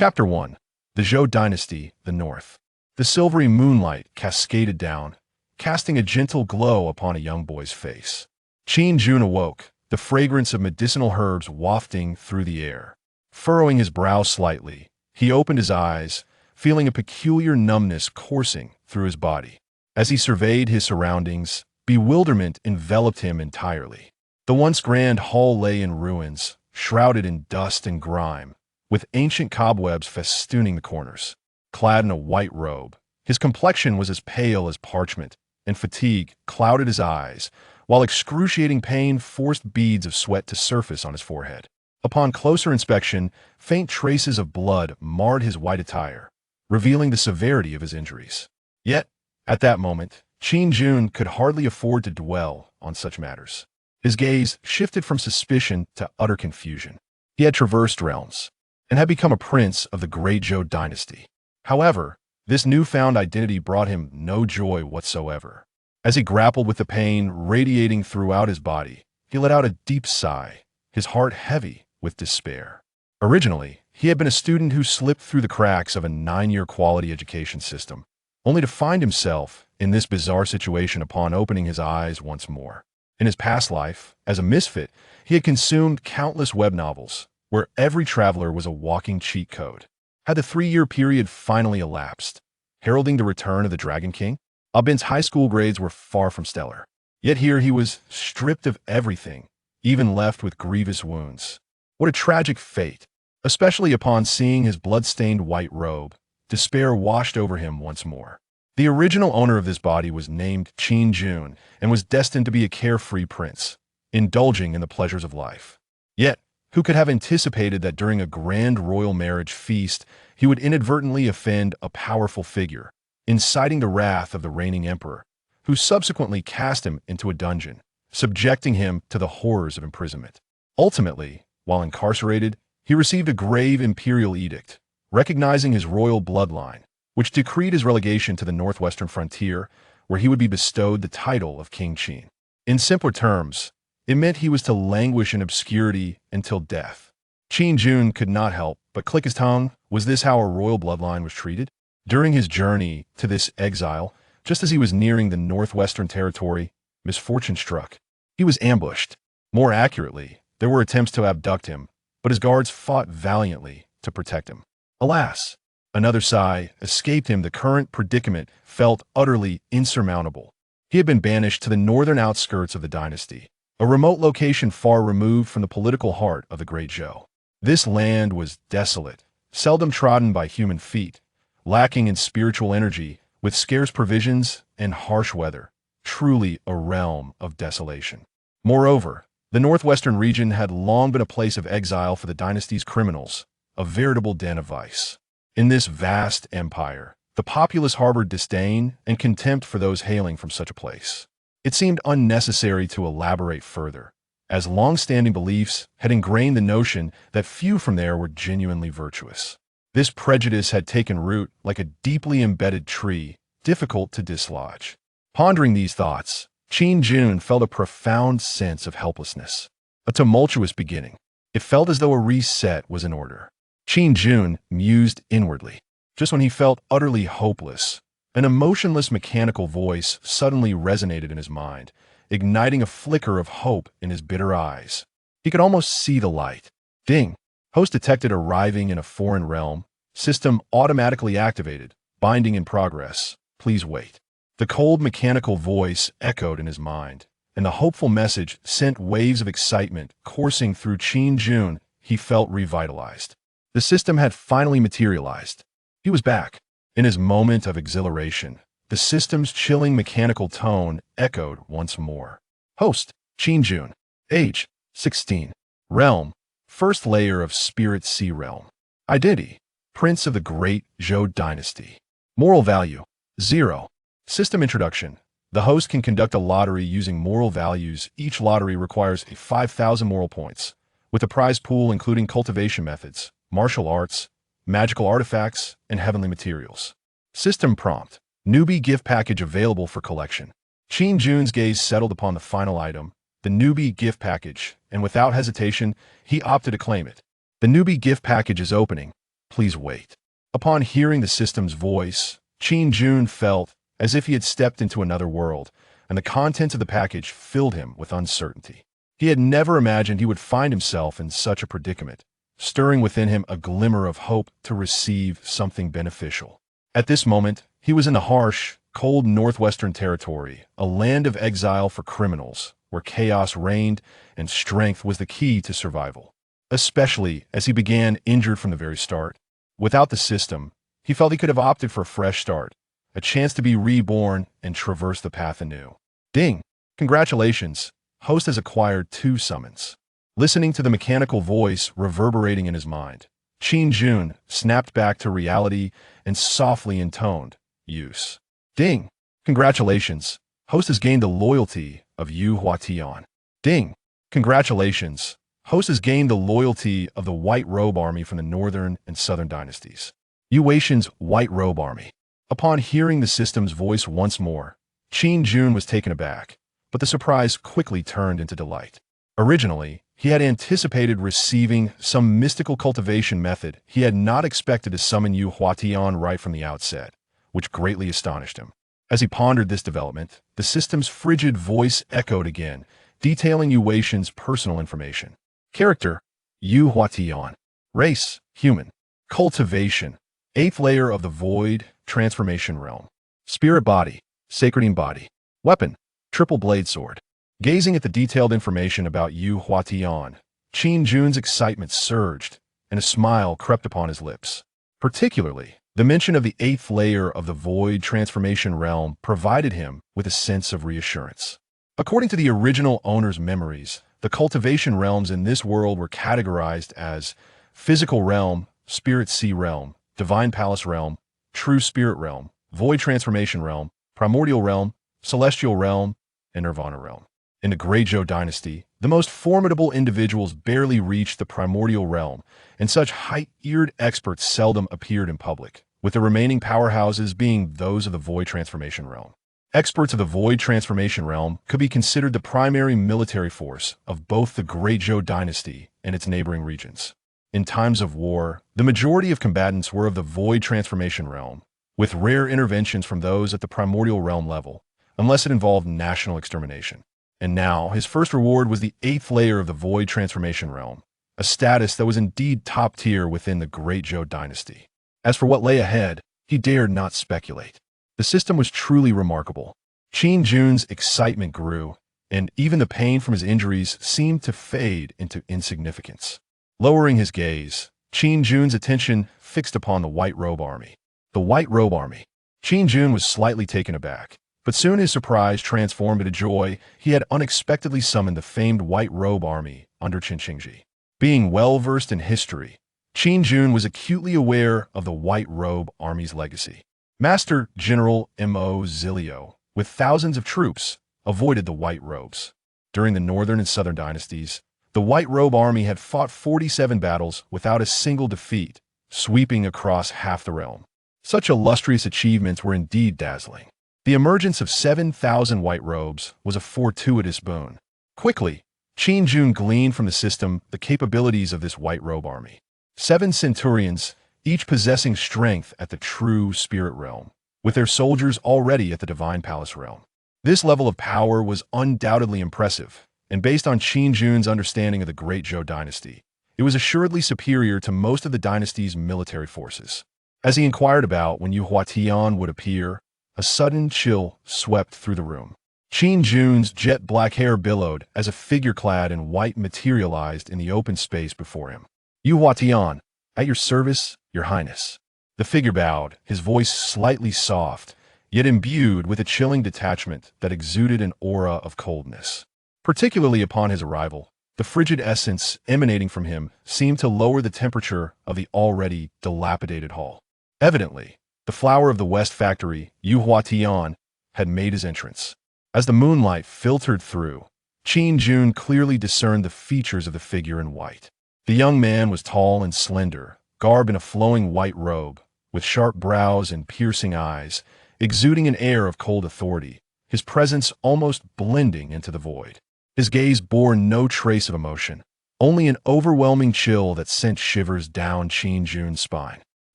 Chapter 1. The Zhou Dynasty, the North. The silvery moonlight cascaded down, casting a gentle glow upon a young boy's face. Qin Jun awoke, the fragrance of medicinal herbs wafting through the air. Furrowing his brow slightly, he opened his eyes, feeling a peculiar numbness coursing through his body. As he surveyed his surroundings, bewilderment enveloped him entirely. The once grand hall lay in ruins, shrouded in dust and grime, with ancient cobwebs festooning the corners. Clad in a white robe, his complexion was as pale as parchment, and fatigue clouded his eyes, while excruciating pain forced beads of sweat to surface on his forehead. Upon closer inspection, faint traces of blood marred his white attire, revealing the severity of his injuries. Yet, at that moment, Qin Jun could hardly afford to dwell on such matters. His gaze shifted from suspicion to utter confusion. He had traversed realms, and had become a prince of the Great Zhou Dynasty. However, this newfound identity brought him no joy whatsoever. As he grappled with the pain radiating throughout his body, he let out a deep sigh, his heart heavy with despair. Originally, he had been a student who slipped through the cracks of a 9-year quality education system, only to find himself in this bizarre situation upon opening his eyes once more. In his past life, as a misfit, he had consumed countless web novels, where every traveler was a walking cheat code. Had the 3-year period finally elapsed, heralding the return of the Dragon King? Amidst's high school grades were far from stellar. Yet here he was stripped of everything, even left with grievous wounds. What a tragic fate! Especially upon seeing his blood-stained white robe, despair washed over him once more. The original owner of this body was named Qin Jun and was destined to be a carefree prince, indulging in the pleasures of life. Yet, who could have anticipated that during a grand royal marriage feast, he would inadvertently offend a powerful figure, inciting the wrath of the reigning emperor, who subsequently cast him into a dungeon, subjecting him to the horrors of imprisonment. Ultimately, while incarcerated, he received a grave imperial edict, recognizing his royal bloodline, which decreed his relegation to the northwestern frontier, where he would be bestowed the title of King Qin. In simpler terms, it meant he was to languish in obscurity until death. Qin Jun could not help but click his tongue. Was this how a royal bloodline was treated? During his journey to this exile, just as he was nearing the northwestern territory, misfortune struck. He was ambushed. More accurately, there were attempts to abduct him, but his guards fought valiantly to protect him. Alas, another sigh escaped him. The current predicament felt utterly insurmountable. He had been banished to the northern outskirts of the dynasty, a remote location far removed from the political heart of the Great Zhou. This land was desolate, seldom trodden by human feet, lacking in spiritual energy, with scarce provisions and harsh weather, truly a realm of desolation. Moreover, the northwestern region had long been a place of exile for the dynasty's criminals, a veritable den of vice. In this vast empire, the populace harbored disdain and contempt for those hailing from such a place. It seemed unnecessary to elaborate further, as long-standing beliefs had ingrained the notion that few from there were genuinely virtuous. This prejudice had taken root like a deeply embedded tree, difficult to dislodge. Pondering these thoughts, Qin Jun felt a profound sense of helplessness. A tumultuous beginning. It felt as though a reset was in order. Qin Jun mused inwardly. Just when he felt utterly hopeless, an emotionless mechanical voice suddenly resonated in his mind, igniting a flicker of hope in his bitter eyes. He could almost see the light. Ding! Host detected arriving in a foreign realm. System automatically activated. Binding in progress. Please wait. The cold mechanical voice echoed in his mind, and the hopeful message sent waves of excitement coursing through Qin Jun. He felt revitalized. The system had finally materialized. He was back. In his moment of exhilaration, the system's chilling mechanical tone echoed once more. Host, Qin Jun. Age, 16. Realm, first layer of Spirit Sea Realm. Identity, Prince of the Great Zhou Dynasty. Moral value, 0. System introduction. The host can conduct a lottery using moral values. Each lottery requires 5,000 moral points, with a prize pool including cultivation methods, martial arts, magical artifacts, and heavenly materials. System prompt. Newbie gift package available for collection. Qin Jun's gaze settled upon the final item, the newbie gift package, and without hesitation, he opted to claim it. The newbie gift package is opening. Please wait. Upon hearing the system's voice, Qin Jun felt as if he had stepped into another world, and the contents of the package filled him with uncertainty. He had never imagined he would find himself in such a predicament, stirring within him a glimmer of hope to receive something beneficial. At this moment, he was in the harsh, cold northwestern territory, a land of exile for criminals, where chaos reigned and strength was the key to survival. Especially as he began injured from the very start. Without the system, he felt he could have opted for a fresh start, a chance to be reborn and traverse the path anew. Ding! Congratulations! Host has acquired 2 summons. Listening to the mechanical voice reverberating in his mind, Qin Jun snapped back to reality and softly intoned, use. Ding! Congratulations! Host has gained the loyalty of Yu Huatian. Ding! Congratulations! Host has gained the loyalty of the White Robe Army from the northern and southern dynasties. Yu Huatian's White Robe Army. Upon hearing the system's voice once more, Qin Jun was taken aback, but the surprise quickly turned into delight. Originally, he had anticipated receiving some mystical cultivation method he had not expected to summon Yu Huatian right from the outset, which greatly astonished him. As he pondered this development, the system's frigid voice echoed again, detailing Yu Huatian's personal information. Character: Yu Huatian. Race: human. Cultivation: 8th layer of the void transformation realm. Spirit body: sacredine body. Weapon: triple blade sword. Gazing at the detailed information about Yu Huatian, Qin Jun's excitement surged, and a smile crept upon his lips. Particularly, the mention of the 8th layer of the void transformation realm provided him with a sense of reassurance. According to the original owner's memories, the cultivation realms in this world were categorized as physical realm, spirit sea realm, divine palace realm, true spirit realm, void transformation realm, primordial realm, celestial realm, and nirvana realm. In the Great Zhou Dynasty, the most formidable individuals barely reached the primordial realm, and such high-eared experts seldom appeared in public, with the remaining powerhouses being those of the void transformation realm. Experts of the void transformation realm could be considered the primary military force of both the Great Zhou Dynasty and its neighboring regions. In times of war, the majority of combatants were of the void transformation realm, with rare interventions from those at the primordial realm level, unless it involved national extermination. And now, his first reward was the 8th layer of the void transformation realm, a status that was indeed top tier within the Great Zhou Dynasty. As for what lay ahead, he dared not speculate. The system was truly remarkable. Qin Jun's excitement grew, and even the pain from his injuries seemed to fade into insignificance. Lowering his gaze, Qin Jun's attention fixed upon the White Robe Army. The White Robe Army. Qin Jun was slightly taken aback, but soon his surprise transformed into joy. He had unexpectedly summoned the famed White Robe Army under Qin Shingji. Being well-versed in history, Qin Jun was acutely aware of the White Robe Army's legacy. Master General Mo Zilio, with thousands of troops, avoided the White Robes. During the northern and southern dynasties, the White Robe Army had fought 47 battles without a single defeat, sweeping across half the realm. Such illustrious achievements were indeed dazzling. The emergence of 7,000 white robes was a fortuitous boon. Quickly, Qin Jun gleaned from the system the capabilities of this White Robe Army. 7 centurions, each possessing strength at the true spirit realm, with their soldiers already at the divine palace realm. This level of power was undoubtedly impressive, and based on Qin Jun's understanding of the Great Zhou Dynasty, it was assuredly superior to most of the dynasty's military forces. As he inquired about when Yu Huatian would appear, a sudden chill swept through the room. Qin Jun's jet-black hair billowed as a figure clad in white materialized in the open space before him. Yu Huatian, at your service, your highness. The figure bowed, his voice slightly soft, yet imbued with a chilling detachment that exuded an aura of coldness. Particularly upon his arrival, the frigid essence emanating from him seemed to lower the temperature of the already dilapidated hall. Evidently, the flower of the West factory, Yu Huatian, had made his entrance. As the moonlight filtered through, Qin Jun clearly discerned the features of the figure in white. The young man was tall and slender, garbed in a flowing white robe, with sharp brows and piercing eyes, exuding an air of cold authority, his presence almost blending into the void. His gaze bore no trace of emotion, only an overwhelming chill that sent shivers down Qin Jun's spine.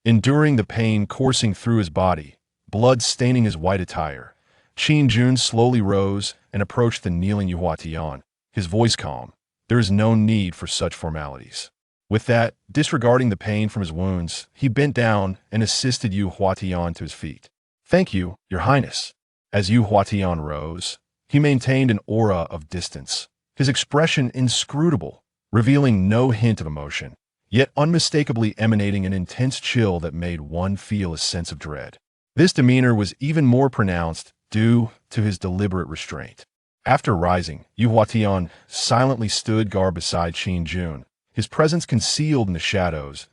Enduring the pain coursing through his body, blood staining his white attire, Qin Jun slowly rose and approached the kneeling Yu Huatian, his voice calm. There is no need for such formalities. With that, disregarding the pain from his wounds, he bent down and assisted Yu Huatian to his feet. Thank you, Your Highness. As Yu Huatian rose, he maintained an aura of distance, his expression inscrutable, revealing no hint of emotion, yet unmistakably emanating an intense chill that made one feel a sense of dread. This demeanor was even more pronounced due to his deliberate restraint. After rising, Yu Huatian silently stood guard beside Qin Jun, his presence concealed in the shadows.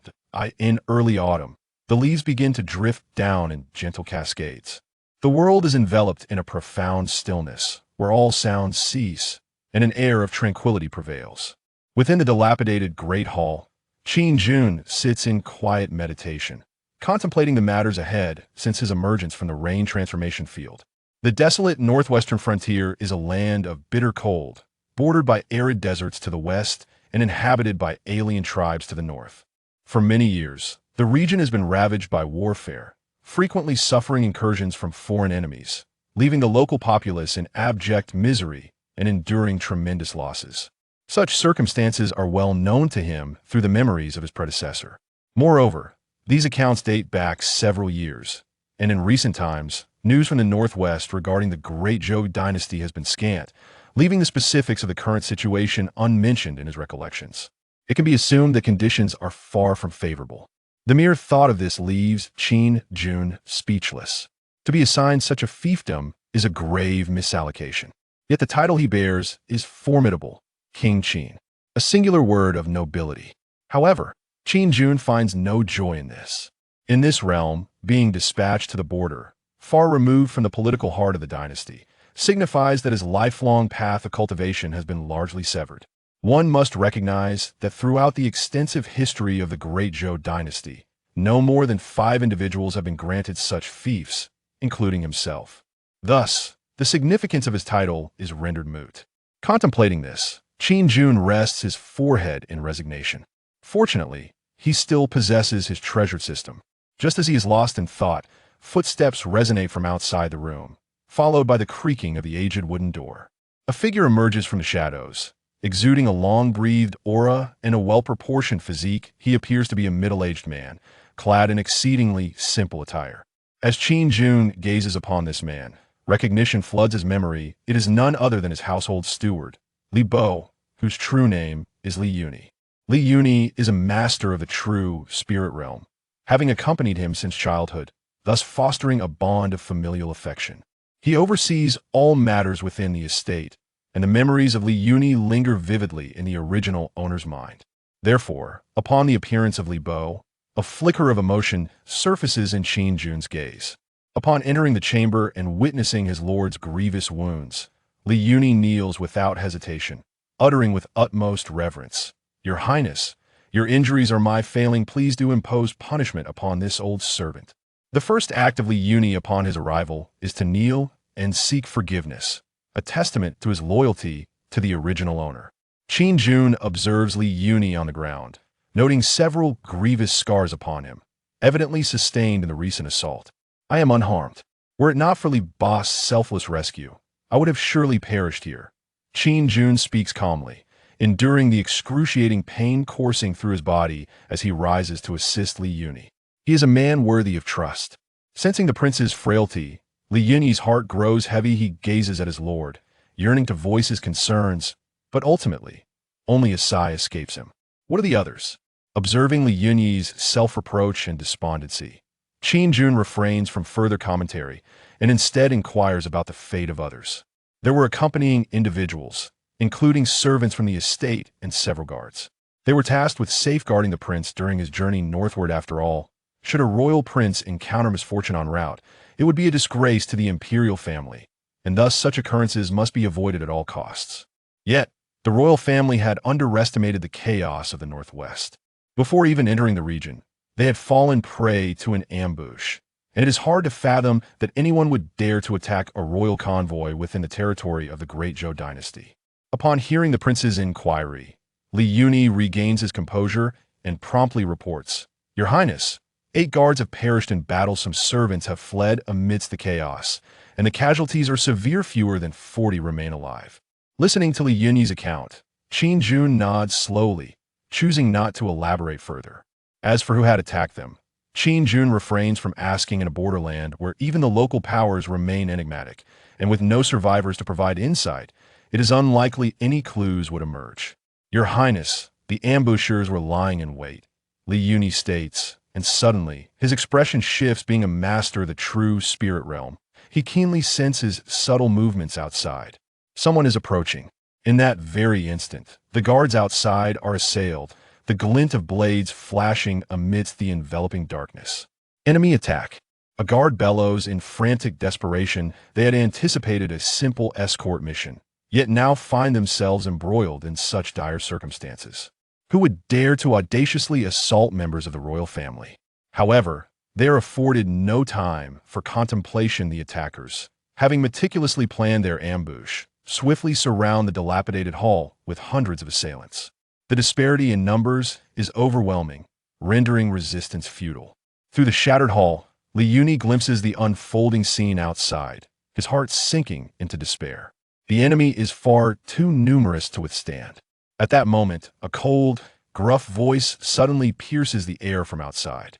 In early autumn, the leaves begin to drift down in gentle cascades. The world is enveloped in a profound stillness, where all sounds cease, and an air of tranquility prevails. Within the dilapidated Great Hall, Qin Jun sits in quiet meditation, contemplating the matters ahead since his emergence from the rain transformation field. The desolate northwestern frontier is a land of bitter cold, bordered by arid deserts to the west and inhabited by alien tribes to the north. For many years, the region has been ravaged by warfare, frequently suffering incursions from foreign enemies, leaving the local populace in abject misery and enduring tremendous losses. Such circumstances are well known to him through the memories of his predecessor. Moreover, these accounts date back several years, and in recent times, news from the Northwest regarding the Great Zhou Dynasty has been scant, leaving the specifics of the current situation unmentioned in his recollections. It can be assumed that conditions are far from favorable. The mere thought of this leaves Qin Jun speechless. To be assigned such a fiefdom is a grave misallocation. Yet the title he bears is formidable, King Qin, a singular word of nobility. However, Qin Jun finds no joy in this. In this realm, being dispatched to the border, far removed from the political heart of the dynasty, signifies that his lifelong path of cultivation has been largely severed. One must recognize that throughout the extensive history of the Great Zhou Dynasty, no more than 5 individuals have been granted such fiefs, including himself. Thus, the significance of his title is rendered moot. Contemplating this, Qin Jun rests his forehead in resignation. Fortunately, he still possesses his treasure system. Just as he is lost in thought, footsteps resonate from outside the room, followed by the creaking of the aged wooden door. A figure emerges from the shadows. Exuding a long-breathed aura and a well-proportioned physique, he appears to be a middle-aged man, clad in exceedingly simple attire. As Qin Jun gazes upon this man, recognition floods his memory. It is none other than his household steward, Li Bo, whose true name is Li Yuni. Li Yuni is a master of the true spirit realm, having accompanied him since childhood, thus fostering a bond of familial affection. He oversees all matters within the estate, and the memories of Li Yuni linger vividly in the original owner's mind. Therefore, upon the appearance of Li Bo, a flicker of emotion surfaces in Qin Jun's gaze. Upon entering the chamber and witnessing his lord's grievous wounds, Li Yuni kneels without hesitation, uttering with utmost reverence, "Your Highness, your injuries are my failing. Please do impose punishment upon this old servant." The first act of Li Yuni upon his arrival is to kneel and seek forgiveness, a testament to his loyalty to the original owner. Qin Jun observes Li Yuni on the ground, noting several grievous scars upon him, evidently sustained in the recent assault. "I am unharmed. Were it not for Li Ba's selfless rescue, I would have surely perished here." Qin Jun speaks calmly, enduring the excruciating pain coursing through his body as he rises to assist Li Yuni. He is a man worthy of trust. Sensing the prince's frailty, Li Yuni's heart grows heavy. He gazes at his lord, yearning to voice his concerns, but ultimately, only a sigh escapes him. What are the others? Observing Li Yuni's self-reproach and despondency, Qin Jun refrains from further commentary and instead inquires about the fate of others. There were accompanying individuals, including servants from the estate and several guards. They were tasked with safeguarding the prince during his journey northward. After all, should a royal prince encounter misfortune en route, it would be a disgrace to the imperial family, and thus such occurrences must be avoided at all costs. Yet, the royal family had underestimated the chaos of the Northwest. Before even entering the region, they had fallen prey to an ambush, and it is hard to fathom that anyone would dare to attack a royal convoy within the territory of the Great Zhou Dynasty. Upon hearing the prince's inquiry, Li Yuni regains his composure and promptly reports, "Your Highness, 8 guards have perished in battle, some servants have fled amidst the chaos, and the casualties are severe, fewer than 40 remain alive." Listening to Li Yuni's account, Qin Jun nods slowly, choosing not to elaborate further. As for who had attacked them, Qin Jun refrains from asking in a borderland where even the local powers remain enigmatic, and with no survivors to provide insight, it is unlikely any clues would emerge. "Your Highness, the ambushers were lying in wait," Li Yuni states, and suddenly, his expression shifts. Being a master of the true spirit realm, he keenly senses subtle movements outside. Someone is approaching. In that very instant, the guards outside are assailed, the glint of blades flashing amidst the enveloping darkness. Enemy attack. A guard bellows in frantic desperation. They had anticipated a simple escort mission, yet now find themselves embroiled in such dire circumstances. Who would dare to audaciously assault members of the royal family? However, they are afforded no time for contemplation. The attackers, having meticulously planned their ambush, swiftly surround the dilapidated hall with hundreds of assailants. The disparity in numbers is overwhelming, rendering resistance futile. Through the shattered hall, Li Yuni glimpses the unfolding scene outside, his heart sinking into despair. The enemy is far too numerous to withstand. At that moment, a cold, gruff voice suddenly pierces the air from outside.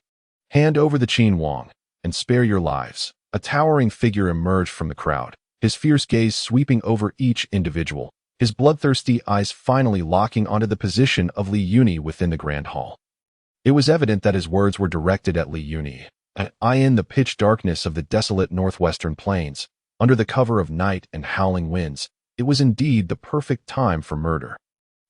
"Hand over the Qin Wang, and spare your lives." A towering figure emerged from the crowd, his fierce gaze sweeping over each individual, his bloodthirsty eyes finally locking onto the position of Li Yuni within the grand hall. It was evident that his words were directed at Li Yuni. In the pitch darkness of the desolate northwestern plains, under the cover of night and howling winds, it was indeed the perfect time for murder.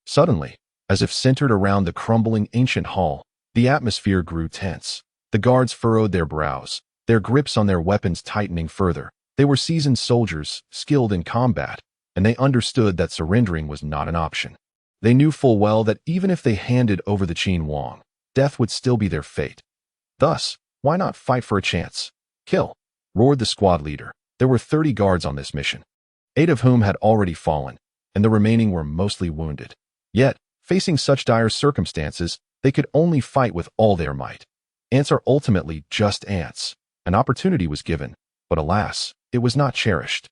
Suddenly, as if centered around the crumbling ancient hall, the atmosphere grew tense. The guards furrowed their brows, their grips on their weapons tightening further. They were seasoned soldiers, skilled in combat, and they understood that surrendering was not an option. They knew full well that even if they handed over the Qin Wang, death would still be their fate. Thus, why not fight for a chance? "Kill!" roared the squad leader. There were 30 guards on this mission, 8 of whom had already fallen, and the remaining were mostly wounded. Yet, facing such dire circumstances, they could only fight with all their might. Ants are ultimately just ants. An opportunity was given, but alas, it was not cherished.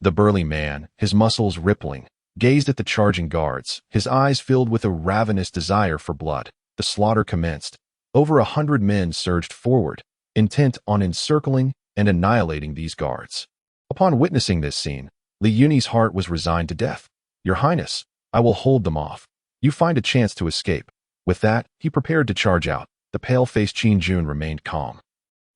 The burly man, his muscles rippling, gazed at the charging guards, his eyes filled with a ravenous desire for blood. The slaughter commenced. Over 100 men surged forward, intent on encircling and annihilating these guards. Upon witnessing this scene, Li Yuni's heart was resigned to death. "Your Highness, I will hold them off. You find a chance to escape." With that, he prepared to charge out. The pale-faced Qin Jun remained calm.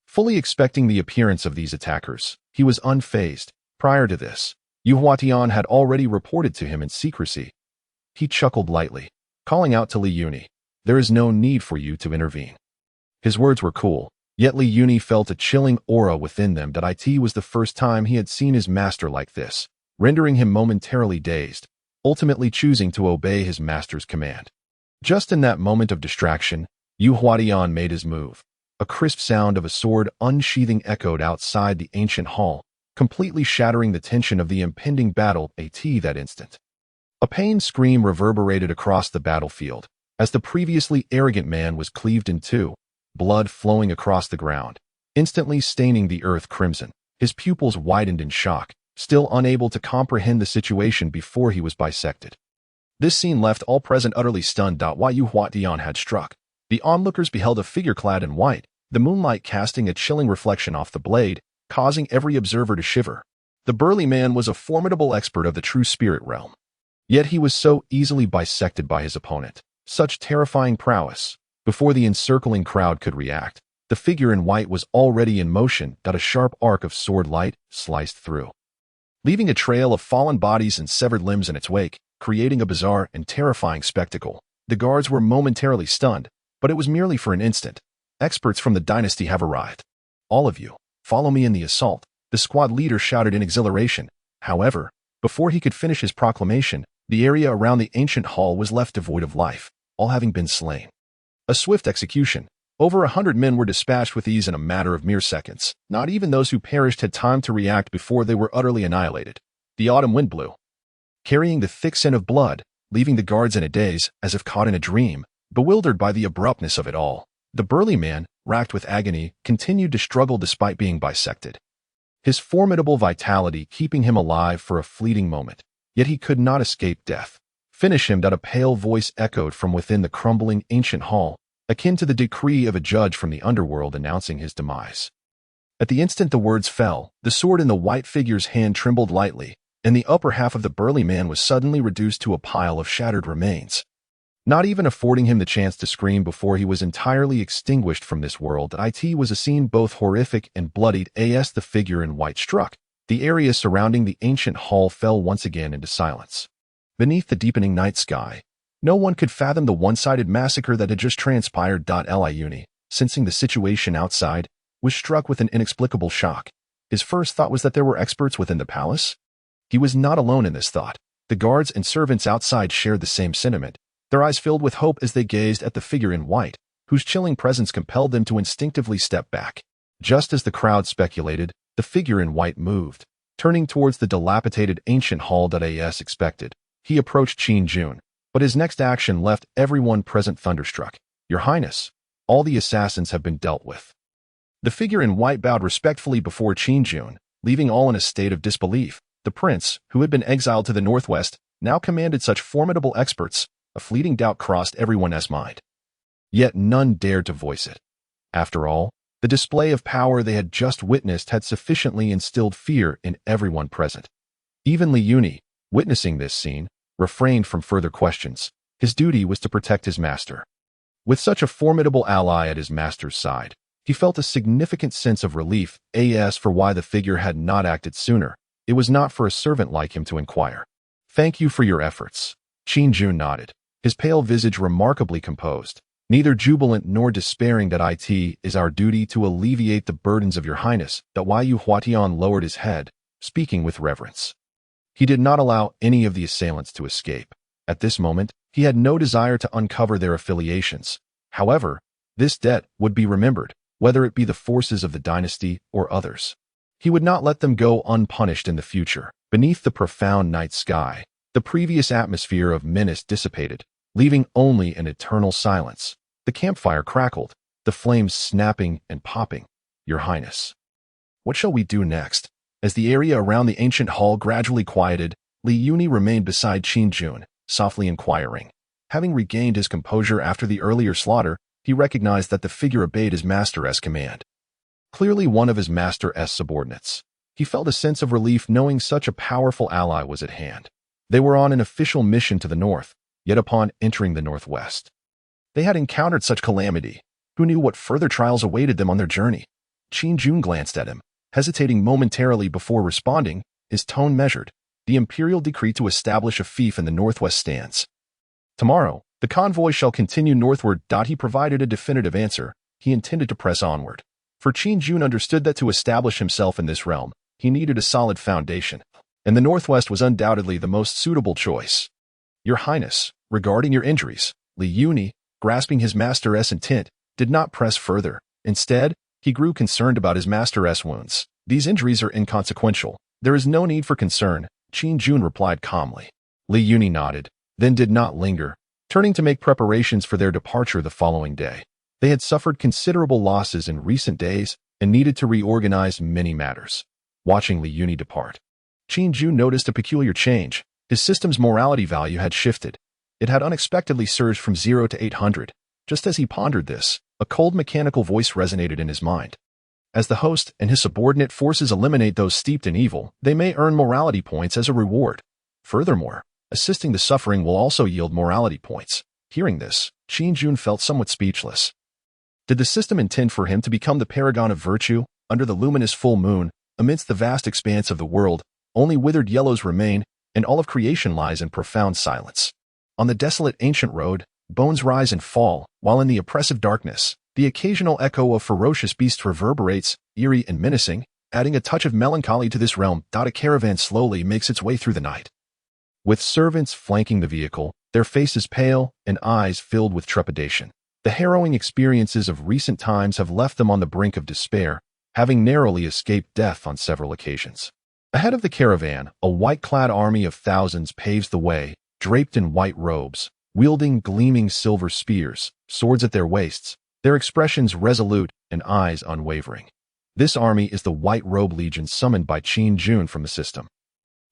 Fully expecting the appearance of these attackers, he was unfazed. Prior to this, Yu Huatian had already reported to him in secrecy. He chuckled lightly, calling out to Li Yuni, "There is no need for you to intervene." His words were cool, yet Li Yuni felt a chilling aura within them. That it was the first time he had seen his master like this, rendering him momentarily dazed, ultimately choosing to obey his master's command. Just in that moment of distraction, Yu Huatian made his move. A crisp sound of a sword unsheathing echoed outside the ancient hall, completely shattering the tension of the impending battle. That instant, a pained scream reverberated across the battlefield, as the previously arrogant man was cleaved in two, blood flowing across the ground, instantly staining the earth crimson. His pupils widened in shock, still unable to comprehend the situation before he was bisected. This scene left all present utterly stunned. What Yu Huatian had struck. The onlookers beheld a figure clad in white, the moonlight casting a chilling reflection off the blade, causing every observer to shiver. The burly man was a formidable expert of the true spirit realm. Yet he was so easily bisected by his opponent. Such terrifying prowess. Before the encircling crowd could react, the figure in white was already in motion. A sharp arc of sword light sliced through, leaving a trail of fallen bodies and severed limbs in its wake, creating a bizarre and terrifying spectacle. The guards were momentarily stunned, but it was merely for an instant. "Experts from the dynasty have arrived. All of you, follow me in the assault," the squad leader shouted in exhilaration. However, before he could finish his proclamation, the area around the ancient hall was left devoid of life, all having been slain. A swift execution. Over 100 men were dispatched with ease in a matter of mere seconds. Not even those who perished had time to react before they were utterly annihilated. The autumn wind blew, carrying the thick scent of blood. leaving the guards in a daze, as if caught in a dream, bewildered by the abruptness of it all. The burly man, racked with agony, continued to struggle despite being bisected, his formidable vitality keeping him alive for a fleeting moment. Yet he could not escape death. "Finish him!" A pale voice echoed from within the crumbling ancient hall, akin to the decree of a judge from the underworld announcing his demise. At the instant the words fell, the sword in the white figure's hand trembled lightly, and the upper half of the burly man was suddenly reduced to a pile of shattered remains, not even affording him the chance to scream before he was entirely extinguished from this world. It was a scene both horrific and bloodied as the figure in white struck. The area surrounding the ancient hall fell once again into silence. Beneath the deepening night sky, no one could fathom the one-sided massacre that had just transpired. Liuni, sensing the situation outside, was struck with an inexplicable shock. His first thought was that there were experts within the palace. He was not alone in this thought. The guards and servants outside shared the same sentiment, their eyes filled with hope as they gazed at the figure in white, whose chilling presence compelled them to instinctively step back. Just as the crowd speculated, the figure in white moved, turning towards the dilapidated ancient hall. As expected, he approached Qin Jun, but his next action left everyone present thunderstruck. "Your Highness, all the assassins have been dealt with." The figure in white bowed respectfully before Qin Jun, leaving all in a state of disbelief. The prince, who had been exiled to the northwest, now commanded such formidable experts. A fleeting doubt crossed everyone's mind. Yet none dared to voice it. After all, the display of power they had just witnessed had sufficiently instilled fear in everyone present. Even Liuni, witnessing this scene, refrained from further questions. His duty was to protect his master. With such a formidable ally at his master's side, he felt a significant sense of relief as for why the figure had not acted sooner. It was not for a servant like him to inquire. "Thank you for your efforts." Qin Jun nodded, his pale visage remarkably composed. "Neither jubilant nor despairing. It is our duty to alleviate the burdens of your highness." Yu Huatian lowered his head, speaking with reverence. He did not allow any of the assailants to escape. At this moment, he had no desire to uncover their affiliations. However, this debt would be remembered, whether it be the forces of the dynasty or others. He would not let them go unpunished in the future. Beneath the profound night sky, the previous atmosphere of menace dissipated, leaving only an eternal silence. The campfire crackled, the flames snapping and popping. "Your Highness, what shall we do next?" As the area around the ancient hall gradually quieted, Liuni remained beside Qin Jun, softly inquiring. Having regained his composure after the earlier slaughter, he recognized that the figure obeyed his master's command. Clearly one of his master's subordinates. He felt a sense of relief knowing such a powerful ally was at hand. They were on an official mission to the north, yet upon entering the northwest, they had encountered such calamity. Who knew what further trials awaited them on their journey? Qin Jun glanced at him, hesitating momentarily before responding, his tone measured. "The imperial decree to establish a fief in the northwest stands. Tomorrow, the convoy shall continue northward." He provided a definitive answer. He intended to press onward. For Qin Jun understood that to establish himself in this realm, he needed a solid foundation, and the northwest was undoubtedly the most suitable choice. "Your Highness, regarding your injuries," Liuni, grasping his master's intent, did not press further. Instead, he grew concerned about his master's wounds. "These injuries are inconsequential. There is no need for concern," Qin Jun replied calmly. Liuni nodded, then did not linger, turning to make preparations for their departure the following day. They had suffered considerable losses in recent days and needed to reorganize many matters. Watching Liuni depart, Qin Jun noticed a peculiar change. His system's morality value had shifted. It had unexpectedly surged from 0 to 800. Just as he pondered this, a cold mechanical voice resonated in his mind. "As the host and his subordinate forces eliminate those steeped in evil, they may earn morality points as a reward. Furthermore, assisting the suffering will also yield morality points." Hearing this, Qin Jun felt somewhat speechless. Did the system intend for him to become the paragon of virtue? Under the luminous full moon, amidst the vast expanse of the world, only withered yellows remain, and all of creation lies in profound silence. On the desolate ancient road, bones rise and fall, while in the oppressive darkness, the occasional echo of ferocious beasts reverberates, eerie and menacing, adding a touch of melancholy to this realm. A caravan slowly makes its way through the night, with servants flanking the vehicle, their faces pale and eyes filled with trepidation. The harrowing experiences of recent times have left them on the brink of despair, having narrowly escaped death on several occasions. Ahead of the caravan, a white-clad army of thousands paves the way, draped in white robes, wielding gleaming silver spears, swords at their waists, their expressions resolute and eyes unwavering. This army is the White Robe Legion summoned by Qin Jun from the system.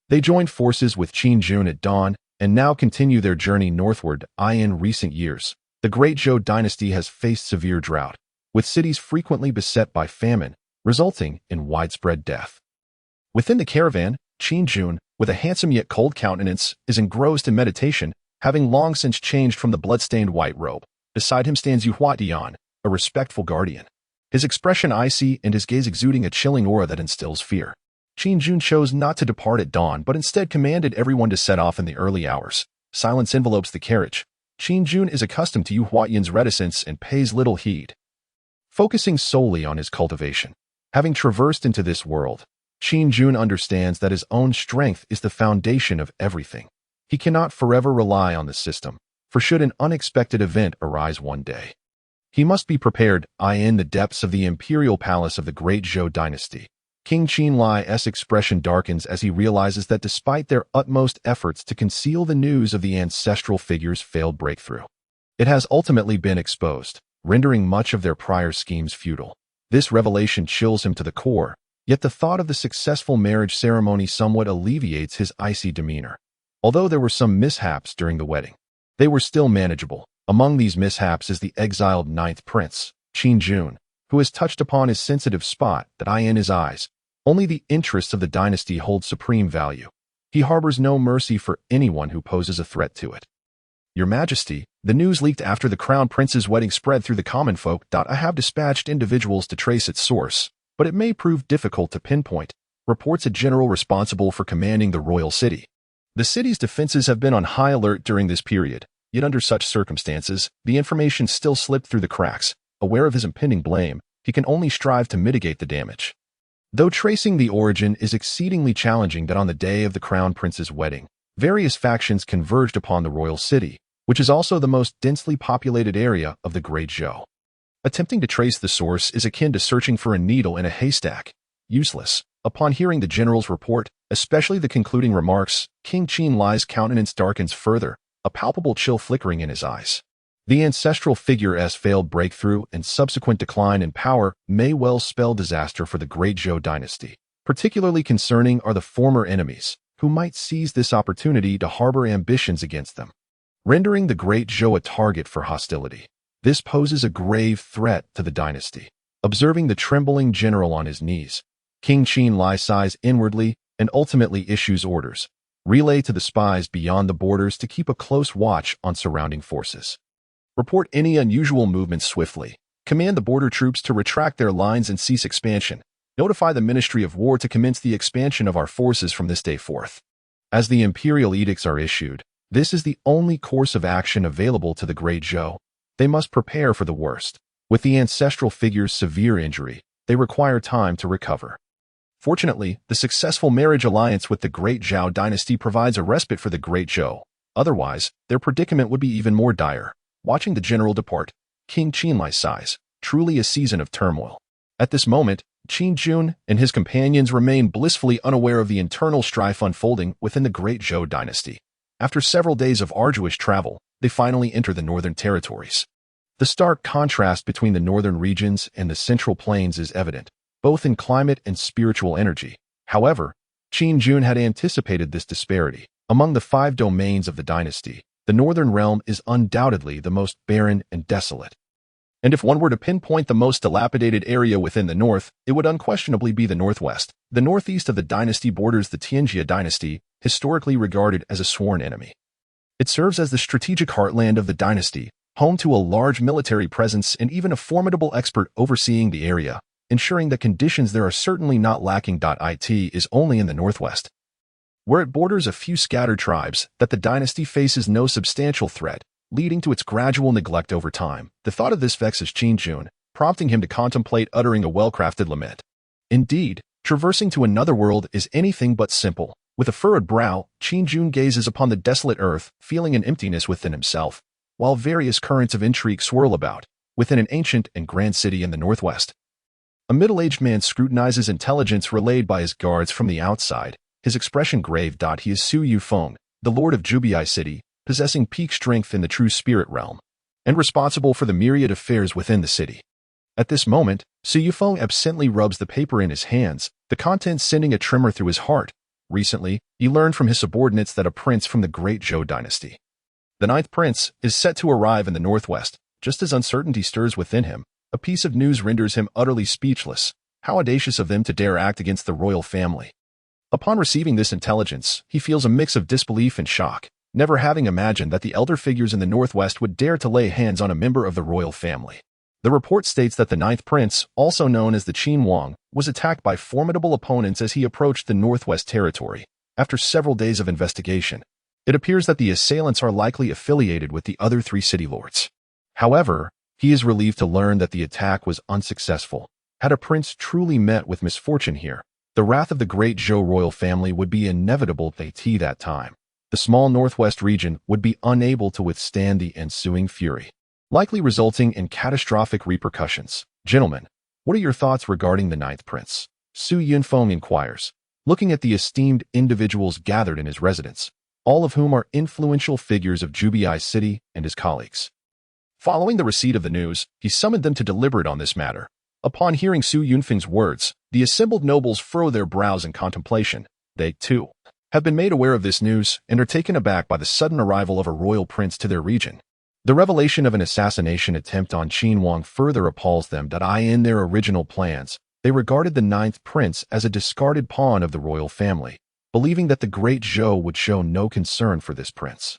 They joined forces with Qin Jun at dawn and now continue their journey northward. In recent years, the Great Zhou Dynasty has faced severe drought, with cities frequently beset by famine, resulting in widespread death. Within the caravan, Qin Jun, with a handsome yet cold countenance, is engrossed in meditation, having long since changed from the blood-stained white robe. Beside him stands Yu Huatian, a respectful guardian, his expression icy and his gaze exuding a chilling aura that instills fear. Qin Jun chose not to depart at dawn, but instead commanded everyone to set off in the early hours. Silence envelopes the carriage. Qin Jun is accustomed to Yu Huatian's reticence and pays little heed, focusing solely on his cultivation. Having traversed into this world, Qin Jun understands that his own strength is the foundation of everything. He cannot forever rely on the system, for should an unexpected event arise one day, he must be prepared. In the depths of the imperial palace of the Great Zhou Dynasty, King Qin Lai's expression darkens as he realizes that despite their utmost efforts to conceal the news of the ancestral figure's failed breakthrough, it has ultimately been exposed, rendering much of their prior schemes futile. This revelation chills him to the core, yet the thought of the successful marriage ceremony somewhat alleviates his icy demeanor. Although there were some mishaps during the wedding, they were still manageable. Among these mishaps is the exiled ninth prince, Qin Jun, who has touched upon his sensitive spot that in his eyes, only the interests of the dynasty hold supreme value. He harbors no mercy for anyone who poses a threat to it. Your Majesty, the news leaked after the crown prince's wedding spread through the common folk. I have dispatched individuals to trace its source, but it may prove difficult to pinpoint, reports a general responsible for commanding the royal city. The city's defenses have been on high alert during this period, yet under such circumstances, the information still slipped through the cracks. Aware of his impending blame, he can only strive to mitigate the damage. Though tracing the origin is exceedingly challenging, that on the day of the crown prince's wedding, various factions converged upon the royal city, which is also the most densely populated area of the Great Zhou. Attempting to trace the source is akin to searching for a needle in a haystack. Useless. Upon hearing the general's report, especially the concluding remarks, King Qin Lai's countenance darkens further, a palpable chill flickering in his eyes. The ancestral figure's failed breakthrough and subsequent decline in power may well spell disaster for the Great Zhou Dynasty. Particularly concerning are the former enemies, who might seize this opportunity to harbor ambitions against them, rendering the Great Zhou a target for hostility. This poses a grave threat to the dynasty. Observing the trembling general on his knees, King Qin Lai sighs inwardly and ultimately issues orders. Relay to the spies beyond the borders to keep a close watch on surrounding forces. Report any unusual movements swiftly. Command the border troops to retract their lines and cease expansion. Notify the Ministry of War to commence the expansion of our forces from this day forth. As the imperial edicts are issued, this is the only course of action available to the Great Zhou. They must prepare for the worst. With the ancestral figure's severe injury, they require time to recover. Fortunately, the successful marriage alliance with the Great Zhou Dynasty provides a respite for the Great Zhou. Otherwise, their predicament would be even more dire. Watching the general depart, King Qin Lai sighs, truly a season of turmoil. At this moment, Qin Jun and his companions remain blissfully unaware of the internal strife unfolding within the Great Zhou Dynasty. After several days of arduous travel, they finally enter the northern territories. The stark contrast between the northern regions and the central plains is evident, both in climate and spiritual energy. However, Qin Jun had anticipated this disparity. Among the 5 domains of the dynasty, the northern realm is undoubtedly the most barren and desolate. And if one were to pinpoint the most dilapidated area within the north, it would unquestionably be the northwest. The northeast of the dynasty borders the Tianjia dynasty, historically regarded as a sworn enemy. It serves as the strategic heartland of the dynasty, home to a large military presence and even a formidable expert overseeing the area, ensuring that conditions there are certainly not lacking. It is only in the northwest, where it borders a few scattered tribes, that the dynasty faces no substantial threat, leading to its gradual neglect over time. The thought of this vexes Qin Jun, prompting him to contemplate uttering a well-crafted lament. Indeed, traversing to another world is anything but simple. With a furrowed brow, Qin Jun gazes upon the desolate earth, feeling an emptiness within himself, while various currents of intrigue swirl about, within an ancient and grand city in the northwest. A middle-aged man scrutinizes intelligence relayed by his guards from the outside, his expression grave. He is Su Yufeng, the lord of Jubiai City, possessing peak strength in the true spirit realm, and responsible for the myriad affairs within the city. At this moment, Su Yufeng absently rubs the paper in his hands, the contents sending a tremor through his heart. Recently, he learned from his subordinates that a prince from the Great Zhou Dynasty, the ninth prince, is set to arrive in the northwest. Just as uncertainty stirs within him, a piece of news renders him utterly speechless. How audacious of them to dare act against the royal family. Upon receiving this intelligence, he feels a mix of disbelief and shock, never having imagined that the elder figures in the northwest would dare to lay hands on a member of the royal family. The report states that the ninth prince, also known as the Qin Wang, was attacked by formidable opponents as he approached the northwest territory. After several days of investigation, it appears that the assailants are likely affiliated with the other three city lords. However, he is relieved to learn that the attack was unsuccessful. Had a prince truly met with misfortune here, the wrath of the Great Zhou royal family would be inevitable at that time. The small northwest region would be unable to withstand the ensuing fury, likely resulting in catastrophic repercussions. Gentlemen, what are your thoughts regarding the ninth prince? Su Yunfeng inquires, looking at the esteemed individuals gathered in his residence, all of whom are influential figures of Jubiai City and his colleagues. Following the receipt of the news, he summoned them to deliberate on this matter. Upon hearing Su Yunfeng's words, the assembled nobles furrow their brows in contemplation. They, too, have been made aware of this news and are taken aback by the sudden arrival of a royal prince to their region. The revelation of an assassination attempt on Qin Wang further appalls them that in their original plans, they regarded the ninth prince as a discarded pawn of the royal family, believing that the Great Zhou would show no concern for this prince.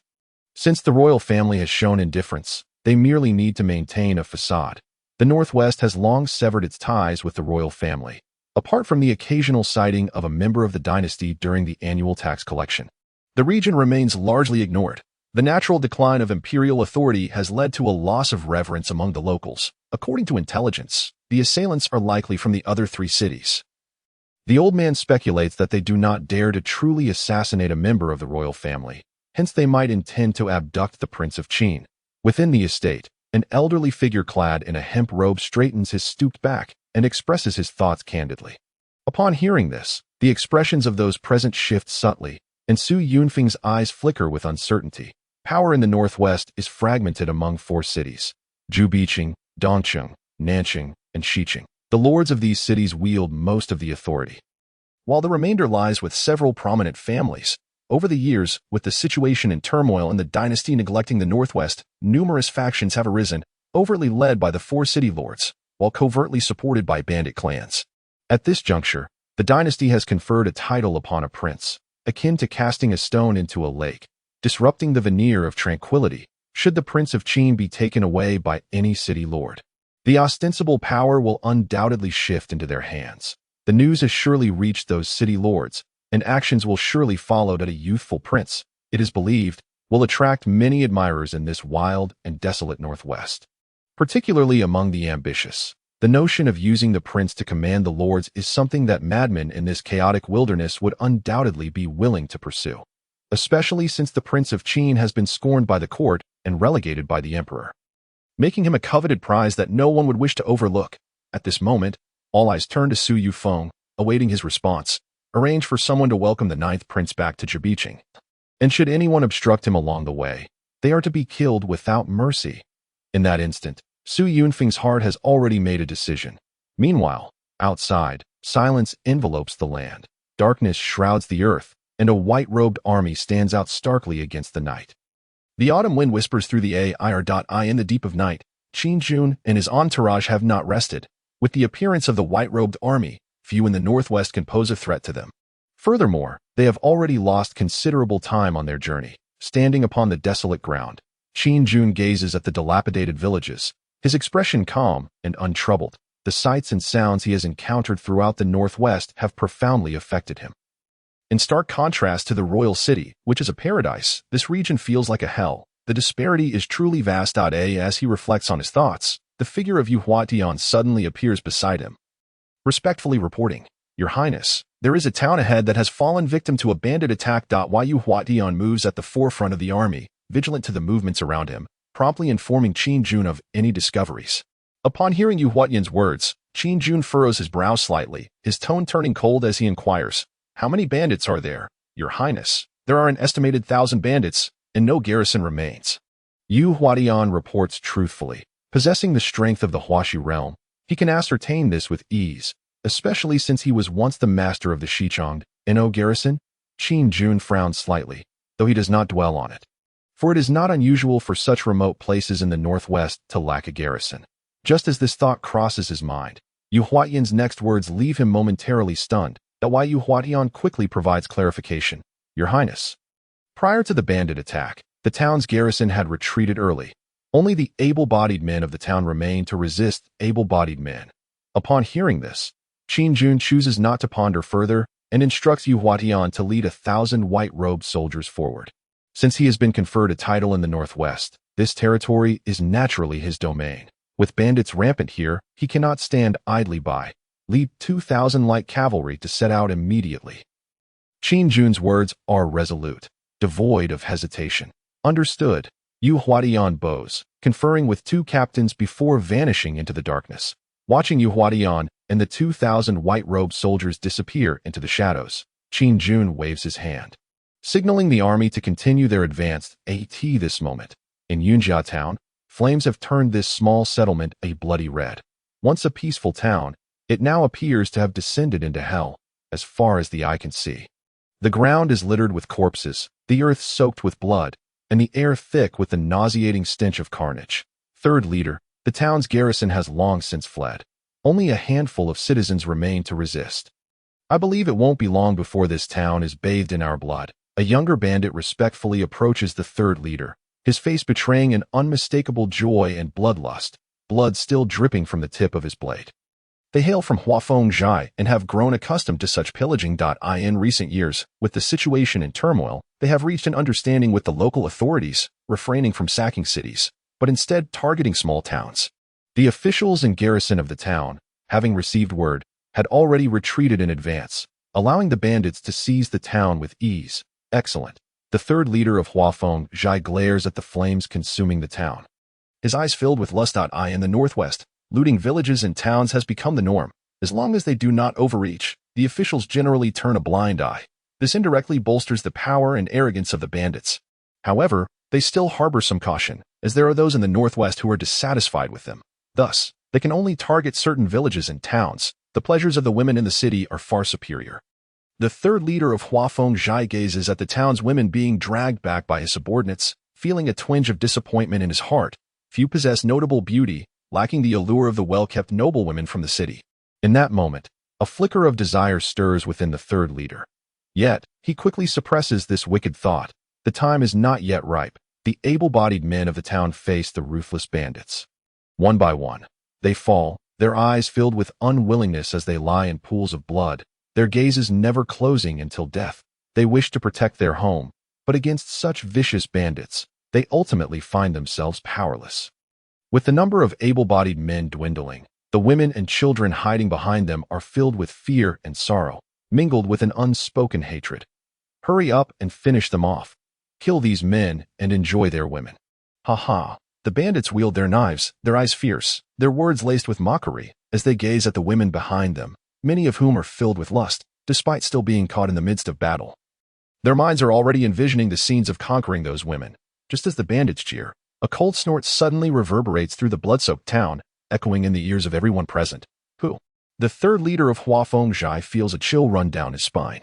Since the royal family has shown indifference, they merely need to maintain a facade. The Northwest has long severed its ties with the royal family, apart from the occasional sighting of a member of the dynasty during the annual tax collection. The region remains largely ignored. The natural decline of imperial authority has led to a loss of reverence among the locals. According to intelligence, the assailants are likely from the other three cities. The old man speculates that they do not dare to truly assassinate a member of the royal family, hence they might intend to abduct the Prince of Qin. Within the estate, an elderly figure clad in a hemp robe straightens his stooped back and expresses his thoughts candidly. Upon hearing this, the expressions of those present shift subtly, and Su Yunfeng's eyes flicker with uncertainty. Power in the northwest is fragmented among four cities: Jubicheng, Dongcheng, Nancheng, and Xicheng. The lords of these cities wield most of the authority, while the remainder lies with several prominent families. Over the years, with the situation in turmoil and the dynasty neglecting the northwest, numerous factions have arisen, overtly led by the four city lords, while covertly supported by bandit clans. At this juncture, the dynasty has conferred a title upon a prince, akin to casting a stone into a lake, disrupting the veneer of tranquility, should the Prince of Qin be taken away by any city lord. The ostensible power will undoubtedly shift into their hands. The news has surely reached those city lords, and actions will surely follow that a youthful prince, it is believed, will attract many admirers in this wild and desolate northwest. Particularly among the ambitious, the notion of using the prince to command the lords is something that madmen in this chaotic wilderness would undoubtedly be willing to pursue, especially since the Prince of Qin has been scorned by the court and relegated by the emperor, making him a coveted prize that no one would wish to overlook. At this moment, all eyes turn to Su Yufeng, awaiting his response. Arrange for someone to welcome the ninth prince back to Jubicheng, and should anyone obstruct him along the way, they are to be killed without mercy. In that instant, Su Yunfeng's heart has already made a decision. Meanwhile, outside, silence envelopes the land, darkness shrouds the earth, and a white-robed army stands out starkly against the night. The autumn wind whispers through the air. In the deep of night, Qin Jun and his entourage have not rested. With the appearance of the white-robed army, few in the northwest can pose a threat to them. Furthermore, they have already lost considerable time on their journey. Standing upon the desolate ground, Qin Jun gazes at the dilapidated villages, his expression calm and untroubled. The sights and sounds he has encountered throughout the northwest have profoundly affected him. In stark contrast to the royal city, which is a paradise, this region feels like a hell. The disparity is truly vast. As he reflects on his thoughts, the figure of Yu Huatian suddenly appears beside him. Respectfully reporting, Your Highness, there is a town ahead that has fallen victim to a bandit attack. Yu Huatian moves at the forefront of the army, vigilant to the movements around him, promptly informing Qin Jun of any discoveries. Upon hearing Yu Huatian's words, Qin Jun furrows his brow slightly, his tone turning cold as he inquires, How many bandits are there, Your Highness? There are an estimated 1,000 bandits, and no garrison remains. Yu Huadian reports truthfully. Possessing the strength of the Huaxi realm, he can ascertain this with ease, especially since he was once the master of the Xichang garrison. Qin Jun frowns slightly, though he does not dwell on it. For it is not unusual for such remote places in the northwest to lack a garrison. Just as this thought crosses his mind, Yu Huatian's next words leave him momentarily stunned. That why Yu Huatian quickly provides clarification. Your Highness. Prior to the bandit attack, the town's garrison had retreated early. Only the able-bodied men of the town remained to resist able-bodied men. Upon hearing this, Qin Jun chooses not to ponder further and instructs Yu Huatian to lead 1,000 white-robed soldiers forward. Since he has been conferred a title in the northwest, this territory is naturally his domain. With bandits rampant here, he cannot stand idly by. Lead 2,000 light cavalry to set out immediately. Qin Jun's words are resolute, devoid of hesitation. Understood. Yu Huadian bows, conferring with 2 captains before vanishing into the darkness. Watching Yu Huadian and the 2,000 white-robed soldiers disappear into the shadows, Qin Jun waves his hand, signaling the army to continue their advance. This moment, in Yunjia town, flames have turned this small settlement a bloody red. Once a peaceful town, it now appears to have descended into hell, as far as the eye can see. The ground is littered with corpses, the earth soaked with blood, and the air thick with the nauseating stench of carnage. Third leader, the town's garrison has long since fled. Only a handful of citizens remain to resist. I believe it won't be long before this town is bathed in our blood. A younger bandit respectfully approaches the third leader, his face betraying an unmistakable joy and bloodlust, blood still dripping from the tip of his blade. They hail from Huafeng and have grown accustomed to such pillaging. In recent years, with the situation in turmoil, they have reached an understanding with the local authorities, refraining from sacking cities, but instead targeting small towns. The officials and garrison of the town, having received word, had already retreated in advance, allowing the bandits to seize the town with ease. Excellent. The third leader of Huafeng glares at the flames consuming the town. His eyes filled with lust. In the northwest, looting villages and towns has become the norm. As long as they do not overreach, the officials generally turn a blind eye. This indirectly bolsters the power and arrogance of the bandits. However, they still harbor some caution, as there are those in the northwest who are dissatisfied with them. Thus, they can only target certain villages and towns. The pleasures of the women in the city are far superior. The third leader of Huafeng gazes at the town's women being dragged back by his subordinates, feeling a twinge of disappointment in his heart. Few possess notable beauty, lacking the allure of the well-kept noblewomen from the city. In that moment, a flicker of desire stirs within the third leader. Yet, he quickly suppresses this wicked thought. The time is not yet ripe. The able-bodied men of the town face the ruthless bandits. One by one, they fall, their eyes filled with unwillingness as they lie in pools of blood, their gazes never closing until death. They wish to protect their home, but against such vicious bandits, they ultimately find themselves powerless. With the number of able-bodied men dwindling, the women and children hiding behind them are filled with fear and sorrow, mingled with an unspoken hatred. Hurry up and finish them off. Kill these men and enjoy their women. Ha ha. The bandits wield their knives, their eyes fierce, their words laced with mockery, as they gaze at the women behind them, many of whom are filled with lust, despite still being caught in the midst of battle. Their minds are already envisioning the scenes of conquering those women. Just as the bandits jeer, a cold snort suddenly reverberates through the blood-soaked town, echoing in the ears of everyone present. Who? The third leader of Huafeng feels a chill run down his spine.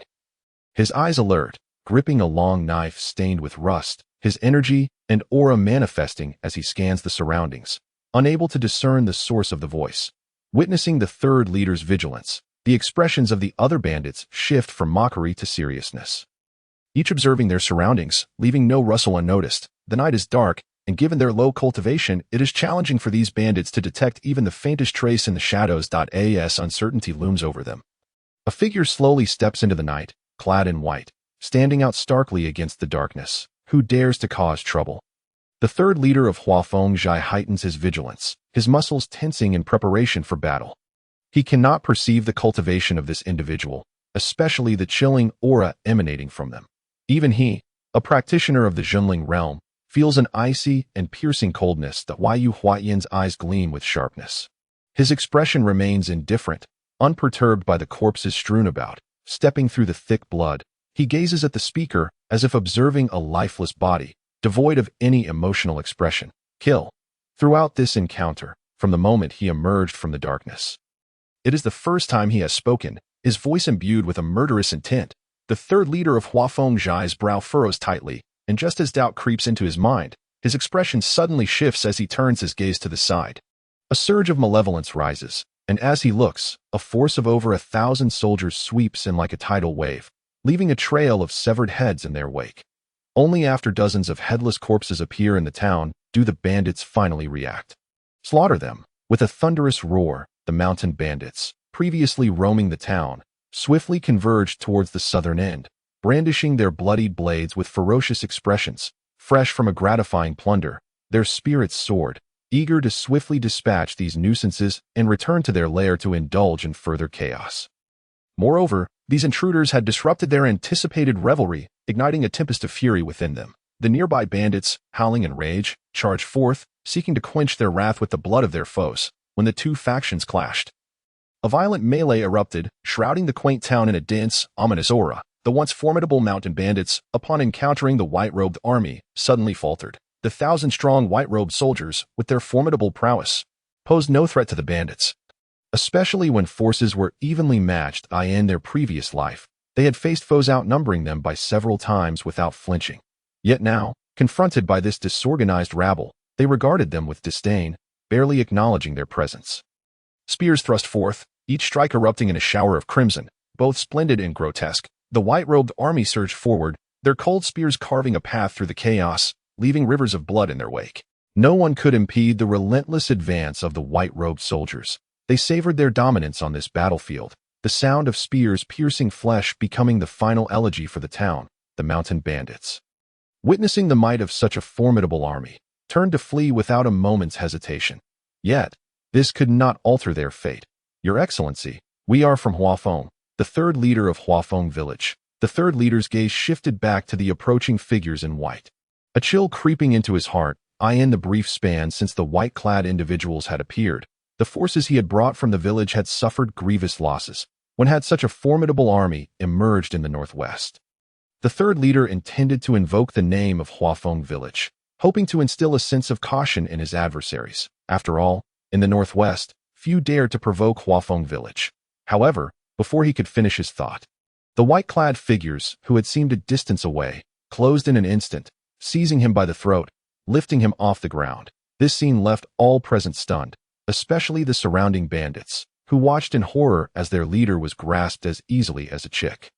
His eyes alert, gripping a long knife stained with rust, his energy and aura manifesting as he scans the surroundings, unable to discern the source of the voice. Witnessing the third leader's vigilance, the expressions of the other bandits shift from mockery to seriousness. Each observing their surroundings, leaving no rustle unnoticed. The night is dark, and given their low cultivation, it is challenging for these bandits to detect even the faintest trace in the shadows. As uncertainty looms over them. A figure slowly steps into the night, clad in white, standing out starkly against the darkness. Who dares to cause trouble? The third leader of Huafeng heightens his vigilance, his muscles tensing in preparation for battle. He cannot perceive the cultivation of this individual, especially the chilling aura emanating from them. Even he, a practitioner of the Zhenling realm, feels an icy and piercing coldness. Yu Huatian's eyes gleam with sharpness. His expression remains indifferent, unperturbed by the corpses strewn about. Stepping through the thick blood, he gazes at the speaker, as if observing a lifeless body, devoid of any emotional expression. Kill. Throughout this encounter, from the moment he emerged from the darkness. It is the first time he has spoken, his voice imbued with a murderous intent. The third leader of Huafeng Zhai's brow furrows tightly, and just as doubt creeps into his mind, his expression suddenly shifts as he turns his gaze to the side. A surge of malevolence rises, and as he looks, a force of over 1,000 soldiers sweeps in like a tidal wave, leaving a trail of severed heads in their wake. Only after dozens of headless corpses appear in the town do the bandits finally react. Slaughter them. With a thunderous roar, the mountain bandits, previously roaming the town, swiftly converged towards the southern end, brandishing their bloodied blades with ferocious expressions. Fresh from a gratifying plunder, their spirits soared, eager to swiftly dispatch these nuisances and return to their lair to indulge in further chaos. Moreover, these intruders had disrupted their anticipated revelry, igniting a tempest of fury within them. The nearby bandits, howling in rage, charged forth, seeking to quench their wrath with the blood of their foes, when the two factions clashed. A violent melee erupted, shrouding the quaint town in a dense, ominous aura. The once formidable mountain bandits, upon encountering the white-robed army, suddenly faltered. The 1,000-strong white-robed soldiers, with their formidable prowess, posed no threat to the bandits. Especially when forces were evenly matched in their previous life, they had faced foes outnumbering them by several times without flinching. Yet now, confronted by this disorganized rabble, they regarded them with disdain, barely acknowledging their presence. Spears thrust forth, each strike erupting in a shower of crimson, both splendid and grotesque. The white-robed army surged forward, their cold spears carving a path through the chaos, leaving rivers of blood in their wake. No one could impede the relentless advance of the white-robed soldiers. They savored their dominance on this battlefield, the sound of spears piercing flesh becoming the final elegy for the town, the mountain bandits. Witnessing the might of such a formidable army, turned to flee without a moment's hesitation. Yet, this could not alter their fate. Your Excellency, we are from Huafeng, the third leader of Huafeng village. The third leader's gaze shifted back to the approaching figures in white. A chill creeping into his heart, in the brief span since the white-clad individuals had appeared, the forces he had brought from the village had suffered grievous losses. When had such a formidable army emerged in the northwest? The third leader intended to invoke the name of Huafeng village, hoping to instill a sense of caution in his adversaries. After all, in the northwest, few dared to provoke Huafeng village. However, before he could finish his thought, the white-clad figures, who had seemed a distance away, closed in an instant, seizing him by the throat, lifting him off the ground. This scene left all present stunned, especially the surrounding bandits, who watched in horror as their leader was grasped as easily as a chick.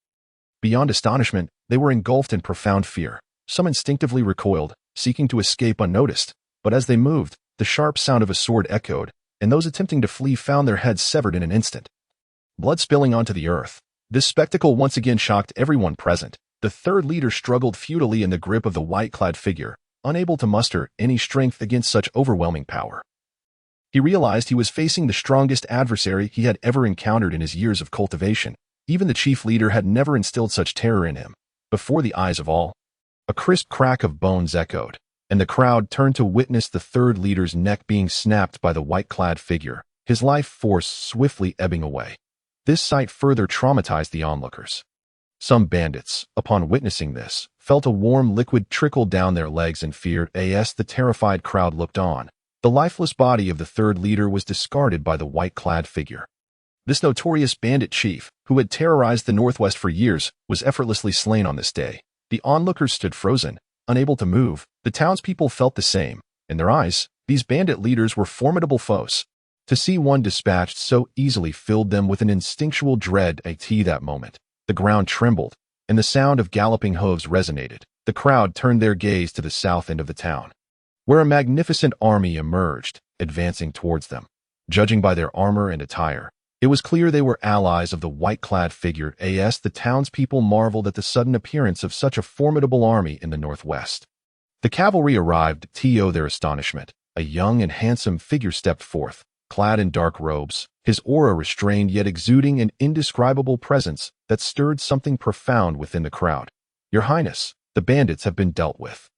Beyond astonishment, they were engulfed in profound fear. Some instinctively recoiled, seeking to escape unnoticed, but as they moved, the sharp sound of a sword echoed, and those attempting to flee found their heads severed in an instant. Blood spilling onto the earth. This spectacle once again shocked everyone present. The third leader struggled futilely in the grip of the white-clad figure, unable to muster any strength against such overwhelming power. He realized he was facing the strongest adversary he had ever encountered in his years of cultivation. Even the chief leader had never instilled such terror in him. Before the eyes of all, a crisp crack of bones echoed, and the crowd turned to witness the third leader's neck being snapped by the white-clad figure, his life force swiftly ebbing away. This sight further traumatized the onlookers. Some bandits, upon witnessing this, felt a warm liquid trickle down their legs in fear as the terrified crowd looked on. The lifeless body of the third leader was discarded by the white-clad figure. This notorious bandit chief, who had terrorized the Northwest for years, was effortlessly slain on this day. The onlookers stood frozen, unable to move. The townspeople felt the same. In their eyes, these bandit leaders were formidable foes. To see one dispatched so easily filled them with an instinctual dread at that moment. The ground trembled, and the sound of galloping hooves resonated. The crowd turned their gaze to the south end of the town, where a magnificent army emerged, advancing towards them. Judging by their armor and attire, it was clear they were allies of the white-clad figure. The townspeople marveled at the sudden appearance of such a formidable army in the northwest. The cavalry arrived to their astonishment. A young and handsome figure stepped forth, clad in dark robes, his aura restrained yet exuding an indescribable presence that stirred something profound within the crowd. Your Highness, the bandits have been dealt with.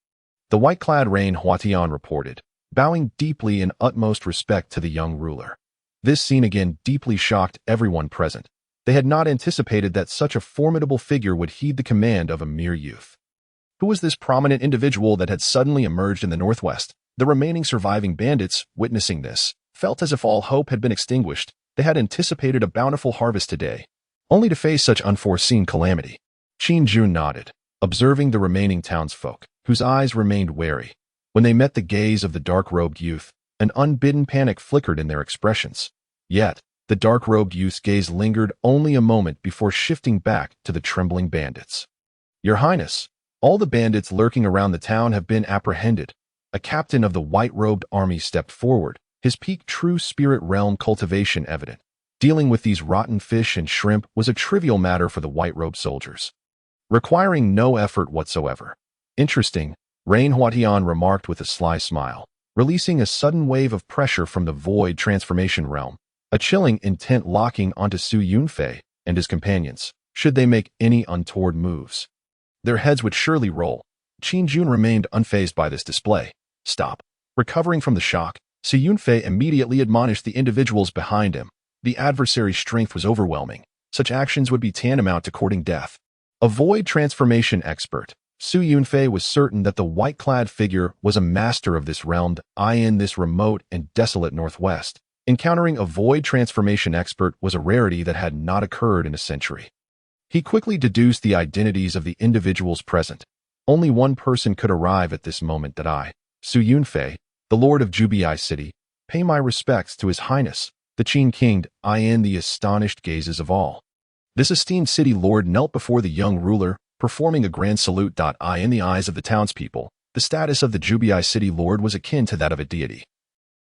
The white-clad Rain Huatian reported, bowing deeply in utmost respect to the young ruler. This scene again deeply shocked everyone present. They had not anticipated that such a formidable figure would heed the command of a mere youth. Who was this prominent individual that had suddenly emerged in the northwest? The remaining surviving bandits, witnessing this, felt as if all hope had been extinguished. They had anticipated a bountiful harvest today, only to face such unforeseen calamity. Qin Jun nodded, observing the remaining townsfolk, whose eyes remained wary. When they met the gaze of the dark-robed youth, an unbidden panic flickered in their expressions. Yet, the dark-robed youth's gaze lingered only a moment before shifting back to the trembling bandits. "Your Highness, all the bandits lurking around the town have been apprehended." A captain of the white-robed army stepped forward, his peak true spirit realm cultivation evident. Dealing with these rotten fish and shrimp was a trivial matter for the white-robed soldiers, requiring no effort whatsoever. "Interesting," Rain Huatian remarked with a sly smile, releasing a sudden wave of pressure from the void transformation realm, a chilling intent locking onto Su Yunfei and his companions, should they make any untoward moves. Their heads would surely roll. Qin Jun remained unfazed by this display. "Stop." Recovering from the shock, Su Yunfei immediately admonished the individuals behind him. The adversary's strength was overwhelming. Such actions would be tantamount to courting death. A void transformation expert, Su Yunfei was certain that the white-clad figure was a master of this realm, in this remote and desolate northwest. Encountering a void transformation expert was a rarity that had not occurred in a century. He quickly deduced the identities of the individuals present. Only one person could arrive at this moment: that I, Su Yunfei, the Lord of Zhubai City, pay my respects to His Highness, the Qin King, in the astonished gazes of all. This esteemed city lord knelt before the young ruler, performing a grand salute. In the eyes of the townspeople, the status of the Zhubai City lord was akin to that of a deity.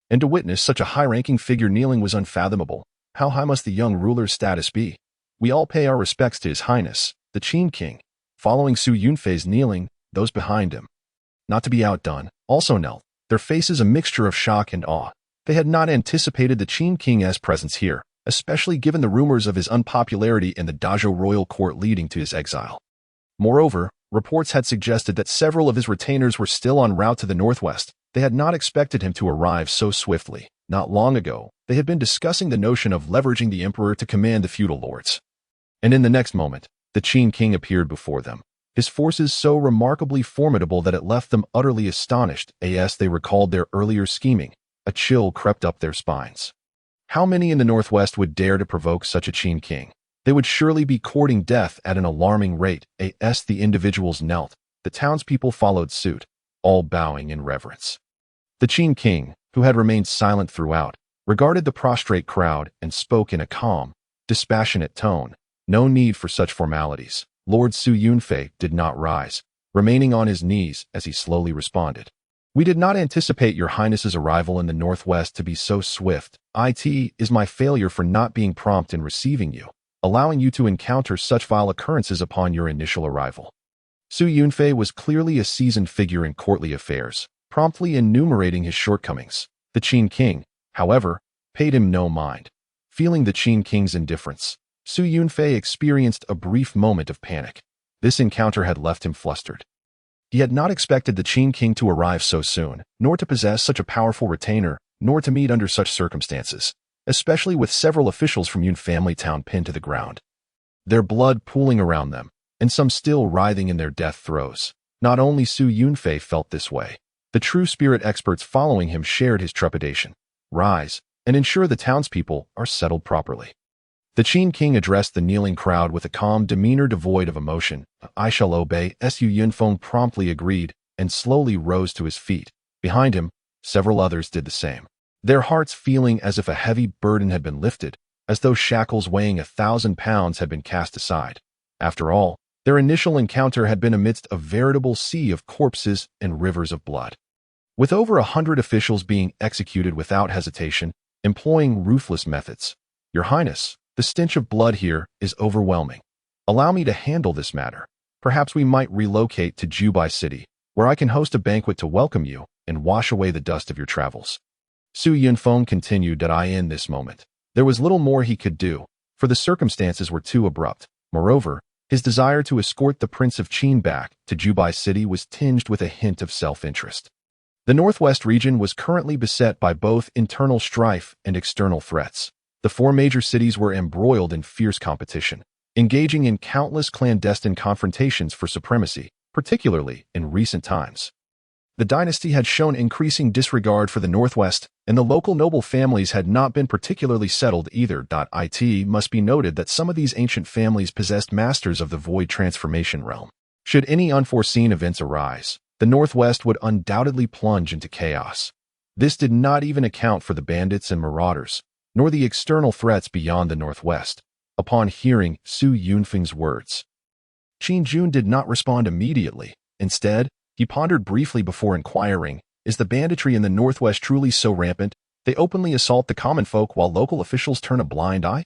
And to witness such a high-ranking figure kneeling was unfathomable. How high must the young ruler's status be? "We all pay our respects to His Highness, the Qin King." Following Su Yunfei's kneeling, those behind him, not to be outdone, also knelt, their faces a mixture of shock and awe. They had not anticipated the Qin King's presence here, especially given the rumors of his unpopularity in the Dazhou royal court leading to his exile. Moreover, reports had suggested that several of his retainers were still en route to the northwest. They had not expected him to arrive so swiftly. Not long ago, they had been discussing the notion of leveraging the emperor to command the feudal lords. And in the next moment, the Qin King appeared before them, his forces so remarkably formidable that it left them utterly astonished. As they recalled their earlier scheming, a chill crept up their spines. How many in the northwest would dare to provoke such a Qin King? They would surely be courting death at an alarming rate. As the individuals knelt, the townspeople followed suit, all bowing in reverence. The Qin King, who had remained silent throughout, regarded the prostrate crowd and spoke in a calm, dispassionate tone. "No need for such formalities." Lord Su Yunfei did not rise, remaining on his knees as he slowly responded. "We did not anticipate your Highness's arrival in the northwest to be so swift. It is my failure for not being prompt in receiving you, allowing you to encounter such vile occurrences upon your initial arrival." Su Yunfei was clearly a seasoned figure in courtly affairs, promptly enumerating his shortcomings. The Qin King, however, paid him no mind. Feeling the Qin King's indifference, Su Yunfei experienced a brief moment of panic. This encounter had left him flustered. He had not expected the Qin King to arrive so soon, nor to possess such a powerful retainer, nor to meet under such circumstances, especially with several officials from Yun family town pinned to the ground, their blood pooling around them, and some still writhing in their death throes. Not only Su Yunfei felt this way. The true spirit experts following him shared his trepidation. "Rise, and ensure the townspeople are settled properly." The Qin King addressed the kneeling crowd with a calm demeanor devoid of emotion. "I shall obey." Su Yunfeng promptly agreed and slowly rose to his feet. Behind him, several others did the same, their hearts feeling as if a heavy burden had been lifted, as though shackles weighing 1,000 pounds had been cast aside. After all, their initial encounter had been amidst a veritable sea of corpses and rivers of blood, with over 100 officials being executed without hesitation, employing ruthless methods. "Your Highness, the stench of blood here is overwhelming. Allow me to handle this matter. Perhaps we might relocate to Zhubai City, where I can host a banquet to welcome you and wash away the dust of your travels." Su Yunfeng continued that in this moment, there was little more he could do, for the circumstances were too abrupt. Moreover, his desire to escort the Prince of Qin back to Zhubai City was tinged with a hint of self-interest. The northwest region was currently beset by both internal strife and external threats. The four major cities were embroiled in fierce competition, engaging in countless clandestine confrontations for supremacy, particularly in recent times. The dynasty had shown increasing disregard for the Northwest, and the local noble families had not been particularly settled either. It must be noted that some of these ancient families possessed masters of the void transformation realm. Should any unforeseen events arise, the Northwest would undoubtedly plunge into chaos. This did not even account for the bandits and marauders, nor the external threats beyond the Northwest. Upon hearing Su Yunfeng's words, Qin Jun did not respond immediately. Instead, he pondered briefly before inquiring, is the banditry in the Northwest truly so rampant they openly assault the common folk while local officials turn a blind eye?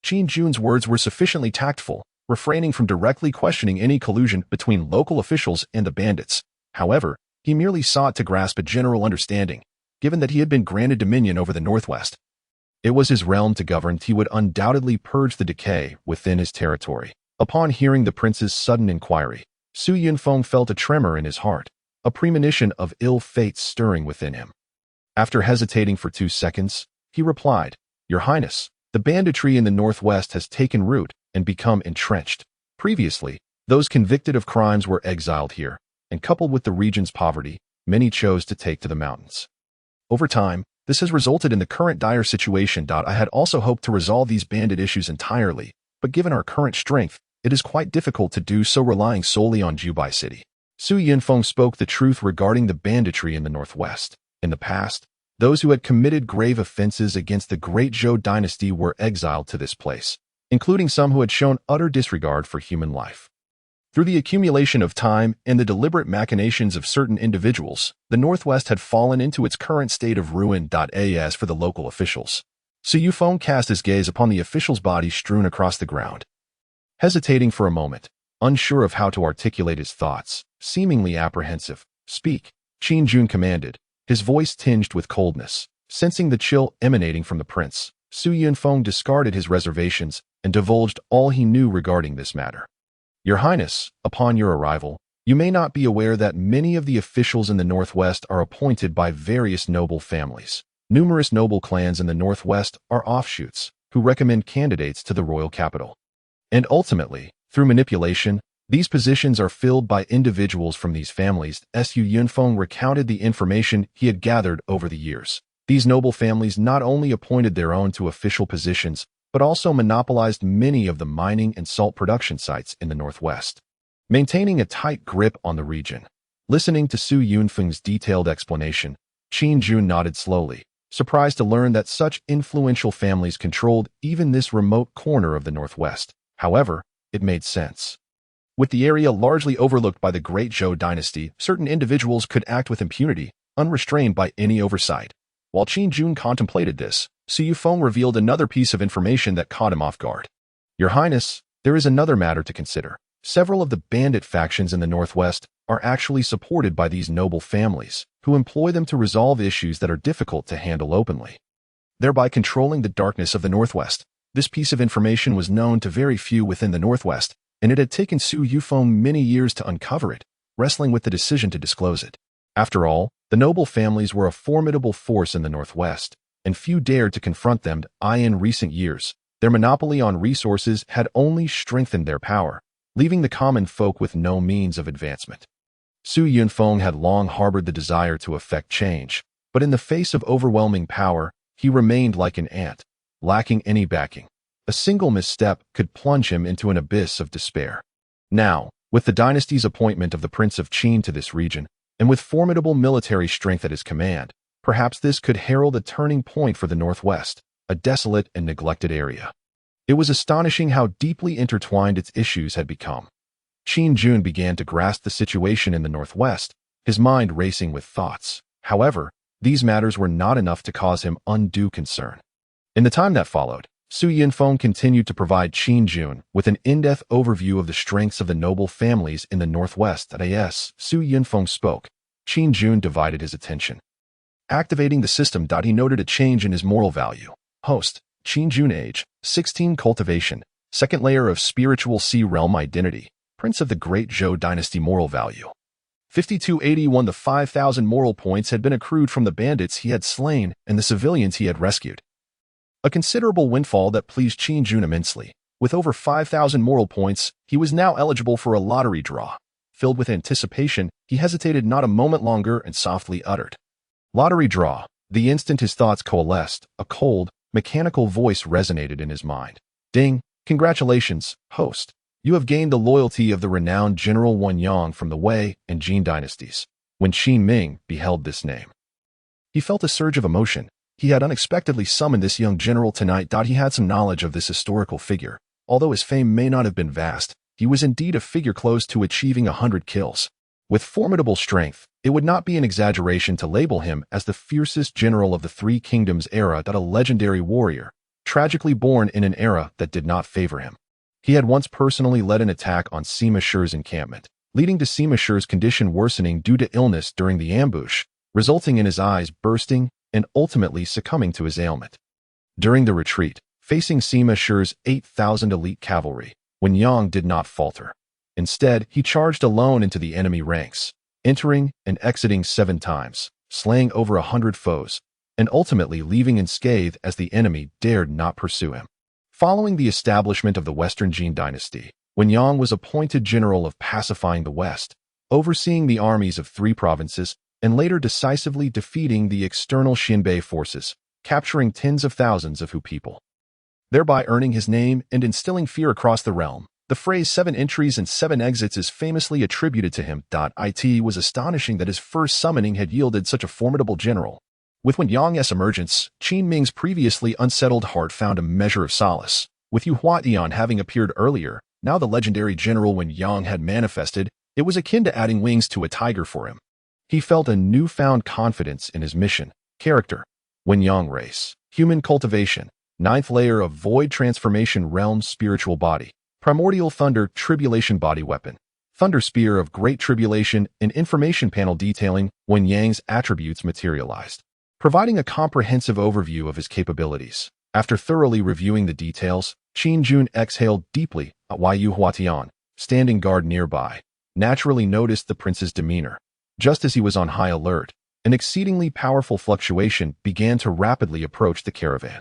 Qin Jun's words were sufficiently tactful, refraining from directly questioning any collusion between local officials and the bandits. However, he merely sought to grasp a general understanding, given that he had been granted dominion over the Northwest. It was his realm to govern. He would undoubtedly purge the decay within his territory. Upon hearing the prince's sudden inquiry, Su Yunfeng felt a tremor in his heart, a premonition of ill fate stirring within him. After hesitating for 2 seconds, he replied, Your Highness, the banditry in the Northwest has taken root and become entrenched. Previously, those convicted of crimes were exiled here, and coupled with the region's poverty, many chose to take to the mountains. Over time, this has resulted in the current dire situation. I had also hoped to resolve these bandit issues entirely, but given our current strength, it is quite difficult to do so relying solely on Jubai City. Su Yunfeng spoke the truth regarding the banditry in the Northwest. In the past, those who had committed grave offenses against the Great Zhou Dynasty were exiled to this place, including some who had shown utter disregard for human life. Through the accumulation of time and the deliberate machinations of certain individuals, the Northwest had fallen into its current state of ruin. As for the local officials, Su Yunfeng cast his gaze upon the official's body strewn across the ground. Hesitating for a moment, unsure of how to articulate his thoughts, seemingly apprehensive, Speak, Qin Jun commanded, his voice tinged with coldness. Sensing the chill emanating from the prince, Su Yunfeng discarded his reservations and divulged all he knew regarding this matter. Your Highness, upon your arrival, you may not be aware that many of the officials in the Northwest are appointed by various noble families. Numerous noble clans in the Northwest are offshoots who recommend candidates to the royal capital. And ultimately, through manipulation, these positions are filled by individuals from these families. Su Yunfeng recounted the information he had gathered over the years. These noble families not only appointed their own to official positions, but also monopolized many of the mining and salt production sites in the Northwest, maintaining a tight grip on the region. Listening to Su Yunfeng's detailed explanation, Qin Jun nodded slowly, surprised to learn that such influential families controlled even this remote corner of the Northwest. However, it made sense. With the area largely overlooked by the Great Zhou Dynasty, certain individuals could act with impunity, unrestrained by any oversight. While Qin Jun contemplated this, Su Yunfeng revealed another piece of information that caught him off guard. Your Highness, there is another matter to consider. Several of the bandit factions in the Northwest are actually supported by these noble families, who employ them to resolve issues that are difficult to handle openly, thereby controlling the darkness of the Northwest. This piece of information was known to very few within the Northwest, and it had taken Su Yunfeng many years to uncover it, wrestling with the decision to disclose it. After all, the noble families were a formidable force in the Northwest, and few dared to confront them. In recent years, their monopoly on resources had only strengthened their power, leaving the common folk with no means of advancement. Su Yunfeng had long harbored the desire to effect change, but in the face of overwhelming power, he remained like an ant, lacking any backing. A single misstep could plunge him into an abyss of despair. Now, with the dynasty's appointment of the Prince of Qin to this region, and with formidable military strength at his command, perhaps this could herald a turning point for the Northwest, a desolate and neglected area. It was astonishing how deeply intertwined its issues had become. Qin Jun began to grasp the situation in the Northwest, his mind racing with thoughts. However, these matters were not enough to cause him undue concern. In the time that followed, Su Yunfeng continued to provide Qin Jun with an in-depth overview of the strengths of the noble families in the Northwest. As Su Yunfeng spoke, Qin Jun divided his attention. Activating the system. He noted a change in his moral value. Host, Qin Jun age, 16 cultivation, second layer of spiritual sea realm identity, Prince of the Great Zhou Dynasty moral value. 5281. The 5,000 moral points had been accrued from the bandits he had slain and the civilians he had rescued. A considerable windfall that pleased Qin Jun immensely. With over 5,000 moral points, he was now eligible for a lottery draw. filled with anticipation, he hesitated not a moment longer and softly uttered, "Lottery draw." The instant his thoughts coalesced, a cold, mechanical voice resonated in his mind. "Ding! Congratulations, host. You have gained the loyalty of the renowned General Wen Yang from the Wei and Qin dynasties." When Qin Ming beheld this name, he felt a surge of emotion. He had unexpectedly summoned this young general tonight. He had some knowledge of this historical figure. Although his fame may not have been vast, he was indeed a figure close to achieving 100 kills. With formidable strength, it would not be an exaggeration to label him as the fiercest general of the Three Kingdoms era. A legendary warrior, tragically born in an era that did not favor him. He had once personally led an attack on Sima Shi's encampment, leading to Sima Shi's condition worsening due to illness during the ambush, resulting in his eyes bursting and ultimately succumbing to his ailment. During the retreat, facing Sima Shi's 8,000 elite cavalry, Wen Yang did not falter. Instead, he charged alone into the enemy ranks, entering and exiting 7 times, slaying over 100 foes, and ultimately leaving unscathed as the enemy dared not pursue him. Following the establishment of the Western Qin Dynasty, Wen Yang was appointed general of pacifying the West, overseeing the armies of 3 provinces, and later decisively defeating the external Xinbei forces, capturing tens of thousands of Hu people, thereby earning his name and instilling fear across the realm. The phrase 7 entries and 7 exits is famously attributed to him. It was astonishing that his first summoning had yielded such a formidable general. With Wen Yang's emergence, Qin Ming's previously unsettled heart found a measure of solace. With Yu Huatian having appeared earlier, now the legendary general Wen Yang had manifested. It was akin to adding wings to a tiger for him. He felt a newfound confidence in his mission. Character: Wen Yang race, human cultivation, 9th layer of void transformation realm spiritual body, primordial thunder tribulation body weapon, thunder spear of great tribulation, and information panel detailing Wen Yang's attributes materialized, providing a comprehensive overview of his capabilities. After thoroughly reviewing the details, Qin Jun exhaled deeply. Yu Huatian, standing guard nearby, naturally noticed the prince's demeanor. Just as he was on high alert, an exceedingly powerful fluctuation began to rapidly approach the caravan.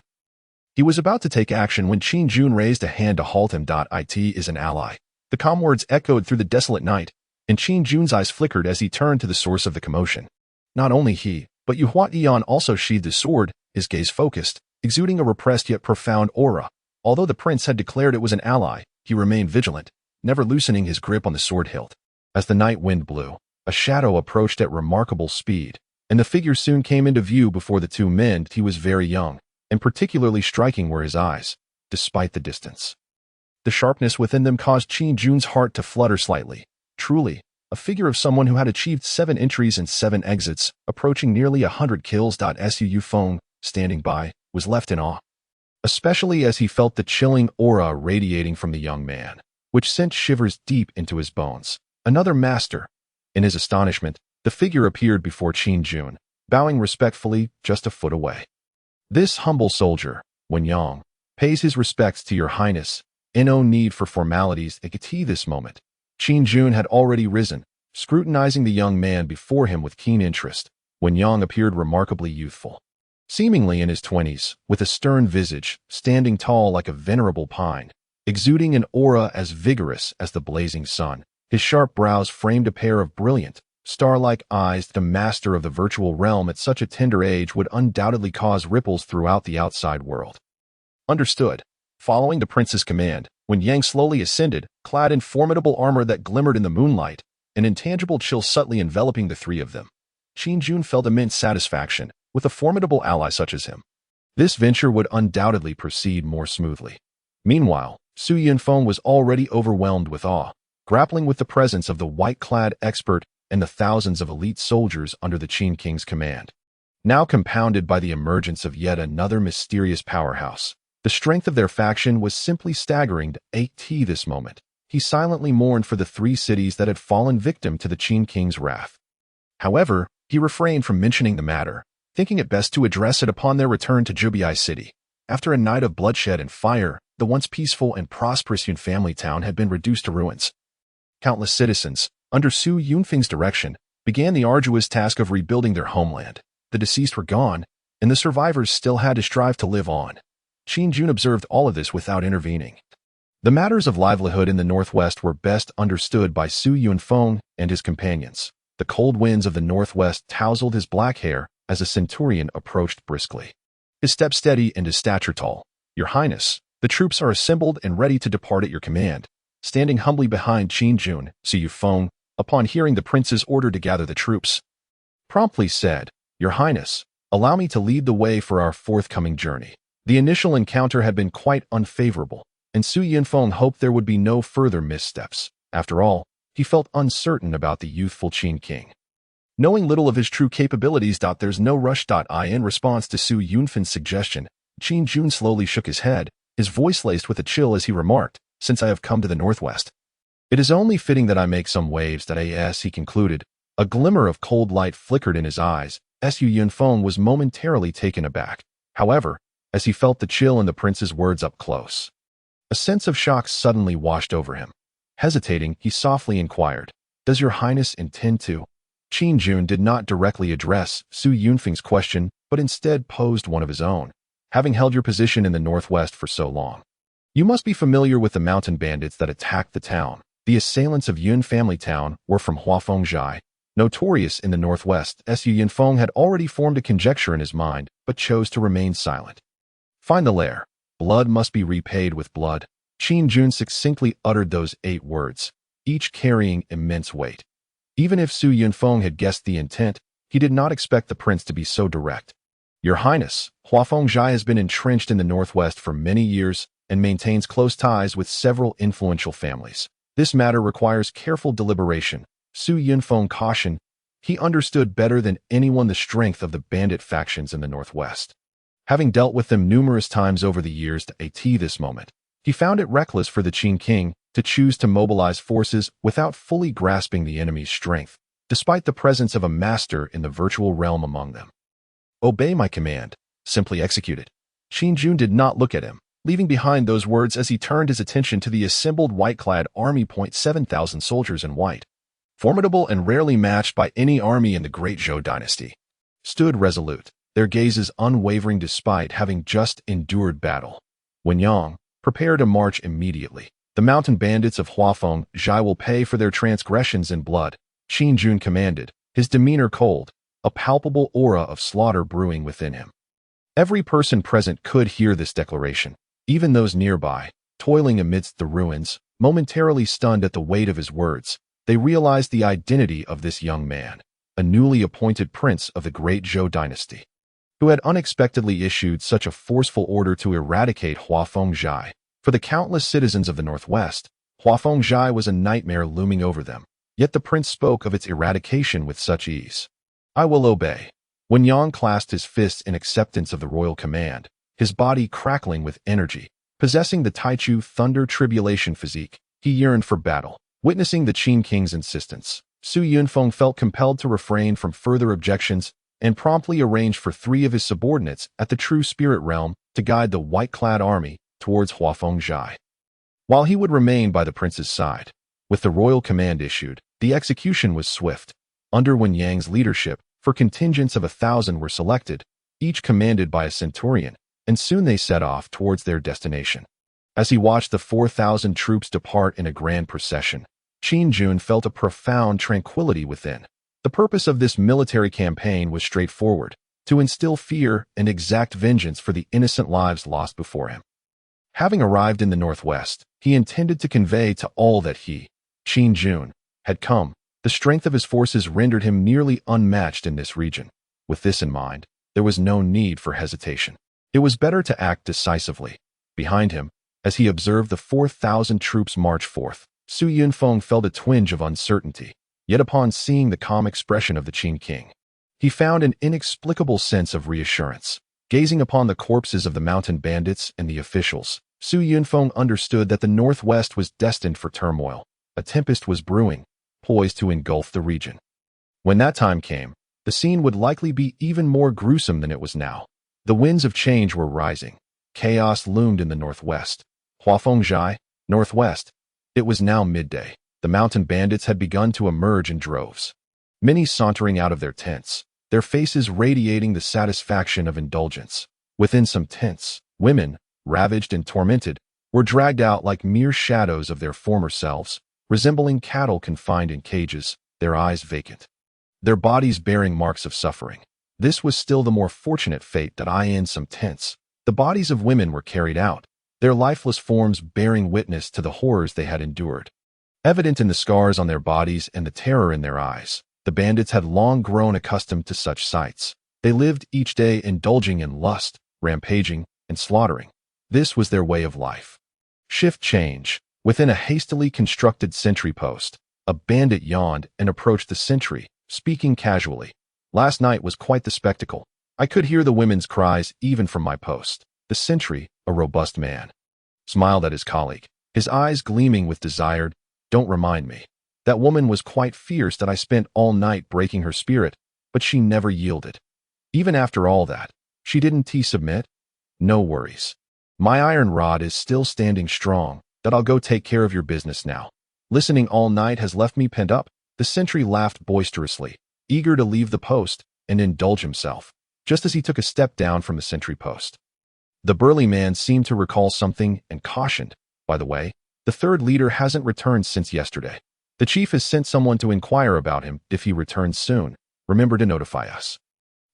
He was about to take action when Qin Jun raised a hand to halt him. It is an ally. The calm words echoed through the desolate night, and Qin Jun's eyes flickered as he turned to the source of the commotion. Not only he, but Yu Huatian also sheathed his sword, his gaze focused, exuding a repressed yet profound aura. Although the prince had declared it was an ally, he remained vigilant, never loosening his grip on the sword hilt. As the night wind blew, a shadow approached at remarkable speed, and the figure soon came into view before the 2 men. He was very young, and particularly striking were his eyes, despite the distance. The sharpness within them caused Qin Jun's heart to flutter slightly. Truly, a figure of someone who had achieved 7 entries and 7 exits, approaching nearly 100 kills. Su Feng, standing by, was left in awe, especially as he felt the chilling aura radiating from the young man, which sent shivers deep into his bones. Another master. In his astonishment, the figure appeared before Qin Jun, bowing respectfully just a foot away. "This humble soldier, Wen Yang, pays his respects to your highness. No need for formalities at this moment." Qin Jun had already risen, scrutinizing the young man before him with keen interest. Wen Yang appeared remarkably youthful, seemingly in his 20s, with a stern visage, standing tall like a venerable pine, exuding an aura as vigorous as the blazing sun. His sharp brows framed a pair of brilliant, star-like eyes. The master of the virtual realm at such a tender age would undoubtedly cause ripples throughout the outside world. Understood. Following the prince's command, Wen Yang slowly ascended, clad in formidable armor that glimmered in the moonlight, an intangible chill subtly enveloping the 3 of them. Qin Jun felt immense satisfaction with a formidable ally such as him. This venture would undoubtedly proceed more smoothly. Meanwhile, Su Yunfeng was already overwhelmed with awe, grappling with the presence of the white-clad expert and the thousands of elite soldiers under the Qin King's command. Now compounded by the emergence of yet another mysterious powerhouse, the strength of their faction was simply staggering. This moment, he silently mourned for the 3 cities that had fallen victim to the Qin King's wrath. However, he refrained from mentioning the matter, thinking it best to address it upon their return to Zhubai City. After a night of bloodshed and fire, the once peaceful and prosperous Yun family town had been reduced to ruins. Countless citizens, under Su Yunfeng's direction, began the arduous task of rebuilding their homeland. The deceased were gone, and the survivors still had to strive to live on. Qin Jun observed all of this without intervening. The matters of livelihood in the northwest were best understood by Su Yunfeng and his companions. The cold winds of the northwest tousled his black hair as a centurion approached briskly. His step steady and his stature tall. "Your Highness, the troops are assembled and ready to depart at your command." Standing humbly behind Qin Jun, Su Yunfeng, upon hearing the prince's order to gather the troops, promptly said, "Your Highness, allow me to lead the way for our forthcoming journey." The initial encounter had been quite unfavorable, and Su Yunfeng hoped there would be no further missteps. After all, he felt uncertain about the youthful Qin king. Knowing little of his true capabilities, there's no rush. In response to Su Yunfeng's suggestion, Qin Jun slowly shook his head, his voice laced with a chill as he remarked, "Since I have come to the northwest, it is only fitting that I make some waves." As he concluded, a glimmer of cold light flickered in his eyes. Su Yunfeng was momentarily taken aback. However, as he felt the chill in the prince's words up close, a sense of shock suddenly washed over him. Hesitating, he softly inquired, "Does your Highness intend to?" Qin Jun did not directly address Su Yunfeng's question, but instead posed one of his own. "Having held your position in the northwest for so long, you must be familiar with the mountain bandits that attacked the town." The assailants of Yun family town were from Huafengzhai, notorious in the northwest. Su Yunfeng had already formed a conjecture in his mind, but chose to remain silent. "Find the lair. Blood must be repaid with blood." Qin Jun succinctly uttered those 8 words, each carrying immense weight. Even if Su Yunfeng had guessed the intent, he did not expect the prince to be so direct. "Your Highness, Huafengzhai has been entrenched in the northwest for many years and maintains close ties with several influential families. This matter requires careful deliberation." Su Yunfeng cautioned. He understood better than anyone the strength of the bandit factions in the northwest. Having dealt with them numerous times over the years, at this moment, he found it reckless for the Qin king to choose to mobilize forces without fully grasping the enemy's strength, despite the presence of a master in the virtual realm among them. "Obey my command. Simply execute it." Qin Jun did not look at him, leaving behind those words as he turned his attention to the assembled white-clad army. 7,000 soldiers in white, formidable and rarely matched by any army in the Great Zhou Dynasty, stood resolute, their gazes unwavering despite having just endured battle. "Wen Yang, prepare to march immediately. The mountain bandits of Huafengzhai will pay for their transgressions in blood," Qin Jun commanded, his demeanor cold, a palpable aura of slaughter brewing within him. Every person present could hear this declaration, even those nearby, toiling amidst the ruins, momentarily stunned at the weight of his words. They realized the identity of this young man, a newly appointed prince of the Great Zhou Dynasty, who had unexpectedly issued such a forceful order to eradicate Huafengzhai. For the countless citizens of the northwest, Huafengzhai was a nightmare looming over them, yet the prince spoke of its eradication with such ease. "I will obey." Wen Yang clasped his fists in acceptance of the royal command, his body crackling with energy. Possessing the Taichu thunder tribulation physique, he yearned for battle. Witnessing the Qin king's insistence, Su Yunfeng felt compelled to refrain from further objections and promptly arranged for 3 of his subordinates at the True Spirit realm to guide the white-clad army towards Huafengzhai, while he would remain by the prince's side. With the royal command issued, the execution was swift. Under Wen Yang's leadership, for contingents of 1,000 were selected, each commanded by a centurion, and soon they set off towards their destination. As he watched the 4,000 troops depart in a grand procession, Qin Jun felt a profound tranquility within. The purpose of this military campaign was straightforward: to instill fear and exact vengeance for the innocent lives lost before him. Having arrived in the northwest, he intended to convey to all that he, Qin Jun, had come. The strength of his forces rendered him nearly unmatched in this region. With this in mind, there was no need for hesitation. It was better to act decisively. Behind him, as he observed the 4,000 troops march forth, Su Yunfeng felt a twinge of uncertainty. Yet upon seeing the calm expression of the Qin king, he found an inexplicable sense of reassurance. Gazing upon the corpses of the mountain bandits and the officials, Su Yunfeng understood that the northwest was destined for turmoil. A tempest was brewing, poised to engulf the region. When that time came, the scene would likely be even more gruesome than it was now. The winds of change were rising. Chaos loomed in the northwest. Huafengzhai, northwest. It was now midday. The mountain bandits had begun to emerge in droves, many sauntering out of their tents, their faces radiating the satisfaction of indulgence. Within some tents, women, ravaged and tormented, were dragged out like mere shadows of their former selves, resembling cattle confined in cages, their eyes vacant, their bodies bearing marks of suffering. This was still the more fortunate fate that I in some tents. The bodies of women were carried out, their lifeless forms bearing witness to the horrors they had endured. Evident in the scars on their bodies and the terror in their eyes, the bandits had long grown accustomed to such sights. They lived each day indulging in lust, rampaging, and slaughtering. This was their way of life. Shift change. Within a hastily constructed sentry post, a bandit yawned and approached the sentry, speaking casually. Last night was quite the spectacle. I could hear the women's cries even from my post. The sentry, a robust man, smiled at his colleague, his eyes gleaming with desire. Don't remind me. That woman was quite fierce that I spent all night breaking her spirit, but she never yielded. Even after all that, she didn't submit? No worries. My iron rod is still standing strong, that I'll go take care of your business now. Listening all night has left me pent up. The sentry laughed boisterously, eager to leave the post and indulge himself, just as he took a step down from the sentry post. The burly man seemed to recall something and cautioned, by the way, the third leader hasn't returned since yesterday. The chief has sent someone to inquire about him. If he returns soon, remember to notify us.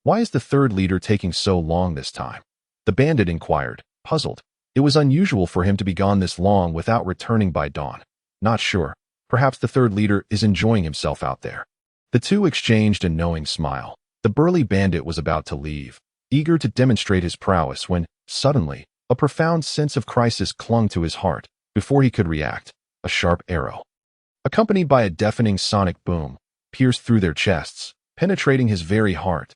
Why is the third leader taking so long this time? The bandit inquired, puzzled. It was unusual for him to be gone this long without returning by dawn. Not sure. Perhaps the third leader is enjoying himself out there. The two exchanged a knowing smile. The burly bandit was about to leave, eager to demonstrate his prowess when, suddenly, a profound sense of crisis clung to his heart. Before he could react, a sharp arrow, accompanied by a deafening sonic boom, pierced through their chests, penetrating his very heart.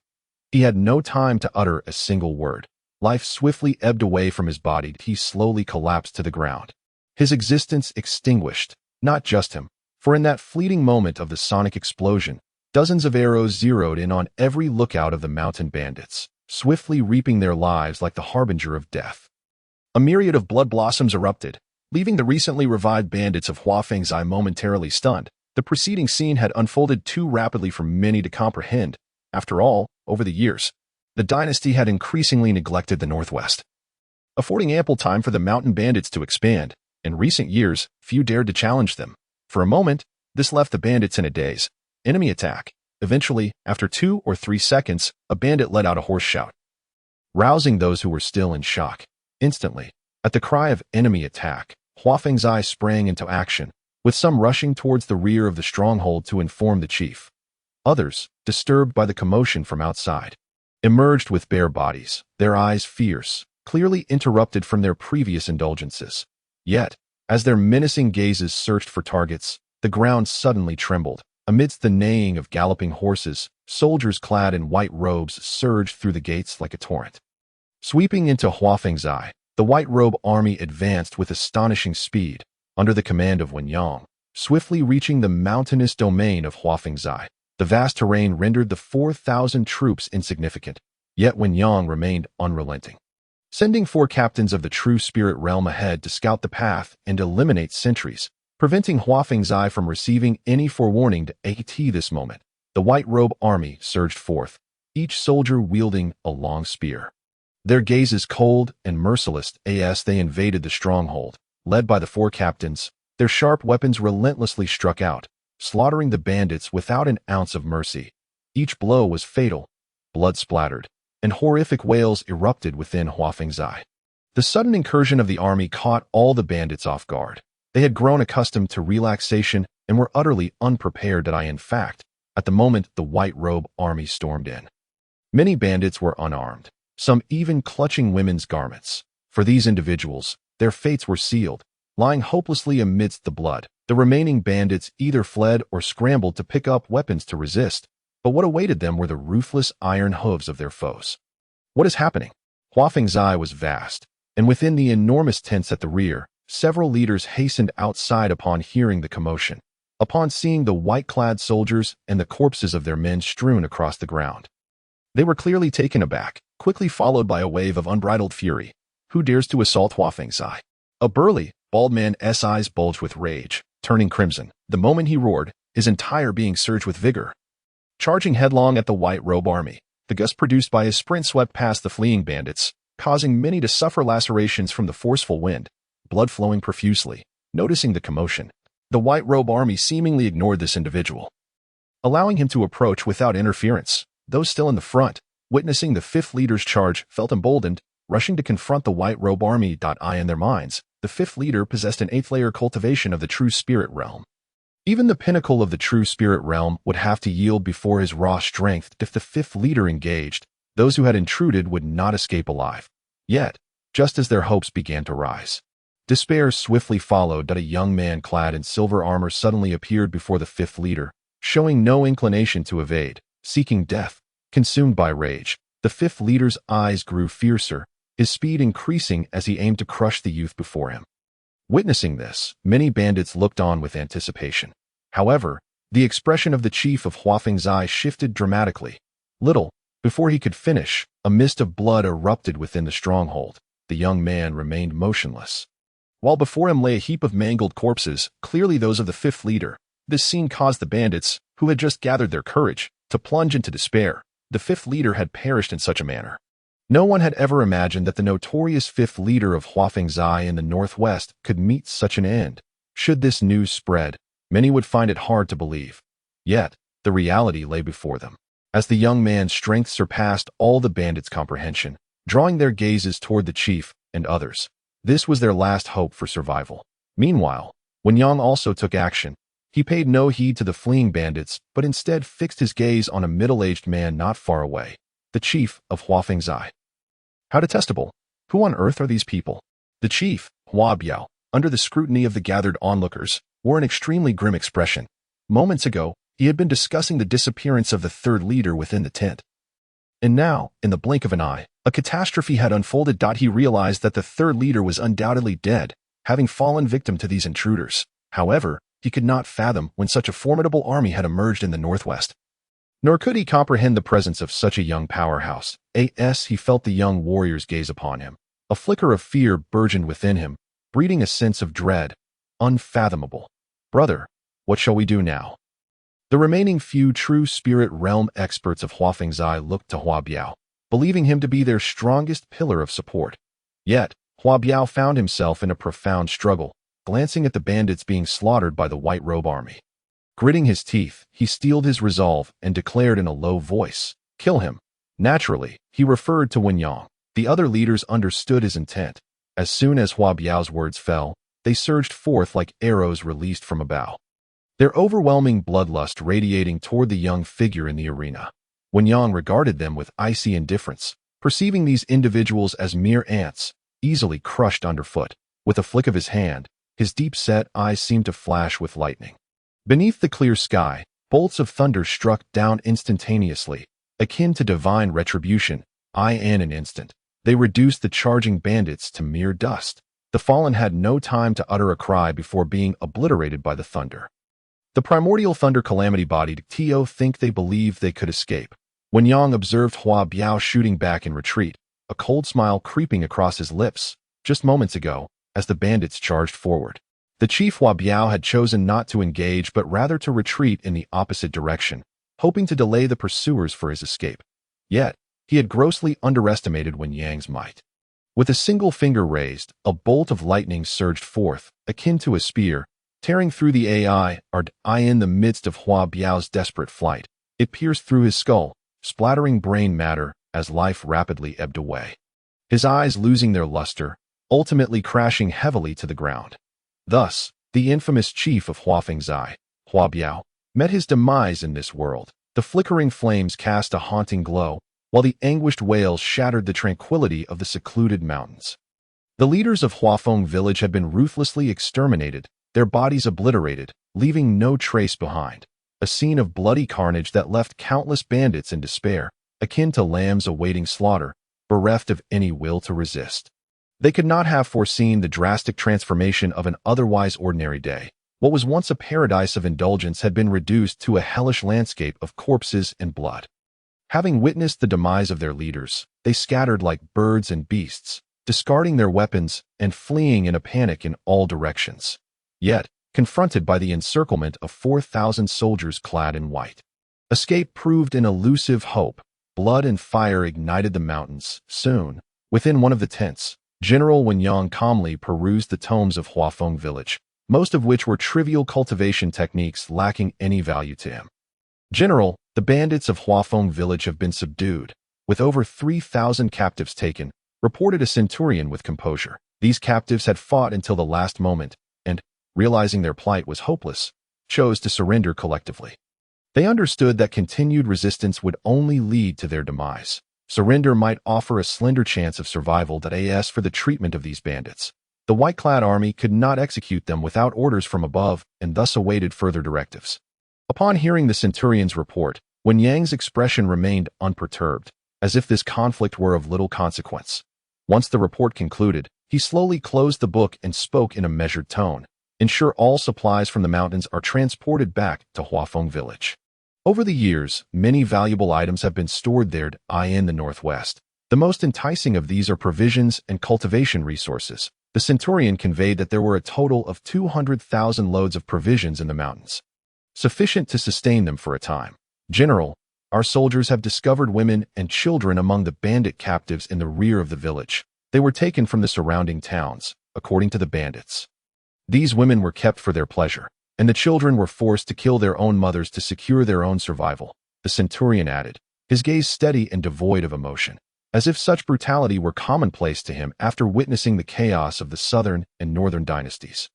He had no time to utter a single word. Life swiftly ebbed away from his body. He slowly collapsed to the ground. His existence extinguished, not just him, for in that fleeting moment of the sonic explosion, dozens of arrows zeroed in on every lookout of the mountain bandits, swiftly reaping their lives like the harbinger of death. A myriad of blood blossoms erupted, leaving the recently revived bandits of Huafeng's momentarily stunned. The preceding scene had unfolded too rapidly for many to comprehend. After all, over the years, the dynasty had increasingly neglected the Northwest, affording ample time for the mountain bandits to expand. In recent years, few dared to challenge them. For a moment, this left the bandits in a daze. Enemy attack. Eventually, after 2 or 3 seconds, a bandit let out a hoarse shout, rousing those who were still in shock. Instantly, at the cry of enemy attack, Huafeng's sprang into action, with some rushing towards the rear of the stronghold to inform the chief. Others, disturbed by the commotion from outside, emerged with bare bodies, their eyes fierce, clearly interrupted from their previous indulgences. Yet, as their menacing gazes searched for targets, the ground suddenly trembled. Amidst the neighing of galloping horses, soldiers clad in white robes surged through the gates like a torrent. Sweeping into Huafeng's, the white robe army advanced with astonishing speed, under the command of Wenyang, swiftly reaching the mountainous domain of Huafeng's. The vast terrain rendered the 4,000 troops insignificant, yet Wenyang remained unrelenting, sending 4 captains of the true spirit realm ahead to scout the path and eliminate sentries, preventing Huafeng's from receiving any forewarning to AT. This moment, the white robe army surged forth, each soldier wielding a long spear. Their gazes cold and merciless as they invaded the stronghold. Led by the 4 captains, their sharp weapons relentlessly struck out, slaughtering the bandits without an ounce of mercy. Each blow was fatal, blood splattered, and horrific wails erupted within Huafeng's. The sudden incursion of the army caught all the bandits off guard. They had grown accustomed to relaxation and were utterly unprepared that in fact, at the moment the white robe army stormed in. Many bandits were unarmed, some even clutching women's garments. For these individuals, their fates were sealed, lying hopelessly amidst the blood. The remaining bandits either fled or scrambled to pick up weapons to resist, but what awaited them were the ruthless iron hooves of their foes. What is happening? Huafeng's was vast, and within the enormous tents at the rear, several leaders hastened outside upon hearing the commotion, upon seeing the white-clad soldiers and the corpses of their men strewn across the ground. They were clearly taken aback, quickly followed by a wave of unbridled fury. Who dares to assault Huafeng's? A burly, bald man's eyes bulged with rage, turning crimson. The moment he roared, his entire being surged with vigor. Charging headlong at the white robe army, the gust produced by his sprint swept past the fleeing bandits, causing many to suffer lacerations from the forceful wind. blood flowing profusely. Noticing the commotion, the white robe army seemingly ignored this individual, allowing him to approach without interference. Those still in the front, witnessing the fifth leader's charge, felt emboldened, rushing to confront the white robe army. In their minds, the fifth leader possessed an eighth-layer cultivation of the true spirit realm. Even the pinnacle of the true spirit realm would have to yield before his raw strength. If the fifth leader engaged, those who had intruded would not escape alive. Yet, just as their hopes began to rise, despair swiftly followed. A young man clad in silver armor suddenly appeared before the fifth leader, showing no inclination to evade, seeking death. Consumed by rage, the fifth leader's eyes grew fiercer, his speed increasing as he aimed to crush the youth before him. Witnessing this, many bandits looked on with anticipation. However, the expression of the chief of Huafeng's eye shifted dramatically. Little before he could finish, a mist of blood erupted within the stronghold. The young man remained motionless, while before him lay a heap of mangled corpses, clearly those of the fifth leader. This scene caused the bandits, who had just gathered their courage, to plunge into despair. The fifth leader had perished in such a manner. No one had ever imagined that the notorious fifth leader of Huafeng's eye in the northwest could meet such an end. Should this news spread, many would find it hard to believe. Yet, the reality lay before them, as the young man's strength surpassed all the bandits' comprehension, drawing their gazes toward the chief and others. This was their last hope for survival. Meanwhile, Wen Yang also took action. He paid no heed to the fleeing bandits, but instead fixed his gaze on a middle-aged man not far away, the chief of Huafeng's eye. How detestable! Who on earth are these people? The chief, Hua Biao, under the scrutiny of the gathered onlookers, wore an extremely grim expression. Moments ago, he had been discussing the disappearance of the third leader within the tent. And now, in the blink of an eye, a catastrophe had unfolded. He realized that the third leader was undoubtedly dead, having fallen victim to these intruders. However, he could not fathom when such a formidable army had emerged in the northwest. Nor could he comprehend the presence of such a young powerhouse. He felt the young warrior's gaze upon him. A flicker of fear burgeoned within him, breeding a sense of dread. Unfathomable. Brother, what shall we do now? The remaining few true spirit realm experts of Huafeng's eye looked to Hua Biao, believing him to be their strongest pillar of support. Yet, Hua Biao found himself in a profound struggle, glancing at the bandits being slaughtered by the white robe army. Gritting his teeth, he steeled his resolve and declared in a low voice, "Kill him." Naturally, he referred to Wen Yang. The other leaders understood his intent. As soon as Hua Biao's words fell, they surged forth like arrows released from a bow, their overwhelming bloodlust radiating toward the young figure in the arena. Wen Yang regarded them with icy indifference, perceiving these individuals as mere ants, easily crushed underfoot. With a flick of his hand, his deep-set eyes seemed to flash with lightning. Beneath the clear sky, bolts of thunder struck down instantaneously, akin to divine retribution. In an instant, they reduced the charging bandits to mere dust. The fallen had no time to utter a cry before being obliterated by the thunder. The primordial thunder calamity-bodied think they believed they could escape. Wen Yang observed Hua Biao shooting back in retreat, a cold smile creeping across his lips. Just moments ago, as the bandits charged forward, the chief Hua Biao had chosen not to engage but rather to retreat in the opposite direction, hoping to delay the pursuers for his escape. Yet, he had grossly underestimated Wen Yang's might. With a single finger raised, a bolt of lightning surged forth, akin to a spear, tearing through the in the midst of Hua Biao's desperate flight. It pierced through his skull, splattering brain matter as life rapidly ebbed away. His eyes losing their luster, ultimately crashing heavily to the ground. Thus, the infamous chief of Huafeng's eye, Hua Biao, met his demise in this world. The flickering flames cast a haunting glow, while the anguished wails shattered the tranquility of the secluded mountains. The leaders of Huafeng village had been ruthlessly exterminated, their bodies obliterated, leaving no trace behind. A scene of bloody carnage that left countless bandits in despair, akin to lambs awaiting slaughter, bereft of any will to resist. They could not have foreseen the drastic transformation of an otherwise ordinary day. What was once a paradise of indulgence had been reduced to a hellish landscape of corpses and blood. Having witnessed the demise of their leaders, they scattered like birds and beasts, discarding their weapons and fleeing in a panic in all directions. Yet, confronted by the encirclement of 4,000 soldiers clad in white, escape proved an elusive hope. Blood and fire ignited the mountains. Soon, within one of the tents, General Wen Yang calmly perused the tomes of Huafeng village, most of which were trivial cultivation techniques lacking any value to him. General, the bandits of Huafeng village have been subdued, with over 3,000 captives taken, reported a centurion with composure. These captives had fought until the last moment, and, realizing their plight was hopeless, chose to surrender collectively. They understood that continued resistance would only lead to their demise. Surrender might offer a slender chance of survival for the treatment of these bandits. The white-clad army could not execute them without orders from above and thus awaited further directives. Upon hearing the centurion's report, Wen Yang's expression remained unperturbed, as if this conflict were of little consequence. Once the report concluded, he slowly closed the book and spoke in a measured tone. Ensure all supplies from the mountains are transported back to Huafeng village. Over the years, many valuable items have been stored there in the northwest. The most enticing of these are provisions and cultivation resources. The centurion conveyed that there were a total of 200,000 loads of provisions in the mountains, sufficient to sustain them for a time. General, our soldiers have discovered women and children among the bandit captives in the rear of the village. They were taken from the surrounding towns, according to the bandits. These women were kept for their pleasure, and the children were forced to kill their own mothers to secure their own survival, the centurion added, his gaze steady and devoid of emotion, as if such brutality were commonplace to him after witnessing the chaos of the southern and northern dynasties.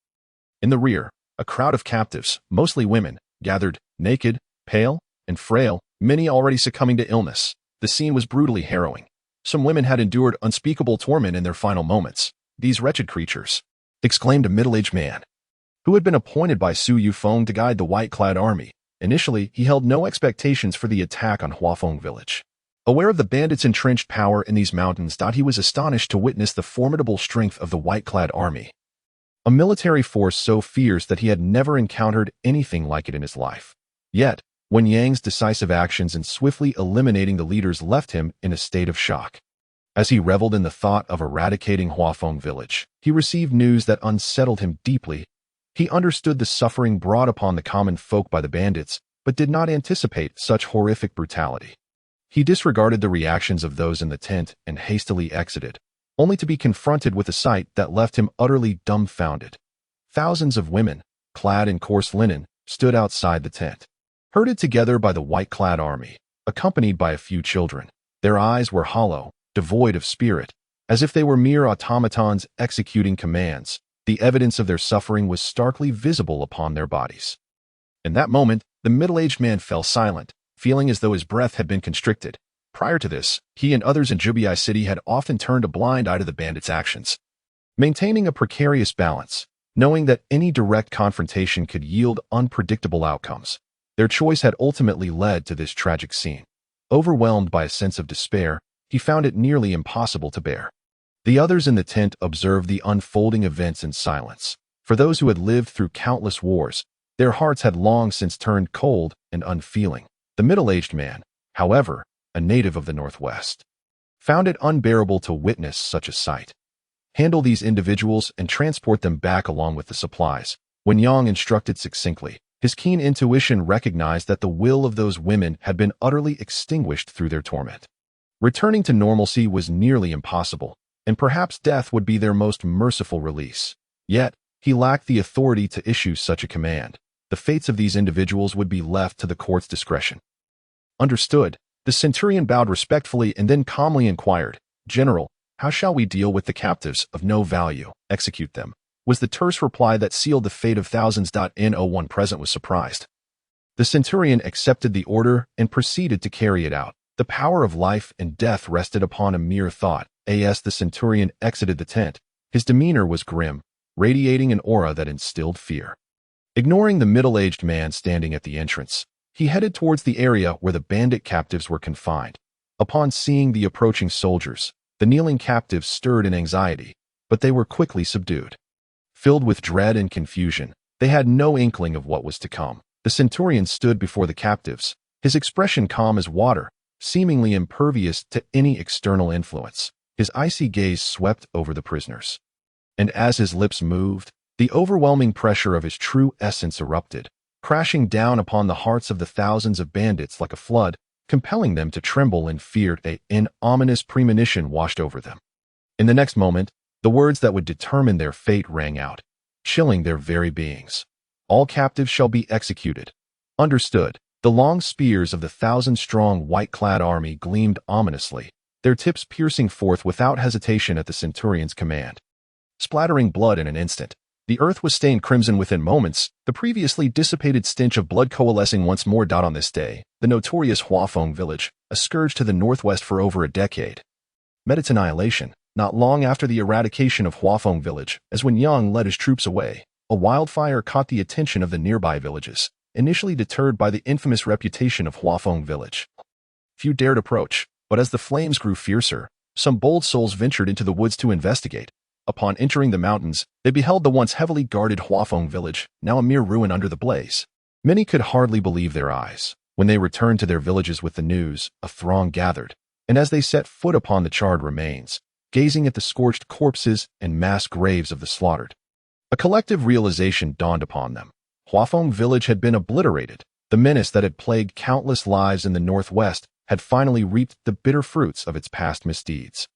In the rear, a crowd of captives, mostly women, gathered, naked, pale, and frail, many already succumbing to illness. The scene was brutally harrowing. Some women had endured unspeakable torment in their final moments. These wretched creatures, exclaimed a middle-aged man, who had been appointed by Su Yufeng to guide the white-clad army. Initially, he held no expectations for the attack on Huafeng village. Aware of the bandits' entrenched power in these mountains, he was astonished to witness the formidable strength of the white-clad army. A military force so fierce that he had never encountered anything like it in his life. Yet, Wen Yang's decisive actions in swiftly eliminating the leaders left him in a state of shock. As he reveled in the thought of eradicating Huafeng village, he received news that unsettled him deeply. He understood the suffering brought upon the common folk by the bandits, but did not anticipate such horrific brutality. He disregarded the reactions of those in the tent and hastily exited, only to be confronted with a sight that left him utterly dumbfounded. Thousands of women, clad in coarse linen, stood outside the tent, herded together by the white-clad army, accompanied by a few children. Their eyes were hollow, devoid of spirit, as if they were mere automatons executing commands. The evidence of their suffering was starkly visible upon their bodies. In that moment, the middle-aged man fell silent, feeling as though his breath had been constricted. Prior to this, he and others in Jubai City had often turned a blind eye to the bandits' actions, maintaining a precarious balance, knowing that any direct confrontation could yield unpredictable outcomes. Their choice had ultimately led to this tragic scene. Overwhelmed by a sense of despair, he found it nearly impossible to bear. The others in the tent observed the unfolding events in silence. For those who had lived through countless wars, their hearts had long since turned cold and unfeeling. The middle-aged man, however, a native of the Northwest, found it unbearable to witness such a sight. Handle these individuals and transport them back along with the supplies. Wen Yang instructed succinctly, his keen intuition recognized that the will of those women had been utterly extinguished through their torment. Returning to normalcy was nearly impossible, and perhaps death would be their most merciful release. Yet, he lacked the authority to issue such a command. The fates of these individuals would be left to the court's discretion. Understood. The centurion bowed respectfully and then calmly inquired, "General, how shall we deal with the captives of no value? Execute them," was the terse reply that sealed the fate of thousands. No one present was surprised. The centurion accepted the order and proceeded to carry it out. The power of life and death rested upon a mere thought. As the centurion exited the tent, his demeanor was grim, radiating an aura that instilled fear. Ignoring the middle-aged man standing at the entrance, he headed towards the area where the bandit captives were confined. Upon seeing the approaching soldiers, the kneeling captives stirred in anxiety, but they were quickly subdued. Filled with dread and confusion, they had no inkling of what was to come. The centurion stood before the captives, his expression calm as water, seemingly impervious to any external influence. His icy gaze swept over the prisoners. And as his lips moved, the overwhelming pressure of his true essence erupted, crashing down upon the hearts of the thousands of bandits like a flood, compelling them to tremble in fear. An ominous premonition washed over them. In the next moment, The words that would determine their fate rang out, chilling their very beings. All captives shall be executed. Understood. The long spears of the 1,000-strong white-clad army gleamed ominously, their tips piercing forth without hesitation at the centurion's command. Splattering blood in an instant, the earth was stained crimson within moments, the previously dissipated stench of blood coalescing once more. On this day, the notorious Huafeng village, a scourge to the northwest for over a decade, met its annihilation. Not long after the eradication of Huafeng village, as when Yang led his troops away, a wildfire caught the attention of the nearby villages, initially deterred by the infamous reputation of Huafeng village. Few dared approach, but as the flames grew fiercer, some bold souls ventured into the woods to investigate. Upon entering the mountains, they beheld the once heavily guarded Huafeng village, now a mere ruin under the blaze. Many could hardly believe their eyes. When they returned to their villages with the news, a throng gathered, and as they set foot upon the charred remains, gazing at the scorched corpses and mass graves of the slaughtered, a collective realization dawned upon them. Huafeng village had been obliterated. The menace that had plagued countless lives in the northwest had finally reaped the bitter fruits of its past misdeeds.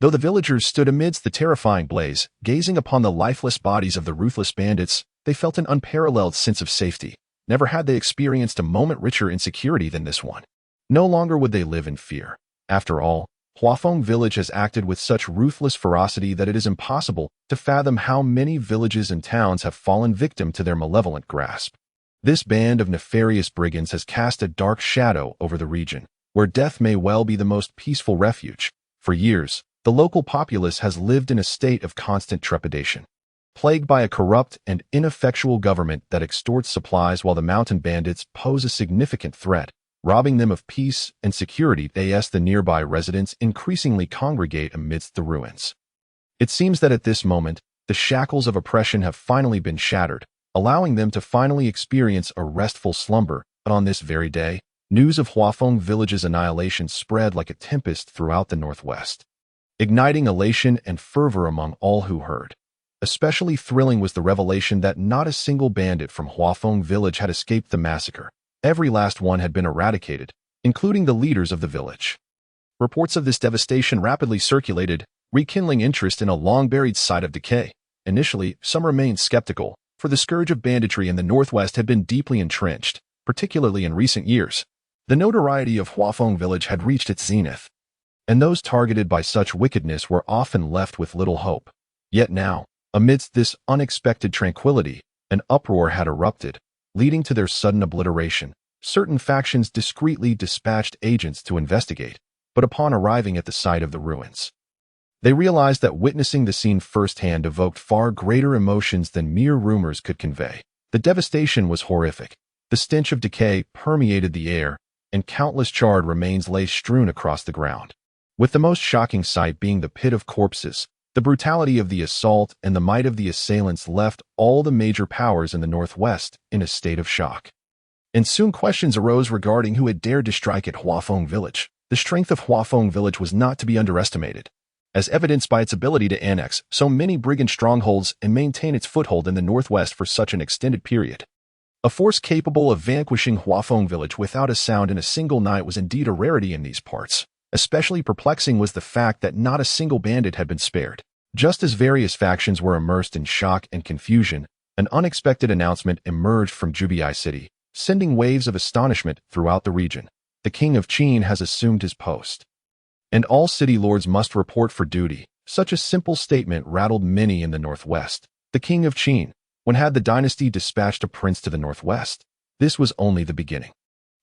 Though the villagers stood amidst the terrifying blaze, gazing upon the lifeless bodies of the ruthless bandits, they felt an unparalleled sense of safety. Never had they experienced a moment richer in security than this one. No longer would they live in fear. After all, Huafeng village has acted with such ruthless ferocity that it is impossible to fathom how many villages and towns have fallen victim to their malevolent grasp. This band of nefarious brigands has cast a dark shadow over the region, where death may well be the most peaceful refuge. For years, the local populace has lived in a state of constant trepidation, plagued by a corrupt and ineffectual government that extorts supplies while the mountain bandits pose a significant threat, robbing them of peace and security. As the nearby residents increasingly congregate amidst the ruins, it seems that at this moment, the shackles of oppression have finally been shattered, allowing them to finally experience a restful slumber. But on this very day, news of Huafeng village's annihilation spread like a tempest throughout the northwest, igniting elation and fervor among all who heard. Especially thrilling was the revelation that not a single bandit from Huafeng village had escaped the massacre. Every last one had been eradicated, including the leaders of the village. Reports of this devastation rapidly circulated, rekindling interest in a long-buried site of decay. Initially, some remained skeptical, for the scourge of banditry in the northwest had been deeply entrenched, particularly in recent years. The notoriety of Huafeng village had reached its zenith, and those targeted by such wickedness were often left with little hope. Yet now, amidst this unexpected tranquility, an uproar had erupted, leading to their sudden obliteration. Certain factions discreetly dispatched agents to investigate, but upon arriving at the site of the ruins, they realized that witnessing the scene firsthand evoked far greater emotions than mere rumors could convey. The devastation was horrific. The stench of decay permeated the air, and countless charred remains lay strewn across the ground. With the most shocking sight being the pit of corpses, the brutality of the assault and the might of the assailants left all the major powers in the northwest in a state of shock. And soon questions arose regarding who had dared to strike at Huafeng village. The strength of Huafeng village was not to be underestimated, as evidenced by its ability to annex so many brigand strongholds and maintain its foothold in the northwest for such an extended period. A force capable of vanquishing Huafeng village without a sound in a single night was indeed a rarity in these parts. Especially perplexing was the fact that not a single bandit had been spared. Just as various factions were immersed in shock and confusion, an unexpected announcement emerged from Zhubai City, sending waves of astonishment throughout the region. The king of Qin has assumed his post, and all city lords must report for duty. Such a simple statement rattled many in the northwest. The king of Qin, when had the dynasty dispatched a prince to the northwest? This was only the beginning.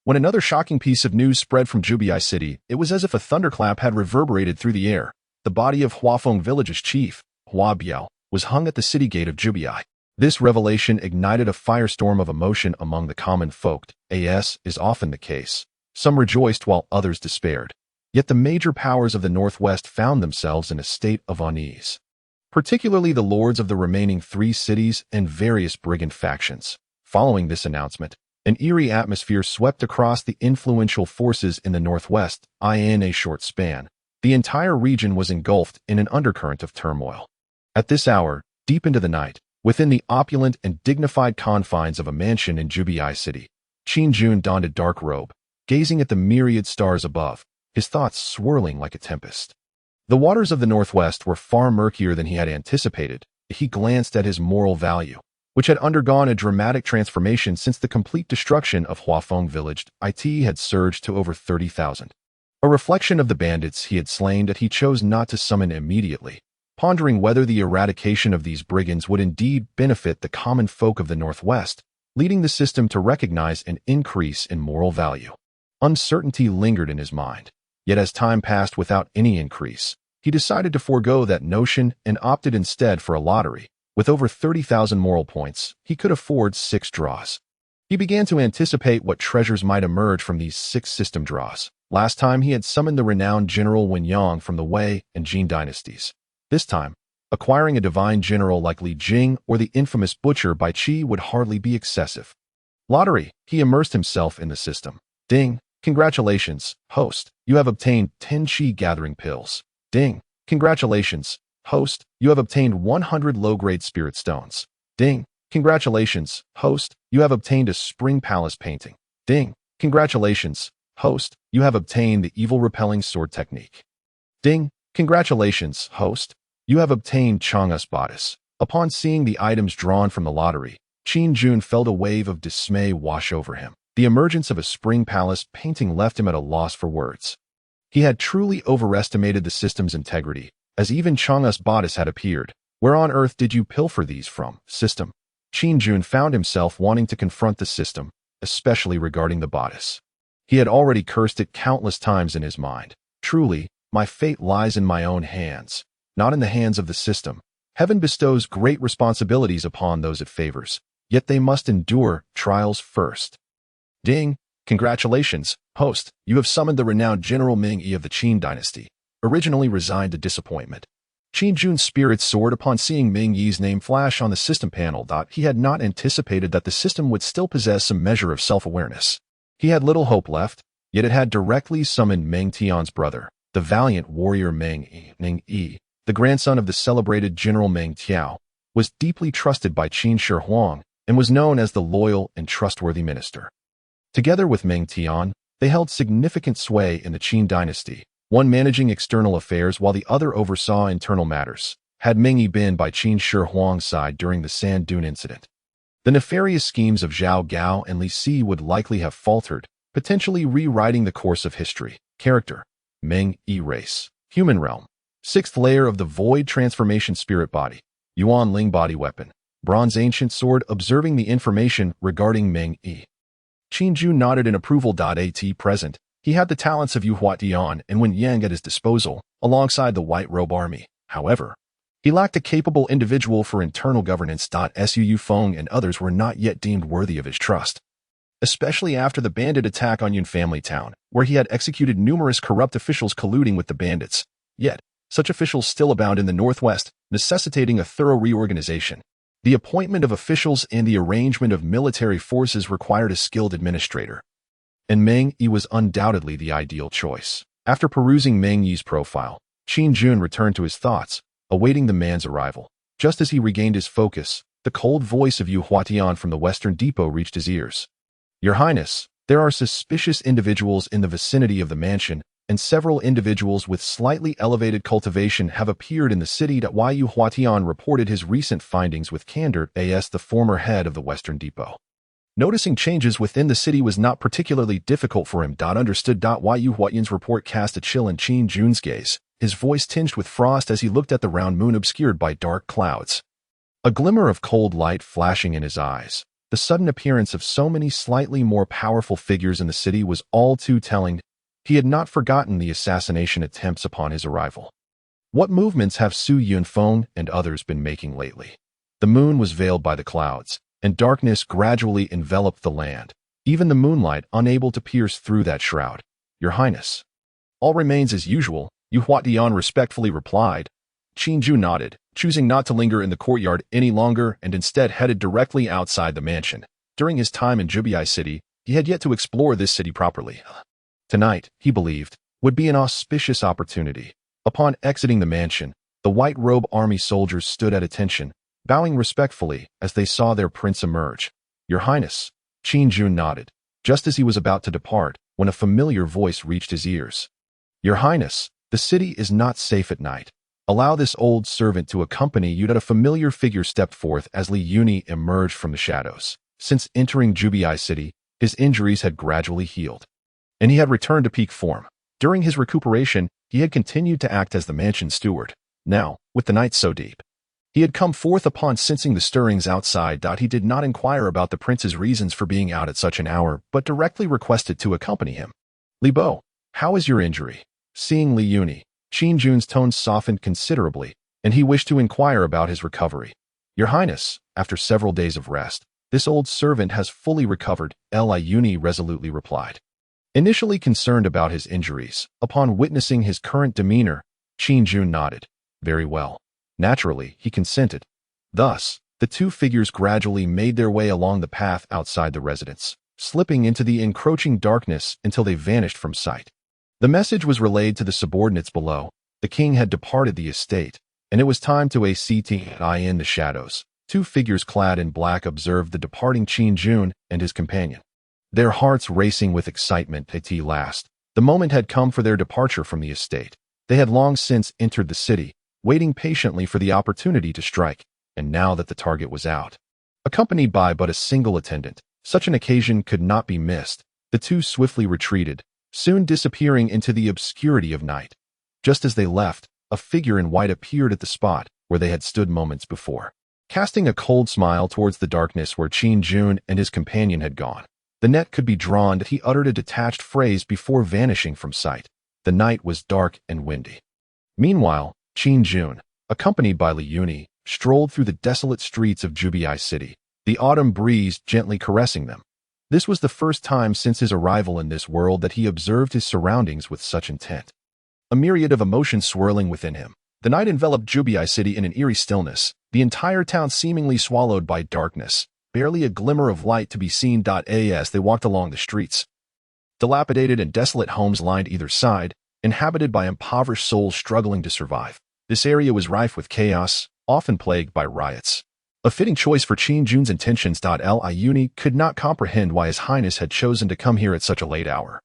When another shocking piece of news spread from Zhubai City, it was as if a thunderclap had reverberated through the air. The body of Huafeng village's chief, Hua Biao, was hung at the city gate of Zhubai. This revelation ignited a firestorm of emotion among the common folk, as is often the case. Some rejoiced while others despaired. Yet the major powers of the northwest found themselves in a state of unease, particularly the lords of the remaining 3 cities and various brigand factions. Following this announcement, an eerie atmosphere swept across the influential forces in the northwest. In a short span, the entire region was engulfed in an undercurrent of turmoil. At this hour, deep into the night, within the opulent and dignified confines of a mansion in Zhubai City, Qin Jun donned a dark robe, gazing at the myriad stars above, his thoughts swirling like a tempest. The waters of the northwest were far murkier than he had anticipated. He glanced at his moral value, which had undergone a dramatic transformation since the complete destruction of Huafeng village. It had surged to over 30,000. A reflection of the bandits he had slain that he chose not to summon immediately, pondering whether the eradication of these brigands would indeed benefit the common folk of the northwest, leading the system to recognize an increase in moral value. Uncertainty lingered in his mind, yet as time passed without any increase, he decided to forego that notion and opted instead for a lottery. With over 30,000 moral points, he could afford 6 draws. He began to anticipate what treasures might emerge from these 6 system draws. Last time he had summoned the renowned General Wen Yang from the Wei and Qin dynasties. This time, acquiring a divine general like Li Jing or the infamous Butcher by Qi would hardly be excessive. Lottery, he immersed himself in the system. Ding, congratulations, host, you have obtained 10 Qi gathering pills. Ding, congratulations, host, you have obtained 100 low-grade spirit stones. Ding, congratulations, host, you have obtained a spring palace painting. Ding, congratulations, host, you have obtained the evil repelling sword technique. Ding, congratulations, host, you have obtained Chang'e's bodice. Upon seeing the items drawn from the lottery, Qin Jun felt a wave of dismay wash over him. The emergence of a spring palace painting left him at a loss for words. He had truly overestimated the system's integrity, as even Chang'e's bodice had appeared. Where on earth did you pilfer these from, system? Qin Jun found himself wanting to confront the system, especially regarding the bodice. He had already cursed it countless times in his mind. Truly, my fate lies in my own hands, not in the hands of the system. Heaven bestows great responsibilities upon those it favors, yet they must endure trials first. Ding, congratulations, host, you have summoned the renowned General Ming Yi of the Qin Dynasty, originally resigned to disappointment. Qin Jun's spirits soared upon seeing Ming Yi's name flash on the system panel. He had not anticipated that the system would still possess some measure of self-awareness. He had little hope left, yet it had directly summoned Meng Tian's brother, the valiant warrior Meng Yi, the grandson of the celebrated General Meng Tiao, was deeply trusted by Qin Shi Huang and was known as the loyal and trustworthy minister. Together with Meng Tian, they held significant sway in the Qin dynasty, one managing external affairs while the other oversaw internal matters. Had Meng Yi been by Qin Shi Huang's side during the Sand Dune incident, the nefarious schemes of Zhao Gao and Li Si would likely have faltered, potentially rewriting the course of history. Character: Meng Yi race, human realm, 6th layer of the void transformation spirit body, Yuan Ling body weapon, bronze ancient sword. Observing the information regarding Meng Yi, Qin Jun nodded in approval. At present, he had the talents of Yu Huatian and Wen Yang at his disposal, alongside the White Robe Army. However, he lacked a capable individual for internal governance. Su Feng and others were not yet deemed worthy of his trust, especially after the bandit attack on Yun Family Town, where he had executed numerous corrupt officials colluding with the bandits. Yet, such officials still abound in the Northwest, necessitating a thorough reorganization. The appointment of officials and the arrangement of military forces required a skilled administrator, and Meng Yi was undoubtedly the ideal choice. After perusing Meng Yi's profile, Qin Jun returned to his thoughts, awaiting the man's arrival. Just as he regained his focus, the cold voice of Yu Huatian from the Western Depot reached his ears. Your Highness, there are suspicious individuals in the vicinity of the mansion, and several individuals with slightly elevated cultivation have appeared in the city. Yu Huatian reported his recent findings with candor as the former head of the Western Depot. Noticing changes within the city was not particularly difficult for him. Understood. Yu Huatian's report cast a chill in Qin Jun's gaze, his voice tinged with frost as he looked at the round moon obscured by dark clouds. A glimmer of cold light flashing in his eyes. The sudden appearance of so many slightly more powerful figures in the city was all too telling. He had not forgotten the assassination attempts upon his arrival. What movements have Su Yunfeng and others been making lately? The moon was veiled by the clouds, and darkness gradually enveloped the land, even the moonlight unable to pierce through that shroud. Your Highness, all remains as usual, Yu Huatian respectfully replied. Qin Jun nodded, choosing not to linger in the courtyard any longer and instead headed directly outside the mansion. During his time in Zhubai City, he had yet to explore this city properly. Tonight, he believed, would be an auspicious opportunity. Upon exiting the mansion, the White Robe Army soldiers stood at attention, bowing respectfully as they saw their prince emerge. Your Highness, Qin Jun nodded, just as he was about to depart, when a familiar voice reached his ears. Your Highness, The city is not safe at night. Allow this old servant to accompany you." That a familiar figure stepped forth as Li Yuni emerged from the shadows. Since entering Jubai City, his injuries had gradually healed, and he had returned to peak form. During his recuperation, he had continued to act as the mansion's steward. Now, with the night so deep, he had come forth upon sensing the stirrings outside. He did not inquire about the prince's reasons for being out at such an hour, but directly requested to accompany him. "Li Bo, how is your injury?" Seeing Li Yuni, Qin Jun's tone softened considerably, and he wished to inquire about his recovery. "Your Highness, after several days of rest, this old servant has fully recovered," Li Yuni resolutely replied. Initially concerned about his injuries, upon witnessing his current demeanor, Qin Jun nodded. "Very well." Naturally, he consented. Thus, the two figures gradually made their way along the path outside the residence, slipping into the encroaching darkness until they vanished from sight. The message was relayed to the subordinates below. The king had departed the estate, and it was time to act in the shadows. Two figures clad in black observed the departing Qin Jun and his companion, their hearts racing with excitement. At last, the moment had come for their departure from the estate. They had long since entered the city, waiting patiently for the opportunity to strike, and now that the target was out, accompanied by but a single attendant, such an occasion could not be missed. The two swiftly retreated, soon disappearing into the obscurity of night. Just as they left, a figure in white appeared at the spot where they had stood moments before, casting a cold smile towards the darkness where Qin Jun and his companion had gone. The net could be drawn that he uttered a detached phrase before vanishing from sight. The night was dark and windy. Meanwhile, Qin Jun, accompanied by Li Yuni, strolled through the desolate streets of Jubai City, the autumn breeze gently caressing them. This was the first time since his arrival in this world that he observed his surroundings with such intent. A myriad of emotions swirling within him. The night enveloped Jubai City in an eerie stillness, the entire town seemingly swallowed by darkness, barely a glimmer of light to be seen. As they walked along the streets, dilapidated and desolate homes lined either side, inhabited by impoverished souls struggling to survive. This area was rife with chaos, often plagued by riots. A fitting choice for Qin Jun's intentions. Li Yuni could not comprehend why His Highness had chosen to come here at such a late hour.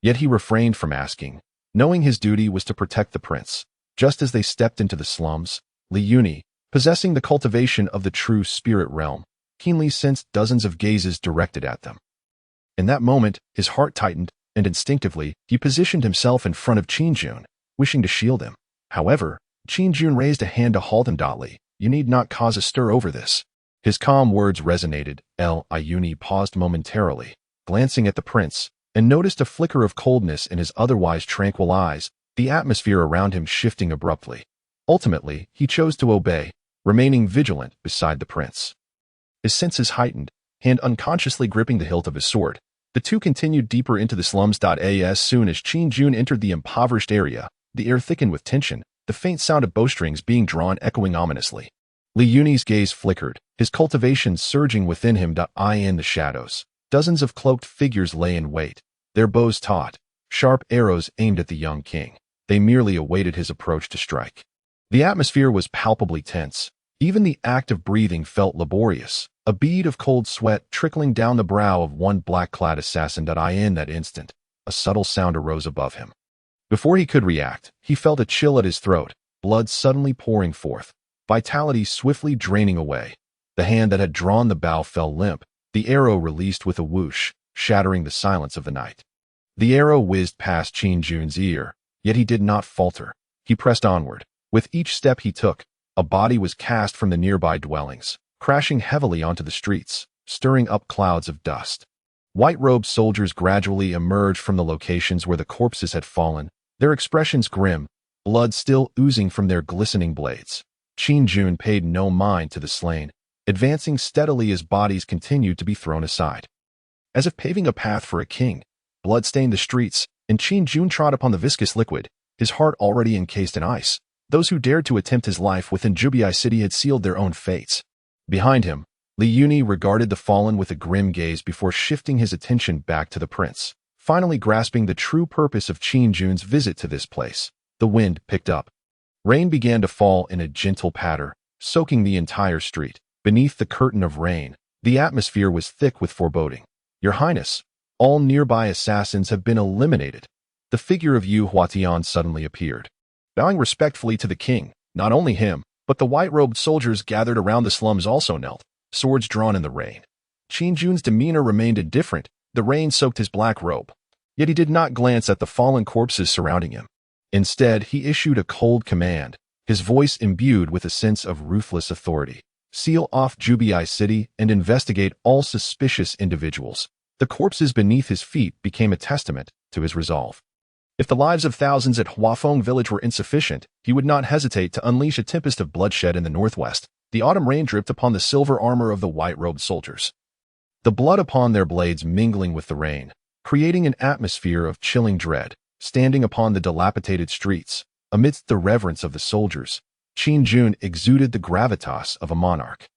Yet he refrained from asking, knowing his duty was to protect the prince. Just as they stepped into the slums, Li Yuni, possessing the cultivation of the true spirit realm, keenly sensed dozens of gazes directed at them. In that moment, his heart tightened, and instinctively, he positioned himself in front of Qin Jun, wishing to shield him. However, Qin Jun raised a hand to halt him. Li, you need not cause a stir over this. His calm words resonated. Li Yuni paused momentarily, glancing at the prince, and noticed a flicker of coldness in his otherwise tranquil eyes, the atmosphere around him shifting abruptly. Ultimately, he chose to obey, remaining vigilant beside the prince. His senses heightened, hand unconsciously gripping the hilt of his sword. The two continued deeper into the slums. As soon as Qin Jun entered the impoverished area, the air thickened with tension, the faint sound of bowstrings being drawn echoing ominously. Li Yuni's gaze flickered, his cultivation surging within him. In the shadows, dozens of cloaked figures lay in wait, their bows taut, sharp arrows aimed at the young king. They merely awaited his approach to strike. The atmosphere was palpably tense. Even the act of breathing felt laborious, a bead of cold sweat trickling down the brow of one black-clad assassin. In that instant, a subtle sound arose above him. Before he could react, he felt a chill at his throat, blood suddenly pouring forth, vitality swiftly draining away. The hand that had drawn the bow fell limp, the arrow released with a whoosh, shattering the silence of the night. The arrow whizzed past Qin Jun's ear, yet he did not falter. He pressed onward. With each step he took, a body was cast from the nearby dwellings, crashing heavily onto the streets, stirring up clouds of dust. White-robed soldiers gradually emerged from the locations where the corpses had fallen, their expressions grim, blood still oozing from their glistening blades. Qin Jun paid no mind to the slain, advancing steadily as bodies continued to be thrown aside. As if paving a path for a king, blood stained the streets, and Qin Jun trod upon the viscous liquid, his heart already encased in ice. Those who dared to attempt his life within Jubai City had sealed their own fates. Behind him, Li Yuni regarded the fallen with a grim gaze before shifting his attention back to the prince, finally grasping the true purpose of Qin Jun's visit to this place. The wind picked up. Rain began to fall in a gentle patter, soaking the entire street. Beneath the curtain of rain, the atmosphere was thick with foreboding. Your Highness, all nearby assassins have been eliminated. the figure of Yu Huatian suddenly appeared. Bowing respectfully to the king, not only him, but the white-robed soldiers gathered around the slums also knelt, swords drawn in the rain. Qin Jun's demeanor remained indifferent, the rain soaked his black robe. Yet he did not glance at the fallen corpses surrounding him. Instead, he issued a cold command, his voice imbued with a sense of ruthless authority. Seal off Jubai City and investigate all suspicious individuals. The corpses beneath his feet became a testament to his resolve. If the lives of thousands at Huafeng village were insufficient, he would not hesitate to unleash a tempest of bloodshed in the northwest. The autumn rain dripped upon the silver armor of the white-robed soldiers, the blood upon their blades mingling with the rain, creating an atmosphere of chilling dread. Standing upon the dilapidated streets, amidst the reverence of the soldiers, Qin Jun exuded the gravitas of a monarch.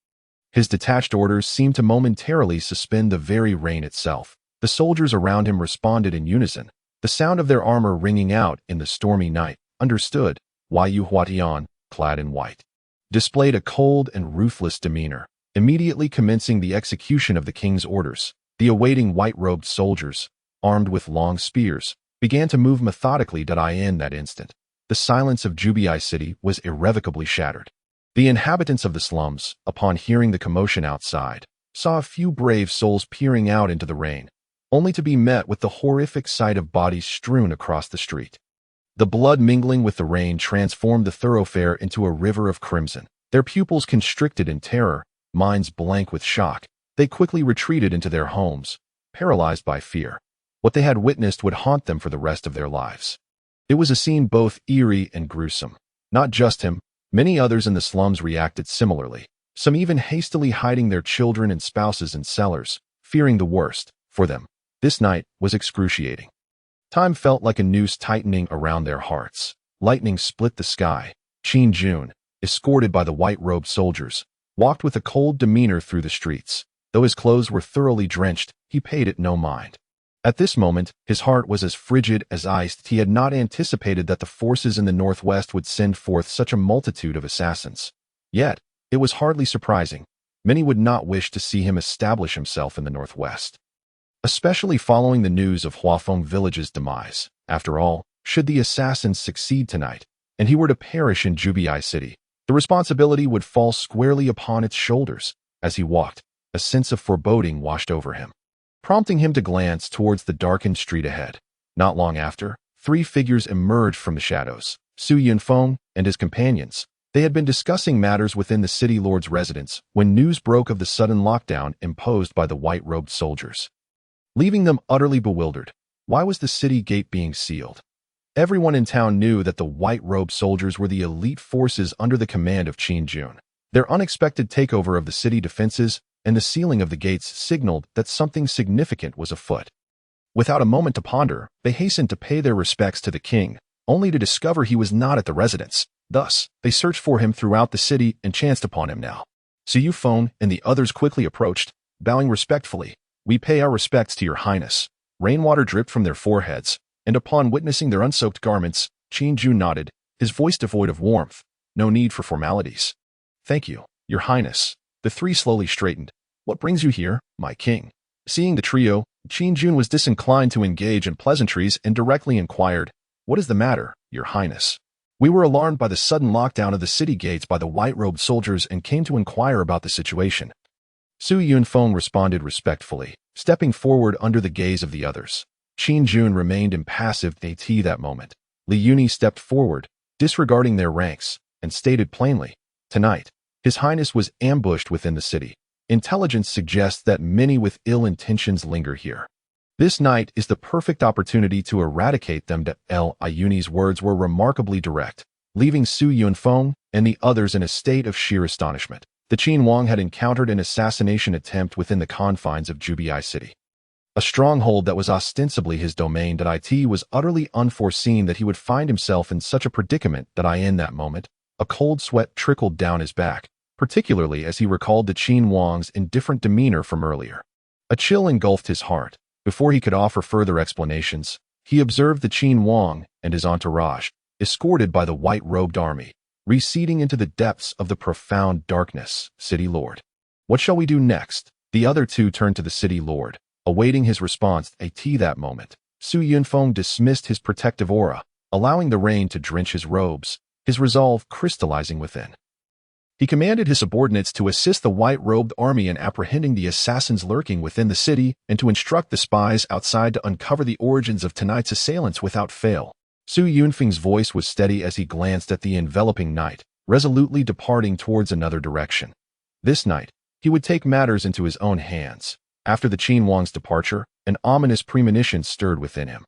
His detached orders seemed to momentarily suspend the very rain itself. The soldiers around him responded in unison, the sound of their armor ringing out in the stormy night. Understood, Yu Huatian, clad in white, displayed a cold and ruthless demeanor, immediately commencing the execution of the king's orders. The awaiting white-robed soldiers, armed with long spears, began to move methodically. In that instant, the silence of Jubai City was irrevocably shattered. The inhabitants of the slums, upon hearing the commotion outside, saw a few brave souls peering out into the rain, only to be met with the horrific sight of bodies strewn across the street. The blood mingling with the rain transformed the thoroughfare into a river of crimson. Their pupils constricted in terror, minds blank with shock, they quickly retreated into their homes, paralyzed by fear. What they had witnessed would haunt them for the rest of their lives. It was a scene both eerie and gruesome. Not just him, many others in the slums reacted similarly, some even hastily hiding their children and spouses in cellars, fearing the worst. For them, this night was excruciating. Time felt like a noose tightening around their hearts. Lightning split the sky. Qin Jun, escorted by the white-robed soldiers, walked with a cold demeanor through the streets. Though his clothes were thoroughly drenched, he paid it no mind. At this moment, his heart was as frigid as ice. He had not anticipated that the forces in the northwest would send forth such a multitude of assassins. Yet, it was hardly surprising. Many would not wish to see him establish himself in the northwest, especially following the news of Huafeng village's demise. After all, should the assassins succeed tonight, and he were to perish in Jubai City, the responsibility would fall squarely upon its shoulders. As he walked, a sense of foreboding washed over him, prompting him to glance towards the darkened street ahead. Not long after, three figures emerged from the shadows, Su Yunfeng and his companions. They had been discussing matters within the city lord's residence when news broke of the sudden lockdown imposed by the white-robed soldiers, leaving them utterly bewildered. Why was the city gate being sealed? Everyone in town knew that the white-robed soldiers were the elite forces under the command of Qin Jun. Their unexpected takeover of the city defenses and the sealing of the gates signaled that something significant was afoot. Without a moment to ponder, they hastened to pay their respects to the king, only to discover he was not at the residence. Thus, they searched for him throughout the city and chanced upon him now. Su Yufeng and the others quickly approached, bowing respectfully. "We pay our respects to your highness." Rainwater dripped from their foreheads, and upon witnessing their unsoaked garments, Qin Jun nodded, his voice devoid of warmth. "No need for formalities." "Thank you, your highness." The three slowly straightened. "What brings you here, my king?" Seeing the trio, Qin Jun was disinclined to engage in pleasantries and directly inquired, "What is the matter, your highness?" "We were alarmed by the sudden lockdown of the city gates by the white-robed soldiers and came to inquire about the situation." Su Yunfeng responded respectfully, stepping forward under the gaze of the others. Qin Jun remained impassive at that moment. Li Yuni stepped forward, disregarding their ranks, and stated plainly, "Tonight, His Highness was ambushed within the city. Intelligence suggests that many with ill intentions linger here. This night is the perfect opportunity to eradicate them." Yuni's words were remarkably direct, leaving Su Yunfeng and the others in a state of sheer astonishment. The Qin Wang had encountered an assassination attempt within the confines of Jubai City, a stronghold that was ostensibly his domain. It was utterly unforeseen that he would find himself in such a predicament. In that moment, a cold sweat trickled down his back, particularly as he recalled the Qin Wang's indifferent demeanor from earlier. A chill engulfed his heart. Before he could offer further explanations, he observed the Qin Wang and his entourage, escorted by the white-robed army, receding into the depths of the profound darkness. "City Lord, what shall we do next?" The other two turned to the city lord, awaiting his response. That moment, Su Yunfeng dismissed his protective aura, allowing the rain to drench his robes, his resolve crystallizing within. He commanded his subordinates to assist the white-robed army in apprehending the assassins lurking within the city and to instruct the spies outside to uncover the origins of tonight's assailants without fail. Su Yunfeng's voice was steady as he glanced at the enveloping night, resolutely departing towards another direction. This night, he would take matters into his own hands. After the Qin Wang's departure, an ominous premonition stirred within him.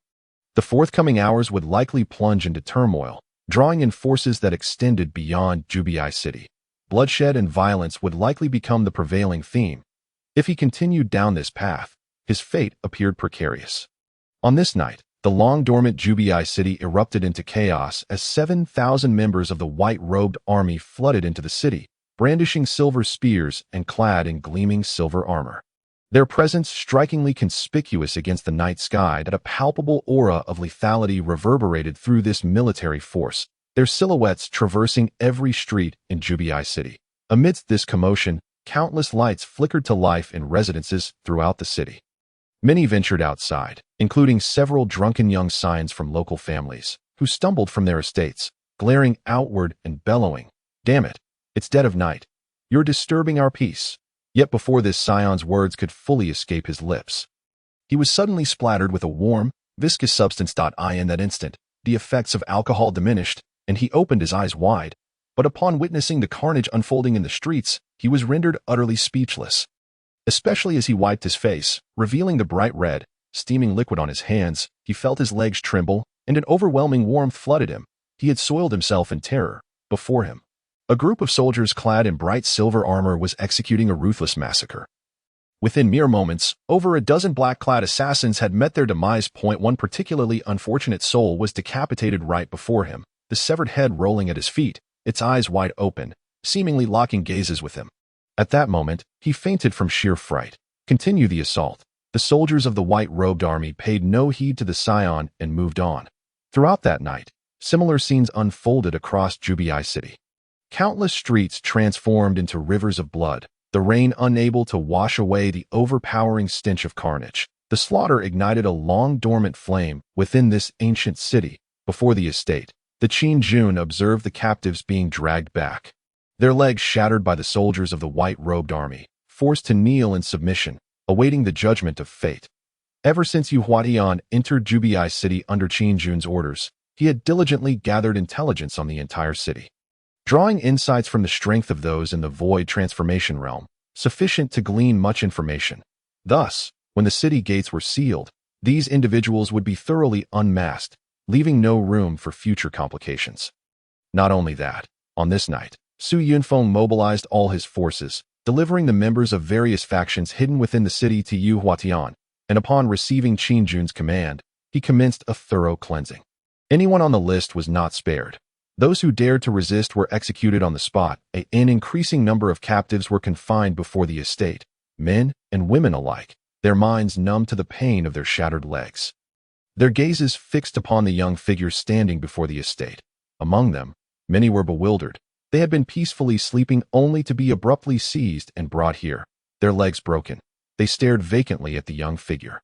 The forthcoming hours would likely plunge into turmoil, drawing in forces that extended beyond Zhubai City. Bloodshed and violence would likely become the prevailing theme. If he continued down this path, his fate appeared precarious. On this night, the long-dormant Zhubai City erupted into chaos as 7,000 members of the white-robed army flooded into the city, brandishing silver spears and clad in gleaming silver armor. Their presence strikingly conspicuous against the night sky that a palpable aura of lethality reverberated through this military force, their silhouettes traversing every street in Zhubai City. Amidst this commotion, countless lights flickered to life in residences throughout the city. Many ventured outside, including several drunken young scions from local families, who stumbled from their estates, glaring outward and bellowing, "Damn it, it's dead of night. You're disturbing our peace." Yet before this scion's words could fully escape his lips, he was suddenly splattered with a warm, viscous substance. In that instant, the effects of alcohol diminished, and he opened his eyes wide. But upon witnessing the carnage unfolding in the streets, he was rendered utterly speechless. Especially as he wiped his face, revealing the bright red, steaming liquid on his hands, he felt his legs tremble, and an overwhelming warmth flooded him. He had soiled himself in terror. Before him, a group of soldiers clad in bright silver armor was executing a ruthless massacre. Within mere moments, over a dozen black-clad assassins had met their demise. One particularly unfortunate soul was decapitated right before him, the severed head rolling at his feet, its eyes wide open, seemingly locking gazes with him. At that moment, he fainted from sheer fright. Continue the assault. The soldiers of the white-robed army paid no heed to the scion and moved on. Throughout that night, similar scenes unfolded across Zhubai City. Countless streets transformed into rivers of blood, the rain unable to wash away the overpowering stench of carnage. The slaughter ignited a long-dormant flame within this ancient city. Before the estate, the Qin Jun observed the captives being dragged back, their legs shattered by the soldiers of the white-robed army, forced to kneel in submission, awaiting the judgment of fate. Ever since Yu Huatian entered Zhubai City under Qin Jun's orders, he had diligently gathered intelligence on the entire city, drawing insights from the strength of those in the void transformation realm, sufficient to glean much information. Thus, when the city gates were sealed, these individuals would be thoroughly unmasked, leaving no room for future complications. Not only that, on this night, Su Yunfeng mobilized all his forces, delivering the members of various factions hidden within the city to Yu Huatian, and upon receiving Qin Jun's command, he commenced a thorough cleansing. Anyone on the list was not spared. Those who dared to resist were executed on the spot. An increasing number of captives were confined before the estate, men and women alike, their minds numb to the pain of their shattered legs. Their gazes fixed upon the young figures standing before the estate. Among them, many were bewildered. They had been peacefully sleeping only to be abruptly seized and brought here, their legs broken. They stared vacantly at the young figure.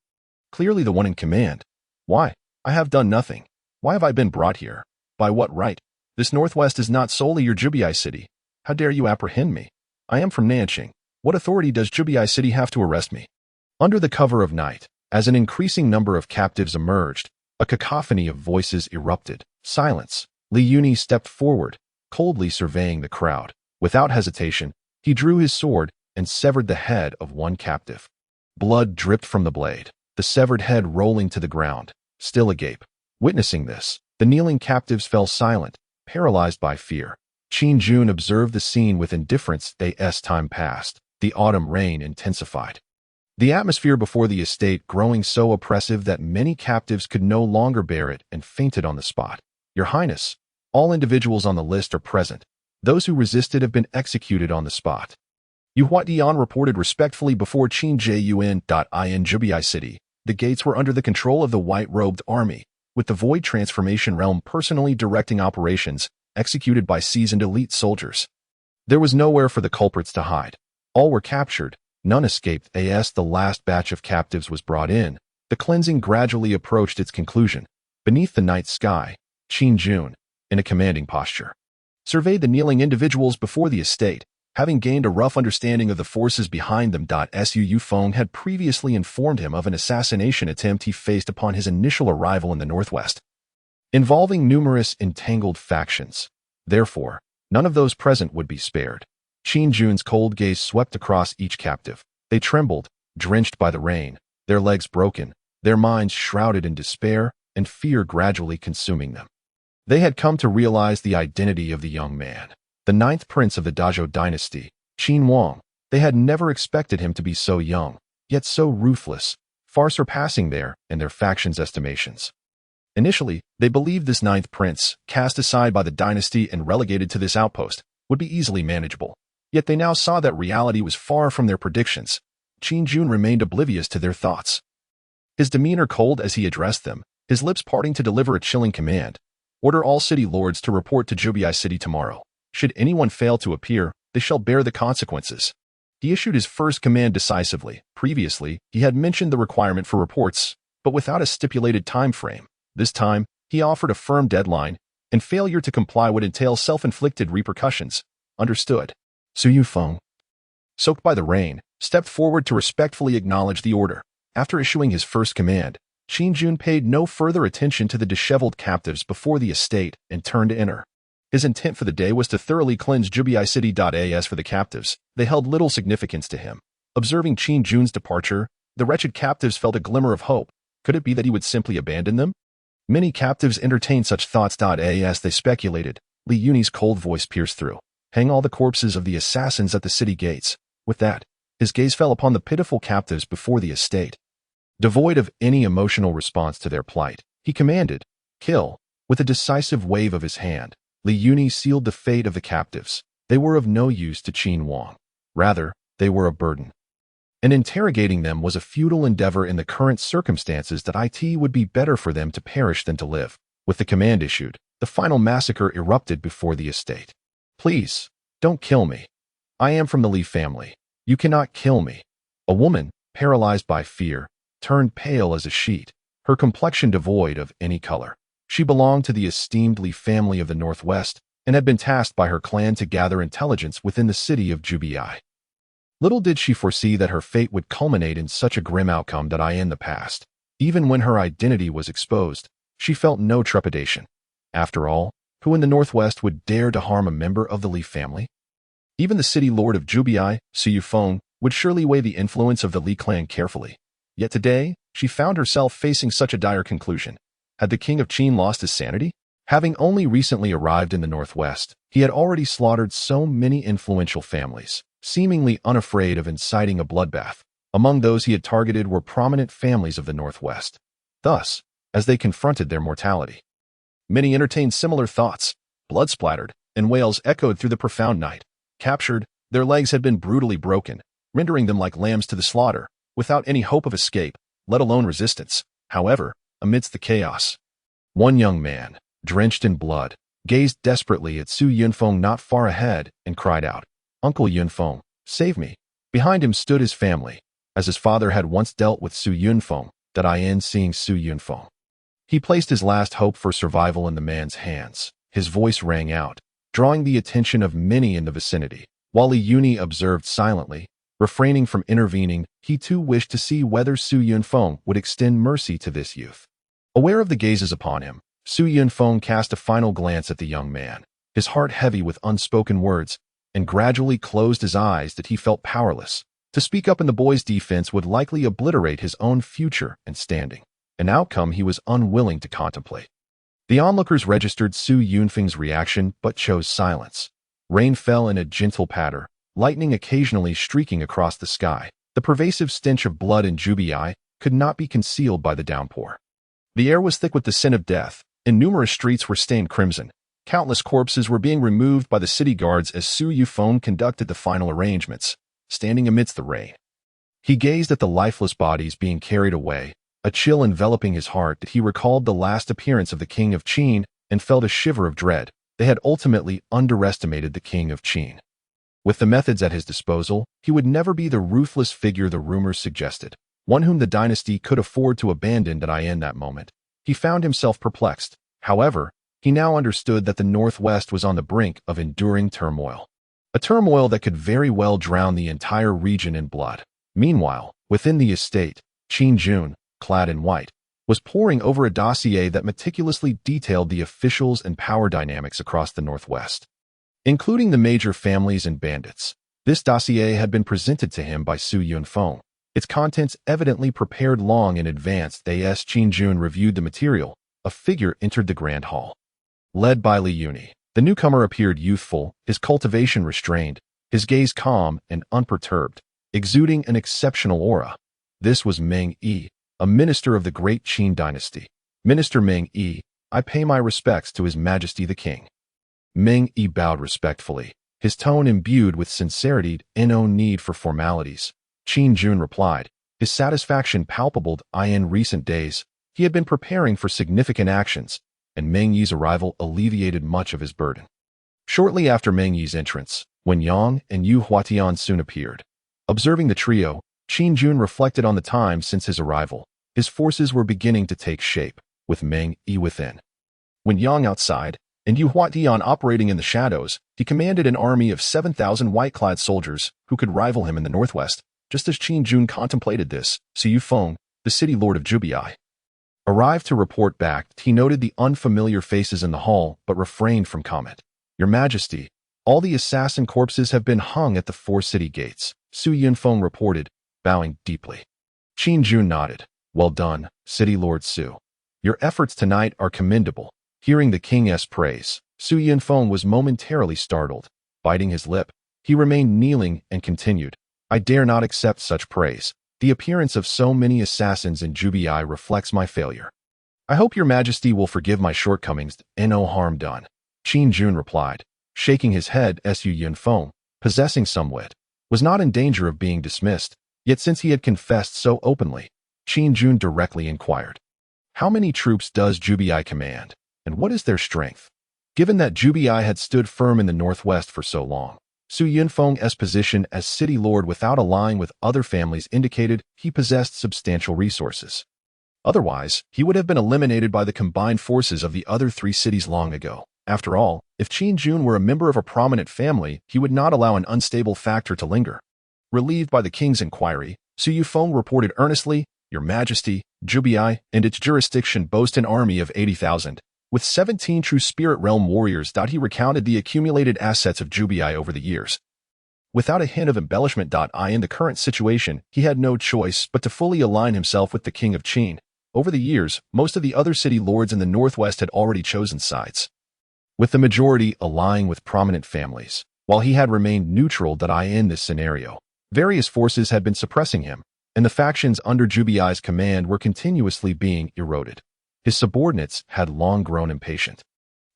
Clearly the one in command. "Why? I have done nothing. Why have I been brought here? By what right? This Northwest is not solely your Zhubai City. How dare you apprehend me? I am from Nanqing. What authority does Zhubai City have to arrest me?" Under the cover of night, as an increasing number of captives emerged, a cacophony of voices erupted. Silence. Li Yuni stepped forward, coldly surveying the crowd. Without hesitation, he drew his sword and severed the head of one captive. Blood dripped from the blade, the severed head rolling to the ground, still agape. Witnessing this, the kneeling captives fell silent, paralyzed by fear. Qin Jun observed the scene with indifference. As time passed, the autumn rain intensified, the atmosphere before the estate growing so oppressive that many captives could no longer bear it and fainted on the spot. "Your Highness, all individuals on the list are present. Those who resisted have been executed on the spot." Yu Huatian reported respectfully before Qin Jun. In Zhubai City, the gates were under the control of the white-robed army, with the void transformation realm personally directing operations executed by seasoned elite soldiers. There was nowhere for the culprits to hide. All were captured, none escaped. As the last batch of captives was brought in, The cleansing gradually approached its conclusion. Beneath the night sky, Qin Jun, in a commanding posture, surveyed the kneeling individuals before the estate. Having gained a rough understanding of the forces behind them, Su Yufeng had previously informed him of an assassination attempt he faced upon his initial arrival in the northwest, involving numerous entangled factions. Therefore, none of those present would be spared. Qin Jun's cold gaze swept across each captive. They trembled, drenched by the rain, their legs broken, their minds shrouded in despair and fear gradually consuming them. They had come to realize the identity of the young man, the ninth prince of the Zhou Dynasty, Qin Wang. They had never expected him to be so young, yet so ruthless, far surpassing their and their faction's estimations. Initially, they believed this ninth prince, cast aside by the dynasty and relegated to this outpost, would be easily manageable. Yet they now saw that reality was far from their predictions. Qin Jun remained oblivious to their thoughts, his demeanor cold as he addressed them, his lips parting to deliver a chilling command. Order all city lords to report to Zhubiai City tomorrow. Should anyone fail to appear, they shall bear the consequences. He issued his first command decisively. Previously, he had mentioned the requirement for reports, but without a stipulated time frame. This time, he offered a firm deadline, and failure to comply would entail self-inflicted repercussions. Understood. Su Yufeng, soaked by the rain, stepped forward to respectfully acknowledge the order. After issuing his first command, Qin Jun paid no further attention to the disheveled captives before the estate and turned to enter. His intent for the day was to thoroughly cleanse Zhubiai City. As for the captives, they held little significance to him. Observing Qin Jun's departure, the wretched captives felt a glimmer of hope. Could it be that he would simply abandon them? Many captives entertained such thoughts. As they speculated, Li Yuni's cold voice pierced through. Hang all the corpses of the assassins at the city gates. With that, his gaze fell upon the pitiful captives before the estate. Devoid of any emotional response to their plight, he commanded, "Kill." With a decisive wave of his hand, Li Yuni sealed the fate of the captives. They were of no use to Qin Wang. Rather, they were a burden. And interrogating them was a futile endeavor in the current circumstances. It would be better for them to perish than to live. With the command issued, the final massacre erupted before the estate. "Please, don't kill me. I am from the Li family. You cannot kill me." A woman, paralyzed by fear, turned pale as a sheet, her complexion devoid of any color. She belonged to the esteemed Li family of the Northwest and had been tasked by her clan to gather intelligence within the city of Zhubiai. Little did she foresee that her fate would culminate in such a grim outcome. In the past, even when her identity was exposed, she felt no trepidation. After all, who in the Northwest would dare to harm a member of the Li family? Even the city lord of Zhubiai, Su Yufeng, would surely weigh the influence of the Li clan carefully. Yet today, she found herself facing such a dire conclusion. Had the king of Qin lost his sanity? Having only recently arrived in the Northwest, he had already slaughtered so many influential families, seemingly unafraid of inciting a bloodbath. Among those he had targeted were prominent families of the Northwest. Thus, as they confronted their mortality, many entertained similar thoughts. Blood splattered, and wails echoed through the profound night. Captured, their legs had been brutally broken, rendering them like lambs to the slaughter, without any hope of escape, let alone resistance. However, amidst the chaos, one young man, drenched in blood, gazed desperately at Su Yunfeng not far ahead and cried out, "Uncle Yunfeng, save me." Behind him stood his family, as his father had once dealt with Su Yunfeng. Seeing Su Yunfeng, he placed his last hope for survival in the man's hands. His voice rang out, drawing the attention of many in the vicinity. While Li Yuni observed silently, refraining from intervening, he too wished to see whether Su Yunfeng would extend mercy to this youth. Aware of the gazes upon him, Su Yunfeng cast a final glance at the young man, his heart heavy with unspoken words, and gradually closed his eyes. He felt powerless. To speak up in the boy's defense would likely obliterate his own future and standing, an outcome he was unwilling to contemplate. The onlookers registered Su Yunfeng's reaction but chose silence. Rain fell in a gentle patter, lightning occasionally streaking across the sky. The pervasive stench of blood in Zhubiai could not be concealed by the downpour. The air was thick with the scent of death, and numerous streets were stained crimson. Countless corpses were being removed by the city guards as Su Yufeng conducted the final arrangements. Standing amidst the rain, he gazed at the lifeless bodies being carried away, a chill enveloping his heart. He recalled the last appearance of the king of Qin and felt a shiver of dread. They had ultimately underestimated the king of Qin. With the methods at his disposal, he would never be the ruthless figure the rumors suggested. one whom the dynasty could afford to abandon in that moment. He found himself perplexed. However, he now understood that the Northwest was on the brink of enduring turmoil. A turmoil that could very well drown the entire region in blood. Meanwhile, within the estate, Qin Jun, clad in white, was poring over a dossier that meticulously detailed the officials and power dynamics across the Northwest, including the major families and bandits. This dossier had been presented to him by Su Yunfeng, its contents evidently prepared long in advance. As Qin Jun reviewed the material, a figure entered the grand hall. Led by Li Yuni, the newcomer appeared youthful, his cultivation restrained, his gaze calm and unperturbed, exuding an exceptional aura. This was Meng Yi, a minister of the Great Qin Dynasty. Minister Meng Yi, I pay my respects to His Majesty the King. Meng Yi bowed respectfully, his tone imbued with sincerity and no need for formalities. Qin Jun replied, his satisfaction palpable. In recent days, he had been preparing for significant actions, and Meng Yi's arrival alleviated much of his burden. Shortly after Meng Yi's entrance, Wen Yang and Yu Huatian soon appeared. Observing the trio, Qin Jun reflected on the time since his arrival. His forces were beginning to take shape, with Meng Yi within. Wen Yang outside, and Yu Huatian operating in the shadows, he commanded an army of 7,000 white-clad soldiers who could rival him in the Northwest. Just as Qin Jun contemplated this, Su Yufeng, the city lord of Zhubai, arrived to report back. He noted the unfamiliar faces in the hall, but refrained from comment. Your Majesty, all the assassin corpses have been hung at the 4 city gates, Su Yunfeng reported, bowing deeply. Qin Jun nodded. Well done, City Lord Su. Your efforts tonight are commendable. Hearing the king's praise, Su Yunfeng was momentarily startled. Biting his lip, he remained kneeling and continued. I dare not accept such praise. The appearance of so many assassins in Zhubai reflects my failure. I hope your Majesty will forgive my shortcomings and no harm done. Qin Jun replied, shaking his head. Su Yunfeng, possessing some wit, was not in danger of being dismissed, yet since he had confessed so openly, Qin Jun directly inquired, how many troops does Zhubai command, and what is their strength? Given that Zhubai had stood firm in the Northwest for so long, Su Yunfeng's position as city lord without allying with other families indicated he possessed substantial resources. Otherwise, he would have been eliminated by the combined forces of the other 3 cities long ago. After all, if Qin Jun were a member of a prominent family, he would not allow an unstable factor to linger. Relieved by the king's inquiry, Su Yufeng reported earnestly, Your Majesty, Zhubai and its jurisdiction boast an army of 80,000. With 17 true spirit realm warriors. He recounted the accumulated assets of Zhubai over the years. Without a hint of embellishment. In the current situation, he had no choice but to fully align himself with the king of Qin. Over the years, most of the other city lords in the Northwest had already chosen sides, with the majority allying with prominent families, while he had remained neutral. In this scenario, various forces had been suppressing him, and the factions under Zhubai's command were continuously being eroded. His subordinates had long grown impatient.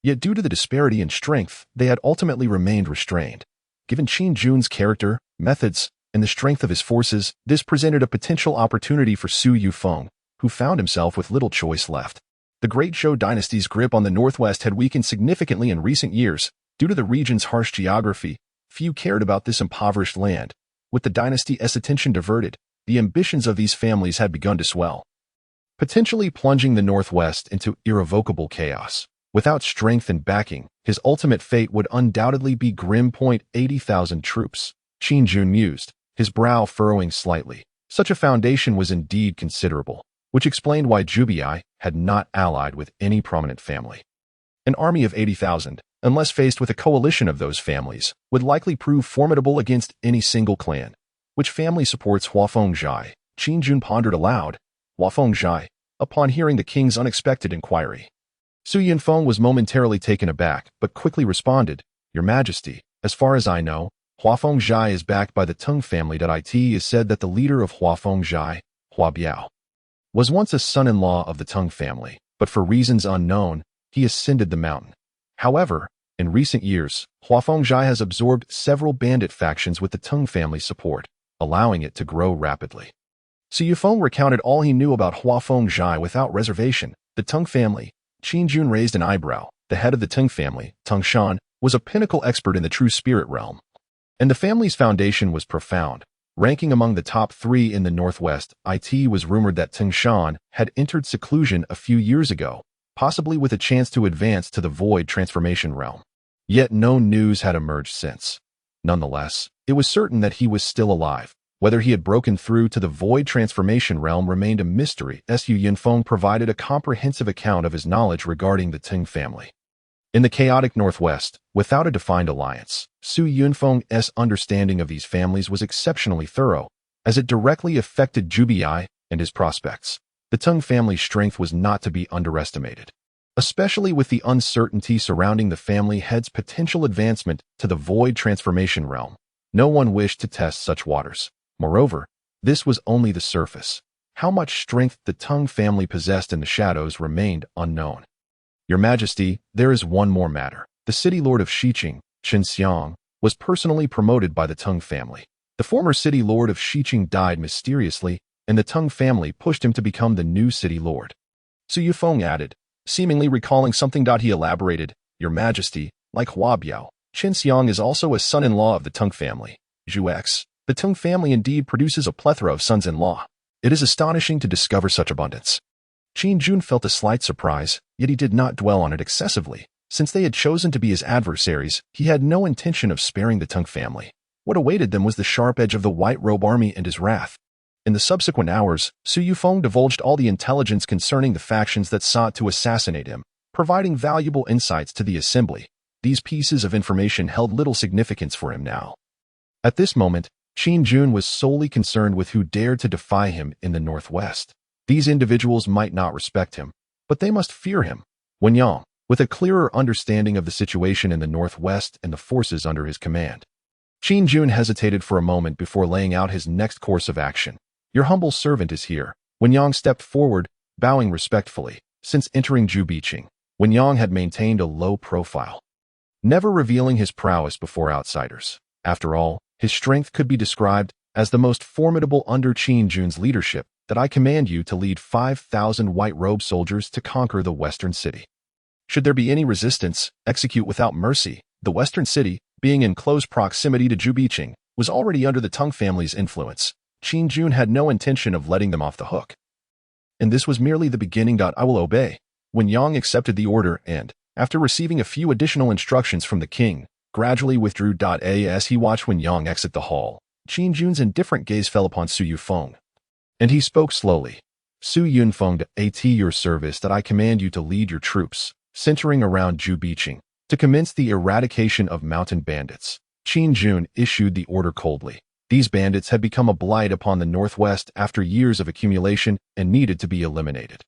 Yet due to the disparity in strength, they had ultimately remained restrained. Given Qin Jun's character, methods, and the strength of his forces, this presented a potential opportunity for Su Yufeng, who found himself with little choice left. The Great Zhou Dynasty's grip on the Northwest had weakened significantly in recent years. Due to the region's harsh geography, few cared about this impoverished land. With the dynasty's attention diverted, the ambitions of these families had begun to swell, potentially plunging the Northwest into irrevocable chaos. Without strength and backing, his ultimate fate would undoubtedly be grim. 80,000 troops, Qin Jun mused, his brow furrowing slightly. Such a foundation was indeed considerable, which explained why Zhubai had not allied with any prominent family. An army of 80,000, unless faced with a coalition of those families, would likely prove formidable against any single clan. Which family supports Huafeng Zhai? Qin Jun pondered aloud. Huafeng Zhai, upon hearing the king's unexpected inquiry. Su Yunfeng was momentarily taken aback, but quickly responded, Your Majesty, as far as I know, Huafeng Zhai is backed by the Teng family. It is said that the leader of Huafeng Zhai, Hua Biao, was once a son-in-law of the Teng family, but for reasons unknown, he ascended the mountain. However, in recent years, Huafeng Zhai has absorbed several bandit factions with the Teng family's support, allowing it to grow rapidly. Su Yufeng recounted all he knew about Huafeng Zhai without reservation. The Teng family. Qin Jun raised an eyebrow. The head of the Teng family, Teng Shan, was a pinnacle expert in the true spirit realm, and the family's foundation was profound. Ranking among the top 3 in the Northwest, it was rumored that Teng Shan had entered seclusion a few years ago, possibly with a chance to advance to the void transformation realm. Yet no news had emerged since. Nonetheless, it was certain that he was still alive. Whether he had broken through to the void transformation realm remained a mystery. Su Yunfeng provided a comprehensive account of his knowledge regarding the Teng family. In the chaotic Northwest, without a defined alliance, Su Yunfeng's understanding of these families was exceptionally thorough, as it directly affected Zhu Bi and his prospects. The Teng family's strength was not to be underestimated, especially with the uncertainty surrounding the family head's potential advancement to the void transformation realm. No one wished to test such waters. Moreover, this was only the surface. How much strength the Teng family possessed in the shadows remained unknown. Your Majesty, there is one more matter. The city lord of Xiqing, Qin Xiang, was personally promoted by the Teng family. The former city lord of Xiqing died mysteriously, and the Teng family pushed him to become the new city lord. Su Yufeng added, seemingly recalling something. He elaborated, Your Majesty, like Hua Biao, Qin Xiang is also a son-in-law of the Teng family. Zhu. The Teng family indeed produces a plethora of sons-in-law. It is astonishing to discover such abundance. Qin Jun felt a slight surprise, yet he did not dwell on it excessively. Since they had chosen to be his adversaries, he had no intention of sparing the Teng family. What awaited them was the sharp edge of the White Robe Army and his wrath. In the subsequent hours, Su Yufeng divulged all the intelligence concerning the factions that sought to assassinate him, providing valuable insights to the assembly. These pieces of information held little significance for him now. At this moment, Qin Jun was solely concerned with who dared to defy him in the Northwest. These individuals might not respect him, but they must fear him. Wen Yang, with a clearer understanding of the situation in the Northwest and the forces under his command. Qin Jun hesitated for a moment before laying out his next course of action. Your humble servant is here. Wen Yang stepped forward, bowing respectfully. Since entering Zhu Biqing, Wen Yang had maintained a low profile, never revealing his prowess before outsiders. After all, his strength could be described as the most formidable under Qin Jun's leadership. That I command you to lead 5,000 white-robed soldiers to conquer the western city. Should there be any resistance, execute without mercy. The western city, being in close proximity to Zhu Biqing, was already under the Teng family's influence. Qin Jun had no intention of letting them off the hook. And this was merely the beginning. I will obey. Wen Yang accepted the order and, after receiving a few additional instructions from the king, gradually withdrew. As he watched Wen Yang exit the hall, Qin Jun's indifferent gaze fell upon Su Yufeng. And he spoke slowly. Su Yunfeng, at your service. That I command you to lead your troops, centering around Zhu Biqing, to commence the eradication of mountain bandits. Qin Jun issued the order coldly. These bandits had become a blight upon the Northwest after years of accumulation and needed to be eliminated.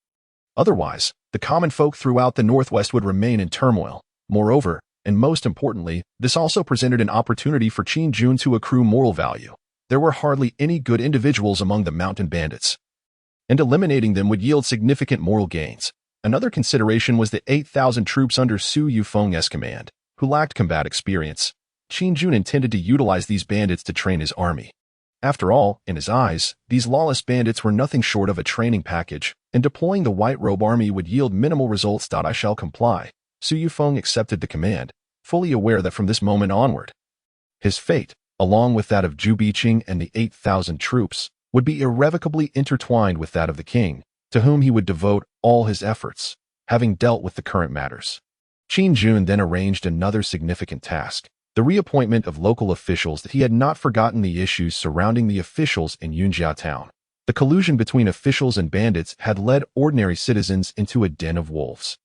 Otherwise, the common folk throughout the Northwest would remain in turmoil. Moreover, and most importantly, this also presented an opportunity for Qin Jun to accrue moral value. There were hardly any good individuals among the mountain bandits, and eliminating them would yield significant moral gains. Another consideration was the 8,000 troops under Su Yufeng's command, who lacked combat experience. Qin Jun intended to utilize these bandits to train his army. After all, in his eyes, these lawless bandits were nothing short of a training package, and deploying the White Robe Army would yield minimal results. I shall comply. Su Yufeng accepted the command, fully aware that from this moment onward, his fate, along with that of Zhu Biqing and the 8,000 troops, would be irrevocably intertwined with that of the king, to whom he would devote all his efforts, having dealt with the current matters. Qin Jun then arranged another significant task, the reappointment of local officials. That he had not forgotten the issues surrounding the officials in Yunjia town. The collusion between officials and bandits had led ordinary citizens into a den of wolves.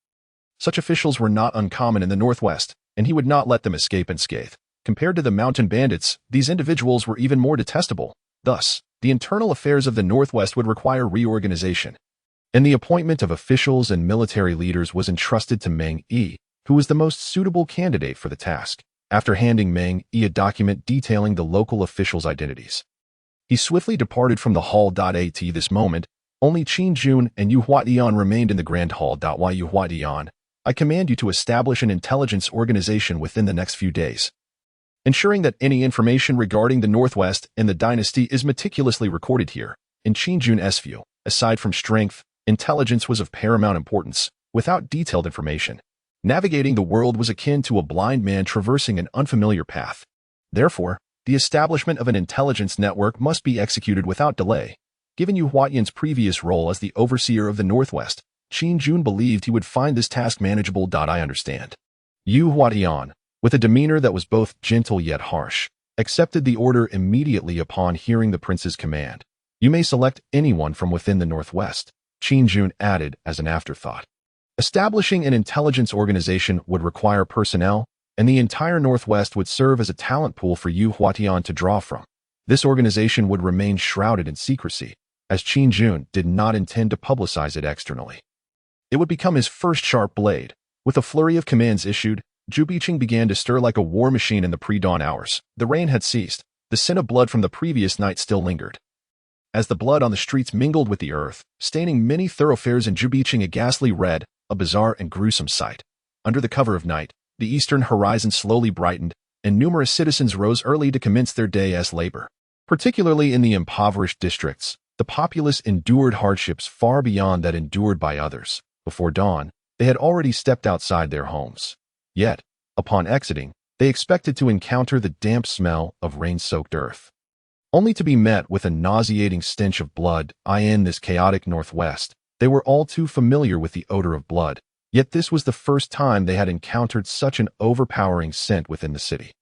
Such officials were not uncommon in the Northwest, and he would not let them escape unscathed. Compared to the mountain bandits, these individuals were even more detestable. Thus, the internal affairs of the Northwest would require reorganization, and the appointment of officials and military leaders was entrusted to Meng Yi, who was the most suitable candidate for the task. After handing Meng Yi a document detailing the local officials' identities, he swiftly departed from the hall. At this moment, only Qin Jun and Yu Huatian remained in the grand hall. While Yu Huatian, I command you to establish an intelligence organization within the next few days, ensuring that any information regarding the Northwest and the dynasty is meticulously recorded here. In Qin Jun's view, aside from strength, intelligence was of paramount importance. Without detailed information, navigating the world was akin to a blind man traversing an unfamiliar path. Therefore, The establishment of an intelligence network must be executed without delay. Given Yu Huatian's previous role as the overseer of the Northwest, Qin Jun believed he would find this task manageable. I understand. Yu Huatian, with a demeanor that was both gentle yet harsh, accepted the order immediately upon hearing the prince's command. You may select anyone from within the Northwest, Qin Jun added as an afterthought. Establishing an intelligence organization would require personnel, and the entire Northwest would serve as a talent pool for Yu Huatian to draw from. This organization would remain shrouded in secrecy, as Qin Jun did not intend to publicize it externally. It would become his first sharp blade. With a flurry of commands issued, Zhou Biqing began to stir like a war machine in the pre-dawn hours. The rain had ceased. The scent of blood from the previous night still lingered. As the blood on the streets mingled with the earth, staining many thoroughfares in Zhou Biqing a ghastly red, a bizarre and gruesome sight. Under the cover of night, the eastern horizon slowly brightened, and numerous citizens rose early to commence their day's labor. Particularly in the impoverished districts, the populace endured hardships far beyond that endured by others. Before dawn, they had already stepped outside their homes. Yet, upon exiting, they expected to encounter the damp smell of rain-soaked earth, only to be met with a nauseating stench of blood. In this chaotic Northwest, they were all too familiar with the odor of blood, yet this was the first time they had encountered such an overpowering scent within the city.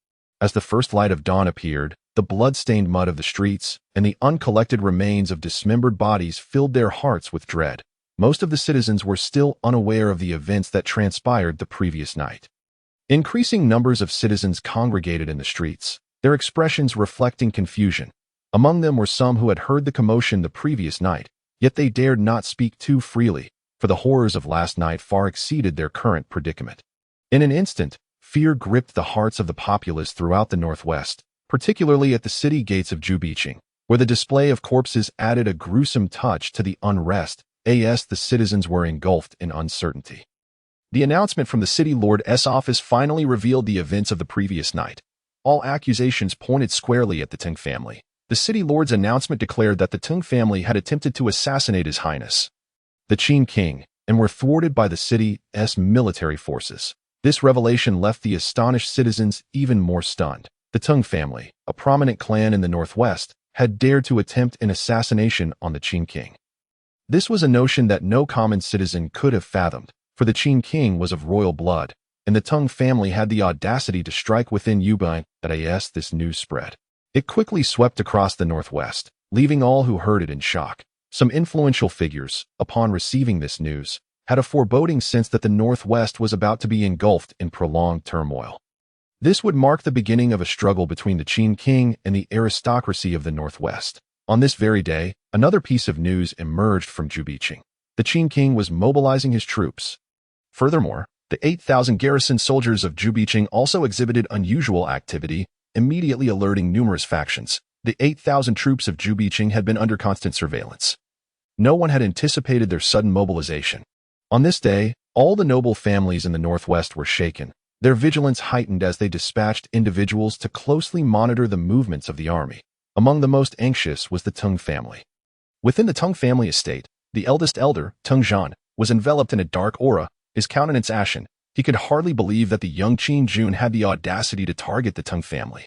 As the first light of dawn appeared, the blood-stained mud of the streets and the uncollected remains of dismembered bodies filled their hearts with dread. Most of the citizens were still unaware of the events that transpired the previous night. Increasing numbers of citizens congregated in the streets, their expressions reflecting confusion. Among them were some who had heard the commotion the previous night, yet they dared not speak too freely, for the horrors of last night far exceeded their current predicament. In an instant, fear gripped the hearts of the populace throughout the Northwest, particularly at the city gates of Zhou Biqing, where the display of corpses added a gruesome touch to the unrest. The citizens were engulfed in uncertainty. The announcement from the city lord's office finally revealed the events of the previous night. All accusations pointed squarely at the Teng family. The city lord's announcement declared that the Teng family had attempted to assassinate His Highness, the Qin King, and were thwarted by the city's military forces. This revelation left the astonished citizens even more stunned. The Teng family, a prominent clan in the Northwest, had dared to attempt an assassination on the Qin King. This was a notion that no common citizen could have fathomed, for the Qin King was of royal blood, and the Teng family had the audacity to strike within Yubin. As this news spread, it quickly swept across the Northwest, leaving all who heard it in shock. Some influential figures, upon receiving this news, had a foreboding sense that the Northwest was about to be engulfed in prolonged turmoil. This would mark the beginning of a struggle between the Qin King and the aristocracy of the Northwest. On this very day, another piece of news emerged from Zhou Biqing. The Qin King was mobilizing his troops. Furthermore, the 8,000 garrison soldiers of Zhou Biqing also exhibited unusual activity, immediately alerting numerous factions. The 8,000 troops of Zhou Biqing had been under constant surveillance. No one had anticipated their sudden mobilization. On this day, all the noble families in the Northwest were shaken, their vigilance heightened as they dispatched individuals to closely monitor the movements of the army. Among the most anxious was the Teng family. Within the Teng family estate, the eldest elder, Teng Zhan, was enveloped in a dark aura, his countenance ashen. He could hardly believe that the young Qin Jun had the audacity to target the Teng family.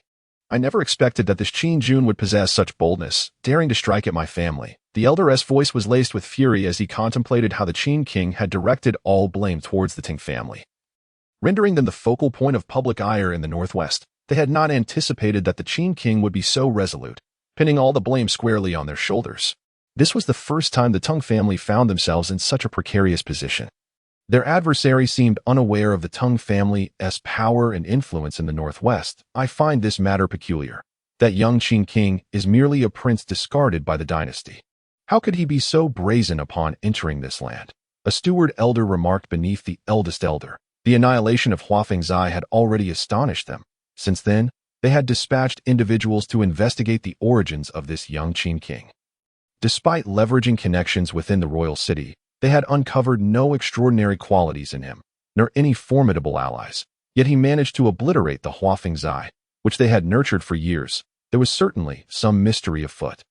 I never expected that this Qin Jun would possess such boldness, daring to strike at my family. The elder's voice was laced with fury as he contemplated how the Qin King had directed all blame towards the Teng family, rendering them the focal point of public ire in the Northwest. They had not anticipated that the Qin King would be so resolute, pinning all the blame squarely on their shoulders. This was the first time the Teng family found themselves in such a precarious position. Their adversary seemed unaware of the Teng family's power and influence in the Northwest. I find this matter peculiar. That young Qin King is merely a prince discarded by the dynasty. How could he be so brazen upon entering this land? A steward elder remarked beneath the eldest elder. The annihilation of Huafengzai had already astonished them. Since then, they had dispatched individuals to investigate the origins of this young Qin King. Despite leveraging connections within the royal city, they had uncovered no extraordinary qualities in him, nor any formidable allies. Yet he managed to obliterate the Huafengzai, which they had nurtured for years. There was certainly some mystery afoot.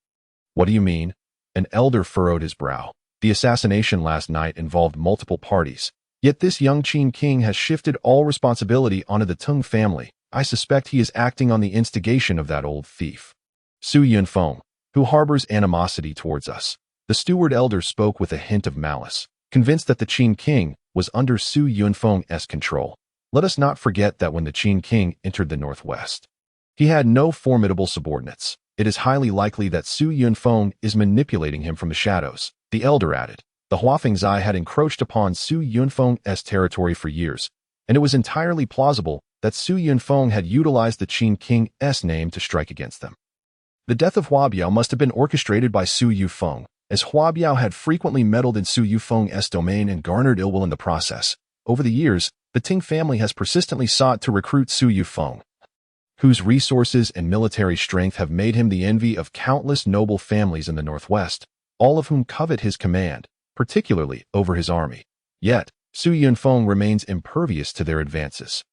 What do you mean? An elder furrowed his brow. The assassination last night involved multiple parties. Yet this young Qin King has shifted all responsibility onto the Teng family. I suspect he is acting on the instigation of that old thief, Su Yunfeng, who harbors animosity towards us. The steward elder spoke with a hint of malice, convinced that the Qin king was under Su Yunfeng's control. Let us not forget that when the Qin king entered the northwest, he had no formidable subordinates. It is highly likely that Su Yunfeng is manipulating him from the shadows, the elder added. The Huafengzai had encroached upon Su Yunfeng's territory for years, and it was entirely plausible that Su Yunfeng had utilized the Qin king's name to strike against them. The death of Huabiao must have been orchestrated by Su Yunfeng, as Huabiao had frequently meddled in Su Yunfeng's domain and garnered ill will in the process. Over the years, the Ting family has persistently sought to recruit Su Yunfeng, whose resources and military strength have made him the envy of countless noble families in the northwest, all of whom covet his command, particularly over his army. Yet, Su Yunfeng remains impervious to their advances,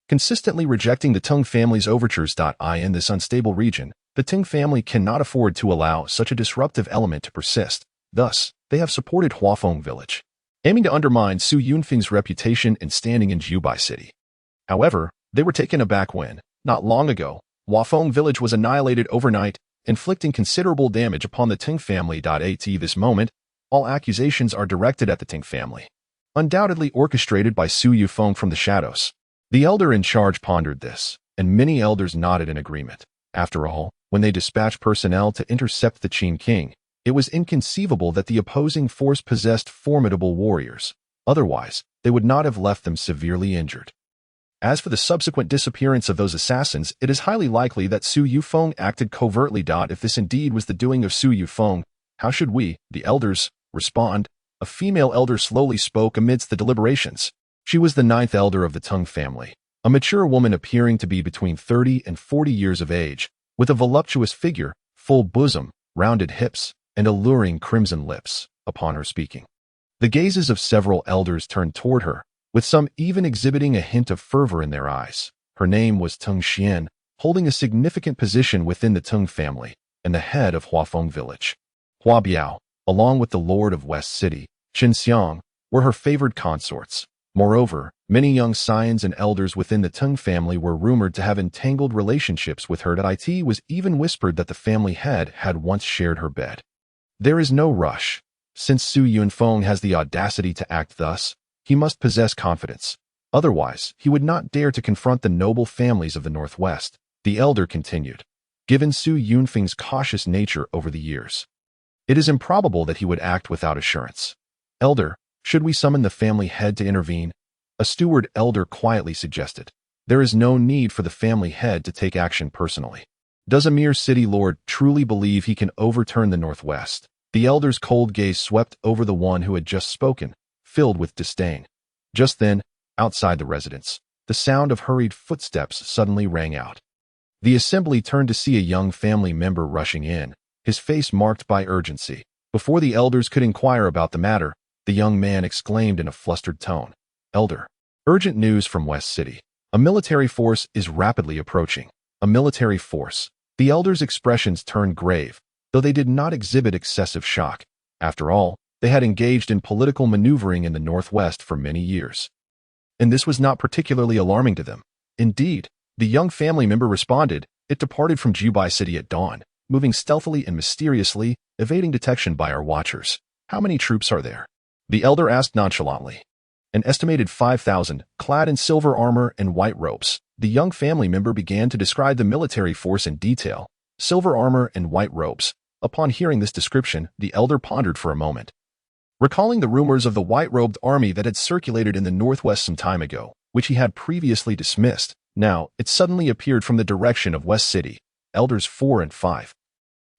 consistently rejecting the Tang family's overtures. In this unstable region, the Ting family cannot afford to allow such a disruptive element to persist. Thus, they have supported Huafeng village, aiming to undermine Su Yunfeng's reputation and standing in Zhubai city. However, they were taken aback when, not long ago, Huafeng village was annihilated overnight, inflicting considerable damage upon the Ting family. At this moment, all accusations are directed at the Ting family, undoubtedly orchestrated by Su Yunfeng from the shadows. The elder in charge pondered this, and many elders nodded in agreement. After all, when they dispatched personnel to intercept the Qin king, it was inconceivable that the opposing force possessed formidable warriors. Otherwise, they would not have left them severely injured. As for the subsequent disappearance of those assassins, it is highly likely that Su Yunfeng acted covertly. If this indeed was the doing of Su Yunfeng, how should we, the elders, respond? A female elder slowly spoke amidst the deliberations. She was the 9th elder of the Tang family, a mature woman appearing to be between 30 and 40 years of age, with a voluptuous figure, full bosom, rounded hips, and alluring crimson lips. Upon her speaking, the gazes of several elders turned toward her, with some even exhibiting a hint of fervor in their eyes. Her name was Teng Xian, holding a significant position within the Teng family, and the head of Huafeng village. Huabiao, along with the lord of West City, Qin Xiang, were her favored consorts. Moreover, many young scions and elders within the Teng family were rumored to have entangled relationships with her. It was even whispered that the family head had once shared her bed. There is no rush. Since Su Yunfeng has the audacity to act thus, he must possess confidence. Otherwise, he would not dare to confront the noble families of the Northwest, the elder continued. Given Su Yunfeng's cautious nature over the years, it is improbable that he would act without assurance. Elder, should we summon the family head to intervene? A steward elder quietly suggested. There is no need for the family head to take action personally. Does a mere city lord truly believe he can overturn the Northwest? The elder's cold gaze swept over the one who had just spoken, filled with disdain. Just then, outside the residence, the sound of hurried footsteps suddenly rang out. The assembly turned to see a young family member rushing in, his face marked by urgency. Before the elders could inquire about the matter, the young man exclaimed in a flustered tone, "Elder, urgent news from West City. A military force is rapidly approaching." A military force. The elders' expressions turned grave, though they did not exhibit excessive shock. After all, they had engaged in political maneuvering in the Northwest for many years, and this was not particularly alarming to them. Indeed, the young family member responded, "It departed from Zhubai city at dawn, moving stealthily and mysteriously, evading detection by our watchers." "How many troops are there?" the elder asked nonchalantly. "An estimated 5,000, clad in silver armor and white robes." The young family member began to describe the military force in detail. Silver armor and white robes. Upon hearing this description, the elder pondered for a moment, recalling the rumors of the white-robed army that had circulated in the Northwest some time ago, which he had previously dismissed. Now, it suddenly appeared from the direction of West City. Elders 4 and 5.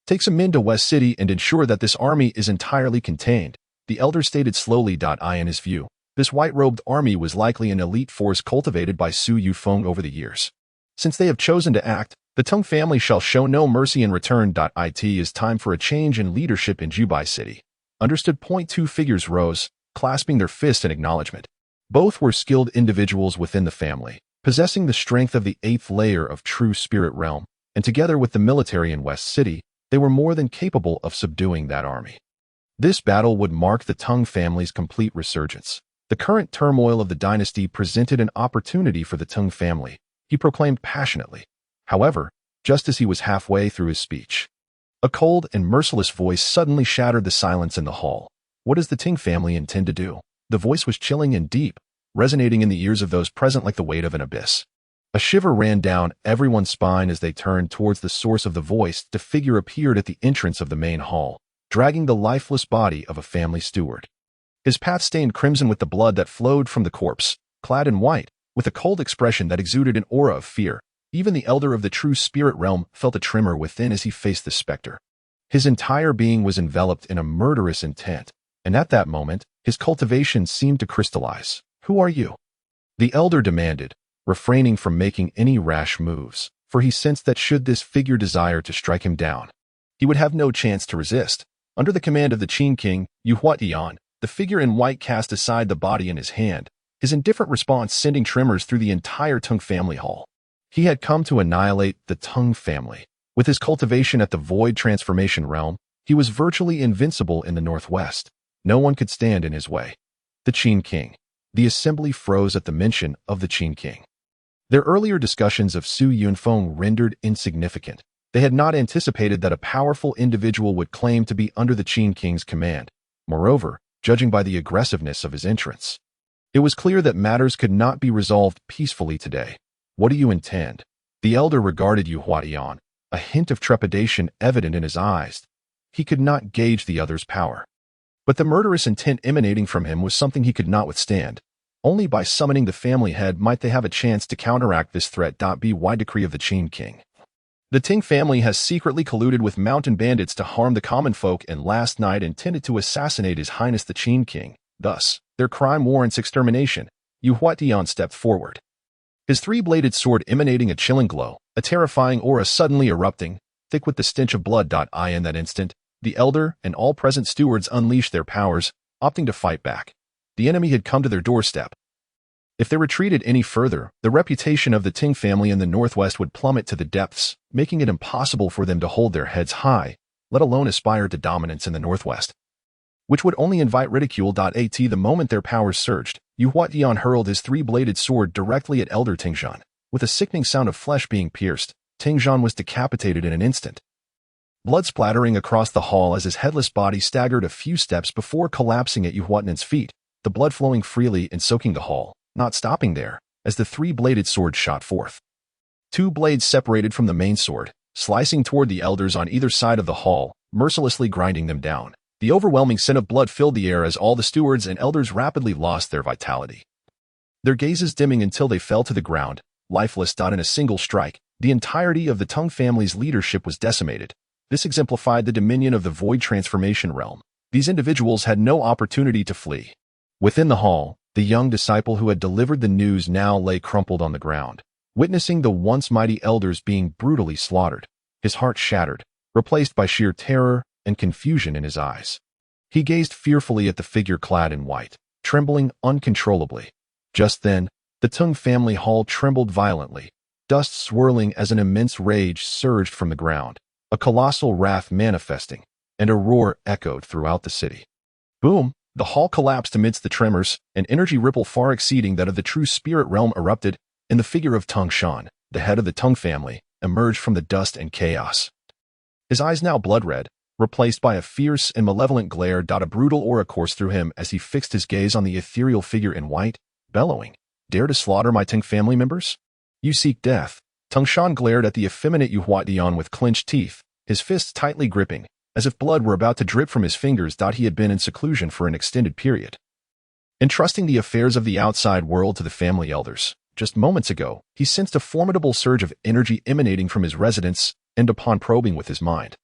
"Take some men to West City and ensure that this army is entirely contained," the elder stated slowly. In his view, this white-robed army was likely an elite force cultivated by Su Yunfeng over the years. Since they have chosen to act, the Tang family shall show no mercy in return. It is time for a change in leadership in Zhubai city. Understood. Two figures rose, clasping their fists in acknowledgement. Both were skilled individuals within the family, possessing the strength of the 8th layer of true spirit realm, and together with the military in West City, they were more than capable of subduing that army. This battle would mark the Tang family's complete resurgence. The current turmoil of the dynasty presented an opportunity for the Tang family, he proclaimed passionately. However, just as he was halfway through his speech, a cold and merciless voice suddenly shattered the silence in the hall. What does the Ting family intend to do? The voice was chilling and deep, resonating in the ears of those present like the weight of an abyss. A shiver ran down everyone's spine as they turned towards the source of the voice. The figure appeared at the entrance of the main hall, dragging the lifeless body of a family steward. His path stained crimson with the blood that flowed from the corpse, clad in white, with a cold expression that exuded an aura of fear. Even the elder of the true spirit realm felt a tremor within as he faced the specter. His entire being was enveloped in a murderous intent, and at that moment, his cultivation seemed to crystallize. Who are you? The elder demanded, refraining from making any rash moves, for he sensed that should this figure desire to strike him down, he would have no chance to resist. Under the command of the Qin King, Yuhuatian, the figure in white cast aside the body in his hand, his indifferent response sending tremors through the entire Tang family hall. He had come to annihilate the Tang family. With his cultivation at the void transformation realm, he was virtually invincible in the northwest. No one could stand in his way. The Qin King. The assembly froze at the mention of the Qin King. Their earlier discussions of Su Yunfeng rendered insignificant. They had not anticipated that a powerful individual would claim to be under the Qin King's command. Moreover, judging by the aggressiveness of his entrance, it was clear that matters could not be resolved peacefully today. What do you intend? The elder regarded Yuhuatian, a hint of trepidation evident in his eyes. He could not gauge the other's power, but the murderous intent emanating from him was something he could not withstand. Only by summoning the family head might they have a chance to counteract this threat. By decree of the Qin King, the Ting family has secretly colluded with mountain bandits to harm the common folk and last night intended to assassinate His Highness the Qin King. Thus, their crime warrants extermination. Yuhuatian stepped forward, his three-bladed sword emanating a chilling glow, a terrifying aura suddenly erupting, thick with the stench of blood. In that instant, the elder and all present stewards unleashed their powers, opting to fight back. The enemy had come to their doorstep. If they retreated any further, the reputation of the Ting family in the northwest would plummet to the depths, making it impossible for them to hold their heads high, let alone aspire to dominance in the northwest, which would only invite ridicule. The moment their powers surged, Yuhuatian hurled his three-bladed sword directly at Elder Qin Jun. With a sickening sound of flesh being pierced, Qin Jun was decapitated in an instant. Blood splattering across the hall as his headless body staggered a few steps before collapsing at Yuhuatian's feet, the blood flowing freely and soaking the hall, not stopping there, as the three-bladed sword shot forth. Two blades separated from the main sword, slicing toward the elders on either side of the hall, mercilessly grinding them down. The overwhelming scent of blood filled the air as all the stewards and elders rapidly lost their vitality, their gazes dimming until they fell to the ground, lifeless. In a single strike, the entirety of the Tang family's leadership was decimated. This exemplified the dominion of the void transformation realm. These individuals had no opportunity to flee. Within the hall, the young disciple who had delivered the news now lay crumpled on the ground, witnessing the once mighty elders being brutally slaughtered. His heart shattered, replaced by sheer terror and confusion in his eyes. He gazed fearfully at the figure clad in white, trembling uncontrollably. Just then, the Tang family hall trembled violently, dust swirling as an immense rage surged from the ground, a colossal wrath manifesting, and a roar echoed throughout the city. Boom! The hall collapsed amidst the tremors, an energy ripple far exceeding that of the true spirit realm erupted, and the figure of Tang Shan, the head of the Tang family, emerged from the dust and chaos. His eyes now blood-red, replaced by a fierce and malevolent glare. A brutal aura coursed through him as he fixed his gaze on the ethereal figure in white, bellowing, "Dare to slaughter my Tang family members? You seek death." Tang Shan glared at the effeminate Yuhuatian with clenched teeth, his fists tightly gripping, as if blood were about to drip from his fingers. He had been in seclusion for an extended period, entrusting the affairs of the outside world to the family elders. Just moments ago, he sensed a formidable surge of energy emanating from his residence, and upon probing with his mind,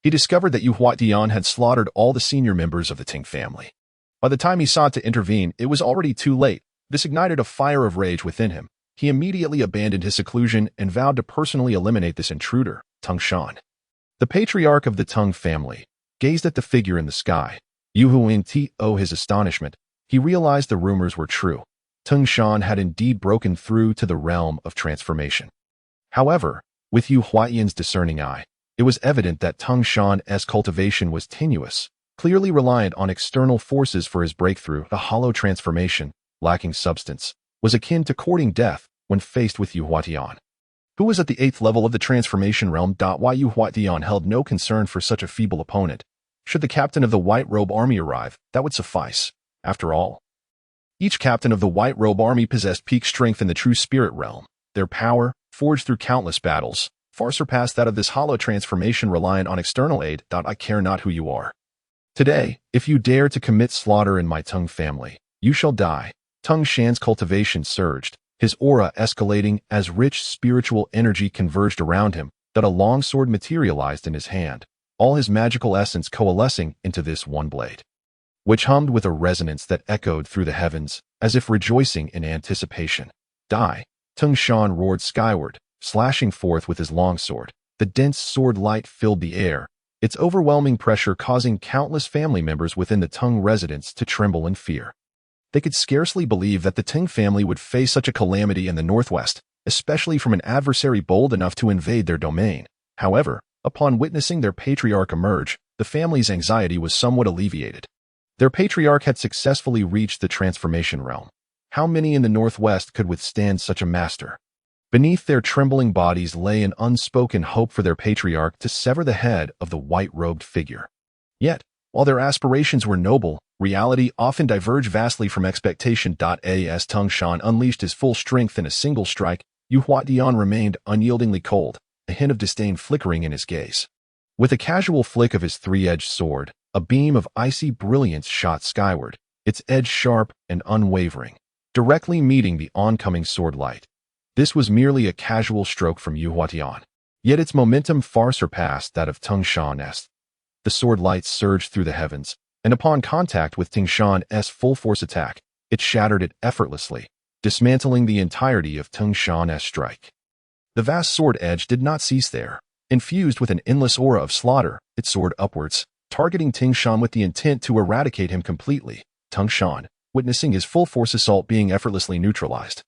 he discovered that Yuhuatian had slaughtered all the senior members of the Ting family. By the time he sought to intervene, it was already too late. This ignited a fire of rage within him. He immediately abandoned his seclusion and vowed to personally eliminate this intruder, Tang Shan. The patriarch of the Tang family gazed at the figure in the sky. To his astonishment, he realized the rumors were true. Tang Shan had indeed broken through to the realm of transformation. However, with Yuhuatian's discerning eye, it was evident that Tang Shan's cultivation was tenuous, clearly reliant on external forces for his breakthrough. The hollow transformation, lacking substance, was akin to courting death, when faced with Yu Huatian, who was at the 8th level of the transformation realm. Why Yu Huatian held no concern for such a feeble opponent. Should the captain of the White Robe Army arrive, that would suffice. After all, each captain of the White Robe Army possessed peak strength in the true spirit realm. Their power, forged through countless battles, far surpassed that of this hollow transformation reliant on external aid. I care not who you are. Today, if you dare to commit slaughter in my Tang family, you shall die. Tang Shan's cultivation surged, his aura escalating as rich spiritual energy converged around him, that a long sword materialized in his hand, all his magical essence coalescing into this one blade, which hummed with a resonance that echoed through the heavens, as if rejoicing in anticipation. Die! Tang Shan roared skyward, slashing forth with his longsword. The dense sword light filled the air, its overwhelming pressure causing countless family members within the Tang residence to tremble in fear. They could scarcely believe that the Tang family would face such a calamity in the northwest, especially from an adversary bold enough to invade their domain. However, upon witnessing their patriarch emerge, the family's anxiety was somewhat alleviated. Their patriarch had successfully reached the transformation realm. How many in the northwest could withstand such a master? Beneath their trembling bodies lay an unspoken hope for their patriarch to sever the head of the white-robed figure. Yet, while their aspirations were noble, reality often diverged vastly from expectation. As Tang Shan unleashed his full strength in a single strike, Yu Huatian remained unyieldingly cold, a hint of disdain flickering in his gaze. With a casual flick of his three-edged sword, a beam of icy brilliance shot skyward, its edge sharp and unwavering, directly meeting the oncoming sword light. This was merely a casual stroke from Yu Huatian, yet its momentum far surpassed that of Tang Shan's. The sword light surged through the heavens, and upon contact with Tang Shan's full-force attack, it shattered it effortlessly, dismantling the entirety of Tang Shan's strike. The vast sword edge did not cease there. Infused with an endless aura of slaughter, it soared upwards, targeting Tang Shan with the intent to eradicate him completely. Tang Shan, witnessing his full-force assault being effortlessly neutralized,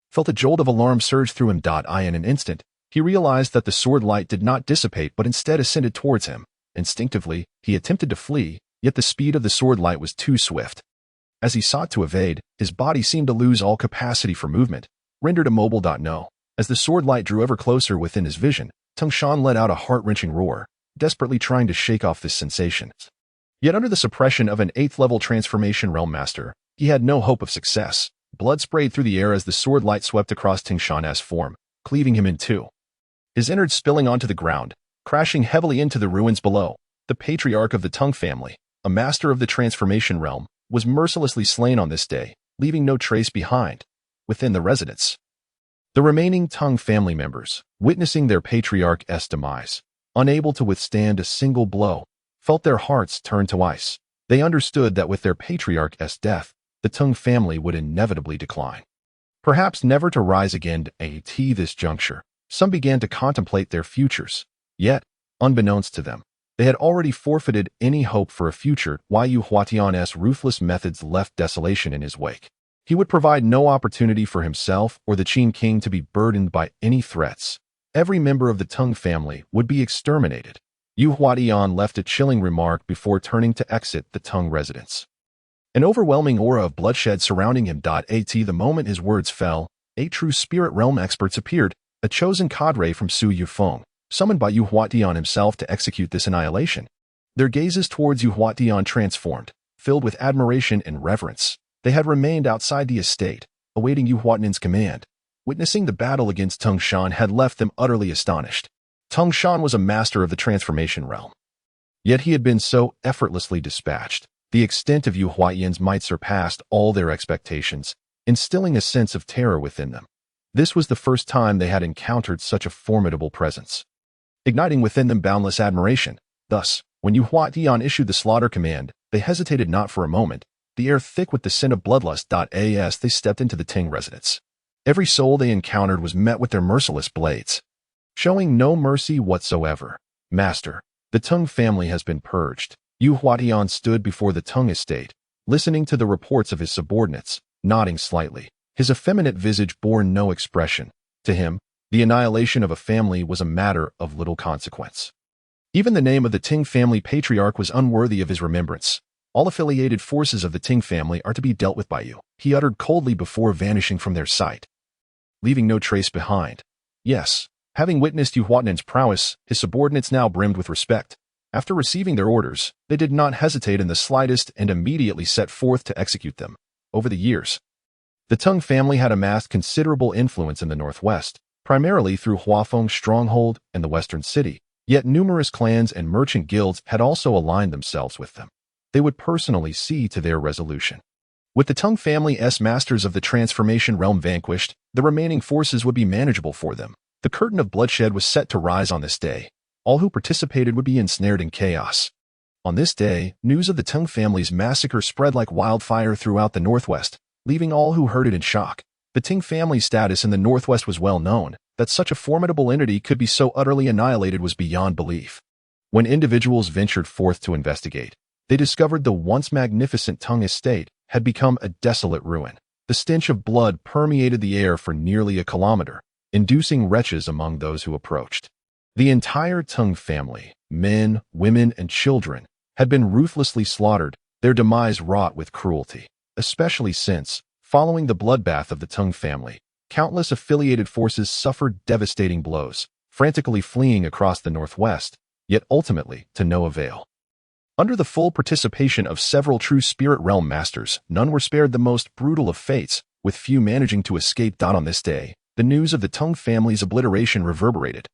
felt a jolt of alarm surge through him. In an instant, he realized that the sword light did not dissipate but instead ascended towards him. Instinctively, he attempted to flee, yet the speed of the sword light was too swift. As he sought to evade, his body seemed to lose all capacity for movement, rendered immobile. No. As the sword light drew ever closer within his vision, Tang Shan let out a heart-wrenching roar, desperately trying to shake off this sensation. Yet under the suppression of an 8th-level transformation realm master, he had no hope of success. Blood sprayed through the air as the sword light swept across Tang Shan's form, cleaving him in two, his innards spilling onto the ground, crashing heavily into the ruins below. The patriarch of the Tang family, a master of the transformation realm, was mercilessly slain on this day, leaving no trace behind within the residence. The remaining Tang family members, witnessing their patriarch's demise, unable to withstand a single blow, felt their hearts turn to ice. They understood that with their patriarch's death, the Tang family would inevitably decline, perhaps never to rise again. At this juncture, some began to contemplate their futures. Yet, unbeknownst to them, they had already forfeited any hope for a future. Yu Huatian's ruthless methods left desolation in his wake. He would provide no opportunity for himself or the Qin king to be burdened by any threats. Every member of the Tang family would be exterminated. Yu Huatian left a chilling remark before turning to exit the Tang residence. An overwhelming aura of bloodshed surrounding him. At the moment his words fell, 8 true spirit realm experts appeared, a chosen cadre from Su Yufeng, summoned by Yu Huatian himself to execute this annihilation. Their gazes towards Yu Huatian transformed, filled with admiration and reverence. They had remained outside the estate, awaiting Yu Huatian's command. Witnessing the battle against Tang Shan had left them utterly astonished. Tang Shan was a master of the transformation realm, yet he had been so effortlessly dispatched. The extent of Yu Huatian's might surpassed all their expectations, instilling a sense of terror within them. This was the first time they had encountered such a formidable presence, igniting within them boundless admiration. Thus, when Yu Huatian issued the slaughter command, they hesitated not for a moment, the air thick with the scent of bloodlust. As they stepped into the Tang residence, every soul they encountered was met with their merciless blades, showing no mercy whatsoever. Master, the Tang family has been purged. Yu Huatian stood before the Tang estate, listening to the reports of his subordinates, nodding slightly. His effeminate visage bore no expression. To him, the annihilation of a family was a matter of little consequence. Even the name of the Tang family patriarch was unworthy of his remembrance. All affiliated forces of the Tang family are to be dealt with by you, he uttered coldly before vanishing from their sight. leaving no trace behind. Yes, having witnessed Yuhuatnan's prowess, his subordinates now brimmed with respect. After receiving their orders, they did not hesitate in the slightest and immediately set forth to execute them. Over the years, the Tang family had amassed considerable influence in the northwest, primarily through Huafeng's stronghold and the western city, yet numerous clans and merchant guilds had also aligned themselves with them. They would personally see to their resolution. With the Tang family's masters of the transformation realm vanquished, the remaining forces would be manageable for them. The curtain of bloodshed was set to rise on this day. All who participated would be ensnared in chaos. On this day, news of the Tang family's massacre spread like wildfire throughout the northwest, leaving all who heard it in shock. The Tang family's status in the northwest was well known. That such a formidable entity could be so utterly annihilated was beyond belief. When individuals ventured forth to investigate, they discovered the once magnificent Tang estate had become a desolate ruin. The stench of blood permeated the air for nearly a kilometer, inducing retches among those who approached. The entire Tang family, men, women, and children, had been ruthlessly slaughtered, their demise wrought with cruelty, especially since, following the bloodbath of the Tang family, countless affiliated forces suffered devastating blows, frantically fleeing across the northwest, yet ultimately to no avail. Under the full participation of several true spirit realm masters, none were spared the most brutal of fates, with few managing to escape. On this day, the news of the Tang family's obliteration reverberated,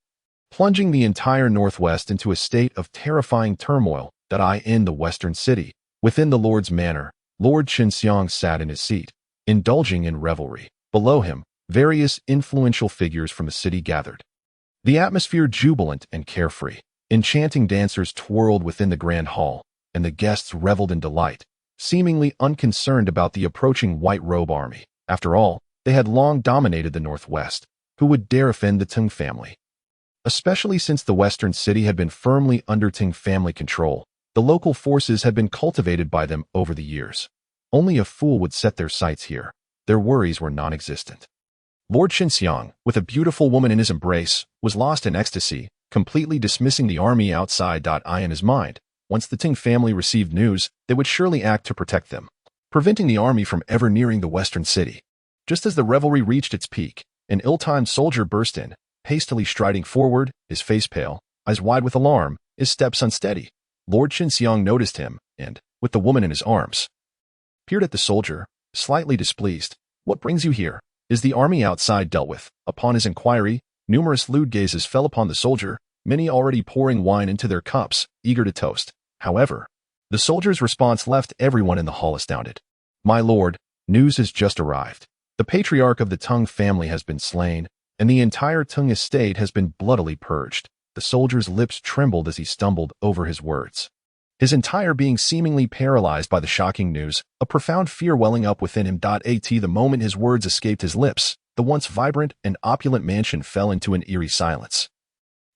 plunging the entire northwest into a state of terrifying turmoil. In the western city, within the Lord's manor, Lord Qin sat in his seat, indulging in revelry. Below him, various influential figures from the city gathered. The atmosphere jubilant and carefree. Enchanting dancers twirled within the grand hall, and the guests reveled in delight, seemingly unconcerned about the approaching white robe army. After all, they had long dominated the northwest. Who would dare offend the Tang family? Especially since the western city had been firmly under Tang family control, the local forces had been cultivated by them over the years. Only a fool would set their sights here. Their worries were non-existent. Lord Qin, with a beautiful woman in his embrace, was lost in ecstasy, completely dismissing the army outside. In his mind, once the Tang family received news, they would surely act to protect them, preventing the army from ever nearing the western city. Just as the revelry reached its peak, an ill-timed soldier burst in, hastily striding forward, his face pale, eyes wide with alarm, his steps unsteady. Lord Qin noticed him, and, with the woman in his arms, peered at the soldier, slightly displeased. "What brings you here? Is the army outside dealt with?" Upon his inquiry, numerous lewd gazes fell upon the soldier, many already pouring wine into their cups, eager to toast. However, the soldier's response left everyone in the hall astounded. "My lord, news has just arrived. The patriarch of the Tang family has been slain, and the entire Tang estate has been bloodily purged." The soldier's lips trembled as he stumbled over his words. His entire being seemingly paralyzed by the shocking news, a profound fear welling up within him. The moment his words escaped his lips, the once vibrant and opulent mansion fell into an eerie silence.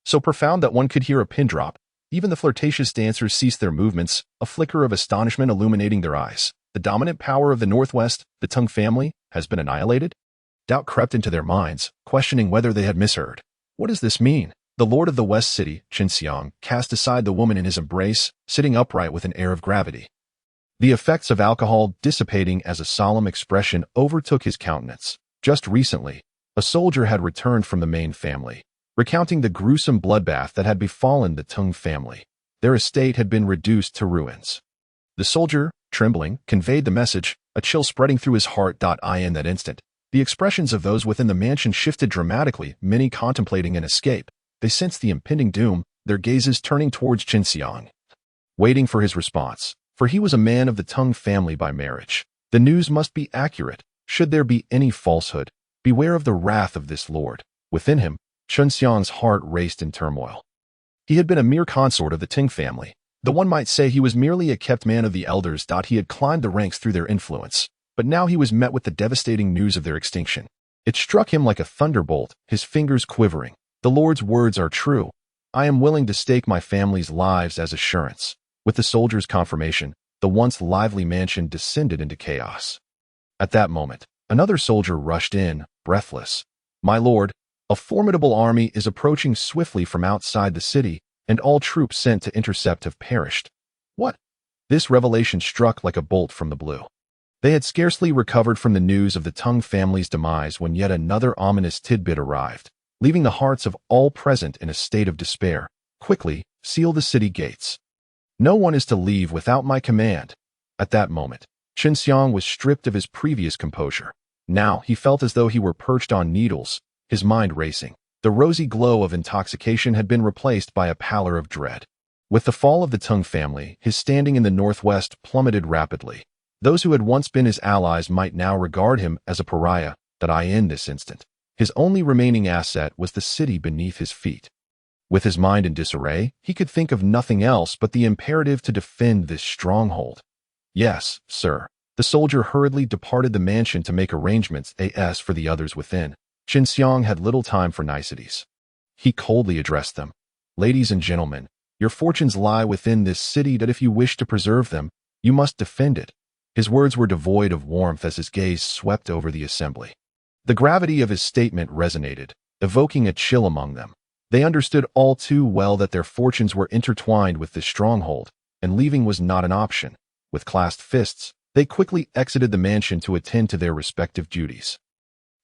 So profound that one could hear a pin drop. Even the flirtatious dancers ceased their movements, a flicker of astonishment illuminating their eyes. The dominant power of the northwest, the Tang family, has been annihilated? Doubt crept into their minds, questioning whether they had misheard. What does this mean? The lord of the west city, Qin, cast aside the woman in his embrace, sitting upright with an air of gravity. The effects of alcohol dissipating as a solemn expression overtook his countenance. Just recently, a soldier had returned from the main family, recounting the gruesome bloodbath that had befallen the Tang family. Their estate had been reduced to ruins. The soldier, trembling, conveyed the message, a chill spreading through his heart. In that instant, the expressions of those within the mansion shifted dramatically, many contemplating an escape. They sensed the impending doom, their gazes turning towards Qin, waiting for his response, for he was a man of the Tang family by marriage. The news must be accurate. Should there be any falsehood, beware of the wrath of this lord. Within him, Qin's heart raced in turmoil. He had been a mere consort of the Tang family, though one might say he was merely a kept man of the elders. He had climbed the ranks through their influence, but now he was met with the devastating news of their extinction. It struck him like a thunderbolt, his fingers quivering. The Lord's words are true. I am willing to stake my family's lives as assurance. With the soldier's confirmation, the once lively mansion descended into chaos. At that moment, another soldier rushed in, breathless. "My lord, a formidable army is approaching swiftly from outside the city, and all troops sent to intercept have perished." What? This revelation struck like a bolt from the blue. They had scarcely recovered from the news of the Tang family's demise when yet another ominous tidbit arrived, leaving the hearts of all present in a state of despair. Quickly, seal the city gates. No one is to leave without my command. At that moment, Qin Xiang was stripped of his previous composure. Now he felt as though he were perched on needles, his mind racing. The rosy glow of intoxication had been replaced by a pallor of dread. With the fall of the Tang family, his standing in the northwest plummeted rapidly. Those who had once been his allies might now regard him as a pariah. In this instant, his only remaining asset was the city beneath his feet. With his mind in disarray, he could think of nothing else but the imperative to defend this stronghold. Yes, sir. The soldier hurriedly departed the mansion to make arrangements for the others within. Qin Xiang had little time for niceties. He coldly addressed them. Ladies and gentlemen, your fortunes lie within this city that if you wish to preserve them, you must defend it. His words were devoid of warmth as his gaze swept over the assembly. The gravity of his statement resonated, evoking a chill among them. They understood all too well that their fortunes were intertwined with this stronghold, and leaving was not an option. With clasped fists, they quickly exited the mansion to attend to their respective duties.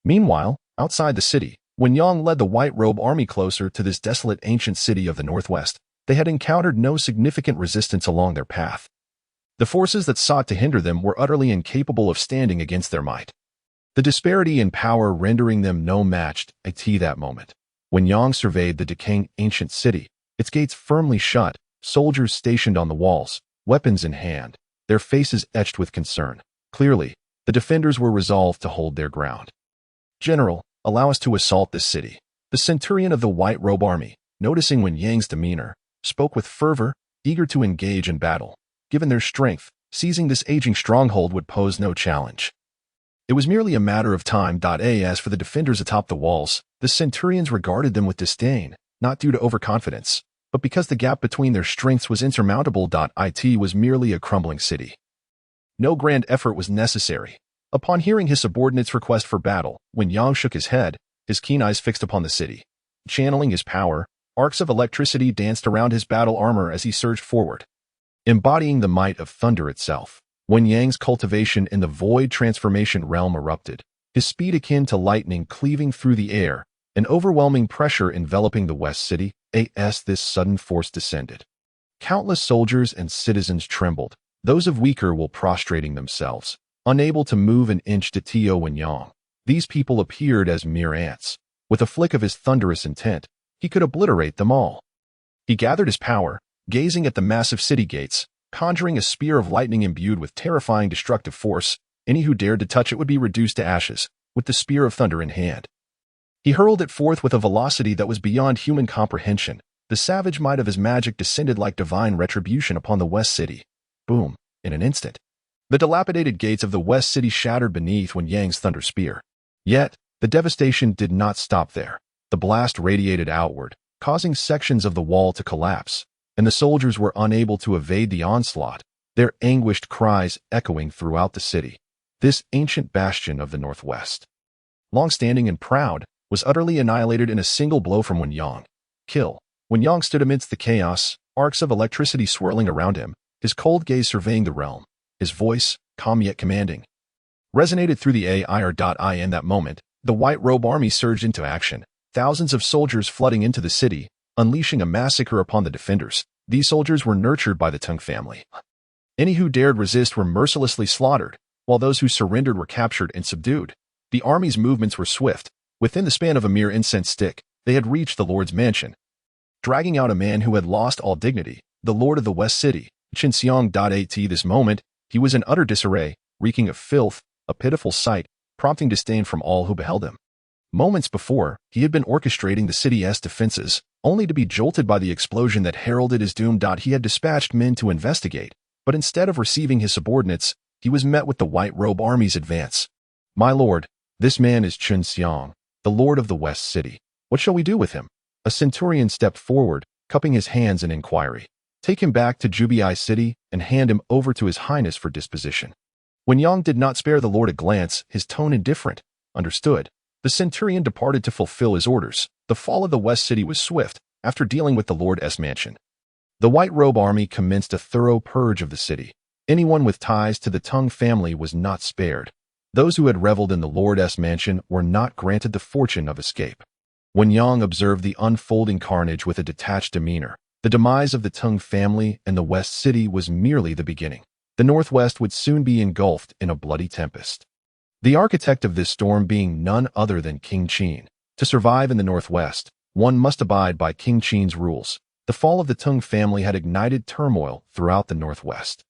Meanwhile, outside the city, when Yang led the white robe army closer to this desolate ancient city of the northwest, they had encountered no significant resistance along their path. The forces that sought to hinder them were utterly incapable of standing against their might. The disparity in power rendering them no matched at that moment. When Yang surveyed the decaying ancient city, its gates firmly shut, soldiers stationed on the walls, weapons in hand, their faces etched with concern. Clearly, the defenders were resolved to hold their ground. General, allow us to assault this city. The centurion of the white robe army, noticing Wen Yang's demeanor, spoke with fervor, eager to engage in battle. Given their strength, seizing this aging stronghold would pose no challenge. It was merely a matter of time. As for the defenders atop the walls, the centurions regarded them with disdain, not due to overconfidence, but because the gap between their strengths was insurmountable. It was merely a crumbling city. No grand effort was necessary. Upon hearing his subordinate's request for battle, when Yang shook his head, his keen eyes fixed upon the city. Channeling his power, arcs of electricity danced around his battle armor as he surged forward. Embodying the might of thunder itself, Wen Yang's cultivation in the void transformation realm erupted, his speed akin to lightning cleaving through the air, an overwhelming pressure enveloping the West City. This sudden force descended. Countless soldiers and citizens trembled, those of weaker will prostrating themselves, unable to move an inch to Wen Yang. These people appeared as mere ants. With a flick of his thunderous intent, he could obliterate them all. He gathered his power, gazing at the massive city gates, conjuring a spear of lightning imbued with terrifying destructive force. Any who dared to touch it would be reduced to ashes, with the spear of thunder in hand. He hurled it forth with a velocity that was beyond human comprehension. The savage might of his magic descended like divine retribution upon the West City. Boom, in an instant. The dilapidated gates of the West City shattered beneath Wen Yang's thunder spear. Yet, the devastation did not stop there. The blast radiated outward, causing sections of the wall to collapse, and the soldiers were unable to evade the onslaught, their anguished cries echoing throughout the city. This ancient bastion of the Northwest, long-standing and proud, was utterly annihilated in a single blow from Wen Yang. Kill. Wen Yang stood amidst the chaos, arcs of electricity swirling around him, his cold gaze surveying the realm. His voice, calm yet commanding, resonated through the air. In that moment, the white robe army surged into action, thousands of soldiers flooding into the city, unleashing a massacre upon the defenders. These soldiers were nurtured by the Tang family. Any who dared resist were mercilessly slaughtered, while those who surrendered were captured and subdued. The army's movements were swift. Within the span of a mere incense stick, they had reached the Lord's mansion. Dragging out a man who had lost all dignity, the Lord of the West City, Qin Xiang. At this moment, he was in utter disarray, reeking of filth, a pitiful sight, prompting disdain from all who beheld him. Moments before, he had been orchestrating the city's defenses, only to be jolted by the explosion that heralded his doom. He had dispatched men to investigate, but instead of receiving his subordinates, he was met with the white robe army's advance. My lord, this man is Qin Xiang, the lord of the West City. What shall we do with him? A centurion stepped forward, cupping his hands in inquiry. Take him back to Jubai City and hand him over to his highness for disposition. When Yang did not spare the lord a glance, his tone indifferent. Understood. The centurion departed to fulfill his orders. The fall of the West City was swift. After dealing with the Lord's mansion, the White Robe Army commenced a thorough purge of the city. Anyone with ties to the Tang family was not spared. Those who had reveled in the Lord's mansion were not granted the fortune of escape. When Yang observed the unfolding carnage with a detached demeanor, the demise of the Tang family and the West City was merely the beginning. The Northwest would soon be engulfed in a bloody tempest. The architect of this storm being none other than King Qin. To survive in the Northwest, one must abide by King Qin's rules. The fall of the Tang family had ignited turmoil throughout the Northwest.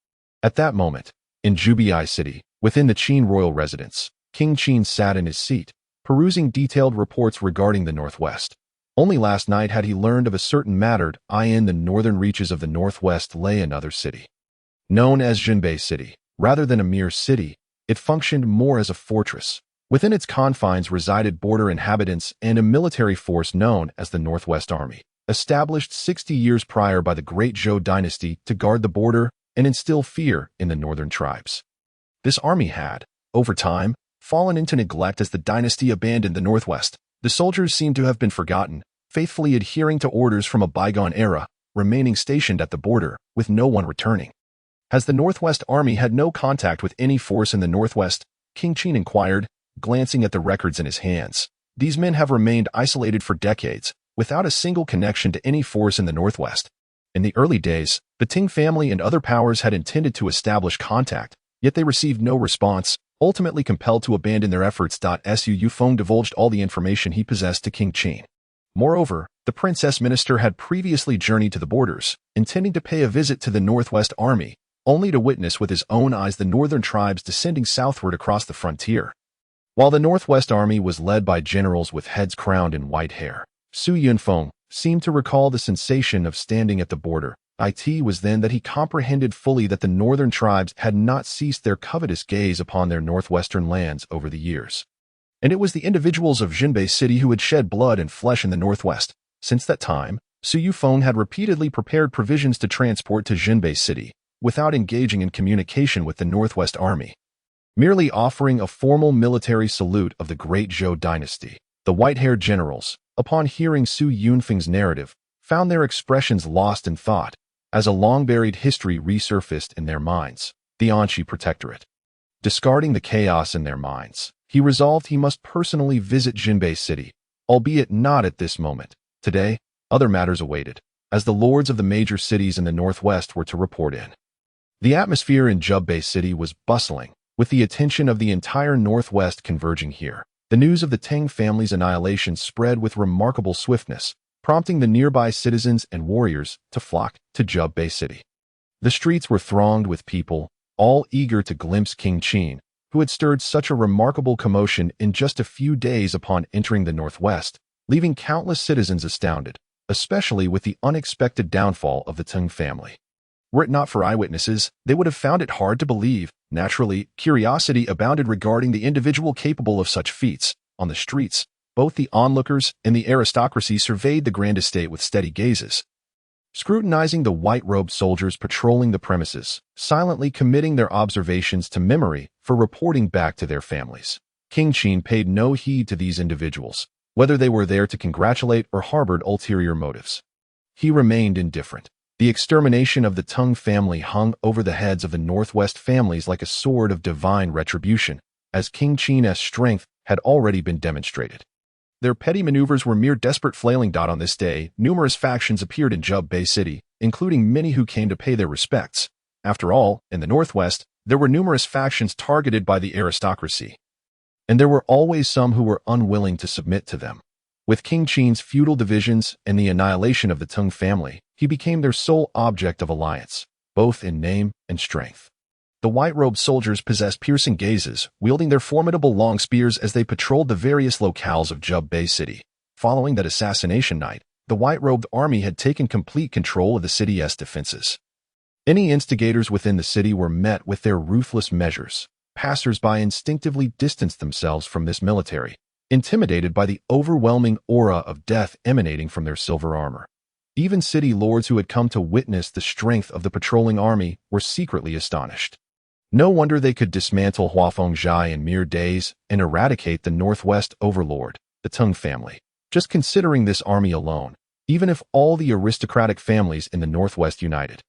At that moment, in Zhubai City, within the Qin royal residence, King Qin sat in his seat, perusing detailed reports regarding the Northwest. Only last night had he learned of a certain matter. In the northern reaches of the Northwest lay another city. Known as Zhubai City, rather than a mere city, it functioned more as a fortress. Within its confines resided border inhabitants and a military force known as the Northwest Army, established 60 years prior by the Great Zhou Dynasty to guard the border and instill fear in the northern tribes. This army had, over time, fallen into neglect as the dynasty abandoned the Northwest. The soldiers seemed to have been forgotten, faithfully adhering to orders from a bygone era, remaining stationed at the border, with no one returning. As the Northwest Army had no contact with any force in the Northwest, King Qin inquired, glancing at the records in his hands. These men have remained isolated for decades, without a single connection to any force in the Northwest. In the early days, the Tang family and other powers had intended to establish contact, yet they received no response, ultimately compelled to abandon their efforts. Su Feng divulged all the information he possessed to King Qin. Moreover, the princess minister had previously journeyed to the borders, intending to pay a visit to the Northwest Army, only to witness with his own eyes the northern tribes descending southward across the frontier. While the Northwest Army was led by generals with heads crowned in white hair, Su Yunfeng seemed to recall the sensation of standing at the border. It was then that he comprehended fully that the northern tribes had not ceased their covetous gaze upon their northwestern lands over the years. And it was the individuals of Zhubai City who had shed blood and flesh in the Northwest. Since that time, Su Yunfeng had repeatedly prepared provisions to transport to Zhubai City, without engaging in communication with the Northwest Army. Merely offering a formal military salute of the Great Zhou Dynasty, the white-haired generals, upon hearing Su Yunfeng's narrative, found their expressions lost in thought, as a long-buried history resurfaced in their minds. The Anqi Protectorate. Discarding the chaos in their minds, he resolved he must personally visit Zhubai City, albeit not at this moment. Today, other matters awaited, as the lords of the major cities in the Northwest were to report in. The atmosphere in Zhubai City was bustling, with the attention of the entire Northwest converging here. The news of the Tang family's annihilation spread with remarkable swiftness, prompting the nearby citizens and warriors to flock to Zhubai City. The streets were thronged with people, all eager to glimpse King Qin, who had stirred such a remarkable commotion in just a few days upon entering the Northwest, leaving countless citizens astounded, especially with the unexpected downfall of the Tang family. Were it not for eyewitnesses, they would have found it hard to believe. Naturally, curiosity abounded regarding the individual capable of such feats. On the streets, both the onlookers and the aristocracy surveyed the grand estate with steady gazes, scrutinizing the white-robed soldiers patrolling the premises, silently committing their observations to memory for reporting back to their families. King Qin paid no heed to these individuals, whether they were there to congratulate or harbored ulterior motives. He remained indifferent. The extermination of the Tang family hung over the heads of the Northwest families like a sword of divine retribution, as King Qin's strength had already been demonstrated. Their petty maneuvers were mere desperate flailing. On this day, numerous factions appeared in Zhubai City, including many who came to pay their respects. After all, in the Northwest, there were numerous factions targeted by the aristocracy, and there were always some who were unwilling to submit to them. With King Qin's feudal divisions and the annihilation of the Tang family, he became their sole object of alliance, both in name and strength. The white-robed soldiers possessed piercing gazes, wielding their formidable long spears as they patrolled the various locales of Zhubai City. Following that assassination night, the white-robed army had taken complete control of the city's defenses. Any instigators within the city were met with their ruthless measures. Passers-by instinctively distanced themselves from this military, intimidated by the overwhelming aura of death emanating from their silver armor. Even city lords who had come to witness the strength of the patrolling army were secretly astonished. No wonder they could dismantle Huafengjai in mere days and eradicate the Northwest overlord, the Tang family. Just considering this army alone, even if all the aristocratic families in the Northwest united,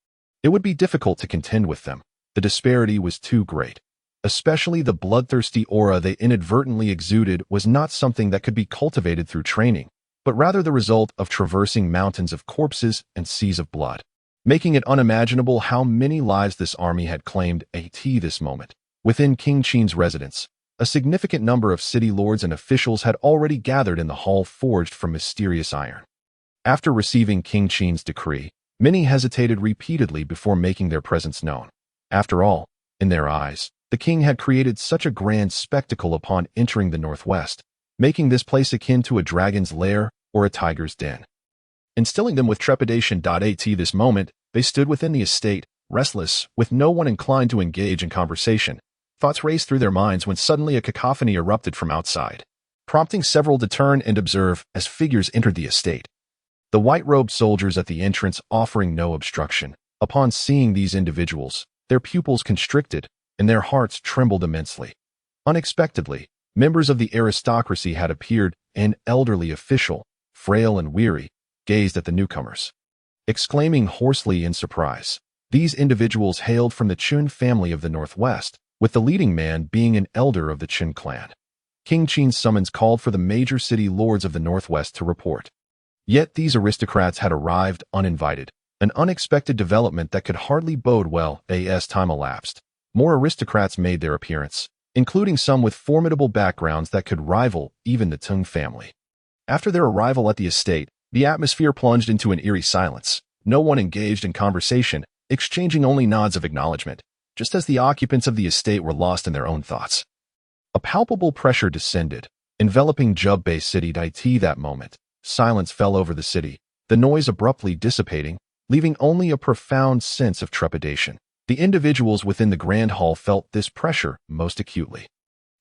it would be difficult to contend with them. The disparity was too great. Especially the bloodthirsty aura they inadvertently exuded was not something that could be cultivated through training, but rather the result of traversing mountains of corpses and seas of blood, making it unimaginable how many lives this army had claimed at this moment. Within King Qin's residence, a significant number of city lords and officials had already gathered in the hall forged from mysterious iron. After receiving King Qin's decree, many hesitated repeatedly before making their presence known. After all, in their eyes, the king had created such a grand spectacle upon entering the northwest, making this place akin to a dragon's lair or a tiger's den. Instilling them with trepidation. At this moment, they stood within the estate, restless, with no one inclined to engage in conversation. Thoughts raced through their minds when suddenly a cacophony erupted from outside, prompting several to turn and observe as figures entered the estate. The white-robed soldiers at the entrance offering no obstruction. Upon seeing these individuals, their pupils constricted, and their hearts trembled immensely. Unexpectedly, members of the aristocracy had appeared. An elderly official, frail and weary, gazed at the newcomers, exclaiming hoarsely in surprise. These individuals hailed from the Qin family of the northwest, with the leading man being an elder of the Qin clan. King Qin's summons called for the major city lords of the northwest to report. Yet these aristocrats had arrived uninvited, an unexpected development that could hardly bode well as time elapsed. More aristocrats made their appearance, including some with formidable backgrounds that could rival even the Tang family. After their arrival at the estate, the atmosphere plunged into an eerie silence. No one engaged in conversation, exchanging only nods of acknowledgement, just as the occupants of the estate were lost in their own thoughts. A palpable pressure descended, enveloping Zhou city. At that moment, silence fell over the city, the noise abruptly dissipating, leaving only a profound sense of trepidation. The individuals within the grand hall felt this pressure most acutely.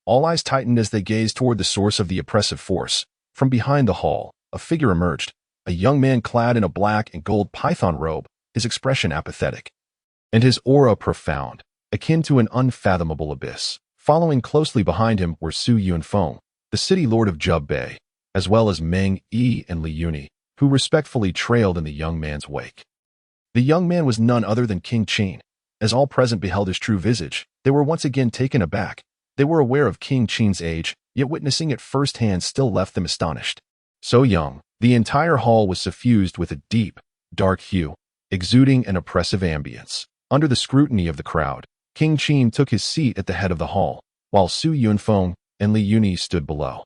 All eyes tightened as they gazed toward the source of the oppressive force. From behind the hall, a figure emerged, a young man clad in a black and gold python robe, his expression apathetic, and his aura profound, akin to an unfathomable abyss. Following closely behind him were Su Yunfeng, the city lord of Zhou, as well as Meng Yi and Li Yuni, who respectfully trailed in the young man's wake. The young man was none other than King Qin. As all present beheld his true visage, they were once again taken aback. They were aware of King Qin's age, yet witnessing it firsthand still left them astonished. So young, the entire hall was suffused with a deep, dark hue, exuding an oppressive ambience. Under the scrutiny of the crowd, King Qin took his seat at the head of the hall, while Su Yunfeng and Li Yuni stood below.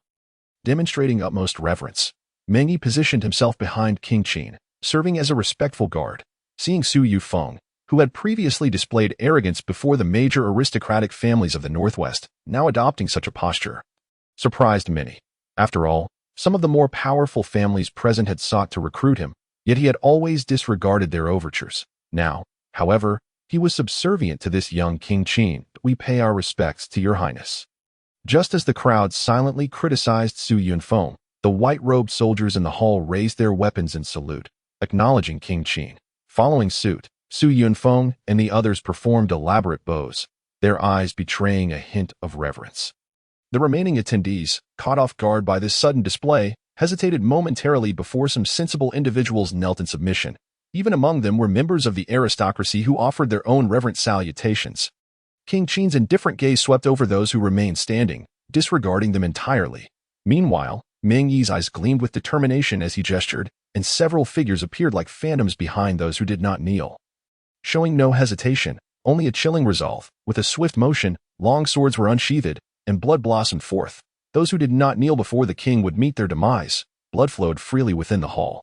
Demonstrating utmost reverence, Meng Yi positioned himself behind King Qin, serving as a respectful guard. Seeing Su Yunfeng, who had previously displayed arrogance before the major aristocratic families of the Northwest, now adopting such a posture, surprised many. After all, some of the more powerful families present had sought to recruit him, yet he had always disregarded their overtures. Now, however, he was subservient to this young King Qin. We pay our respects to your highness. Just as the crowd silently criticized Su Yunfeng, the white-robed soldiers in the hall raised their weapons in salute, acknowledging King Qin. Following suit, Su Yunfeng and the others performed elaborate bows, their eyes betraying a hint of reverence. The remaining attendees, caught off guard by this sudden display, hesitated momentarily before some sensible individuals knelt in submission. Even among them were members of the aristocracy who offered their own reverent salutations. King Qin's indifferent gaze swept over those who remained standing, disregarding them entirely. Meanwhile, Meng Yi's eyes gleamed with determination as he gestured, and several figures appeared like phantoms behind those who did not kneel. Showing no hesitation, only a chilling resolve, with a swift motion, long swords were unsheathed, and blood blossomed forth. Those who did not kneel before the king would meet their demise. Blood flowed freely within the hall,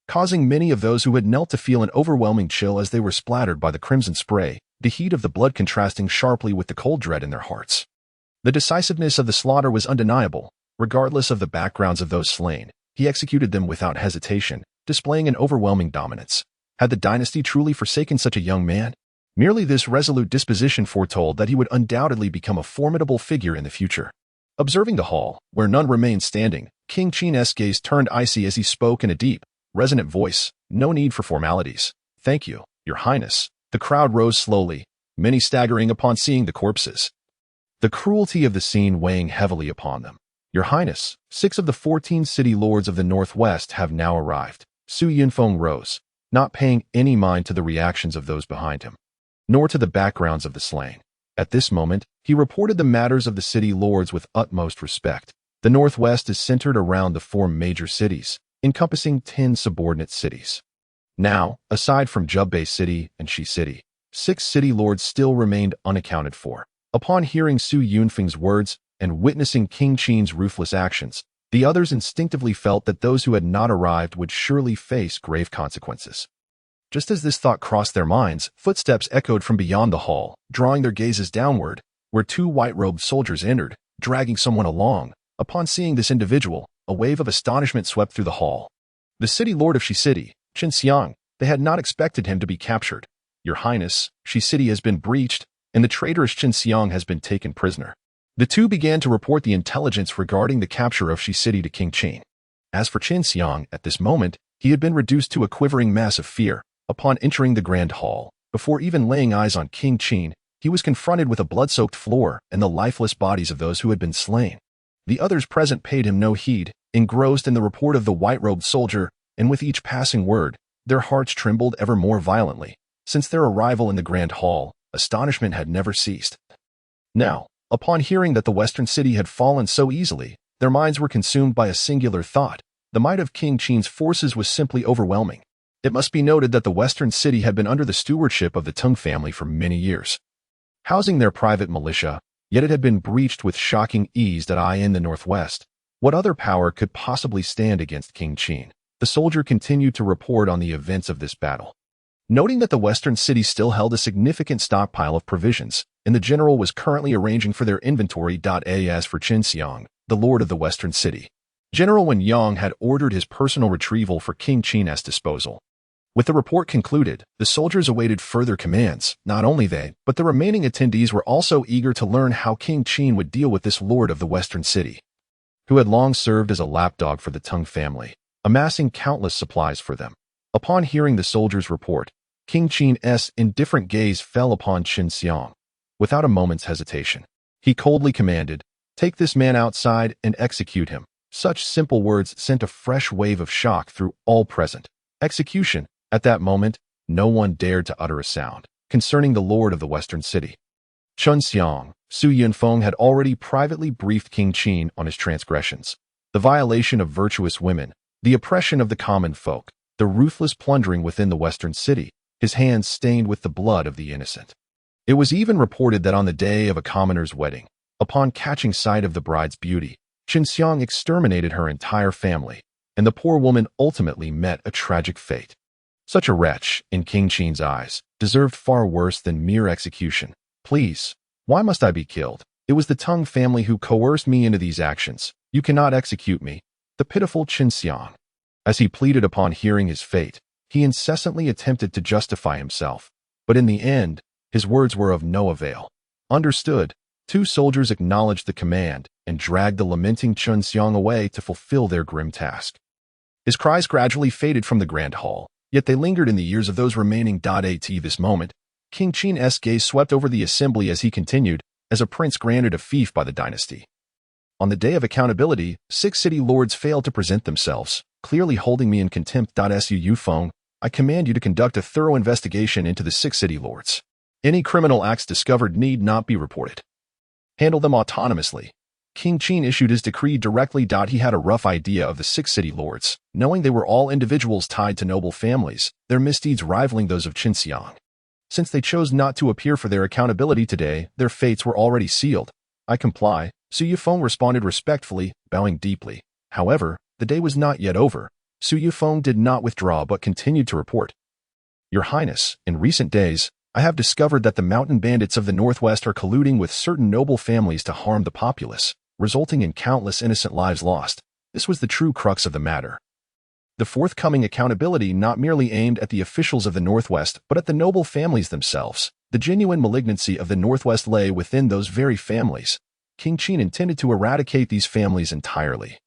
causing many of those who had knelt to feel an overwhelming chill as they were splattered by the crimson spray, the heat of the blood contrasting sharply with the cold dread in their hearts. The decisiveness of the slaughter was undeniable. Regardless of the backgrounds of those slain, he executed them without hesitation, displaying an overwhelming dominance. Had the dynasty truly forsaken such a young man? Merely this resolute disposition foretold that he would undoubtedly become a formidable figure in the future. Observing the hall, where none remained standing, King Qin's gaze turned icy as he spoke in a deep, resonant voice. No need for formalities. Thank you, your highness. The crowd rose slowly, many staggering upon seeing the corpses, the cruelty of the scene weighing heavily upon them. Your highness, 6 of the 14 city lords of the northwest have now arrived. Su Yunfeng rose, not paying any mind to the reactions of those behind him. nor to the backgrounds of the slain. At this moment, he reported the matters of the city lords with utmost respect. The Northwest is centered around the 4 major cities, encompassing 10 subordinate cities. Now, aside from Jubbei City and Shi City, 6 city lords still remained unaccounted for. Upon hearing Su Yunfeng's words and witnessing King Qin's ruthless actions, the others instinctively felt that those who had not arrived would surely face grave consequences. Just as this thought crossed their minds, footsteps echoed from beyond the hall, drawing their gazes downward, where 2 white-robed soldiers entered, dragging someone along. Upon seeing this individual, a wave of astonishment swept through the hall. The city lord of Shi City, Qin Xiang, they had not expected him to be captured. Your Highness, Shi City has been breached, and the traitorous Qin Xiang has been taken prisoner. The 2 began to report the intelligence regarding the capture of Shi City to King Qin. As for Qin Xiang, at this moment, he had been reduced to a quivering mass of fear. Upon entering the grand hall, before even laying eyes on King Qin, he was confronted with a blood-soaked floor and the lifeless bodies of those who had been slain. The others present paid him no heed, engrossed in the report of the white-robed soldier, and with each passing word, their hearts trembled ever more violently. Since their arrival in the grand hall, astonishment had never ceased. Now, upon hearing that the western city had fallen so easily, their minds were consumed by a singular thought. The might of King Qin's forces was simply overwhelming. It must be noted that the western city had been under the stewardship of the Tang family for many years, housing their private militia, yet it had been breached with shocking ease in the northwest. What other power could possibly stand against King Qin? The soldier continued to report on the events of this battle, noting that the western city still held a significant stockpile of provisions, and the general was currently arranging for their inventory. As for Qin Xiang, the lord of the western city, General Wen Yang had ordered his personal retrieval for King Qin's disposal. With the report concluded, the soldiers awaited further commands. Not only they, but the remaining attendees were also eager to learn how King Qin would deal with this lord of the western city, who had long served as a lapdog for the Tang family, amassing countless supplies for them. Upon hearing the soldiers' report, King Qin's indifferent gaze fell upon Qin Xiang. Without a moment's hesitation, he coldly commanded, "Take this man outside and execute him." Such simple words sent a fresh wave of shock through all present. Execution. At that moment, no one dared to utter a sound concerning the lord of the western city. Qin Xiang, Su Yunfeng had already privately briefed King Qin on his transgressions, the violation of virtuous women, the oppression of the common folk, the ruthless plundering within the western city, his hands stained with the blood of the innocent. It was even reported that on the day of a commoner's wedding, upon catching sight of the bride's beauty, Qin Xiang exterminated her entire family, and the poor woman ultimately met a tragic fate. Such a wretch, in King Qin's eyes, deserved far worse than mere execution. "Please, why must I be killed? It was the Tang family who coerced me into these actions. You cannot execute me." The pitiful Qin Xiang, as he pleaded upon hearing his fate, he incessantly attempted to justify himself, but in the end, his words were of no avail. Understood. 2 soldiers acknowledged the command and dragged the lamenting Qin Xiang away to fulfill their grim task. His cries gradually faded from the grand hall, yet they lingered in the ears of those remaining. At this moment, King Qin's gaze swept over the assembly as he continued, as a prince granted a fief by the dynasty. On the day of accountability, 6 city lords failed to present themselves, clearly holding me in contempt. Su Yufeng, I command you to conduct a thorough investigation into the 6 city lords. Any criminal acts discovered need not be reported. Handle them autonomously. King Qin issued his decree directly. He had a rough idea of the 6 city lords, knowing they were all individuals tied to noble families, their misdeeds rivaling those of Qin Xiang. Since they chose not to appear for their accountability today, their fates were already sealed. I comply. Su Yufeng responded respectfully, bowing deeply. However, the day was not yet over. Su Yufeng did not withdraw but continued to report. Your Highness, in recent days, I have discovered that the mountain bandits of the Northwest are colluding with certain noble families to harm the populace, resulting in countless innocent lives lost. This was the true crux of the matter. The forthcoming accountability not merely aimed at the officials of the Northwest, but at the noble families themselves. The genuine malignancy of the Northwest lay within those very families. King Qin intended to eradicate these families entirely,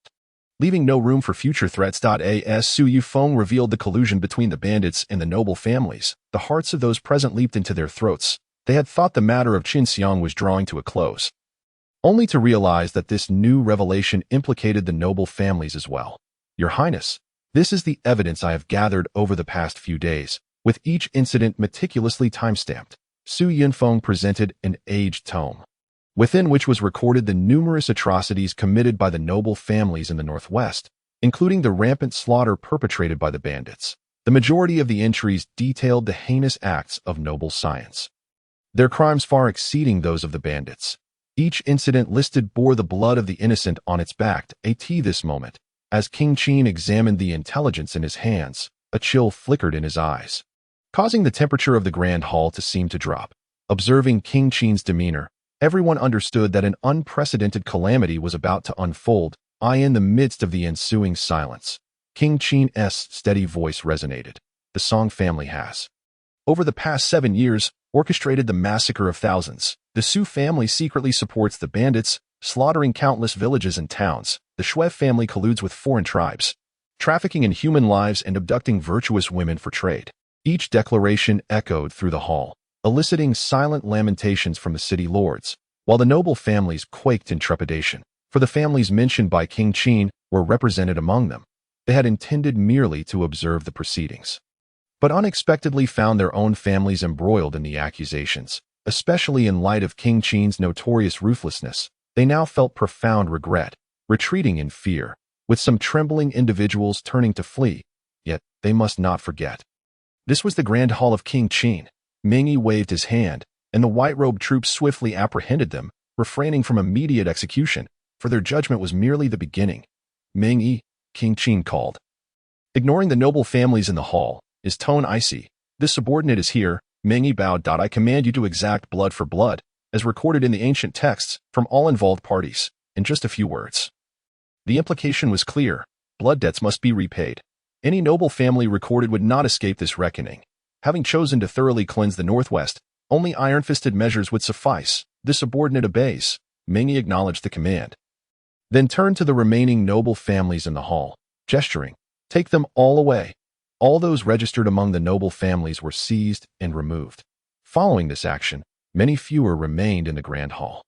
leaving no room for future threats. As Su Yufeng revealed the collusion between the bandits and the noble families, the hearts of those present leaped into their throats. They had thought the matter of Qin Xiang was drawing to a close, only to realize that this new revelation implicated the noble families as well. Your Highness, this is the evidence I have gathered over the past few days, with each incident meticulously timestamped. Su Yunfeng presented an aged tome, within which was recorded the numerous atrocities committed by the noble families in the Northwest, including the rampant slaughter perpetrated by the bandits. The majority of the entries detailed the heinous acts of noble science, their crimes far exceeding those of the bandits. Each incident listed bore the blood of the innocent on its back. At this moment, as King Qin examined the intelligence in his hands, a chill flickered in his eyes, causing the temperature of the grand hall to seem to drop. Observing King Qin's demeanor, everyone understood that an unprecedented calamity was about to unfold. In the midst of the ensuing silence, King Qin's steady voice resonated. The Song family has, over the past 7 years, orchestrated the massacre of thousands. The Su family secretly supports the bandits, slaughtering countless villages and towns. The Shui family colludes with foreign tribes, trafficking in human lives and abducting virtuous women for trade. Each declaration echoed through the hall, eliciting silent lamentations from the city lords, while the noble families quaked in trepidation, for the families mentioned by King Qin were represented among them. They had intended merely to observe the proceedings, but unexpectedly found their own families embroiled in the accusations. Especially in light of King Qin's notorious ruthlessness, they now felt profound regret, retreating in fear, with some trembling individuals turning to flee. Yet they must not forget. This was the grand hall of King Qin. Meng Yi waved his hand, and the white-robed troops swiftly apprehended them, refraining from immediate execution, for their judgment was merely the beginning. Meng Yi, King Qin called. Ignoring the noble families in the hall, his tone icy. This subordinate is here. Meng Yi bowed. I command you to exact blood for blood, as recorded in the ancient texts, from all involved parties, in just a few words. The implication was clear. Blood debts must be repaid. Any noble family recorded would not escape this reckoning. Having chosen to thoroughly cleanse the Northwest, only iron-fisted measures would suffice. The subordinate obeys. Meng Yi acknowledged the command, then turned to the remaining noble families in the hall, gesturing, "Take them all away." All those registered among the noble families were seized and removed. Following this action, many fewer remained in the grand hall.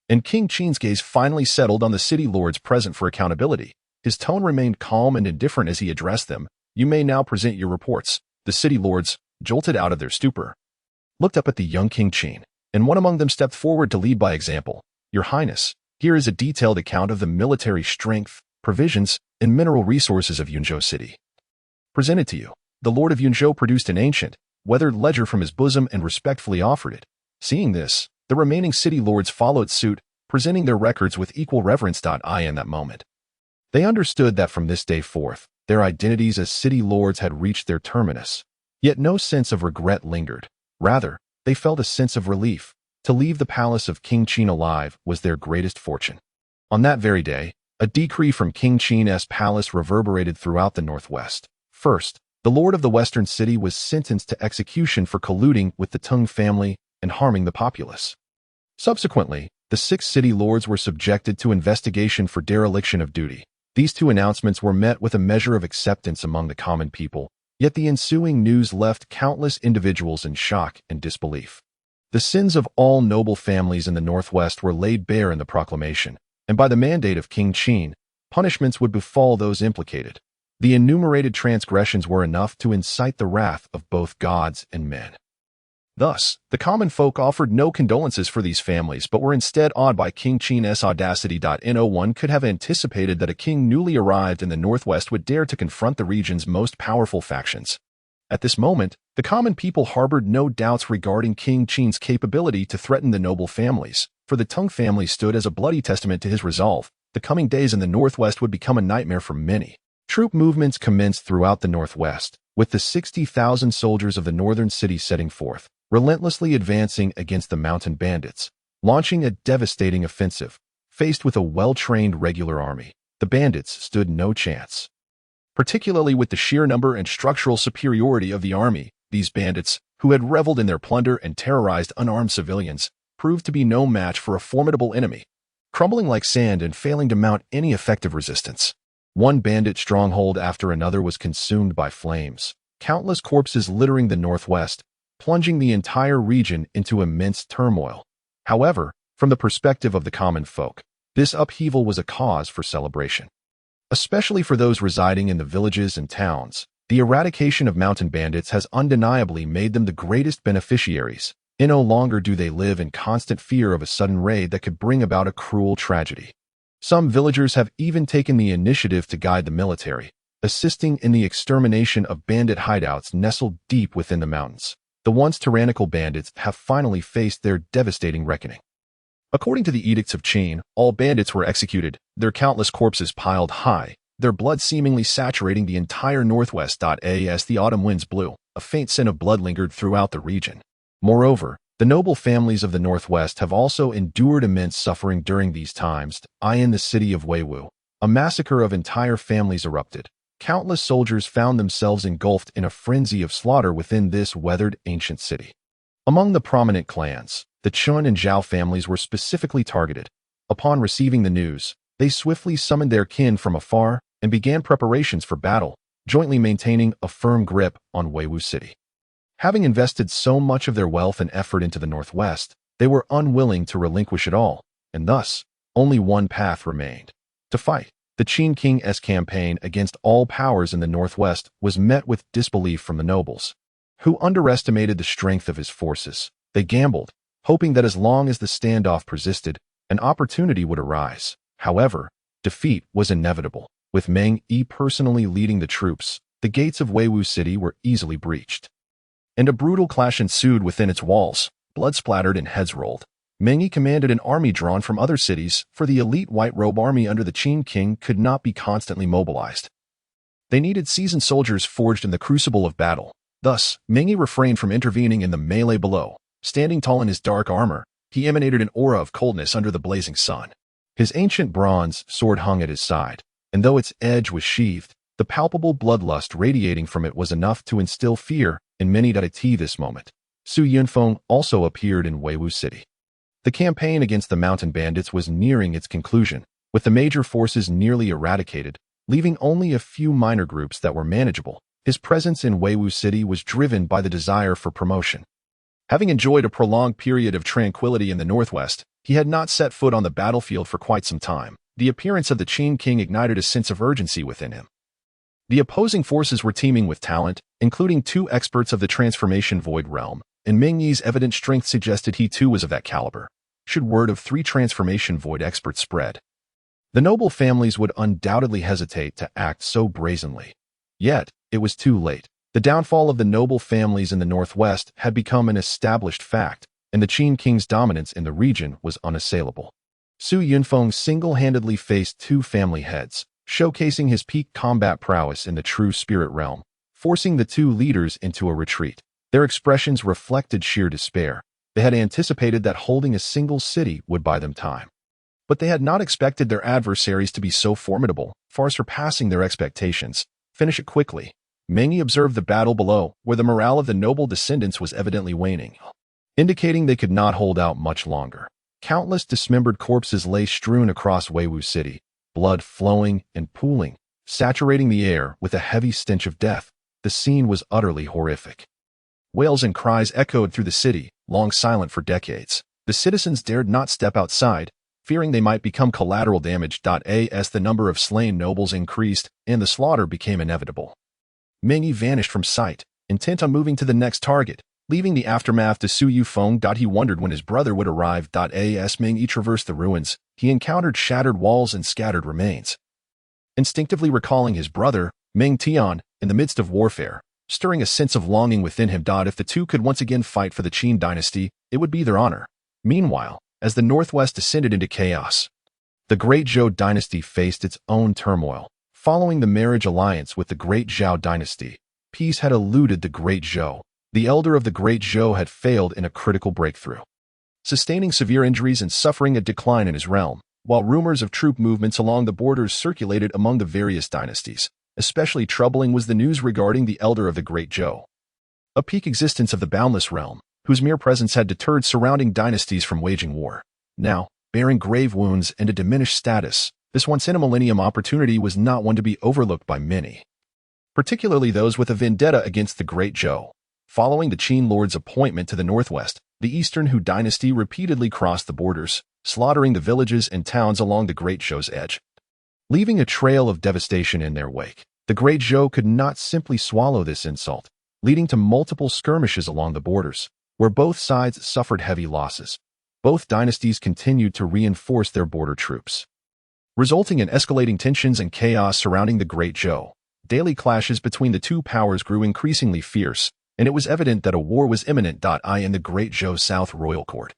And King Qin's gaze finally settled on the city lords present for accountability. His tone remained calm and indifferent as he addressed them. "You may now present your reports." The city lords, jolted out of their stupor, looked up at the young King Qin, and one among them stepped forward to lead by example. "Your Highness, here is a detailed account of the military strength, provisions, and mineral resources of Yunzhou City. Presented to you." The Lord of Yunzhou produced an ancient, weathered ledger from his bosom and respectfully offered it. Seeing this, the remaining city lords followed suit, presenting their records with equal reverence. In that moment, they understood that from this day forth, their identities as city lords had reached their terminus. Yet no sense of regret lingered. Rather, they felt a sense of relief. To leave the palace of King Qin alive was their greatest fortune. On that very day, a decree from King Qin's palace reverberated throughout the Northwest. First, the lord of the western city was sentenced to execution for colluding with the Tung family and harming the populace. Subsequently, the 6 city lords were subjected to investigation for dereliction of duty. These 2 announcements were met with a measure of acceptance among the common people, yet the ensuing news left countless individuals in shock and disbelief. The sins of all noble families in the Northwest were laid bare in the proclamation, and by the mandate of King Qin, punishments would befall those implicated. The enumerated transgressions were enough to incite the wrath of both gods and men. Thus, the common folk offered no condolences for these families but were instead awed by King Qin's audacity. No one could have anticipated that a king newly arrived in the Northwest would dare to confront the region's most powerful factions. At this moment, the common people harbored no doubts regarding King Qin's capability to threaten the noble families, for the Tung family stood as a bloody testament to his resolve. The coming days in the Northwest would become a nightmare for many. Troop movements commenced throughout the Northwest, with the 60,000 soldiers of the northern city setting forth, relentlessly advancing against the mountain bandits, launching a devastating offensive. Faced with a well-trained regular army, the bandits stood no chance. Particularly with the sheer number and structural superiority of the army, these bandits, who had reveled in their plunder and terrorized unarmed civilians, proved to be no match for a formidable enemy, crumbling like sand and failing to mount any effective resistance. One bandit stronghold after another was consumed by flames, countless corpses littering the Northwest, plunging the entire region into immense turmoil. However, from the perspective of the common folk, this upheaval was a cause for celebration. Especially for those residing in the villages and towns, the eradication of mountain bandits has undeniably made them the greatest beneficiaries. And no longer do they live in constant fear of a sudden raid that could bring about a cruel tragedy. Some villagers have even taken the initiative to guide the military, assisting in the extermination of bandit hideouts nestled deep within the mountains. The once tyrannical bandits have finally faced their devastating reckoning. According to the edicts of Qin, all bandits were executed, their countless corpses piled high, their blood seemingly saturating the entire northwest. As the autumn winds blew, a faint scent of blood lingered throughout the region. Moreover, the noble families of the northwest have also endured immense suffering during these times. In the city of Weiwu, a massacre of entire families erupted. Countless soldiers found themselves engulfed in a frenzy of slaughter within this weathered ancient city. Among the prominent clans, the Qin and Zhou families were specifically targeted. Upon receiving the news, they swiftly summoned their kin from afar and began preparations for battle, jointly maintaining a firm grip on Weiwu City. Having invested so much of their wealth and effort into the northwest, they were unwilling to relinquish it all, and thus, only one path remained: to fight. The Qin King's campaign against all powers in the northwest was met with disbelief from the nobles, who underestimated the strength of his forces. They gambled, hoping that as long as the standoff persisted, an opportunity would arise. However, defeat was inevitable. With Meng Yi personally leading the troops, the gates of Weiwu City were easily breached, and a brutal clash ensued within its walls. Blood splattered and heads rolled. Meng Yi commanded an army drawn from other cities, for the elite white robe army under the Qin King could not be constantly mobilized. They needed seasoned soldiers forged in the crucible of battle. Thus, Meng Yi refrained from intervening in the melee below. Standing tall in his dark armor, he emanated an aura of coldness under the blazing sun. His ancient bronze sword hung at his side, and though its edge was sheathed, the palpable bloodlust radiating from it was enough to instill fear in many. At this moment, Su Yunfeng also appeared in Weiwu City. The campaign against the mountain bandits was nearing its conclusion, with the major forces nearly eradicated, leaving only a few minor groups that were manageable. His presence in Weiwu City was driven by the desire for promotion. Having enjoyed a prolonged period of tranquility in the northwest, he had not set foot on the battlefield for quite some time. The appearance of the Qin King ignited a sense of urgency within him. The opposing forces were teeming with talent, including 2 experts of the transformation void realm, and Meng Yi's evident strength suggested he too was of that caliber. Should word of 3 transformation void experts spread, the noble families would undoubtedly hesitate to act so brazenly. Yet, it was too late. The downfall of the noble families in the northwest had become an established fact, and the Qin King's dominance in the region was unassailable. Su Yunfeng single-handedly faced 2 family heads, showcasing his peak combat prowess in the true spirit realm, forcing the 2 leaders into a retreat. Their expressions reflected sheer despair. They had anticipated that holding a single city would buy them time, but they had not expected their adversaries to be so formidable, far surpassing their expectations. Finish it quickly. Meng Yi observed the battle below, where the morale of the noble descendants was evidently waning, indicating they could not hold out much longer. Countless dismembered corpses lay strewn across Weiwu City, blood flowing and pooling, saturating the air with a heavy stench of death. The scene was utterly horrific. Wails and cries echoed through the city, long silent for decades. The citizens dared not step outside, fearing they might become collateral damage. As the number of slain nobles increased and the slaughter became inevitable, Meng Yi vanished from sight, intent on moving to the next target, leaving the aftermath to Su Yunfeng. He wondered when his brother would arrive. As Meng Yi traversed the ruins, he encountered shattered walls and scattered remains. Instinctively recalling his brother, Meng Tian, in the midst of warfare, stirring a sense of longing within him. If the 2 could once again fight for the Qin dynasty, it would be their honor. Meanwhile, as the northwest descended into chaos, the Great Zhou Dynasty faced its own turmoil. Following the marriage alliance with the Great Zhou Dynasty, peace had eluded the Great Zhou. The elder of the Great Zhou had failed in a critical breakthrough, sustaining severe injuries and suffering a decline in his realm, while rumors of troop movements along the borders circulated among the various dynasties. Especially troubling was the news regarding the elder of the Great Zhou, a peak existence of the boundless realm, whose mere presence had deterred surrounding dynasties from waging war. Now, bearing grave wounds and a diminished status, this once-in-a-millennium opportunity was not one to be overlooked by many, particularly those with a vendetta against the Great Zhou. Following the Qin lord's appointment to the northwest, the Eastern Hu dynasty repeatedly crossed the borders, slaughtering the villages and towns along the Great Zhou's edge, leaving a trail of devastation in their wake. The Great Zhou could not simply swallow this insult, leading to multiple skirmishes along the borders. where both sides suffered heavy losses. Both dynasties continued to reinforce their border troops, resulting in escalating tensions and chaos surrounding the Great Zhou. Daily clashes between the two powers grew increasingly fierce, and it was evident that a war was imminent. In the Great Zhou South Royal Court,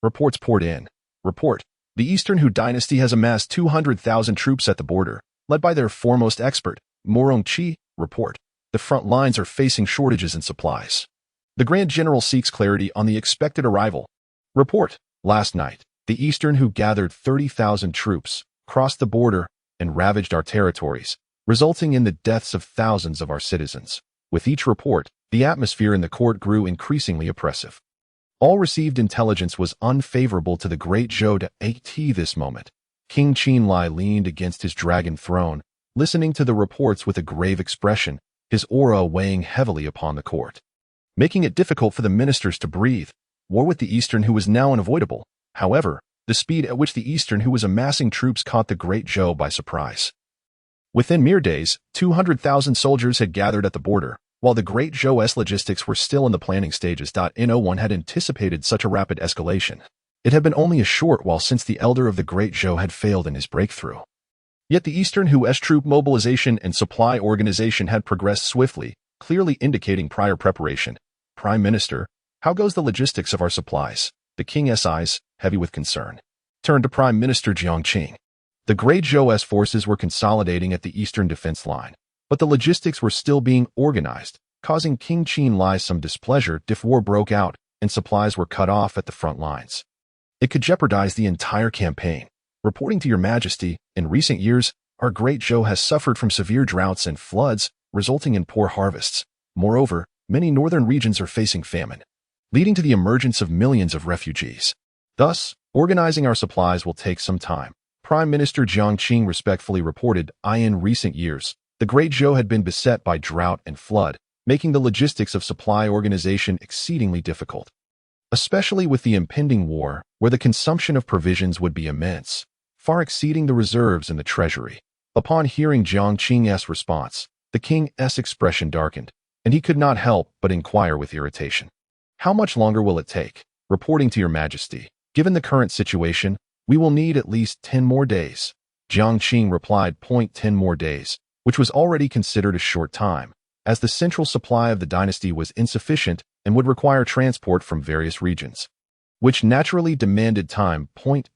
reports poured in. Report: the Eastern Zhou Dynasty has amassed 200,000 troops at the border, led by their foremost expert, Morong Qi. Report: the front lines are facing shortages in supplies. The Grand General seeks clarity on the expected arrival. Report: last night, the Eastern Zhou gathered 30,000 troops, crossed the border, and ravaged our territories, resulting in the deaths of thousands of our citizens. With each report, the atmosphere in the court grew increasingly oppressive. All received intelligence was unfavorable to the Great Zhou Dynasty. This moment, King Qin leaned against his dragon throne, listening to the reports with a grave expression, his aura weighing heavily upon the court, making it difficult for the ministers to breathe. War with the Eastern Zhou was now unavoidable. However, the speed at which the Eastern Zhou was amassing troops caught the Great Zhou by surprise. Within mere days, 200,000 soldiers had gathered at the border, while the Great Zhou's logistics were still in the planning stages. No one had anticipated such a rapid escalation. It had been only a short while since the elder of the Great Zhou had failed in his breakthrough. Yet the Eastern Zhou's troop mobilization and supply organization had progressed swiftly, clearly indicating prior preparation. Prime Minister, how goes the logistics of our supplies? The king's eyes, heavy with concern, turned to Prime Minister Jiang Qing. The Great Zhou's forces were consolidating at the eastern defense line, but the logistics were still being organized, causing King Qin some displeasure if war broke out and supplies were cut off at the front lines. It could jeopardize the entire campaign. Reporting to Your Majesty, in recent years, our Great Zhou has suffered from severe droughts and floods, resulting in poor harvests. Moreover, many northern regions are facing famine, leading to the emergence of millions of refugees. Thus, organizing our supplies will take some time. Prime Minister Jiang Qing respectfully reported, in recent years, the Great Zhou had been beset by drought and flood, making the logistics of supply organization exceedingly difficult, especially with the impending war, where the consumption of provisions would be immense, far exceeding the reserves in the treasury. Upon hearing Jiang Qing's response, the king's expression darkened, and he could not help but inquire with irritation. How much longer will it take? Reporting to Your Majesty, given the current situation, we will need at least 10 more days. Jiang Qing replied, 10 more days, which was already considered a short time, as the central supply of the dynasty was insufficient and would require transport from various regions, which naturally demanded time.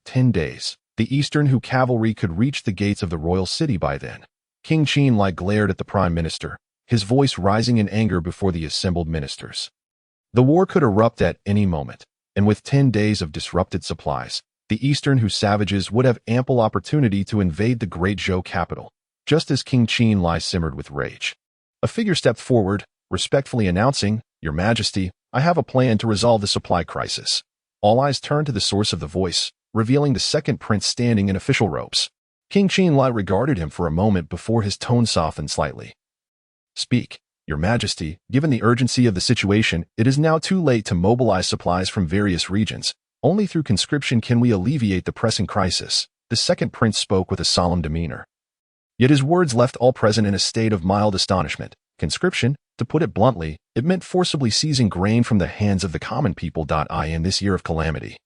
10 days. The Eastern Zhou cavalry could reach the gates of the royal city by then. King Qin glared at the prime minister, his voice rising in anger before the assembled ministers. The war could erupt at any moment, and with 10 days of disrupted supplies, the Eastern Zhou savages would have ample opportunity to invade the Great Zhou capital. Just as King Qin simmered with rage, a figure stepped forward, respectfully announcing, Your Majesty, I have a plan to resolve the supply crisis. All eyes turned to the source of the voice, revealing the second prince standing in official robes. King Qin regarded him for a moment before his tone softened slightly. Speak, Your Majesty, given the urgency of the situation, it is now too late to mobilize supplies from various regions. Only through conscription can we alleviate the pressing crisis. The second prince spoke with a solemn demeanor. Yet his words left all present in a state of mild astonishment. Conscription, to put it bluntly, it meant forcibly seizing grain from the hands of the common people. In this year of calamity,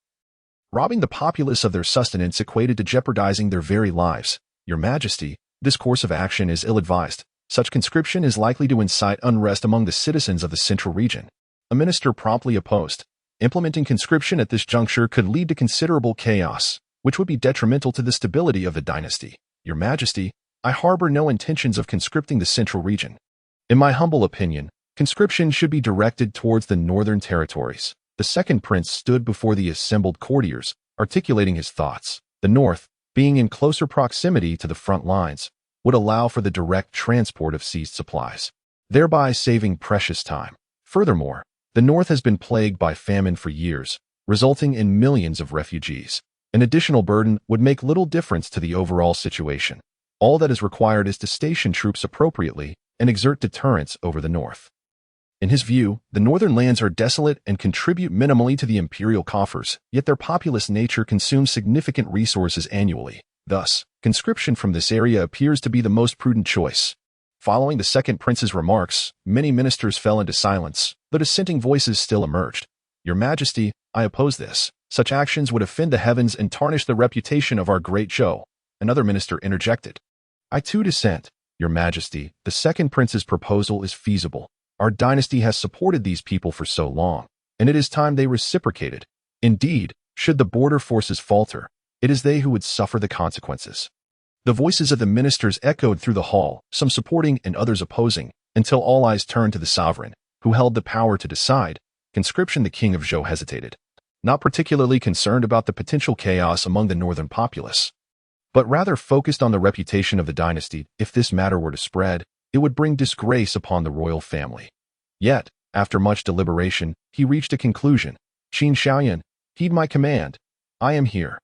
robbing the populace of their sustenance equated to jeopardizing their very lives. Your Majesty, this course of action is ill-advised. Such conscription is likely to incite unrest among the citizens of the central region. A minister promptly opposed. Implementing conscription at this juncture could lead to considerable chaos, which would be detrimental to the stability of the dynasty. Your Majesty, I harbor no intentions of conscripting the central region. In my humble opinion, conscription should be directed towards the northern territories. The second prince stood before the assembled courtiers, articulating his thoughts. The north, being in closer proximity to the front lines, would allow for the direct transport of seized supplies, thereby saving precious time. Furthermore, the north has been plagued by famine for years, resulting in millions of refugees. An additional burden would make little difference to the overall situation. All that is required is to station troops appropriately and exert deterrence over the north. In his view, the northern lands are desolate and contribute minimally to the imperial coffers, yet their populous nature consumes significant resources annually. Thus, conscription from this area appears to be the most prudent choice. Following the second prince's remarks, many ministers fell into silence, but dissenting voices still emerged. "Your Majesty, I oppose this. Such actions would offend the heavens and tarnish the reputation of our Great Zhou," another minister interjected. "I too dissent. Your Majesty, the second prince's proposal is feasible. Our dynasty has supported these people for so long, and it is time they reciprocated. Indeed, should the border forces falter, it is they who would suffer the consequences." The voices of the ministers echoed through the hall, some supporting and others opposing, until all eyes turned to the sovereign, who held the power to decide. Conscription. The king of Zhou hesitated, not particularly concerned about the potential chaos among the northern populace, but rather focused on the reputation of the dynasty. If this matter were to spread, it would bring disgrace upon the royal family. Yet, after much deliberation, he reached a conclusion. "Qin Xiaoyan, heed my command. I am here."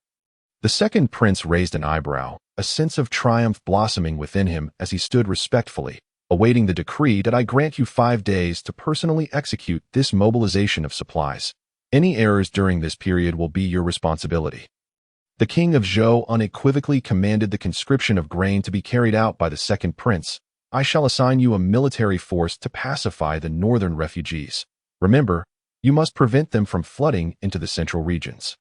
The second prince raised an eyebrow, a sense of triumph blossoming within him as he stood respectfully, awaiting the decree that I grant you 5 days to personally execute this mobilization of supplies. Any errors during this period will be your responsibility. The king of Zhou unequivocally commanded the conscription of grain to be carried out by the second prince. "I shall assign you a military force to pacify the northern refugees. Remember, you must prevent them from flooding into the central regions."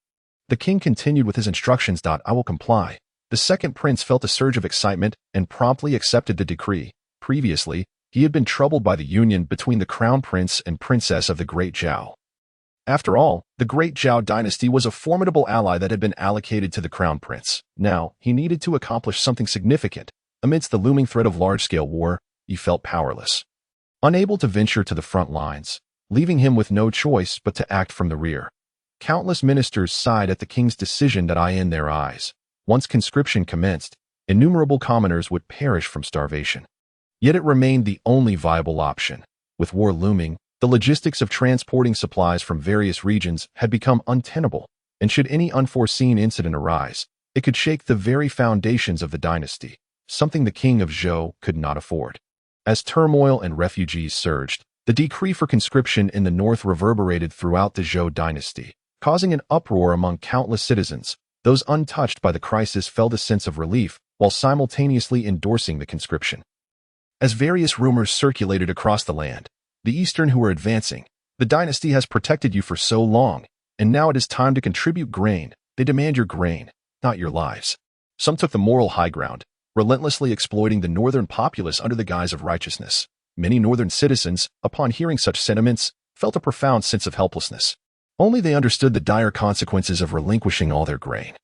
The king continued with his instructions. "I will comply." The second prince felt a surge of excitement and promptly accepted the decree. Previously, he had been troubled by the union between the crown prince and princess of the Great Zhou. After all, the Great Zhou Dynasty was a formidable ally that had been allocated to the crown prince. Now, he needed to accomplish something significant. Amidst the looming threat of large-scale war, he felt powerless, unable to venture to the front lines, leaving him with no choice but to act from the rear. Countless ministers sighed at the king's decision. In their eyes, once conscription commenced, innumerable commoners would perish from starvation. Yet it remained the only viable option. With war looming, the logistics of transporting supplies from various regions had become untenable, and should any unforeseen incident arise, it could shake the very foundations of the dynasty, something the king of Zhou could not afford. As turmoil and refugees surged, the decree for conscription in the north reverberated throughout the Zhou dynasty, causing an uproar among countless citizens. Those untouched by the crisis felt a sense of relief, while simultaneously endorsing the conscription. As various rumors circulated across the land, the Eastern who were advancing, "The dynasty has protected you for so long, and now it is time to contribute grain. They demand your grain, not your lives." Some took the moral high ground, relentlessly exploiting the northern populace under the guise of righteousness. Many northern citizens, upon hearing such sentiments, felt a profound sense of helplessness. Only they understood the dire consequences of relinquishing all their grain,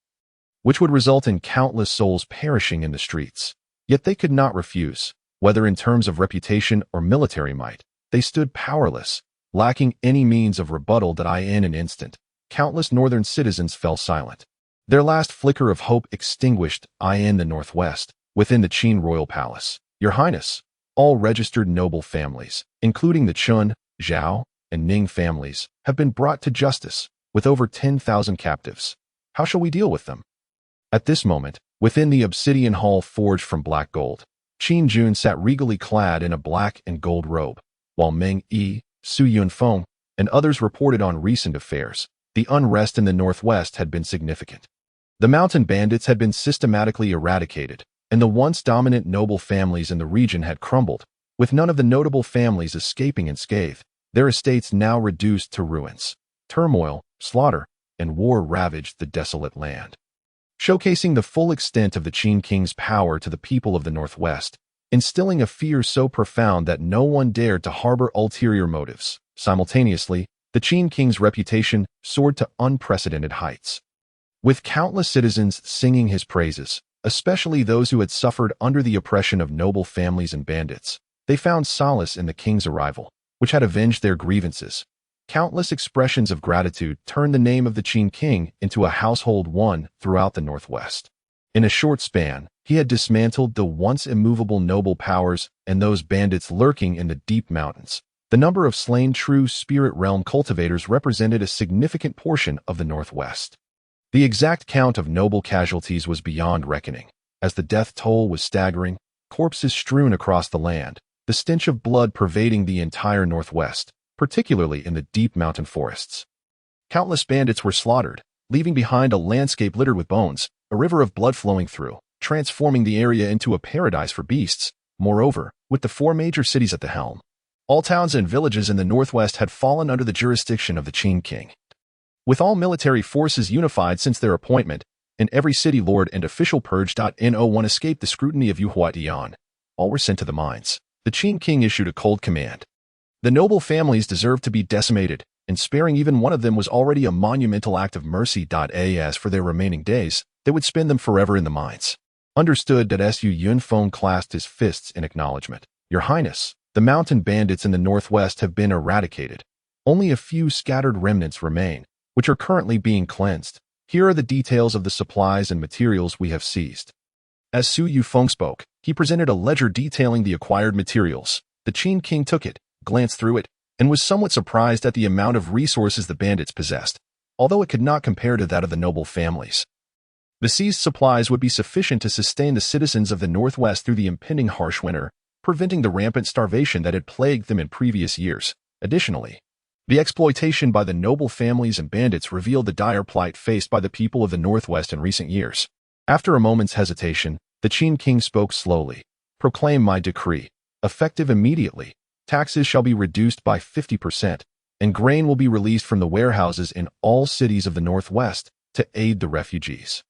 which would result in countless souls perishing in the streets. Yet they could not refuse. Whether in terms of reputation or military might, they stood powerless, lacking any means of rebuttal. In an instant, countless northern citizens fell silent, their last flicker of hope extinguished. In the northwest, within the Qin royal palace, "Your Highness, all registered noble families, including the Chun, Zhao, and Ning families, have been brought to justice, with over 10,000 captives. How shall we deal with them?" At this moment, within the obsidian hall forged from black gold, Qin Jun sat regally clad in a black and gold robe, while Meng Yi, Su Yunfeng, and others reported on recent affairs. The unrest in the northwest had been significant. The mountain bandits had been systematically eradicated, and the once dominant noble families in the region had crumbled, with none of the notable families escaping unscathed, their estates now reduced to ruins. Turmoil, slaughter, and war ravaged the desolate land, showcasing the full extent of the Qin king's power to the people of the northwest, instilling a fear so profound that no one dared to harbor ulterior motives. Simultaneously, the Qin king's reputation soared to unprecedented heights, with countless citizens singing his praises, especially those who had suffered under the oppression of noble families and bandits. They found solace in the king's arrival, which had avenged their grievances. Countless expressions of gratitude turned the name of the Qin king into a household one throughout the northwest. In a short span, he had dismantled the once immovable noble powers and those bandits lurking in the deep mountains. The number of slain true spirit realm cultivators represented a significant portion of the northwest. The exact count of noble casualties was beyond reckoning. As the death toll was staggering, corpses strewn across the land, the stench of blood pervading the entire northwest, particularly in the deep mountain forests. Countless bandits were slaughtered, leaving behind a landscape littered with bones, a river of blood flowing through, transforming the area into a paradise for beasts. Moreover, with the 4 major cities at the helm, All towns and villages in the northwest had fallen under the jurisdiction of the Qin king. With all military forces unified since their appointment, and every city lord and official purged. No one escaped the scrutiny of Yuhuadian. All were sent to the mines. The Qin king issued a cold command. The noble families deserved to be decimated, and sparing even one of them was already a monumental act of mercy. As for their remaining days, they would spend them forever in the mines. Understood. Su Yunfeng clasped his fists in acknowledgement. Your Highness, the mountain bandits in the northwest have been eradicated. Only a few scattered remnants remain, which are currently being cleansed. Here are the details of the supplies and materials we have seized. As Su Yufeng spoke, he presented a ledger detailing the acquired materials. The Qin king took it, glanced through it, and was somewhat surprised at the amount of resources the bandits possessed, although it could not compare to that of the noble families. The seized supplies would be sufficient to sustain the citizens of the northwest through the impending harsh winter, preventing the rampant starvation that had plagued them in previous years. Additionally, the exploitation by the noble families and bandits revealed the dire plight faced by the people of the northwest in recent years. After a moment's hesitation, the Qin king spoke slowly. Proclaim my decree. Effective immediately, taxes shall be reduced by 50%, and grain will be released from the warehouses in all cities of the northwest to aid the refugees.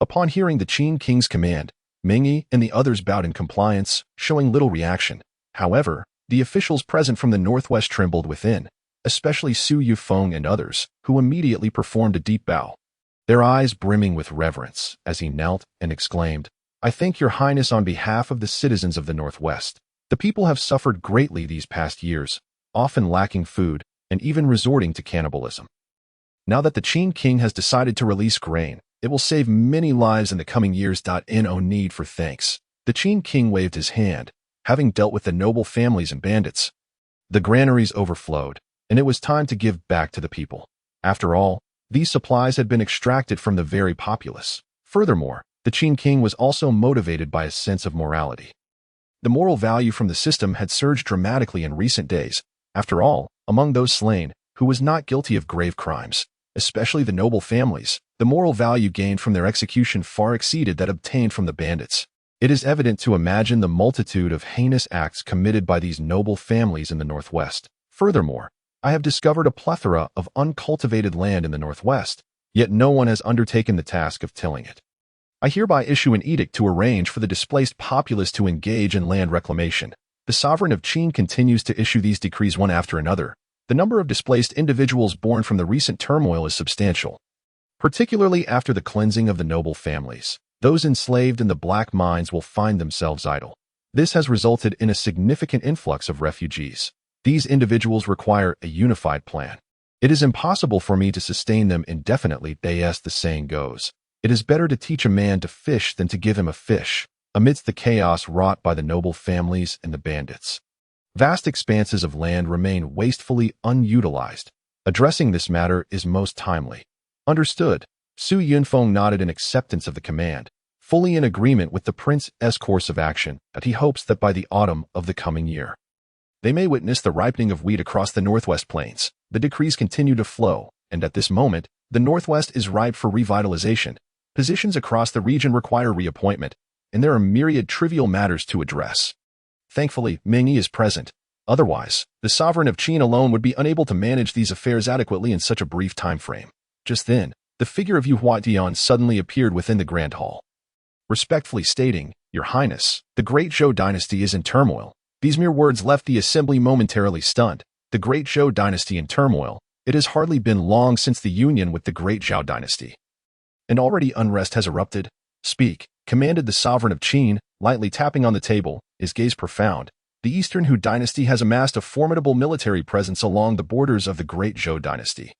Upon hearing the Qin king's command, Mingyi and the others bowed in compliance, showing little reaction. However, the officials present from the northwest trembled within, especially Su Yufeng and others, who immediately performed a deep bow, their eyes brimming with reverence, as he knelt and exclaimed, I thank your Highness on behalf of the citizens of the northwest. The people have suffered greatly these past years, often lacking food and even resorting to cannibalism. Now that the Qin king has decided to release grain, it will save many lives in the coming years. No need for thanks. The Qin king waved his hand, having dealt with the noble families and bandits. The granaries overflowed, and it was time to give back to the people. After all, these supplies had been extracted from the very populace. Furthermore, the Qin king was also motivated by a sense of morality. The moral value from the system had surged dramatically in recent days. After all, among those slain, who was not guilty of grave crimes, especially the noble families, the moral value gained from their execution far exceeded that obtained from the bandits. It is evident to imagine the multitude of heinous acts committed by these noble families in the northwest. Furthermore, I have discovered a plethora of uncultivated land in the northwest, yet no one has undertaken the task of tilling it. I hereby issue an edict to arrange for the displaced populace to engage in land reclamation. The sovereign of Qin continues to issue these decrees one after another. The number of displaced individuals born from the recent turmoil is substantial, particularly after the cleansing of the noble families. Those enslaved in the black mines will find themselves idle. This has resulted in a significant influx of refugees. These individuals require a unified plan. It is impossible for me to sustain them indefinitely. As the saying goes, it is better to teach a man to fish than to give him a fish. Amidst the chaos wrought by the noble families and the bandits, vast expanses of land remain wastefully unutilized. Addressing this matter is most timely. Understood. Su Yunfeng nodded in acceptance of the command, fully in agreement with the prince's course of action, and he hopes that by the autumn of the coming year, they may witness the ripening of wheat across the northwest plains. The decrees continue to flow, and at this moment, the northwest is ripe for revitalization. Positions across the region require reappointment, and there are myriad trivial matters to address. Thankfully, Mingyi is present. Otherwise, the sovereign of Qin alone would be unable to manage these affairs adequately in such a brief time frame. Just then, the figure of Yuhuadian suddenly appeared within the grand hall, respectfully stating, Your Highness, the Great Zhou Dynasty is in turmoil. These mere words left the assembly momentarily stunned. The Great Zhou Dynasty in turmoil. It has hardly been long since the union with the Great Zhou Dynasty, and already unrest has erupted. Speak, commanded the sovereign of Qin, lightly tapping on the table, his gaze profound. The Eastern Zhou Dynasty has amassed a formidable military presence along the borders of the Great Zhou Dynasty.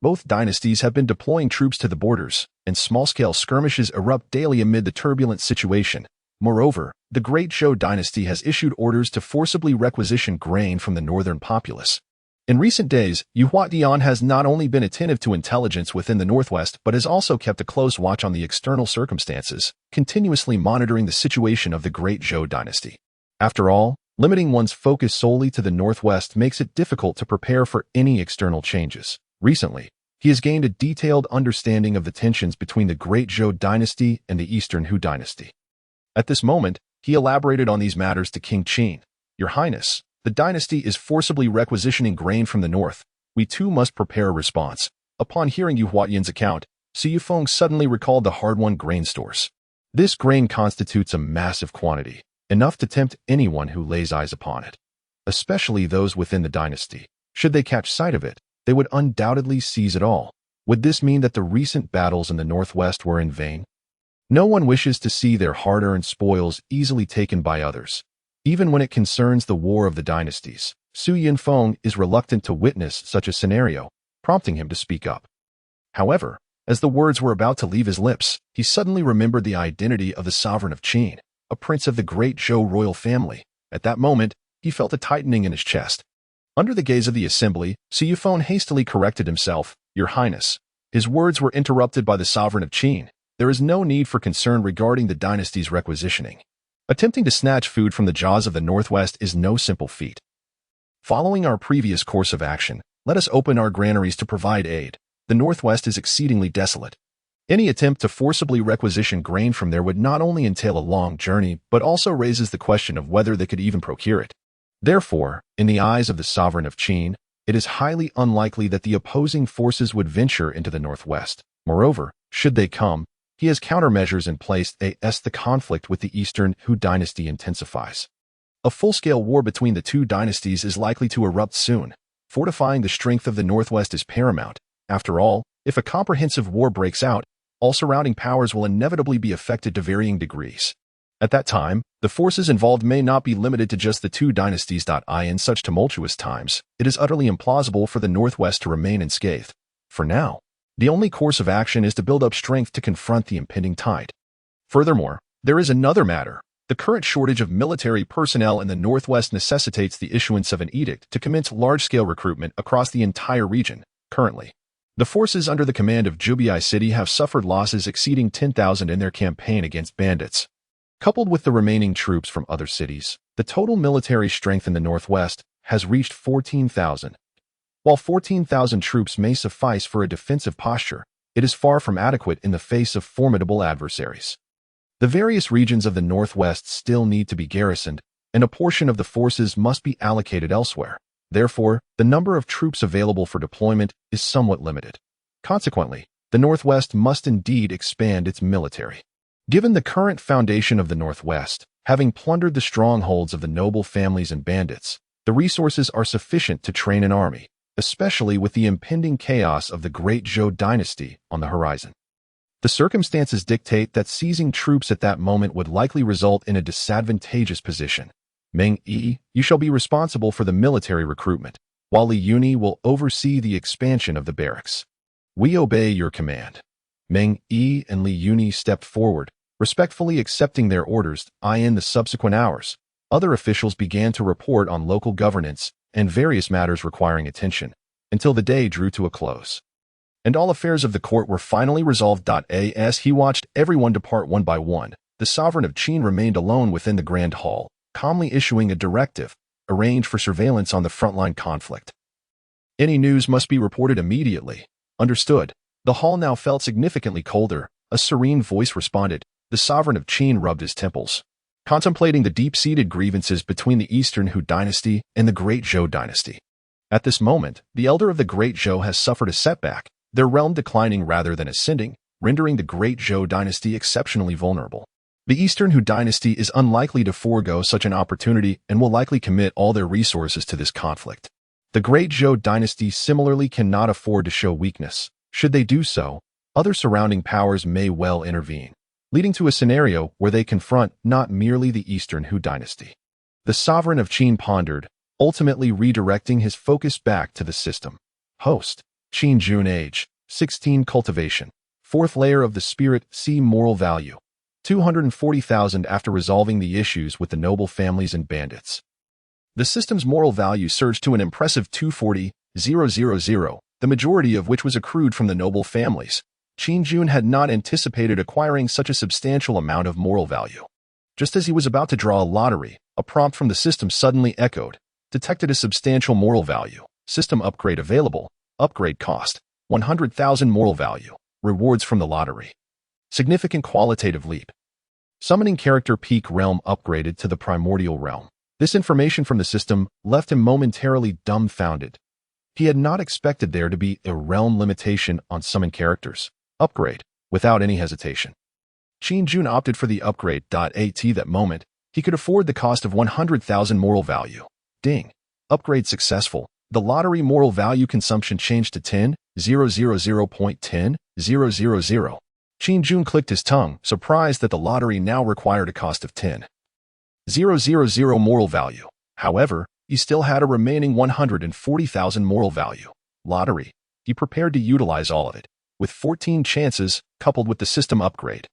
Both dynasties have been deploying troops to the borders, and small-scale skirmishes erupt daily amid the turbulent situation. Moreover, the Great Zhou Dynasty has issued orders to forcibly requisition grain from the northern populace. In recent days, Yuhuadian has not only been attentive to intelligence within the northwest but has also kept a close watch on the external circumstances, continuously monitoring the situation of the Great Zhou Dynasty. After all, limiting one's focus solely to the northwest makes it difficult to prepare for any external changes. Recently, he has gained a detailed understanding of the tensions between the Great Zhou Dynasty and the Eastern Zhou Dynasty. At this moment, he elaborated on these matters to King Qin. Your Highness, The dynasty is forcibly requisitioning grain from the north. We too must prepare a response. Upon hearing Yu Huayan's account, Su Yifeng suddenly recalled the hard-won grain stores. This grain constitutes a massive quantity, enough to tempt anyone who lays eyes upon it, especially those within the dynasty. Should they catch sight of it, they would undoubtedly seize it all. Would this mean that the recent battles in the northwest were in vain? No one wishes to see their hard-earned spoils easily taken by others. Even when it concerns the war of the dynasties, Su Yifeng is reluctant to witness such a scenario, prompting him to speak up. However, as the words were about to leave his lips, he suddenly remembered the identity of the sovereign of Qin, a prince of the Great Zhou royal family. At that moment, he felt a tightening in his chest. Under the gaze of the assembly, Su Yifeng hastily corrected himself. "Your Highness." His words were interrupted by the sovereign of Qin. "There is no need for concern regarding the dynasty's requisitioning. Attempting to snatch food from the jaws of the northwest is no simple feat. Following our previous course of action, let us open our granaries to provide aid. The northwest is exceedingly desolate. Any attempt to forcibly requisition grain from there would not only entail a long journey, but also raises the question of whether they could even procure it. Therefore, in the eyes of the sovereign of Qin, it is highly unlikely that the opposing forces would venture into the northwest. Moreover, should they come, he has countermeasures in place as the conflict with the Eastern Zhou Dynasty intensifies. A full-scale war between the two dynasties is likely to erupt soon. Fortifying the strength of the northwest is paramount. After all, if a comprehensive war breaks out, all surrounding powers will inevitably be affected to varying degrees. At that time, the forces involved may not be limited to just the two dynasties. In such tumultuous times, it is utterly implausible for the northwest to remain unscathed. For now, the only course of action is to build up strength to confront the impending tide. Furthermore, there is another matter. The current shortage of military personnel in the northwest necessitates the issuance of an edict to commence large-scale recruitment across the entire region. Currently, the forces under the command of Jubai City have suffered losses exceeding 10,000 in their campaign against bandits. Coupled with the remaining troops from other cities, the total military strength in the northwest has reached 14,000. While 14,000 troops may suffice for a defensive posture, it is far from adequate in the face of formidable adversaries. The various regions of the northwest still need to be garrisoned, and a portion of the forces must be allocated elsewhere. Therefore, the number of troops available for deployment is somewhat limited. Consequently, the Northwest must indeed expand its military. Given the current foundation of the Northwest, having plundered the strongholds of the noble families and bandits, the resources are sufficient to train an army, especially with the impending chaos of the Great Zhou Dynasty on the horizon. The circumstances dictate that seizing troops at that moment would likely result in a disadvantageous position. Meng Yi, you shall be responsible for the military recruitment, while Li Yuni will oversee the expansion of the barracks. We obey your command. Meng Yi and Li Yuni stepped forward, respectfully accepting their orders. In the subsequent hours, other officials began to report on local governance and various matters requiring attention, until the day drew to a close. And all affairs of the court were finally resolved. As he watched everyone depart one by one, the sovereign of Qin remained alone within the grand hall, calmly issuing a directive, arrange for surveillance on the frontline conflict. Any news must be reported immediately. Understood. The hall now felt significantly colder. A serene voice responded. The sovereign of Qin rubbed his temples, contemplating the deep-seated grievances between the Eastern Zhou Dynasty and the Great Zhou Dynasty. At this moment, the elder of the Great Zhou has suffered a setback, their realm declining rather than ascending, rendering the Great Zhou Dynasty exceptionally vulnerable. The Eastern Zhou Dynasty is unlikely to forego such an opportunity and will likely commit all their resources to this conflict. The Great Zhou Dynasty similarly cannot afford to show weakness. Should they do so, other surrounding powers may well intervene, leading to a scenario where they confront not merely the Eastern Zhou Dynasty. The sovereign of Qin pondered, ultimately redirecting his focus back to the system. Host, Qin Jun age, 16 cultivation, 4th layer of the spirit, C moral value. 240,000 after resolving the issues with the noble families and bandits. The system's moral value surged to an impressive 240,000, the majority of which was accrued from the noble families. Qin Jun had not anticipated acquiring such a substantial amount of moral value. Just as he was about to draw a lottery, a prompt from the system suddenly echoed, detected a substantial moral value, system upgrade available, upgrade cost, 100,000 moral value, rewards from the lottery. Significant qualitative leap. Summoning character peak realm upgraded to the primordial realm. This information from the system left him momentarily dumbfounded. He had not expected there to be a realm limitation on summon characters. Upgrade, without any hesitation. Qin Jun opted for the upgrade. At that moment, he could afford the cost of 100,000 moral value. Ding. Upgrade successful. The lottery moral value consumption changed to 10,000.10,000. Qin Jun clicked his tongue, surprised that the lottery now required a cost of 10,000 moral value. However, he still had a remaining 140,000 moral value. Lottery. He prepared to utilize all of it. With 14 chances, coupled with the system upgrade,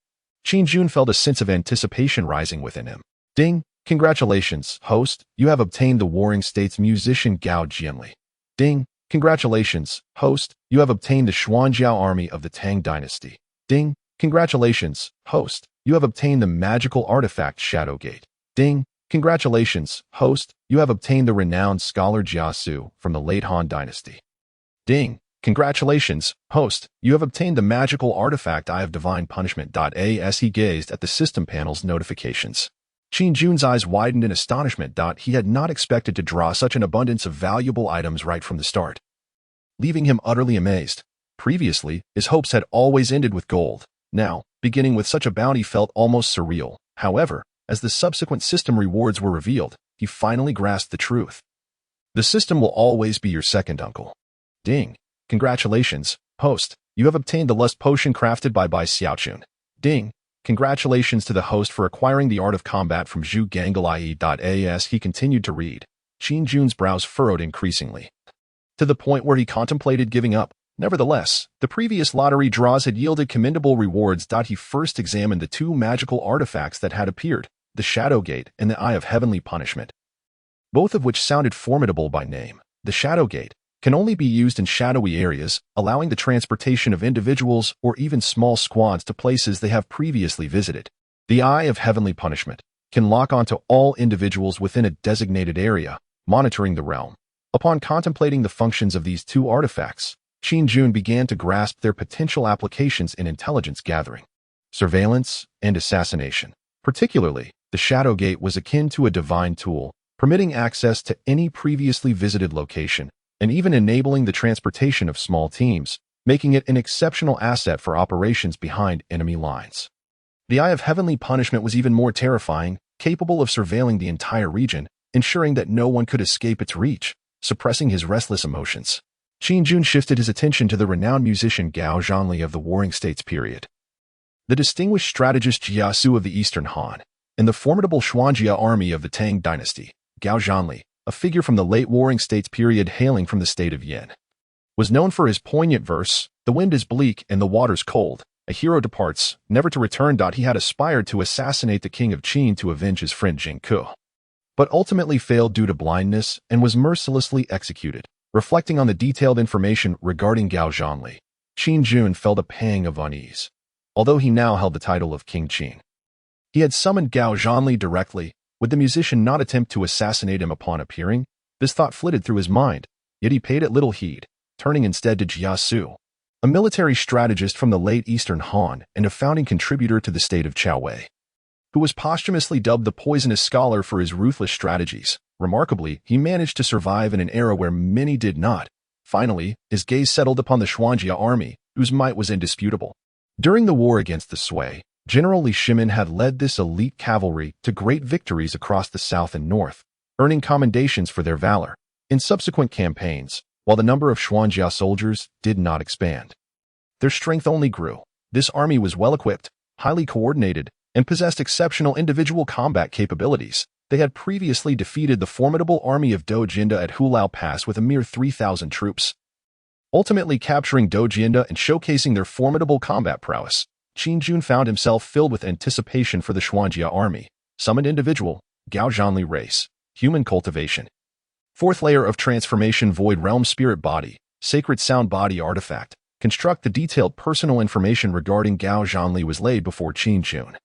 Qin Jun felt a sense of anticipation rising within him. Ding! Congratulations, host, you have obtained the Warring States musician Gao Jianli. Ding! Congratulations, host, you have obtained the Xuanjiao army of the Tang Dynasty. Ding! Congratulations, host, you have obtained the magical artifact Shadowgate. Ding! Congratulations, host, you have obtained the renowned scholar Jiasu from the late Han Dynasty. Ding! Congratulations, host, you have obtained the magical artifact Eye of Divine Punishment. As he gazed at the system panel's notifications, Qin Jun's eyes widened in astonishment. He had not expected to draw such an abundance of valuable items right from the start, leaving him utterly amazed. Previously, his hopes had always ended with gold. Now, beginning with such a bounty felt almost surreal. However, as the subsequent system rewards were revealed, he finally grasped the truth. The system will always be your second uncle. Ding! Congratulations, host, you have obtained the Lust Potion crafted by Xiaochun. Ding! Congratulations to the host for acquiring the art of combat from Zhu Ganglai. As he continued to read, Qin Jun's brows furrowed increasingly, to the point where he contemplated giving up. Nevertheless, the previous lottery draws had yielded commendable rewards. He first examined the two magical artifacts that had appeared, the Shadowgate and the Eye of Heavenly Punishment, both of which sounded formidable by name. The Shadowgate can only be used in shadowy areas, allowing the transportation of individuals or even small squads to places they have previously visited. The Eye of Heavenly Punishment can lock onto all individuals within a designated area, monitoring the realm. Upon contemplating the functions of these two artifacts, Qin Jun began to grasp their potential applications in intelligence gathering, surveillance, and assassination. Particularly, the Shadowgate was akin to a divine tool, permitting access to any previously visited location, and even enabling the transportation of small teams, making it an exceptional asset for operations behind enemy lines. The Eye of Heavenly Punishment was even more terrifying, capable of surveilling the entire region, ensuring that no one could escape its reach, suppressing his restless emotions. Qin Jun shifted his attention to the renowned musician Gao Jianli of the Warring States period, the distinguished strategist Jiasu of the Eastern Han, and the formidable Xuanjia army of the Tang Dynasty. Gao Jianli, a figure from the late Warring States period hailing from the state of Yin, was known for his poignant verse, "The wind is bleak and the water's cold. A hero departs, never to return." He had aspired to assassinate the king of Qin to avenge his friend Jingke, but ultimately failed due to blindness and was mercilessly executed. Reflecting on the detailed information regarding Gao Jianli, Qin Jun felt a pang of unease. Although he now held the title of King Qin, he had summoned Gao Jianli directly. Would the musician not attempt to assassinate him upon appearing? This thought flitted through his mind, yet he paid it little heed, turning instead to Jiasu, a military strategist from the late Eastern Han and a founding contributor to the state of Chaowei, who was posthumously dubbed the Poisonous Scholar for his ruthless strategies. Remarkably, he managed to survive in an era where many did not. Finally, his gaze settled upon the Xuanjia army, whose might was indisputable. During the war against the Sui, General Li Shimin had led this elite cavalry to great victories across the south and north, earning commendations for their valor. In subsequent campaigns, while the number of Xuanjia soldiers did not expand, their strength only grew. This army was well-equipped, highly coordinated, and possessed exceptional individual combat capabilities. They had previously defeated the formidable army of Dojinda at Hulao Pass with a mere 3,000 troops, ultimately capturing Dojinda and showcasing their formidable combat prowess. Qin Jun found himself filled with anticipation for the Xuanjia army. Summoned individual, Gao Jianli race, human cultivation. Fourth layer of transformation, void realm spirit body, sacred sound body artifact. Construct the detailed personal information regarding Gao Jianli was laid before Qin Jun,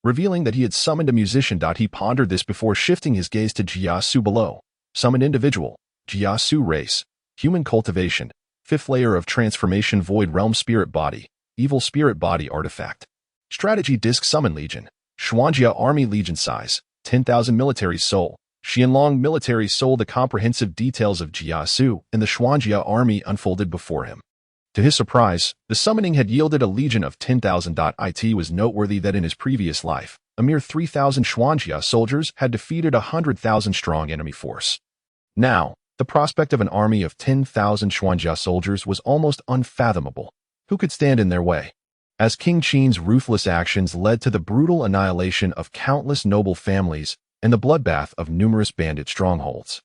revealing that he had summoned a musician. He pondered this before shifting his gaze to Jiasu below. Summoned individual, Jiasu race, human cultivation. Fifth layer of transformation, void realm spirit body, evil spirit body artifact. Strategy disc summon legion, Xuanjia army legion size, 10,000 military soul, Qianlong military sold the comprehensive details of Jiasu, and the Xuanjia army unfolded before him. To his surprise, the summoning had yielded a legion of 10,000. It was noteworthy that in his previous life, a mere 3,000 Xuanjia soldiers had defeated a 100,000-strong enemy force. Now, the prospect of an army of 10,000 Xuanjia soldiers was almost unfathomable. Who could stand in their way? As King Qin's ruthless actions led to the brutal annihilation of countless noble families and the bloodbath of numerous bandit strongholds,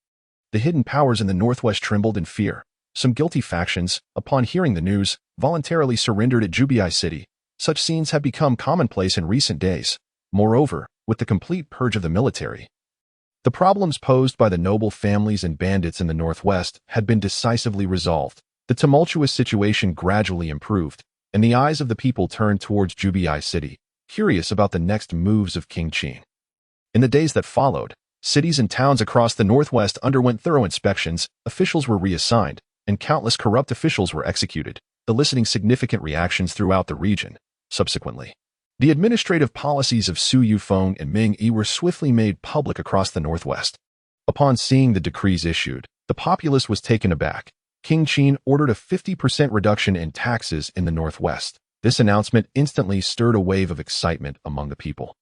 the hidden powers in the northwest trembled in fear. Some guilty factions, upon hearing the news, voluntarily surrendered at Zhubai City. Such scenes have become commonplace in recent days. Moreover, with the complete purge of the military, the problems posed by the noble families and bandits in the northwest had been decisively resolved. The tumultuous situation gradually improved, and the eyes of the people turned towards Zhubai City, curious about the next moves of King Qin. In the days that followed, cities and towns across the northwest underwent thorough inspections, officials were reassigned, and countless corrupt officials were executed, eliciting significant reactions throughout the region. Subsequently, the administrative policies of Su Yufeng and Ming Yi were swiftly made public across the northwest. Upon seeing the decrees issued, the populace was taken aback. King Qin ordered a 50% reduction in taxes in the northwest. This announcement instantly stirred a wave of excitement among the people,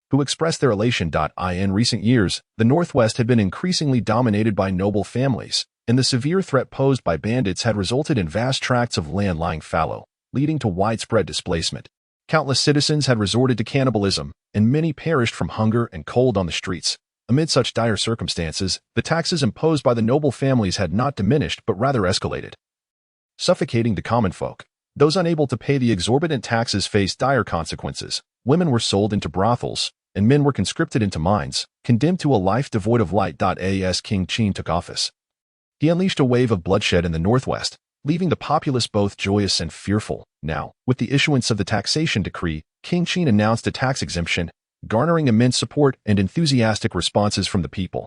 who expressed their elation. In recent years, the northwest had been increasingly dominated by noble families, and the severe threat posed by bandits had resulted in vast tracts of land lying fallow, leading to widespread displacement. Countless citizens had resorted to cannibalism, and many perished from hunger and cold on the streets. Amid such dire circumstances, the taxes imposed by the noble families had not diminished but rather escalated, suffocating the common folk. Those unable to pay the exorbitant taxes faced dire consequences. Women were sold into brothels, and men were conscripted into mines, condemned to a life devoid of light. As King Qin took office, he unleashed a wave of bloodshed in the northwest, leaving the populace both joyous and fearful. Now, with the issuance of the taxation decree, King Qin announced a tax exemption, garnering immense support and enthusiastic responses from the people.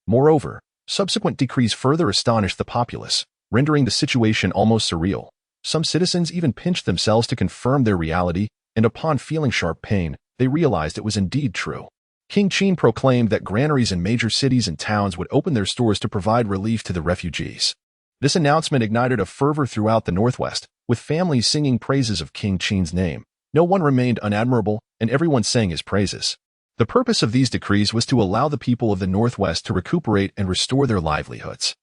Moreover, subsequent decrees further astonished the populace, rendering the situation almost surreal. Some citizens even pinched themselves to confirm their reality, and upon feeling sharp pain, they realized it was indeed true. King Qin proclaimed that granaries in major cities and towns would open their stores to provide relief to the refugees. This announcement ignited a fervor throughout the northwest, with families singing praises of King Qin's name. No one remained unadmirable, and everyone sang his praises. The purpose of these decrees was to allow the people of the northwest to recuperate and restore their livelihoods.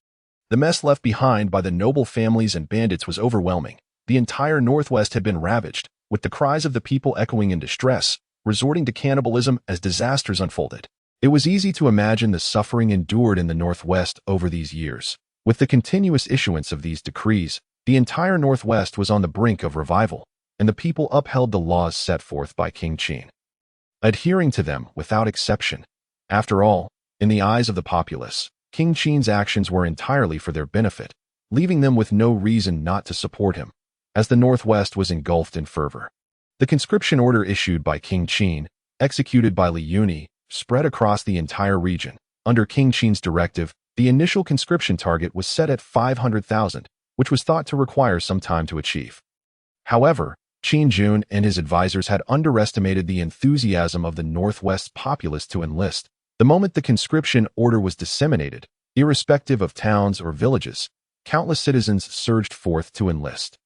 The mess left behind by the noble families and bandits was overwhelming. The entire northwest had been ravaged, with the cries of the people echoing in distress, resorting to cannibalism as disasters unfolded. It was easy to imagine the suffering endured in the northwest over these years. With the continuous issuance of these decrees, the entire northwest was on the brink of revival, and the people upheld the laws set forth by King Qin, adhering to them without exception. After all, in the eyes of the populace, King Qin's actions were entirely for their benefit, leaving them with no reason not to support him. As the northwest was engulfed in fervor, the conscription order issued by King Qin, executed by Li Yuni, spread across the entire region. Under King Qin's directive, the initial conscription target was set at 500,000, which was thought to require some time to achieve. However, Qin Jun and his advisors had underestimated the enthusiasm of the northwest's populace to enlist. The moment the conscription order was disseminated, irrespective of towns or villages, countless citizens surged forth to enlist,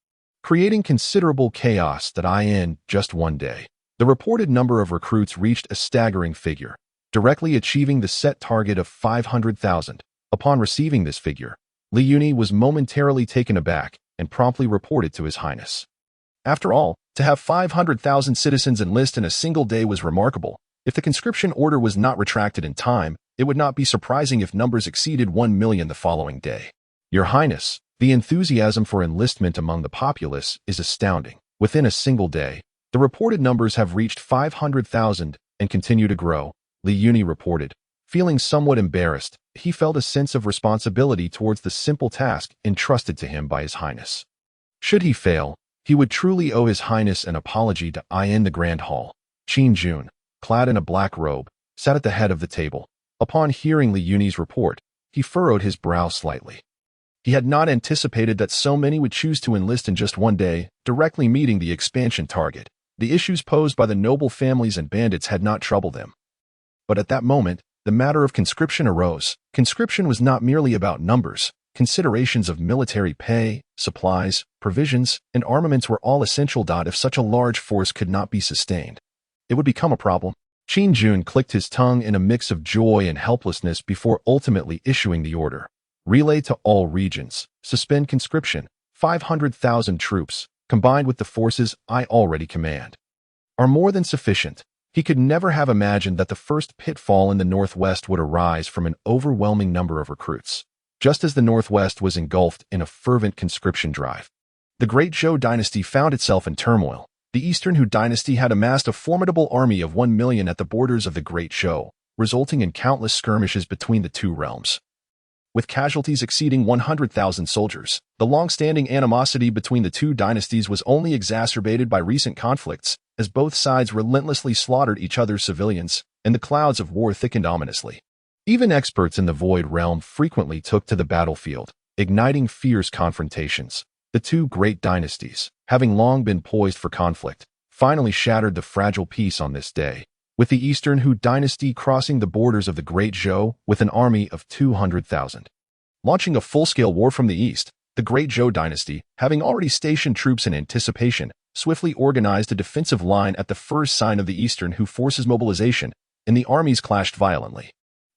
creating considerable chaos. In just one day, the reported number of recruits reached a staggering figure, directly achieving the set target of 500,000. Upon receiving this figure, Li Yuni was momentarily taken aback and promptly reported to His Highness. After all, to have 500,000 citizens enlist in a single day was remarkable. If the conscription order was not retracted in time, it would not be surprising if numbers exceeded 1 million the following day. Your Highness, the enthusiasm for enlistment among the populace is astounding. Within a single day, the reported numbers have reached 500,000 and continue to grow, Li Yuni reported. Feeling somewhat embarrassed, he felt a sense of responsibility towards the simple task entrusted to him by His Highness. Should he fail, he would truly owe His Highness an apology. In the Grand Hall, Qin Jun, clad in a black robe, sat at the head of the table. Upon hearing Li Yuni's report, he furrowed his brow slightly. He had not anticipated that so many would choose to enlist in just one day, directly meeting the expansion target. The issues posed by the noble families and bandits had not troubled him. But at that moment, the matter of conscription arose. Conscription was not merely about numbers. Considerations of military pay, supplies, provisions, and armaments were all essential. If such a large force could not be sustained, it would become a problem. Qin Jun clicked his tongue in a mix of joy and helplessness before ultimately issuing the order. Relay to all regions. Suspend conscription. 500,000 troops, combined with the forces I already command, are more than sufficient. He could never have imagined that the first pitfall in the Northwest would arise from an overwhelming number of recruits, just as the Northwest was engulfed in a fervent conscription drive. The Great Zhou Dynasty found itself in turmoil. The Eastern Zhou Dynasty had amassed a formidable army of 1 million at the borders of the Great Zhou, resulting in countless skirmishes between the two realms. With casualties exceeding 100,000 soldiers, the long-standing animosity between the two dynasties was only exacerbated by recent conflicts, as both sides relentlessly slaughtered each other's civilians, and the clouds of war thickened ominously. Even experts in the Void Realm frequently took to the battlefield, igniting fierce confrontations. The two great dynasties, having long been poised for conflict, finally shattered the fragile peace on this day, with the Eastern Zhou Dynasty crossing the borders of the Great Zhou with an army of 200,000. Launching a full-scale war from the east, the Great Zhou Dynasty, having already stationed troops in anticipation, swiftly organized a defensive line at the first sign of the Eastern Zhou forces' mobilization, and the armies clashed violently.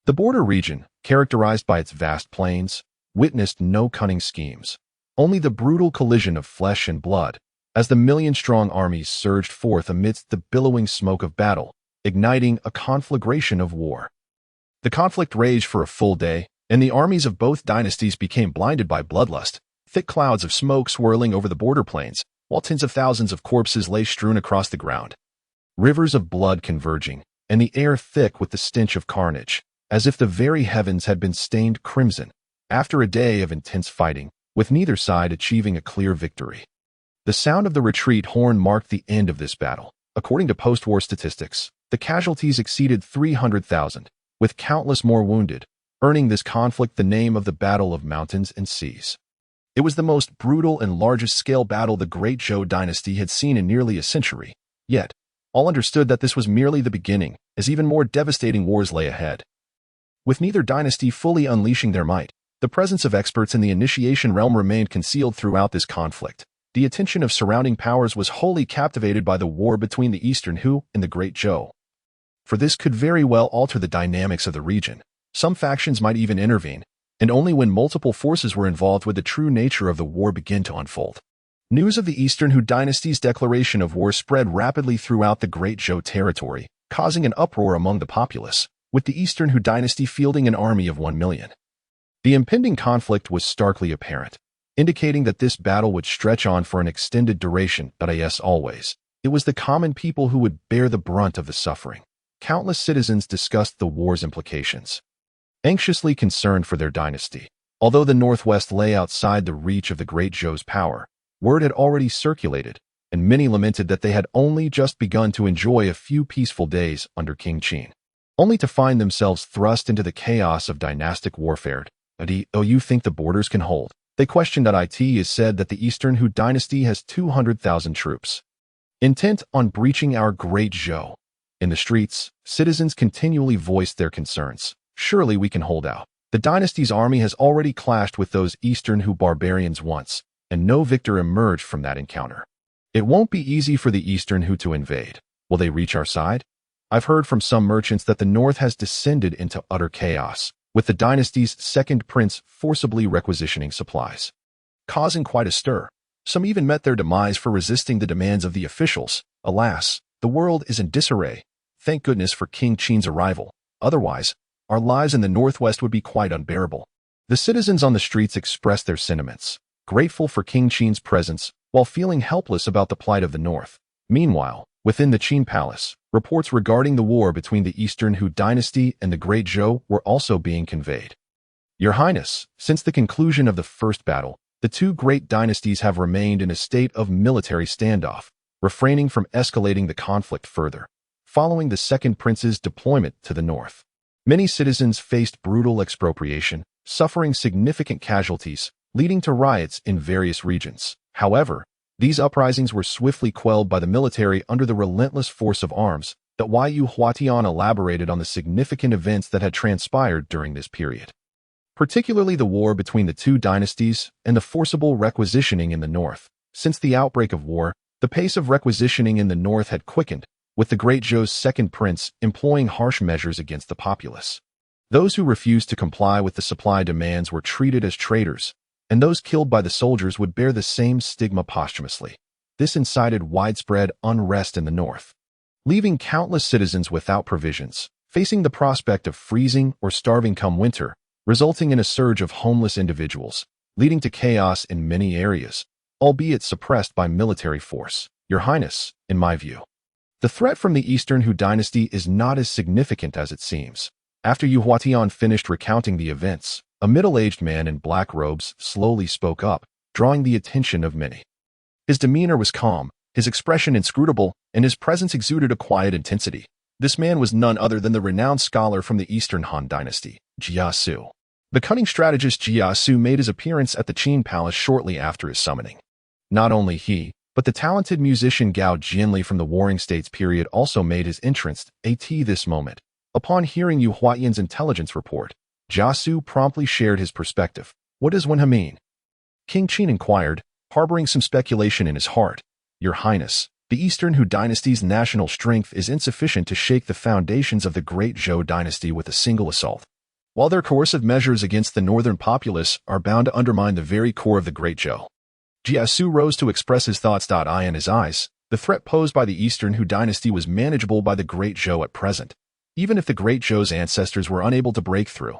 The border region, characterized by its vast plains, witnessed no cunning schemes, only the brutal collision of flesh and blood, as the million-strong armies surged forth amidst the billowing smoke of battle, igniting a conflagration of war. The conflict raged for a full day, and the armies of both dynasties became blinded by bloodlust, thick clouds of smoke swirling over the border plains, while tens of thousands of corpses lay strewn across the ground. Rivers of blood converging, and the air thick with the stench of carnage, as if the very heavens had been stained crimson, after a day of intense fighting, with neither side achieving a clear victory. The sound of the retreat horn marked the end of this battle. According to post-war statistics, the casualties exceeded 300,000, with countless more wounded, earning this conflict the name of the Battle of Mountains and Seas. It was the most brutal and largest-scale battle the Great Zhou Dynasty had seen in nearly a century, yet all understood that this was merely the beginning, as even more devastating wars lay ahead. With neither dynasty fully unleashing their might, the presence of experts in the initiation realm remained concealed throughout this conflict. The attention of surrounding powers was wholly captivated by the war between the Eastern Zhou and the Great Zhou, for this could very well alter the dynamics of the region. Some factions might even intervene, and only when multiple forces were involved would the true nature of the war begin to unfold. News of the Eastern Zhou Dynasty's declaration of war spread rapidly throughout the Great Zhou territory, causing an uproar among the populace, with the Eastern Zhou Dynasty fielding an army of 1 million. The impending conflict was starkly apparent, indicating that this battle would stretch on for an extended duration, but yes, always, it was the common people who would bear the brunt of the suffering. Countless citizens discussed the war's implications, anxiously concerned for their dynasty. Although the Northwest lay outside the reach of the Great Zhou's power, word had already circulated, and many lamented that they had only just begun to enjoy a few peaceful days under King Qin, only to find themselves thrust into the chaos of dynastic warfare. "Oh, you think the borders can hold?" They questioned. It is said that the Eastern Zhou Dynasty has 200,000 troops, intent on breaching our Great Zhou. In the streets, citizens continually voiced their concerns. "Surely we can hold out. The dynasty's army has already clashed with those Eastern Zhou barbarians once, and no victor emerged from that encounter. It won't be easy for the Eastern Zhou to invade. Will they reach our side?" I've heard from some merchants that the North has descended into utter chaos, with the dynasty's second prince forcibly requisitioning supplies, causing quite a stir. Some even met their demise for resisting the demands of the officials. Alas, the world is in disarray. Thank goodness for King Qin's arrival. Otherwise, our lives in the Northwest would be quite unbearable. The citizens on the streets expressed their sentiments, grateful for King Qin's presence, while feeling helpless about the plight of the North. Meanwhile, within the Qin Palace, reports regarding the war between the Eastern Zhou Dynasty and the Great Zhou were also being conveyed. "Your Highness, since the conclusion of the first battle, the two great dynasties have remained in a state of military standoff, refraining from escalating the conflict further. Following the second prince's deployment to the north, many citizens faced brutal expropriation, suffering significant casualties, leading to riots in various regions. However, these uprisings were swiftly quelled by the military under the relentless force of arms. that Yu Huatian elaborated on the significant events that had transpired during this period, particularly the war between the two dynasties and the forcible requisitioning in the north. Since the outbreak of war, the pace of requisitioning in the north had quickened, with the Great Zhou's second prince employing harsh measures against the populace. Those who refused to comply with the supply demands were treated as traitors, and those killed by the soldiers would bear the same stigma posthumously. This incited widespread unrest in the north, leaving countless citizens without provisions, facing the prospect of freezing or starving come winter, resulting in a surge of homeless individuals, leading to chaos in many areas, albeit suppressed by military force. Your Highness, in my view, the threat from the Eastern Zhou Dynasty is not as significant as it seems. After Yu Huatian finished recounting the events, a middle-aged man in black robes slowly spoke up, drawing the attention of many. His demeanor was calm, his expression inscrutable, and his presence exuded a quiet intensity. This man was none other than the renowned scholar from the Eastern Han Dynasty, Jia Su. The cunning strategist Jia Su made his appearance at the Qin Palace shortly after his summoning. Not only he, but the talented musician Gao Jinli from the Warring States period also made his entrance at this moment. Upon hearing Yu Huatian's intelligence report, Jia Su promptly shared his perspective. What does Wenhe mean? King Qin inquired, harboring some speculation in his heart. Your Highness, the Eastern Zhou Dynasty's national strength is insufficient to shake the foundations of the Great Zhou Dynasty with a single assault. While their coercive measures against the northern populace are bound to undermine the very core of the Great Zhou. Jia Su rose to express his thoughts. In his eyes, the threat posed by the Eastern Zhou Dynasty was manageable by the Great Zhou at present. Even if the Great Zhou's ancestors were unable to break through,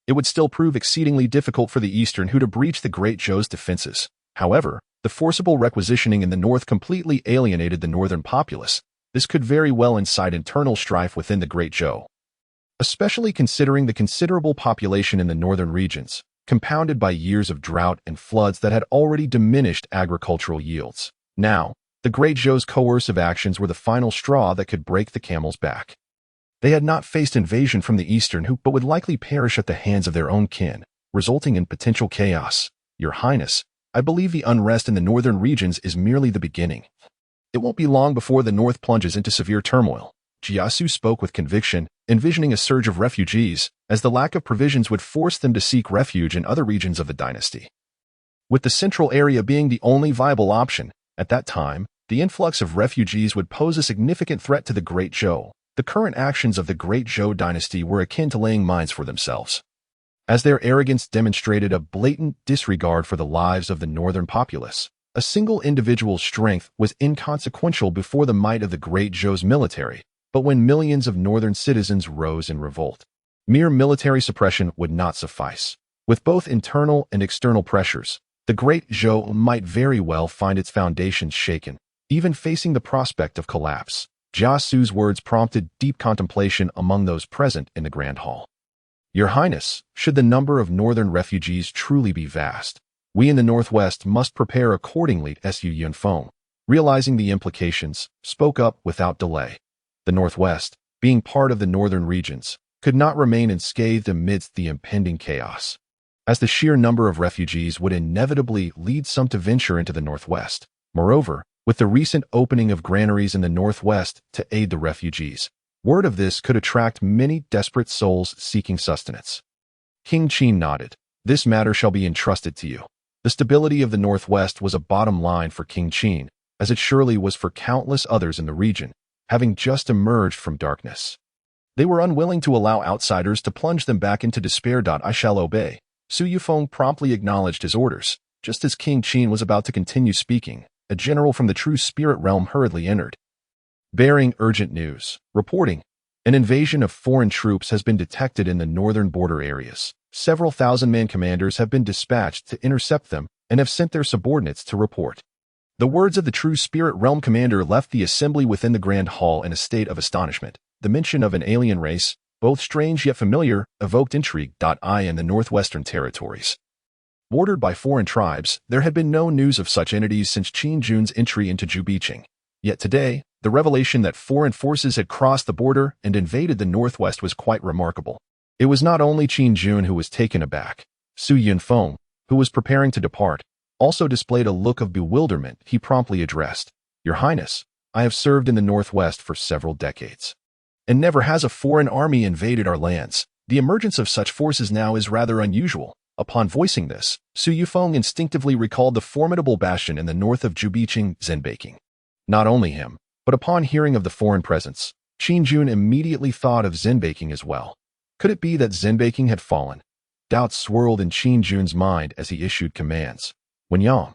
it would still prove exceedingly difficult for the Eastern Zhou to breach the Great Zhou's defenses. However, the forcible requisitioning in the north completely alienated the northern populace. This could very well incite internal strife within the Great Zhou, especially considering the considerable population in the northern regions, compounded by years of drought and floods that had already diminished agricultural yields. Now, the Great Zhou's coercive actions were the final straw that could break the camel's back. They had not faced invasion from the Eastern Zhou, but would likely perish at the hands of their own kin, resulting in potential chaos. Your Highness, I believe the unrest in the northern regions is merely the beginning. It won't be long before the north plunges into severe turmoil. Jia Su spoke with conviction, envisioning a surge of refugees, as the lack of provisions would force them to seek refuge in other regions of the dynasty. With the central area being the only viable option, at that time, the influx of refugees would pose a significant threat to the Great Zhou. The current actions of the Great Zhou Dynasty were akin to laying mines for themselves, as their arrogance demonstrated a blatant disregard for the lives of the northern populace. A single individual's strength was inconsequential before the might of the Great Zhou's military, but when millions of northern citizens rose in revolt, mere military suppression would not suffice. With both internal and external pressures, the Great Zhou might very well find its foundations shaken, even facing the prospect of collapse. Jia Su's words prompted deep contemplation among those present in the Grand Hall. Your Highness, should the number of northern refugees truly be vast, we in the Northwest must prepare accordingly. Su Yunfeng, realizing the implications, spoke up without delay. The Northwest, being part of the northern regions, could not remain unscathed amidst the impending chaos, as the sheer number of refugees would inevitably lead some to venture into the Northwest. Moreover, with the recent opening of granaries in the Northwest to aid the refugees, word of this could attract many desperate souls seeking sustenance. King Qin nodded. This matter shall be entrusted to you. The stability of the Northwest was a bottom line for King Qin, as it surely was for countless others in the region, having just emerged from darkness. They were unwilling to allow outsiders to plunge them back into despair. I shall obey. Su Yufeng promptly acknowledged his orders. Just as King Qin was about to continue speaking, a general from the true spirit realm hurriedly entered, bearing urgent news, reporting, an invasion of foreign troops has been detected in the northern border areas. Several thousand-man commanders have been dispatched to intercept them and have sent their subordinates to report. The words of the true spirit realm commander left the assembly within the Grand Hall in a state of astonishment. The mention of an alien race, both strange yet familiar, evoked intrigue. In the northwestern territories, bordered by foreign tribes, there had been no news of such entities since Qin Jun's entry into Jubicheng. Yet today, the revelation that foreign forces had crossed the border and invaded the Northwest was quite remarkable. It was not only Qin Jun who was taken aback. Su Yunfeng, who was preparing to depart, also displayed a look of bewilderment. He promptly addressed, Your Highness, I have served in the northwest for several decades. And never has a foreign army invaded our lands. The emergence of such forces now is rather unusual. Upon voicing this, Su Yufeng instinctively recalled the formidable bastion in the north of Jubiqing, Zenbaking. Not only him, but upon hearing of the foreign presence, Qin Jun immediately thought of Zenbaking as well. Could it be that Zenbaking had fallen? Doubts swirled in Qin Jun's mind as he issued commands. Wen Yang,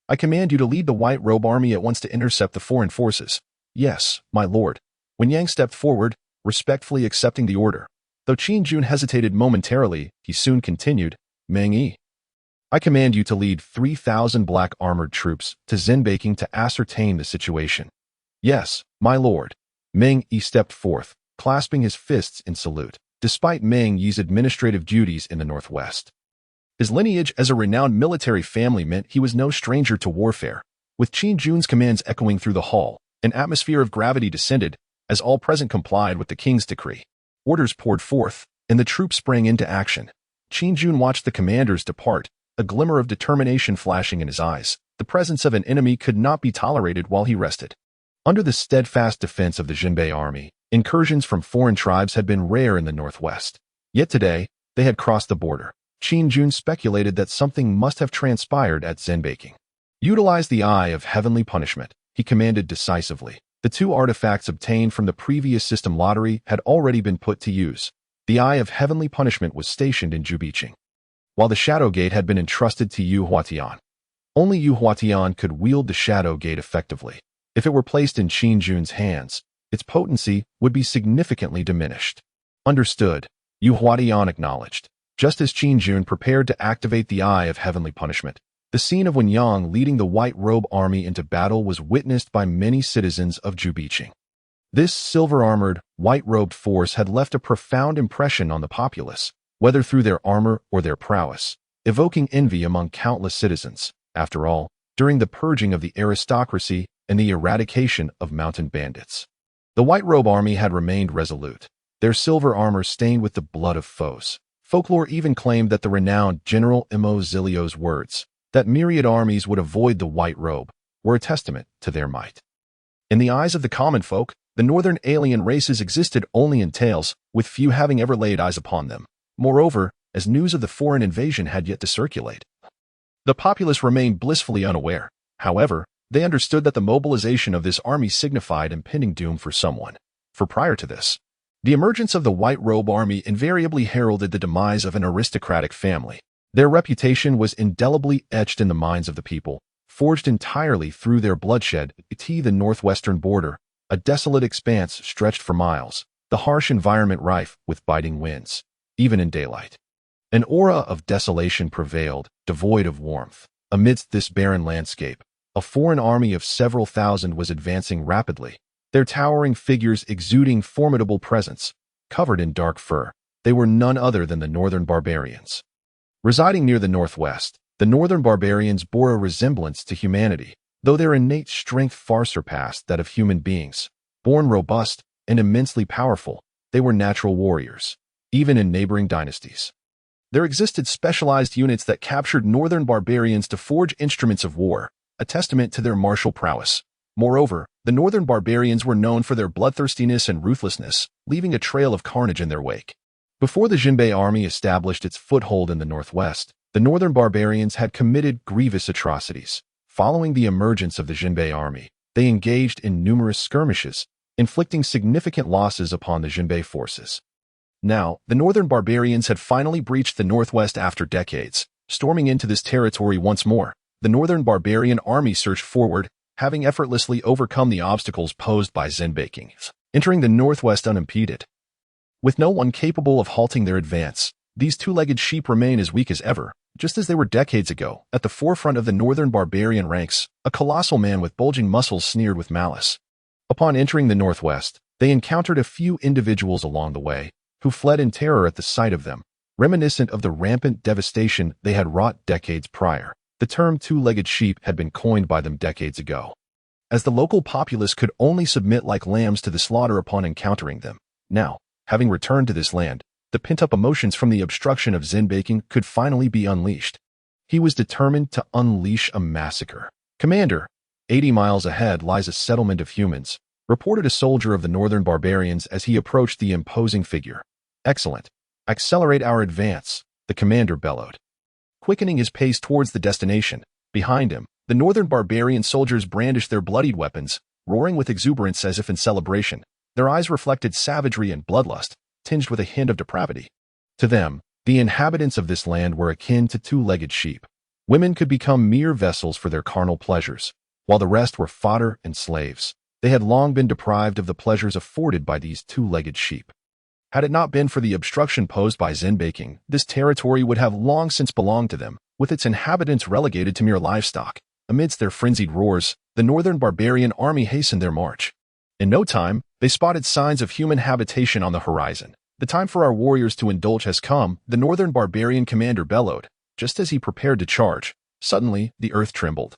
I command you to lead the White Robe Army at once to intercept the foreign forces. Yes, my lord. Wen Yang stepped forward, respectfully accepting the order. Though Qin Jun hesitated momentarily, he soon continued, Meng Yi, I command you to lead 3,000 black armored troops to Zenbaking to ascertain the situation. Yes, my lord. Meng Yi stepped forth, clasping his fists in salute, despite Meng Yi's administrative duties in the northwest. His lineage as a renowned military family meant he was no stranger to warfare. With Qin Jun's commands echoing through the hall, an atmosphere of gravity descended as all present complied with the king's decree. Orders poured forth, and the troops sprang into action. Qin Jun watched the commanders depart, a glimmer of determination flashing in his eyes. The presence of an enemy could not be tolerated while he rested. Under the steadfast defense of the Jinbei army, incursions from foreign tribes had been rare in the northwest. Yet today, they had crossed the border. Qin Jun speculated that something must have transpired at Zenbaking. Utilize the Eye of Heavenly Punishment, he commanded decisively. The two artifacts obtained from the previous system lottery had already been put to use. The Eye of Heavenly Punishment was stationed in Jubiqing, while the Shadow Gate had been entrusted to Yu Huatian. Only Yu Huatian could wield the Shadow Gate effectively. If it were placed in Qin Jun's hands, its potency would be significantly diminished. Understood, Yu Huatian acknowledged. Just as Qin Jun prepared to activate the Eye of Heavenly Punishment, the scene of Wen Yang leading the White Robe Army into battle was witnessed by many citizens of Jubiqing. This silver-armored, white-robed force had left a profound impression on the populace, whether through their armor or their prowess, evoking envy among countless citizens. After all, during the purging of the aristocracy and the eradication of mountain bandits, the White Robe Army had remained resolute, their silver armor stained with the blood of foes. Folklore even claimed that the renowned General Imo Zilio's words, that myriad armies would avoid the white robe, were a testament to their might. In the eyes of the common folk, the northern alien races existed only in tales, with few having ever laid eyes upon them. Moreover, as news of the foreign invasion had yet to circulate, the populace remained blissfully unaware. However, they understood that the mobilization of this army signified impending doom for someone. For prior to this, the emergence of the White Robe Army invariably heralded the demise of an aristocratic family. Their reputation was indelibly etched in the minds of the people, forged entirely through their bloodshed. The northwestern border, a desolate expanse stretched for miles, the harsh environment rife with biting winds, even in daylight. An aura of desolation prevailed, devoid of warmth. Amidst this barren landscape, a foreign army of several thousand was advancing rapidly, their towering figures exuding formidable presence. Covered in dark fur, they were none other than the northern barbarians. Residing near the northwest, the northern barbarians bore a resemblance to humanity, though their innate strength far surpassed that of human beings. Born robust and immensely powerful, they were natural warriors, even in neighboring dynasties. There existed specialized units that captured northern barbarians to forge instruments of war, a testament to their martial prowess. Moreover, the northern barbarians were known for their bloodthirstiness and ruthlessness, leaving a trail of carnage in their wake. Before the Jinbei army established its foothold in the northwest, the northern barbarians had committed grievous atrocities. Following the emergence of the Jinbei army, they engaged in numerous skirmishes, inflicting significant losses upon the Jinbei forces. Now, the northern barbarians had finally breached the northwest after decades, storming into this territory once more. The northern barbarian army surged forward, having effortlessly overcome the obstacles posed by Zenbaking, entering the northwest unimpeded. With no one capable of halting their advance, these two-legged sheep remain as weak as ever, just as they were decades ago. At the forefront of the northern barbarian ranks, a colossal man with bulging muscles sneered with malice. Upon entering the northwest, they encountered a few individuals along the way, who fled in terror at the sight of them, reminiscent of the rampant devastation they had wrought decades prior. The term two-legged sheep had been coined by them decades ago, as the local populace could only submit like lambs to the slaughter upon encountering them. Now, having returned to this land, the pent-up emotions from the obstruction of Zenbaking could finally be unleashed. He was determined to unleash a massacre. Commander, 80 miles ahead lies a settlement of humans, reported a soldier of the northern barbarians as he approached the imposing figure. Excellent. Accelerate our advance, the commander bellowed. Quickening his pace towards the destination, behind him, the northern barbarian soldiers brandished their bloodied weapons, roaring with exuberance as if in celebration. Their eyes reflected savagery and bloodlust, tinged with a hint of depravity. To them, the inhabitants of this land were akin to two-legged sheep. Women could become mere vessels for their carnal pleasures, while the rest were fodder and slaves. They had long been deprived of the pleasures afforded by these two-legged sheep. Had it not been for the obstruction posed by Zen baking, this territory would have long since belonged to them, with its inhabitants relegated to mere livestock. Amidst their frenzied roars, the northern barbarian army hastened their march. In no time, they spotted signs of human habitation on the horizon. The time for our warriors to indulge has come, the northern barbarian commander bellowed. Just as he prepared to charge, suddenly the earth trembled.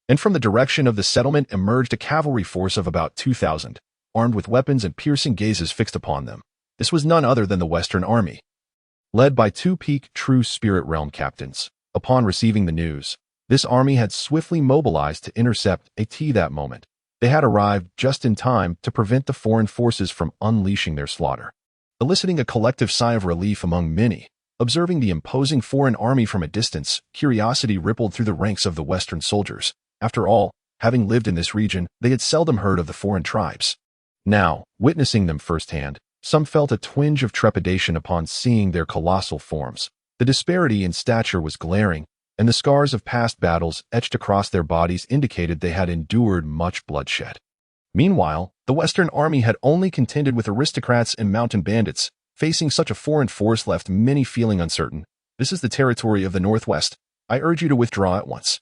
And from the direction of the settlement emerged a cavalry force of about 2,000, armed with weapons and piercing gazes fixed upon them. This was none other than the Western Army, led by two peak true spirit realm captains. Upon receiving the news, this army had swiftly mobilized to intercept that moment. They had arrived just in time to prevent the foreign forces from unleashing their slaughter, eliciting a collective sigh of relief among many. Observing the imposing foreign army from a distance, curiosity rippled through the ranks of the Western soldiers. After all, having lived in this region, they had seldom heard of the foreign tribes. Now, witnessing them firsthand, some felt a twinge of trepidation upon seeing their colossal forms. The disparity in stature was glaring, and the scars of past battles etched across their bodies indicated they had endured much bloodshed. Meanwhile, the Western army had only contended with aristocrats and mountain bandits. Facing such a foreign force left many feeling uncertain. This is the territory of the Northwest. I urge you to withdraw at once.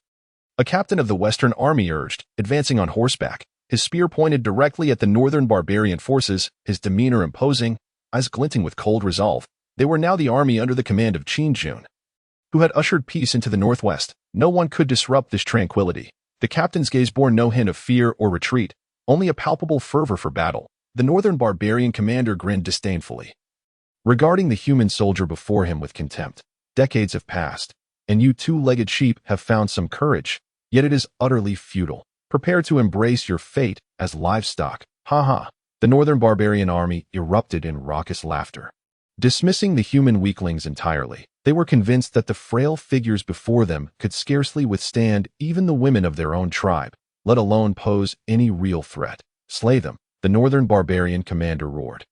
A captain of the Western army urged, advancing on horseback, his spear pointed directly at the northern barbarian forces, his demeanor imposing, eyes glinting with cold resolve. They were now the army under the command of Qin Jun, who had ushered peace into the Northwest. No one could disrupt this tranquility. The captain's gaze bore no hint of fear or retreat, only a palpable fervor for battle. The northern barbarian commander grinned disdainfully, regarding the human soldier before him with contempt. Decades have passed, and you two-legged sheep have found some courage, yet it is utterly futile. Prepare to embrace your fate as livestock. Ha ha. The northern barbarian army erupted in raucous laughter. Dismissing the human weaklings entirely, they were convinced that the frail figures before them could scarcely withstand even the women of their own tribe, let alone pose any real threat. Slay them, the northern barbarian commander roared,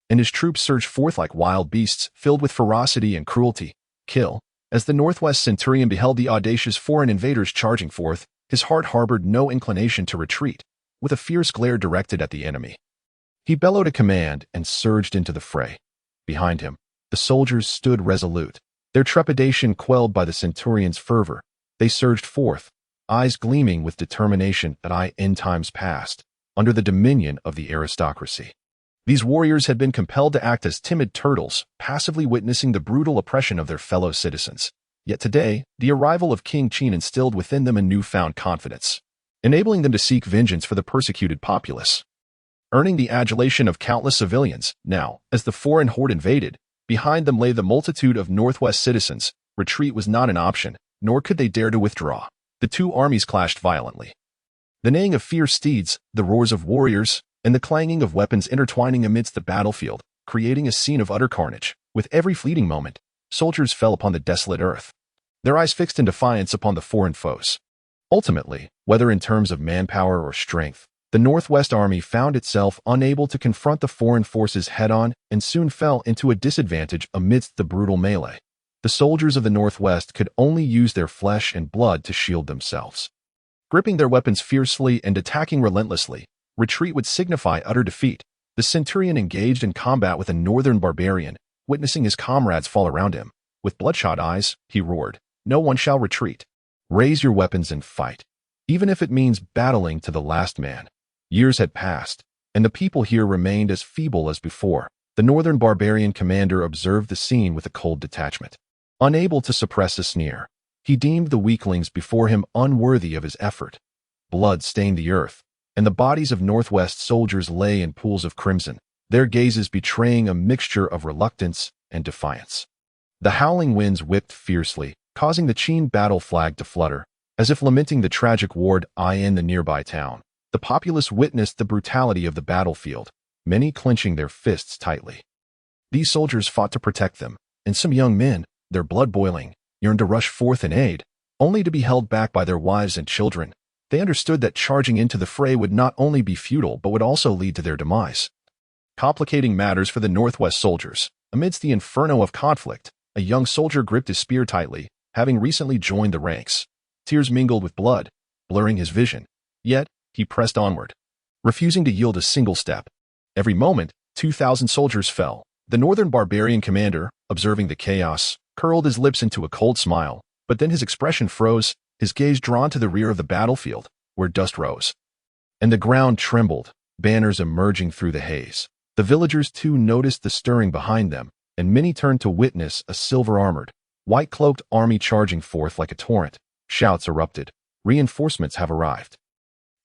and his troops surged forth like wild beasts, filled with ferocity and cruelty. Kill. As the Northwest centurion beheld the audacious foreign invaders charging forth, his heart harbored no inclination to retreat. With a fierce glare directed at the enemy, he bellowed a command and surged into the fray. Behind him, the soldiers stood resolute, their trepidation quelled by the centurion's fervor. They surged forth, eyes gleaming with determination in times past, under the dominion of the aristocracy. These warriors had been compelled to act as timid turtles, passively witnessing the brutal oppression of their fellow citizens. Yet today, the arrival of King Qin instilled within them a newfound confidence, enabling them to seek vengeance for the persecuted populace, earning the adulation of countless civilians. Now, as the foreign horde invaded, behind them lay the multitude of Northwest citizens. Retreat was not an option, nor could they dare to withdraw. The two armies clashed violently. The neighing of fierce steeds, the roars of warriors, and the clanging of weapons intertwining amidst the battlefield, creating a scene of utter carnage. With every fleeting moment, soldiers fell upon the desolate earth, their eyes fixed in defiance upon the foreign foes. Ultimately, whether in terms of manpower or strength, the Northwest Army found itself unable to confront the foreign forces head-on and soon fell into a disadvantage amidst the brutal melee. The soldiers of the Northwest could only use their flesh and blood to shield themselves. Gripping their weapons fiercely and attacking relentlessly, retreat would signify utter defeat. The centurion engaged in combat with a northern barbarian, witnessing his comrades fall around him. With bloodshot eyes, he roared, "No one shall retreat. Raise your weapons and fight, even if it means battling to the last man." Years had passed, and the people here remained as feeble as before. The northern barbarian commander observed the scene with a cold detachment. Unable to suppress a sneer, he deemed the weaklings before him unworthy of his effort. Blood stained the earth, and the bodies of Northwest soldiers lay in pools of crimson, their gazes betraying a mixture of reluctance and defiance. The howling winds whipped fiercely, causing the Qin battle flag to flutter, As if lamenting the tragic war in the nearby town, the populace witnessed the brutality of the battlefield, many clenching their fists tightly. These soldiers fought to protect them, and some young men, their blood boiling, yearned to rush forth in aid, only to be held back by their wives and children. They understood that charging into the fray would not only be futile but would also lead to their demise. Complicating matters for the Northwest soldiers, amidst the inferno of conflict, a young soldier gripped his spear tightly, having recently joined the ranks. Tears mingled with blood, blurring his vision. Yet, he pressed onward, refusing to yield a single step. Every moment, 2,000 soldiers fell. The northern barbarian commander, observing the chaos, curled his lips into a cold smile, but then his expression froze, his gaze drawn to the rear of the battlefield, where dust rose. And the ground trembled, banners emerging through the haze. The villagers too noticed the stirring behind them, and many turned to witness a silver-armored, white-cloaked army charging forth like a torrent. Shouts erupted. Reinforcements have arrived.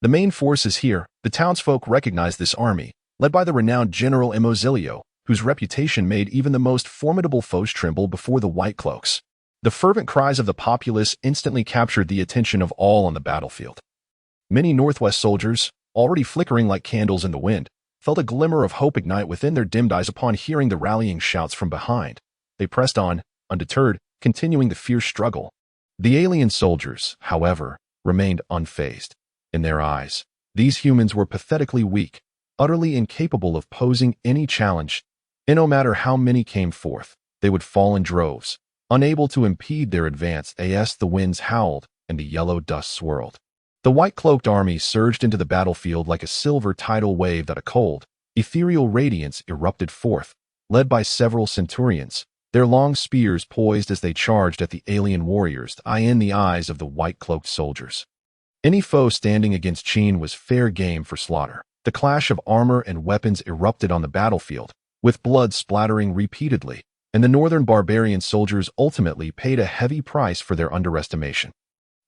The main force is here. The townsfolk recognized this army, led by the renowned General Emozilio, whose reputation made even the most formidable foes tremble before the white cloaks. The fervent cries of the populace instantly captured the attention of all on the battlefield. Many Northwest soldiers, already flickering like candles in the wind, felt a glimmer of hope ignite within their dimmed eyes upon hearing the rallying shouts from behind. They pressed on, undeterred, continuing the fierce struggle. The alien soldiers, however, remained unfazed. In their eyes, these humans were pathetically weak, utterly incapable of posing any challenge, and no matter how many came forth, they would fall in droves, unable to impede their advance as the winds howled and the yellow dust swirled. The white-cloaked army surged into the battlefield like a silver tidal wave that a cold, ethereal radiance erupted forth, led by several centurions, their long spears poised as they charged at the alien warriors in the eyes of the white-cloaked soldiers. Any foe standing against Qin was fair game for slaughter. The clash of armor and weapons erupted on the battlefield, with blood splattering repeatedly, and the northern barbarian soldiers ultimately paid a heavy price for their underestimation.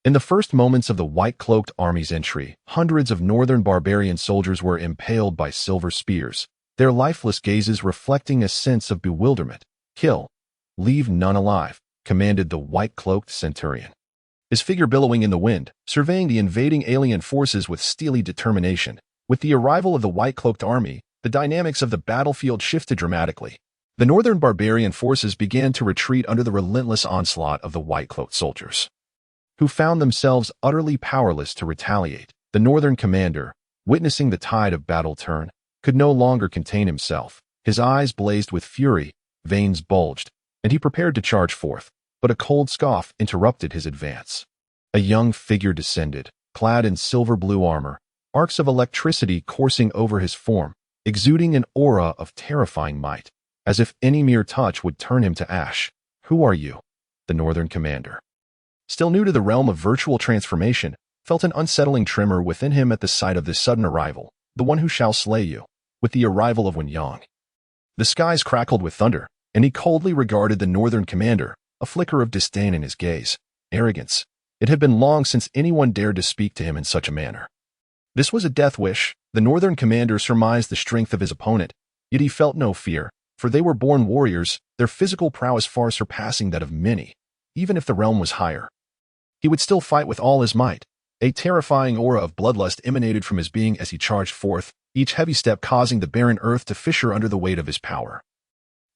In the first moments of the white-cloaked army's entry, hundreds of northern barbarian soldiers were impaled by silver spears, their lifeless gazes reflecting a sense of bewilderment. "Kill. Leave none alive," commanded the white-cloaked centurion, his figure billowing in the wind, surveying the invading alien forces with steely determination. With the arrival of the white-cloaked army, the dynamics of the battlefield shifted dramatically. The northern barbarian forces began to retreat under the relentless onslaught of the white-cloaked soldiers, who found themselves utterly powerless to retaliate. The northern commander, witnessing the tide of battle turn, could no longer contain himself. His eyes blazed with fury, veins bulged, and he prepared to charge forth, but a cold scoff interrupted his advance. A young figure descended, clad in silver-blue armor, arcs of electricity coursing over his form, exuding an aura of terrifying might, as if any mere touch would turn him to ash. "Who are you?" The northern commander, still new to the realm of virtual transformation, felt an unsettling tremor within him at the sight of this sudden arrival. "The one who shall slay you." With the arrival of Wen Yang, the skies crackled with thunder, and he coldly regarded the northern commander, a flicker of disdain in his gaze. Arrogance. It had been long since anyone dared to speak to him in such a manner. This was a death wish. The northern commander surmised the strength of his opponent, yet he felt no fear, for they were born warriors, their physical prowess far surpassing that of many. Even if the realm was higher, he would still fight with all his might. A terrifying aura of bloodlust emanated from his being as he charged forth, each heavy step causing the barren earth to fissure under the weight of his power.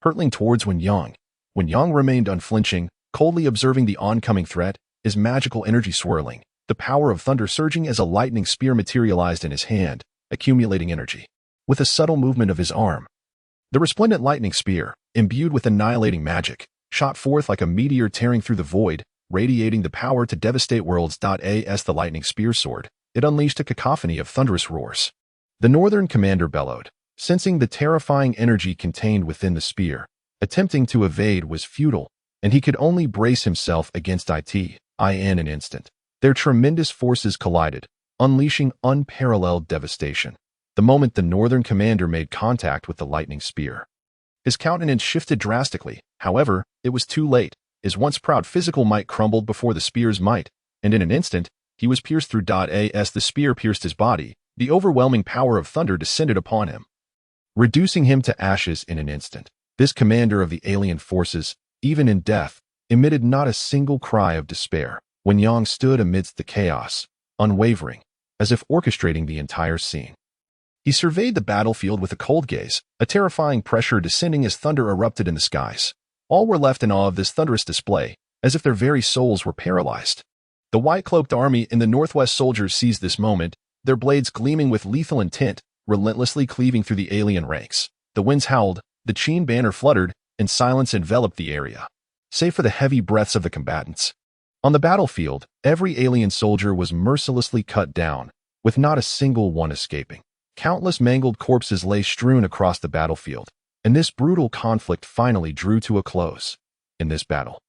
Hurtling towards Wen Yang remained unflinching, coldly observing the oncoming threat, his magical energy swirling, the power of thunder surging as a lightning spear materialized in his hand, accumulating energy. With a subtle movement of his arm, the resplendent lightning spear, imbued with annihilating magic, shot forth like a meteor tearing through the void, radiating the power to devastate worlds. As the lightning spear soared, it unleashed a cacophony of thunderous roars. The northern commander bellowed, sensing the terrifying energy contained within the spear. Attempting to evade was futile, and he could only brace himself against it in an instant. Their tremendous forces collided, unleashing unparalleled devastation. The moment the northern commander made contact with the lightning spear, his countenance shifted drastically. However, it was too late. His once proud physical might crumbled before the spear's might, and in an instant, he was pierced through. As the spear pierced his body, the overwhelming power of thunder descended upon him, reducing him to ashes in an instant. This commander of the alien forces, even in death, emitted not a single cry of despair. Wen Yang stood amidst the chaos, unwavering, as if orchestrating the entire scene. He surveyed the battlefield with a cold gaze, a terrifying pressure descending as thunder erupted in the skies. All were left in awe of this thunderous display, as if their very souls were paralyzed. The white-cloaked army and the northwest soldiers seized this moment, their blades gleaming with lethal intent, relentlessly cleaving through the alien ranks. The winds howled, the Qin banner fluttered, and silence enveloped the area, save for the heavy breaths of the combatants. On the battlefield, every alien soldier was mercilessly cut down, with not a single one escaping. Countless mangled corpses lay strewn across the battlefield, and this brutal conflict finally drew to a close. In this battle,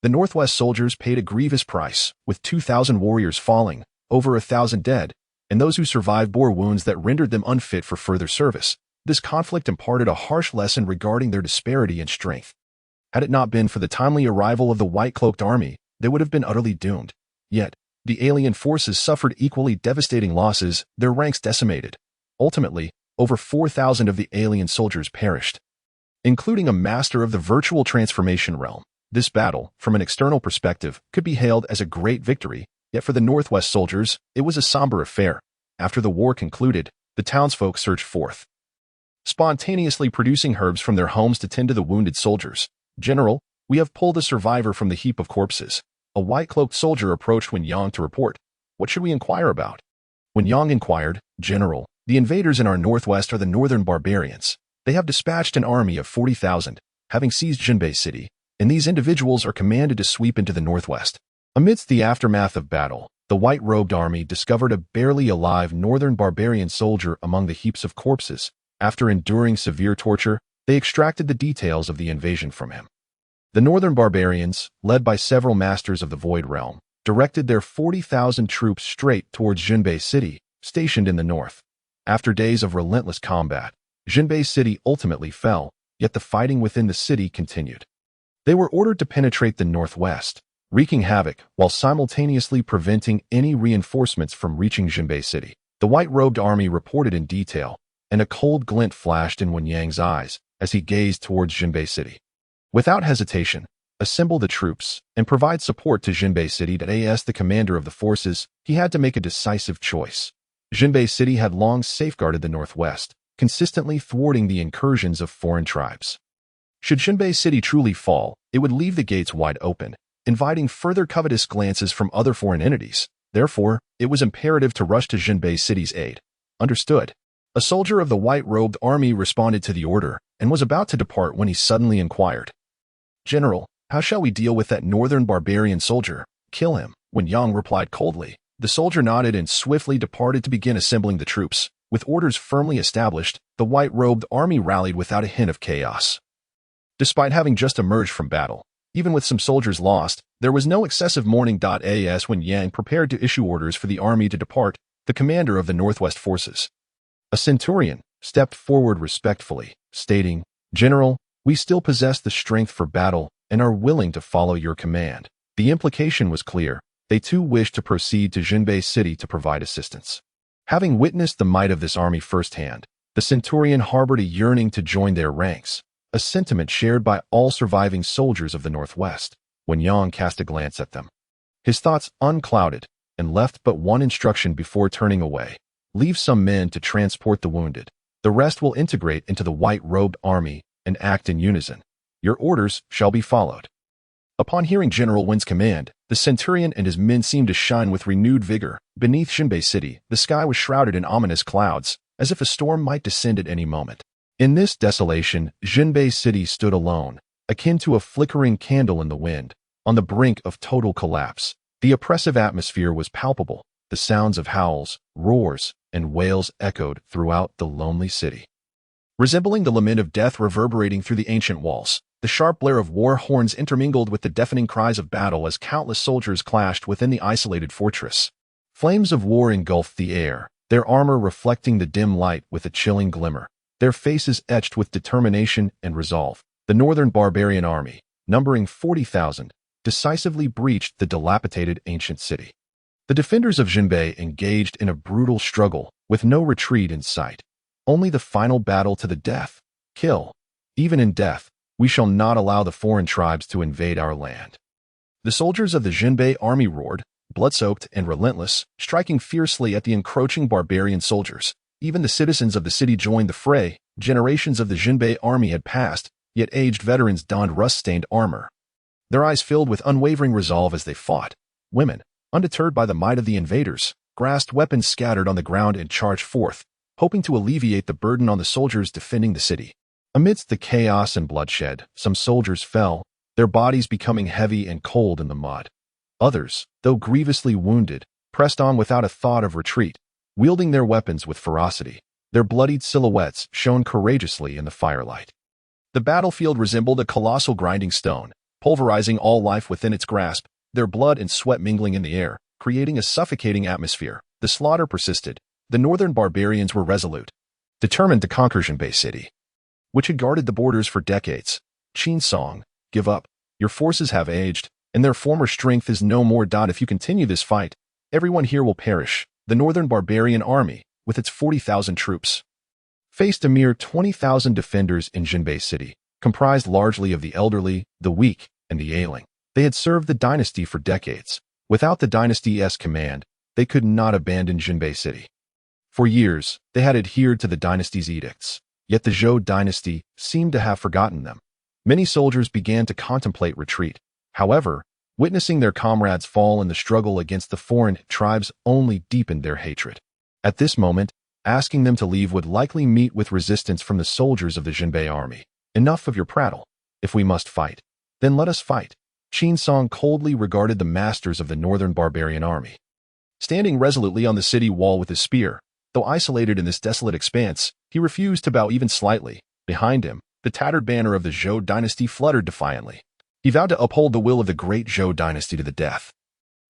the Northwest soldiers paid a grievous price, with 2,000 warriors falling, over 1,000 dead, and those who survived bore wounds that rendered them unfit for further service. This conflict imparted a harsh lesson regarding their disparity in strength. Had it not been for the timely arrival of the white-cloaked army, they would have been utterly doomed. Yet, the alien forces suffered equally devastating losses, their ranks decimated. Ultimately, over 4,000 of the alien soldiers perished, including a master of the virtual transformation realm. This battle, from an external perspective, could be hailed as a great victory, yet for the Northwest soldiers, it was a somber affair. After the war concluded, the townsfolk surged forth, spontaneously producing herbs from their homes to tend to the wounded soldiers. "General, we have pulled a survivor from the heap of corpses." A white-cloaked soldier approached Wen Yang to report. "What should we inquire about?" Wen Yang inquired, "General, the invaders in our northwest are the northern barbarians. They have dispatched an army of 40,000, having seized Jinbei City, and these individuals are commanded to sweep into the northwest." Amidst the aftermath of battle, the white-robed army discovered a barely alive northern barbarian soldier among the heaps of corpses. After enduring severe torture, they extracted the details of the invasion from him. The northern barbarians, led by several masters of the Void Realm, directed their 40,000 troops straight towards Jinbei City, stationed in the north. After days of relentless combat, Jinbei City ultimately fell, yet the fighting within the city continued. They were ordered to penetrate the northwest, wreaking havoc while simultaneously preventing any reinforcements from reaching Jinbei City. The white-robed army reported in detail, and a cold glint flashed in Wen Yang's eyes as he gazed towards Jinbei City. Without hesitation, assemble the troops and provide support to Jinbei City. As the commander of the forces, he had to make a decisive choice. Jinbei City had long safeguarded the northwest, consistently thwarting the incursions of foreign tribes. Should Jinbei City truly fall, it would leave the gates wide open, inviting further covetous glances from other foreign entities. Therefore, it was imperative to rush to Jinbei City's aid. Understood. A soldier of the white-robed army responded to the order and was about to depart when he suddenly inquired, "General, how shall we deal with that northern barbarian soldier?" "Kill him," Wen Yang replied coldly. The soldier nodded and swiftly departed to begin assembling the troops. With orders firmly established, the white-robed army rallied without a hint of chaos. Despite having just emerged from battle, even with some soldiers lost, there was no excessive mourning. As Wen Yang prepared to issue orders for the army to depart, the commander of the Northwest forces, a centurion, stepped forward respectfully, stating, "General, we still possess the strength for battle and are willing to follow your command." The implication was clear. They too wished to proceed to Jinbei City to provide assistance. Having witnessed the might of this army firsthand, the centurion harbored a yearning to join their ranks, a sentiment shared by all surviving soldiers of the Northwest. Wen Yang cast a glance at them, his thoughts unclouded, and left but one instruction before turning away. "Leave some men to transport the wounded. The rest will integrate into the white-robed army and act in unison. Your orders shall be followed." Upon hearing General Wen's command, the centurion and his men seemed to shine with renewed vigor. Beneath Jinbei City, the sky was shrouded in ominous clouds, as if a storm might descend at any moment. In this desolation, Jinbei City stood alone, akin to a flickering candle in the wind, on the brink of total collapse. The oppressive atmosphere was palpable. The sounds of howls, roars, and wails echoed throughout the lonely city, resembling the lament of death reverberating through the ancient walls. The sharp blare of war horns intermingled with the deafening cries of battle as countless soldiers clashed within the isolated fortress. Flames of war engulfed the air, their armor reflecting the dim light with a chilling glimmer, their faces etched with determination and resolve. The northern barbarian army, numbering 40,000, decisively breached the dilapidated ancient city. The defenders of Jinbei engaged in a brutal struggle, with no retreat in sight. Only the final battle to the death. Kill. Even in death, we shall not allow the foreign tribes to invade our land. The soldiers of the Jinbei army roared, blood-soaked and relentless, striking fiercely at the encroaching barbarian soldiers. Even the citizens of the city joined the fray. Generations of the Jinbei army had passed, yet aged veterans donned rust-stained armor. Their eyes filled with unwavering resolve as they fought. Women, undeterred by the might of the invaders, grasped weapons scattered on the ground and charged forth, hoping to alleviate the burden on the soldiers defending the city. Amidst the chaos and bloodshed, some soldiers fell, their bodies becoming heavy and cold in the mud. Others, though grievously wounded, pressed on without a thought of retreat, wielding their weapons with ferocity. Their bloodied silhouettes shone courageously in the firelight. The battlefield resembled a colossal grinding stone, pulverizing all life within its grasp, their blood and sweat mingling in the air, creating a suffocating atmosphere. The slaughter persisted. The northern barbarians were resolute, determined to conquer Jinbei City, which had guarded the borders for decades. Qin Song, give up. Your forces have aged, and their former strength is no more. If you continue this fight, everyone here will perish. The northern barbarian army, with its 40,000 troops, faced a mere 20,000 defenders in Jinbei City, comprised largely of the elderly, the weak, and the ailing. They had served the dynasty for decades. Without the dynasty's command, they could not abandon Jinbei City. For years, they had adhered to the dynasty's edicts, yet the Zhou Dynasty seemed to have forgotten them. Many soldiers began to contemplate retreat. However, witnessing their comrades fall in the struggle against the foreign tribes only deepened their hatred. At this moment, asking them to leave would likely meet with resistance from the soldiers of the Jinbei army. Enough of your prattle. If we must fight, then let us fight. Qin Song coldly regarded the masters of the northern barbarian army. Standing resolutely on the city wall with his spear, though isolated in this desolate expanse, he refused to bow even slightly. Behind him, the tattered banner of the Zhou Dynasty fluttered defiantly. He vowed to uphold the will of the Great Zhou Dynasty to the death,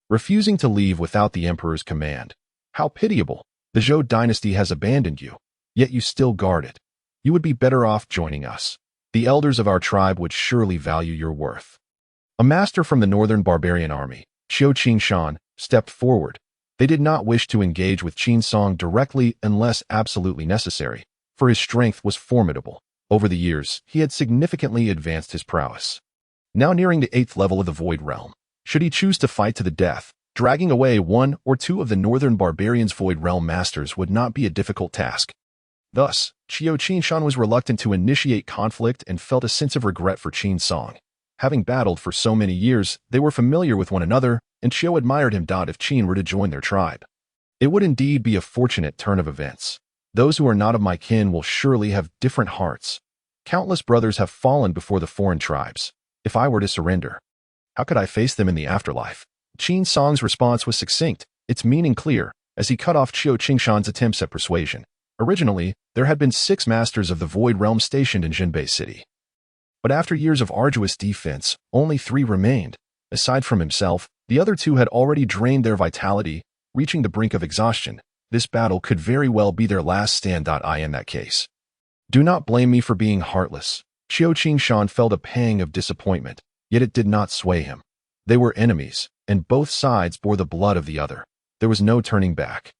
refusing to leave without the emperor's command. How pitiable! The Zhou Dynasty has abandoned you, yet you still guard it. You would be better off joining us. The elders of our tribe would surely value your worth. A master from the northern barbarian army, Qiu Qingshan, stepped forward. They did not wish to engage with Qin Song directly unless absolutely necessary, for his strength was formidable. Over the years, he had significantly advanced his prowess. Now nearing the 8th level of the Void Realm, should he choose to fight to the death, dragging away one or two of the northern barbarians' Void Realm masters would not be a difficult task. Thus, Qiu Qingshan was reluctant to initiate conflict and felt a sense of regret for Qin Song. Having battled for so many years, they were familiar with one another, and Qiu admired him. If Qin were to join their tribe, it would indeed be a fortunate turn of events. Those who are not of my kin will surely have different hearts. Countless brothers have fallen before the foreign tribes. If I were to surrender, how could I face them in the afterlife? Qin Song's response was succinct, its meaning clear, as he cut off Qiu Qingshan's attempts at persuasion. Originally, there had been 6 masters of the Void Realm stationed in Jinbei City. But after years of arduous defense, only 3 remained. Aside from himself, the other 2 had already drained their vitality, reaching the brink of exhaustion. This battle could very well be their last stand. In that case, do not blame me for being heartless. Qiu Qingshan felt a pang of disappointment, yet it did not sway him. They were enemies, and both sides bore the blood of the other. There was no turning back.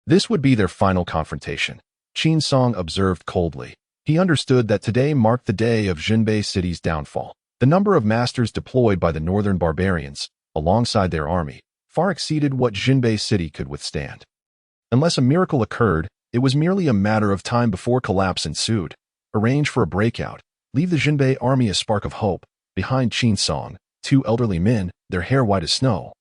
This would be their final confrontation. Qin Song observed coldly. He understood that today marked the day of Jinbei City's downfall. The number of masters deployed by the northern barbarians, alongside their army, far exceeded what Jinbei City could withstand. Unless a miracle occurred, it was merely a matter of time before collapse ensued. Arrange for a breakout. Leave the Jinbei army a spark of hope. Behind Qin Song, 2 elderly men, their hair white as snow,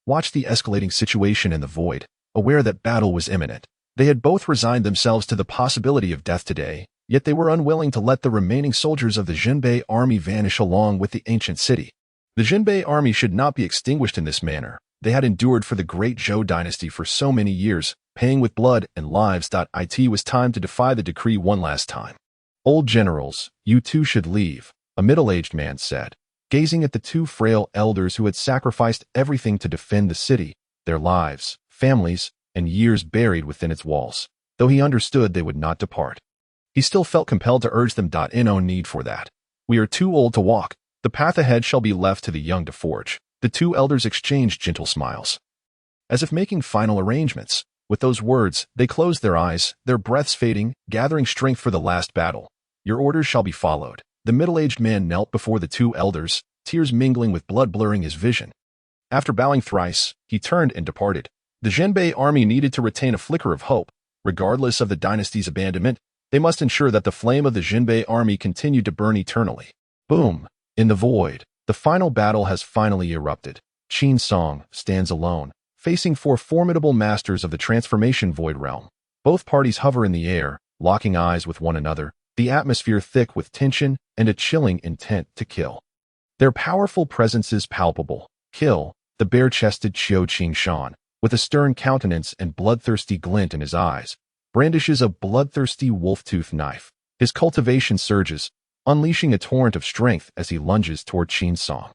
watched the escalating situation in the void, aware that battle was imminent. They had both resigned themselves to the possibility of death today, yet they were unwilling to let the remaining soldiers of the Jinbei army vanish along with the ancient city. The Jinbei army should not be extinguished in this manner. They had endured for the Great Zhou Dynasty for so many years, paying with blood and lives. It was time to defy the decree one last time. Old generals, you too should leave, a middle-aged man said, gazing at the 2 frail elders who had sacrificed everything to defend the city, their lives, families, and years buried within its walls. Though he understood they would not depart, he still felt compelled to urge them. No need for that. We are too old to walk. The path ahead shall be left to the young to forge. The 2 elders exchanged gentle smiles, as if making final arrangements. With those words, they closed their eyes, their breaths fading, gathering strength for the last battle. Your orders shall be followed. The middle-aged man knelt before the 2 elders, tears mingling with blood blurring his vision. After bowing thrice, he turned and departed. The Zhenbei army needed to retain a flicker of hope. Regardless of the dynasty's abandonment, they must ensure that the flame of the Zhenbei army continued to burn eternally. Boom! In the void, the final battle has finally erupted. Qin Song stands alone, facing four formidable masters of the transformation void realm. Both parties hover in the air, locking eyes with one another, the atmosphere thick with tension and a chilling intent to kill. Their powerful presence is palpable. Kill, the bare-chested Qin Shan, with a stern countenance and bloodthirsty glint in his eyes, brandishes a bloodthirsty wolf-tooth knife. His cultivation surges, unleashing a torrent of strength as he lunges toward Qin Song.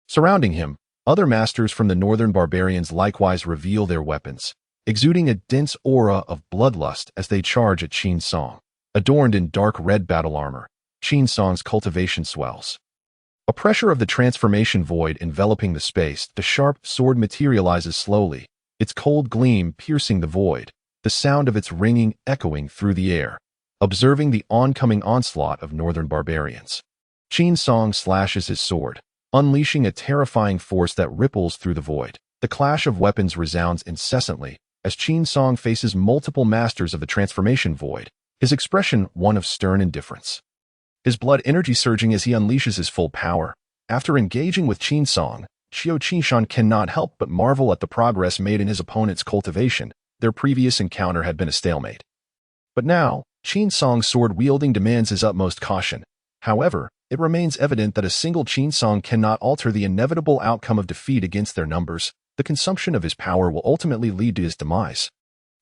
Surrounding him, other masters from the northern barbarians likewise reveal their weapons, exuding a dense aura of bloodlust as they charge at Qin Song. Adorned in dark red battle armor, Qin Song's cultivation swells. A pressure of the transformation void enveloping the space, the sharp sword materializes slowly, its cold gleam piercing the void, the sound of its ringing echoing through the air. Observing the oncoming onslaught of northern barbarians, Qin Song slashes his sword, unleashing a terrifying force that ripples through the void. The clash of weapons resounds incessantly as Qin Song faces multiple masters of the transformation void, his expression one of stern indifference. His blood energy surging as he unleashes his full power. After engaging with Qin Song, Qin Shan cannot help but marvel at the progress made in his opponent's cultivation. Their previous encounter had been a stalemate. But now, Qin Song's sword-wielding demands his utmost caution. However, it remains evident that a single Qin Song cannot alter the inevitable outcome of defeat against their numbers. The consumption of his power will ultimately lead to his demise.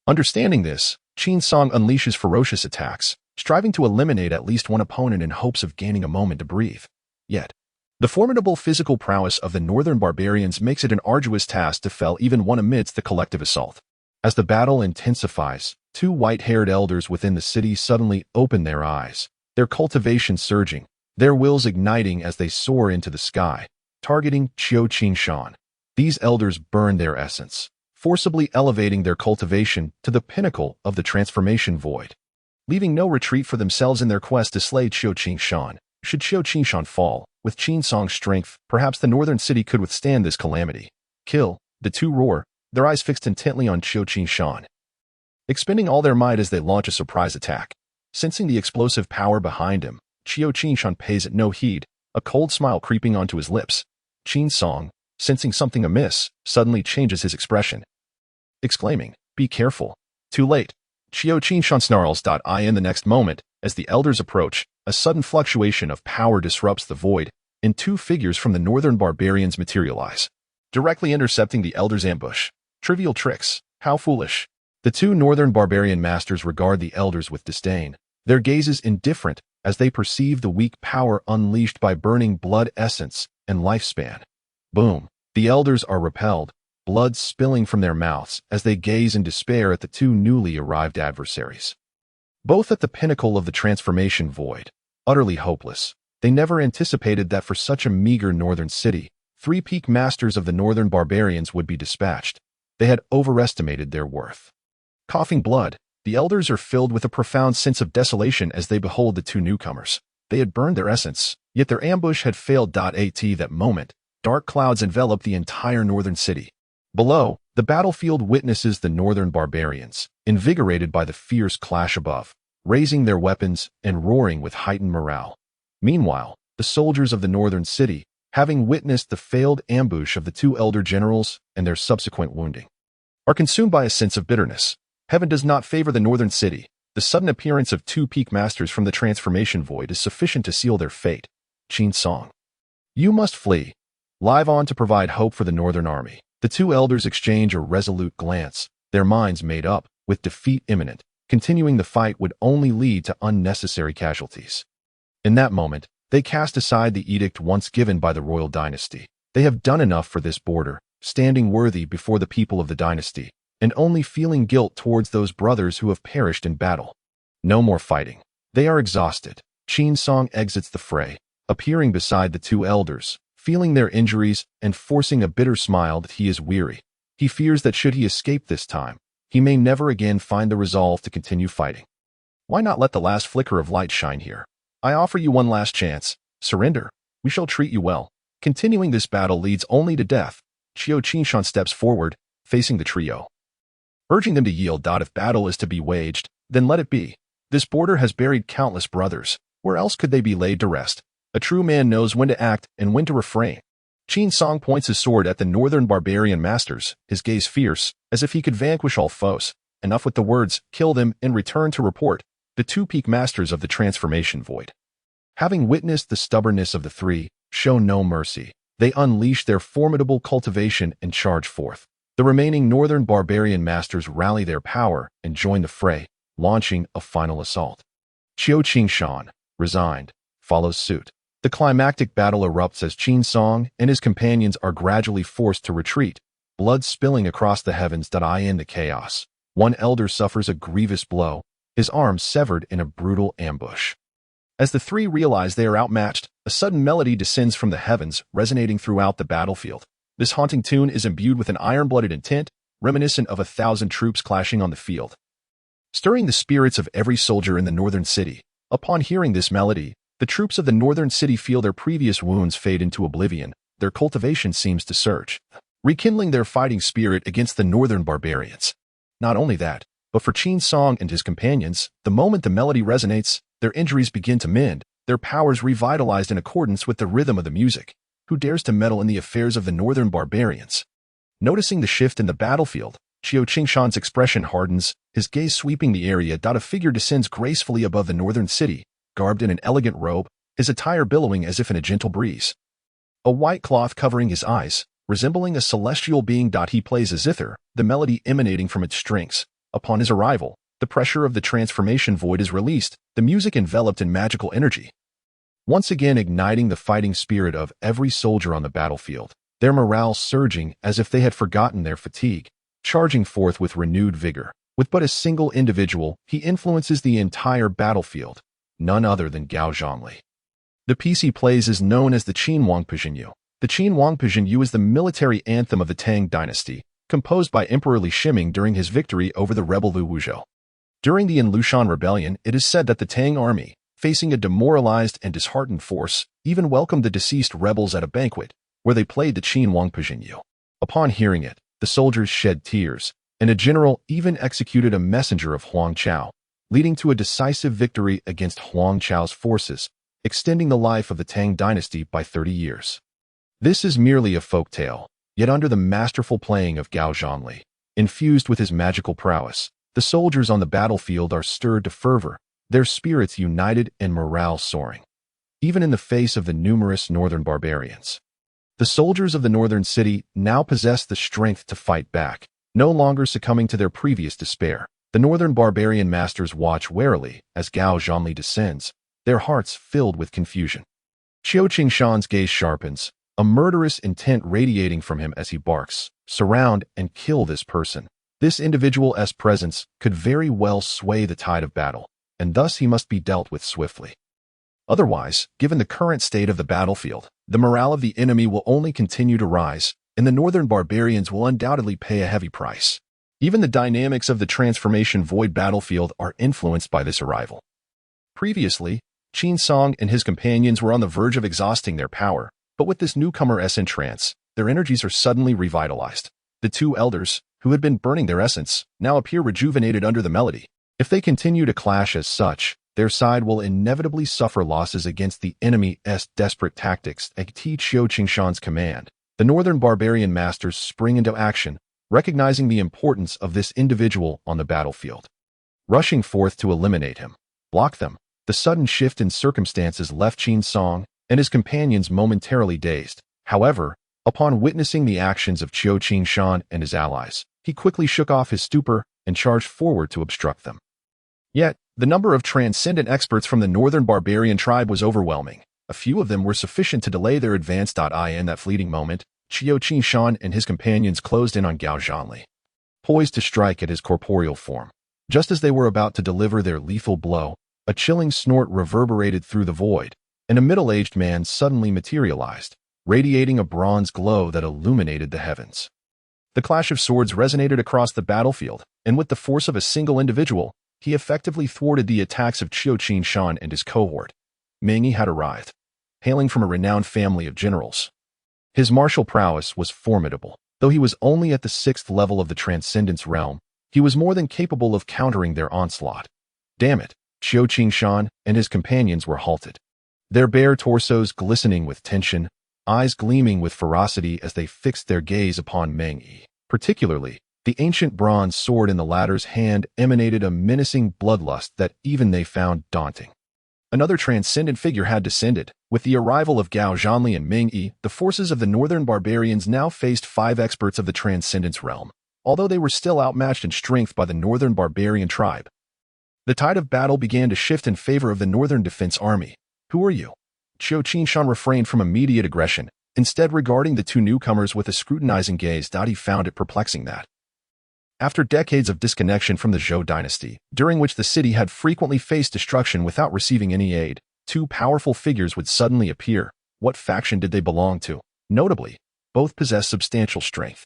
Understanding this, Qin Song unleashes ferocious attacks, striving to eliminate at least one opponent in hopes of gaining a moment to breathe. Yet, the formidable physical prowess of the northern barbarians makes it an arduous task to fell even one amidst the collective assault. As the battle intensifies, two white-haired elders within the city suddenly open their eyes, their cultivation surging, their wills igniting as they soar into the sky, targeting Qin Shan. These elders burn their essence, forcibly elevating their cultivation to the pinnacle of the transformation void, leaving no retreat for themselves in their quest to slay Qin Shan. Should Qin Shan fall, with Qin Song's strength, perhaps the northern city could withstand this calamity. Kill, the two roar, their eyes fixed intently on Qin Shan, expending all their might as they launch a surprise attack. Sensing the explosive power behind him, Qin Shan pays it no heed, a cold smile creeping onto his lips. Qin Song, sensing something amiss, suddenly changes his expression, exclaiming, "Be careful." Too late. Qin Shan snarls. In the next moment, as the elders approach, a sudden fluctuation of power disrupts the void, and two figures from the northern barbarians materialize, directly intercepting the elders' ambush. Trivial tricks, how foolish. The two northern barbarian masters regard the elders with disdain, their gazes indifferent as they perceive the weak power unleashed by burning blood essence and lifespan. Boom. The elders are repelled, blood spilling from their mouths as they gaze in despair at the two newly arrived adversaries. Both at the pinnacle of the transformation void, utterly hopeless, they never anticipated that for such a meager northern city, three peak masters of the northern barbarians would be dispatched. They had overestimated their worth. Coughing blood, the elders are filled with a profound sense of desolation as they behold the two newcomers. They had burned their essence, yet their ambush had failed. At that moment, dark clouds envelop the entire northern city. Below, the battlefield witnesses the northern barbarians, invigorated by the fierce clash above, raising their weapons and roaring with heightened morale. Meanwhile, the soldiers of the northern city, having witnessed the failed ambush of the two elder generals and their subsequent wounding, are consumed by a sense of bitterness. Heaven does not favor the northern city. The sudden appearance of two peak masters from the transformation void is sufficient to seal their fate. Qin Song, you must flee. Live on to provide hope for the northern army. The two elders exchange a resolute glance, their minds made up, with defeat imminent. Continuing the fight would only lead to unnecessary casualties. In that moment, they cast aside the edict once given by the royal dynasty. They have done enough for this border, standing worthy before the people of the dynasty, and only feeling guilt towards those brothers who have perished in battle. No more fighting. They are exhausted. Qin Song exits the fray, appearing beside the two elders, feeling their injuries and forcing a bitter smile that he is weary. He fears that should he escape this time, he may never again find the resolve to continue fighting. Why not let the last flicker of light shine here? I offer you one last chance. Surrender. We shall treat you well. Continuing this battle leads only to death. Qiu Qingshan steps forward, facing the trio, urging them to yield. If battle is to be waged, then let it be. This border has buried countless brothers. Where else could they be laid to rest? A true man knows when to act and when to refrain. Qin Song points his sword at the northern barbarian masters, his gaze fierce, as if he could vanquish all foes. Enough with the words, kill them, and return to report. The two peak masters of the transformation void, having witnessed the stubbornness of the three, show no mercy. They unleash their formidable cultivation and charge forth. The remaining northern barbarian masters rally their power and join the fray, launching a final assault. Qiu Qingshan, resigned, follows suit. The climactic battle erupts as Qin Song and his companions are gradually forced to retreat, blood spilling across the heavens. In the chaos, one elder suffers a grievous blow, his arm severed in a brutal ambush. As the three realize they are outmatched, a sudden melody descends from the heavens, resonating throughout the battlefield. This haunting tune is imbued with an iron-blooded intent, reminiscent of 1,000 troops clashing on the field, stirring the spirits of every soldier in the northern city. Upon hearing this melody, the troops of the northern city feel their previous wounds fade into oblivion. Their cultivation seems to surge, rekindling their fighting spirit against the northern barbarians. Not only that, but for Qin Song and his companions, the moment the melody resonates, their injuries begin to mend, their powers revitalized in accordance with the rhythm of the music. Who dares to meddle in the affairs of the northern barbarians? Noticing the shift in the battlefield, Qiu Qingshan's expression hardens, his gaze sweeping the area. A figure descends gracefully above the northern city, garbed in an elegant robe, his attire billowing as if in a gentle breeze. A white cloth covering his eyes, resembling a celestial being. He plays a zither, the melody emanating from its strings. Upon his arrival, the pressure of the transformation void is released, the music enveloped in magical energy, once again igniting the fighting spirit of every soldier on the battlefield, their morale surging as if they had forgotten their fatigue, charging forth with renewed vigor. With but a single individual, he influences the entire battlefield, none other than Gao Zhongli. The piece he plays is known as the Qin Wangpizhenyu. The Qin Wangpizhenyu is the military anthem of the Tang Dynasty, composed by Emperor Li Shiming during his victory over the rebel Lu Wuzhou. During the Lushan Rebellion, it is said that the Tang army, facing a demoralized and disheartened force, even welcomed the deceased rebels at a banquet, where they played the Qin Wangpizhenyu. Upon hearing it, the soldiers shed tears, and a general even executed a messenger of Huang Chao, leading to a decisive victory against Huang Chao's forces, extending the life of the Tang Dynasty by 30 years. This is merely a folk tale, yet under the masterful playing of Gao Zhongli, infused with his magical prowess, the soldiers on the battlefield are stirred to fervor, their spirits united and morale soaring, even in the face of the numerous northern barbarians. The soldiers of the northern city now possess the strength to fight back, no longer succumbing to their previous despair. The northern barbarian masters watch warily as Gao Zhongli descends, their hearts filled with confusion. Qiu Qingshan's gaze sharpens, a murderous intent radiating from him as he barks, "Surround and kill this person." This individual's presence could very well sway the tide of battle, and thus he must be dealt with swiftly. Otherwise, given the current state of the battlefield, the morale of the enemy will only continue to rise, and the northern barbarians will undoubtedly pay a heavy price. Even the dynamics of the transformation void battlefield are influenced by this arrival. Previously, Qin Song and his companions were on the verge of exhausting their power, but with this newcomer's entrance, their energies are suddenly revitalized. The two elders, who had been burning their essence, now appear rejuvenated under the melody. If they continue to clash as such, their side will inevitably suffer losses against the enemy's desperate tactics. At Qiu Qingshan's command, the northern barbarian masters spring into action, recognizing the importance of this individual on the battlefield. Rushing forth to eliminate him, block them, the sudden shift in circumstances left Qin Song and his companions momentarily dazed. However, upon witnessing the actions of Qiu Qingshan and his allies, he quickly shook off his stupor and charged forward to obstruct them. Yet, the number of transcendent experts from the northern barbarian tribe was overwhelming. A few of them were sufficient to delay their advance. In that fleeting moment, Qiu Qingshan and his companions closed in on Gao Zhongli, poised to strike at his corporeal form. Just as they were about to deliver their lethal blow, a chilling snort reverberated through the void, and a middle-aged man suddenly materialized, radiating a bronze glow that illuminated the heavens. The clash of swords resonated across the battlefield, and with the force of a single individual, he effectively thwarted the attacks of Qiu Qingshan and his cohort. Meng Yi had arrived, hailing from a renowned family of generals. His martial prowess was formidable. Though he was only at the 6th level of the Transcendence realm, he was more than capable of countering their onslaught. Damn it, Qiu Qingshan and his companions were halted. Their bare torsos glistening with tension, eyes gleaming with ferocity as they fixed their gaze upon Meng Yi. Particularly, the ancient bronze sword in the latter's hand emanated a menacing bloodlust that even they found daunting. Another transcendent figure had descended. With the arrival of Gao Zhanli and Meng Yi, the forces of the northern barbarians now faced 5 experts of the Transcendence realm, although they were still outmatched in strength by the northern barbarian tribe. The tide of battle began to shift in favor of the northern defense army. Who are you? Qiu Qingshan refrained from immediate aggression, instead regarding the 2 newcomers with a scrutinizing gaze. He found it perplexing that, after decades of disconnection from the Zhou Dynasty, during which the city had frequently faced destruction without receiving any aid, 2 powerful figures would suddenly appear. What faction did they belong to? Notably, both possessed substantial strength.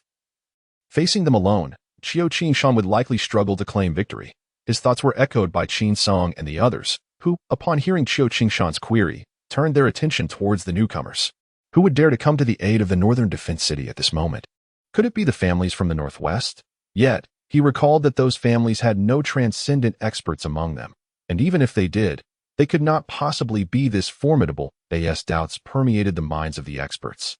Facing them alone, Qiu Qingshan would likely struggle to claim victory. His thoughts were echoed by Qin Song and the others, who, upon hearing Qiu Qingshan's query, turned their attention towards the newcomers. Who would dare to come to the aid of the northern defense city at this moment? Could it be the families from the northwest? Yet, he recalled that those families had no transcendent experts among them, and even if they did, they could not possibly be this formidable. As doubts permeated the minds of the experts.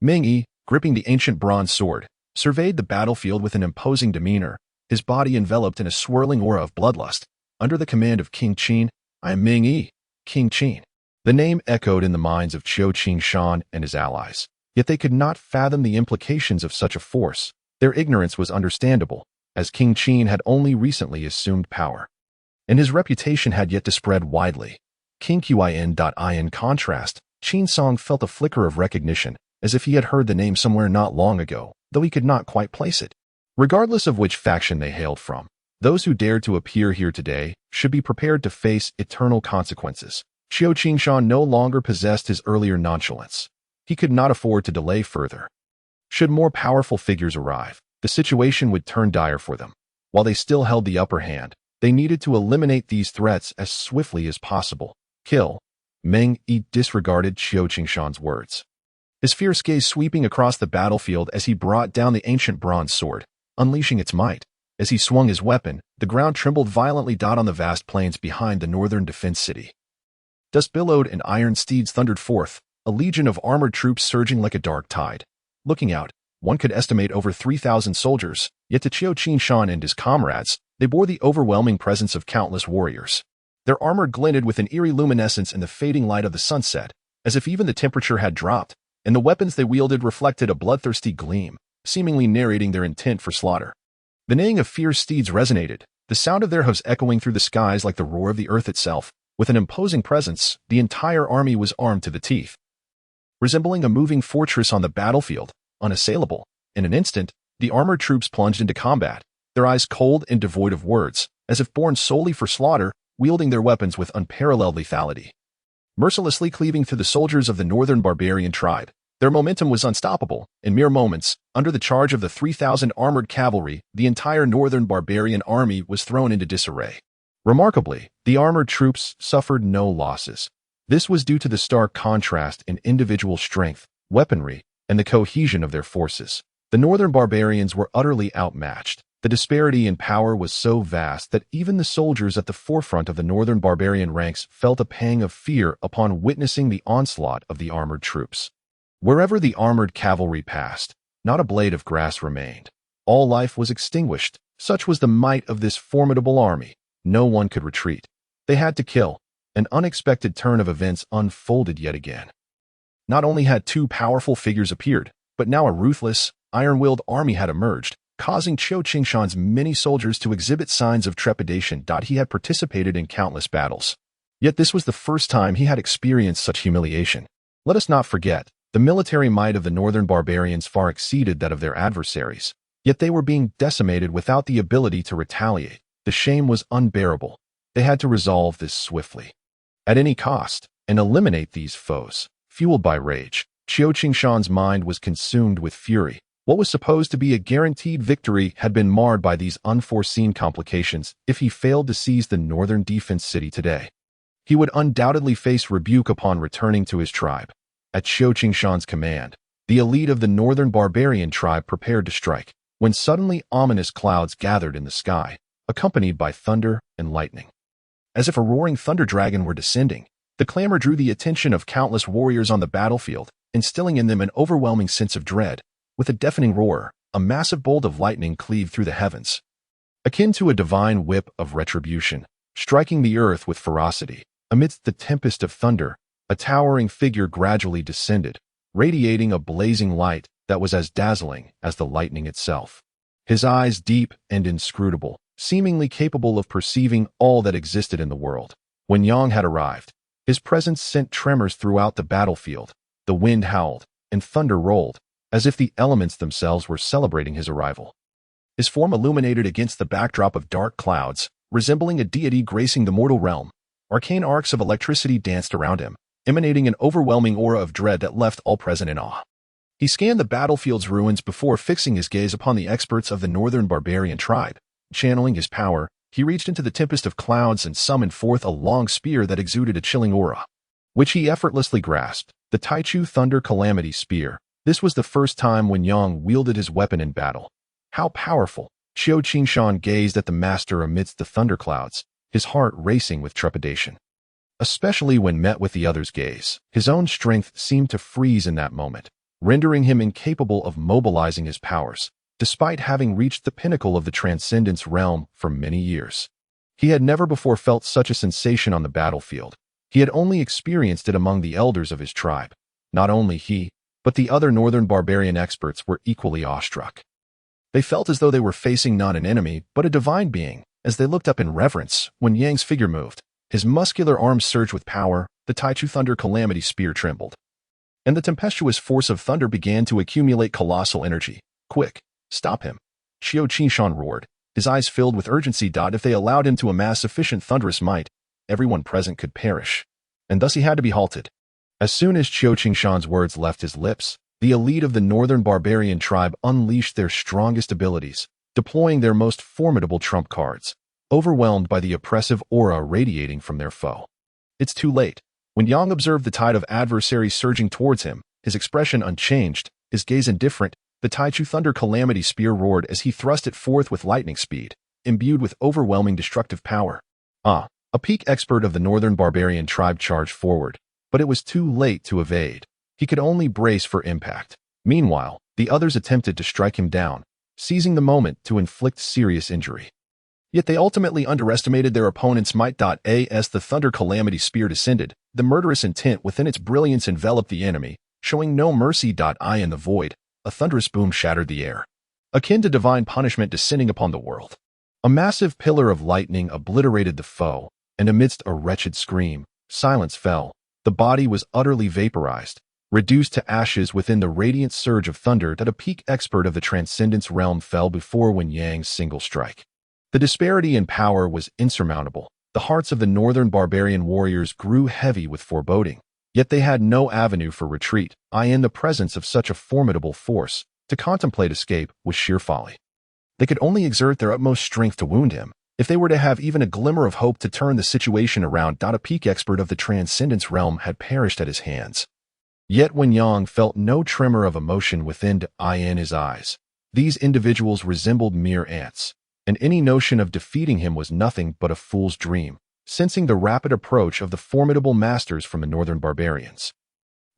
Meng Yi, gripping the ancient bronze sword, surveyed the battlefield with an imposing demeanor, his body enveloped in a swirling aura of bloodlust. Under the command of King Qin, I am Meng Yi, King Qin. The name echoed in the minds of Qiu Qingshan and his allies, yet they could not fathom the implications of such a force. Their ignorance was understandable, as King Qin had only recently assumed power, and his reputation had yet to spread widely. King Qin. In contrast, Qin Song felt a flicker of recognition, as if he had heard the name somewhere not long ago, though he could not quite place it. Regardless of which faction they hailed from, those who dared to appear here today should be prepared to face eternal consequences. Qiu Qingshan no longer possessed his earlier nonchalance. He could not afford to delay further. Should more powerful figures arrive, the situation would turn dire for them. While they still held the upper hand, they needed to eliminate these threats as swiftly as possible. Kill. Meng Yi disregarded Qiu Qingshan's words, his fierce gaze sweeping across the battlefield as he brought down the ancient bronze sword, unleashing its might. As he swung his weapon, the ground trembled violently. On the vast plains behind the northern defense city, dust billowed and iron steeds thundered forth, a legion of armored troops surging like a dark tide. Looking out, one could estimate over 3,000 soldiers, yet to Qiu Qingshan and his comrades, they bore the overwhelming presence of countless warriors. Their armor glinted with an eerie luminescence in the fading light of the sunset, as if even the temperature had dropped, and the weapons they wielded reflected a bloodthirsty gleam, seemingly narrating their intent for slaughter. The neighing of fierce steeds resonated, the sound of their hoofs echoing through the skies like the roar of the earth itself. With an imposing presence, the entire army was armed to the teeth. Resembling a moving fortress on the battlefield, unassailable, in an instant, the armored troops plunged into combat, their eyes cold and devoid of words, as if born solely for slaughter, wielding their weapons with unparalleled lethality. Mercilessly cleaving through the soldiers of the northern barbarian tribe, their momentum was unstoppable. In mere moments, under the charge of the 3,000 armored cavalry, the entire northern barbarian army was thrown into disarray. Remarkably, the armored troops suffered no losses. This was due to the stark contrast in individual strength, weaponry, and the cohesion of their forces. The northern barbarians were utterly outmatched. The disparity in power was so vast that even the soldiers at the forefront of the northern barbarian ranks felt a pang of fear upon witnessing the onslaught of the armored troops. Wherever the armored cavalry passed, not a blade of grass remained. All life was extinguished. Such was the might of this formidable army. No one could retreat. They had to kill. An unexpected turn of events unfolded yet again. Not only had 2 powerful figures appeared, but now a ruthless, iron-willed army had emerged, causing Qiu Qingshan's many soldiers to exhibit signs of trepidation. He had participated in countless battles. Yet this was the first time he had experienced such humiliation. Let us not forget, the military might of the northern barbarians far exceeded that of their adversaries. Yet they were being decimated without the ability to retaliate. The shame was unbearable. They had to resolve this swiftly, at any cost, and eliminate these foes. Fueled by rage, Qiu Qingshan's mind was consumed with fury. What was supposed to be a guaranteed victory had been marred by these unforeseen complications. If he failed to seize the northern defense city today, he would undoubtedly face rebuke upon returning to his tribe. At Qiu Qingshan's command, The elite of the northern barbarian tribe prepared to strike, when suddenly ominous clouds gathered in the sky, accompanied by thunder and lightning. As if a roaring thunder dragon were descending, the clamor drew the attention of countless warriors on the battlefield, instilling in them an overwhelming sense of dread. With a deafening roar, a massive bolt of lightning cleaved through the heavens, akin to a divine whip of retribution, striking the earth with ferocity. Amidst the tempest of thunder, a towering figure gradually descended, radiating a blazing light that was as dazzling as the lightning itself. His eyes deep and inscrutable, seemingly capable of perceiving all that existed in the world. When Yang had arrived, his presence sent tremors throughout the battlefield. The wind howled, and thunder rolled, as if the elements themselves were celebrating his arrival. His form illuminated against the backdrop of dark clouds, resembling a deity gracing the mortal realm. Arcane arcs of electricity danced around him, emanating an overwhelming aura of dread that left all present in awe. He scanned the battlefield's ruins before fixing his gaze upon the experts of the northern barbarian tribe. Channeling his power, he reached into the tempest of clouds and summoned forth a long spear that exuded a chilling aura, which he effortlessly grasped, the Taichu Thunder Calamity Spear. This was the first time when Yang wielded his weapon in battle. How powerful! Qiu Qingshan gazed at the master amidst the thunderclouds, his heart racing with trepidation. Especially when met with the other's gaze, his own strength seemed to freeze in that moment, rendering him incapable of mobilizing his powers, despite having reached the pinnacle of the transcendence realm for many years. He had never before felt such a sensation on the battlefield. He had only experienced it among the elders of his tribe. Not only he, but the other northern barbarian experts were equally awestruck. They felt as though they were facing not an enemy, but a divine being, as they looked up in reverence. When Yang's figure moved, his muscular arms surged with power, the Taichu Thunder Calamity Spear trembled, and the tempestuous force of thunder began to accumulate colossal energy. Quick, stop him! Qiu Qingshan roared, his eyes filled with urgency. If they allowed him to amass sufficient thunderous might, everyone present could perish, and thus he had to be halted. As soon as Qiu Qingshan's words left his lips, the elite of the northern barbarian tribe unleashed their strongest abilities, deploying their most formidable trump cards, overwhelmed by the oppressive aura radiating from their foe. It's too late. When Yang observed the tide of adversaries surging towards him, his expression unchanged, his gaze indifferent, the Taichu Thunder Calamity Spear roared as he thrust it forth with lightning speed, imbued with overwhelming destructive power. A peak expert of the northern barbarian tribe charged forward, but it was too late to evade. He could only brace for impact. Meanwhile, the others attempted to strike him down, seizing the moment to inflict serious injury. Yet they ultimately underestimated their opponent's might. As the Thunder Calamity Spear descended, the murderous intent within its brilliance enveloped the enemy, showing no mercy. In the void, a thunderous boom shattered the air, akin to divine punishment descending upon the world. A massive pillar of lightning obliterated the foe, and amidst a wretched scream, silence fell. The body was utterly vaporized, reduced to ashes within the radiant surge of thunder that a peak expert of the transcendence realm fell before when Yang's single strike. The disparity in power was insurmountable. The hearts of the northern barbarian warriors grew heavy with foreboding, yet they had no avenue for retreat. In the presence of such a formidable force, to contemplate escape was sheer folly. They could only exert their utmost strength to wound him, if they were to have even a glimmer of hope to turn the situation around. A peak expert of the transcendence realm had perished at his hands. Yet when Yang felt no tremor of emotion within in his eyes, these individuals resembled mere ants, and any notion of defeating him was nothing but a fool's dream, sensing the rapid approach of the formidable masters from the northern barbarians.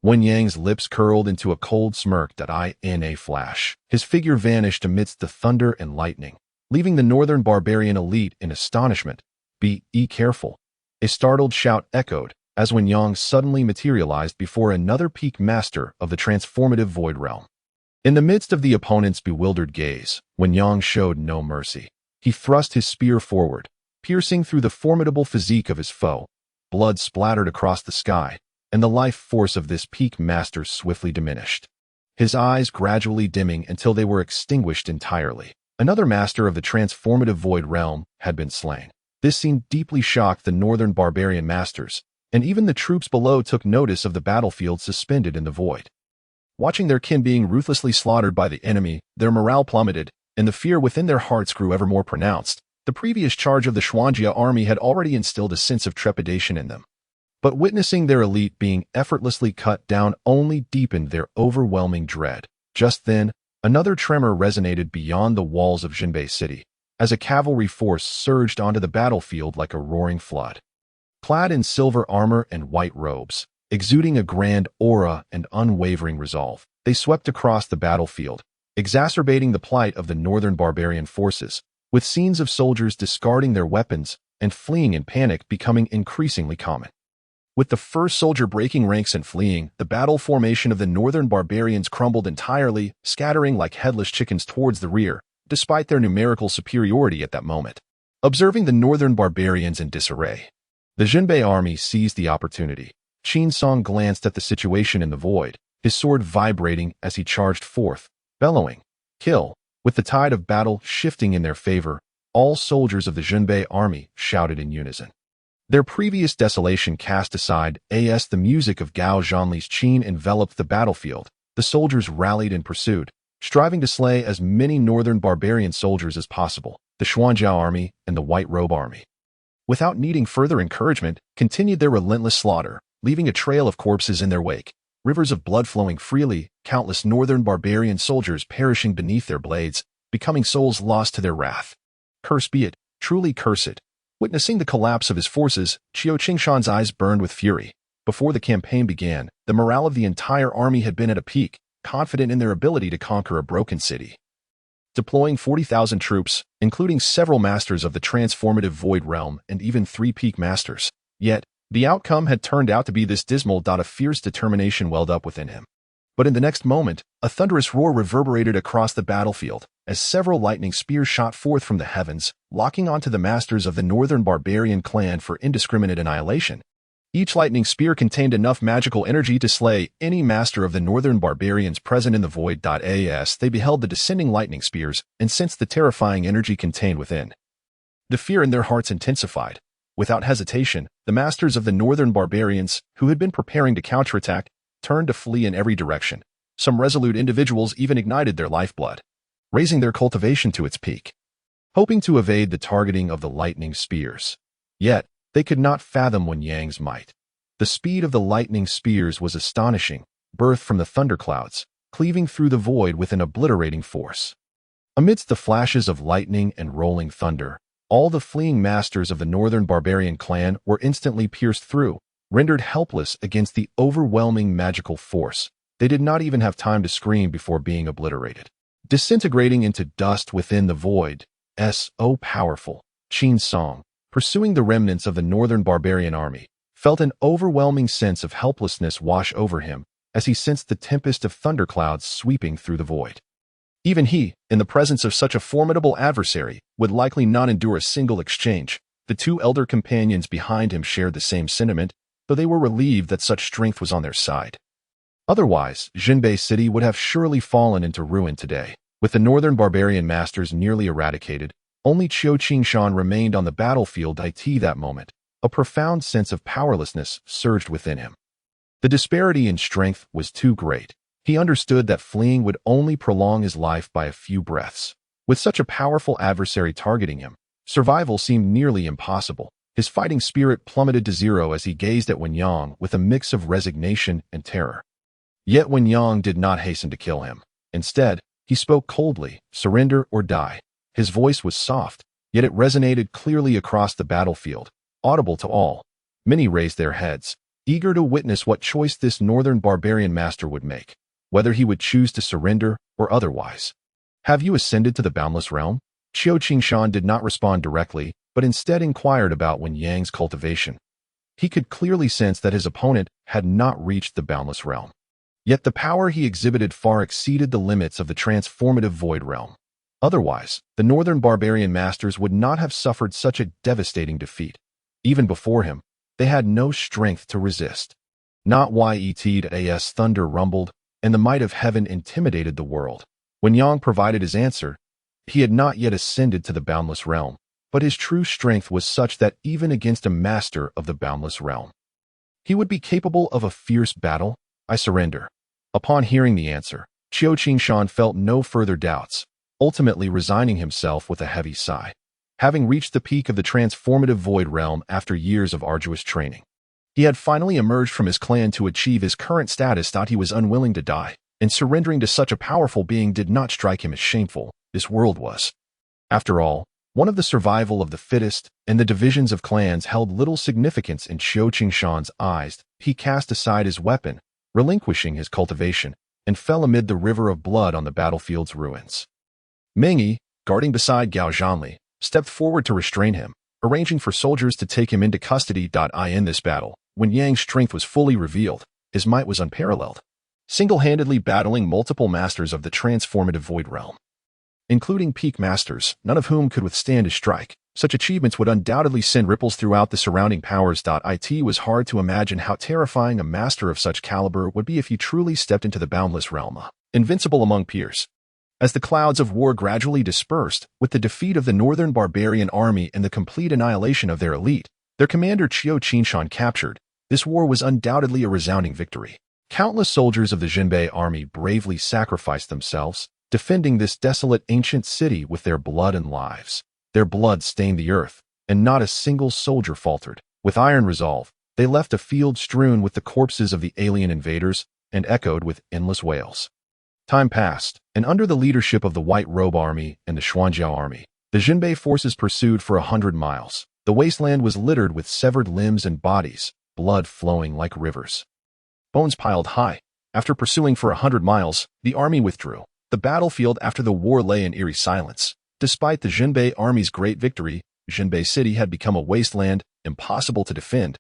When Yang's lips curled into a cold smirk. In a flash, his figure vanished amidst the thunder and lightning, leaving the northern barbarian elite in astonishment. Be careful! A startled shout echoed, as when Yang suddenly materialized before another peak master of the transformative void realm. In the midst of the opponent's bewildered gaze, when Yang showed no mercy, he thrust his spear forward, piercing through the formidable physique of his foe. Blood splattered across the sky, and the life force of this peak master swiftly diminished, his eyes gradually dimming until they were extinguished entirely. Another master of the transformative void realm had been slain. This scene deeply shocked the northern barbarian masters, and even the troops below took notice of the battlefield suspended in the void. Watching their kin being ruthlessly slaughtered by the enemy, their morale plummeted, and the fear within their hearts grew ever more pronounced. The previous charge of the Xuanjia army had already instilled a sense of trepidation in them. But witnessing their elite being effortlessly cut down only deepened their overwhelming dread. Just then, another tremor resonated beyond the walls of Jinbei City, as a cavalry force surged onto the battlefield like a roaring flood. Clad in silver armor and white robes, exuding a grand aura and unwavering resolve, they swept across the battlefield, exacerbating the plight of the northern barbarian forces, with scenes of soldiers discarding their weapons and fleeing in panic becoming increasingly common. With the first soldier breaking ranks and fleeing, the battle formation of the northern barbarians crumbled entirely, scattering like headless chickens towards the rear, despite their numerical superiority at that moment. Observing the northern barbarians in disarray, the Jinbei army seized the opportunity. Qin Song glanced at the situation in the void, his sword vibrating as he charged forth, bellowing, "Kill!" With the tide of battle shifting in their favor, all soldiers of the Jinbei army shouted in unison. Their previous desolation cast aside, as the music of Gao Zhanli's Qin enveloped the battlefield, the soldiers rallied and pursued, striving to slay as many northern barbarian soldiers as possible. The Xuanjiao army and the White Robe army, without needing further encouragement, continued their relentless slaughter, leaving a trail of corpses in their wake, rivers of blood flowing freely, countless northern barbarian soldiers perishing beneath their blades, becoming souls lost to their wrath. Curse be it, truly curse it. Witnessing the collapse of his forces, Qiu Qingshan's eyes burned with fury. Before the campaign began, the morale of the entire army had been at a peak, confident in their ability to conquer a broken city. Deploying 40,000 troops, including several masters of the transformative Void Realm and even 3 peak masters. Yet, the outcome had turned out to be this dismal. A fierce determination welled up within him. But in the next moment, a thunderous roar reverberated across the battlefield, as several lightning spears shot forth from the heavens, locking onto the masters of the northern barbarian clan for indiscriminate annihilation. Each lightning spear contained enough magical energy to slay any master of the northern barbarians present in the void. As they beheld the descending lightning spears and sensed the terrifying energy contained within, the fear in their hearts intensified. Without hesitation, the masters of the northern barbarians, who had been preparing to counterattack, turned to flee in every direction. Some resolute individuals even ignited their lifeblood, raising their cultivation to its peak, hoping to evade the targeting of the lightning spears. Yet, they could not fathom Wen Yang's might. The speed of the lightning spears was astonishing, birthed from the thunderclouds, cleaving through the void with an obliterating force. Amidst the flashes of lightning and rolling thunder, all the fleeing masters of the northern barbarian clan were instantly pierced through, rendered helpless against the overwhelming magical force. They did not even have time to scream before being obliterated, disintegrating into dust within the void. So powerful, Qin Song, pursuing the remnants of the northern barbarian army, felt an overwhelming sense of helplessness wash over him as he sensed the tempest of thunderclouds sweeping through the void. Even he, in the presence of such a formidable adversary, would likely not endure a single exchange. The 2 elder companions behind him shared the same sentiment, though they were relieved that such strength was on their side. Otherwise, Jinbei City would have surely fallen into ruin today. With the northern barbarian masters nearly eradicated, only Qiu Qingshan remained on the battlefield. That moment, a profound sense of powerlessness surged within him. The disparity in strength was too great. He understood that fleeing would only prolong his life by a few breaths. With such a powerful adversary targeting him, survival seemed nearly impossible. His fighting spirit plummeted to zero as he gazed at Wen Yang with a mix of resignation and terror. Yet Wen Yang did not hasten to kill him. Instead, he spoke coldly, "Surrender or die." His voice was soft, yet it resonated clearly across the battlefield, audible to all. Many raised their heads, eager to witness what choice this northern barbarian master would make, whether he would choose to surrender or otherwise. "Have you ascended to the boundless realm?" Qiu Qingshan did not respond directly, but instead inquired about Wen Yang's cultivation. He could clearly sense that his opponent had not reached the boundless realm. Yet the power he exhibited far exceeded the limits of the transformative void realm. Otherwise, the northern barbarian masters would not have suffered such a devastating defeat. Even before him, they had no strength to resist. Not yet as thunder rumbled, and the might of heaven intimidated the world. When Yang provided his answer, he had not yet ascended to the boundless realm, but his true strength was such that even against a master of the boundless realm, he would be capable of a fierce battle. "I surrender." Upon hearing the answer, Qiu Qingshan felt no further doubts, ultimately resigning himself with a heavy sigh. Having reached the peak of the transformative void realm after years of arduous training, He had finally emerged from his clan to achieve his current status. He was unwilling to die, and surrendering to such a powerful being did not strike him as shameful. This world was, after all, one of the survival of the fittest, and the divisions of clans held little significance in Qiu Qingshan's eyes. He cast aside his weapon, relinquishing his cultivation, and fell amid the river of blood on the battlefield's ruins. Meng Yi, guarding beside Gao Zhanli, stepped forward to restrain him, arranging for soldiers to take him into custody. In this battle, when Yang's strength was fully revealed, his might was unparalleled, single-handedly battling multiple masters of the transformative Void Realm, including peak masters, none of whom could withstand his strike. Such achievements would undoubtedly send ripples throughout the surrounding powers. It was hard to imagine how terrifying a master of such caliber would be if he truly stepped into the boundless realm, invincible among peers. As the clouds of war gradually dispersed, with the defeat of the northern barbarian army and the complete annihilation of their elite, their commander Qiu Qingshan captured, this war was undoubtedly a resounding victory. Countless soldiers of the Jinbei army bravely sacrificed themselves, defending this desolate ancient city with their blood and lives. Their blood stained the earth, and not a single soldier faltered. With iron resolve, they left a field strewn with the corpses of the alien invaders and echoed with endless wails. Time passed, and under the leadership of the White Robe Army and the Xuanjiao Army, the Jinbei forces pursued for 100 miles. The wasteland was littered with severed limbs and bodies, blood flowing like rivers. Bones piled high. After pursuing for 100 miles, the army withdrew. The battlefield after the war lay in eerie silence. Despite the Jinbei army's great victory, Jinbei City had become a wasteland, impossible to defend,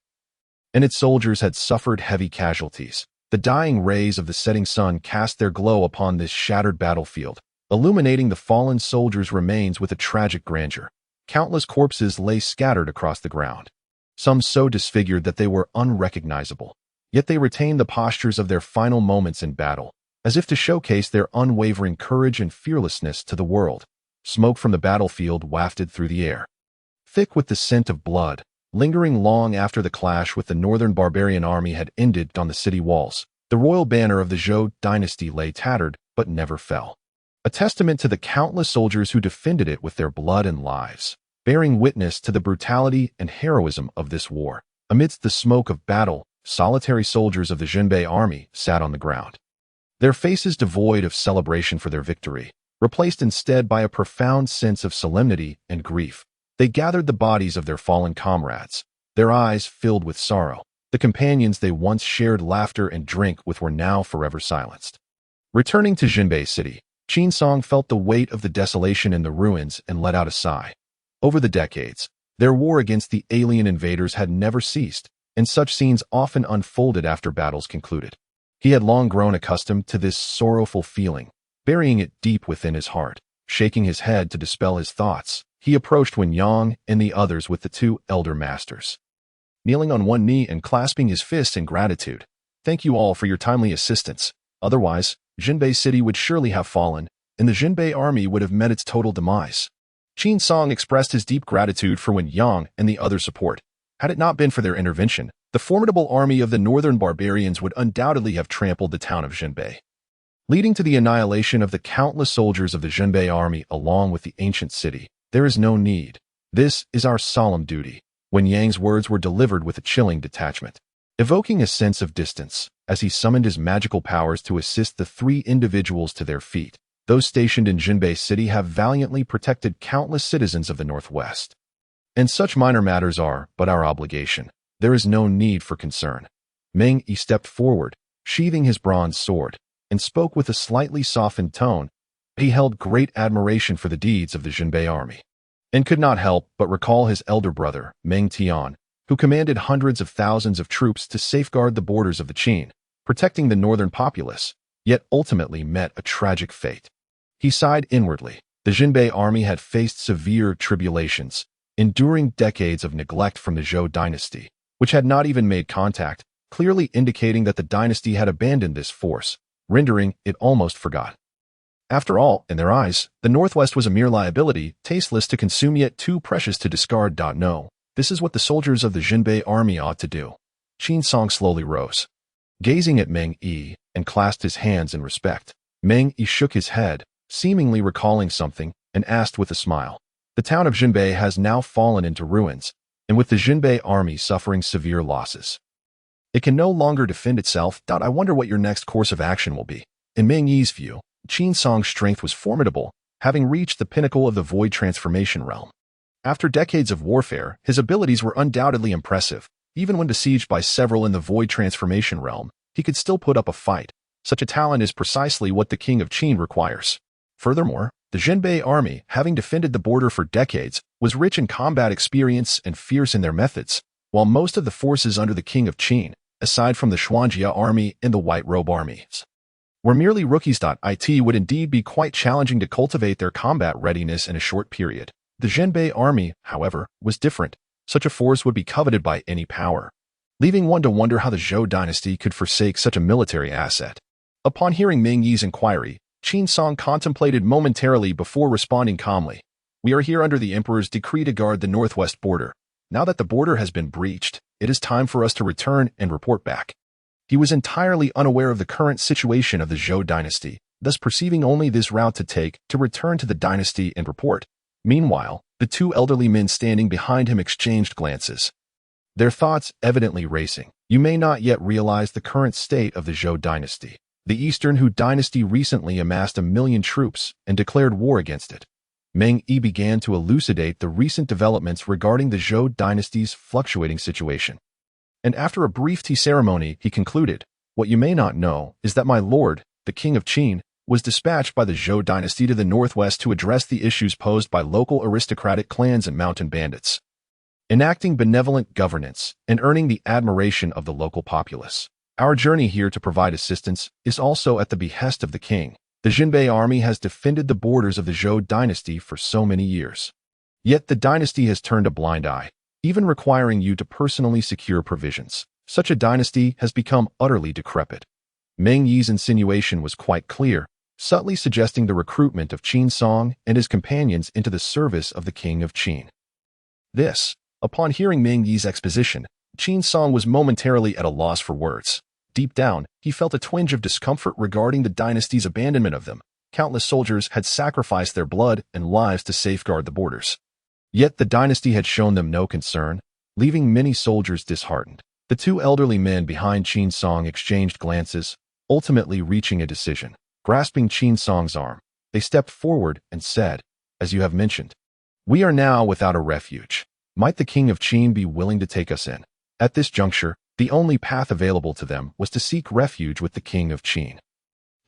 and its soldiers had suffered heavy casualties. The dying rays of the setting sun cast their glow upon this shattered battlefield, illuminating the fallen soldiers' remains with a tragic grandeur. Countless corpses lay scattered across the ground, some so disfigured that they were unrecognizable. Yet they retained the postures of their final moments in battle, as if to showcase their unwavering courage and fearlessness to the world. Smoke from the battlefield wafted through the air, thick with the scent of blood, lingering long after the clash with the northern barbarian army had ended. On the city walls, the royal banner of the Zhou Dynasty lay tattered but never fell, a testament to the countless soldiers who defended it with their blood and lives, bearing witness to the brutality and heroism of this war. Amidst the smoke of battle, solitary soldiers of the Jinbei army sat on the ground, their faces devoid of celebration for their victory, replaced instead by a profound sense of solemnity and grief. They gathered the bodies of their fallen comrades, their eyes filled with sorrow. The companions they once shared laughter and drink with were now forever silenced. Returning to Jinbei City, Qin Song felt the weight of the desolation in the ruins and let out a sigh. Over the decades, their war against the alien invaders had never ceased, and such scenes often unfolded after battles concluded. He had long grown accustomed to this sorrowful feeling, burying it deep within his heart. Shaking his head to dispel his thoughts, he approached Wen Yang and the others with the two elder masters. Kneeling on one knee and clasping his fists in gratitude, "Thank you all for your timely assistance. Otherwise, Jinbei City would surely have fallen, and the Jinbei army would have met its total demise." Qin Song expressed his deep gratitude for Wen Yang and the other support. Had it not been for their intervention, the formidable army of the northern barbarians would undoubtedly have trampled the town of Jinbei, leading to the annihilation of the countless soldiers of the Jinbei army along with the ancient city. "There is no need. This is our solemn duty." Wen Yang's words were delivered with a chilling detachment, evoking a sense of distance as he summoned his magical powers to assist the three individuals to their feet. Those stationed in Jinbei City have valiantly protected countless citizens of the Northwest, and such minor matters are but our obligation. There is no need for concern. Meng Yi stepped forward, sheathing his bronze sword, and spoke with a slightly softened tone. He held great admiration for the deeds of the Jinbei army, and could not help but recall his elder brother, Meng Tian, who commanded hundreds of thousands of troops to safeguard the borders of the Qin, protecting the northern populace, yet ultimately met a tragic fate. He sighed inwardly. The Jinbei army had faced severe tribulations, enduring decades of neglect from the Zhou Dynasty, which had not even made contact, clearly indicating that the dynasty had abandoned this force, rendering it almost forgot. After all, in their eyes, the Northwest was a mere liability, tasteless to consume yet too precious to discard. No, this is what the soldiers of the Jinbei army ought to do. Qin Song slowly rose, gazing at Meng Yi, and clasped his hands in respect. Meng Yi shook his head, seemingly recalling something, and asked with a smile, "The town of Jinbei has now fallen into ruins, and with the Jinbei army suffering severe losses, It can no longer defend itself. I wonder what your next course of action will be. In Meng Yi's view, Qin Song's strength was formidable, having reached the pinnacle of the void transformation realm. After decades of warfare, his abilities were undoubtedly impressive. Even when besieged by several in the void transformation realm, he could still put up a fight. Such a talent is precisely what the King of Qin requires. Furthermore, the Jinbei army, having defended the border for decades, was rich in combat experience and fierce in their methods, while most of the forces under the King of Qin, aside from the Xuanjia army and the White Robe armies, were merely rookies. It would indeed be quite challenging to cultivate their combat readiness in a short period. The Jinbei army, however, was different. Such a force would be coveted by any power, leaving one to wonder how the Zhou dynasty could forsake such a military asset. Upon hearing Meng Yi's inquiry, Qin Song contemplated momentarily before responding calmly. We are here under the Emperor's decree to guard the northwest border. Now that the border has been breached, it is time for us to return and report back. He was entirely unaware of the current situation of the Zhou dynasty, thus perceiving only this route to take to return to the dynasty and report. Meanwhile, the two elderly men standing behind him exchanged glances, their thoughts evidently racing. You may not yet realize the current state of the Zhou dynasty. The Eastern Hu dynasty recently amassed 1 million troops and declared war against it. Meng Yi began to elucidate the recent developments regarding the Zhou dynasty's fluctuating situation. And after a brief tea ceremony, he concluded, "What you may not know is that my lord, the King of Qin, was dispatched by the Zhou dynasty to the northwest to address the issues posed by local aristocratic clans and mountain bandits, enacting benevolent governance and earning the admiration of the local populace. Our journey here to provide assistance is also at the behest of the king. The Jinbei army has defended the borders of the Zhou dynasty for so many years. Yet the dynasty has turned a blind eye, even requiring you to personally secure provisions. Such a dynasty has become utterly decrepit." Meng Yi's insinuation was quite clear, subtly suggesting the recruitment of Qin Song and his companions into the service of the King of Qin. Upon hearing Meng Yi's exposition, Qin Song was momentarily at a loss for words. Deep down, he felt a twinge of discomfort regarding the dynasty's abandonment of them. Countless soldiers had sacrificed their blood and lives to safeguard the borders. Yet the dynasty had shown them no concern, leaving many soldiers disheartened. The two elderly men behind Qin Song exchanged glances, ultimately reaching a decision. Grasping Qin Song's arm, they stepped forward and said, "As you have mentioned, we are now without a refuge. Might the King of Qin be willing to take us in?" At this juncture, the only path available to them was to seek refuge with the King of Qin.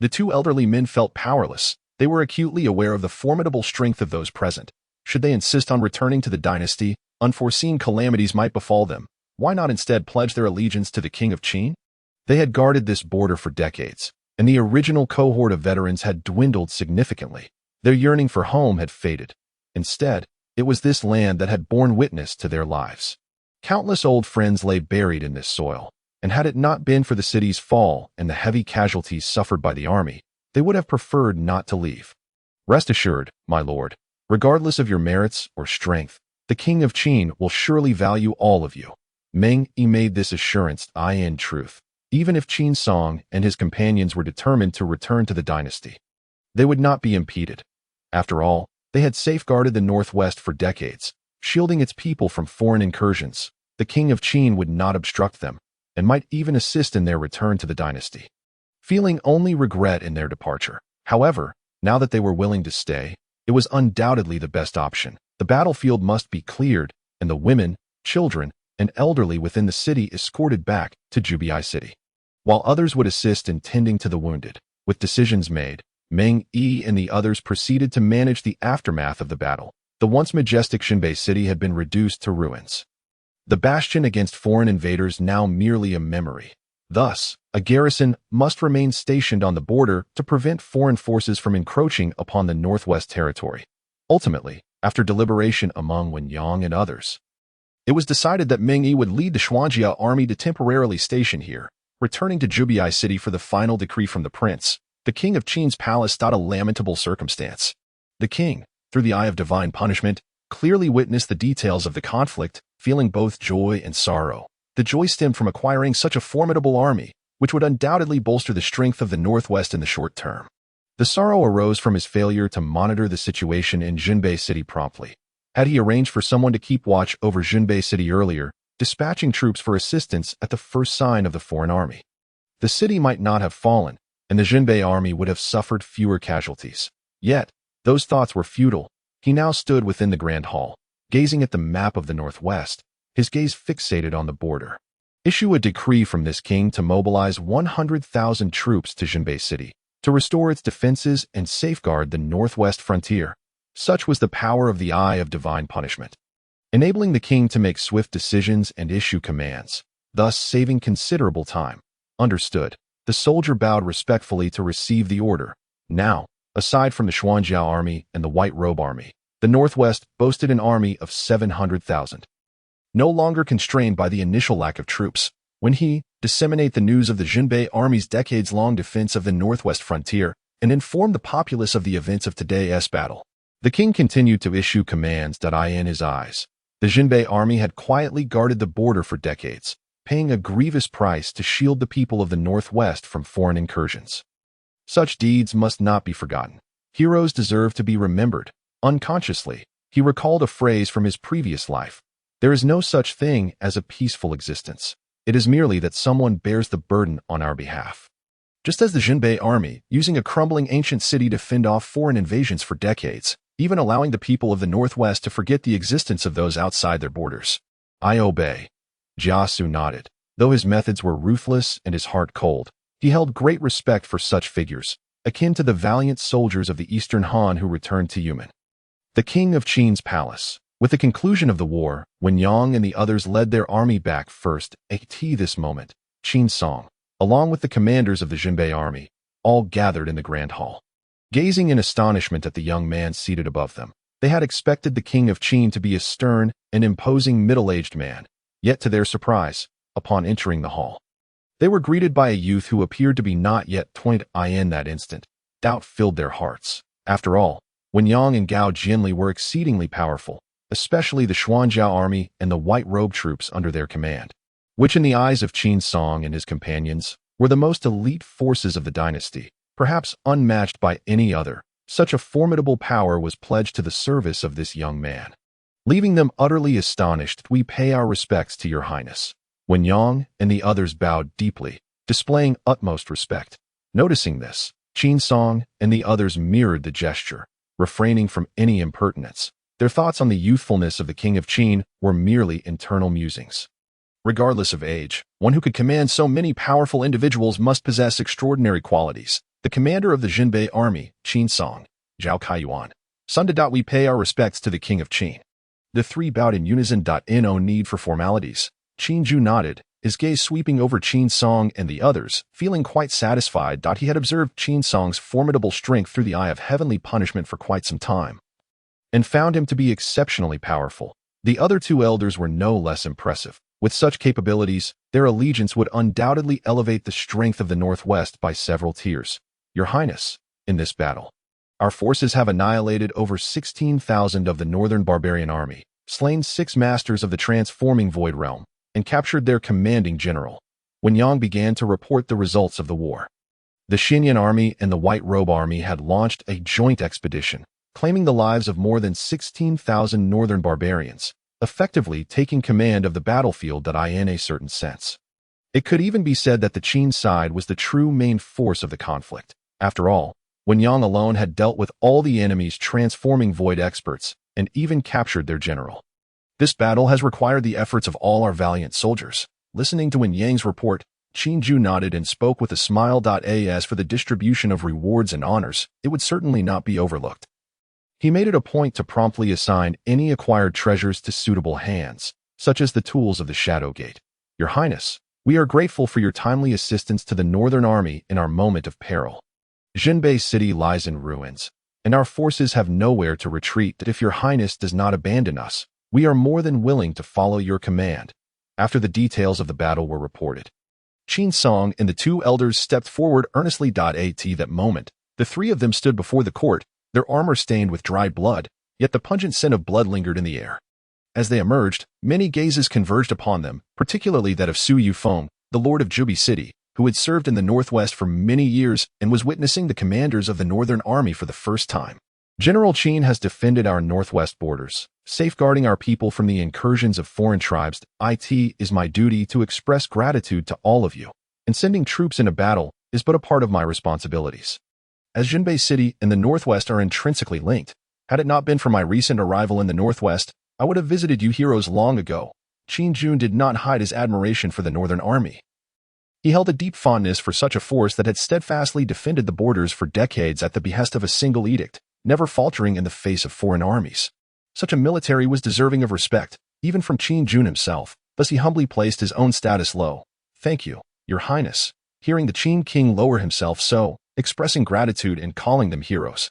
The two elderly men felt powerless. They were acutely aware of the formidable strength of those present. Should they insist on returning to the dynasty, unforeseen calamities might befall them. Why not instead pledge their allegiance to the King of Qin? They had guarded this border for decades, and the original cohort of veterans had dwindled significantly. Their yearning for home had faded. Instead, it was this land that had borne witness to their lives. Countless old friends lay buried in this soil, and had it not been for the city's fall and the heavy casualties suffered by the army, they would have preferred not to leave. Rest assured, my lord, regardless of your merits or strength, the King of Qin will surely value all of you. Meng Yi made this assurance in truth. Even if Qin Song and his companions were determined to return to the dynasty, they would not be impeded. After all, they had safeguarded the northwest for decades, shielding its people from foreign incursions. The King of Qin would not obstruct them, and might even assist in their return to the dynasty, feeling only regret in their departure. However, now that they were willing to stay, it was undoubtedly the best option. The battlefield must be cleared, and the women, children, and elderly within the city escorted back to Jubai City, while others would assist in tending to the wounded. With decisions made, Meng Yi and the others proceeded to manage the aftermath of the battle. The once majestic Jinbei city had been reduced to ruins, the bastion against foreign invaders now merely a memory. Thus, a garrison must remain stationed on the border to prevent foreign forces from encroaching upon the northwest territory. Ultimately, after deliberation among Wen Yang and others, it was decided that Meng Yi would lead the Xuanjia army to temporarily station here, returning to Jubai City for the final decree from the prince. The King of Qin's palace. A lamentable circumstance. The king, through the eye of divine punishment, clearly witnessed the details of the conflict, feeling both joy and sorrow. The joy stemmed from acquiring such a formidable army, which would undoubtedly bolster the strength of the northwest in the short term. The sorrow arose from his failure to monitor the situation in Jinbei City promptly. Had he arranged for someone to keep watch over Jinbei City earlier, dispatching troops for assistance at the first sign of the foreign army. The city might not have fallen, and the Jinbei army would have suffered fewer casualties. Yet, those thoughts were futile. He now stood within the Grand Hall, gazing at the map of the Northwest, his gaze fixated on the border. Issue a decree from this king to mobilize 100,000 troops to Jinbei City, to restore its defenses and safeguard the northwest frontier. Such was the power of the eye of divine punishment, enabling the king to make swift decisions and issue commands, thus saving considerable time. Understood. The soldier bowed respectfully to receive the order. Now, aside from the Xuanjiao army and the White Robe army, the Northwest boasted an army of 700,000. No longer constrained by the initial lack of troops, when he disseminate the news of the Jinbei army's decades-long defense of the northwest frontier and inform the populace of the events of today's battle. The king continued to issue commands. In his eyes, the Jinbei army had quietly guarded the border for decades, paying a grievous price to shield the people of the Northwest from foreign incursions. Such deeds must not be forgotten. Heroes deserve to be remembered. Unconsciously, he recalled a phrase from his previous life. There is no such thing as a peaceful existence. It is merely that someone bears the burden on our behalf. Just as the Jinbei army, using a crumbling ancient city to fend off foreign invasions for decades, even allowing the people of the Northwest to forget the existence of those outside their borders. I obey. Jiasu nodded. Though his methods were ruthless and his heart cold, he held great respect for such figures, akin to the valiant soldiers of the Eastern Han who returned to Yumen. The king of Qin's palace. With the conclusion of the war, when Yang and the others led their army back first, at this moment, Qin Song, along with the commanders of the Jinbei army, all gathered in the Grand Hall. Gazing in astonishment at the young man seated above them, they had expected the king of Qin to be a stern and imposing middle-aged man. Yet to their surprise, upon entering the hall, they were greeted by a youth who appeared to be not yet 20. In that instant, doubt filled their hearts. After all, Wen Yang and Gao Jinli were exceedingly powerful, especially the Xuanjiao army and the white robe troops under their command, which in the eyes of Qin Song and his companions, were the most elite forces of the dynasty, perhaps unmatched by any other. Such a formidable power was pledged to the service of this young man. Leaving them utterly astonished, we pay our respects to your highness. Wen Yang and the others bowed deeply, displaying utmost respect. Noticing this, Qin Song and the others mirrored the gesture, refraining from any impertinence. Their thoughts on the youthfulness of the king of Qin were merely internal musings. Regardless of age, one who could command so many powerful individuals must possess extraordinary qualities. The commander of the Jinbei army, Qin Song, Zhao Kaiyuan. We pay our respects to the king of Qin. The three bowed in unison. No need for formalities. Qin Jun nodded, his gaze sweeping over Qin Song and the others, feeling quite satisfied. He had observed Qin Song's formidable strength through the eye of heavenly punishment for quite some time, and found him to be exceptionally powerful. The other two elders were no less impressive. With such capabilities, their allegiance would undoubtedly elevate the strength of the Northwest by several tiers. Your Highness, in this battle, our forces have annihilated over 16,000 of the northern barbarian army, slain 6 masters of the transforming void realm, and captured their commanding general. When Yang began to report the results of the war, the Xinyan army and the White Robe army had launched a joint expedition, claiming the lives of more than 16,000 northern barbarians, effectively taking command of the battlefield. In a certain sense, it could even be said that the Qin side was the true main force of the conflict. After all, Wen Yang alone had dealt with all the enemy's transforming void experts and even captured their general. This battle has required the efforts of all our valiant soldiers. Listening to Wen Yang's report, Qin Jun nodded and spoke with a smile. As for the distribution of rewards and honors, it would certainly not be overlooked. He made it a point to promptly assign any acquired treasures to suitable hands, such as the tools of the Shadow Gate. Your Highness, we are grateful for your timely assistance to the Northern Army in our moment of peril. Jinbei City lies in ruins, and our forces have nowhere to retreat. If your Highness does not abandon us, we are more than willing to follow your command. After the details of the battle were reported, Qin Song and the two elders stepped forward earnestly. At that moment, the three of them stood before the court, their armor stained with dried blood, yet the pungent scent of blood lingered in the air. As they emerged, many gazes converged upon them, particularly that of Su Yufeng, the lord of Jubi City, who had served in the Northwest for many years and was witnessing the commanders of the Northern Army for the first time. General Qin has defended our northwest borders, safeguarding our people from the incursions of foreign tribes. It is my duty to express gratitude to all of you, and sending troops into battle is but a part of my responsibilities. As Jinbei City and the Northwest are intrinsically linked, had it not been for my recent arrival in the Northwest, I would have visited you heroes long ago. Qin Jun did not hide his admiration for the Northern Army. He held a deep fondness for such a force that had steadfastly defended the borders for decades at the behest of a single edict, never faltering in the face of foreign armies. Such a military was deserving of respect, even from Qin Jun himself, thus he humbly placed his own status low. Thank you, Your Highness. Hearing the Qin king lower himself so, expressing gratitude and calling them heroes.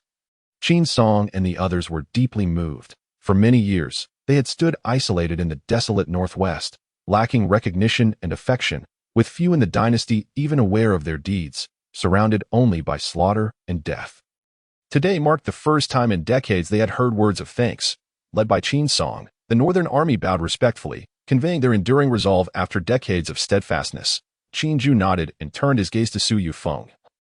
Qin Song and the others were deeply moved. For many years, they had stood isolated in the desolate Northwest, lacking recognition and affection, with few in the dynasty even aware of their deeds, surrounded only by slaughter and death. Today marked the first time in decades they had heard words of thanks. Led by Qin Song, the Northern Army bowed respectfully, conveying their enduring resolve after decades of steadfastness. Qin Jun nodded and turned his gaze to Su Yunfeng,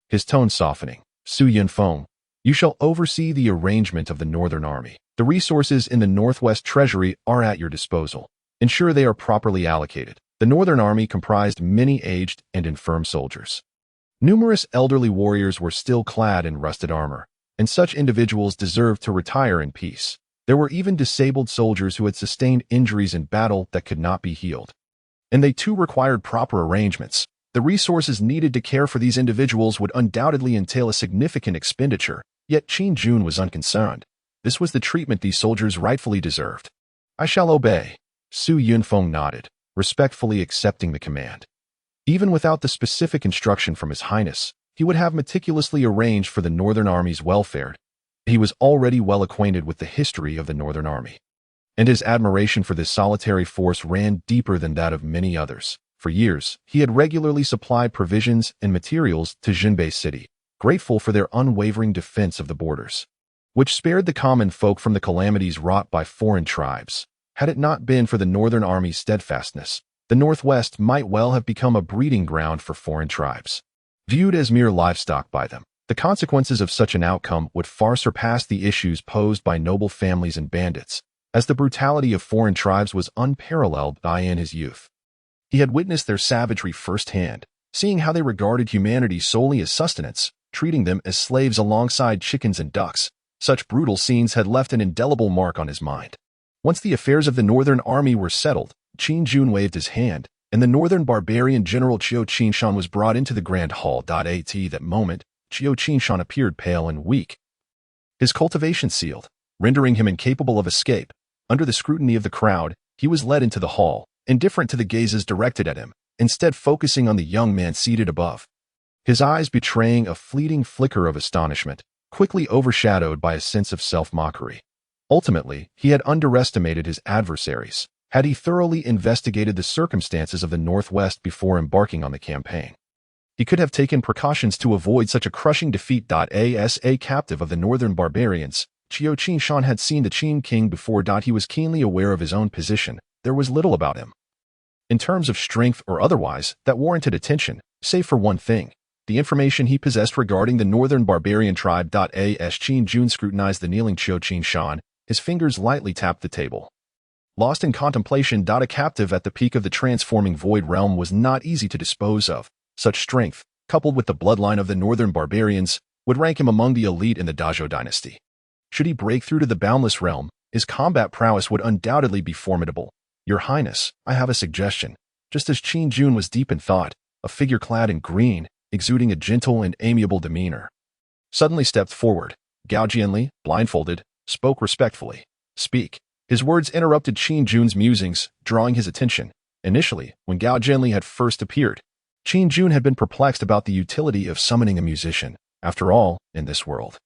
his tone softening. Su Yunfeng, you shall oversee the arrangement of the Northern Army. The resources in the Northwest Treasury are at your disposal. Ensure they are properly allocated. The Northern Army comprised many aged and infirm soldiers. Numerous elderly warriors were still clad in rusted armor, and such individuals deserved to retire in peace. There were even disabled soldiers who had sustained injuries in battle that could not be healed. And they too required proper arrangements. The resources needed to care for these individuals would undoubtedly entail a significant expenditure, yet Qin Jun was unconcerned. This was the treatment these soldiers rightfully deserved. I shall obey. Su Yunfeng nodded, respectfully accepting the command. Even without the specific instruction from His Highness, he would have meticulously arranged for the Northern Army's welfare. He was already well acquainted with the history of the Northern Army, and his admiration for this solitary force ran deeper than that of many others. For years, he had regularly supplied provisions and materials to Jinbei City, grateful for their unwavering defense of the borders, which spared the common folk from the calamities wrought by foreign tribes. Had it not been for the Northern Army's steadfastness, the Northwest might well have become a breeding ground for foreign tribes. Viewed as mere livestock by them, the consequences of such an outcome would far surpass the issues posed by noble families and bandits, as the brutality of foreign tribes was unparalleled in his youth. He had witnessed their savagery firsthand, seeing how they regarded humanity solely as sustenance, treating them as slaves alongside chickens and ducks. Such brutal scenes had left an indelible mark on his mind. Once the affairs of the Northern Army were settled, Qin Jun waved his hand, and the Northern barbarian General Qiu Qinshan was brought into the Grand Hall. At that moment, Qiu Qinshan appeared pale and weak, his cultivation sealed, rendering him incapable of escape. Under the scrutiny of the crowd, he was led into the hall, indifferent to the gazes directed at him, instead focusing on the young man seated above. His eyes betraying a fleeting flicker of astonishment, quickly overshadowed by a sense of self-mockery. Ultimately, he had underestimated his adversaries. Had he thoroughly investigated the circumstances of the Northwest before embarking on the campaign, he could have taken precautions to avoid such a crushing defeat. As a captive of the Northern barbarians, Qiu Qinshan had seen the Qin king before. He was keenly aware of his own position. There was little about him, in terms of strength or otherwise, that warranted attention, save for one thing: the information he possessed regarding the Northern barbarian tribe. As Qin Jun scrutinized the kneeling Qiu Qinshan, his fingers lightly tapped the table. Lost in contemplation. A captive at the peak of the transforming void realm was not easy to dispose of. Such strength, coupled with the bloodline of the Northern barbarians, would rank him among the elite in the Zhou Dynasty. Should he break through to the boundless realm, his combat prowess would undoubtedly be formidable. Your Highness, I have a suggestion. Just as Qin Jun was deep in thought, a figure clad in green, exuding a gentle and amiable demeanor, suddenly stepped forward. Gao Jianli, blindfolded, spoke respectfully. Speak. His words interrupted Qin Jun's musings, drawing his attention. Initially, when Gao Jianli had first appeared, Qin Jun had been perplexed about the utility of summoning a musician. After all, in this world,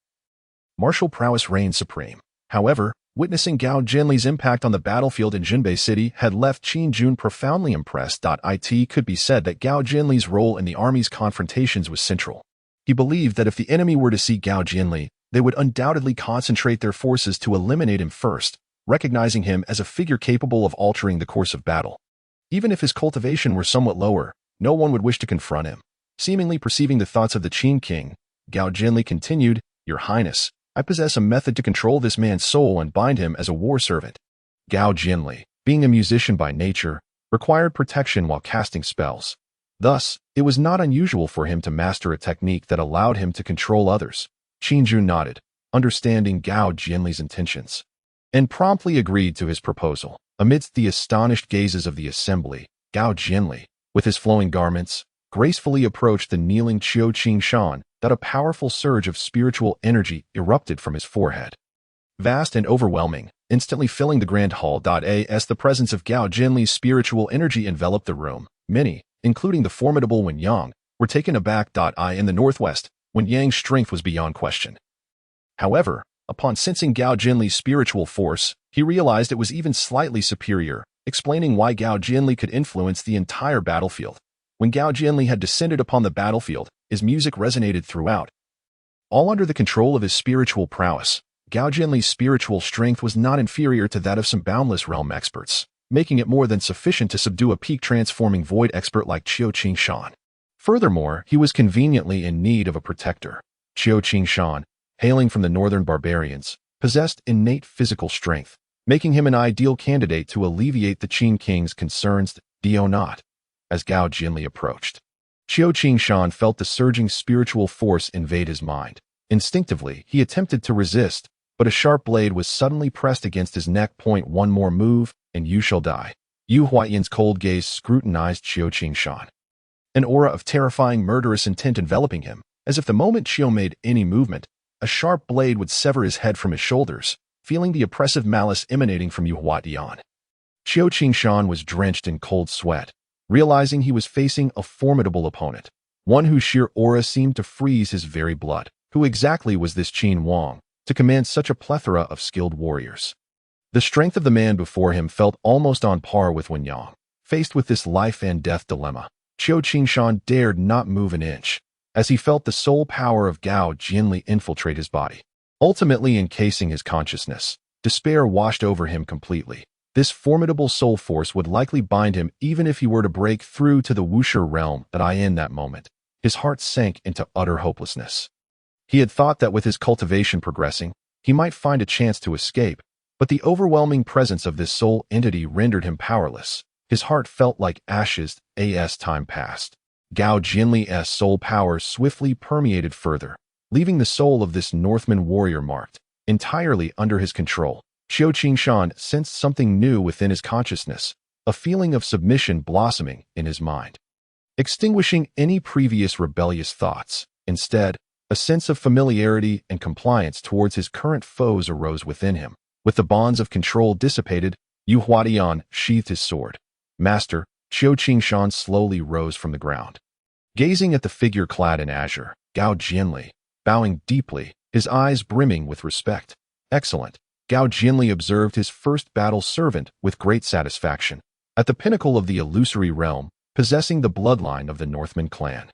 martial prowess reigned supreme. However, witnessing Gao Jianli's impact on the battlefield in Jinbei City had left Qin Jun profoundly impressed. It could be said that Gao Jianli's role in the army's confrontations was central. He believed that if the enemy were to see Gao Jianli, they would undoubtedly concentrate their forces to eliminate him first, recognizing him as a figure capable of altering the course of battle. Even if his cultivation were somewhat lower, no one would wish to confront him. Seemingly perceiving the thoughts of the Qin king, Gao Jianli continued, Your Highness, I possess a method to control this man's soul and bind him as a war servant. Gao Jinli, being a musician by nature, required protection while casting spells. Thus, it was not unusual for him to master a technique that allowed him to control others. Qin Jun nodded, understanding Gao Jinli's intentions, and promptly agreed to his proposal. Amidst the astonished gazes of the assembly, Gao Jinli, with his flowing garments, gracefully approached the kneeling Qiu Qingshan. That a powerful surge of spiritual energy erupted from his forehead. Vast and overwhelming, instantly filling the grand hall. As the presence of Gao Jinli's spiritual energy enveloped the room, many, including the formidable Wen Yang, were taken aback. In the northwest, Wen Yang's strength was beyond question. However, upon sensing Gao Jinli's spiritual force, he realized it was even slightly superior, explaining why Gao Jinli could influence the entire battlefield. When Gao Jinli had descended upon the battlefield, his music resonated throughout. All under the control of his spiritual prowess, Gao Jinli's spiritual strength was not inferior to that of some boundless realm experts, making it more than sufficient to subdue a peak-transforming void expert like Qiu Qingshan. Furthermore, he was conveniently in need of a protector. Qiu Qingshan, hailing from the northern barbarians, possessed innate physical strength, making him an ideal candidate to alleviate the Qin king's concerns. Do not. As Gao Jinli approached, Qiu Qingshan felt the surging spiritual force invade his mind. Instinctively, he attempted to resist, but a sharp blade was suddenly pressed against his neck. One more move, and you shall die. Yu Huaiyan's cold gaze scrutinized Qiu Qingshan, an aura of terrifying murderous intent enveloping him, as if the moment Qiu made any movement, a sharp blade would sever his head from his shoulders, feeling the oppressive malice emanating from Yu Huaiyan. Qiu Qingshan was drenched in cold sweat, realizing he was facing a formidable opponent, one whose sheer aura seemed to freeze his very blood. Who exactly was this Qin Wang, to command such a plethora of skilled warriors? The strength of the man before him felt almost on par with Wen Yang. Faced with this life and death dilemma, Qiu Qingshan dared not move an inch, as he felt the soul power of Gao Jinli infiltrate his body, ultimately encasing his consciousness. Despair washed over him completely. This formidable soul force would likely bind him even if he were to break through to the Wuxia realm. In that moment, his heart sank into utter hopelessness. He had thought that with his cultivation progressing, he might find a chance to escape, but the overwhelming presence of this soul entity rendered him powerless. His heart felt like ashes as time passed. Gao Jinli's soul power swiftly permeated further, leaving the soul of this Northman warrior marked, entirely under his control. Qiu Qingshan sensed something new within his consciousness, a feeling of submission blossoming in his mind, extinguishing any previous rebellious thoughts. Instead, a sense of familiarity and compliance towards his current foes arose within him. With the bonds of control dissipated, Yu Huaiyan sheathed his sword. Master, Qiu Qingshan slowly rose from the ground. Gazing at the figure clad in azure, Gao Jinli, bowing deeply, his eyes brimming with respect. Excellent. Gao Jinli observed his first battle servant with great satisfaction, at the pinnacle of the illusory realm, possessing the bloodline of the Northman clan.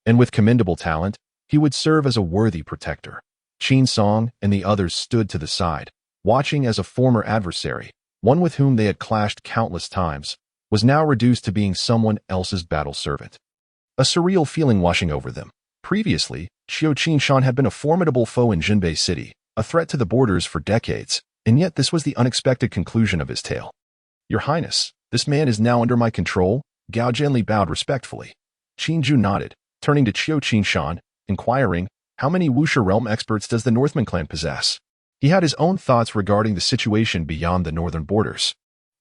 And with commendable talent, he would serve as a worthy protector. Qin Song and the others stood to the side, watching as a former adversary, one with whom they had clashed countless times, was now reduced to being someone else's battle servant. A surreal feeling washing over them. Previously, Qiu Qingshan had been a formidable foe in Jinbei City, a threat to the borders for decades, and yet this was the unexpected conclusion of his tale. Your Highness, this man is now under my control. Gao Jinli bowed respectfully. Qin Jun nodded, turning to Qiu Qingshan, inquiring, how many Wuxia realm experts does the Northman clan possess? He had his own thoughts regarding the situation beyond the northern borders.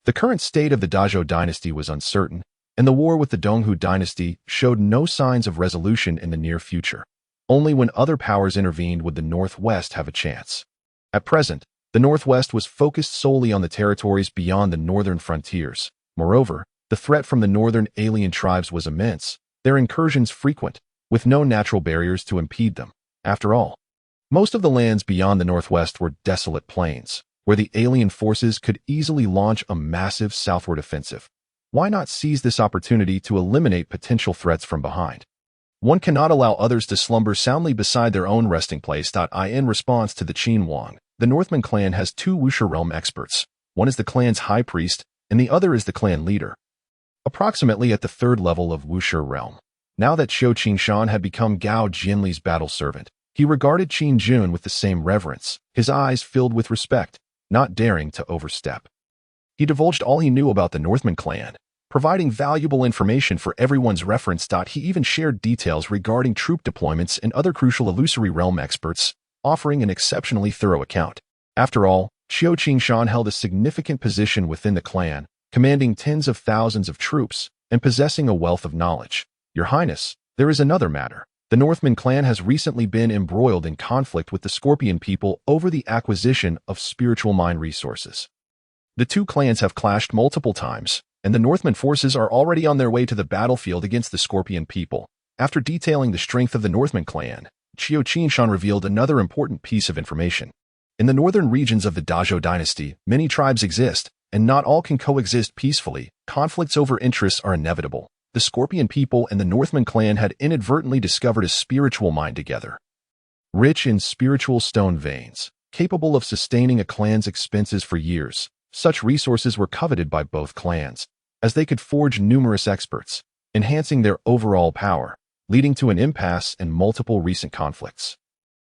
The current state of the Dazhou Dynasty was uncertain, and the war with the Donghu Dynasty showed no signs of resolution in the near future. Only when other powers intervened would the Northwest have a chance. At present, the Northwest was focused solely on the territories beyond the northern frontiers. Moreover, the threat from the northern alien tribes was immense, their incursions frequent, with no natural barriers to impede them. After all, most of the lands beyond the Northwest were desolate plains, where the alien forces could easily launch a massive southward offensive. Why not seize this opportunity to eliminate potential threats from behind? One cannot allow others to slumber soundly beside their own resting place. In response to the Qin Wang, the Northman clan has two Wuxia realm experts. One is the clan's high priest, and the other is the clan leader, approximately at the third level of Wuxia realm. Now that Qiu Qingshan had become Gao Jinli's battle servant, He regarded Qin Jun with the same reverence, his eyes filled with respect, not daring to overstep. He divulged all he knew about the Northman clan, providing valuable information for everyone's reference. He even shared details regarding troop deployments and other crucial illusory realm experts, offering an exceptionally thorough account. After all, Qiu Qingshan held a significant position within the clan, commanding tens of thousands of troops and possessing a wealth of knowledge. Your Highness, there is another matter. The Northman clan has recently been embroiled in conflict with the Scorpion people over the acquisition of spiritual mind resources. The two clans have clashed multiple times, and the Northman forces are already on their way to the battlefield against the Scorpion people. After detailing the strength of the Northman clan, Qiu Qingshan revealed another important piece of information. In the northern regions of the Dazhou Dynasty, many tribes exist, and not all can coexist peacefully. Conflicts over interests are inevitable. The Scorpion people and the Northman clan had inadvertently discovered a spiritual mind together. Rich in spiritual stone veins, capable of sustaining a clan's expenses for years, such resources were coveted by both clans, as they could forge numerous experts, enhancing their overall power, leading to an impasse and multiple recent conflicts.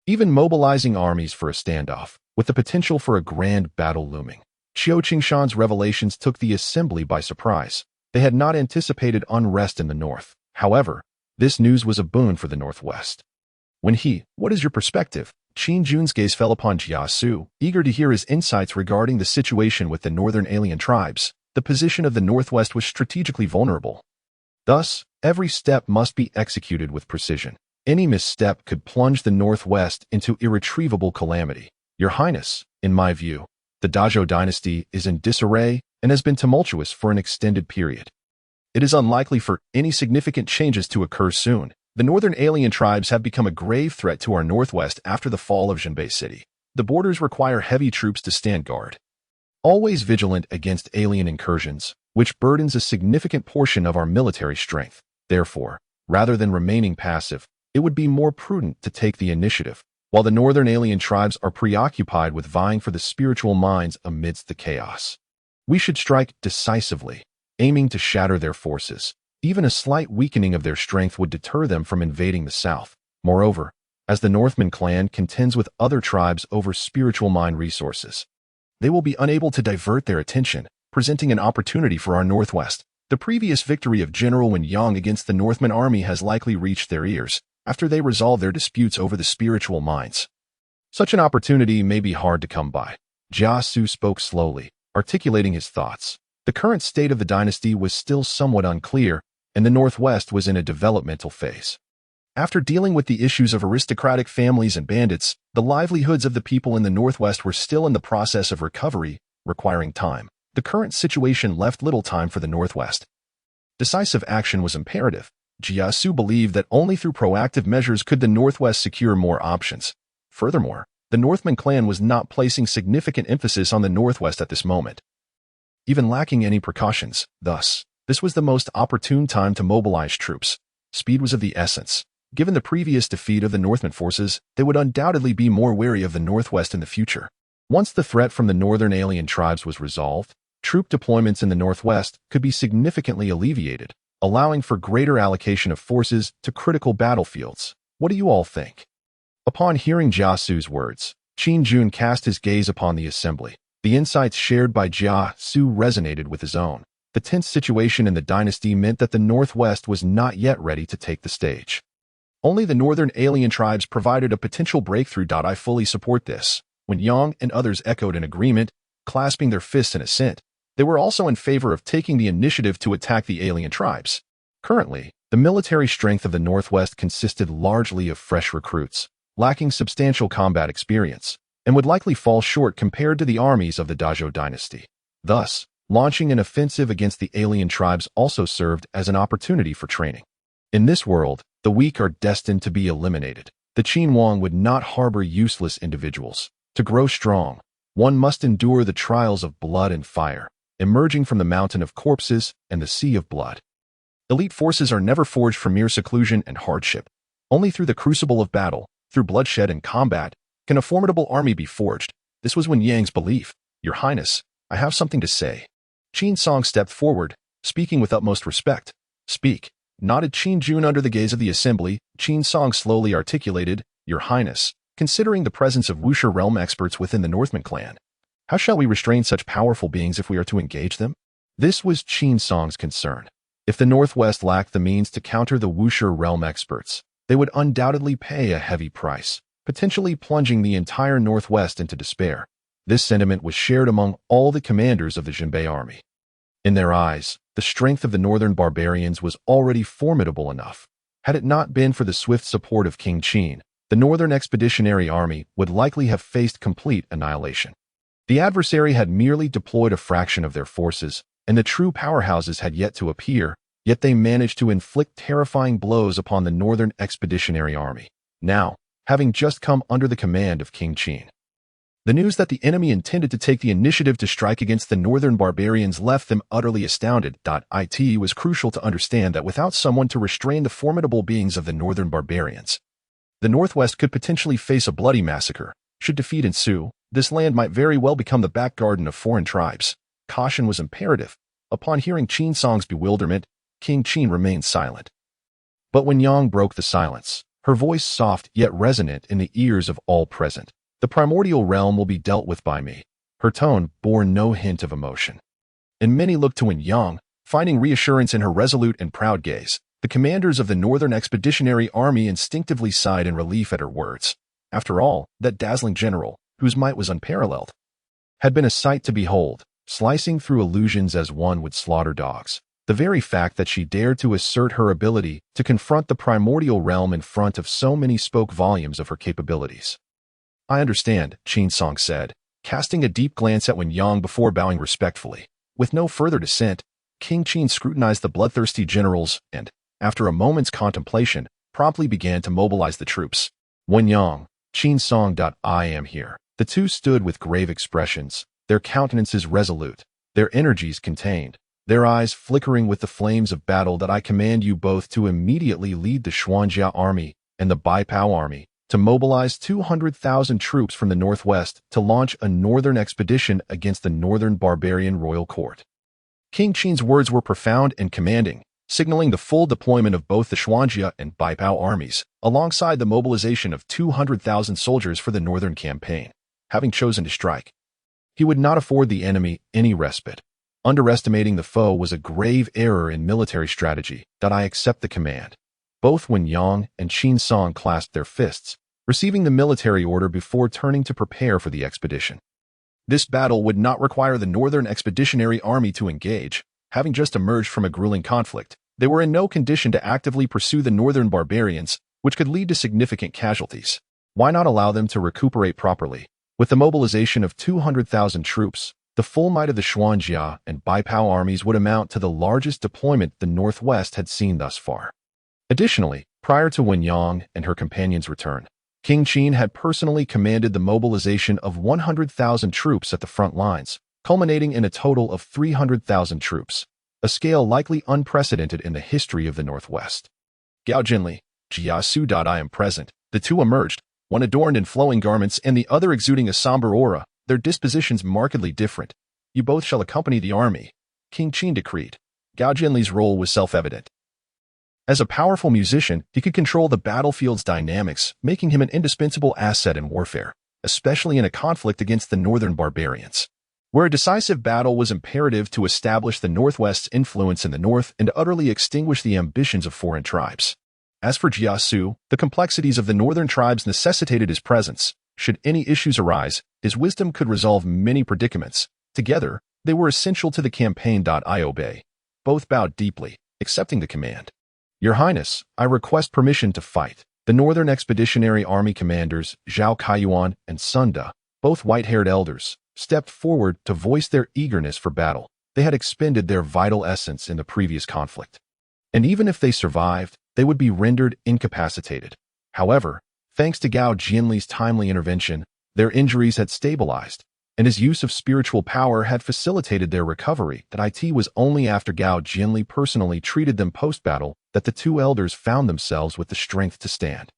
Even mobilizing armies for a standoff, with the potential for a grand battle looming. Qiu Qingshan's revelations took the assembly by surprise. They had not anticipated unrest in the north. However, this news was a boon for the northwest. What is your perspective? Qin Jun's gaze fell upon Jia Su, eager to hear his insights regarding the situation with the northern alien tribes. The position of the northwest was strategically vulnerable. Thus, every step must be executed with precision. Any misstep could plunge the northwest into irretrievable calamity. Your Highness, in my view, the Dazhou Dynasty is in disarray and has been tumultuous for an extended period. It is unlikely for any significant changes to occur soon. The northern alien tribes have become a grave threat to our northwest after the fall of Zhenbei City. The borders require heavy troops to stand guard, always vigilant against alien incursions, which burdens a significant portion of our military strength. Therefore, rather than remaining passive, it would be more prudent to take the initiative, while the northern alien tribes are preoccupied with vying for the spiritual minds amidst the chaos. We should strike decisively, aiming to shatter their forces. Even a slight weakening of their strength would deter them from invading the south. Moreover, as the Northman clan contends with other tribes over spiritual mind resources, they will be unable to divert their attention, presenting an opportunity for our northwest. The previous victory of General Wen Yang against the Northman army has likely reached their ears, after they resolve their disputes over the spiritual minds. Such an opportunity may be hard to come by. Jia Su spoke slowly, articulating his thoughts. The current state of the dynasty was still somewhat unclear, and the northwest was in a developmental phase. After dealing with the issues of aristocratic families and bandits, the livelihoods of the people in the northwest were still in the process of recovery, requiring time. The current situation left little time for the northwest. Decisive action was imperative. Jia Su believed that only through proactive measures could the northwest secure more options. Furthermore, the Northman clan was not placing significant emphasis on the northwest at this moment, even lacking any precautions. Thus, this was the most opportune time to mobilize troops. Speed was of the essence. Given the previous defeat of the Northman forces, they would undoubtedly be more wary of the northwest in the future. Once the threat from the northern alien tribes was resolved, troop deployments in the northwest could be significantly alleviated, allowing for greater allocation of forces to critical battlefields. What do you all think? Upon hearing Jia Su's words, Qin Jun cast his gaze upon the assembly. The insights shared by Jia Su resonated with his own. The tense situation in the dynasty meant that the northwest was not yet ready to take the stage. Only the northern alien tribes provided a potential breakthrough. I fully support this. When Yang and others echoed in agreement, clasping their fists in assent, they were also in favor of taking the initiative to attack the alien tribes. Currently, the military strength of the northwest consisted largely of fresh recruits, lacking substantial combat experience, and would likely fall short compared to the armies of the Dazhou Dynasty. Thus, launching an offensive against the alien tribes also served as an opportunity for training. In this world, the weak are destined to be eliminated. The Qin Wang would not harbor useless individuals. To grow strong, one must endure the trials of blood and fire, emerging from the mountain of corpses and the sea of blood. Elite forces are never forged from mere seclusion and hardship. Only through the crucible of battle, through bloodshed and combat, can a formidable army be forged. This was Wen Yang's belief. Your Highness, I have something to say. Qin Song stepped forward, speaking with utmost respect. Speak, nodded Qin Jun under the gaze of the assembly. Qin Song slowly articulated, Your Highness, considering the presence of Wuxia realm experts within the Northman clan, how shall we restrain such powerful beings if we are to engage them? This was Qin Song's concern. If the Northwest lacked the means to counter the Wuxia realm experts, they would undoubtedly pay a heavy price, potentially plunging the entire Northwest into despair. This sentiment was shared among all the commanders of the Jinbei army. In their eyes, the strength of the northern barbarians was already formidable enough. Had it not been for the swift support of King Qin, the Northern Expeditionary Army would likely have faced complete annihilation. The adversary had merely deployed a fraction of their forces, and the true powerhouses had yet to appear, yet they managed to inflict terrifying blows upon the Northern Expeditionary Army, now, having just come under the command of King Qin. The news that the enemy intended to take the initiative to strike against the northern barbarians left them utterly astounded. It was crucial to understand that without someone to restrain the formidable beings of the northern barbarians, the Northwest could potentially face a bloody massacre. Should defeat ensue, this land might very well become the back garden of foreign tribes. Caution was imperative. Upon hearing Qin Song's bewilderment, King Qin remained silent. But when Yang broke the silence, her voice soft yet resonant in the ears of all present. The primordial realm will be dealt with by me. Her tone bore no hint of emotion. And many looked to Yang, finding reassurance in her resolute and proud gaze. The commanders of the Northern Expeditionary Army instinctively sighed in relief at her words. After all, that dazzling general, whose might was unparalleled, had been a sight to behold, slicing through illusions as one would slaughter dogs. The very fact that she dared to assert her ability to confront the primordial realm in front of so many spoke volumes of her capabilities. I understand, Qin Song said, casting a deep glance at Wen Yang before bowing respectfully. With no further dissent, King Qin scrutinized the bloodthirsty generals and, after a moment's contemplation, promptly began to mobilize the troops. Wen Yang, Qin Song. I am here. The two stood with grave expressions, their countenances resolute, their energies contained, their eyes flickering with the flames of battle. That I command you both to immediately lead the Xuanjia army and the Baipao army to mobilize 200,000 troops from the northwest to launch a northern expedition against the northern barbarian royal court. King Qin's words were profound and commanding, signaling the full deployment of both the Xuanjia and Baipao armies, alongside the mobilization of 200,000 soldiers for the northern campaign. Having chosen to strike, he would not afford the enemy any respite. Underestimating the foe was a grave error in military strategy. I accept the command. Both Wen Yang and Qin Song clasped their fists, receiving the military order before turning to prepare for the expedition. This battle would not require the Northern Expeditionary Army to engage. Having just emerged from a grueling conflict, they were in no condition to actively pursue the northern barbarians, which could lead to significant casualties. Why not allow them to recuperate properly? With the mobilization of 200,000 troops, the full might of the Xuanjia and Baipao armies would amount to the largest deployment the Northwest had seen thus far. Additionally, prior to Wen Yang and her companions' return, King Qin had personally commanded the mobilization of 100,000 troops at the front lines, culminating in a total of 300,000 troops, a scale likely unprecedented in the history of the Northwest. Gao Jinli, Jia Su. I am present. The two emerged, one adorned in flowing garments and the other exuding a somber aura, their dispositions markedly different. You both shall accompany the army, King Qin decreed. Gao Jinli's role was self-evident. As a powerful musician, he could control the battlefield's dynamics, making him an indispensable asset in warfare, especially in a conflict against the northern barbarians, where a decisive battle was imperative to establish the Northwest's influence in the north and utterly extinguish the ambitions of foreign tribes. As for Jia Su, the complexities of the northern tribes necessitated his presence. Should any issues arise, his wisdom could resolve many predicaments. Together, they were essential to the campaign. I obey. Both bowed deeply, accepting the command. Your Highness, I request permission to fight. The Northern Expeditionary Army commanders, Zhao Kaiyuan and Sun De, both white-haired elders, stepped forward to voice their eagerness for battle. They had expended their vital essence in the previous conflict. And even if they survived, they would be rendered incapacitated. However, thanks to Gao Jinli's timely intervention, their injuries had stabilized, and his use of spiritual power had facilitated their recovery. It was only after Gao Jinli personally treated them post-battle that the two elders found themselves with the strength to stand.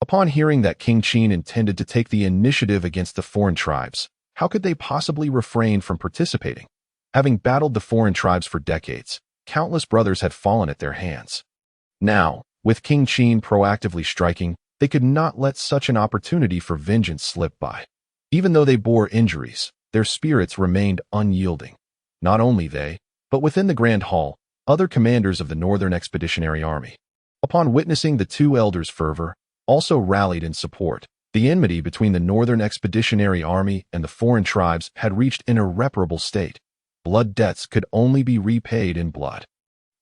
Upon hearing that King Qin intended to take the initiative against the foreign tribes, how could they possibly refrain from participating? Having battled the foreign tribes for decades, countless brothers had fallen at their hands. Now, with King Qin proactively striking, They could not let such an opportunity for vengeance slip by. Even though they bore injuries, their spirits remained unyielding. Not only they, but within the Grand Hall, other commanders of the Northern Expeditionary Army, upon witnessing the two elders' fervor, also rallied in support. The enmity between the Northern Expeditionary Army and the foreign tribes had reached an irreparable state. Blood debts could only be repaid in blood.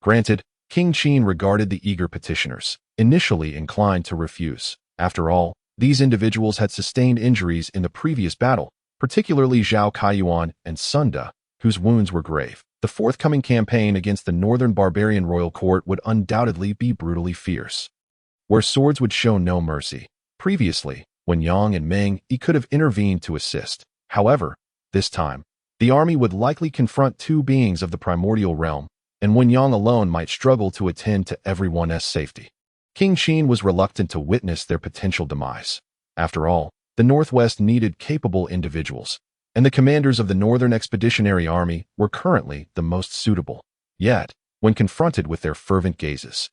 Granted, King Qin regarded the eager petitioners, initially inclined to refuse. After all, these individuals had sustained injuries in the previous battle, particularly Zhao Kaiyuan and Sunda, whose wounds were grave. The forthcoming campaign against the Northern Barbarian Royal Court would undoubtedly be brutally fierce, where swords would show no mercy. Previously, when Yang and Meng Yi could have intervened to assist. However, this time, the army would likely confront two beings of the primordial realm, and Wen Yang alone might struggle to attend to everyone's safety. King Qin was reluctant to witness their potential demise. After all, the Northwest needed capable individuals, and the commanders of the Northern Expeditionary Army were currently the most suitable. Yet, when confronted with their fervent gazes,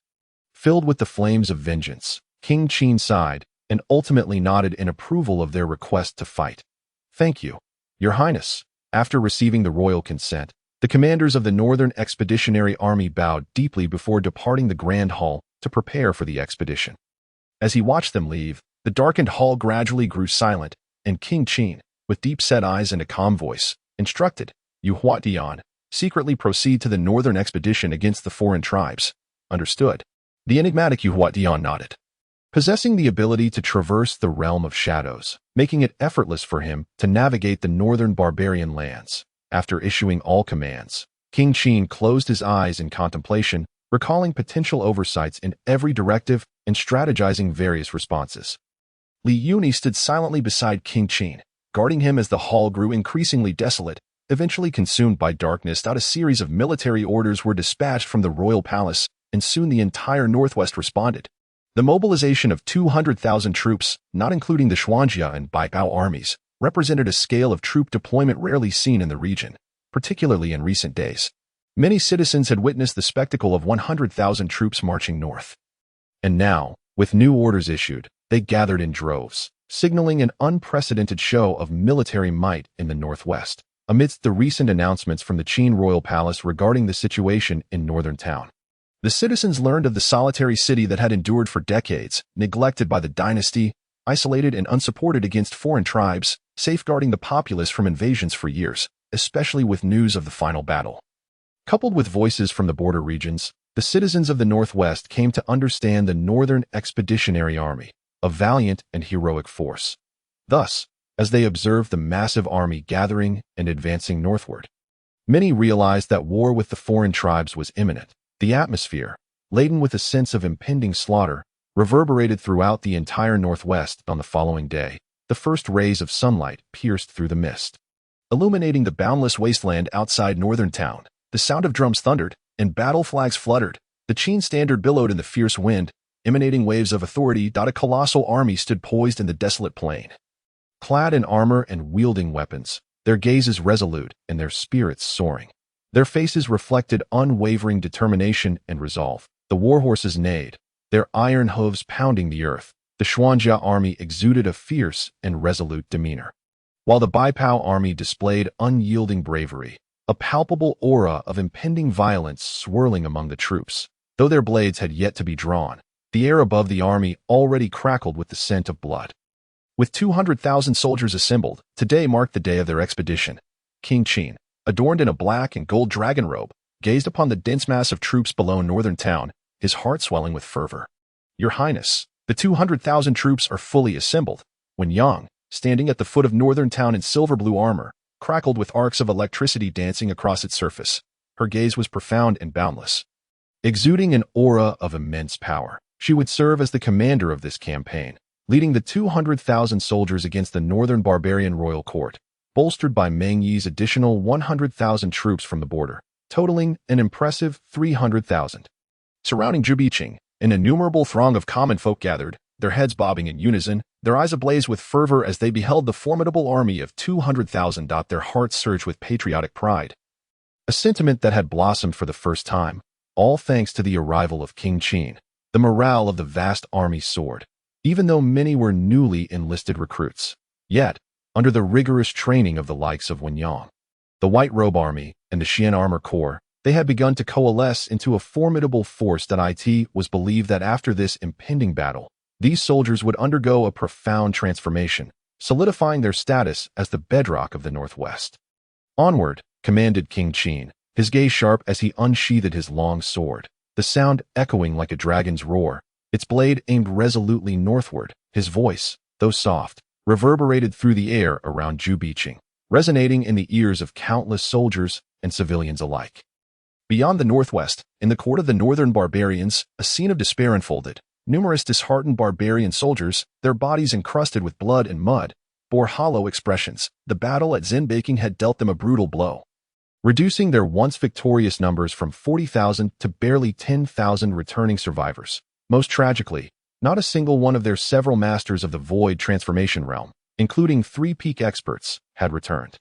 filled with the flames of vengeance, King Qin sighed and ultimately nodded in approval of their request to fight. "Thank you, Your Highness." After receiving the royal consent, the commanders of the Northern Expeditionary Army bowed deeply before departing the Grand Hall to prepare for the expedition. As he watched them leave, the darkened hall gradually grew silent, and King Qin, with deep-set eyes and a calm voice, instructed, "You Huatian, secretly proceed to the Northern Expedition against the foreign tribes." "Understood." The enigmatic Yu Huatian nodded. Possessing the ability to traverse the realm of shadows, making it effortless for him to navigate the northern barbarian lands. After issuing all commands, King Qin closed his eyes in contemplation, recalling potential oversights in every directive and strategizing various responses. Li Yuni stood silently beside King Qin, guarding him as the hall grew increasingly desolate, eventually consumed by darkness. A series of military orders were dispatched from the royal palace, and soon the entire Northwest responded. The mobilization of 200,000 troops, not including the Xuanjia and Baipao armies, represented a scale of troop deployment rarely seen in the region, particularly in recent days. Many citizens had witnessed the spectacle of 100,000 troops marching north. And now, with new orders issued, they gathered in droves, signaling an unprecedented show of military might in the Northwest, amidst the recent announcements from the Qin royal palace regarding the situation in northern town. The citizens learned of the solitary city that had endured for decades, neglected by the dynasty, isolated and unsupported against foreign tribes, safeguarding the populace from invasions for years, especially with news of the final battle. Coupled with voices from the border regions, the citizens of the Northwest came to understand the Northern Expeditionary Army, a valiant and heroic force. Thus, as they observed the massive army gathering and advancing northward, many realized that war with the foreign tribes was imminent. The atmosphere, laden with a sense of impending slaughter, reverberated throughout the entire Northwest. On the following day, the first rays of sunlight pierced through the mist, illuminating the boundless wasteland outside northern town. The sound of drums thundered, and battle flags fluttered. The Qin standard billowed in the fierce wind, emanating waves of authority. A colossal army stood poised in the desolate plain, clad in armor and wielding weapons, their gazes resolute and their spirits soaring. Their faces reflected unwavering determination and resolve. The warhorses neighed, their iron hooves pounding the earth. The Xuanjia army exuded a fierce and resolute demeanor, while the Baipao army displayed unyielding bravery, a palpable aura of impending violence swirling among the troops. Though their blades had yet to be drawn, the air above the army already crackled with the scent of blood. With 200,000 soldiers assembled, today marked the day of their expedition. King Qin, adorned in a black and gold dragon robe, gazed upon the dense mass of troops below northern town, his heart swelling with fervor. "Your Highness, the 200,000 troops are fully assembled." When Yang, standing at the foot of northern town in silver-blue armor, crackled with arcs of electricity dancing across its surface, her gaze was profound and boundless. Exuding an aura of immense power, she would serve as the commander of this campaign, leading the 200,000 soldiers against the northern barbarian royal court, bolstered by Meng Yi's additional 100,000 troops from the border, totaling an impressive 300,000. Surrounding Zhu Biqing, an innumerable throng of common folk gathered, their heads bobbing in unison, their eyes ablaze with fervor as they beheld the formidable army of 200,000. Their hearts surged with patriotic pride, a sentiment that had blossomed for the first time, all thanks to the arrival of King Qin. The morale of the vast army soared. even though many were newly enlisted recruits. Yet, under the rigorous training of the likes of Wenyang, the White Robe Army, and the Xian Armor Corps, they had begun to coalesce into a formidable force that it was believed that after this impending battle, these soldiers would undergo a profound transformation, solidifying their status as the bedrock of the Northwest. "Onward," commanded King Qin, his gaze sharp as he unsheathed his long sword, the sound echoing like a dragon's roar, its blade aimed resolutely northward. His voice, though soft, reverberated through the air around Zhu, resonating in the ears of countless soldiers and civilians alike. Beyond the northwest, in the court of the northern barbarians, a scene of despair unfolded. Numerous disheartened barbarian soldiers, their bodies encrusted with blood and mud, bore hollow expressions. The battle at Zhenbeiking had dealt them a brutal blow, reducing their once victorious numbers from 40,000 to barely 10,000 returning survivors. Most tragically, not a single one of their several masters of the void transformation realm, including 3 peak experts, had returned.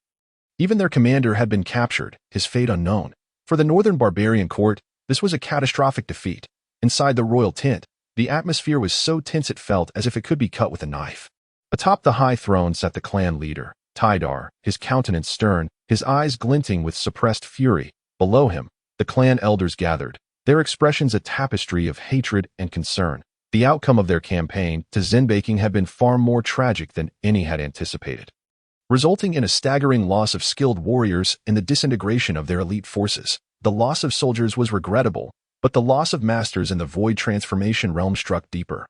Even their commander had been captured, his fate unknown. For the northern barbarian court, this was a catastrophic defeat. Inside the royal tent, the atmosphere was so tense it felt as if it could be cut with a knife. Atop the high throne sat the clan leader, Tidar, his countenance stern, his eyes glinting with suppressed fury. Below him, the clan elders gathered, their expressions a tapestry of hatred and concern. The outcome of their campaign to Zhenbeiking had been far more tragic than any had anticipated, resulting in a staggering loss of skilled warriors and the disintegration of their elite forces. The loss of soldiers was regrettable, but the loss of masters in the void transformation realm struck deeper,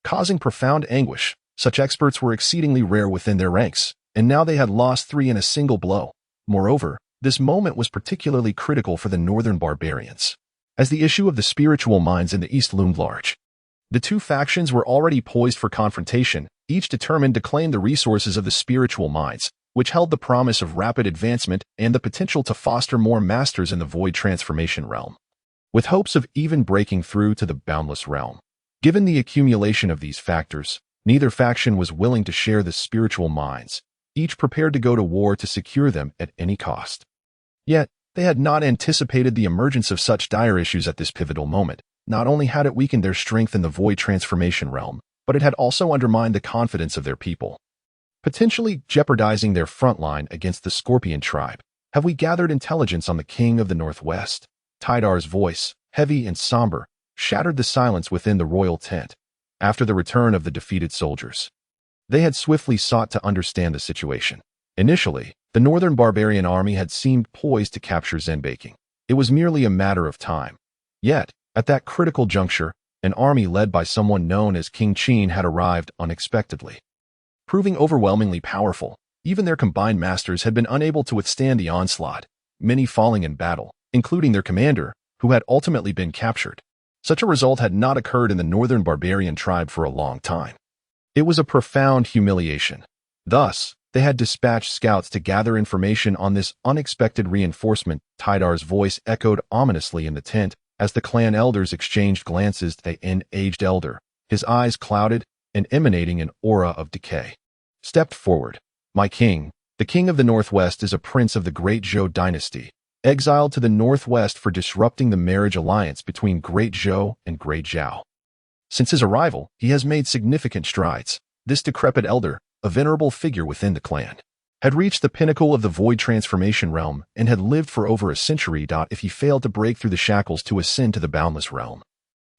causing profound anguish. Such experts were exceedingly rare within their ranks, and now they had lost 3 in a single blow. Moreover, this moment was particularly critical for the northern barbarians, as the issue of the spiritual mines in the east loomed large. The 2 factions were already poised for confrontation, each determined to claim the resources of the spiritual mines, which held the promise of rapid advancement and the potential to foster more masters in the void transformation realm, with hopes of even breaking through to the boundless realm. Given the accumulation of these factors, neither faction was willing to share the spiritual mines, each prepared to go to war to secure them at any cost. Yet, they had not anticipated the emergence of such dire issues at this pivotal moment. Not only had it weakened their strength in the void transformation realm, but it had also undermined the confidence of their people, potentially jeopardizing their front line against the Scorpion tribe. "Have we gathered intelligence on the king of the Northwest?" Tidar's voice, heavy and somber, shattered the silence within the royal tent. After the return of the defeated soldiers, they had swiftly sought to understand the situation. Initially, the northern barbarian army had seemed poised to capture Zhenbeiking. It was merely a matter of time. Yet, at that critical juncture, an army led by someone known as King Qin had arrived unexpectedly. Proving overwhelmingly powerful, even their combined masters had been unable to withstand the onslaught, many falling in battle, including their commander, who had ultimately been captured. Such a result had not occurred in the northern barbarian tribe for a long time. It was a profound humiliation. Thus, they had dispatched scouts to gather information on this unexpected reinforcement. Tidar's voice echoed ominously in the tent as the clan elders exchanged glances. The aged elder, his eyes clouded and emanating an aura of decay, stepped forward. "My king, the king of the Northwest, is a prince of the Great Zhou Dynasty, exiled to the Northwest for disrupting the marriage alliance between Great Zhou and Great Zhou. Since his arrival, he has made significant strides." This decrepit elder, a venerable figure within the clan, had reached the pinnacle of the void transformation realm and had lived for over a century. If he failed to break through the shackles to ascend to the boundless realm,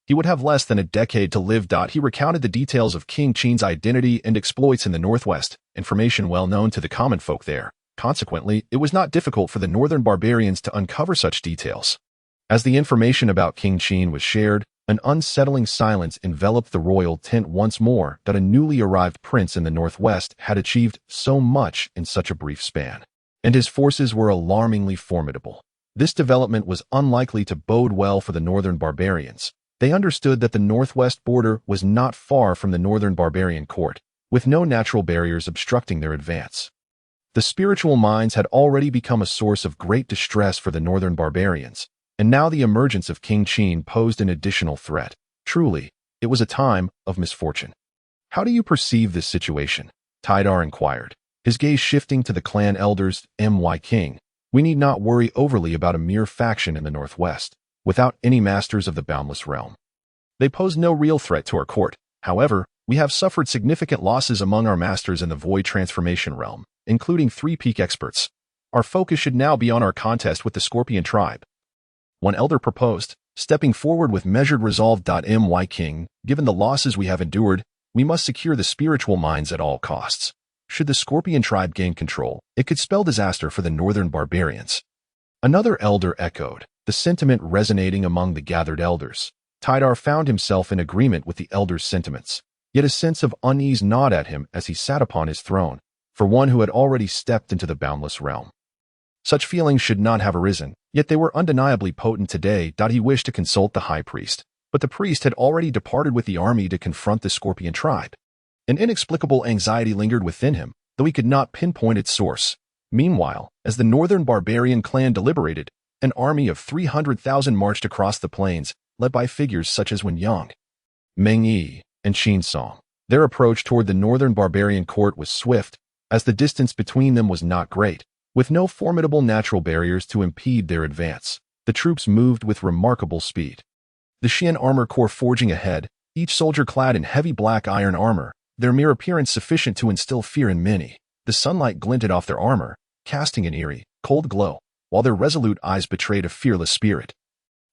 he would have less than a decade to live. He recounted the details of King Qin's identity and exploits in the Northwest, information well known to the common folk there. Consequently, it was not difficult for the northern barbarians to uncover such details. As the information about King Qin was shared, an unsettling silence enveloped the royal tent once more. That a newly arrived prince in the Northwest had achieved so much in such a brief span, and his forces were alarmingly formidable. This development was unlikely to bode well for the northern barbarians. They understood that the northwest border was not far from the northern barbarian court, with no natural barriers obstructing their advance. The spiritual mines had already become a source of great distress for the northern barbarians, and now the emergence of King Qin posed an additional threat. Truly, it was a time of misfortune. "How do you perceive this situation?" Tidar inquired, his gaze shifting to the clan elders. "My king, we need not worry overly about a mere faction in the Northwest, without any masters of the boundless realm. They pose no real threat to our court. However, We have suffered significant losses among our masters in the void transformation realm, including 3 peak experts. Our focus should now be on our contest with the Scorpion tribe. One elder proposed, stepping forward with measured resolve. My king, given the losses we have endured, we must secure the spiritual minds at all costs. Should the Scorpion tribe gain control, it could spell disaster for the northern barbarians. Another elder echoed, the sentiment resonating among the gathered elders. Tidar found himself in agreement with the elders' sentiments, yet a sense of unease gnawed at him as he sat upon his throne, for one who had already stepped into the boundless realm. Such feelings should not have arisen, yet they were undeniably potent today. He wished to consult the high priest, but the priest had already departed with the army to confront the Scorpion tribe. An inexplicable anxiety lingered within him, though he could not pinpoint its source. Meanwhile, as the northern barbarian clan deliberated, an army of 300,000 marched across the plains, led by figures such as Wen Yang, Meng Yi, and Qin Song. Their approach toward the northern barbarian court was swift, as the distance between them was not great. With no formidable natural barriers to impede their advance, the troops moved with remarkable speed. The Qian armor corps forging ahead, each soldier clad in heavy black iron armor, their mere appearance sufficient to instill fear in many. The sunlight glinted off their armor, casting an eerie, cold glow, while their resolute eyes betrayed a fearless spirit.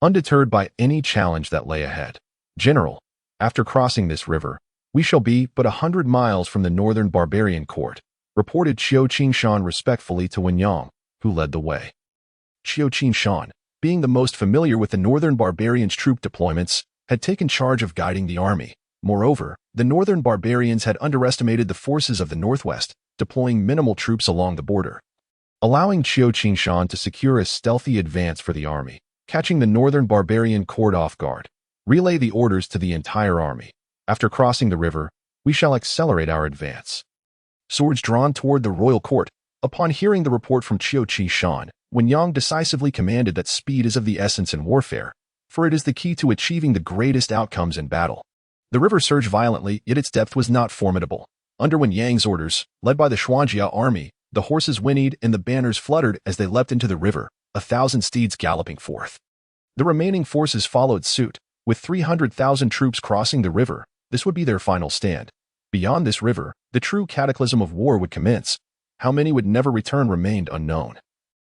Undeterred by any challenge that lay ahead, General, after crossing this river, we shall be but 100 miles from the northern barbarian court, reported Qiu Qinshan respectfully to Wen Yang, who led the way. Qiu Qinshan, being the most familiar with the northern barbarians' troop deployments, had taken charge of guiding the army. Moreover, the northern barbarians had underestimated the forces of the northwest, deploying minimal troops along the border, allowing Qiu Qinshan to secure a stealthy advance for the army. Catching the northern barbarian court off guard, relay the orders to the entire army. After crossing the river, we shall accelerate our advance. Swords drawn toward the royal court. Upon hearing the report from Qiu Qinshan, Wen Yang decisively commanded that speed is of the essence in warfare, for it is the key to achieving the greatest outcomes in battle. The river surged violently, yet its depth was not formidable. Under Wen Yang's orders, led by the Xuanjia army, the horses whinnied and the banners fluttered as they leapt into the river, 1,000 steeds galloping forth. The remaining forces followed suit, with 300,000 troops crossing the river. This would be their final stand. Beyond this river, the true cataclysm of war would commence. How many would never return remained unknown.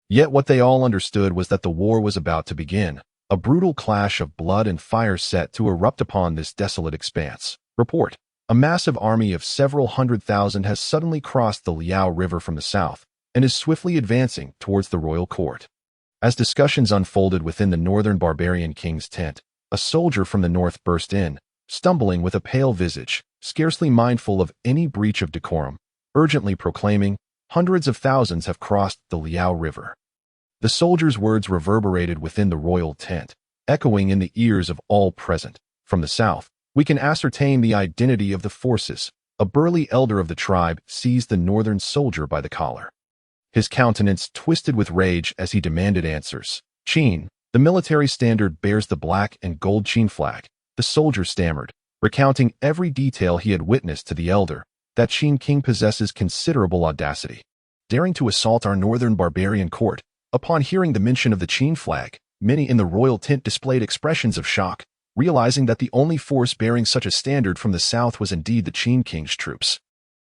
Yet what they all understood was that the war was about to begin. A brutal clash of blood and fire set to erupt upon this desolate expanse. Report. A massive army of several 100,000 has suddenly crossed the Liao River from the south, and is swiftly advancing towards the royal court. As discussions unfolded within the northern barbarian king's tent, a soldier from the north burst in, stumbling with a pale visage, scarcely mindful of any breach of decorum, urgently proclaiming, "Hundreds of thousands have crossed the Liao River." The soldier's words reverberated within the royal tent, echoing in the ears of all present. From the south, we can ascertain the identity of the forces. A burly elder of the tribe seized the northern soldier by the collar. His countenance twisted with rage as he demanded answers. "Qin, the military standard bears the black and gold Qin flag," the soldier stammered, recounting every detail he had witnessed to the elder. "That Qin king possesses considerable audacity, daring to assault our northern barbarian court." Upon hearing the mention of the Qin flag, many in the royal tent displayed expressions of shock, realizing that the only force bearing such a standard from the south was indeed the Qin king's troops.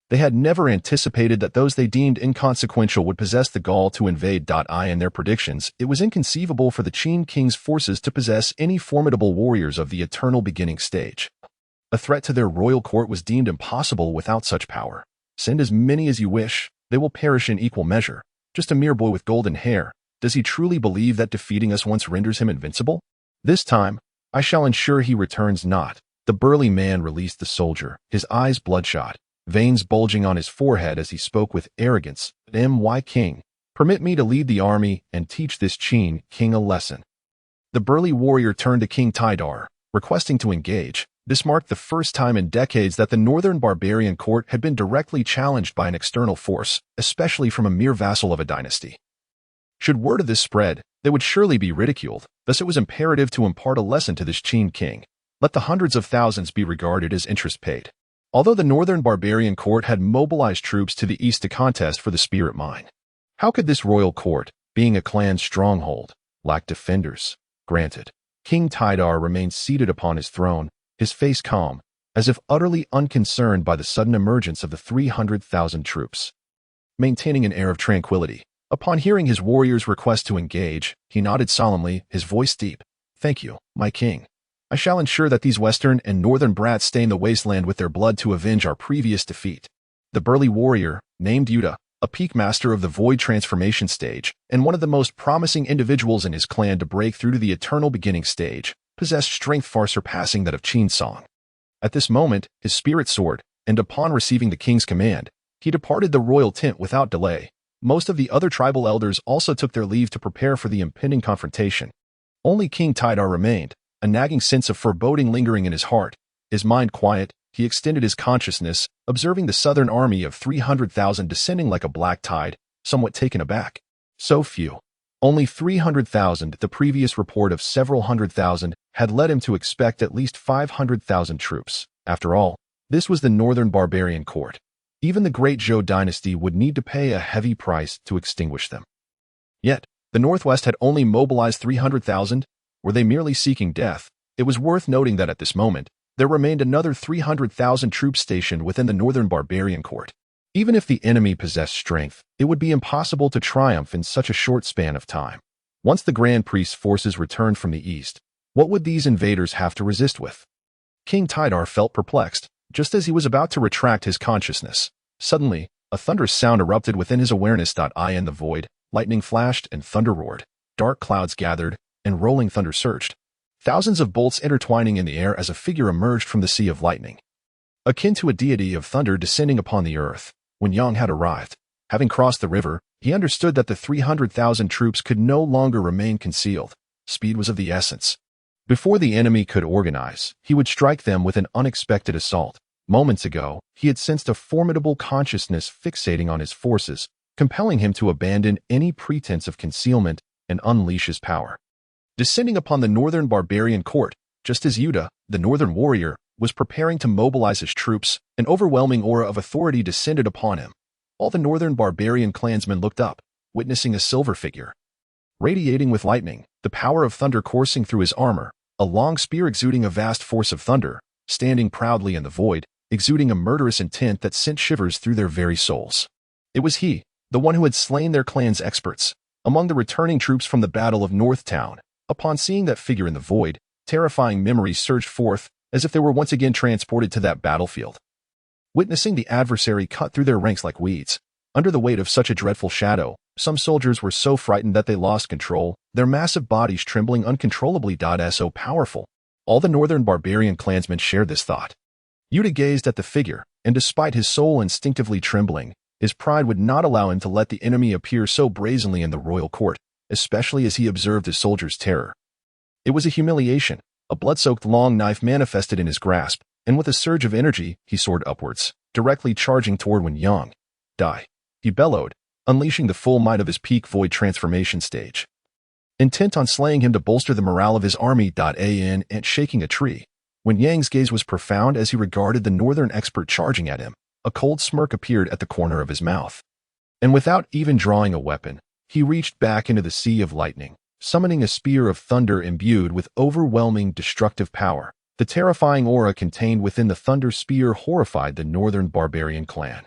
They had never anticipated that those they deemed inconsequential would possess the gall to invade. In their predictions, it was inconceivable for the Qin king's forces to possess any formidable warriors of the eternal beginning stage. A threat to their royal court was deemed impossible without such power. "Send as many as you wish, they will perish in equal measure. Just a mere boy with golden hair. Does he truly believe that defeating us once renders him invincible? This time, I shall ensure he returns not." The burly man released the soldier, his eyes bloodshot, veins bulging on his forehead as he spoke with arrogance. "My king, permit me to lead the army and teach this Qin king a lesson." The burly warrior turned to King Tidar, requesting to engage. This marked the first time in decades that the northern barbarian court had been directly challenged by an external force, especially from a mere vassal of a dynasty. Should word of this spread, they would surely be ridiculed. Thus it was imperative to impart a lesson to this Qin king. Let the hundreds of thousands be regarded as interest paid. Although the northern barbarian court had mobilized troops to the east to contest for the spirit mine, how could this royal court, being a clan's stronghold, lack defenders? Granted. King Tidar remained seated upon his throne, his face calm, as if utterly unconcerned by the sudden emergence of the 300,000 troops. Maintaining an air of tranquility, upon hearing his warriors' request to engage, he nodded solemnly, his voice deep. "Thank you, my king. I shall ensure that these western and northern brats stain the wasteland with their blood to avenge our previous defeat." The burly warrior, named Yuta, a peak master of the void transformation stage, and one of the most promising individuals in his clan to break through to the eternal beginning stage, possessed strength far surpassing that of Qin Song. At this moment, his spirit soared, and upon receiving the king's command, he departed the royal tent without delay. Most of the other tribal elders also took their leave to prepare for the impending confrontation. Only King Tidar remained, a nagging sense of foreboding lingering in his heart. His mind quiet, he extended his consciousness, observing the southern army of 300,000 descending like a black tide, somewhat taken aback. So few. Only 300,000. The previous report of several hundred thousand had led him to expect at least 500,000 troops. After all, this was the northern barbarian court. Even the Great Zhou Dynasty would need to pay a heavy price to extinguish them. Yet, the Northwest had only mobilized 300,000. Were they merely seeking death? It was worth noting that at this moment, there remained another 300,000 troops stationed within the northern barbarian court. Even if the enemy possessed strength, it would be impossible to triumph in such a short span of time. Once the Grand Priest's forces returned from the east, what would these invaders have to resist with? King Tidar felt perplexed, just as he was about to retract his consciousness. Suddenly, a thunderous sound erupted within his awareness. In the void, lightning flashed and thunder roared. Dark clouds gathered, and rolling thunder surged. Thousands of bolts intertwining in the air as a figure emerged from the sea of lightning. Akin to a deity of thunder descending upon the earth, when Yang had arrived, having crossed the river, he understood that the 300,000 troops could no longer remain concealed. Speed was of the essence. Before the enemy could organize, he would strike them with an unexpected assault. Moments ago, he had sensed a formidable consciousness fixating on his forces, compelling him to abandon any pretense of concealment and unleash his power. Descending upon the northern barbarian court, just as Yuta, the northern warrior, was preparing to mobilize his troops, an overwhelming aura of authority descended upon him. All the northern barbarian clansmen looked up, witnessing a silver figure. Radiating with lightning, the power of thunder coursing through his armor, a long spear exuding a vast force of thunder, standing proudly in the void, exuding a murderous intent that sent shivers through their very souls. It was he, the one who had slain their clan's experts. Among the returning troops from the Battle of Northtown, upon seeing that figure in the void, terrifying memories surged forth, as if they were once again transported to that battlefield. Witnessing the adversary cut through their ranks like weeds, under the weight of such a dreadful shadow, some soldiers were so frightened that they lost control, their massive bodies trembling uncontrollably. So powerful. All the northern barbarian clansmen shared this thought. Yuta gazed at the figure, and despite his soul instinctively trembling, his pride would not allow him to let the enemy appear so brazenly in the royal court, especially as he observed his soldiers' terror. It was a humiliation. A blood-soaked long knife manifested in his grasp, and with a surge of energy, he soared upwards, directly charging toward Wen Yang. Die. He bellowed, unleashing the full might of his peak void transformation stage. Intent on slaying him to bolster the morale of his army. And shaking a tree. Wen Yang's gaze was profound as he regarded the northern expert charging at him. A cold smirk appeared at the corner of his mouth. And without even drawing a weapon, he reached back into the sea of lightning, summoning a spear of thunder imbued with overwhelming destructive power. The terrifying aura contained within the thunder spear horrified the northern barbarian clan.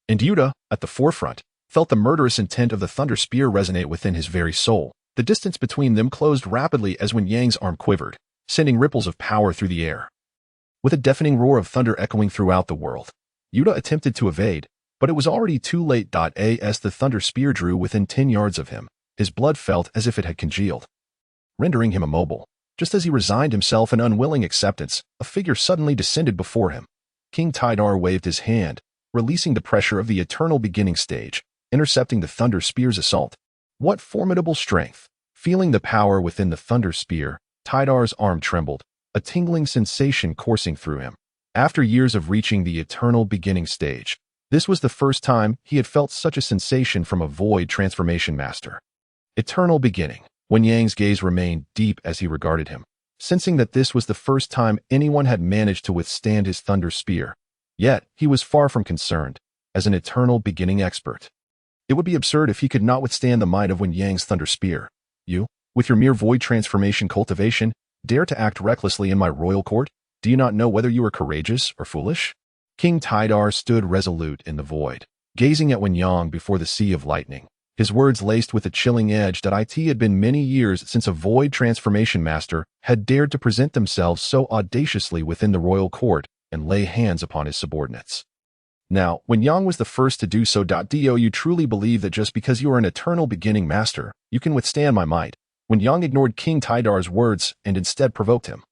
And Yuta, at the forefront, felt the murderous intent of the thunder spear resonate within his very soul. The distance between them closed rapidly as Wen Yang's arm quivered, sending ripples of power through the air. With a deafening roar of thunder echoing throughout the world, Yuta attempted to evade, but it was already too late. As the thunder spear drew within 10 yards of him, his blood felt as if it had congealed, rendering him immobile. Just as he resigned himself in unwilling acceptance, a figure suddenly descended before him. King Tidar waved his hand, releasing the pressure of the eternal beginning stage, intercepting the thunder spear's assault. What formidable strength! Feeling the power within the thunder spear, Tidar's arm trembled, a tingling sensation coursing through him. After years of reaching the eternal beginning stage, this was the first time he had felt such a sensation from a void transformation master. Eternal beginning. Wen Yang's gaze remained deep as he regarded him, sensing that this was the first time anyone had managed to withstand his thunder spear. Yet, he was far from concerned. As an eternal beginning expert, it would be absurd if he could not withstand the might of Wen Yang's thunder spear. You, with your mere void transformation cultivation, dare to act recklessly in my royal court? Do you not know whether you are courageous or foolish? King Tidar stood resolute in the void, gazing at Wen Yang before the sea of lightning, his words laced with a chilling edge that it had been many years since a void transformation master had dared to present themselves so audaciously within the royal court and lay hands upon his subordinates. Now, Wen Yang was the first to do so. Do you truly believe that just because you are an eternal beginning master, you can withstand my might? Wen Yang ignored King Tidar's words and instead provoked him.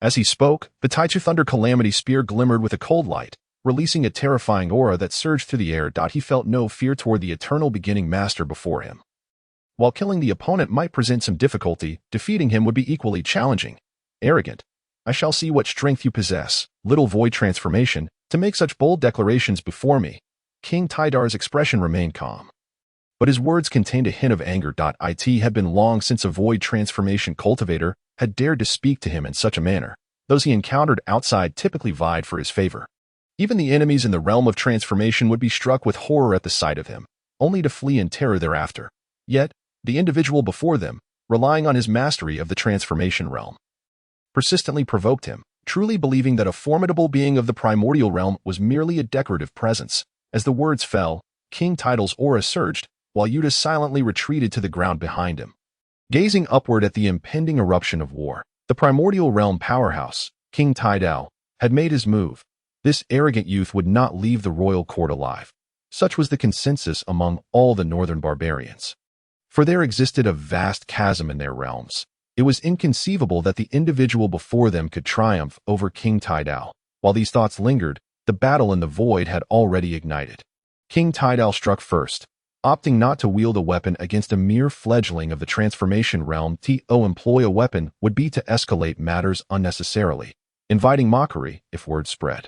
As he spoke, the Taichu Thunder Calamity Spear glimmered with a cold light, releasing a terrifying aura that surged through the air. He felt no fear toward the eternal beginning master before him. While killing the opponent might present some difficulty, defeating him would be equally challenging. Arrogant. I shall see what strength you possess, little void transformation, to make such bold declarations before me. King Tidar's expression remained calm, but his words contained a hint of anger. It had been long since a void transformation cultivator had dared to speak to him in such a manner. Those he encountered outside typically vied for his favor. Even the enemies in the realm of transformation would be struck with horror at the sight of him, only to flee in terror thereafter. Yet, the individual before them, relying on his mastery of the transformation realm, persistently provoked him, truly believing that a formidable being of the primordial realm was merely a decorative presence. As the words fell, King Tidal's aura surged, while Yuta silently retreated to the ground behind him. Gazing upward at the impending eruption of war, the primordial realm powerhouse, King Tidal, had made his move. This arrogant youth would not leave the royal court alive. Such was the consensus among all the northern barbarians. For there existed a vast chasm in their realms. It was inconceivable that the individual before them could triumph over King Tidal. While these thoughts lingered, the battle in the void had already ignited. King Tidal struck first, opting not to wield a weapon against a mere fledgling of the transformation realm. To employ a weapon would be to escalate matters unnecessarily, inviting mockery if word spread.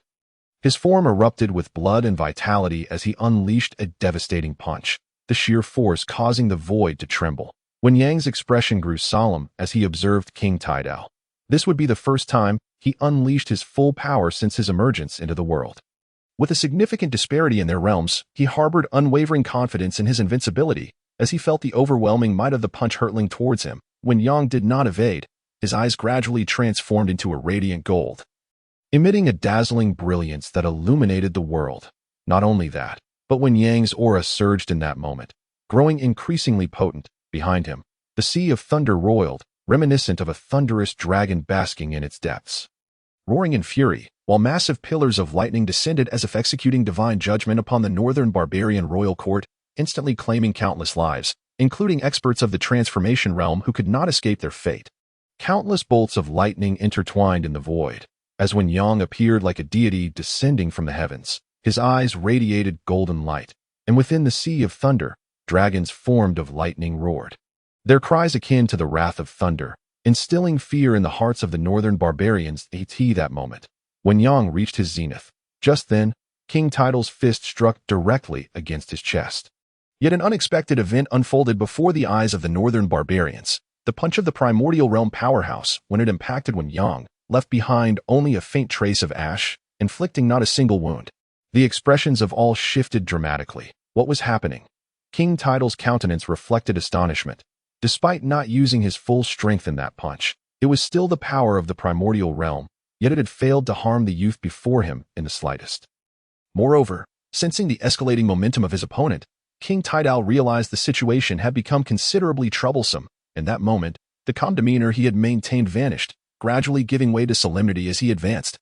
His form erupted with blood and vitality as he unleashed a devastating punch, the sheer force causing the void to tremble. Wen Yang's expression grew solemn as he observed King Tidal. This would be the first time he unleashed his full power since his emergence into the world. With a significant disparity in their realms, he harbored unwavering confidence in his invincibility as he felt the overwhelming might of the punch hurtling towards him. When Yang did not evade, his eyes gradually transformed into a radiant gold, emitting a dazzling brilliance that illuminated the world. Not only that, but when Yang's aura surged in that moment, growing increasingly potent, behind him, the sea of thunder roiled, reminiscent of a thunderous dragon basking in its depths. Roaring in fury, while massive pillars of lightning descended as if executing divine judgment upon the northern barbarian royal court, instantly claiming countless lives, including experts of the transformation realm who could not escape their fate. Countless bolts of lightning intertwined in the void, as when Yang appeared like a deity descending from the heavens. His eyes radiated golden light, and within the sea of thunder, dragons formed of lightning roared, their cries akin to the wrath of thunder, instilling fear in the hearts of the northern barbarians. At that moment, when Yang reached his zenith, just then, King Tidal's fist struck directly against his chest. Yet an unexpected event unfolded before the eyes of the northern barbarians. The punch of the primordial realm powerhouse, when it impacted Wen Yang, left behind only a faint trace of ash, inflicting not a single wound. The expressions of all shifted dramatically. What was happening? King Tidal's countenance reflected astonishment. Despite not using his full strength in that punch, it was still the power of the primordial realm, yet it had failed to harm the youth before him in the slightest. Moreover, sensing the escalating momentum of his opponent, King Tidal realized the situation had become considerably troublesome. In that moment, the calm demeanor he had maintained vanished, gradually giving way to solemnity as he advanced.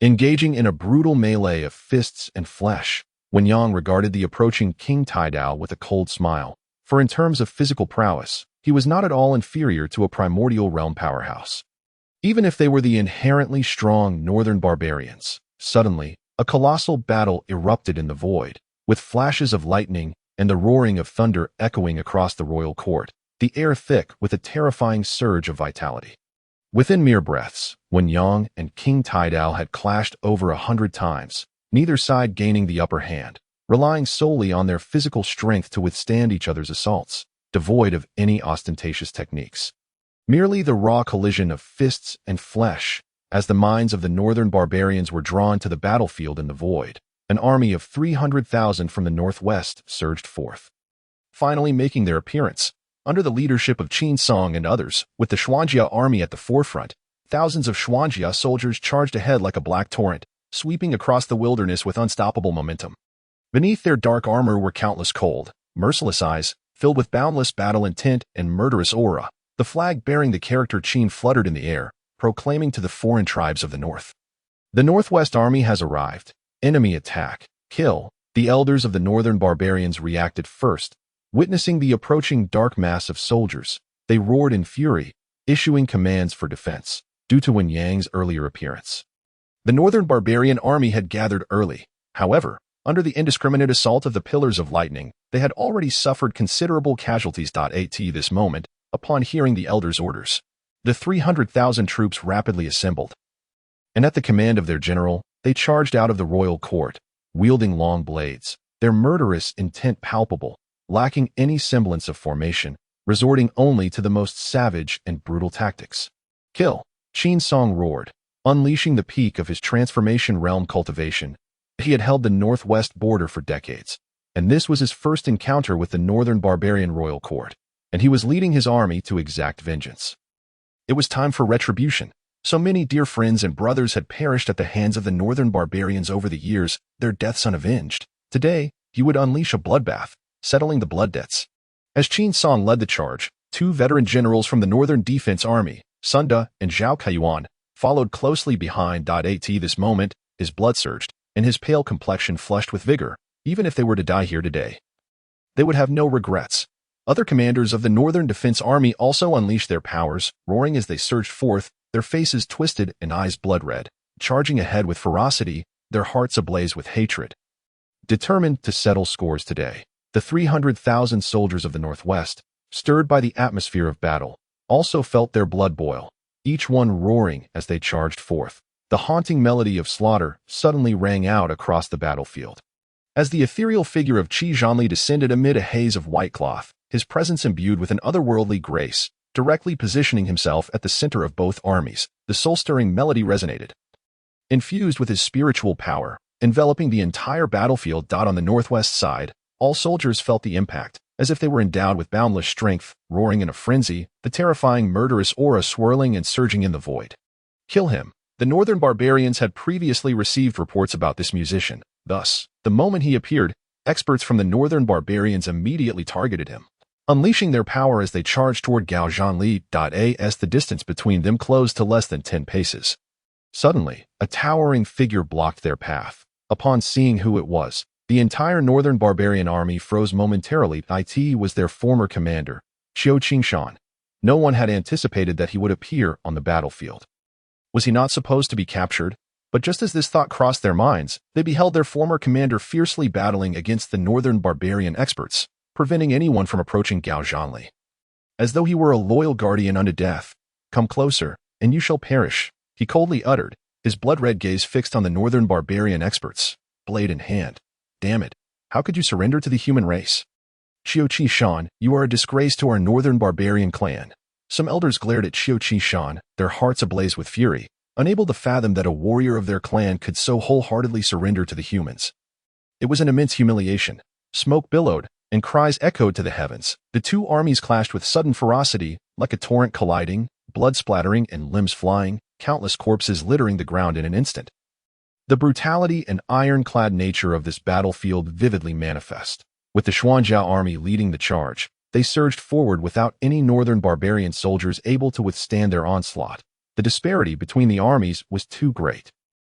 Engaging in a brutal melee of fists and flesh, Wen Yang regarded the approaching King Tidal with a cold smile, for in terms of physical prowess, he was not at all inferior to a primordial realm powerhouse. Even if they were the inherently strong northern barbarians. Suddenly, a colossal battle erupted in the void, with flashes of lightning and the roaring of thunder echoing across the royal court, the air thick with a terrifying surge of vitality. Within mere breaths, Wen Yang and King Tidal had clashed over 100 times, neither side gaining the upper hand, relying solely on their physical strength to withstand each other's assaults, devoid of any ostentatious techniques. Merely the raw collision of fists and flesh, as the minds of the northern barbarians were drawn to the battlefield in the void. An army of 300,000 from the northwest surged forth, finally making their appearance. Under the leadership of Qin Song and others, with the Xuanjia army at the forefront, thousands of Xuanjia soldiers charged ahead like a black torrent, sweeping across the wilderness with unstoppable momentum. Beneath their dark armor were countless cold, merciless eyes, filled with boundless battle intent and murderous aura. The flag bearing the character Qin fluttered in the air, proclaiming to the foreign tribes of the north. The Northwest Army has arrived. Enemy attack. Kill. The elders of the northern barbarians reacted first. Witnessing the approaching dark mass of soldiers, they roared in fury, issuing commands for defense, due to Wen Yang's earlier appearance. The northern barbarian army had gathered early. However, under the indiscriminate assault of the Pillars of Lightning, they had already suffered considerable casualties. At this moment, upon hearing the elders' orders, the 300,000 troops rapidly assembled. And at the command of their general, they charged out of the royal court, wielding long blades, their murderous intent palpable, lacking any semblance of formation, resorting only to the most savage and brutal tactics. Kill! Qin Song roared, unleashing the peak of his transformation realm cultivation. He had held the northwest border for decades, and this was his first encounter with the northern barbarian royal court, and he was leading his army to exact vengeance. It was time for retribution. So many dear friends and brothers had perished at the hands of the northern barbarians over the years, their deaths unavenged. Today, he would unleash a bloodbath, settling the blood debts. As Qin Song led the charge, two veteran generals from the Northern Defense Army, Sun De and Zhao Kaiyuan, followed closely behind. At this moment, his blood surged, and his pale complexion flushed with vigor. Even if they were to die here today, they would have no regrets. Other commanders of the Northern Defense Army also unleashed their powers, roaring as they surged forth, their faces twisted and eyes blood-red, charging ahead with ferocity, their hearts ablaze with hatred. Determined to settle scores today, the 300,000 soldiers of the Northwest, stirred by the atmosphere of battle, also felt their blood boil, each one roaring as they charged forth. The haunting melody of slaughter suddenly rang out across the battlefield. As the ethereal figure of Qi Zhanli descended amid a haze of white cloth, his presence imbued with an otherworldly grace, directly positioning himself at the center of both armies, the soul-stirring melody resonated. Infused with his spiritual power, enveloping the entire battlefield. On the northwest side, all soldiers felt the impact, as if they were endowed with boundless strength, roaring in a frenzy, the terrifying murderous aura swirling and surging in the void. Kill him. The northern barbarians had previously received reports about this musician. Thus, the moment he appeared, experts from the northern barbarians immediately targeted him, unleashing their power as they charged toward Gao Zhanli. As the distance between them closed to less than 10 paces. Suddenly, a towering figure blocked their path. Upon seeing who it was, the entire northern barbarian army froze momentarily. It was their former commander, Qiu Qingshan. No one had anticipated that he would appear on the battlefield. Was he not supposed to be captured? But just as this thought crossed their minds, they beheld their former commander fiercely battling against the northern barbarian experts, preventing anyone from approaching Gao Zhanli. As though he were a loyal guardian unto death. "Come closer, and you shall perish," he coldly uttered, his blood-red gaze fixed on the northern barbarian experts, blade in hand. "Damn it, how could you surrender to the human race? Qiu Qishan, you are a disgrace to our northern barbarian clan." Some elders glared at Qiu Qishan, their hearts ablaze with fury, unable to fathom that a warrior of their clan could so wholeheartedly surrender to the humans. It was an immense humiliation. Smoke billowed, and cries echoed to the heavens. The two armies clashed with sudden ferocity, like a torrent colliding, blood splattering and limbs flying, countless corpses littering the ground in an instant. The brutality and ironclad nature of this battlefield vividly manifest. With the Xuanjia army leading the charge, they surged forward without any northern barbarian soldiers able to withstand their onslaught. The disparity between the armies was too great.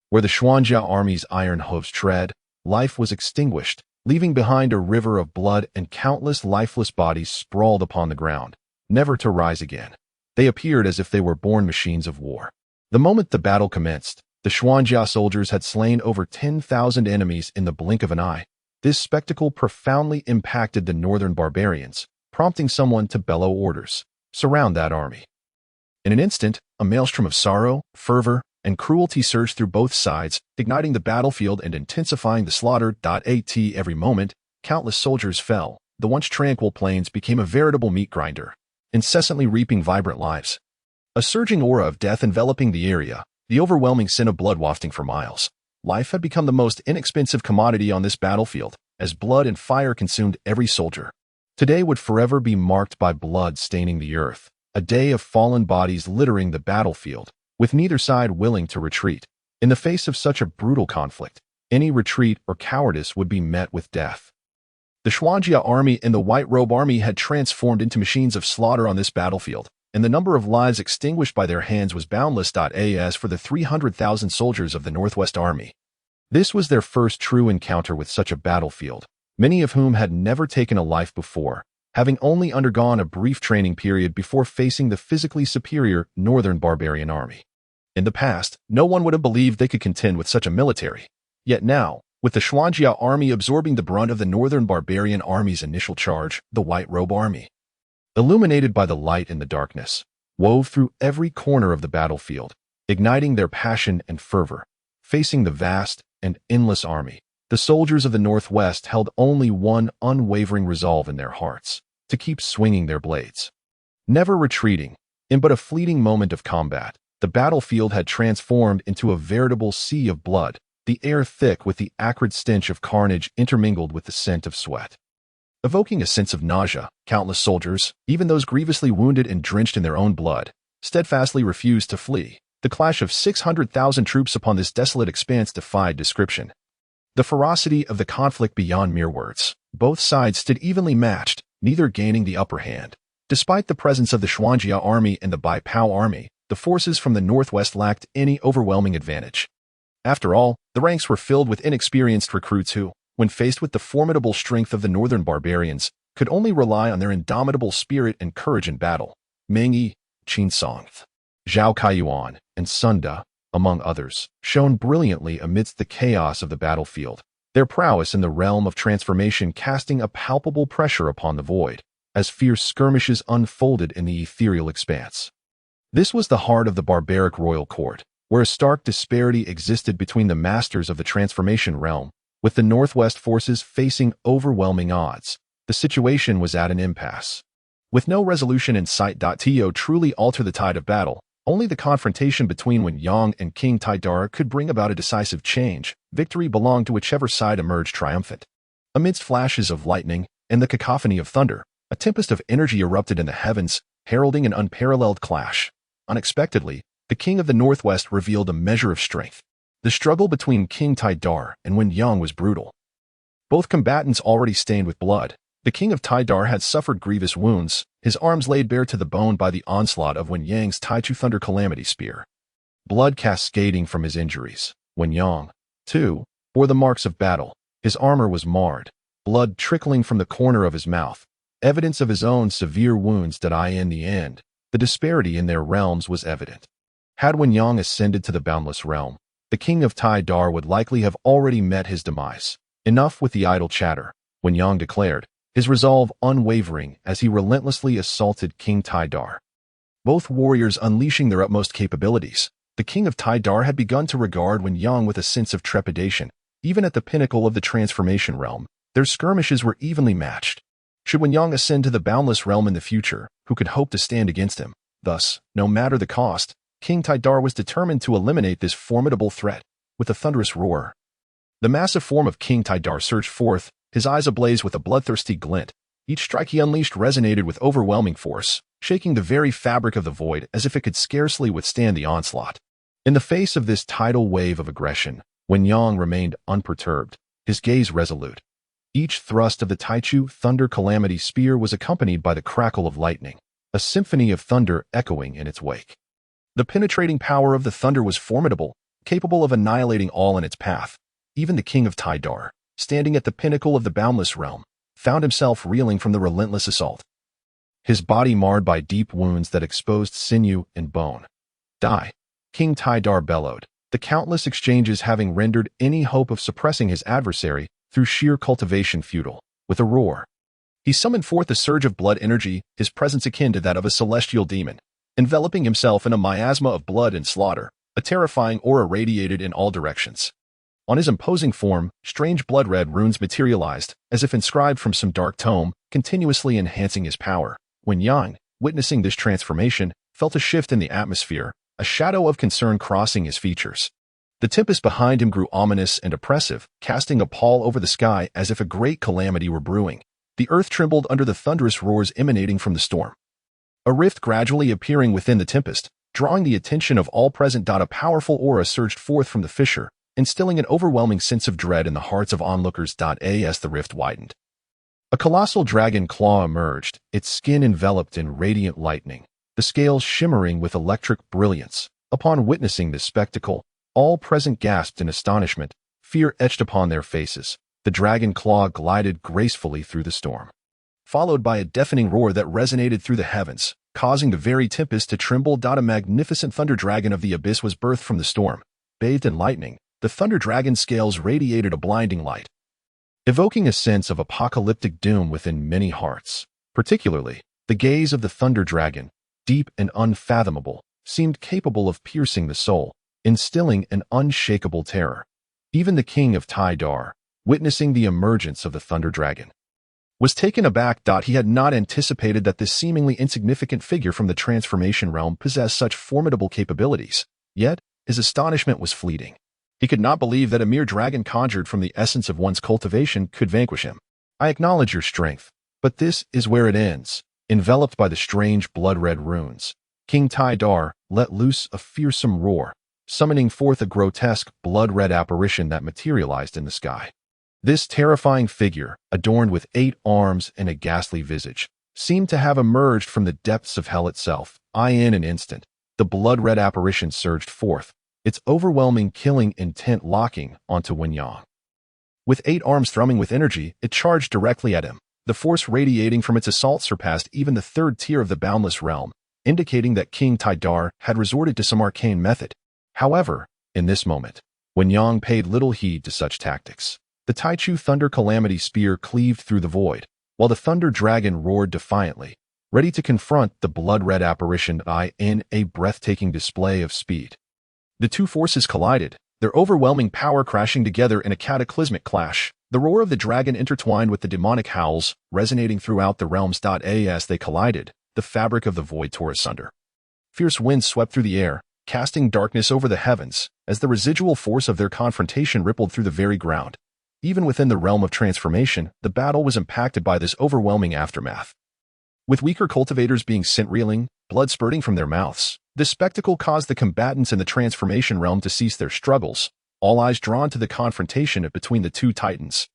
Where the Xuanjia army's iron hooves tread, life was extinguished, leaving behind a river of blood and countless lifeless bodies sprawled upon the ground, never to rise again. They appeared as if they were born machines of war. The moment the battle commenced, the Xuanjia soldiers had slain over 10,000 enemies in the blink of an eye. This spectacle profoundly impacted the northern barbarians, prompting someone to bellow orders. "Surround that army." In an instant, a maelstrom of sorrow, fervor, and cruelty surged through both sides, igniting the battlefield and intensifying the slaughter. Every moment, countless soldiers fell. The once tranquil plains became a veritable meat grinder, incessantly reaping vibrant lives. A surging aura of death enveloping the area, the overwhelming scent of blood wafting for miles. Life had become the most inexpensive commodity on this battlefield, as blood and fire consumed every soldier. Today would forever be marked by blood staining the earth, a day of fallen bodies littering the battlefield, with neither side willing to retreat. In the face of such a brutal conflict, any retreat or cowardice would be met with death. The Xuanjia army and the White Robe army had transformed into machines of slaughter on this battlefield, and the number of lives extinguished by their hands was boundless. As for the 300,000 soldiers of the Northwest Army, this was their first true encounter with such a battlefield, many of whom had never taken a life before, having only undergone a brief training period before facing the physically superior Northern Barbarian army. In the past, no one would have believed they could contend with such a military. Yet now, with the Xuanjia army absorbing the brunt of the Northern Barbarian army's initial charge, the White Robe army, illuminated by the light in the darkness, wove through every corner of the battlefield, igniting their passion and fervor. Facing the vast and endless army, the soldiers of the Northwest held only one unwavering resolve in their hearts: to keep swinging their blades. Never retreating. In but a fleeting moment of combat, the battlefield had transformed into a veritable sea of blood, the air thick with the acrid stench of carnage intermingled with the scent of sweat. Evoking a sense of nausea, countless soldiers, even those grievously wounded and drenched in their own blood, steadfastly refused to flee. The clash of 600,000 troops upon this desolate expanse defied description. The ferocity of the conflict beyond mere words. Both sides stood evenly matched, neither gaining the upper hand. Despite the presence of the Xuanjia army and the Bai Pao army, the forces from the Northwest lacked any overwhelming advantage. After all, the ranks were filled with inexperienced recruits who, when faced with the formidable strength of the Northern Barbarians, could only rely on their indomitable spirit and courage in battle. Meng Yi, Qin Song, Zhao Kaiyuan, and Sun Da, among others, shone brilliantly amidst the chaos of the battlefield, their prowess in the realm of transformation casting a palpable pressure upon the void, as fierce skirmishes unfolded in the ethereal expanse. This was the heart of the barbaric royal court, where a stark disparity existed between the masters of the transformation realm. With the Northwest forces facing overwhelming odds, the situation was at an impasse. With no resolution in sight. To truly alter the tide of battle, only the confrontation between Wen Yang and King Taidar could bring about a decisive change. Victory belonged to whichever side emerged triumphant. Amidst flashes of lightning and the cacophony of thunder, a tempest of energy erupted in the heavens, heralding an unparalleled clash. Unexpectedly, the king of the Northwest revealed a measure of strength. The struggle between King Taidar and Wen Yang was brutal. Both combatants already stained with blood. The king of Taidar had suffered grievous wounds, his arms laid bare to the bone by the onslaught of Wen Yang's Taichu Thunder Calamity Spear. Blood cascading from his injuries. Wen Yang, too, bore the marks of battle. His armor was marred, blood trickling from the corner of his mouth, evidence of his own severe wounds. In the end, the disparity in their realms was evident. Had Wen Yang ascended to the boundless realm, the king of Taidar would likely have already met his demise. Enough with the idle chatter, Wen Yang declared, his resolve unwavering as he relentlessly assaulted King Taidar. Both warriors unleashing their utmost capabilities, the king of Taidar had begun to regard Wen Yang with a sense of trepidation. Even at the pinnacle of the transformation realm, their skirmishes were evenly matched. Should Wen Yang ascend to the boundless realm in the future, who could hope to stand against him? Thus, no matter the cost, King Taidar was determined to eliminate this formidable threat. With a thunderous roar, the massive form of King Taidar surged forth, his eyes ablaze with a bloodthirsty glint. Each strike he unleashed resonated with overwhelming force, shaking the very fabric of the void as if it could scarcely withstand the onslaught. In the face of this tidal wave of aggression, Wen Yang remained unperturbed, his gaze resolute. Each thrust of the Taichu Thunder Calamity Spear was accompanied by the crackle of lightning, a symphony of thunder echoing in its wake. The penetrating power of the thunder was formidable, capable of annihilating all in its path. Even the king of Taidar, standing at the pinnacle of the boundless realm, found himself reeling from the relentless assault. His body marred by deep wounds that exposed sinew and bone. Die! King Taidar bellowed, the countless exchanges having rendered any hope of suppressing his adversary through sheer cultivation futile. With a roar, he summoned forth a surge of blood energy, his presence akin to that of a celestial demon. Enveloping himself in a miasma of blood and slaughter, a terrifying aura radiated in all directions. On his imposing form, strange blood-red runes materialized, as if inscribed from some dark tome, continuously enhancing his power. Wen Yang, witnessing this transformation, felt a shift in the atmosphere, a shadow of concern crossing his features. The tempest behind him grew ominous and oppressive, casting a pall over the sky as if a great calamity were brewing. The earth trembled under the thunderous roars emanating from the storm. A rift gradually appearing within the tempest, drawing the attention of all present. A powerful aura surged forth from the fissure, instilling an overwhelming sense of dread in the hearts of onlookers. As the rift widened, a colossal dragon claw emerged, its skin enveloped in radiant lightning, the scales shimmering with electric brilliance. Upon witnessing this spectacle, all present gasped in astonishment, fear etched upon their faces. The dragon claw glided gracefully through the storm, followed by a deafening roar that resonated through the heavens, causing the very tempest to tremble. A magnificent thunder dragon of the abyss was birthed from the storm. Bathed in lightning, the thunder dragon's scales radiated a blinding light, evoking a sense of apocalyptic doom within many hearts. Particularly, the gaze of the thunder dragon, deep and unfathomable, seemed capable of piercing the soul, instilling an unshakable terror. Even the king of Dar, witnessing the emergence of the thunder dragon, was taken aback. He had not anticipated that this seemingly insignificant figure from the transformation realm possessed such formidable capabilities. Yet, his astonishment was fleeting. He could not believe that a mere dragon conjured from the essence of one's cultivation could vanquish him. I acknowledge your strength, but this is where it ends. Enveloped by the strange blood-red runes, King Dar let loose a fearsome roar, summoning forth a grotesque blood-red apparition that materialized in the sky. This terrifying figure, adorned with 8 arms and a ghastly visage, seemed to have emerged from the depths of hell itself. In an instant, the blood-red apparition surged forth, its overwhelming killing intent locking onto Wen Yang. With 8 arms thrumming with energy, it charged directly at him. The force radiating from its assault surpassed even the 3rd tier of the boundless realm, indicating that King Dar had resorted to some arcane method. However, in this moment, Wen Yang paid little heed to such tactics. The Taichu Thunder Calamity Spear cleaved through the void, while the Thunder Dragon roared defiantly, ready to confront the blood-red apparition in a breathtaking display of speed. The two forces collided, their overwhelming power crashing together in a cataclysmic clash. The roar of the dragon intertwined with the demonic howls, resonating throughout the realms. As they collided, the fabric of the void tore asunder. Fierce winds swept through the air, casting darkness over the heavens, as the residual force of their confrontation rippled through the very ground. Even within the realm of transformation, the battle was impacted by this overwhelming aftermath. With weaker cultivators being sent reeling, blood spurting from their mouths, this spectacle caused the combatants in the transformation realm to cease their struggles, all eyes drawn to the confrontation between the two titans.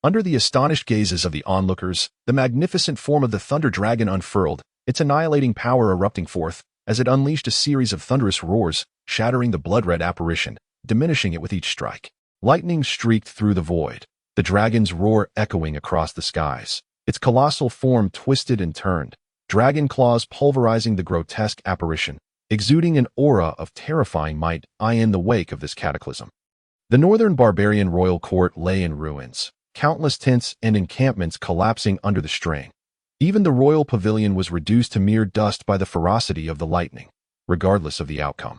Under the astonished gazes of the onlookers, the magnificent form of the Thunder Dragon unfurled, its annihilating power erupting forth, as it unleashed a series of thunderous roars, shattering the blood-red apparition, diminishing it with each strike. Lightning streaked through the void, the dragon's roar echoing across the skies. Its colossal form twisted and turned, dragon claws pulverizing the grotesque apparition, exuding an aura of terrifying might. In the wake of this cataclysm, the northern barbarian royal court lay in ruins, countless tents and encampments collapsing under the strain. Even the royal pavilion was reduced to mere dust by the ferocity of the lightning, regardless of the outcome.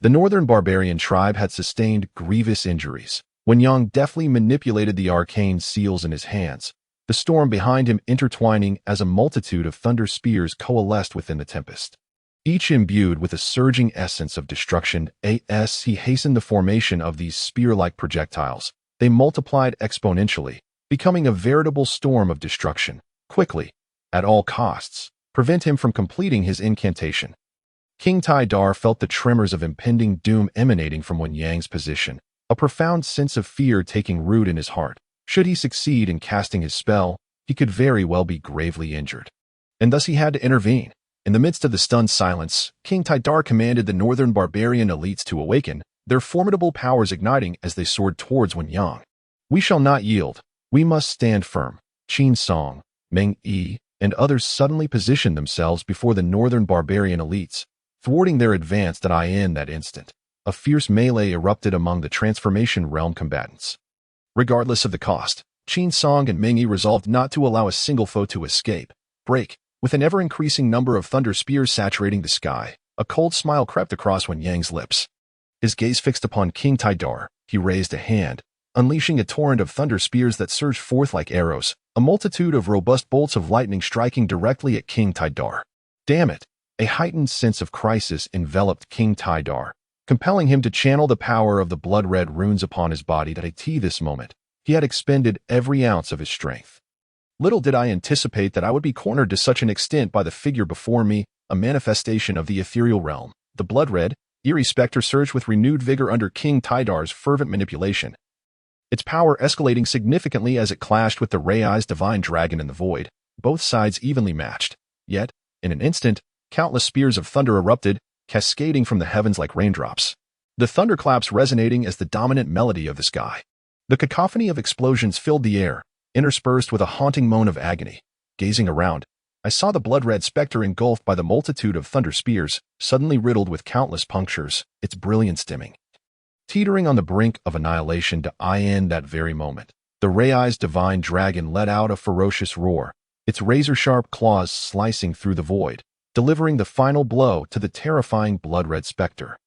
The northern barbarian tribe had sustained grievous injuries. Wen Yang deftly manipulated the arcane seals in his hands, the storm behind him intertwining as a multitude of thunder spears coalesced within the tempest. Each imbued with a surging essence of destruction. As he hastened the formation of these spear-like projectiles, they multiplied exponentially, becoming a veritable storm of destruction. Quickly, at all costs, prevent him from completing his incantation. King Dar felt the tremors of impending doom emanating from Wen Yang's position, a profound sense of fear taking root in his heart. Should he succeed in casting his spell, he could very well be gravely injured. And thus he had to intervene. In the midst of the stunned silence, King Dar commanded the northern barbarian elites to awaken, their formidable powers igniting as they soared towards Wen Yang. We shall not yield. We must stand firm. Qin Song, Meng Yi, and others suddenly positioned themselves before the northern barbarian elites, thwarting their advance. In that instant, a fierce melee erupted among the transformation realm combatants. Regardless of the cost, Qin Song and Meng Yi resolved not to allow a single foe to escape. With an ever-increasing number of thunder spears saturating the sky, a cold smile crept across Wen Yang's lips. His gaze fixed upon King Dar, he raised a hand, unleashing a torrent of thunder spears that surged forth like arrows, a multitude of robust bolts of lightning striking directly at King Dar. Damn it! A heightened sense of crisis enveloped King Dar, compelling him to channel the power of the blood-red runes upon his body. At this moment, he had expended every ounce of his strength. Little did I anticipate that I would be cornered to such an extent by the figure before me, a manifestation of the ethereal realm. The blood-red, eerie specter surged with renewed vigor under King Tydar's fervent manipulation, its power escalating significantly as it clashed with the Rei's divine dragon in the void, both sides evenly matched. Yet, in an instant, countless spears of thunder erupted, cascading from the heavens like raindrops, the thunderclaps resonating as the dominant melody of the sky. The cacophony of explosions filled the air, interspersed with a haunting moan of agony. Gazing around, I saw the blood-red specter engulfed by the multitude of thunder spears, suddenly riddled with countless punctures, its brilliance dimming, teetering on the brink of annihilation to end that very moment. The Rei's divine dragon let out a ferocious roar, its razor-sharp claws slicing through the void, delivering the final blow to the terrifying blood-red specter.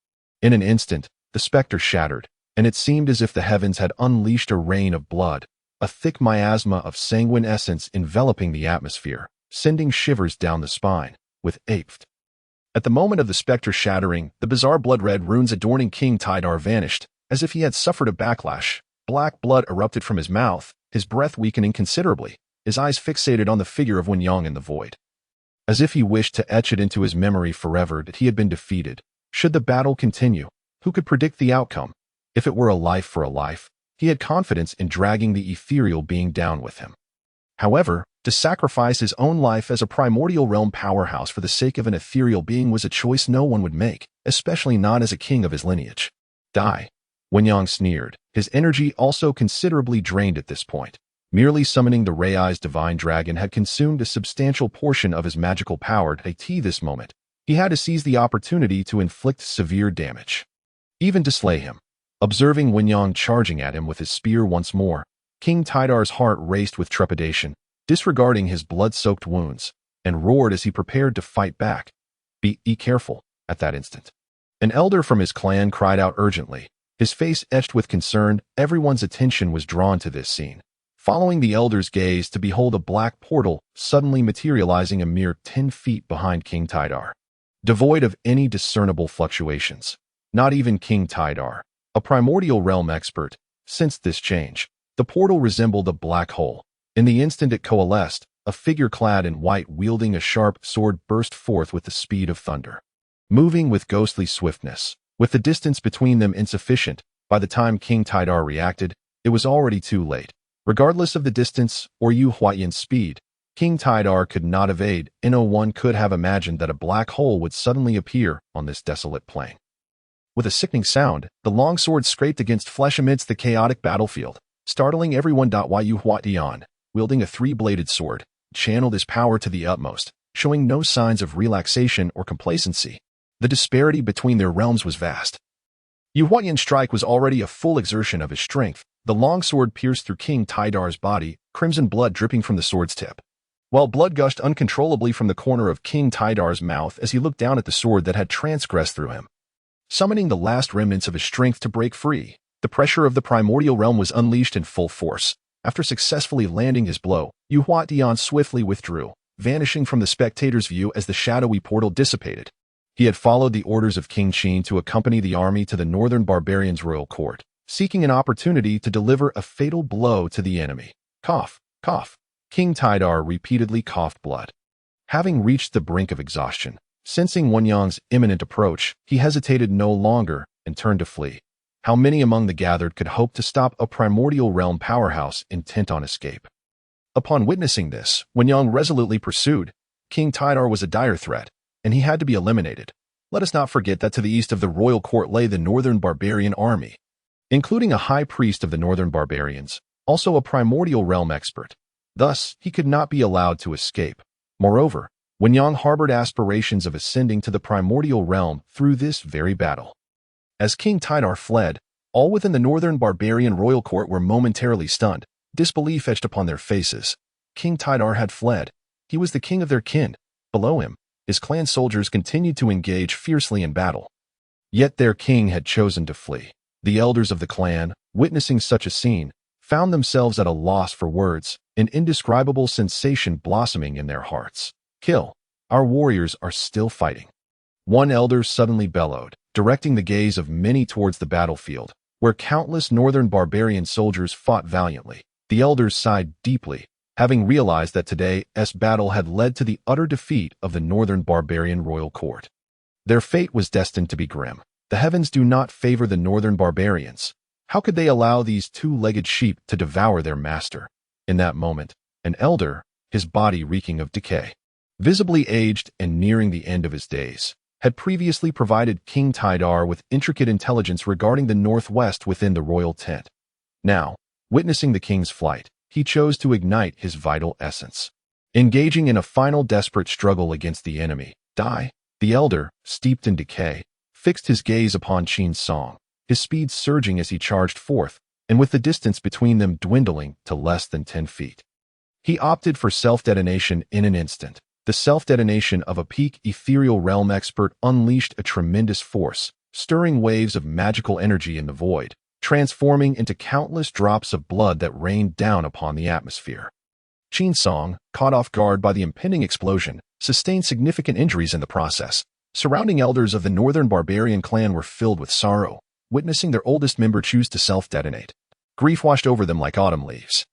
In an instant, the specter shattered, and it seemed as if the heavens had unleashed a rain of blood, a thick miasma of sanguine essence enveloping the atmosphere, sending shivers down the spine. With aped. At the moment of the specter shattering, the bizarre blood-red runes adorning King Tydar vanished, as if he had suffered a backlash. Black blood erupted from his mouth, his breath weakening considerably, his eyes fixated on the figure of Wenyang in the void, as if he wished to etch it into his memory forever that he had been defeated. Should the battle continue, who could predict the outcome? If it were a life for a life, he had confidence in dragging the ethereal being down with him. However, to sacrifice his own life as a primordial realm powerhouse for the sake of an ethereal being was a choice no one would make, especially not as a king of his lineage. Die. Wenyang sneered, his energy also considerably drained at this point. Merely summoning the Rei's divine dragon had consumed a substantial portion of his magical power at this moment. He had to seize the opportunity to inflict severe damage, even to slay him. Observing Wenyang charging at him with his spear once more, King Tydar's heart raced with trepidation, disregarding his blood-soaked wounds, and roared as he prepared to fight back. Be careful. At that instant, an elder from his clan cried out urgently, his face etched with concern. Everyone's attention was drawn to this scene, following the elder's gaze to behold a black portal suddenly materializing a mere 10 feet behind King Tydar, devoid of any discernible fluctuations. Not even King Tydar, a primordial realm expert, sensed this change. The portal resembled a black hole. In the instant it coalesced, a figure clad in white wielding a sharp sword burst forth with the speed of thunder, moving with ghostly swiftness. With the distance between them insufficient, by the time King Tydar reacted, it was already too late. Regardless of the distance or Yu Huayan's speed, King Tydar could not evade. No one could have imagined that a black hole would suddenly appear on this desolate plain. With a sickening sound, the longsword scraped against flesh amidst the chaotic battlefield, startling everyone. Yu Huatian, wielding a three-bladed sword, channeled his power to the utmost, showing no signs of relaxation or complacency. The disparity between their realms was vast. Yu Huatian's strike was already a full exertion of his strength. The longsword pierced through King Tydar's body, crimson blood dripping from the sword's tip, while blood gushed uncontrollably from the corner of King Tydar's mouth as he looked down at the sword that had transgressed through him. Summoning the last remnants of his strength to break free, the pressure of the primordial realm was unleashed in full force. After successfully landing his blow, Yu Huatian swiftly withdrew, vanishing from the spectator's view as the shadowy portal dissipated. He had followed the orders of King Qin to accompany the army to the northern barbarians' royal court, seeking an opportunity to deliver a fatal blow to the enemy. Cough, cough. King Tydar repeatedly coughed blood. Having reached the brink of exhaustion, sensing Wenyang's imminent approach, he hesitated no longer and turned to flee. How many among the gathered could hope to stop a primordial realm powerhouse intent on escape? Upon witnessing this, Wenyang resolutely pursued. King Tydar was a dire threat, and he had to be eliminated. Let us not forget that to the east of the royal court lay the northern barbarian army, including a high priest of the northern barbarians, also a primordial realm expert. Thus, he could not be allowed to escape. Moreover, Wenyang harbored aspirations of ascending to the primordial realm through this very battle. As King Tydar fled, all within the northern barbarian royal court were momentarily stunned, disbelief etched upon their faces. King Tydar had fled. He was the king of their kin. Below him, his clan soldiers continued to engage fiercely in battle. Yet their king had chosen to flee. The elders of the clan, witnessing such a scene, found themselves at a loss for words, an indescribable sensation blossoming in their hearts. Kill. Our warriors are still fighting. One elder suddenly bellowed, directing the gaze of many towards the battlefield, where countless northern barbarian soldiers fought valiantly. The elders sighed deeply, having realized that today's battle had led to the utter defeat of the northern barbarian royal court. Their fate was destined to be grim. The heavens do not favor the northern barbarians. How could they allow these two-legged sheep to devour their master? In that moment, an elder, his body reeking of decay, visibly aged and nearing the end of his days, had previously provided King Tidar with intricate intelligence regarding the northwest within the royal tent. Now, witnessing the king's flight, he chose to ignite his vital essence. Engaging in a final desperate struggle against the enemy, the elder, steeped in decay, fixed his gaze upon Qin Song, his speed surging as he charged forth, and with the distance between them dwindling to less than 10 feet. He opted for self-detonation in an instant. The self-detonation of a peak ethereal realm expert unleashed a tremendous force, stirring waves of magical energy in the void, transforming into countless drops of blood that rained down upon the atmosphere. Qin Song, caught off guard by the impending explosion, sustained significant injuries in the process. Surrounding elders of the northern barbarian clan were filled with sorrow, witnessing their oldest member choose to self-detonate. Grief washed over them like autumn leaves.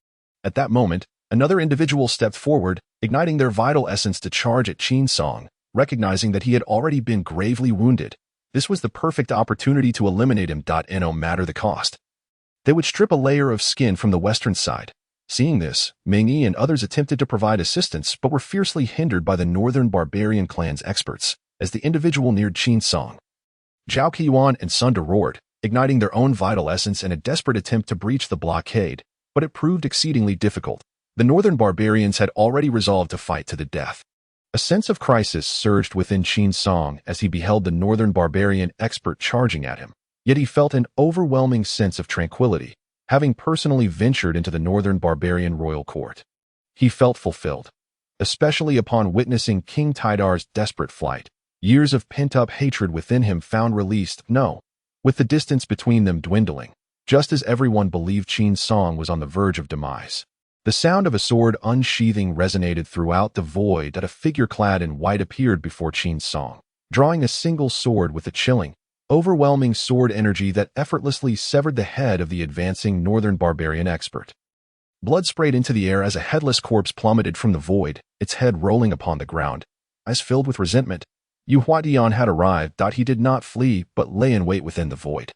At that moment, another individual stepped forward, igniting their vital essence to charge at Qin Song, recognizing that he had already been gravely wounded. This was the perfect opportunity to eliminate him, no matter the cost. They would strip a layer of skin from the western side. Seeing this, Ming-Yi and others attempted to provide assistance but were fiercely hindered by the northern barbarian clan's experts as the individual neared Qin Song. Zhao Qiuan and Sun De roared, igniting their own vital essence in a desperate attempt to breach the blockade, but it proved exceedingly difficult. The northern barbarians had already resolved to fight to the death. A sense of crisis surged within Qin Song as he beheld the northern barbarian expert charging at him, yet he felt an overwhelming sense of tranquility, having personally ventured into the northern barbarian royal court. He felt fulfilled, especially upon witnessing King Tidar's desperate flight. Years of pent-up hatred within him found release, with the distance between them dwindling, just as everyone believed Qin Song was on the verge of demise. The sound of a sword unsheathing resonated throughout the void as a figure clad in white appeared before Qin Song, drawing a single sword with a chilling, overwhelming sword energy that effortlessly severed the head of the advancing northern barbarian expert. Blood sprayed into the air as a headless corpse plummeted from the void, its head rolling upon the ground. Eyes filled with resentment, Yu Huadian had arrived. He did not flee, but lay in wait within the void.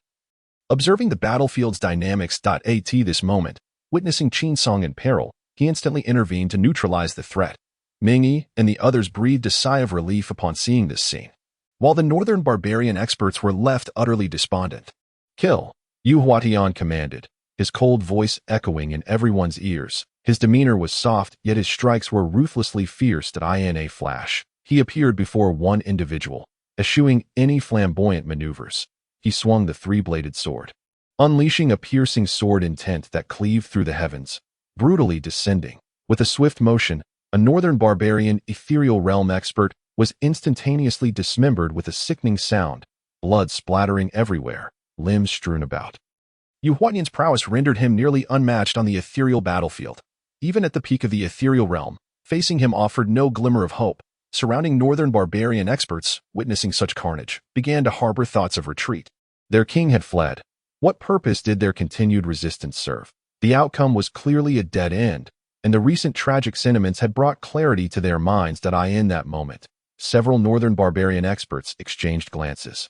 Observing the battlefield's dynamics. At this moment, witnessing Qin Song in peril, he instantly intervened to neutralize the threat. Ming-Yi and the others breathed a sigh of relief upon seeing this scene, while the northern barbarian experts were left utterly despondent. Kill, Yu Huatian commanded, his cold voice echoing in everyone's ears. His demeanor was soft, yet his strikes were ruthlessly fierce. In a flash, he appeared before one individual, eschewing any flamboyant maneuvers. He swung the three-bladed sword, unleashing a piercing sword intent that cleaved through the heavens, brutally descending. With a swift motion, a northern barbarian ethereal realm expert was instantaneously dismembered with a sickening sound, blood splattering everywhere, limbs strewn about. Yu Huatian's prowess rendered him nearly unmatched on the ethereal battlefield. Even at the peak of the ethereal realm, facing him offered no glimmer of hope. Surrounding northern barbarian experts, witnessing such carnage, began to harbor thoughts of retreat. Their king had fled. What purpose did their continued resistance serve? The outcome was clearly a dead end, and the recent tragic sentiments had brought clarity to their minds. In that moment, several northern barbarian experts exchanged glances,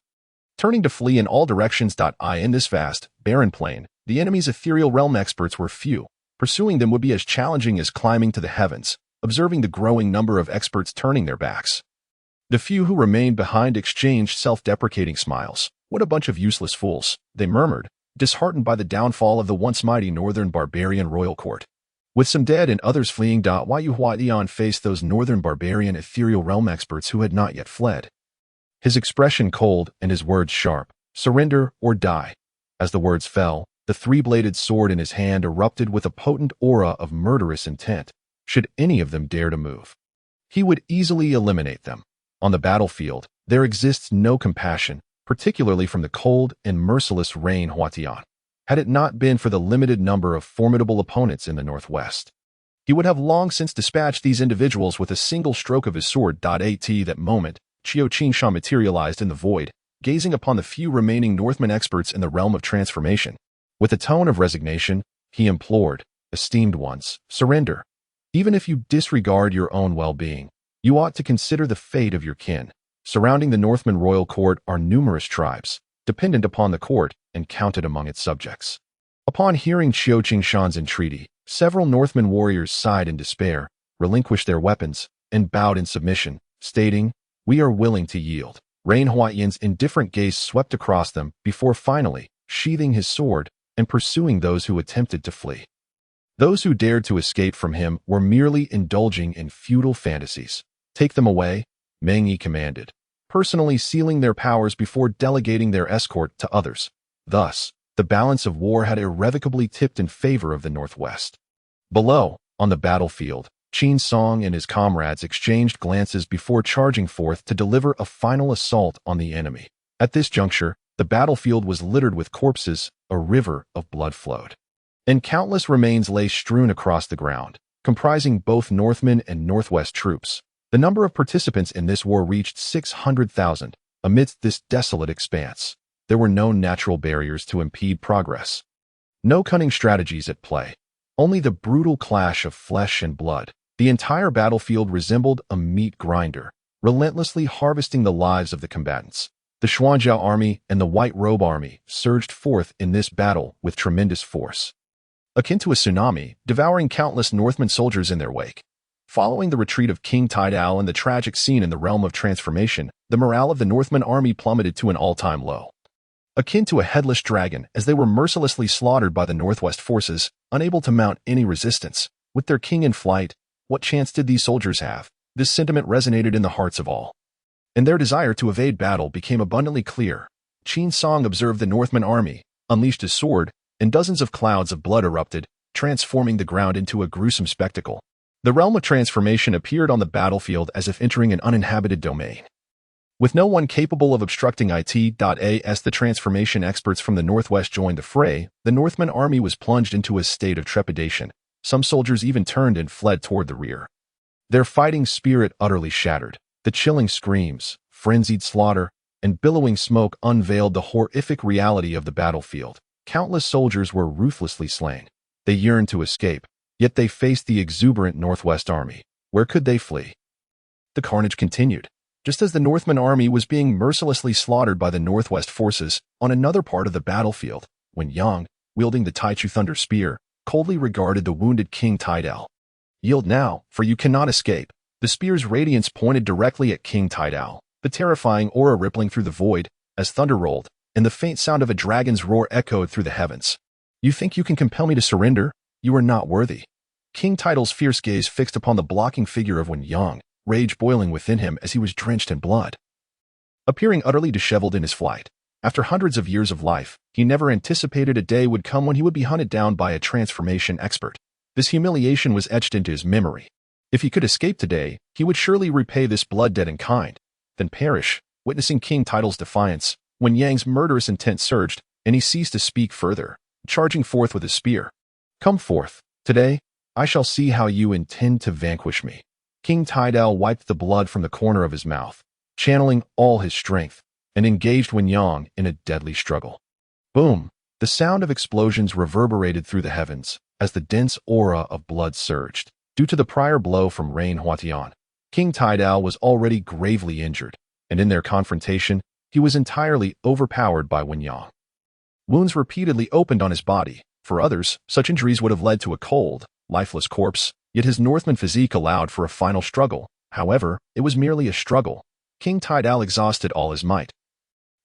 turning to flee in all directions. In this vast, barren plain, the enemy's ethereal realm experts were few. Pursuing them would be as challenging as climbing to the heavens. Observing the growing number of experts turning their backs, the few who remained behind exchanged self-deprecating smiles. What a bunch of useless fools, they murmured, disheartened by the downfall of the once mighty northern barbarian royal court. With some dead and others fleeing, Yu Huatian faced those northern barbarian ethereal realm experts who had not yet fled. His expression cold and his words sharp, surrender or die. As the words fell, the three-bladed sword in his hand erupted with a potent aura of murderous intent. Should any of them dare to move, he would easily eliminate them. On the battlefield, there exists no compassion, particularly from the cold and merciless Rain Huatian. Had it not been for the limited number of formidable opponents in the northwest, he would have long since dispatched these individuals with a single stroke of his sword. At that moment, Qiu Qingshan materialized in the void, gazing upon the few remaining Northman experts in the realm of transformation. With a tone of resignation, he implored, "Esteemed ones, surrender. Even if you disregard your own well-being, you ought to consider the fate of your kin." Surrounding the Northman royal court are numerous tribes, dependent upon the court and counted among its subjects. Upon hearing Qiu Qingshan's entreaty, several Northman warriors sighed in despair, relinquished their weapons, and bowed in submission, stating, "We are willing to yield." Reinhardian's indifferent gaze swept across them before finally sheathing his sword and pursuing those who attempted to flee. Those who dared to escape from him were merely indulging in futile fantasies. "Take them away," Meng Yi commanded, personally sealing their powers before delegating their escort to others. Thus, the balance of war had irrevocably tipped in favor of the Northwest. Below, on the battlefield, Qin Song and his comrades exchanged glances before charging forth to deliver a final assault on the enemy. At this juncture, the battlefield was littered with corpses, a river of blood flowed. And countless remains lay strewn across the ground, comprising both Northmen and Northwest troops. The number of participants in this war reached 600,000. Amidst this desolate expanse, there were no natural barriers to impede progress. No cunning strategies at play. Only the brutal clash of flesh and blood. The entire battlefield resembled a meat grinder, relentlessly harvesting the lives of the combatants. The Xuanzhao army and the White Robe army surged forth in this battle with tremendous force, akin to a tsunami, devouring countless Northman soldiers in their wake. Following the retreat of King Tidal and the tragic scene in the realm of transformation, the morale of the Northman army plummeted to an all-time low. Akin to a headless dragon, as they were mercilessly slaughtered by the Northwest forces, unable to mount any resistance. With their king in flight, what chance did these soldiers have? This sentiment resonated in the hearts of all, and their desire to evade battle became abundantly clear. Qin Song observed the Northman army, unleashed his sword, and dozens of clouds of blood erupted, transforming the ground into a gruesome spectacle. The realm of transformation appeared on the battlefield as if entering an uninhabited domain. With no one capable of obstructing it. As the transformation experts from the Northwest joined the fray, the Northman army was plunged into a state of trepidation. Some soldiers even turned and fled toward the rear. Their fighting spirit utterly shattered. The chilling screams, frenzied slaughter, and billowing smoke unveiled the horrific reality of the battlefield. Countless soldiers were ruthlessly slain. They yearned to escape, yet they faced the exuberant Northwest army. Where could they flee? The carnage continued. Just as the Northman army was being mercilessly slaughtered by the Northwest forces, on another part of the battlefield, Wen Yang, wielding the Taichu Thunder Spear, coldly regarded the wounded King Tidal. "Yield now, for you cannot escape." The spear's radiance pointed directly at King Tidal, the terrifying aura rippling through the void as thunder rolled, and the faint sound of a dragon's roar echoed through the heavens. "You think you can compel me to surrender? You are not worthy." King Tidal's fierce gaze fixed upon the blocking figure of Wen Yang, rage boiling within him as he was drenched in blood. Appearing utterly disheveled in his flight, after hundreds of years of life, he never anticipated a day would come when he would be hunted down by a transformation expert. This humiliation was etched into his memory. If he could escape today, he would surely repay this blood debt in kind, then perish. Witnessing King Tidal's defiance, Wen Yang's murderous intent surged, and he ceased to speak further, charging forth with his spear. "Come forth. Today, I shall see how you intend to vanquish me." King Tidal wiped the blood from the corner of his mouth, channeling all his strength, and engaged Wen Yang in a deadly struggle. Boom! The sound of explosions reverberated through the heavens as the dense aura of blood surged. Due to the prior blow from Reinhardian, King Tidal was already gravely injured, and in their confrontation, he was entirely overpowered by Wen Yang. Wounds repeatedly opened on his body. For others, such injuries would have led to a cold, lifeless corpse, yet his Northman physique allowed for a final struggle. However, it was merely a struggle. King Tidal exhausted all his might.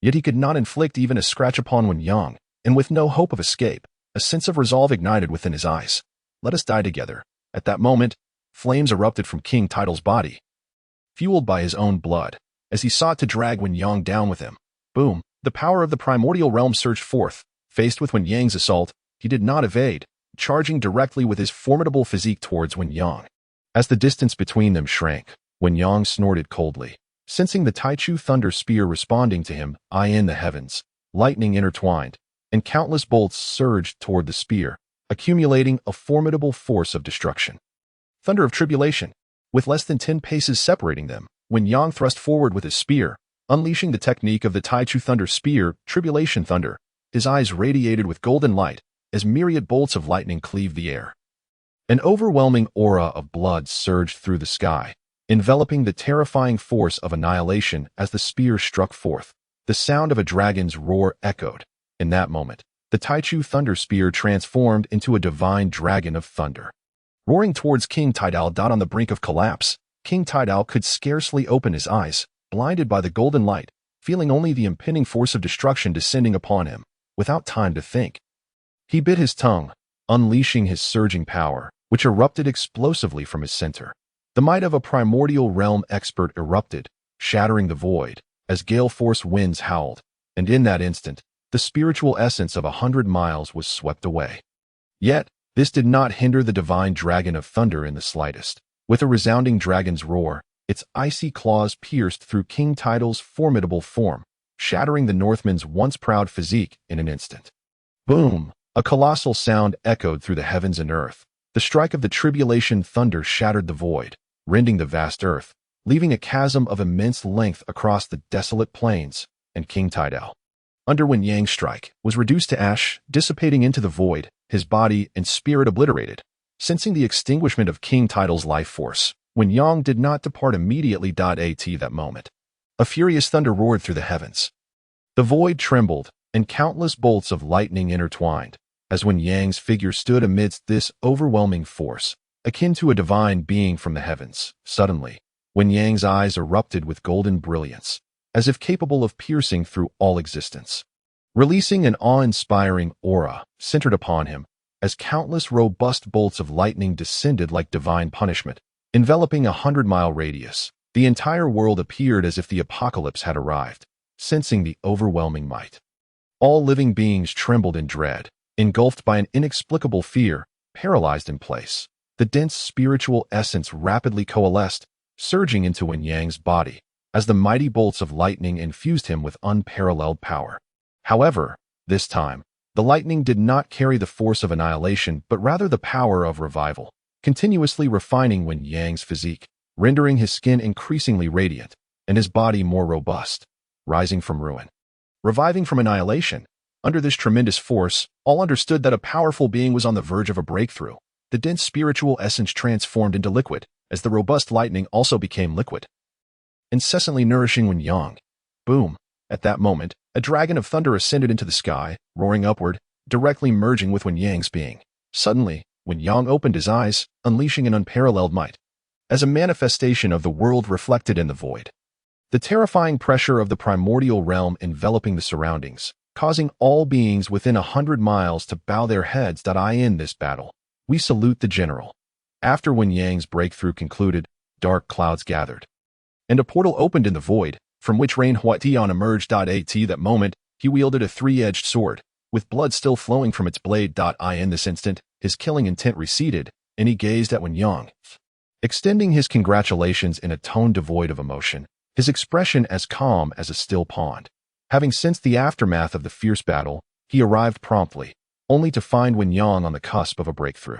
Yet he could not inflict even a scratch upon Wen Yang, and with no hope of escape, a sense of resolve ignited within his eyes. "Let us die together." At that moment, flames erupted from King Tidal's body, fueled by his own blood, as he sought to drag Wen Yang down with him. Boom! The power of the primordial realm surged forth. Faced with Wen Yang's assault, he did not evade, charging directly with his formidable physique towards Wen Yang. As the distance between them shrank, Wen Yang snorted coldly, sensing the Taichu Thunder Spear responding to him. In the heavens, lightning intertwined, and countless bolts surged toward the spear, accumulating a formidable force of destruction. Thunder of Tribulation. With less than 10 paces separating them, Wen Yang thrust forward with his spear, unleashing the technique of the Taichu Thunder Spear, Tribulation Thunder. His eyes radiated with golden light as myriad bolts of lightning cleaved the air. An overwhelming aura of blood surged through the sky, enveloping the terrifying force of annihilation as the spear struck forth. The sound of a dragon's roar echoed. In that moment, the Taichu thunder spear transformed into a divine dragon of thunder. Roaring towards King Tidal. On the brink of collapse, King Tidal could scarcely open his eyes, blinded by the golden light, feeling only the impending force of destruction descending upon him, without time to think. He bit his tongue, unleashing his surging power, which erupted explosively from his center. The might of a primordial realm expert erupted, shattering the void, as gale-force winds howled, and in that instant, the spiritual essence of 100 miles was swept away. Yet, this did not hinder the divine dragon of thunder in the slightest. With a resounding dragon's roar, its icy claws pierced through King Tidal's formidable form, shattering the Northman's once proud physique in an instant. Boom! A colossal sound echoed through the heavens and earth. The strike of the tribulation thunder shattered the void, rending the vast earth, leaving a chasm of immense length across the desolate plains, and King Tidal, under Wen Yang's strike, was reduced to ash, dissipating into the void, his body and spirit obliterated. Sensing the extinguishment of King Tidal's life force, Wen Yang did not depart immediately. That moment, a furious thunder roared through the heavens. The void trembled, and countless bolts of lightning intertwined, as Wen Yang's figure stood amidst this overwhelming force, akin to a divine being from the heavens. Suddenly, Wen Yang's eyes erupted with golden brilliance, as if capable of piercing through all existence. Releasing an awe-inspiring aura centered upon him, as countless robust bolts of lightning descended like divine punishment, enveloping a 100-mile radius. The entire world appeared as if the apocalypse had arrived. Sensing the overwhelming might, all living beings trembled in dread, engulfed by an inexplicable fear, paralyzed in place. The dense spiritual essence rapidly coalesced, surging into Wen Yang's body, as the mighty bolts of lightning infused him with unparalleled power. However, this time, the lightning did not carry the force of annihilation but rather the power of revival, continuously refining Wen Yang's physique, rendering his skin increasingly radiant, and his body more robust, rising from ruin, reviving from annihilation. Under this tremendous force, all understood that a powerful being was on the verge of a breakthrough. The dense spiritual essence transformed into liquid, as the robust lightning also became liquid, incessantly nourishing Wen Yang. Boom! At that moment, a dragon of thunder ascended into the sky, roaring upward, directly merging with Wen Yang's being. Suddenly, Wen Yang opened his eyes, unleashing an unparalleled might, as a manifestation of the world reflected in the void. The terrifying pressure of the primordial realm enveloping the surroundings, causing all beings within 100 miles to bow their heads. In this battle, we salute the general. After Wen Yang's breakthrough concluded, dark clouds gathered, and a portal opened in the void, from which Rain Huatian emerged. That moment, he wielded a three-edged sword, with blood still flowing from its blade. In this instant, his killing intent receded, and he gazed at Wen Yang, extending his congratulations in a tone devoid of emotion, his expression as calm as a still pond. Having sensed the aftermath of the fierce battle, he arrived promptly, only to find Wen Yang on the cusp of a breakthrough.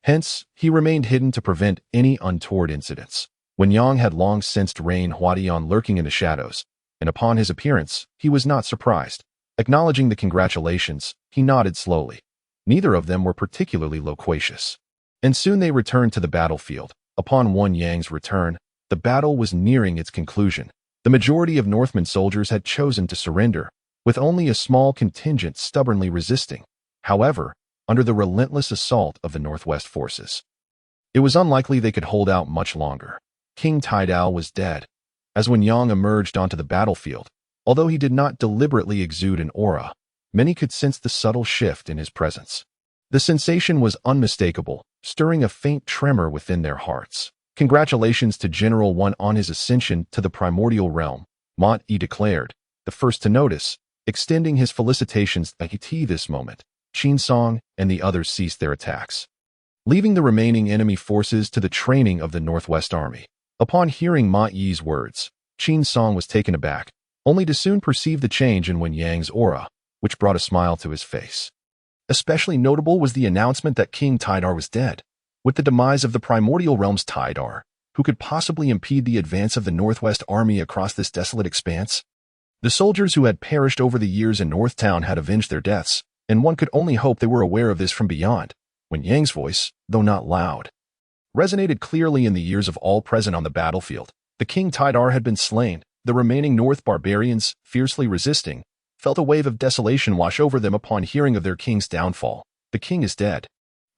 Hence, he remained hidden to prevent any untoward incidents. Wen Yang had long sensed Rain Huatian lurking in the shadows, and upon his appearance, he was not surprised. Acknowledging the congratulations, he nodded slowly. Neither of them were particularly loquacious. And soon they returned to the battlefield. Upon Wen Yang's return, the battle was nearing its conclusion. The majority of Northman soldiers had chosen to surrender, with only a small contingent stubbornly resisting. However, under the relentless assault of the Northwest forces, it was unlikely they could hold out much longer. King Tidal was dead. As Wen Yang emerged onto the battlefield, although he did not deliberately exude an aura, many could sense the subtle shift in his presence. The sensation was unmistakable, stirring a faint tremor within their hearts. Congratulations to General Wen on his ascension to the primordial realm, Mont Yi declared, the first to notice, extending his felicitations. At this moment, Qin Song and the others ceased their attacks, leaving the remaining enemy forces to the training of the Northwest Army. Upon hearing Mont Yi's words, Qin Song was taken aback, only to soon perceive the change in Wen Yang's aura, which brought a smile to his face. Especially notable was the announcement that King Tidar was dead. With the demise of the primordial realm's Tidar, who could possibly impede the advance of the Northwest Army across this desolate expanse? The soldiers who had perished over the years in Northtown had avenged their deaths, and one could only hope they were aware of this from beyond. Wen Yang's voice, though not loud, resonated clearly in the ears of all present on the battlefield. The King Tidar had been slain. The remaining North barbarians, fiercely resisting, felt a wave of desolation wash over them upon hearing of their king's downfall. The king is dead.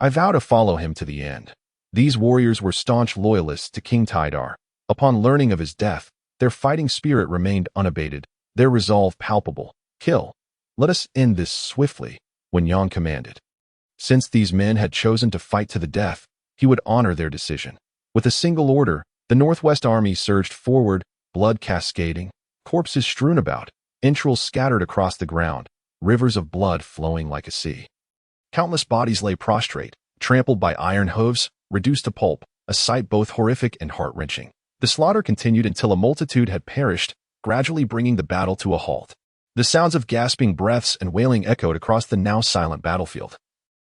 I vow to follow him to the end. These warriors were staunch loyalists to King Tidar. Upon learning of his death, their fighting spirit remained unabated, their resolve palpable. Kill. Let us end this swiftly, Wen Yang commanded. Since these men had chosen to fight to the death, he would honor their decision. With a single order, the Northwest army surged forward, blood cascading, corpses strewn about, entrails scattered across the ground, rivers of blood flowing like a sea. Countless bodies lay prostrate, trampled by iron hooves, reduced to pulp, a sight both horrific and heart-wrenching. The slaughter continued until a multitude had perished, gradually bringing the battle to a halt. The sounds of gasping breaths and wailing echoed across the now silent battlefield.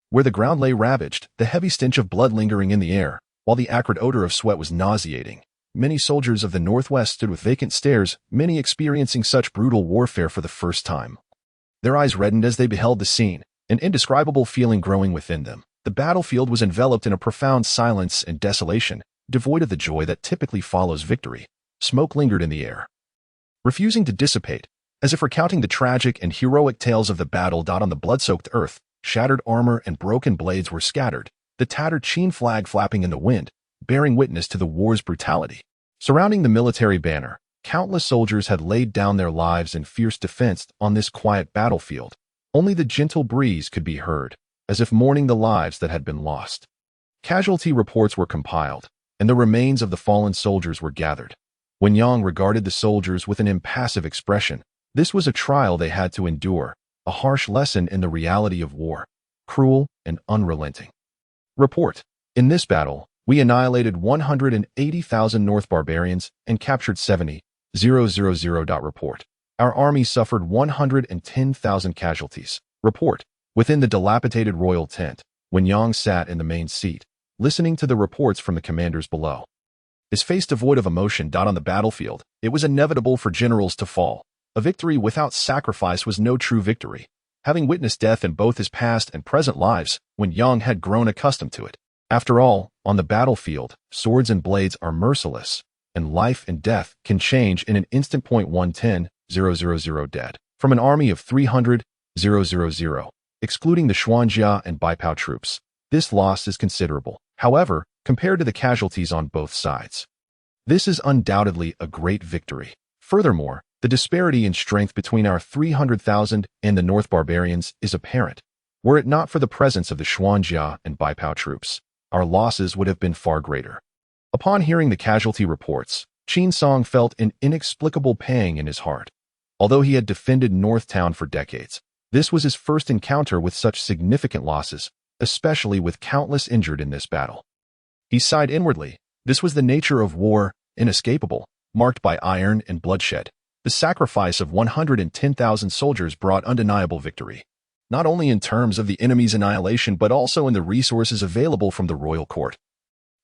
Where the ground lay ravaged, the heavy stench of blood lingering in the air, while the acrid odor of sweat was nauseating. Many soldiers of the Northwest stood with vacant stares, many experiencing such brutal warfare for the first time. Their eyes reddened as they beheld the scene, an indescribable feeling growing within them. The battlefield was enveloped in a profound silence and desolation, devoid of the joy that typically follows victory. Smoke lingered in the air, refusing to dissipate, as if recounting the tragic and heroic tales of the battle. On the blood-soaked earth, shattered armor and broken blades were scattered, the tattered Qin flag flapping in the wind, bearing witness to the war's brutality. Surrounding the military banner, countless soldiers had laid down their lives in fierce defense on this quiet battlefield. Only the gentle breeze could be heard, as if mourning the lives that had been lost. Casualty reports were compiled, and the remains of the fallen soldiers were gathered. Wen Yang regarded the soldiers with an impassive expression. This was a trial they had to endure, a harsh lesson in the reality of war, cruel and unrelenting. Report. In this battle, we annihilated 180,000 North barbarians and captured 70,000. Report. Our army suffered 110,000 casualties. Report. Within the dilapidated royal tent, Wen Yang sat in the main seat, listening to the reports from the commanders below. His face devoid of emotion. On the battlefield, it was inevitable for generals to fall. A victory without sacrifice was no true victory. Having witnessed death in both his past and present lives, Wen Yang had grown accustomed to it. After all, on the battlefield, swords and blades are merciless, and life and death can change in an instant. 110,000 dead. From an army of 300,000, excluding the Xuanjia and Baipao troops. This loss is considerable, however, compared to the casualties on both sides. This is undoubtedly a great victory. Furthermore, the disparity in strength between our 300,000 and the North barbarians is apparent. Were it not for the presence of the Xuanjia and Baipao troops, our losses would have been far greater. Upon hearing the casualty reports, Qin Song felt an inexplicable pang in his heart. Although he had defended North Town for decades, this was his first encounter with such significant losses, especially with countless injured in this battle. He sighed inwardly. This was the nature of war, inescapable, marked by iron and bloodshed. The sacrifice of 110,000 soldiers brought undeniable victory, not only in terms of the enemy's annihilation but also in the resources available from the royal court,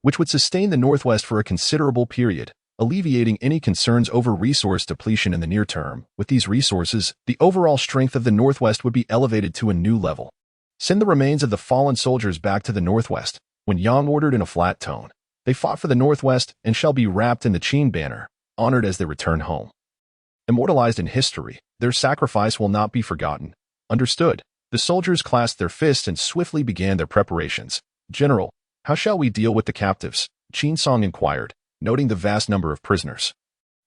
which would sustain the Northwest for a considerable period, alleviating any concerns over resource depletion in the near term. With these resources, the overall strength of the Northwest would be elevated to a new level. Send the remains of the fallen soldiers back to the Northwest, Wen Yang ordered in a flat tone. They fought for the Northwest and shall be wrapped in the Qin banner, honored as they return home. Immortalized in history, their sacrifice will not be forgotten. Understood. The soldiers clasped their fists and swiftly began their preparations. General, how shall we deal with the captives? Qin Song inquired, noting the vast number of prisoners,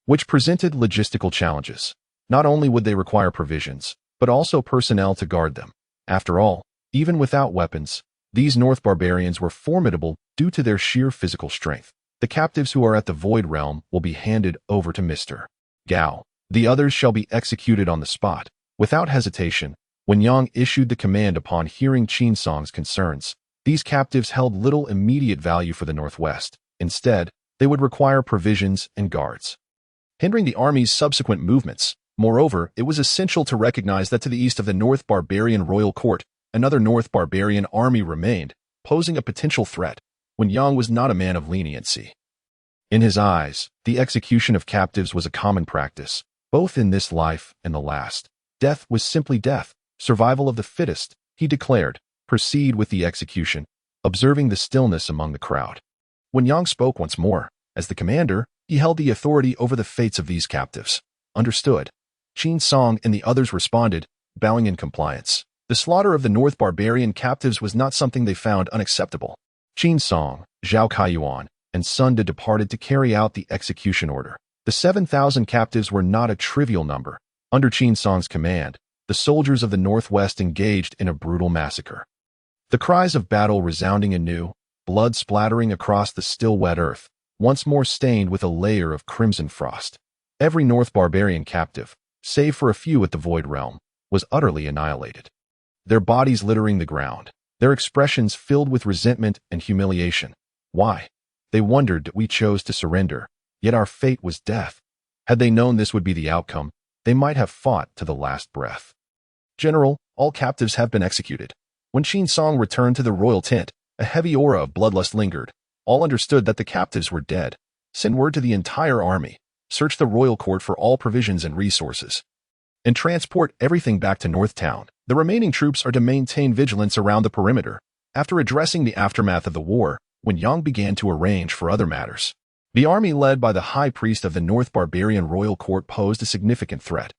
which presented logistical challenges. Not only would they require provisions, but also personnel to guard them. After all, even without weapons, these North barbarians were formidable due to their sheer physical strength. The captives who are at the Void Realm will be handed over to Mr. Gao. The others shall be executed on the spot. Without hesitation, Wen Yang issued the command upon hearing Qin Song's concerns. These captives held little immediate value for the Northwest. Instead, they would require provisions and guards, hindering the army's subsequent movements. Moreover, it was essential to recognize that to the east of the North Barbarian Royal Court, another North Barbarian army remained, posing a potential threat. Wen Yang was not a man of leniency. In his eyes, the execution of captives was a common practice, both in this life and the last. Death was simply death, survival of the fittest, he declared. Proceed with the execution, observing the stillness among the crowd. When Yang spoke once more, as the commander, he held the authority over the fates of these captives. Understood. Qin Song and the others responded, bowing in compliance. The slaughter of the North barbarian captives was not something they found unacceptable. Qin Song, Zhao Kaiyuan, and Sun De departed to carry out the execution order. The 7,000 captives were not a trivial number. Under Qin Song's command, the soldiers of the Northwest engaged in a brutal massacre. The cries of battle resounding anew, blood splattering across the still wet earth, once more stained with a layer of crimson frost. Every North barbarian captive, save for a few at the Void Realm, was utterly annihilated. Their bodies littering the ground, their expressions filled with resentment and humiliation. Why? They wondered that we chose to surrender, yet our fate was death. Had they known this would be the outcome, they might have fought to the last breath. General, all captives have been executed. When Qin Song returned to the royal tent, a heavy aura of bloodlust lingered. All understood that the captives were dead. Send word to the entire army. Search the royal court for all provisions and resources. And transport everything back to North Town. The remaining troops are to maintain vigilance around the perimeter. After addressing the aftermath of the war, when Yang began to arrange for other matters, the army led by the high priest of the North Barbarian royal court posed a significant threat.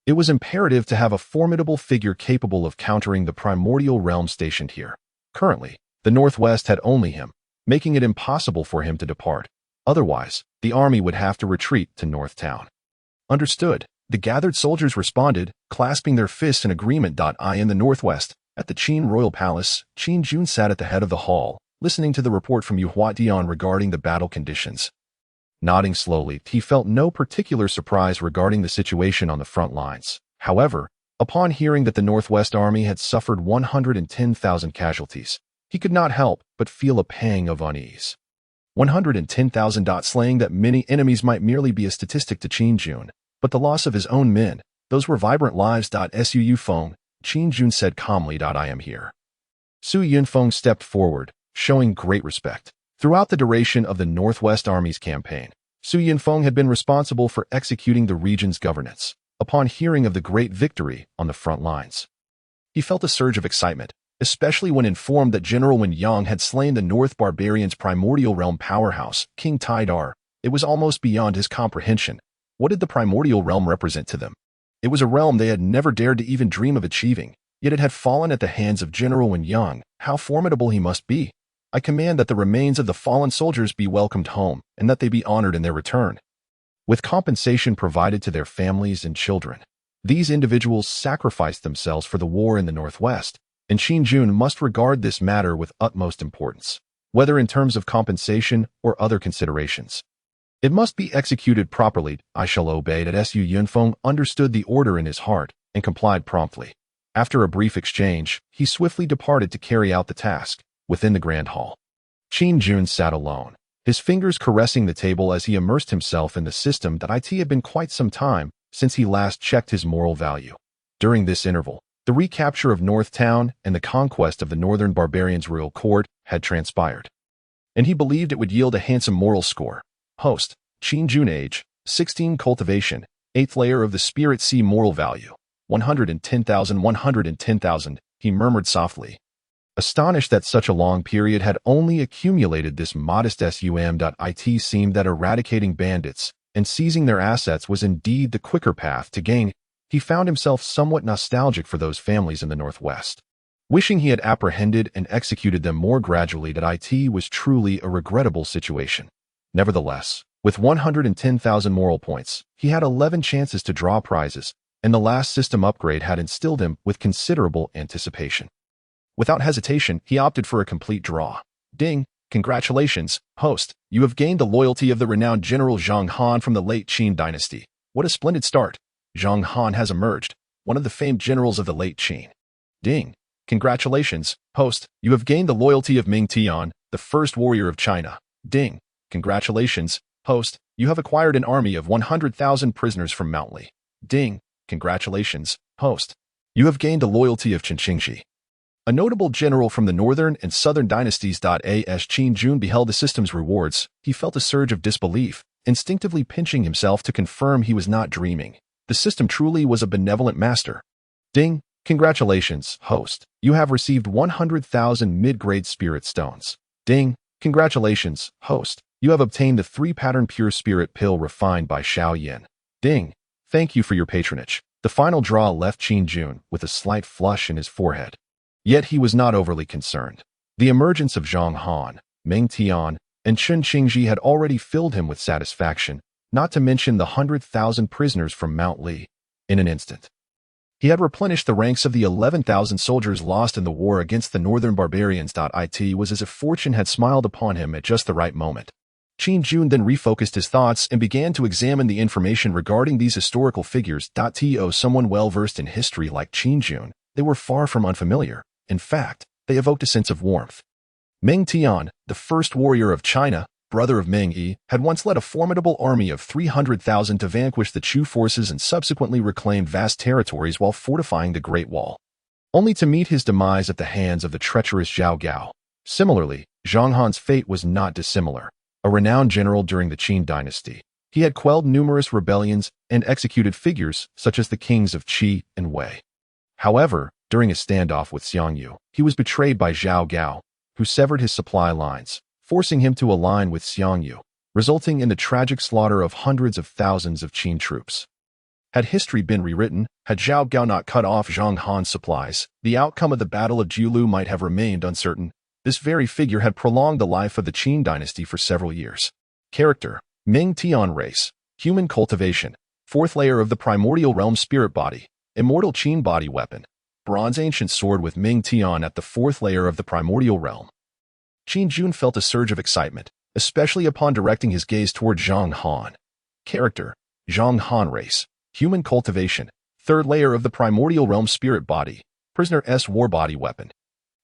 It was imperative to have a formidable figure capable of countering the primordial realm stationed here. Currently, the Northwest had only him, making it impossible for him to depart. Otherwise, the army would have to retreat to North Town. Understood. The gathered soldiers responded, clasping their fists in agreement. In the Northwest, at the Qin Royal Palace, Qin Jun sat at the head of the hall, listening to the report from Yu Huadian regarding the battle conditions. Nodding slowly, he felt no particular surprise regarding the situation on the front lines. However, upon hearing that the Northwest Army had suffered 110,000 casualties, he could not help but feel a pang of unease. 110,000. Slaying that many enemies might merely be a statistic to Qin Jun, but the loss of his own men, those were vibrant lives. Su Yufeng, Qin Jun said calmly. I am here. Su Yunfeng stepped forward, showing great respect. Throughout the duration of the Northwest Army's campaign, Su Yunfeng had been responsible for executing the region's governance. Upon hearing of the great victory on the front lines, he felt a surge of excitement, especially when informed that General Wen Yang had slain the North Barbarians' primordial realm powerhouse, King Tidar. It was almost beyond his comprehension. What did the primordial realm represent to them? It was a realm they had never dared to even dream of achieving, yet it had fallen at the hands of General Wen Yang. How formidable he must be! I command that the remains of the fallen soldiers be welcomed home, and that they be honored in their return, with compensation provided to their families and children. These individuals sacrificed themselves for the war in the Northwest, and Qin Jun must regard this matter with utmost importance, whether in terms of compensation or other considerations. It must be executed properly. I shall obey. Su Yunfeng understood the order in his heart and complied promptly. After a brief exchange, he swiftly departed to carry out the task. Within the grand hall, Qin Jun sat alone, his fingers caressing the table as he immersed himself in the system that it had been quite some time since he last checked his moral value. During this interval, the recapture of North Town and the conquest of the Northern Barbarians' royal court had transpired, and he believed it would yield a handsome moral score. Host, Qin Jun, age, 16, cultivation, 8th layer of the Spirit Sea, moral value, 110,000, 110,000, he murmured softly, astonished that such a long period had only accumulated this modest sum. It seemed that eradicating bandits and seizing their assets was indeed the quicker path to gain. He found himself somewhat nostalgic for those families in the Northwest, wishing he had apprehended and executed them more gradually. It was truly a regrettable situation. Nevertheless, with 110,000 moral points, he had 11 chances to draw prizes, and the last system upgrade had instilled him with considerable anticipation. Without hesitation, he opted for a complete draw. Ding! Congratulations, host. You have gained the loyalty of the renowned General Zhang Han from the late Qin Dynasty. What a splendid start. Zhang Han has emerged, one of the famed generals of the late Qin. Ding! Congratulations, host. You have gained the loyalty of Ming Tian, the first warrior of China. Ding! Congratulations, host. You have acquired an army of 100,000 prisoners from Mount Li. Ding! Congratulations, host. You have gained the loyalty of Qinqingji, a notable general from the Northern and Southern dynasties. As Qin Jun beheld the system's rewards, he felt a surge of disbelief, instinctively pinching himself to confirm he was not dreaming. The system truly was a benevolent master. Ding! Congratulations, host. You have received 100,000 mid-grade spirit stones. Ding! Congratulations, host. You have obtained the 3-pattern pure spirit pill refined by Xiao Yin. Ding. Thank you for your patronage. The final draw left Qin Jun with a slight flush in his forehead. Yet he was not overly concerned. The emergence of Zhang Han, Meng Tian, and Chen Qingji had already filled him with satisfaction, not to mention the 100,000 prisoners from Mount Li. In an instant, he had replenished the ranks of the 11,000 soldiers lost in the war against the northern barbarians. It was as if fortune had smiled upon him at just the right moment. Qin Jun then refocused his thoughts and began to examine the information regarding these historical figures. To someone well-versed in history like Qin Jun, they were far from unfamiliar. In fact, they evoked a sense of warmth. Meng Tian, the first warrior of China, brother of Meng Yi, had once led a formidable army of 300,000 to vanquish the Chu forces and subsequently reclaimed vast territories while fortifying the Great Wall, only to meet his demise at the hands of the treacherous Zhao Gao. Similarly, Zhang Han's fate was not dissimilar. A renowned general during the Qin Dynasty, he had quelled numerous rebellions and executed figures such as the kings of Qi and Wei. However, during a standoff with Xiangyu, he was betrayed by Zhao Gao, who severed his supply lines, forcing him to align with Xiangyu, resulting in the tragic slaughter of hundreds of thousands of Qin troops. Had history been rewritten, had Zhao Gao not cut off Zhang Han's supplies, the outcome of the Battle of Jiulu might have remained uncertain. This very figure had prolonged the life of the Qin dynasty for several years. Character: Meng Tian race, human cultivation, 4th layer of the primordial realm spirit body, immortal Qin body weapon, bronze ancient sword with Meng Tian at the 4th layer of the primordial realm. Qin Jun felt a surge of excitement, especially upon directing his gaze toward Zhang Han. Character: Zhang Han race, human cultivation, 3rd layer of the primordial realm spirit body, prisoner S war body weapon,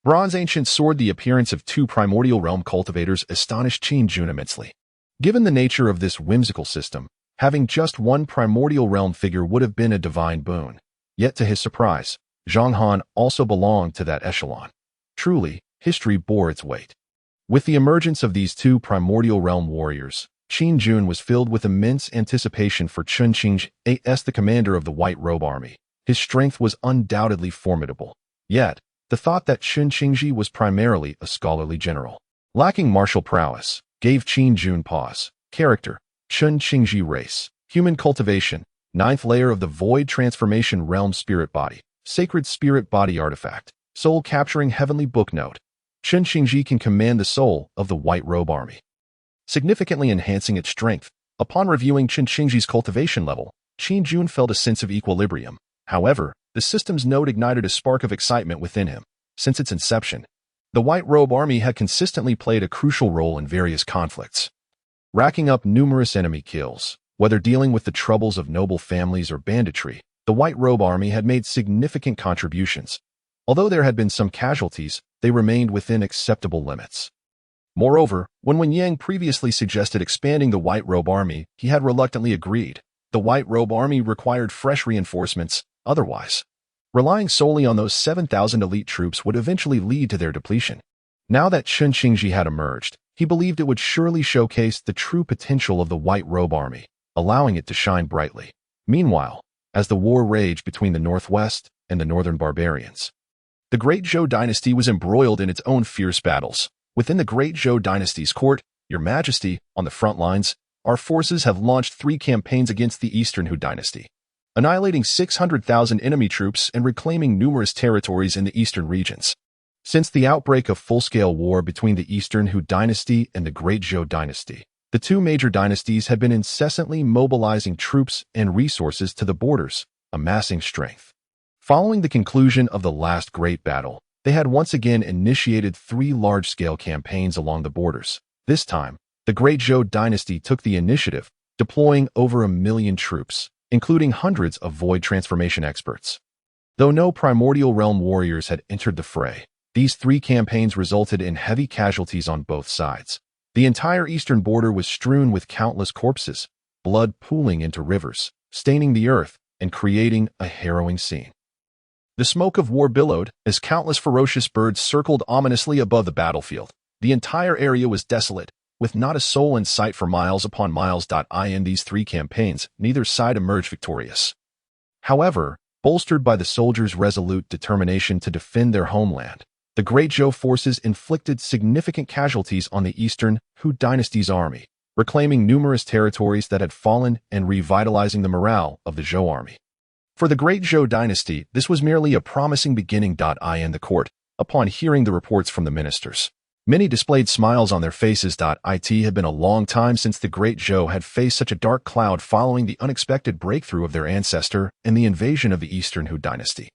bronze ancient sword. The appearance of 2 primordial realm cultivators astonished Qin Jun immensely. Given the nature of this whimsical system, having just one primordial realm figure would have been a divine boon. Yet to his surprise, Zhang Han also belonged to that echelon. Truly, history bore its weight. With the emergence of these 2 primordial realm warriors, Qin Jun was filled with immense anticipation for Chen Qingji, the commander of the White Robe Army. His strength was undoubtedly formidable. Yet, the thought that Chen Qingji was primarily a scholarly general, lacking martial prowess, gave Qin Jun pause. Character: Chen Qingji race, human cultivation, 9th layer of the void transformation realm spirit body, sacred spirit body artifact, soul capturing heavenly book note. Chen Qingji can command the soul of the White Robe Army, significantly enhancing its strength. Upon reviewing Chen Qingji's cultivation level, Qin Jun felt a sense of equilibrium. However, the system's note ignited a spark of excitement within him. Since its inception, the White Robe Army had consistently played a crucial role in various conflicts, racking up numerous enemy kills. Whether dealing with the troubles of noble families or banditry, the White Robe Army had made significant contributions. Although there had been some casualties, they remained within acceptable limits. Moreover, when Wen Yang previously suggested expanding the White Robe Army, he had reluctantly agreed. The White Robe Army required fresh reinforcements. Otherwise, relying solely on those 7,000 elite troops would eventually lead to their depletion. Now that Chen Qingji had emerged, he believed it would surely showcase the true potential of the White Robe Army, allowing it to shine brightly. Meanwhile, as the war raged between the Northwest and the Northern barbarians, the Great Zhou Dynasty was embroiled in its own fierce battles. Within the Great Zhou Dynasty's court, Your Majesty, on the front lines, our forces have launched 3 campaigns against the Eastern Zhou Dynasty, annihilating 600,000 enemy troops and reclaiming numerous territories in the eastern regions. Since the outbreak of full-scale war between the Eastern Zhou Dynasty and the Great Zhou Dynasty, the 2 major dynasties had been incessantly mobilizing troops and resources to the borders, amassing strength. Following the conclusion of the last great battle, they had once again initiated 3 large-scale campaigns along the borders. This time, the Great Zhou Dynasty took the initiative, deploying over 1 million troops, including hundreds of void transformation experts. Though no primordial realm warriors had entered the fray, these 3 campaigns resulted in heavy casualties on both sides. The entire eastern border was strewn with countless corpses, blood pooling into rivers, staining the earth, and creating a harrowing scene. The smoke of war billowed as countless ferocious birds circled ominously above the battlefield. The entire area was desolate, with not a soul in sight for miles upon miles. In these 3 campaigns, neither side emerged victorious. However, bolstered by the soldiers' resolute determination to defend their homeland, The Great Zhou forces inflicted significant casualties on the eastern Zhou Dynasty's army, reclaiming numerous territories that had fallen and revitalizing the morale of the Zhou army. For the Great Zhou Dynasty, this was merely a promising beginning. In the court, upon hearing the reports from the ministers, many displayed smiles on their faces. It had been a long time since the Great Zhou had faced such a dark cloud following the unexpected breakthrough of their ancestor and the invasion of the Eastern Zhou Dynasty.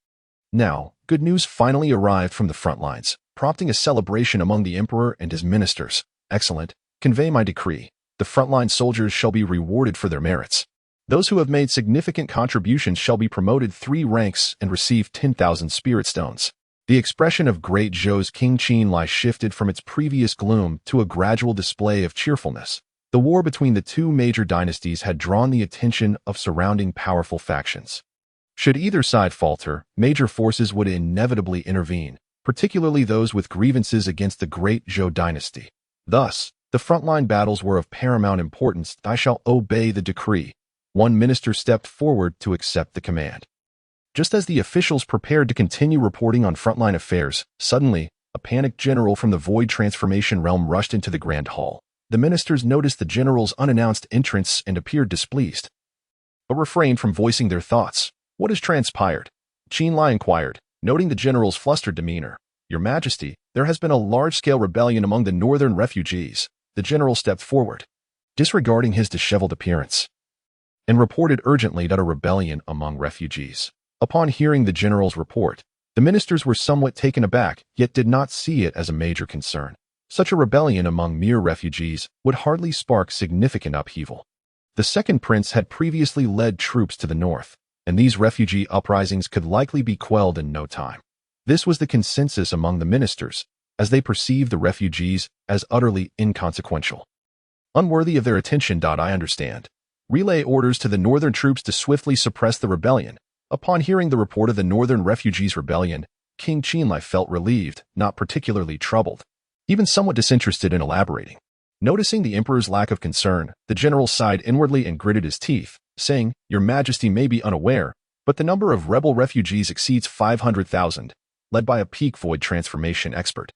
Now, good news finally arrived from the front lines, prompting a celebration among the emperor and his ministers. Excellent. Convey my decree. The frontline soldiers shall be rewarded for their merits. Those who have made significant contributions shall be promoted 3 ranks and receive 10,000 spirit stones. The expression of Great Zhou's King Qin shifted from its previous gloom to a gradual display of cheerfulness. The war between the 2 major dynasties had drawn the attention of surrounding powerful factions. Should either side falter, major forces would inevitably intervene, particularly those with grievances against the Great Zhou Dynasty. Thus, the frontline battles were of paramount importance. I shall obey the decree. One minister stepped forward to accept the command. Just as the officials prepared to continue reporting on frontline affairs, suddenly, a panicked general from the Void Transformation realm rushed into the Grand Hall. The ministers noticed the general's unannounced entrance and appeared displeased, but refrained from voicing their thoughts. What has transpired? Qin inquired, noting the general's flustered demeanor. Your Majesty, there has been a large-scale rebellion among the northern refugees. The general stepped forward, disregarding his disheveled appearance, and reported urgently that a rebellion among refugees. Upon hearing the general's report, the ministers were somewhat taken aback, yet did not see it as a major concern. Such a rebellion among mere refugees would hardly spark significant upheaval. The second prince had previously led troops to the north, and these refugee uprisings could likely be quelled in no time. This was the consensus among the ministers, as they perceived the refugees as utterly inconsequential, unworthy of their attention. I understand. Relay orders to the northern troops to swiftly suppress the rebellion. Upon hearing the report of the northern refugees' rebellion, King Qin felt relieved, not particularly troubled, even somewhat disinterested in elaborating. Noticing the emperor's lack of concern, the general sighed inwardly and gritted his teeth, saying, Your Majesty may be unaware, but the number of rebel refugees exceeds 500,000, led by a peak void transformation expert.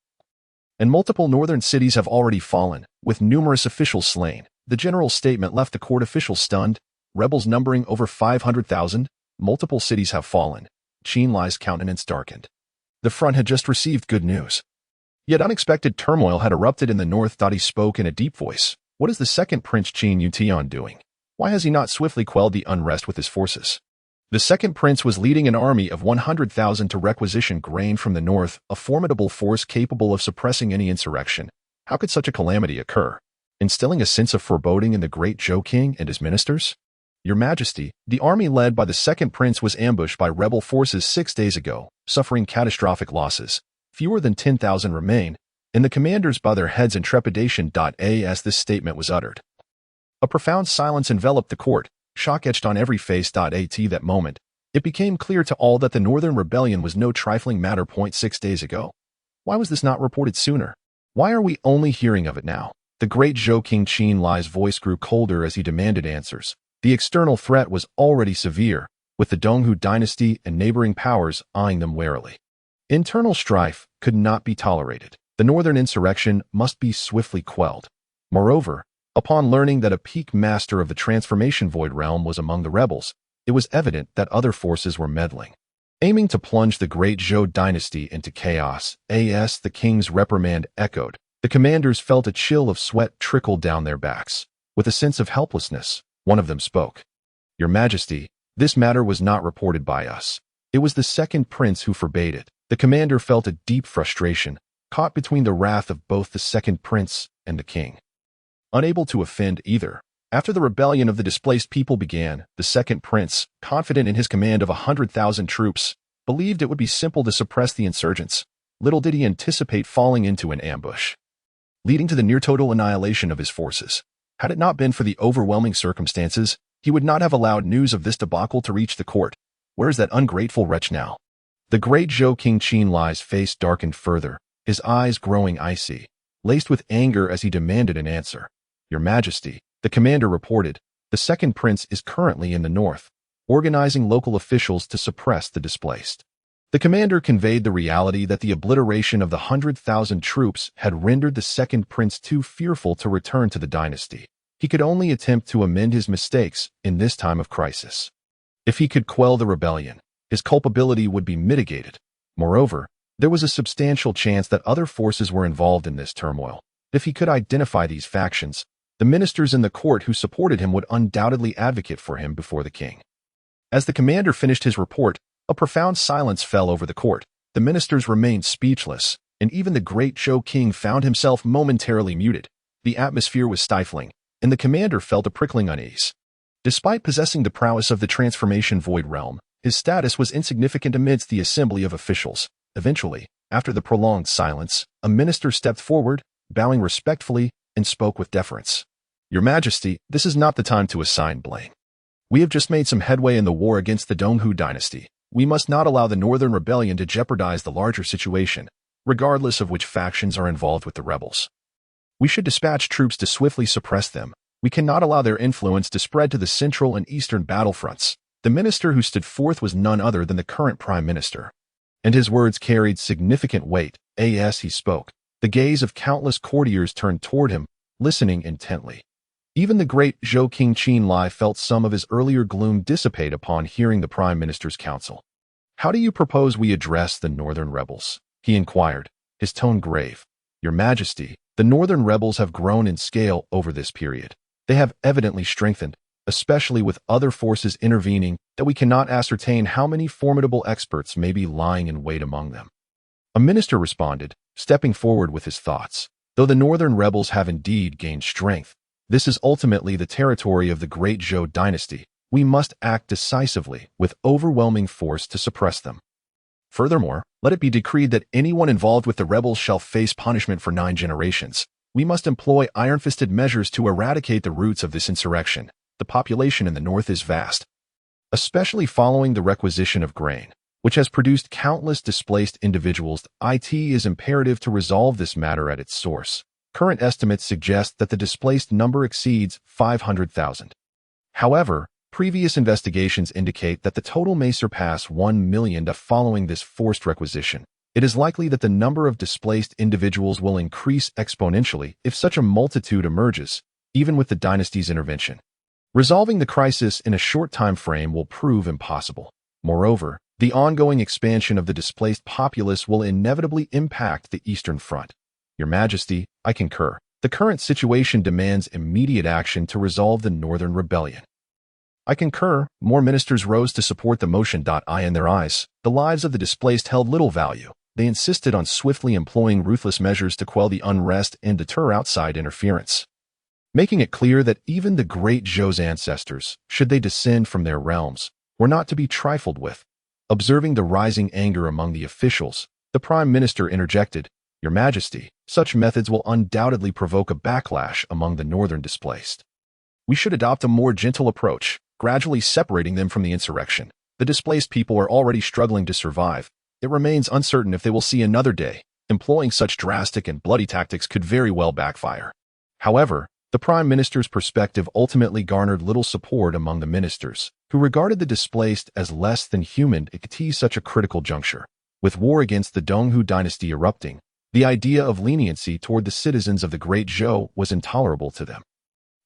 And multiple northern cities have already fallen, with numerous officials slain. The general's statement left the court officials stunned. Rebels numbering over 500,000? Multiple cities have fallen. Qin's countenance darkened. The front had just received good news. Yet unexpected turmoil had erupted in the north. He spoke in a deep voice. What is the second Prince Qin Yun doing? Why has he not swiftly quelled the unrest with his forces? The second prince was leading an army of 100,000 to requisition grain from the north, a formidable force capable of suppressing any insurrection. How could such a calamity occur? Instilling a sense of foreboding in the Great Zhou King and his ministers? Your Majesty, the army led by the second prince was ambushed by rebel forces 6 days ago, suffering catastrophic losses. Fewer than 10,000 remain, and the commanders bow their heads in trepidation. As this statement was uttered, a profound silence enveloped the court, shock etched on every face. At that moment, it became clear to all that the northern rebellion was no trifling matter. 6 days ago. Why was this not reported sooner? Why are we only hearing of it now? The Great Zhou King Qin's voice grew colder as he demanded answers. The external threat was already severe, with the Donghu dynasty and neighboring powers eyeing them warily. Internal strife could not be tolerated. The northern insurrection must be swiftly quelled. Moreover, upon learning that a peak master of the transformation void realm was among the rebels, it was evident that other forces were meddling, aiming to plunge the Great Zhou Dynasty into chaos. As the king's reprimand echoed, the commanders felt a chill of sweat trickle down their backs. With a sense of helplessness, one of them spoke. Your Majesty, this matter was not reported by us. It was the second prince who forbade it. The commander felt a deep frustration, caught between the wrath of both the second prince and the king. Unable to offend either, after the rebellion of the displaced people began, the second prince, confident in his command of 100,000 troops, believed it would be simple to suppress the insurgents. Little did he anticipate falling into an ambush, leading to the near-total annihilation of his forces. Had it not been for the overwhelming circumstances, he would not have allowed news of this debacle to reach the court. Where is that ungrateful wretch now? The Great Zhou King Qin's face darkened further, his eyes growing icy, laced with anger as he demanded an answer. Your Majesty, the commander reported, the second prince is currently in the north, organizing local officials to suppress the displaced. The commander conveyed the reality that the obliteration of the 100,000 troops had rendered the second prince too fearful to return to the dynasty. He could only attempt to amend his mistakes in this time of crisis. If he could quell the rebellion, his culpability would be mitigated. Moreover, there was a substantial chance that other forces were involved in this turmoil. If he could identify these factions, the ministers in the court who supported him would undoubtedly advocate for him before the king. As the commander finished his report, a profound silence fell over the court. The ministers remained speechless, and even the great Zhou king found himself momentarily muted. The atmosphere was stifling, and the commander felt a prickling unease. Despite possessing the prowess of the transformation void realm, his status was insignificant amidst the assembly of officials. Eventually, after the prolonged silence, a minister stepped forward, bowing respectfully, and spoke with deference. "Your Majesty, this is not the time to assign blame. We have just made some headway in the war against the Donghu dynasty. We must not allow the Northern Rebellion to jeopardize the larger situation, regardless of which factions are involved with the rebels. We should dispatch troops to swiftly suppress them. We cannot allow their influence to spread to the central and eastern battlefronts." The minister who stood forth was none other than the current prime minister, and his words carried significant weight. As he spoke, the gaze of countless courtiers turned toward him, listening intently. Even the great Zhou King Qin felt some of his earlier gloom dissipate upon hearing the prime minister's counsel. "How do you propose we address the northern rebels?" he inquired, his tone grave. "Your Majesty, the northern rebels have grown in scale over this period. They have evidently strengthened, especially with other forces intervening, that we cannot ascertain how many formidable experts may be lying in wait among them." A minister responded, stepping forward with his thoughts. "Though the northern rebels have indeed gained strength, this is ultimately the territory of the Great Zhou Dynasty. We must act decisively, with overwhelming force to suppress them. Furthermore, let it be decreed that anyone involved with the rebels shall face punishment for 9 generations. We must employ iron-fisted measures to eradicate the roots of this insurrection. The population in the north is vast, especially following the requisition of grain, which has produced countless displaced individuals. It is imperative to resolve this matter at its source. Current estimates suggest that the displaced number exceeds 500,000. However, previous investigations indicate that the total may surpass 1 million. Following this forced requisition, it is likely that the number of displaced individuals will increase exponentially if such a multitude emerges, even with the dynasty's intervention. Resolving the crisis in a short time frame will prove impossible. Moreover, the ongoing expansion of the displaced populace will inevitably impact the Eastern Front. Your Majesty, I concur. The current situation demands immediate action to resolve the Northern Rebellion. I concur. More ministers rose to support the motion. In their eyes, the lives of the displaced held little value. They insisted on swiftly employing ruthless measures to quell the unrest and deter outside interference, making it clear that even the great Zhou's ancestors, should they descend from their realms, were not to be trifled with. Observing the rising anger among the officials, the Prime Minister interjected, "Your Majesty, such methods will undoubtedly provoke a backlash among the northern displaced. We should adopt a more gentle approach, gradually separating them from the insurrection. The displaced people are already struggling to survive. It remains uncertain if they will see another day. Employing such drastic and bloody tactics could very well backfire." However, the Prime Minister's perspective ultimately garnered little support among the ministers, who regarded the displaced as less than human at such a critical juncture. With war against the Donghu dynasty erupting, the idea of leniency toward the citizens of the Great Zhou was intolerable to them.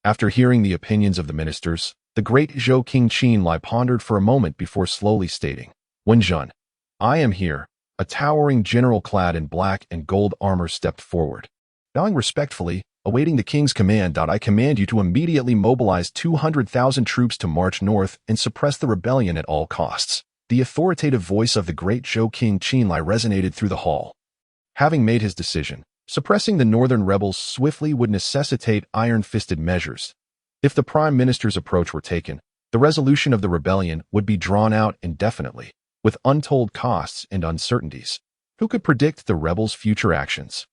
After hearing the opinions of the ministers, the Great Zhou King Qin pondered for a moment before slowly stating, "Qin Jun, I am here." A towering general clad in black and gold armor stepped forward. Bowing respectfully, awaiting the king's command, I command you to immediately mobilize 200,000 troops to march north and suppress the rebellion at all costs. The authoritative voice of the great Zhou King Qin resonated through the hall. Having made his decision, suppressing the northern rebels swiftly would necessitate iron-fisted measures. If the prime minister's approach were taken, the resolution of the rebellion would be drawn out indefinitely, with untold costs and uncertainties. Who could predict the rebels' future actions?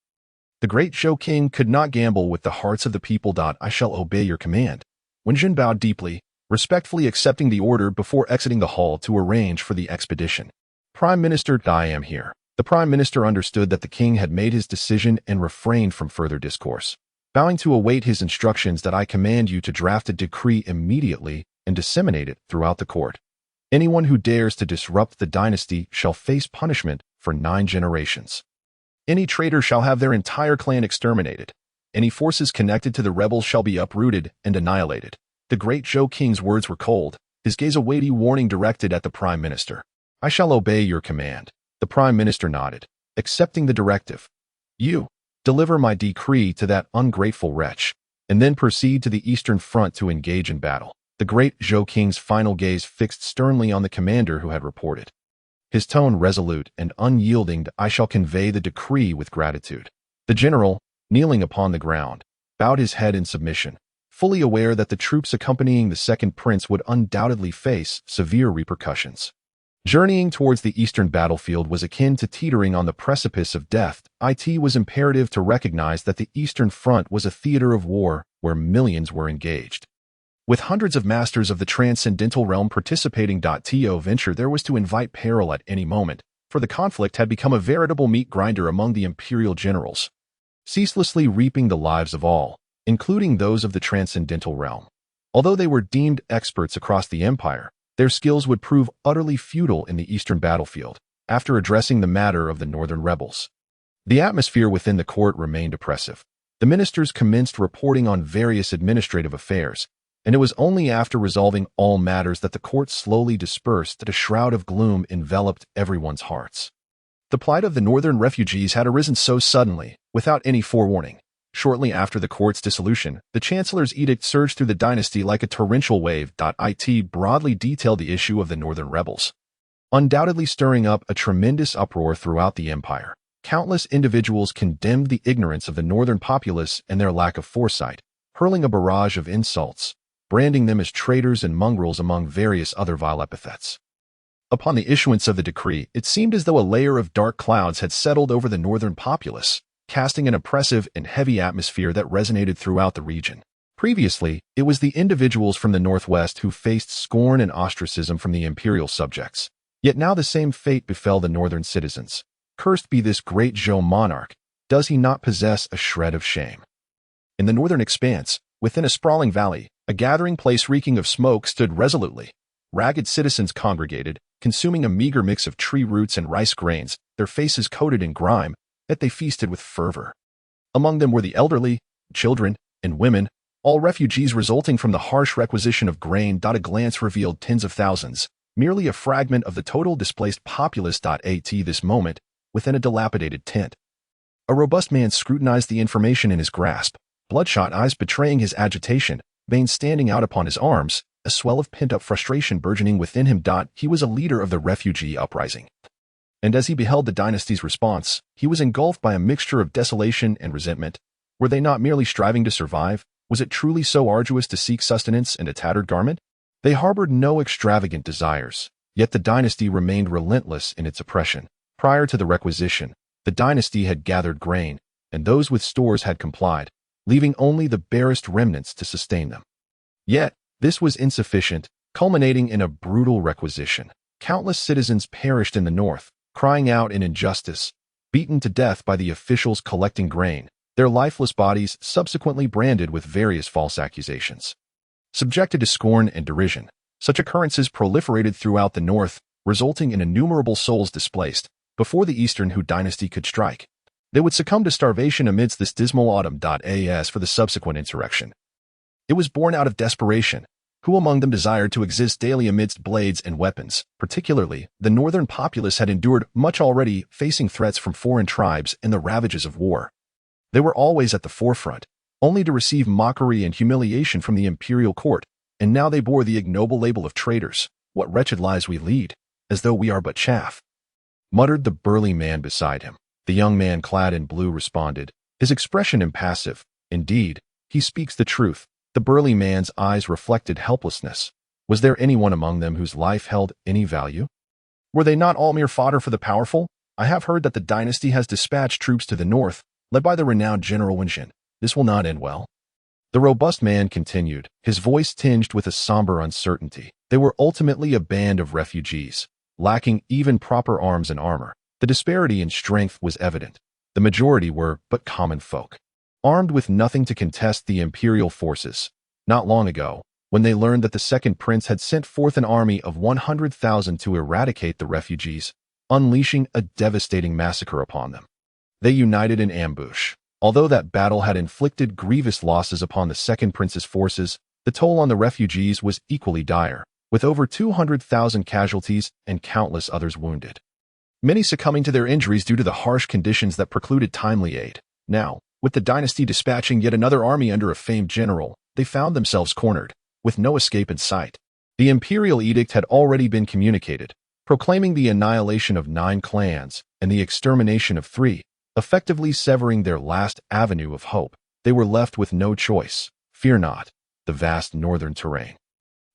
The great Zhou King could not gamble with the hearts of the people. "I shall obey your command." Qin Jun bowed deeply, respectfully accepting the order before exiting the hall to arrange for the expedition. "Prime Minister, I am here." The Prime Minister understood that the king had made his decision and refrained from further discourse. Bowing to await his instructions, "I command you to draft a decree immediately and disseminate it throughout the court." Anyone who dares to disrupt the dynasty shall face punishment for 9 generations. Any traitor shall have their entire clan exterminated. Any forces connected to the rebels shall be uprooted and annihilated. The great Zhou king's words were cold, his gaze a weighty warning directed at the prime minister. I shall obey your command. The prime minister nodded, accepting the directive. You, deliver my decree to that ungrateful wretch, and then proceed to the eastern front to engage in battle. The great Zhou king's final gaze fixed sternly on the commander who had reported. His tone resolute and unyielding. I shall convey the decree with gratitude. The general, kneeling upon the ground, bowed his head in submission, fully aware that the troops accompanying the second prince would undoubtedly face severe repercussions. Journeying towards the eastern battlefield was akin to teetering on the precipice of death. It was imperative to recognize that the eastern front was a theater of war where millions were engaged. With hundreds of masters of the transcendental realm participating. To venture there was to invite peril at any moment, for the conflict had become a veritable meat grinder among the imperial generals, ceaselessly reaping the lives of all, including those of the transcendental realm. Although they were deemed experts across the empire, their skills would prove utterly futile in the eastern battlefield, after addressing the matter of the northern rebels. The atmosphere within the court remained oppressive. The ministers commenced reporting on various administrative affairs, and it was only after resolving all matters that the court slowly dispersed that a shroud of gloom enveloped everyone's hearts. The plight of the northern refugees had arisen so suddenly, without any forewarning. Shortly after the court's dissolution, the chancellor's edict surged through the dynasty like a torrential wave. It broadly detailed the issue of the northern rebels, undoubtedly stirring up a tremendous uproar throughout the empire. Countless individuals condemned the ignorance of the northern populace and their lack of foresight, hurling a barrage of insults, branding them as traitors and mongrels among various other vile epithets. Upon the issuance of the decree, it seemed as though a layer of dark clouds had settled over the northern populace, casting an oppressive and heavy atmosphere that resonated throughout the region. Previously, it was the individuals from the northwest who faced scorn and ostracism from the imperial subjects. Yet now the same fate befell the northern citizens. Cursed be this great Zhou monarch, does he not possess a shred of shame? In the northern expanse, within a sprawling valley, a gathering place reeking of smoke stood resolutely. Ragged citizens congregated, consuming a meager mix of tree roots and rice grains, their faces coated in grime, yet they feasted with fervor. Among them were the elderly, children, and women, all refugees resulting from the harsh requisition of grain. A glance revealed tens of thousands, merely a fragment of the total displaced populace. At this moment, within a dilapidated tent, a robust man scrutinized the information in his grasp, bloodshot eyes betraying his agitation, veins standing out upon his arms, a swell of pent-up frustration burgeoning within him. He was a leader of the refugee uprising. And as he beheld the dynasty's response, he was engulfed by a mixture of desolation and resentment. Were they not merely striving to survive? Was it truly so arduous to seek sustenance in a tattered garment? They harbored no extravagant desires, yet the dynasty remained relentless in its oppression. Prior to the requisition, the dynasty had gathered grain, and those with stores had complied, leaving only the barest remnants to sustain them. Yet, this was insufficient, culminating in a brutal requisition. Countless citizens perished in the north, crying out in injustice, beaten to death by the officials collecting grain, their lifeless bodies subsequently branded with various false accusations. Subjected to scorn and derision, such occurrences proliferated throughout the north, resulting in innumerable souls displaced before the eastern Zhou dynasty could strike. They would succumb to starvation amidst this dismal autumn. As for the subsequent insurrection, it was born out of desperation. Who among them desired to exist daily amidst blades and weapons? Particularly, the northern populace had endured much already, facing threats from foreign tribes and the ravages of war. They were always at the forefront, only to receive mockery and humiliation from the imperial court, and now they bore the ignoble label of traitors. What wretched lives we lead, as though we are but chaff, muttered the burly man beside him. The young man clad in blue responded, his expression impassive. Indeed, he speaks the truth. The burly man's eyes reflected helplessness. Was there anyone among them whose life held any value? Were they not all mere fodder for the powerful? I have heard that the dynasty has dispatched troops to the north, led by the renowned General Qin Jun. This will not end well. The robust man continued, his voice tinged with a somber uncertainty. They were ultimately a band of refugees, lacking even proper arms and armor. The disparity in strength was evident. The majority were but common folk, armed with nothing to contest the imperial forces. Not long ago, when they learned that the second prince had sent forth an army of 100,000 to eradicate the refugees, unleashing a devastating massacre upon them. They united in ambush. Although that battle had inflicted grievous losses upon the second prince's forces, the toll on the refugees was equally dire, with over 200,000 casualties and countless others wounded. Many succumbing to their injuries due to the harsh conditions that precluded timely aid. Now, with the dynasty dispatching yet another army under a famed general, they found themselves cornered, with no escape in sight. The imperial edict had already been communicated, proclaiming the annihilation of 9 clans and the extermination of 3, effectively severing their last avenue of hope. They were left with no choice. Fear not, the vast northern terrain,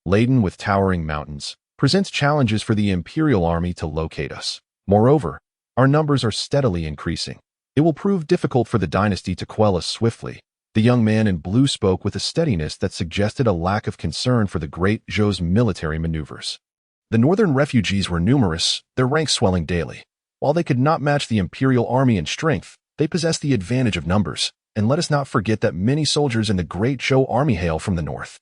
laden with towering mountains, presents challenges for the imperial army to locate us. Moreover, our numbers are steadily increasing. It will prove difficult for the dynasty to quell us swiftly. The young man in blue spoke with a steadiness that suggested a lack of concern for the Great Zhou's military maneuvers. The northern refugees were numerous, their ranks swelling daily. While they could not match the imperial army in strength, they possessed the advantage of numbers, and let us not forget that many soldiers in the Great Zhou army hail from the north.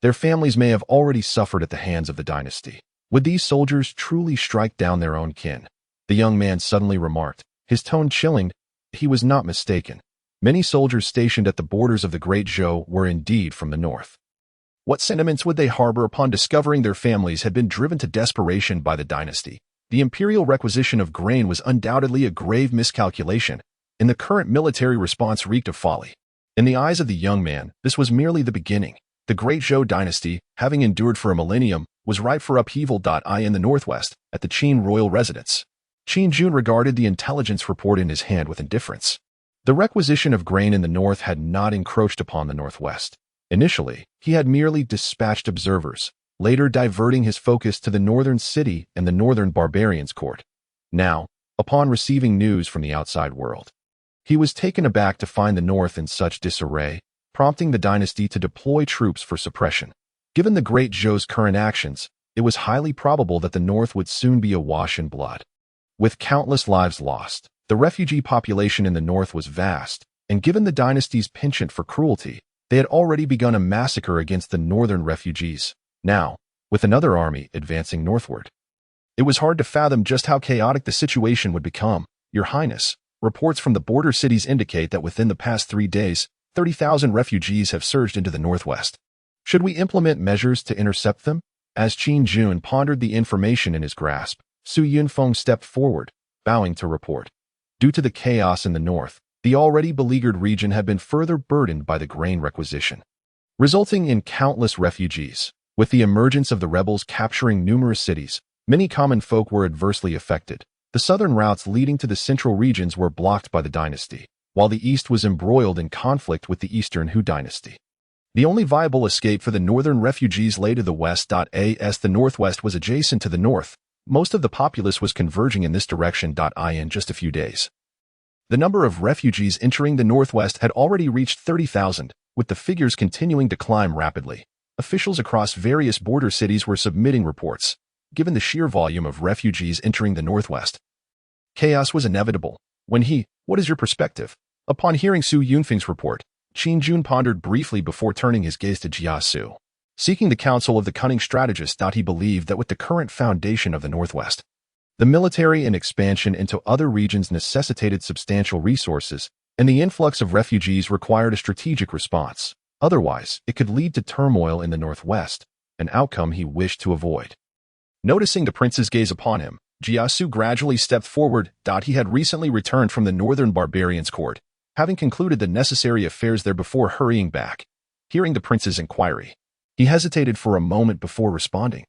Their families may have already suffered at the hands of the dynasty. Would these soldiers truly strike down their own kin? The young man suddenly remarked, his tone chilling. He was not mistaken. Many soldiers stationed at the borders of the Great Zhou were indeed from the north. What sentiments would they harbor upon discovering their families had been driven to desperation by the dynasty? The imperial requisition of grain was undoubtedly a grave miscalculation, and the current military response reeked of folly. In the eyes of the young man, this was merely the beginning. The Great Zhou Dynasty, having endured for a millennium, was ripe for upheaval. In the northwest, at the Qin royal residence, Qin Jun regarded the intelligence report in his hand with indifference. The requisition of grain in the north had not encroached upon the northwest. Initially, he had merely dispatched observers, later diverting his focus to the northern city and the northern barbarians' court. Now, upon receiving news from the outside world, he was taken aback to find the north in such disarray, prompting the dynasty to deploy troops for suppression. Given the Great Zhou's current actions, it was highly probable that the north would soon be awash in blood. With countless lives lost, the refugee population in the north was vast, and given the dynasty's penchant for cruelty, they had already begun a massacre against the northern refugees. Now, with another army advancing northward, it was hard to fathom just how chaotic the situation would become. Your Highness, reports from the border cities indicate that within the past 3 days, 30,000 refugees have surged into the northwest. Should we implement measures to intercept them? As Qin Jun pondered the information in his grasp, Su Yunfeng stepped forward, bowing to report. Due to the chaos in the north, the already beleaguered region had been further burdened by the grain requisition, resulting in countless refugees. With the emergence of the rebels capturing numerous cities, many common folk were adversely affected. The southern routes leading to the central regions were blocked by the dynasty, while the east was embroiled in conflict with the Eastern Zhou Dynasty. The only viable escape for the northern refugees lay to the west. As the northwest was adjacent to the north, most of the populace was converging in this direction. In just a few days, the number of refugees entering the northwest had already reached 30,000, with the figures continuing to climb rapidly. Officials across various border cities were submitting reports. Given the sheer volume of refugees entering the northwest, chaos was inevitable. What is your perspective? Upon hearing Su Yunfeng's report, Qin Jun pondered briefly before turning his gaze to Jia Su. Seeking the counsel of the cunning strategist, he believed that with the current foundation of the northwest, the military and expansion into other regions necessitated substantial resources, and the influx of refugees required a strategic response. Otherwise, it could lead to turmoil in the northwest, an outcome he wished to avoid. Noticing the prince's gaze upon him, Jia Su gradually stepped forward. He had recently returned from the northern barbarians' court, having concluded the necessary affairs there before hurrying back. Hearing the prince's inquiry, he hesitated for a moment before responding.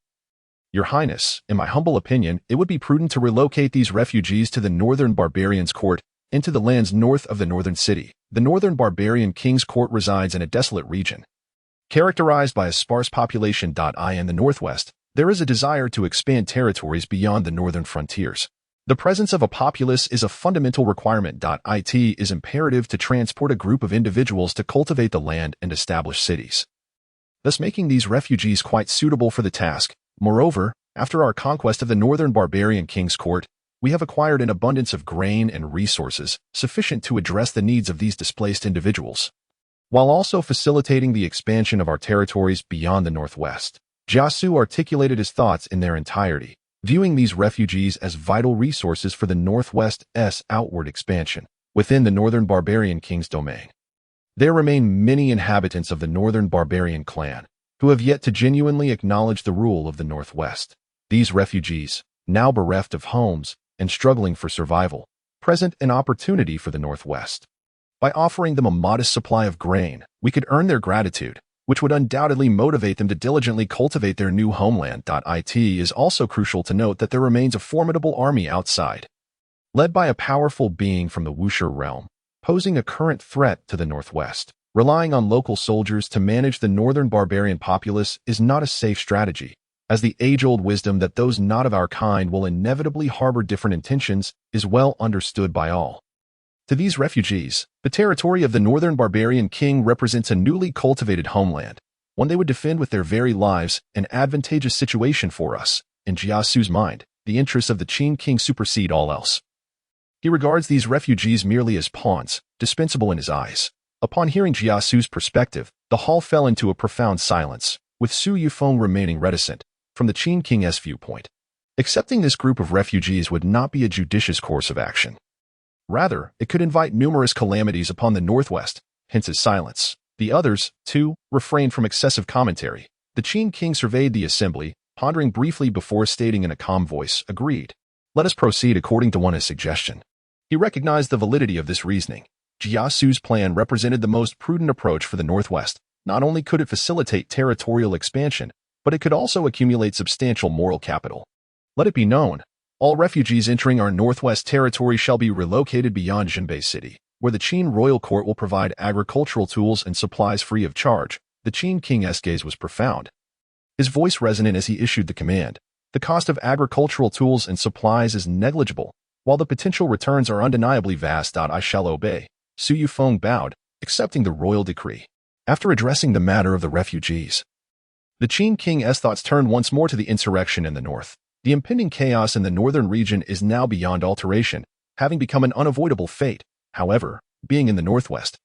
Your Highness, in my humble opinion, it would be prudent to relocate these refugees to the northern barbarians' court, into the lands north of the northern city. The northern barbarian king's court resides in a desolate region, characterized by a sparse population. In the northwest, there is a desire to expand territories beyond the northern frontiers. The presence of a populace is a fundamental requirement. It is imperative to transport a group of individuals to cultivate the land and establish cities, thus making these refugees quite suitable for the task. Moreover, after our conquest of the northern barbarian king's court, we have acquired an abundance of grain and resources sufficient to address the needs of these displaced individuals. while also facilitating the expansion of our territories beyond the northwest. Jiasu articulated his thoughts in their entirety, viewing these refugees as vital resources for the Northwest's outward expansion within the northern barbarian king's domain. There remain many inhabitants of the northern barbarian clan who have yet to genuinely acknowledge the rule of the Northwest. These refugees, now bereft of homes and struggling for survival, present an opportunity for the Northwest. By offering them a modest supply of grain, we could earn their gratitude, which would undoubtedly motivate them to diligently cultivate their new homeland. It is also crucial to note that there remains a formidable army outside, led by a powerful being from the Wuxia realm, posing a current threat to the Northwest. Relying on local soldiers to manage the northern barbarian populace is not a safe strategy, as the age-old wisdom that those not of our kind will inevitably harbor different intentions is well understood by all. To these refugees, the territory of the northern barbarian king represents a newly cultivated homeland, one they would defend with their very lives, an advantageous situation for us. In Jiasu's mind, the interests of the Qin king supersede all else. He regards these refugees merely as pawns, dispensable in his eyes. Upon hearing Jiasu's perspective, the hall fell into a profound silence, with Su Yufeng remaining reticent. From the Qin king's viewpoint, accepting this group of refugees would not be a judicious course of action. Rather, it could invite numerous calamities upon the Northwest, hence his silence. The others, too, refrained from excessive commentary. The Qin king surveyed the assembly, pondering briefly before stating in a calm voice, agreed. Let us proceed according to one's suggestion. He recognized the validity of this reasoning. Jiasu's plan represented the most prudent approach for the Northwest. Not only could it facilitate territorial expansion, but it could also accumulate substantial moral capital. Let it be known, all refugees entering our Northwest territory shall be relocated beyond Jinbei City, where the Qin royal court will provide agricultural tools and supplies free of charge. The Qin king's gaze was profound, his voice resonant as he issued the command. The cost of agricultural tools and supplies is negligible, while the potential returns are undeniably vast. I shall obey. Su Yufeng bowed, accepting the royal decree. After addressing the matter of the refugees, the Qin king's thoughts turned once more to the insurrection in the north. The impending chaos in the northern region is now beyond alteration, having become an unavoidable fate. However, being in the Northwest,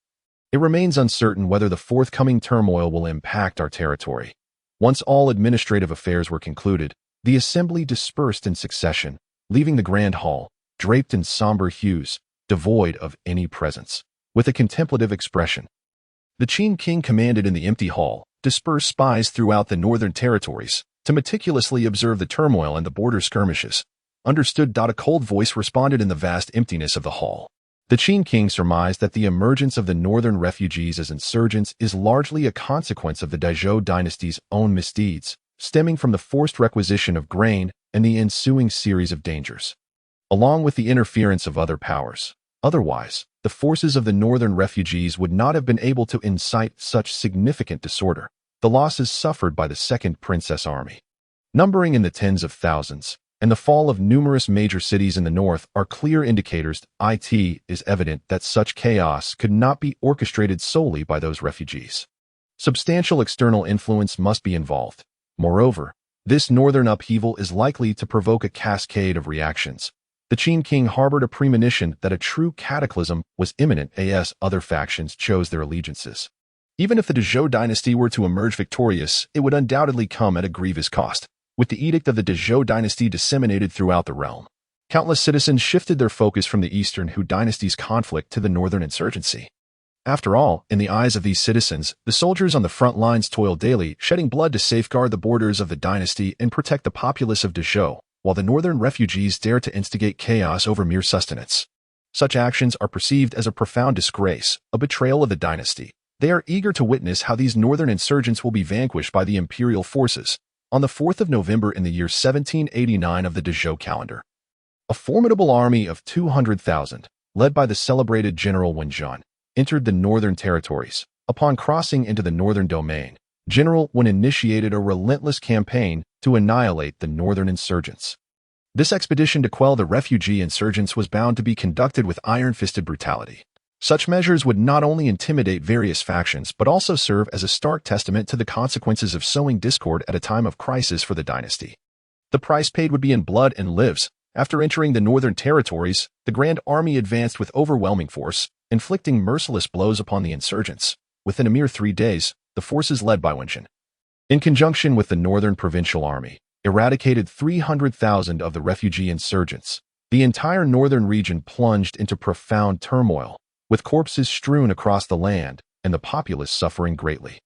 it remains uncertain whether the forthcoming turmoil will impact our territory. Once all administrative affairs were concluded, the assembly dispersed in succession, leaving the grand hall, draped in somber hues, devoid of any presence. With a contemplative expression, the Qin king commanded in the empty hall, disperse spies throughout the northern territories, to meticulously observe the turmoil and the border skirmishes. Understood. A cold voice responded in the vast emptiness of the hall. The Qin king surmised that the emergence of the northern refugees as insurgents is largely a consequence of the Zhou Dynasty's own misdeeds, stemming from the forced requisition of grain and the ensuing series of dangers, along with the interference of other powers. Otherwise, the forces of the northern refugees would not have been able to incite such significant disorder. The losses suffered by the Second Princess Army, numbering in the tens of thousands, and the fall of numerous major cities in the north are clear indicators. It is evident that such chaos could not be orchestrated solely by those refugees. Substantial external influence must be involved. Moreover, this northern upheaval is likely to provoke a cascade of reactions. The Qin king harbored a premonition that a true cataclysm was imminent as other factions chose their allegiances. Even if the Zhou Dynasty were to emerge victorious, it would undoubtedly come at a grievous cost. With the edict of the Zhou Dynasty disseminated throughout the realm, countless citizens shifted their focus from the Eastern Hu Dynasty's conflict to the northern insurgency. After all, in the eyes of these citizens, the soldiers on the front lines toil daily, shedding blood to safeguard the borders of the dynasty and protect the populace of Zhou, while the northern refugees dare to instigate chaos over mere sustenance. Such actions are perceived as a profound disgrace, a betrayal of the dynasty. They are eager to witness how these northern insurgents will be vanquished by the imperial forces. On the 4th of November in the year 1789 of the Zhou calendar, a formidable army of 200,000, led by the celebrated General Qin Jun, entered the northern territories. Upon crossing into the northern domain, General Qin initiated a relentless campaign to annihilate the northern insurgents. This expedition to quell the refugee insurgents was bound to be conducted with iron-fisted brutality. Such measures would not only intimidate various factions but also serve as a stark testament to the consequences of sowing discord at a time of crisis for the dynasty. The price paid would be in blood and lives. After entering the northern territories, the Grand Army advanced with overwhelming force, inflicting merciless blows upon the insurgents. within a mere 3 days, the forces led by Qin Jun, in conjunction with the northern provincial army, eradicated 300,000 of the refugee insurgents. The entire northern region plunged into profound turmoil, with corpses strewn across the land and the populace suffering greatly.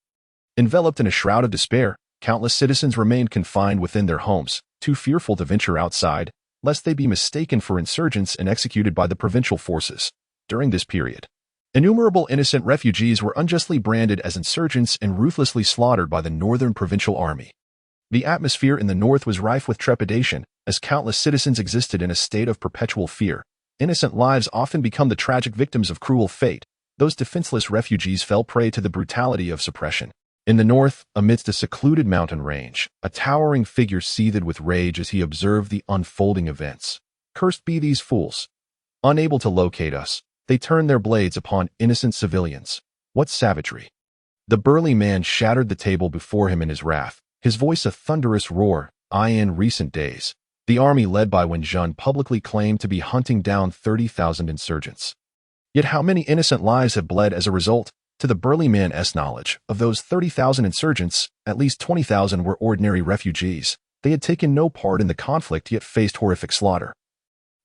Enveloped in a shroud of despair, countless citizens remained confined within their homes, too fearful to venture outside, lest they be mistaken for insurgents and executed by the provincial forces. During this period, innumerable innocent refugees were unjustly branded as insurgents and ruthlessly slaughtered by the northern provincial army. The atmosphere in the north was rife with trepidation, as countless citizens existed in a state of perpetual fear. Innocent lives often become the tragic victims of cruel fate. Those defenseless refugees fell prey to the brutality of suppression. In the north, amidst a secluded mountain range, a towering figure seethed with rage as he observed the unfolding events. Cursed be these fools! Unable to locate us, they turned their blades upon innocent civilians. What savagery! The burly man shattered the table before him in his wrath, his voice a thunderous roar. In recent days, the army led by Qin Jun publicly claimed to be hunting down 30,000 insurgents. Yet how many innocent lives have bled as a result? To the burly man's knowledge, of those 30,000 insurgents, at least 20,000 were ordinary refugees. They had taken no part in the conflict yet faced horrific slaughter.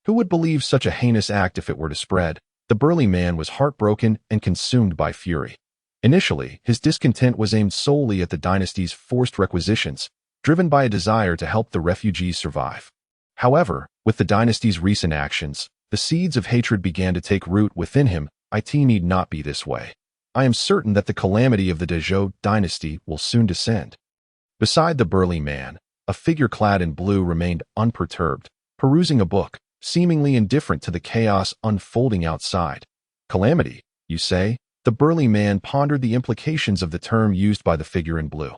Who would believe such a heinous act if it were to spread? The burly man was heartbroken and consumed by fury. Initially, his discontent was aimed solely at the dynasty's forced requisitions, driven by a desire to help the refugees survive. However, with the dynasty's recent actions, the seeds of hatred began to take root within him. It need not be this way. I am certain that the calamity of the Zhou Dynasty will soon descend. Beside the burly man, a figure clad in blue remained unperturbed, perusing a book, seemingly indifferent to the chaos unfolding outside. Calamity, you say? The burly man pondered the implications of the term used by the figure in blue.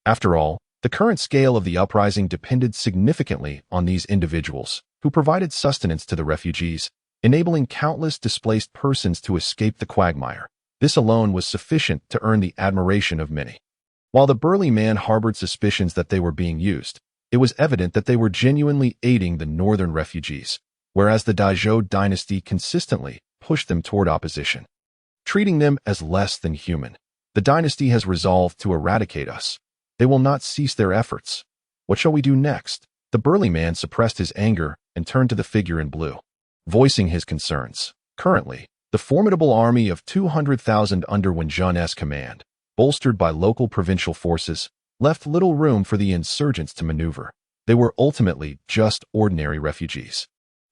After all, the current scale of the uprising depended significantly on these individuals, who provided sustenance to the refugees, enabling countless displaced persons to escape the quagmire. This alone was sufficient to earn the admiration of many. While the burly man harbored suspicions that they were being used, it was evident that they were genuinely aiding the northern refugees, whereas the Zhou Dynasty consistently pushed them toward opposition, treating them as less than human. The dynasty has resolved to eradicate us. They will not cease their efforts. What shall we do next? The burly man suppressed his anger and turned to the figure in blue, voicing his concerns. Currently, the formidable army of 200,000 under Qin Jun's command, bolstered by local provincial forces, left little room for the insurgents to maneuver. They were ultimately just ordinary refugees,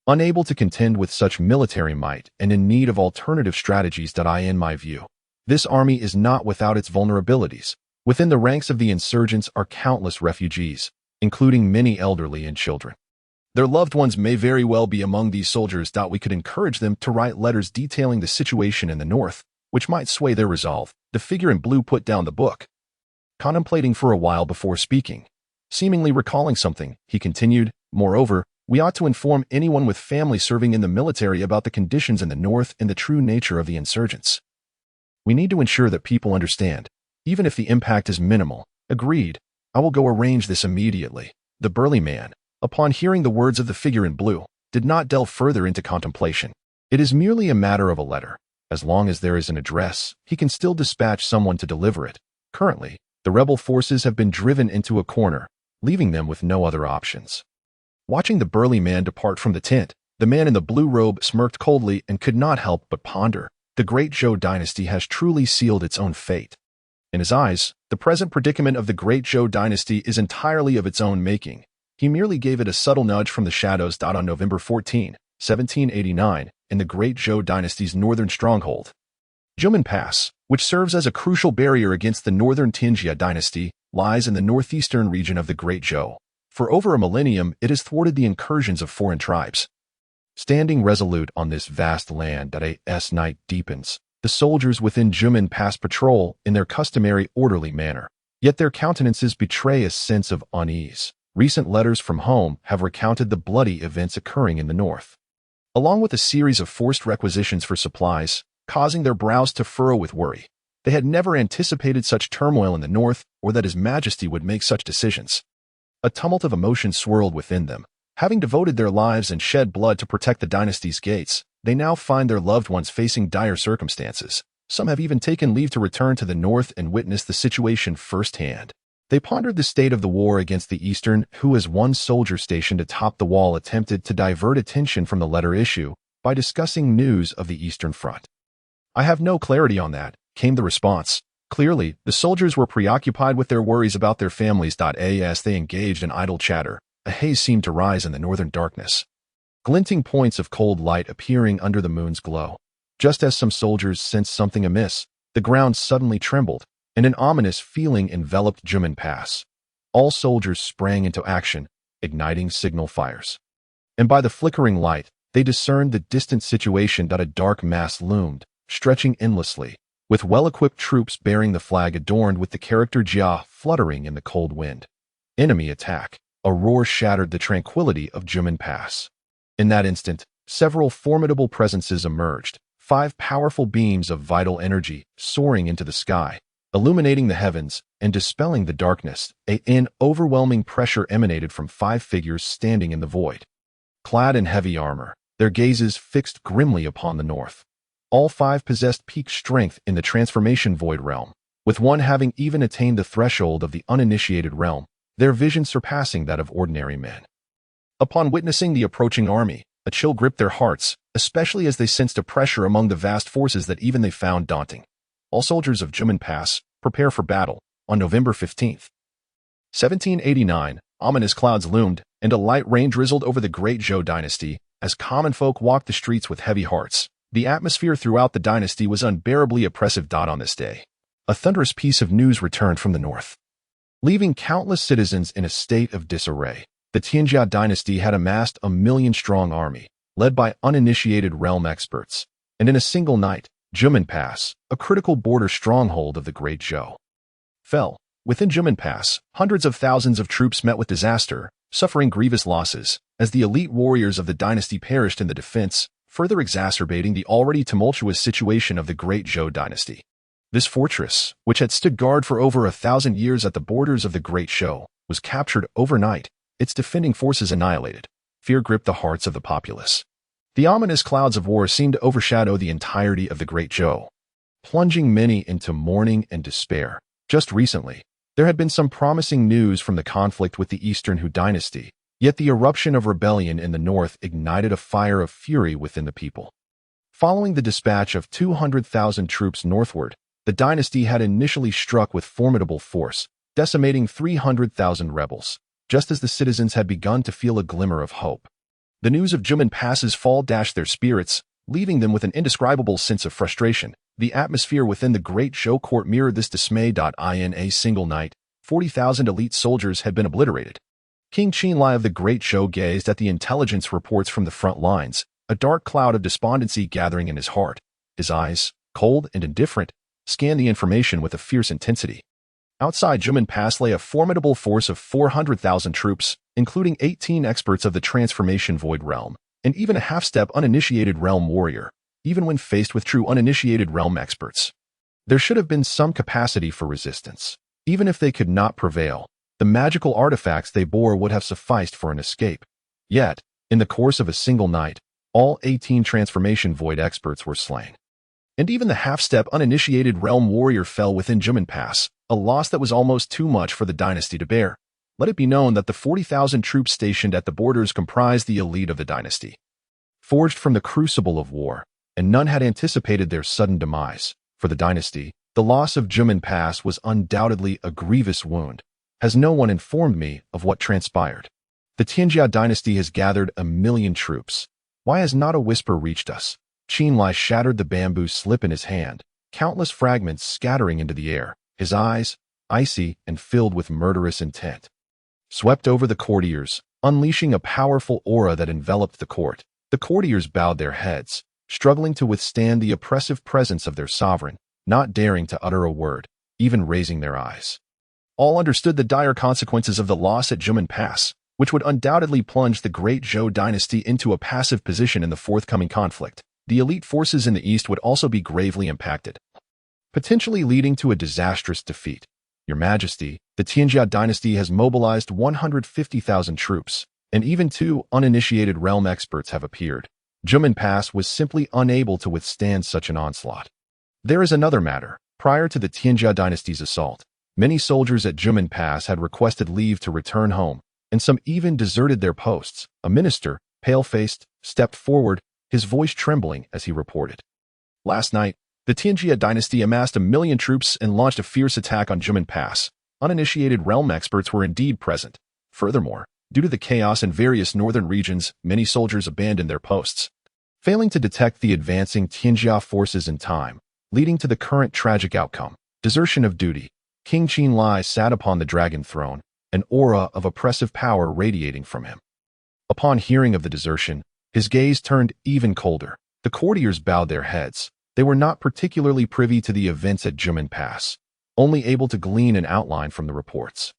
unable to contend with such military might and in need of alternative strategies. In my view, this army is not without its vulnerabilities. Within the ranks of the insurgents are countless refugees, including many elderly and children. Their loved ones may very well be among these soldiers. We could encourage them to write letters detailing the situation in the north, which might sway their resolve. The figure in blue put down the book, contemplating for a while before speaking. Seemingly recalling something, he continued, "Moreover, we ought to inform anyone with family serving in the military about the conditions in the north and the true nature of the insurgents. We need to ensure that people understand, even if the impact is minimal." Agreed. I will go arrange this immediately. The burly man, upon hearing the words of the figure in blue, did not delve further into contemplation. It is merely a matter of a letter. As long as there is an address, he can still dispatch someone to deliver it. Currently, the rebel forces have been driven into a corner, leaving them with no other options. Watching the burly man depart from the tent, the man in the blue robe smirked coldly and could not help but ponder. The Great Zhou Dynasty has truly sealed its own fate. In his eyes, the present predicament of the Great Zhou Dynasty is entirely of its own making. He merely gave it a subtle nudge from the shadows. On November 14, 1789, in the Great Zhou Dynasty's northern stronghold, Jumon Pass, which serves as a crucial barrier against the northern Qin Jun Dynasty, lies in the northeastern region of the Great Zhou. For over a millennium, it has thwarted the incursions of foreign tribes. Standing resolute on this vast land as night deepens, the soldiers within Jumon Pass patrol in their customary orderly manner, yet their countenances betray a sense of unease. Recent letters from home have recounted the bloody events occurring in the north, along with a series of forced requisitions for supplies, causing their brows to furrow with worry. They had never anticipated such turmoil in the north, or that His Majesty would make such decisions. A tumult of emotion swirled within them. Having devoted their lives and shed blood to protect the dynasty's gates, they now find their loved ones facing dire circumstances. Some have even taken leave to return to the north and witness the situation firsthand. They pondered the state of the war against the Eastern, who as one soldier stationed atop the wall attempted to divert attention from the letter issue by discussing news of the Eastern Front. "I have no clarity on that," came the response. Clearly, the soldiers were preoccupied with their worries about their families. As they engaged in idle chatter, a haze seemed to rise in the northern darkness, glinting points of cold light appearing under the moon's glow. Just as some soldiers sensed something amiss, the ground suddenly trembled, and an ominous feeling enveloped Jumin Pass. All soldiers sprang into action, igniting signal fires. And by the flickering light, they discerned the distant situation. A dark mass loomed, stretching endlessly, with well-equipped troops bearing the flag adorned with the character Jia fluttering in the cold wind. Enemy attack. A roar shattered the tranquility of Jumin Pass. In that instant, several formidable presences emerged, 5 powerful beams of vital energy soaring into the sky, illuminating the heavens and dispelling the darkness. An overwhelming pressure emanated from 5 figures standing in the void. Clad in heavy armor, their gazes fixed grimly upon the north. All 5 possessed peak strength in the transformation void realm, with one having even attained the threshold of the uninitiated realm, their vision surpassing that of ordinary men. Upon witnessing the approaching army, a chill gripped their hearts, especially as they sensed a pressure among the vast forces that even they found daunting. All soldiers of Jumin Pass, prepare for battle. On November 15th, 1789, ominous clouds loomed, and a light rain drizzled over the Great Zhou Dynasty as common folk walked the streets with heavy hearts. The atmosphere throughout the dynasty was unbearably oppressive. On this day, a thunderous piece of news returned from the north, leaving countless citizens in a state of disarray. The Qin Jun dynasty had amassed a 1,000,000-strong army, led by uninitiated realm experts, and in a single night, Jumin Pass, a critical border stronghold of the Great Zhou, fell. Within Jumin Pass, hundreds of thousands of troops met with disaster, suffering grievous losses, as the elite warriors of the dynasty perished in the defense, further exacerbating the already tumultuous situation of the Great Zhou Dynasty. This fortress, which had stood guard for over 1,000 years at the borders of the Great Zhou, was captured overnight, its defending forces annihilated. Fear gripped the hearts of the populace. The ominous clouds of war seemed to overshadow the entirety of the Great Zhou, plunging many into mourning and despair. Just recently, there had been some promising news from the conflict with the Eastern Zhou Dynasty, yet the eruption of rebellion in the north ignited a fire of fury within the people. Following the dispatch of 200,000 troops northward, the dynasty had initially struck with formidable force, decimating 300,000 rebels, just as the citizens had begun to feel a glimmer of hope. The news of Jumin Pass's fall dashed their spirits, leaving them with an indescribable sense of frustration. The atmosphere within the Great Zhou court mirrored this dismay. In a single night, 40,000 elite soldiers had been obliterated. King Qin of the Great Zhou gazed at the intelligence reports from the front lines, a dark cloud of despondency gathering in his heart. His eyes, cold and indifferent, scanned the information with a fierce intensity. Outside Jumin Pass lay a formidable force of 400,000 troops, including 18 experts of the transformation void realm, and even a half-step uninitiated realm warrior, even when faced with true uninitiated realm experts. There should have been some capacity for resistance. Even if they could not prevail, the magical artifacts they bore would have sufficed for an escape. Yet, in the course of a single night, all 18 transformation void experts were slain. And even the half-step uninitiated realm warrior fell within Jumin Pass, a loss that was almost too much for the dynasty to bear. Let it be known that the 40,000 troops stationed at the borders comprised the elite of the dynasty, forged from the crucible of war, and none had anticipated their sudden demise. For the dynasty, the loss of Jumin Pass was undoubtedly a grievous wound. Has no one informed me of what transpired? The Qin Jun dynasty has gathered 1,000,000 troops. Why has not a whisper reached us? Qin shattered the bamboo slip in his hand, countless fragments scattering into the air, his eyes, icy and filled with murderous intent, swept over the courtiers, unleashing a powerful aura that enveloped the court. The courtiers bowed their heads, struggling to withstand the oppressive presence of their sovereign, not daring to utter a word, even raising their eyes. All understood the dire consequences of the loss at Jumin Pass, which would undoubtedly plunge the Great Zhou Dynasty into a passive position in the forthcoming conflict. The elite forces in the east would also be gravely impacted, potentially leading to a disastrous defeat. Your Majesty, the Qin Jun dynasty has mobilized 150,000 troops, and even 2 uninitiated realm experts have appeared. Jumin Pass was simply unable to withstand such an onslaught. There is another matter. Prior to the Qin Jun dynasty's assault, many soldiers at Jumen Pass had requested leave to return home, and some even deserted their posts. A minister, pale-faced, stepped forward, his voice trembling as he reported. Last night, the Qin Jun dynasty amassed 1 million troops and launched a fierce attack on Jumen Pass. Uninitiated realm experts were indeed present. Furthermore, due to the chaos in various northern regions, many soldiers abandoned their posts, failing to detect the advancing Qin Jun forces in time, leading to the current tragic outcome, desertion of duty. King Qin sat upon the dragon throne, an aura of oppressive power radiating from him. Upon hearing of the desertion, his gaze turned even colder. The courtiers bowed their heads. They were not particularly privy to the events at Jumen Pass, only able to glean an outline from the reports.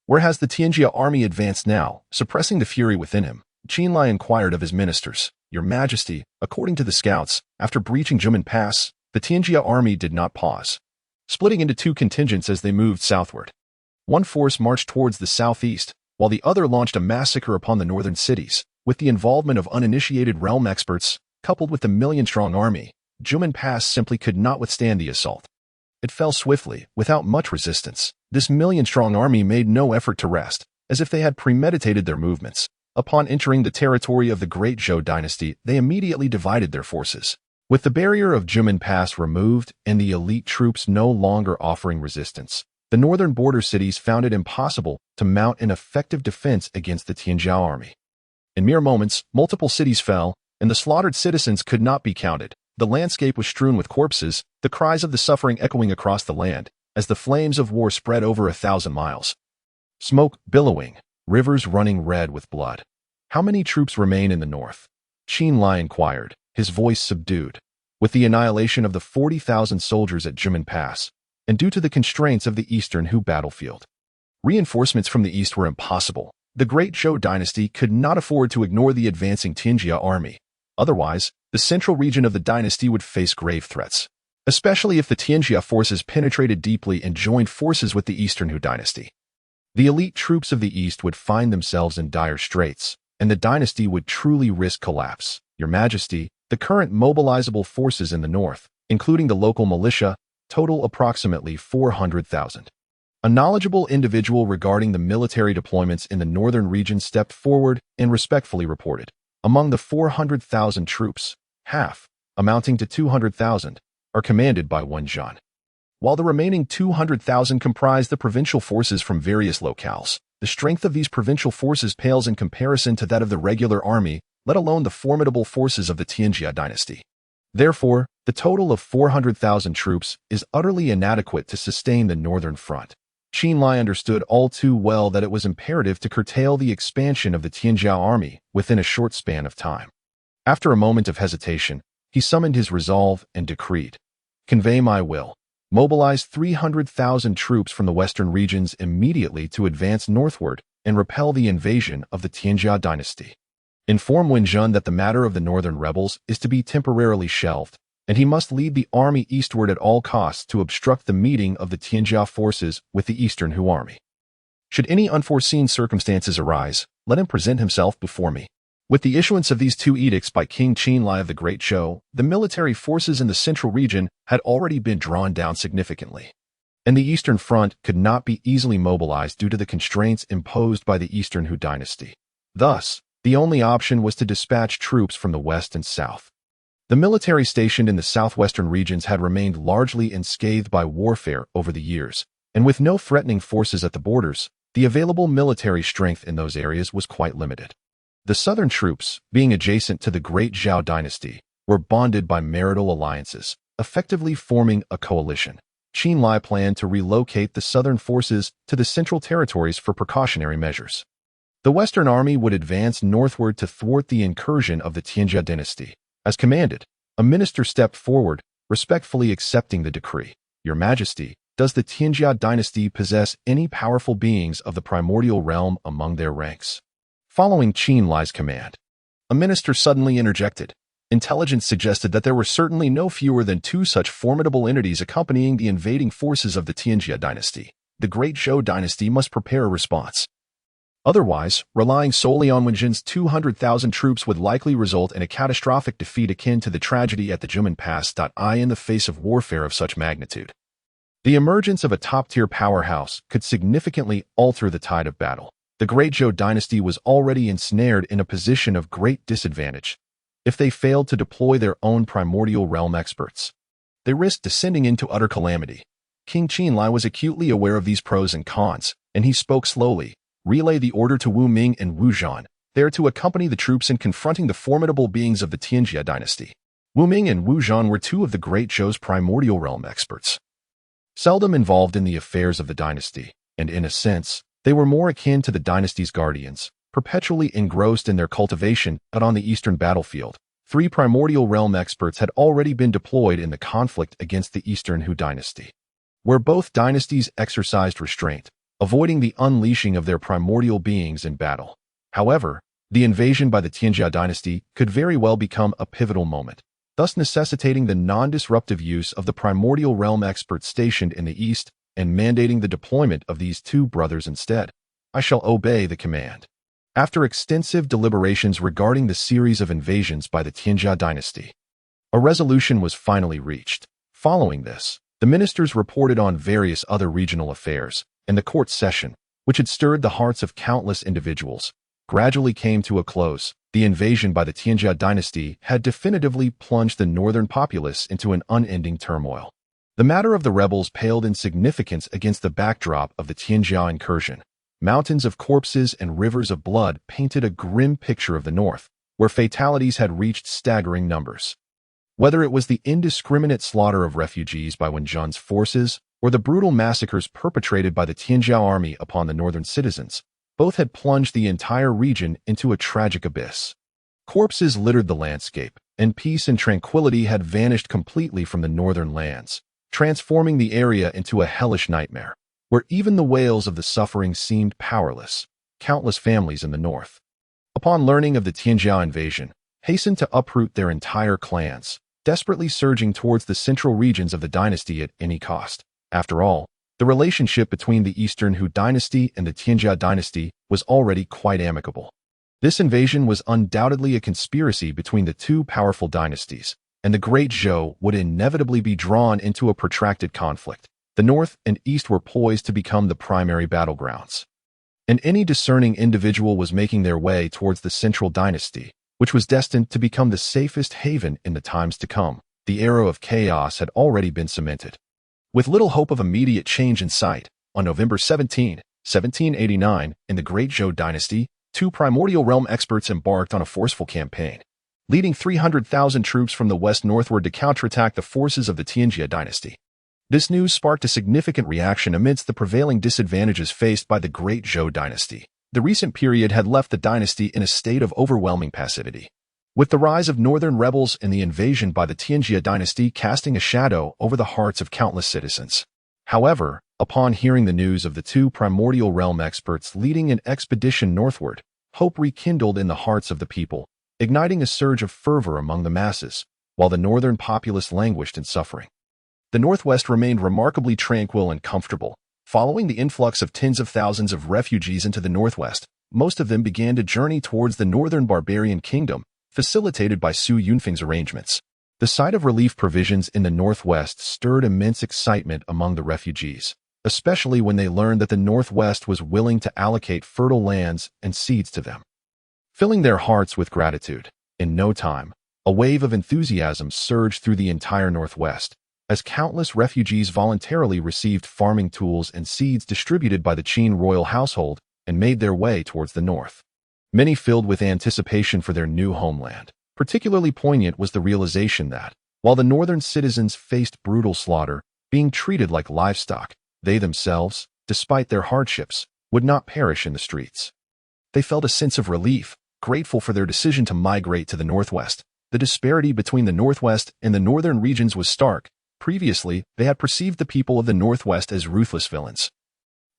Where has the Tianjia army advanced now? Suppressing the fury within him, Qin inquired of his ministers. Your Majesty, according to the scouts, after breaching Jumen Pass, the Tianjia army did not pause, splitting into 2 contingents as they moved southward. One force marched towards the southeast, while the other launched a massacre upon the northern cities. With the involvement of uninitiated realm experts, coupled with the million-strong army, Jumen Pass simply could not withstand the assault. It fell swiftly, without much resistance. This million-strong army made no effort to rest, as if they had premeditated their movements. Upon entering the territory of the Great Zhou Dynasty, they immediately divided their forces. With the barrier of Jumen Pass removed and the elite troops no longer offering resistance, the northern border cities found it impossible to mount an effective defense against the Tianjia army. In mere moments, multiple cities fell, and the slaughtered citizens could not be counted. The landscape was strewn with corpses, the cries of the suffering echoing across the land, as the flames of war spread over 1,000 miles. Smoke billowing, rivers running red with blood. How many troops remain in the north? Qin inquired, his voice subdued. With the annihilation of the 40,000 soldiers at Jumen Pass, and due to the constraints of the eastern Hu battlefield, reinforcements from the east were impossible. The Great Zhou Dynasty could not afford to ignore the advancing Tianjia army. Otherwise, the central region of the dynasty would face grave threats, especially if the Tianjia forces penetrated deeply and joined forces with the eastern Hu dynasty. The elite troops of the east would find themselves in dire straits, and the dynasty would truly risk collapse. Your Majesty, the current mobilizable forces in the north, including the local militia, total approximately 400,000. A knowledgeable individual regarding the military deployments in the northern region stepped forward and respectfully reported. Among the 400,000 troops, half, amounting to 200,000, are commanded by one Zhan, while the remaining 200,000 comprise the provincial forces from various locales. The strength of these provincial forces pales in comparison to that of the regular army, let alone the formidable forces of the Tianjia dynasty. Therefore, the total of 400,000 troops is utterly inadequate to sustain the northern front. Qin understood all too well that it was imperative to curtail the expansion of the Tianjia army within a short span of time. After a moment of hesitation, he summoned his resolve and decreed, "Convey my will. Mobilize 300,000 troops from the western regions immediately to advance northward and repel the invasion of the Tianjia dynasty. Inform Qin Jun that the matter of the northern rebels is to be temporarily shelved, and he must lead the army eastward at all costs to obstruct the meeting of the Tianjia forces with the eastern Hu army. Should any unforeseen circumstances arise, let him present himself before me." With the issuance of these 2 edicts by King Qin of the Great Zhou, the military forces in the central region had already been drawn down significantly, and the eastern front could not be easily mobilized due to the constraints imposed by the eastern Hu dynasty. Thus, the only option was to dispatch troops from the west and south. The military stationed in the southwestern regions had remained largely unscathed by warfare over the years, and with no threatening forces at the borders, the available military strength in those areas was quite limited. The southern troops, being adjacent to the Great Zhou Dynasty, were bonded by marital alliances, effectively forming a coalition. Qin planned to relocate the southern forces to the central territories for precautionary measures. The Western army would advance northward to thwart the incursion of the Tianjia dynasty. As commanded, a minister stepped forward, respectfully accepting the decree. "Your Majesty, does the Tianjia dynasty possess any powerful beings of the primordial realm among their ranks?" Following Qin's command, a minister suddenly interjected. Intelligence suggested that there were certainly no fewer than 2 such formidable entities accompanying the invading forces of the Tianjia dynasty. The Great Zhou Dynasty must prepare a response. Otherwise, relying solely on Wen Jin's 200,000 troops would likely result in a catastrophic defeat akin to the tragedy at the Juman Pass. In the face of warfare of such magnitude, the emergence of a top-tier powerhouse could significantly alter the tide of battle. The Great Zhou Dynasty was already ensnared in a position of great disadvantage. If they failed to deploy their own primordial realm experts, they risked descending into utter calamity. King Qin was acutely aware of these pros and cons, and he spoke slowly. Relay the order to Wu Ming and Wu Zhan, there to accompany the troops in confronting the formidable beings of the Qin Jun Dynasty. Wu Ming and Wu Zhan were two of the Great Zhou's primordial realm experts, seldom involved in the affairs of the dynasty, and in a sense, they were more akin to the dynasty's guardians, perpetually engrossed in their cultivation. Out on the eastern battlefield, 3 primordial realm experts had already been deployed in the conflict against the Eastern Hu Dynasty, where both dynasties exercised restraint, avoiding the unleashing of their primordial beings in battle. However, the invasion by the Qin Jun Dynasty could very well become a pivotal moment, thus necessitating the non-disruptive use of the primordial realm experts stationed in the east and mandating the deployment of these 2 brothers instead. I shall obey the command. After extensive deliberations regarding the series of invasions by the Qin Jun Dynasty, a resolution was finally reached. Following this, the ministers reported on various other regional affairs, and the court session, which had stirred the hearts of countless individuals, gradually came to a close. The invasion by the Qin Jun Dynasty had definitively plunged the northern populace into an unending turmoil. The matter of the rebels paled in significance against the backdrop of the Qin Jun incursion. Mountains of corpses and rivers of blood painted a grim picture of the north, where fatalities had reached staggering numbers. Whether it was the indiscriminate slaughter of refugees by Wen Jun's forces or the brutal massacres perpetrated by the Qin Jun army upon the northern citizens, both had plunged the entire region into a tragic abyss. Corpses littered the landscape, and peace and tranquility had vanished completely from the northern lands, transforming the area into a hellish nightmare, where even the wails of the suffering seemed powerless. Countless families in the north, upon learning of the Qin Jun invasion, hastened to uproot their entire clans, desperately surging towards the central regions of the dynasty at any cost. After all, the relationship between the Eastern Hu Dynasty and the Qin Jun Dynasty was already quite amicable. This invasion was undoubtedly a conspiracy between the 2 powerful dynasties, and the Great Zhou would inevitably be drawn into a protracted conflict. The north and east were poised to become the primary battlegrounds, and any discerning individual was making their way towards the central dynasty, which was destined to become the safest haven in the times to come. The era of chaos had already been cemented. With little hope of immediate change in sight, on November 17, 1789, in the Great Zhou Dynasty, 2 primordial realm experts embarked on a forceful campaign, leading 300,000 troops from the west northward to counterattack the forces of the Qin Jun Dynasty. This news sparked a significant reaction amidst the prevailing disadvantages faced by the Great Zhou Dynasty. The recent period had left the dynasty in a state of overwhelming passivity, with the rise of northern rebels and the invasion by the Qin Jun Dynasty casting a shadow over the hearts of countless citizens. However, upon hearing the news of the 2 primordial realm experts leading an expedition northward, hope rekindled in the hearts of the people, igniting a surge of fervor among the masses, while the northern populace languished in suffering. The northwest remained remarkably tranquil and comfortable. Following the influx of tens of thousands of refugees into the northwest, most of them began to journey towards the northern barbarian kingdom, facilitated by Su Yunfeng's arrangements. The sight of relief provisions in the northwest stirred immense excitement among the refugees, especially when they learned that the northwest was willing to allocate fertile lands and seeds to them, filling their hearts with gratitude. In no time, a wave of enthusiasm surged through the entire northwest, as countless refugees voluntarily received farming tools and seeds distributed by the Qin royal household and made their way towards the north. Many filled with anticipation for their new homeland. Particularly poignant was the realization that, while the northern citizens faced brutal slaughter, being treated like livestock, they themselves, despite their hardships, would not perish in the streets. They felt a sense of relief, grateful for their decision to migrate to the northwest. The disparity between the northwest and the northern regions was stark. Previously, they had perceived the people of the northwest as ruthless villains,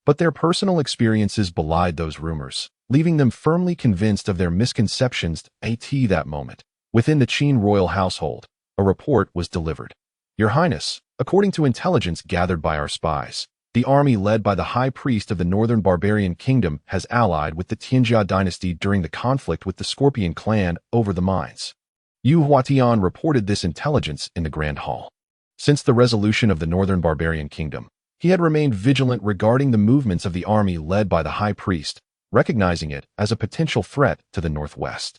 but their personal experiences belied those rumors, leaving them firmly convinced of their misconceptions. At that moment, within the Qin royal household, a report was delivered. Your Highness, according to intelligence gathered by our spies, The army led by the high priest of the northern barbarian kingdom has allied with the Qin Jun dynasty during the conflict with the Scorpion clan over the mines. Yu Huatian reported this intelligence in the Grand Hall. Since the resolution of the northern barbarian kingdom, he had remained vigilant regarding the movements of the army led by the high priest, recognizing it as a potential threat to the northwest.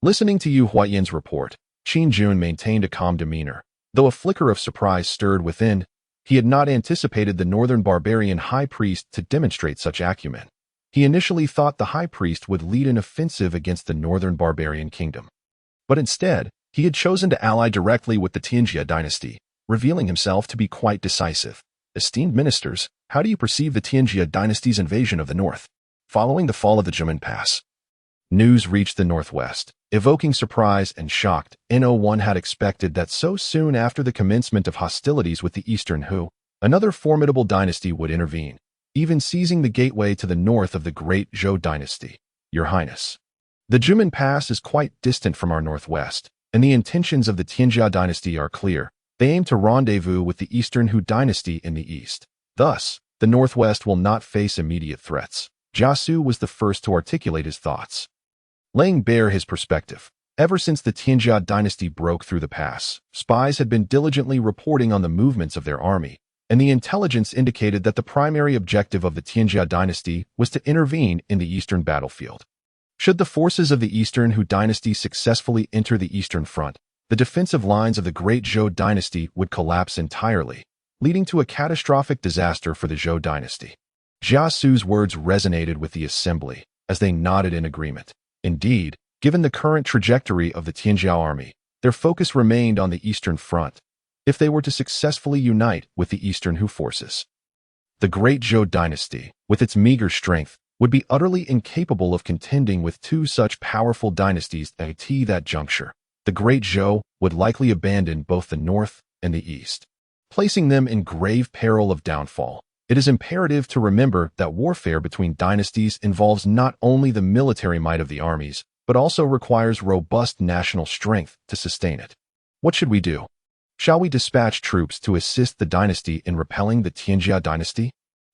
Listening to Yu Huatian's report, Qin Jun maintained a calm demeanor. Though a flicker of surprise stirred within, he had not anticipated the northern barbarian high priest to demonstrate such acumen. He initially thought the high priest would lead an offensive against the northern barbarian kingdom. But instead, he had chosen to ally directly with the Qin Jun dynasty, revealing himself to be quite decisive. Esteemed ministers, how do you perceive the Qin Jun dynasty's invasion of the north? Following the fall of the Jumon Pass, news reached the northwest, evoking surprise and shock. No one had expected that so soon after the commencement of hostilities with the Eastern Hu, another formidable dynasty would intervene, even seizing the gateway to the north of the Great Zhou Dynasty. Your Highness, the Jumon Pass is quite distant from our northwest, and the intentions of the Qin Jun dynasty are clear. They aim to rendezvous with the Eastern Hu dynasty in the east. Thus, the northwest will not face immediate threats. Jiasu was the first to articulate his thoughts, laying bare his perspective. Ever since the Qin Jun dynasty broke through the pass, spies had been diligently reporting on the movements of their army, and the intelligence indicated that the primary objective of the Qin Jun dynasty was to intervene in the eastern battlefield. Should the forces of the Eastern Hu dynasty successfully enter the eastern front, the defensive lines of the Great Zhou Dynasty would collapse entirely, leading to a catastrophic disaster for the Zhou Dynasty. Jiasu's words resonated with the assembly as they nodded in agreement. Indeed, given the current trajectory of the Tianjiao army, their focus remained on the eastern front if they were to successfully unite with the Eastern Hu forces. The Great Zhou Dynasty, with its meager strength, would be utterly incapable of contending with two such powerful dynasties at that juncture. The Great Zhou would likely abandon both the north and the east, placing them in grave peril of downfall. It is imperative to remember that warfare between dynasties involves not only the military might of the armies, but also requires robust national strength to sustain it. What should we do? Shall we dispatch troops to assist the dynasty in repelling the Tianjia dynasty?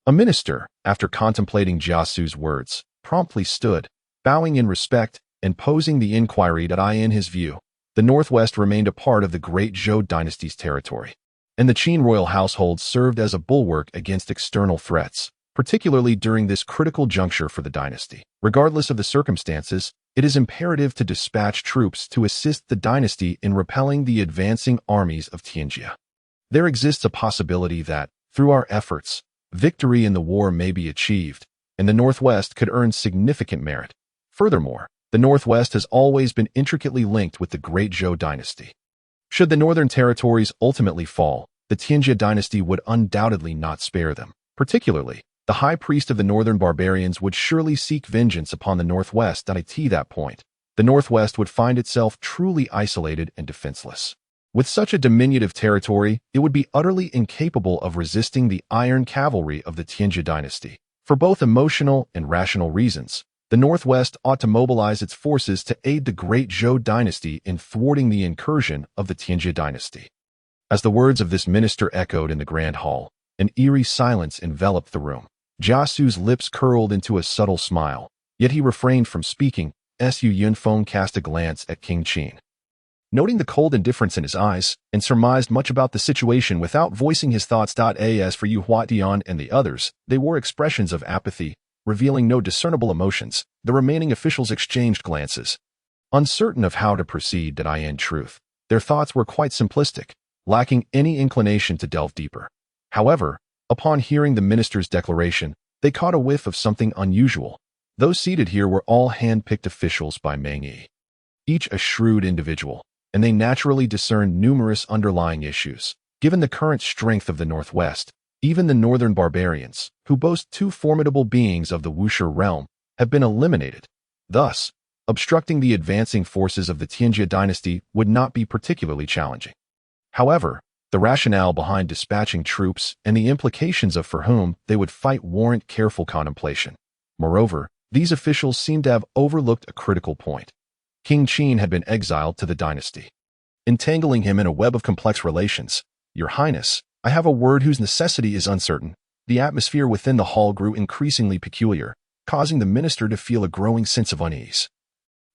A minister, after contemplating Jiasu's words, promptly stood, bowing in respect and posing the inquiry that in his view, the northwest remained a part of the Great Zhou Dynasty's territory, and the Qin royal household served as a bulwark against external threats, particularly during this critical juncture for the dynasty. Regardless of the circumstances, it is imperative to dispatch troops to assist the dynasty in repelling the advancing armies of Tianjia. There exists a possibility that, through our efforts, victory in the war may be achieved, and the northwest could earn significant merit. Furthermore, the northwest has always been intricately linked with the Great Zhou Dynasty. Should the northern territories ultimately fall, the Tianjia dynasty would undoubtedly not spare them. Particularly, the high priest of the northern barbarians would surely seek vengeance upon the northwest. At that point, the northwest would find itself truly isolated and defenseless. With such a diminutive territory, it would be utterly incapable of resisting the iron cavalry of the Tianjia dynasty. For both emotional and rational reasons, the northwest ought to mobilize its forces to aid the Great Zhou Dynasty in thwarting the incursion of the Tianjia dynasty. As the words of this minister echoed in the grand hall, an eerie silence enveloped the room. Jiasu's lips curled into a subtle smile, yet he refrained from speaking. Su Yunfeng cast a glance at King Qin, noting the cold indifference in his eyes, and surmised much about the situation without voicing his thoughts. As for Yu Huatian and the others, they wore expressions of apathy, revealing no discernible emotions. The remaining officials exchanged glances, uncertain of how to proceed. In truth, their thoughts were quite simplistic, lacking any inclination to delve deeper. However, upon hearing the minister's declaration, they caught a whiff of something unusual. Those seated here were all hand-picked officials by Meng Yi, each a shrewd individual, and they naturally discerned numerous underlying issues. Given the current strength of the northwest, even the northern barbarians, who boast two formidable beings of the Wuxia realm, have been eliminated. Thus, obstructing the advancing forces of the Tianjia dynasty would not be particularly challenging. However, the rationale behind dispatching troops and the implications of for whom they would fight warrant careful contemplation. Moreover, these officials seem to have overlooked a critical point. King Qin had been exiled to the dynasty, entangling him in a web of complex relations. Your Highness, I have a word whose necessity is uncertain. The atmosphere within the hall grew increasingly peculiar, causing the minister to feel a growing sense of unease.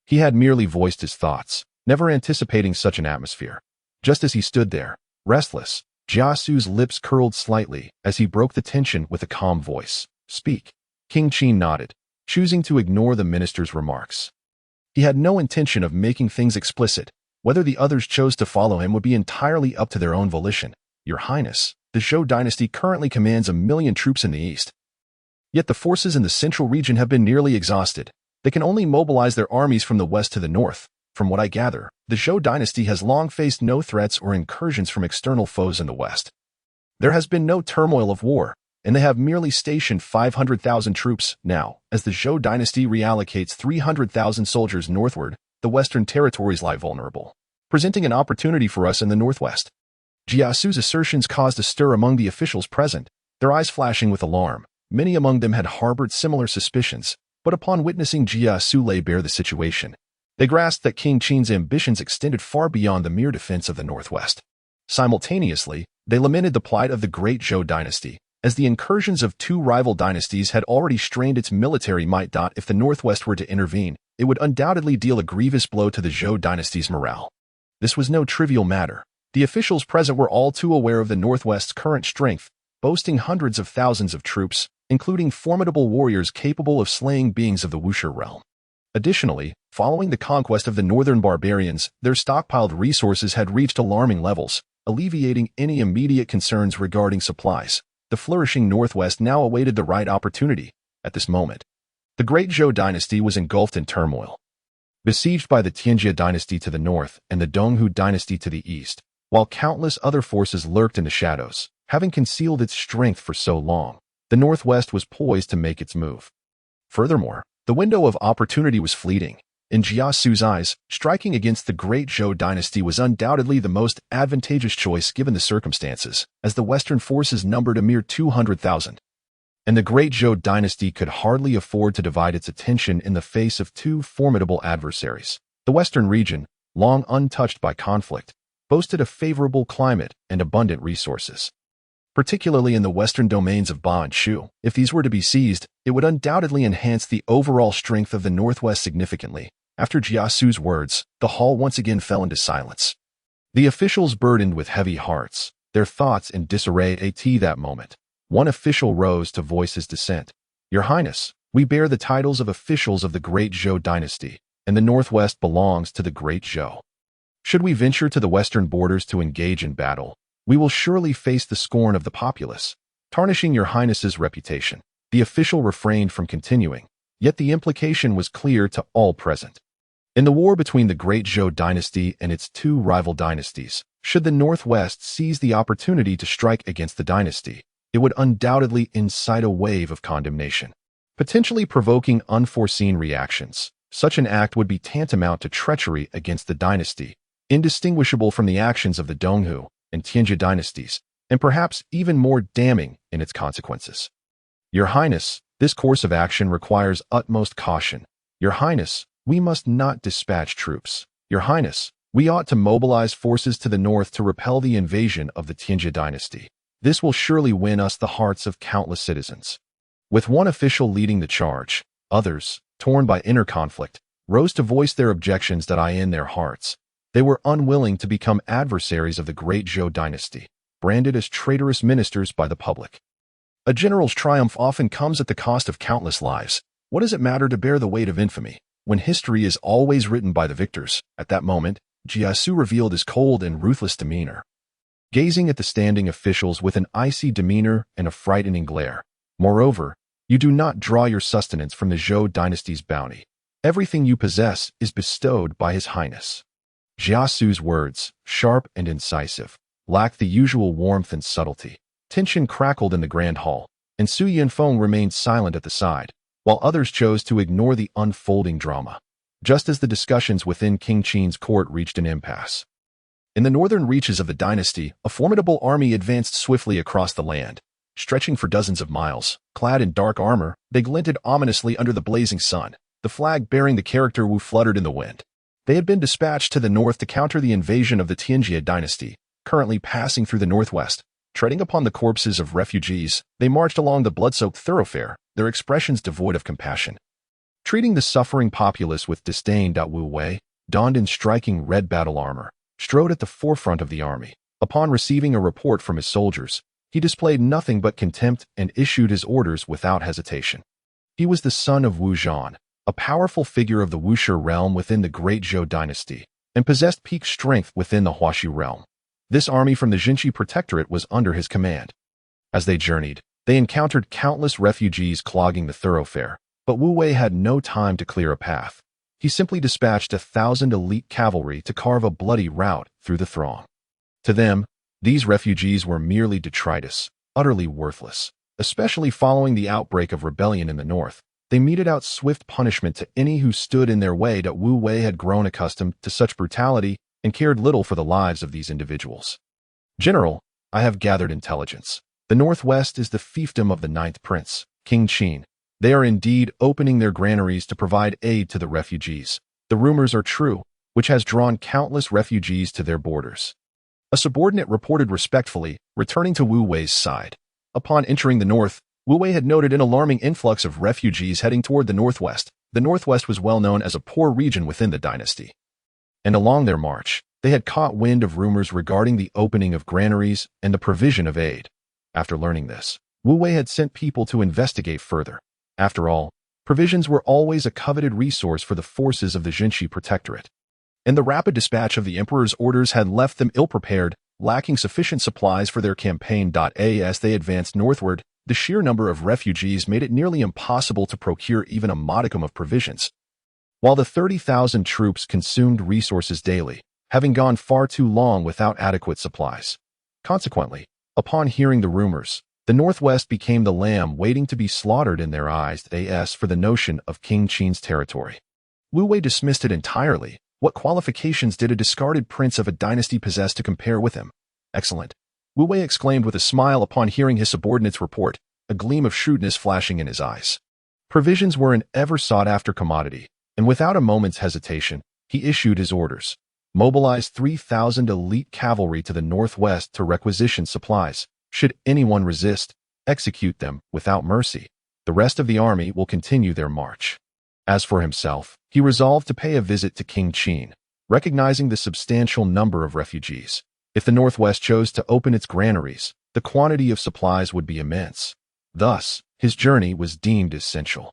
He had merely voiced his thoughts, never anticipating such an atmosphere. Just as he stood there, restless, Jiasu's lips curled slightly as he broke the tension with a calm voice. "Speak." King Qin nodded, choosing to ignore the minister's remarks. He had no intention of making things explicit. Whether the others chose to follow him would be entirely up to their own volition. "Your Highness, the Zhou dynasty currently commands 1,000,000 troops in the east. Yet the forces in the central region have been nearly exhausted. They can only mobilize their armies from the west to the north. From what I gather, the Zhou dynasty has long faced no threats or incursions from external foes in the west. There has been no turmoil of war, and they have merely stationed 500,000 troops now. As the Zhou dynasty reallocates 300,000 soldiers northward, the western territories lie vulnerable, presenting an opportunity for us in the northwest." Jiasu's assertions caused a stir among the officials present, their eyes flashing with alarm. Many among them had harbored similar suspicions, but upon witnessing Jiasu lay bare the situation, they grasped that King Qin's ambitions extended far beyond the mere defense of the northwest. Simultaneously, they lamented the plight of the Great Zhou Dynasty, as the incursions of two rival dynasties had already strained its military might. If the northwest were to intervene, it would undoubtedly deal a grievous blow to the Zhou dynasty's morale. This was no trivial matter. The officials present were all too aware of the northwest's current strength, boasting hundreds of thousands of troops, including formidable warriors capable of slaying beings of the Wuxia realm. Additionally, following the conquest of the northern barbarians, their stockpiled resources had reached alarming levels, alleviating any immediate concerns regarding supplies. The flourishing northwest now awaited the right opportunity. At this moment, the Great Zhou Dynasty was engulfed in turmoil. Besieged by the Qin Dynasty to the north and the Donghu Dynasty to the east, while countless other forces lurked in the shadows, having concealed its strength for so long, the northwest was poised to make its move. Furthermore, the window of opportunity was fleeting. In Jiasu's eyes, striking against the Great Zhou Dynasty was undoubtedly the most advantageous choice given the circumstances, as the western forces numbered a mere 200,000. And the Great Zhou Dynasty could hardly afford to divide its attention in the face of two formidable adversaries. The western region, long untouched by conflict, boasted a favorable climate and abundant resources, particularly in the western domains of Ba and Shu. If these were to be seized, it would undoubtedly enhance the overall strength of the northwest significantly. After Jiasu's words, the hall once again fell into silence. The officials burdened with heavy hearts, their thoughts in disarray at that moment. One official rose to voice his dissent. "Your Highness, we bear the titles of officials of the Great Zhou Dynasty, and the northwest belongs to the Great Zhou. Should we venture to the western borders to engage in battle, we will surely face the scorn of the populace, tarnishing your Highness's reputation." The official refrained from continuing, yet the implication was clear to all present. In the war between the Great Zhou Dynasty and its two rival dynasties, should the northwest seize the opportunity to strike against the dynasty, it would undoubtedly incite a wave of condemnation, potentially provoking unforeseen reactions. Such an act would be tantamount to treachery against the dynasty, indistinguishable from the actions of the Donghu and Qin dynasties, and perhaps even more damning in its consequences. "Your Highness, this course of action requires utmost caution. Your Highness, we must not dispatch troops. Your Highness, we ought to mobilize forces to the north to repel the invasion of the Qin dynasty. This will surely win us the hearts of countless citizens." With one official leading the charge, others, torn by inner conflict, rose to voice their objections that in their hearts. They were unwilling to become adversaries of the Great Zhou Dynasty, branded as traitorous ministers by the public. A general's triumph often comes at the cost of countless lives. What does it matter to bear the weight of infamy, when history is always written by the victors? At that moment, Jiasu revealed his cold and ruthless demeanor, gazing at the standing officials with an icy demeanor and a frightening glare. "Moreover, you do not draw your sustenance from the Zhou dynasty's bounty. Everything you possess is bestowed by His Highness." Jiasu's words, sharp and incisive, lacked the usual warmth and subtlety. Tension crackled in the grand hall, and Su Yanfeng remained silent at the side, while others chose to ignore the unfolding drama. Just as the discussions within King Qin's court reached an impasse. In the northern reaches of the dynasty, a formidable army advanced swiftly across the land. Stretching for dozens of miles, clad in dark armor, they glinted ominously under the blazing sun. The flag bearing the character Wu fluttered in the wind. They had been dispatched to the north to counter the invasion of the Qin Dynasty, currently passing through the northwest. Treading upon the corpses of refugees, they marched along the blood-soaked thoroughfare, their expressions devoid of compassion. Treating the suffering populace with disdain, Wu Wei, donned in striking red battle armor, strode at the forefront of the army. Upon receiving a report from his soldiers, he displayed nothing but contempt and issued his orders without hesitation. He was the son of Wu Zhan, a powerful figure of the Wuxia realm within the Great Zhou Dynasty, and possessed peak strength within the Huaxi realm. This army from the Jinshi Protectorate was under his command. As they journeyed, they encountered countless refugees clogging the thoroughfare, but Wu Wei had no time to clear a path. He simply dispatched 1,000 elite cavalry to carve a bloody route through the throng. To them, these refugees were merely detritus, utterly worthless. Especially following the outbreak of rebellion in the north, they meted out swift punishment to any who stood in their way. Wu Wei had grown accustomed to such brutality and cared little for the lives of these individuals. General, I have gathered intelligence. The Northwest is the fiefdom of the 9th Prince, King Qin. They are indeed opening their granaries to provide aid to the refugees. The rumors are true, which has drawn countless refugees to their borders. A subordinate reported respectfully, returning to Wu Wei's side. Upon entering the north, Wu Wei had noted an alarming influx of refugees heading toward the northwest. The northwest was well known as a poor region within the dynasty. And along their march, they had caught wind of rumors regarding the opening of granaries and the provision of aid. After learning this, Wu Wei had sent people to investigate further. After all, provisions were always a coveted resource for the forces of the Jinshi Protectorate. And the rapid dispatch of the Emperor's orders had left them ill-prepared, lacking sufficient supplies for their campaign. As they advanced northward, the sheer number of refugees made it nearly impossible to procure even a modicum of provisions. While the 30,000 troops consumed resources daily, having gone far too long without adequate supplies. Consequently, upon hearing the rumors, the Northwest became the lamb waiting to be slaughtered in their eyes. As for the notion of King Qin's territory, Wu Wei dismissed it entirely. What qualifications did a discarded prince of a dynasty possess to compare with him? Excellent, Wu Wei exclaimed with a smile upon hearing his subordinate's report, a gleam of shrewdness flashing in his eyes. Provisions were an ever-sought-after commodity, and without a moment's hesitation, he issued his orders. Mobilize 3,000 elite cavalry to the northwest to requisition supplies. Should anyone resist, execute them without mercy. The rest of the army will continue their march. As for himself, he resolved to pay a visit to King Qin, recognizing the substantial number of refugees. If the Northwest chose to open its granaries, the quantity of supplies would be immense. Thus, his journey was deemed essential.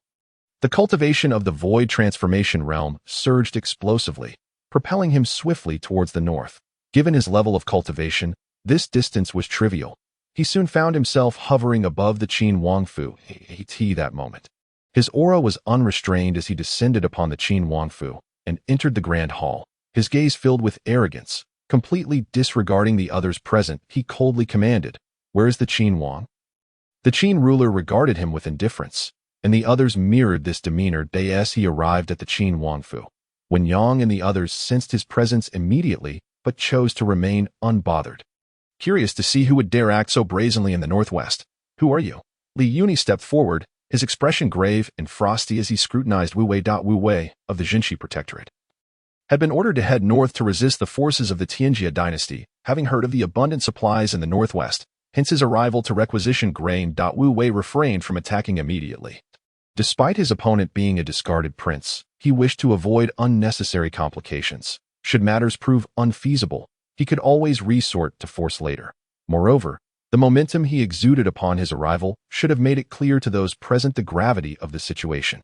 The cultivation of the void transformation realm surged explosively, propelling him swiftly towards the north. Given his level of cultivation, this distance was trivial. He soon found himself hovering above the Qin Wangfu at that moment. His aura was unrestrained as he descended upon the Qin Wangfu and entered the grand hall. His gaze filled with arrogance, completely disregarding the others present, he coldly commanded, "Where is the Qin Wang?" The Qin ruler regarded him with indifference, and the others mirrored this demeanor as he arrived at the Qin Wangfu. When Yang and the others sensed his presence immediately, but chose to remain unbothered. Curious to see who would dare act so brazenly in the Northwest. "Who are you?" Li Yuni stepped forward, his expression grave and frosty as he scrutinized Wu Wei. Wu Wei, of the Jinshi Protectorate, had been ordered to head north to resist the forces of the Tianjia dynasty, having heard of the abundant supplies in the Northwest, hence his arrival to requisition grain. Wu Wei refrained from attacking immediately. Despite his opponent being a discarded prince, he wished to avoid unnecessary complications. Should matters prove unfeasible, he could always resort to force later. Moreover, the momentum he exuded upon his arrival should have made it clear to those present the gravity of the situation.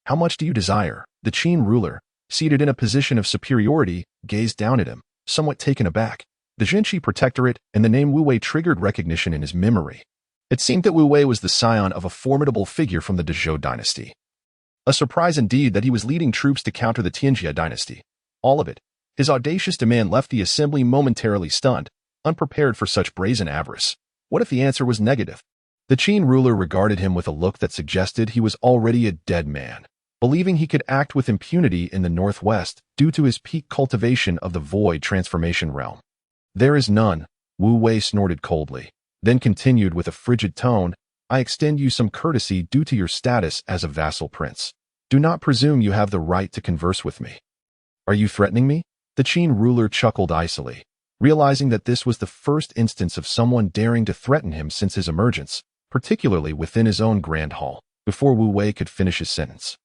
"How much do you desire?" The Qin ruler, seated in a position of superiority, gazed down at him, somewhat taken aback. The Jinshi Protectorate and the name Wu Wei triggered recognition in his memory. It seemed that Wu Wei was the scion of a formidable figure from the Zhou Dynasty. A surprise indeed that he was leading troops to counter the Tianjia dynasty. All of it. His audacious demand left the assembly momentarily stunned, unprepared for such brazen avarice. What if the answer was negative? The Qin ruler regarded him with a look that suggested he was already a dead man, believing he could act with impunity in the Northwest due to his peak cultivation of the void transformation realm. "There is none," Wu Wei snorted coldly, then continued with a frigid tone, "I extend you some courtesy due to your status as a vassal prince. Do not presume you have the right to converse with me." "Are you threatening me?" The Qin ruler chuckled icily. realizing that this was the first instance of someone daring to threaten him since his emergence, particularly within his own grand hall, before Wu Wei could finish his sentence.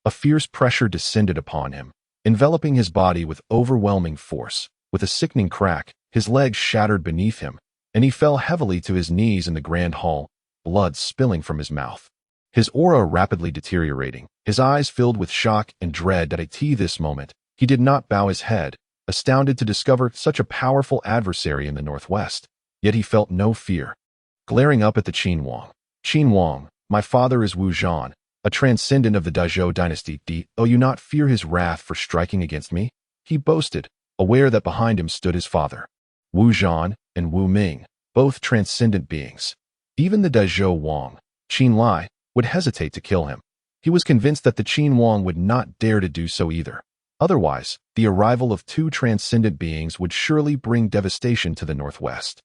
A fierce pressure descended upon him, enveloping his body with overwhelming force. With a sickening crack, his legs shattered beneath him, and he fell heavily to his knees in the grand hall, blood spilling from his mouth. His aura rapidly deteriorating, his eyes filled with shock and dread at this moment, he did not bow his head, astounded to discover such a powerful adversary in the northwest. Yet he felt no fear. Glaring up at the Qin Wang. "Qin Wang, my father is Wu Zhan, a transcendent of the Zhou Dynasty. Do you not fear his wrath for striking against me?" he boasted, aware that behind him stood his father, Wu Zhan, and Wu Ming, both transcendent beings. Even the Zhou Wang, Qin Lai, would hesitate to kill him. He was convinced that the Qin Wang would not dare to do so either. Otherwise, the arrival of two transcendent beings would surely bring devastation to the northwest.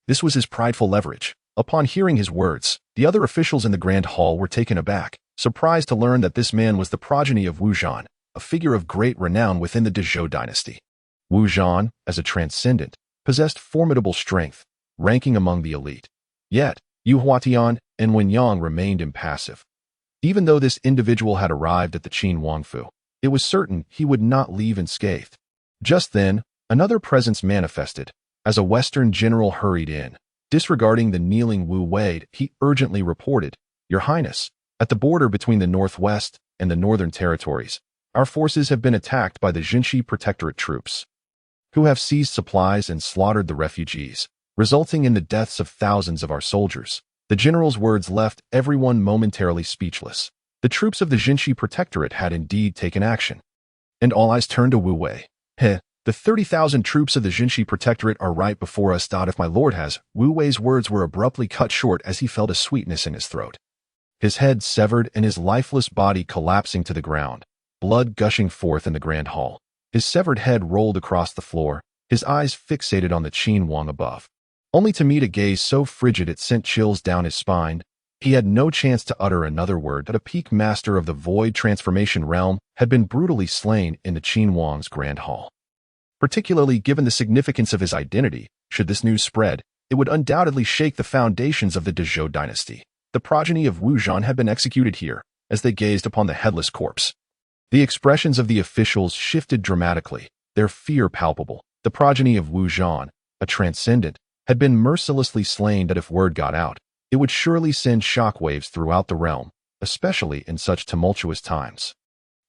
This was his prideful leverage. Upon hearing his words, the other officials in the grand hall were taken aback, surprised to learn that this man was the progeny of Wu Zhan, a figure of great renown within the Zhou Dynasty. Wu Zhan, as a transcendent, possessed formidable strength, ranking among the elite. Yet, Yu Huatian and Wen Yang remained impassive. Even though this individual had arrived at the Qin Wangfu, it was certain he would not leave unscathed. Just then, another presence manifested. As a Western general hurried in, disregarding the kneeling Wu Wei, he urgently reported, "Your Highness, at the border between the Northwest and the Northern Territories, our forces have been attacked by the Jinshi Protectorate troops, who have seized supplies and slaughtered the refugees, resulting in the deaths of thousands of our soldiers." The general's words left everyone momentarily speechless. The troops of the Jinshi Protectorate had indeed taken action. And all eyes turned to Wu Wei. The 30,000 troops of the Jinshi Protectorate are right before us. If my lord has, Wu Wei's words were abruptly cut short as he felt a sweetness in his throat. His head severed and his lifeless body collapsing to the ground, blood gushing forth in the grand hall. His severed head rolled across the floor, his eyes fixated on the Qin Wang above, only to meet a gaze so frigid it sent chills down his spine. He had no chance to utter another word that a peak master of the void transformation realm had been brutally slain in the Qin Wang's grand hall. Particularly given the significance of his identity, should this news spread, it would undoubtedly shake the foundations of the Zhou Dynasty. The progeny of Wu Zhan had been executed here, as they gazed upon the headless corpse. The expressions of the officials shifted dramatically, their fear palpable. The progeny of Wu Zhan, a transcendent, had been mercilessly slain. That if word got out, it would surely send shockwaves throughout the realm, especially in such tumultuous times.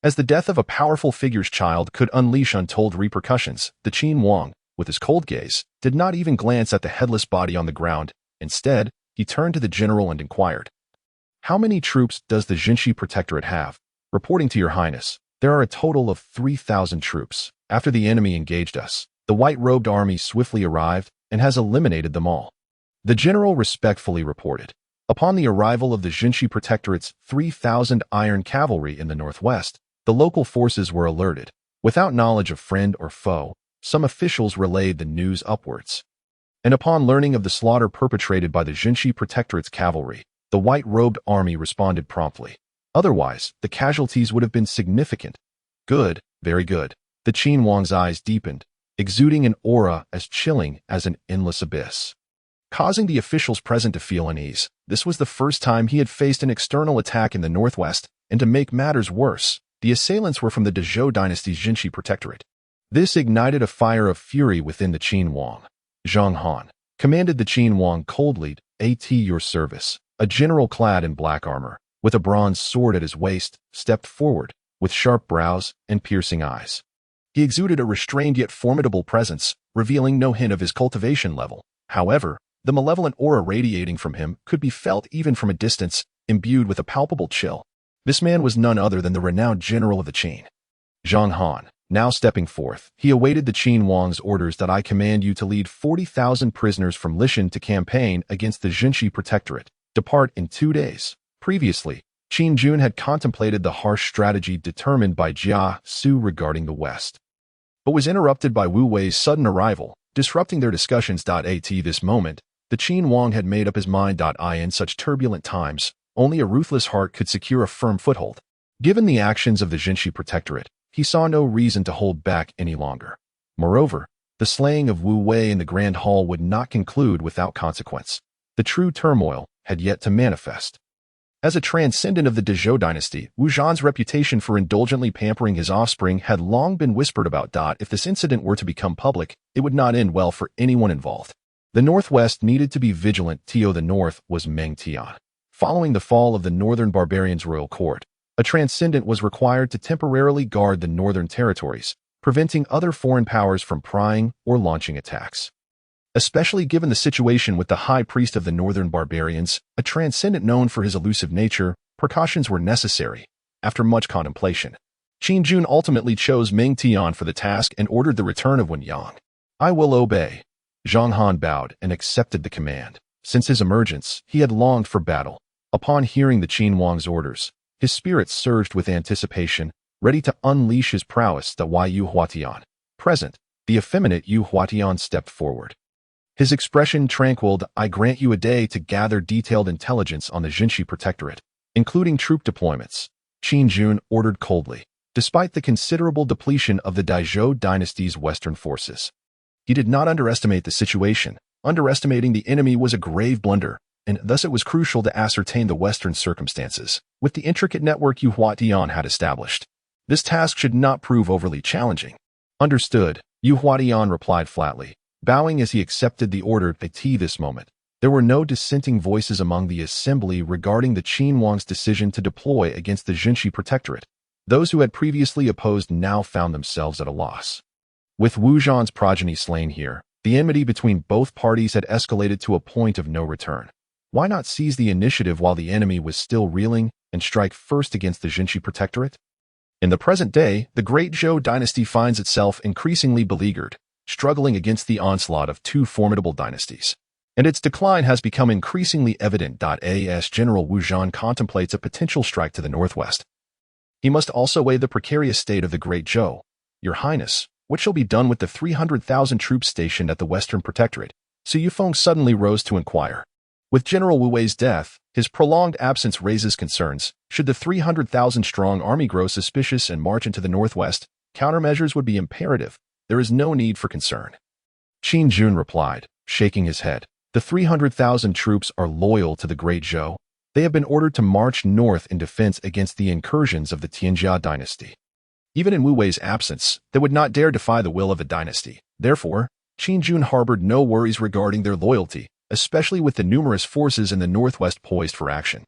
As the death of a powerful figure's child could unleash untold repercussions, the Qin Wang, with his cold gaze, did not even glance at the headless body on the ground. Instead, he turned to the general and inquired, "How many troops does the Jinshi Protectorate have?" "Reporting to your highness, there are a total of 3,000 troops. After the enemy engaged us, the white-robed army swiftly arrived and has eliminated them all," the general respectfully reported. Upon the arrival of the Jinshi Protectorate's 3,000 iron cavalry in the northwest, the local forces were alerted. Without knowledge of friend or foe, some officials relayed the news upwards. And upon learning of the slaughter perpetrated by the Jinshi Protectorate's cavalry, the white-robed army responded promptly. Otherwise, the casualties would have been significant. Good, very good. The Qin Wang's eyes deepened, exuding an aura as chilling as an endless abyss, causing the officials present to feel unease. This was the first time he had faced an external attack in the northwest, and to make matters worse, the assailants were from the Zhou Dynasty's Jinshi Protectorate. This ignited a fire of fury within the Qin Wang. Zhang Han commanded the Qin Wang coldly, "At your service." A general clad in black armor, with a bronze sword at his waist, stepped forward, with sharp brows and piercing eyes. He exuded a restrained yet formidable presence, revealing no hint of his cultivation level. However, the malevolent aura radiating from him could be felt even from a distance, imbued with a palpable chill. This man was none other than the renowned general of the Qin. Zhang Han, now stepping forth, he awaited the Qin Wang's orders that I command you to lead 40,000 prisoners from Lishan to campaign against the Jinshi Protectorate. Depart in 2 days. Previously, Qin Jun had contemplated the harsh strategy determined by Jia Su regarding the West, but was interrupted by Wu Wei's sudden arrival, disrupting their discussions. At this moment, the Qin Wang had made up his mind. In such turbulent times, only a ruthless heart could secure a firm foothold. Given the actions of the Jinshi Protectorate, he saw no reason to hold back any longer. Moreover, The slaying of Wu Wei in the Grand Hall would not conclude without consequence. The true turmoil had yet to manifest. As a transcendent of the Zhou Dynasty, Wu Zhan's reputation for indulgently pampering his offspring had long been whispered about. If this incident were to become public, it would not end well for anyone involved. The Northwest needed to be vigilant. The North was Meng Tian. Following the fall of the Northern Barbarians' royal court, a transcendent was required to temporarily guard the northern territories, preventing other foreign powers from prying or launching attacks. Especially given the situation with the high priest of the northern barbarians, a transcendent known for his elusive nature, precautions were necessary. After much contemplation, Qin Jun ultimately chose Meng Tian for the task and ordered the return of Wen Yang. "I will obey." Zhang Han bowed and accepted the command. Since his emergence, he had longed for battle. Upon hearing the Qin Wang's orders, his spirits surged with anticipation, ready to unleash his prowess. The Yu Huatian. Present, the effeminate Yu Huatian stepped forward. His expression tranquil. "I grant you a day to gather detailed intelligence on the Jinshi Protectorate, including troop deployments," Qin Jun ordered coldly. Despite the considerable depletion of the Zhou Dynasty's western forces, he did not underestimate the situation. Underestimating the enemy was a grave blunder, and thus it was crucial to ascertain the western circumstances. With the intricate network Yu Huatian had established, this task should not prove overly challenging. "Understood," Yu Huatian replied flatly, bowing as he accepted the order. At this moment, there were no dissenting voices among the assembly regarding the Qin Wang's decision to deploy against the Jinshi Protectorate. Those who had previously opposed now found themselves at a loss. With Wu Zhan's progeny slain here, the enmity between both parties had escalated to a point of no return. Why not seize the initiative while the enemy was still reeling and strike first against the Jinshi Protectorate? In the present day, the Great Zhou Dynasty finds itself increasingly beleaguered, struggling against the onslaught of two formidable dynasties, and its decline has become increasingly evident. As General Wu Zhan contemplates a potential strike to the northwest, he must also weigh the precarious state of the Great Zhou. "Your Highness, what shall be done with the 300,000 troops stationed at the Western Protectorate?" Su Yufeng suddenly rose to inquire. With General Wu Wei's death, his prolonged absence raises concerns. Should the 300,000-strong army grow suspicious and march into the northwest, countermeasures would be imperative. "There is no need for concern," Qin Jun replied, shaking his head. "The 300,000 troops are loyal to the Great Zhou. They have been ordered to march north in defense against the incursions of the Qin Dynasty. Even in Wu Wei's absence, they would not dare defy the will of the dynasty. Therefore, Qin Jun harbored no worries regarding their loyalty, especially with the numerous forces in the northwest poised for action.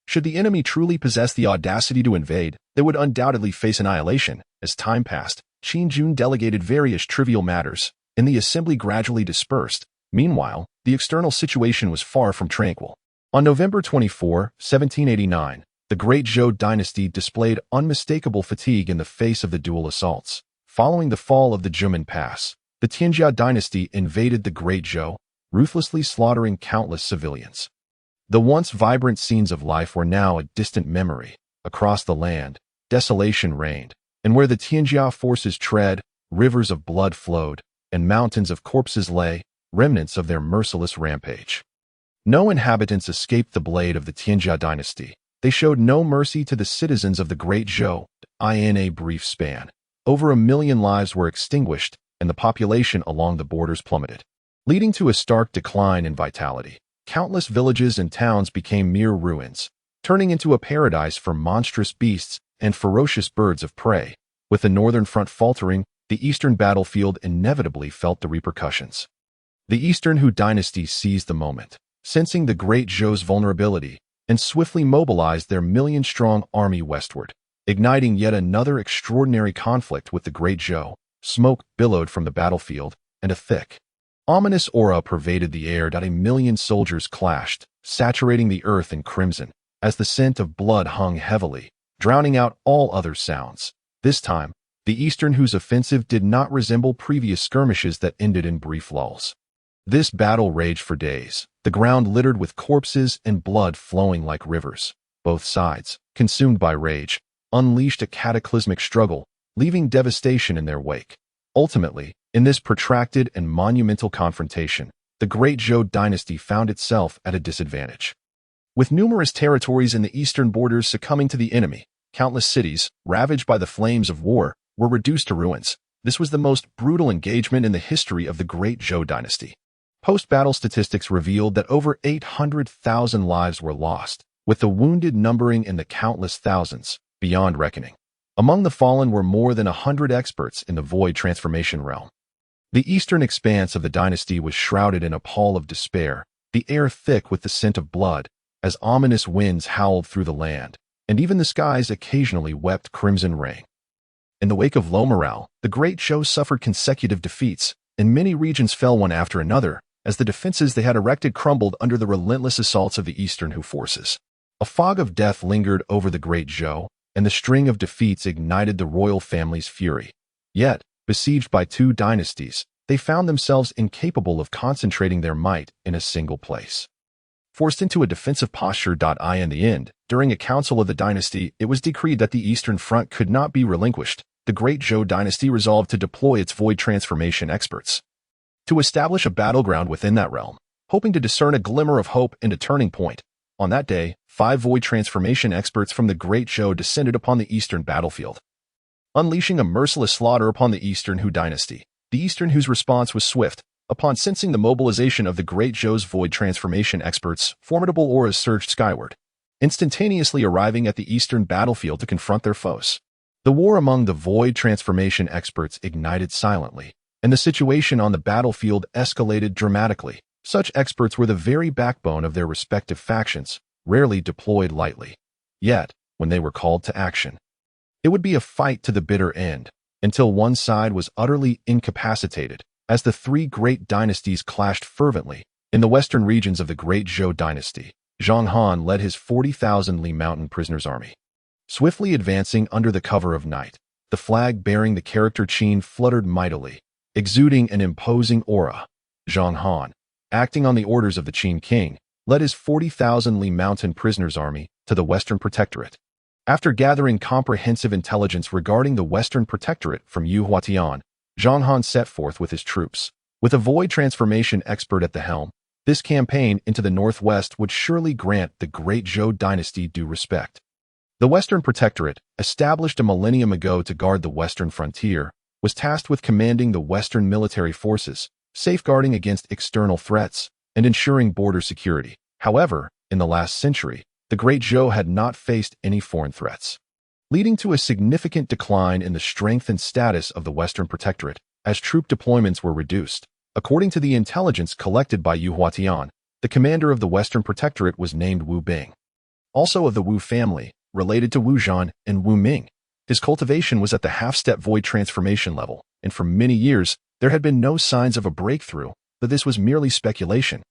Should the enemy truly possess the audacity to invade, they would undoubtedly face annihilation. As time passed, Qin Jun delegated various trivial matters, and the assembly gradually dispersed. Meanwhile, the external situation was far from tranquil. On November 24, 1789, the Great Zhou Dynasty displayed unmistakable fatigue in the face of the dual assaults. Following the fall of the Jumen Pass, the Qin Dynasty invaded the Great Zhou, ruthlessly slaughtering countless civilians. The once vibrant scenes of life were now a distant memory. Across the land, desolation reigned, and where the Qin forces tread, rivers of blood flowed, and mountains of corpses lay, remnants of their merciless rampage. No inhabitants escaped the blade of the Qin Dynasty. They showed no mercy to the citizens of the Great Zhou. In a brief span, over 1 million lives were extinguished, and the population along the borders plummeted, leading to a stark decline in vitality. Countless villages and towns became mere ruins, turning into a paradise for monstrous beasts and ferocious birds of prey. With the northern front faltering, the eastern battlefield inevitably felt the repercussions. The Eastern Hu dynasty seized the moment, sensing the Great Zhou's vulnerability, and swiftly mobilized their million-strong army westward, igniting yet another extraordinary conflict with the Great Zhou. Smoke billowed from the battlefield, and a thick, ominous aura pervaded the air. 1 million soldiers clashed, saturating the earth in crimson, as the scent of blood hung heavily, drowning out all other sounds. This time, the Eastern Hu's offensive did not resemble previous skirmishes that ended in brief lulls. This battle raged for days, the ground littered with corpses and blood flowing like rivers. Both sides, consumed by rage, unleashed a cataclysmic struggle, leaving devastation in their wake. Ultimately, in this protracted and monumental confrontation, the Great Zhou Dynasty found itself at a disadvantage. With numerous territories in the eastern borders succumbing to the enemy, countless cities, ravaged by the flames of war, were reduced to ruins. This was the most brutal engagement in the history of the Great Zhou Dynasty. Post-battle statistics revealed that over 800,000 lives were lost, with the wounded numbering in the countless thousands, beyond reckoning. Among the fallen were more than 100 experts in the void transformation realm. The eastern expanse of the dynasty was shrouded in a pall of despair, the air thick with the scent of blood, as ominous winds howled through the land, and even the skies occasionally wept crimson rain. In the wake of low morale, the Great Zhou suffered consecutive defeats, and many regions fell one after another, as the defenses they had erected crumbled under the relentless assaults of the eastern Hu forces. A fog of death lingered over the Great Zhou, and the string of defeats ignited the royal family's fury. Yet, besieged by two dynasties, they found themselves incapable of concentrating their might in a single place. Forced into a defensive posture. In the end, during a council of the dynasty, it was decreed that the eastern front could not be relinquished. The Great Zhou Dynasty resolved to deploy its void transformation experts to establish a battleground within that realm, hoping to discern a glimmer of hope and a turning point. On that day, 5 void transformation experts from the Great Zhou descended upon the eastern battlefield, unleashing a merciless slaughter upon the eastern Hu dynasty. The eastern Hu's response was swift. Upon sensing the mobilization of the Great Zhou's void transformation experts, formidable auras surged skyward, instantaneously arriving at the eastern battlefield to confront their foes. The war among the void transformation experts ignited silently, and the situation on the battlefield escalated dramatically. Such experts were the very backbone of their respective factions, rarely deployed lightly. Yet, when they were called to action, it would be a fight to the bitter end, until one side was utterly incapacitated. As the 3 great dynasties clashed fervently, in the western regions of the Great Zhou Dynasty, Zhang Han led his 40,000 Li Mountain prisoners' army. Swiftly advancing under the cover of night, the flag bearing the character Qin fluttered mightily, exuding an imposing aura. Zhang Han, acting on the orders of the Qin king, led his 40,000 Li Mountain prisoners' army to the Western Protectorate. After gathering comprehensive intelligence regarding the Western Protectorate from Yu Huatian, Zhang Han set forth with his troops. With a void transformation expert at the helm, this campaign into the northwest would surely grant the Great Zhou Dynasty due respect. The Western Protectorate, established a millennium ago to guard the western frontier, was tasked with commanding the western military forces, safeguarding against external threats, and ensuring border security. However, in the last century, the Great Zhou had not faced any foreign threats, leading to a significant decline in the strength and status of the Western Protectorate, as troop deployments were reduced. According to the intelligence collected by Yu Huatian, the commander of the Western Protectorate was named Wu Bing, also of the Wu family, related to Wu Zhan and Wu Ming. His cultivation was at the half-step void transformation level, and for many years, there had been no signs of a breakthrough, but this was merely speculation.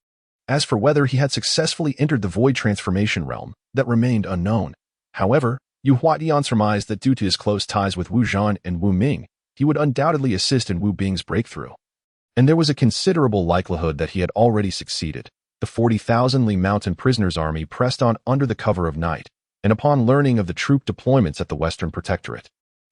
As for whether he had successfully entered the void transformation realm, that remained unknown. However, Yu Huatian surmised that due to his close ties with Wu Zhan and Wu Ming, he would undoubtedly assist in Wu Bing's breakthrough. And there was a considerable likelihood that he had already succeeded. The 40,000 Li Mountain prisoners' army pressed on under the cover of night, and upon learning of the troop deployments at the Western Protectorate,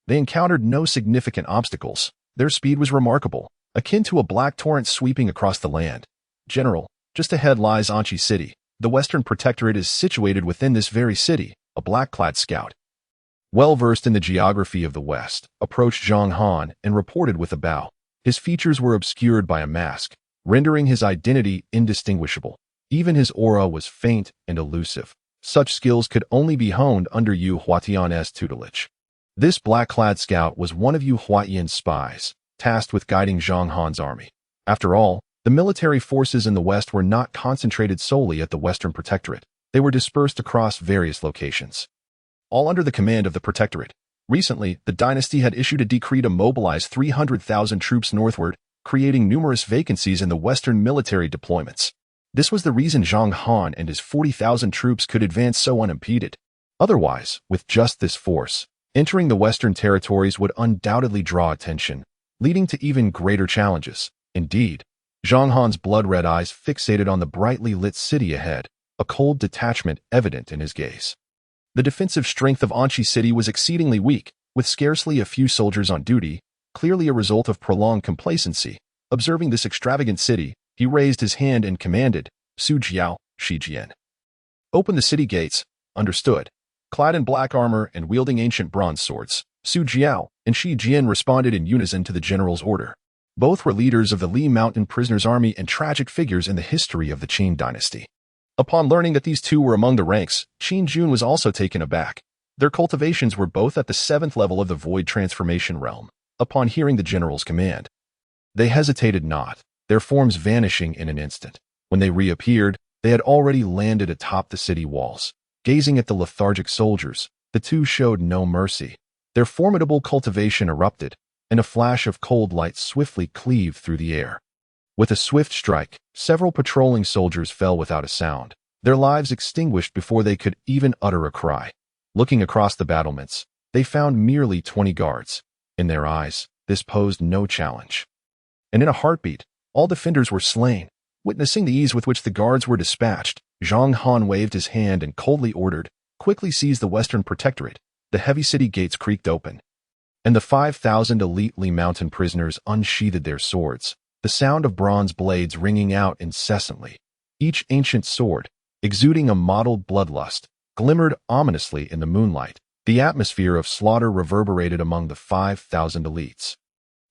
they encountered no significant obstacles. Their speed was remarkable, akin to a black torrent sweeping across the land. General, just ahead lies Anqi City. The Western Protectorate is situated within this very city. A black-clad scout, well-versed in the geography of the West, approached Zhang Han and reported with a bow. His features were obscured by a mask, rendering his identity indistinguishable. Even his aura was faint and elusive. Such skills could only be honed under Yu Huatian's tutelage. This black-clad scout was one of Yu Huatian's spies, tasked with guiding Zhang Han's army. After all, the military forces in the West were not concentrated solely at the Western Protectorate. They were dispersed across various locations, all under the command of the Protectorate. Recently, the dynasty had issued a decree to mobilize 300,000 troops northward, creating numerous vacancies in the Western military deployments. This was the reason Zhang Han and his 40,000 troops could advance so unimpeded. Otherwise, with just this force, entering the Western territories would undoubtedly draw attention, leading to even greater challenges. Indeed, Zhang Han's blood-red eyes fixated on the brightly lit city ahead, a cold detachment evident in his gaze. The defensive strength of Anqi City was exceedingly weak, with scarcely a few soldiers on duty, clearly a result of prolonged complacency. Observing this extravagant city, he raised his hand and commanded, Su Jiao, Shi Jian. Open the city gates. Understood. Clad in black armor and wielding ancient bronze swords, Su Jiao, and Qin Jun responded in unison to the general's order. Both were leaders of the Li Mountain Prisoners' Army and tragic figures in the history of the Qin Dynasty. Upon learning that these two were among the ranks, Qin Jun was also taken aback. Their cultivations were both at the 7th level of the Void Transformation realm. Upon hearing the general's command, they hesitated not, their forms vanishing in an instant. When they reappeared, they had already landed atop the city walls. Gazing at the lethargic soldiers, the two showed no mercy. Their formidable cultivation erupted, and a flash of cold light swiftly cleaved through the air. With a swift strike, several patrolling soldiers fell without a sound, their lives extinguished before they could even utter a cry. Looking across the battlements, they found merely 20 guards. In their eyes, this posed no challenge. And in a heartbeat, all defenders were slain. Witnessing the ease with which the guards were dispatched, Zhang Han waved his hand and coldly ordered, "Quickly seize the Western Protectorate." The heavy city gates creaked open, and the 5,000 elite Li Mountain prisoners unsheathed their swords, the sound of bronze blades ringing out incessantly. Each ancient sword, exuding a mottled bloodlust, glimmered ominously in the moonlight. The atmosphere of slaughter reverberated among the 5,000 elites,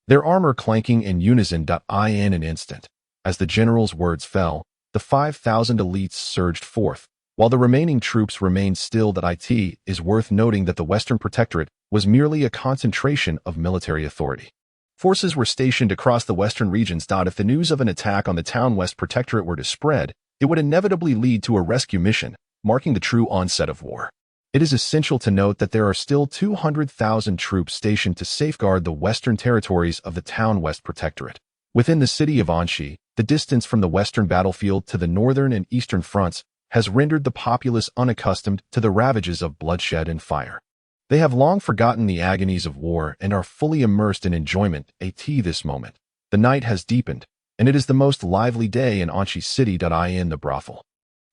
their armor clanking in unison. In an instant, as the general's words fell, the 5,000 elites surged forth, while the remaining troops remained still. It is worth noting that the Western Protectorate was merely a concentration of military authority. Forces were stationed across the western regions. If the news of an attack on the town West Protectorate were to spread, it would inevitably lead to a rescue mission, marking the true onset of war. It is essential to note that there are still 200,000 troops stationed to safeguard the western territories of the town West Protectorate. Within the city of Anxi, the distance from the western battlefield to the northern and eastern fronts has rendered the populace unaccustomed to the ravages of bloodshed and fire. They have long forgotten the agonies of war and are fully immersed in enjoyment. This moment, the night has deepened, and it is the most lively day in Anxi City. In the brothel,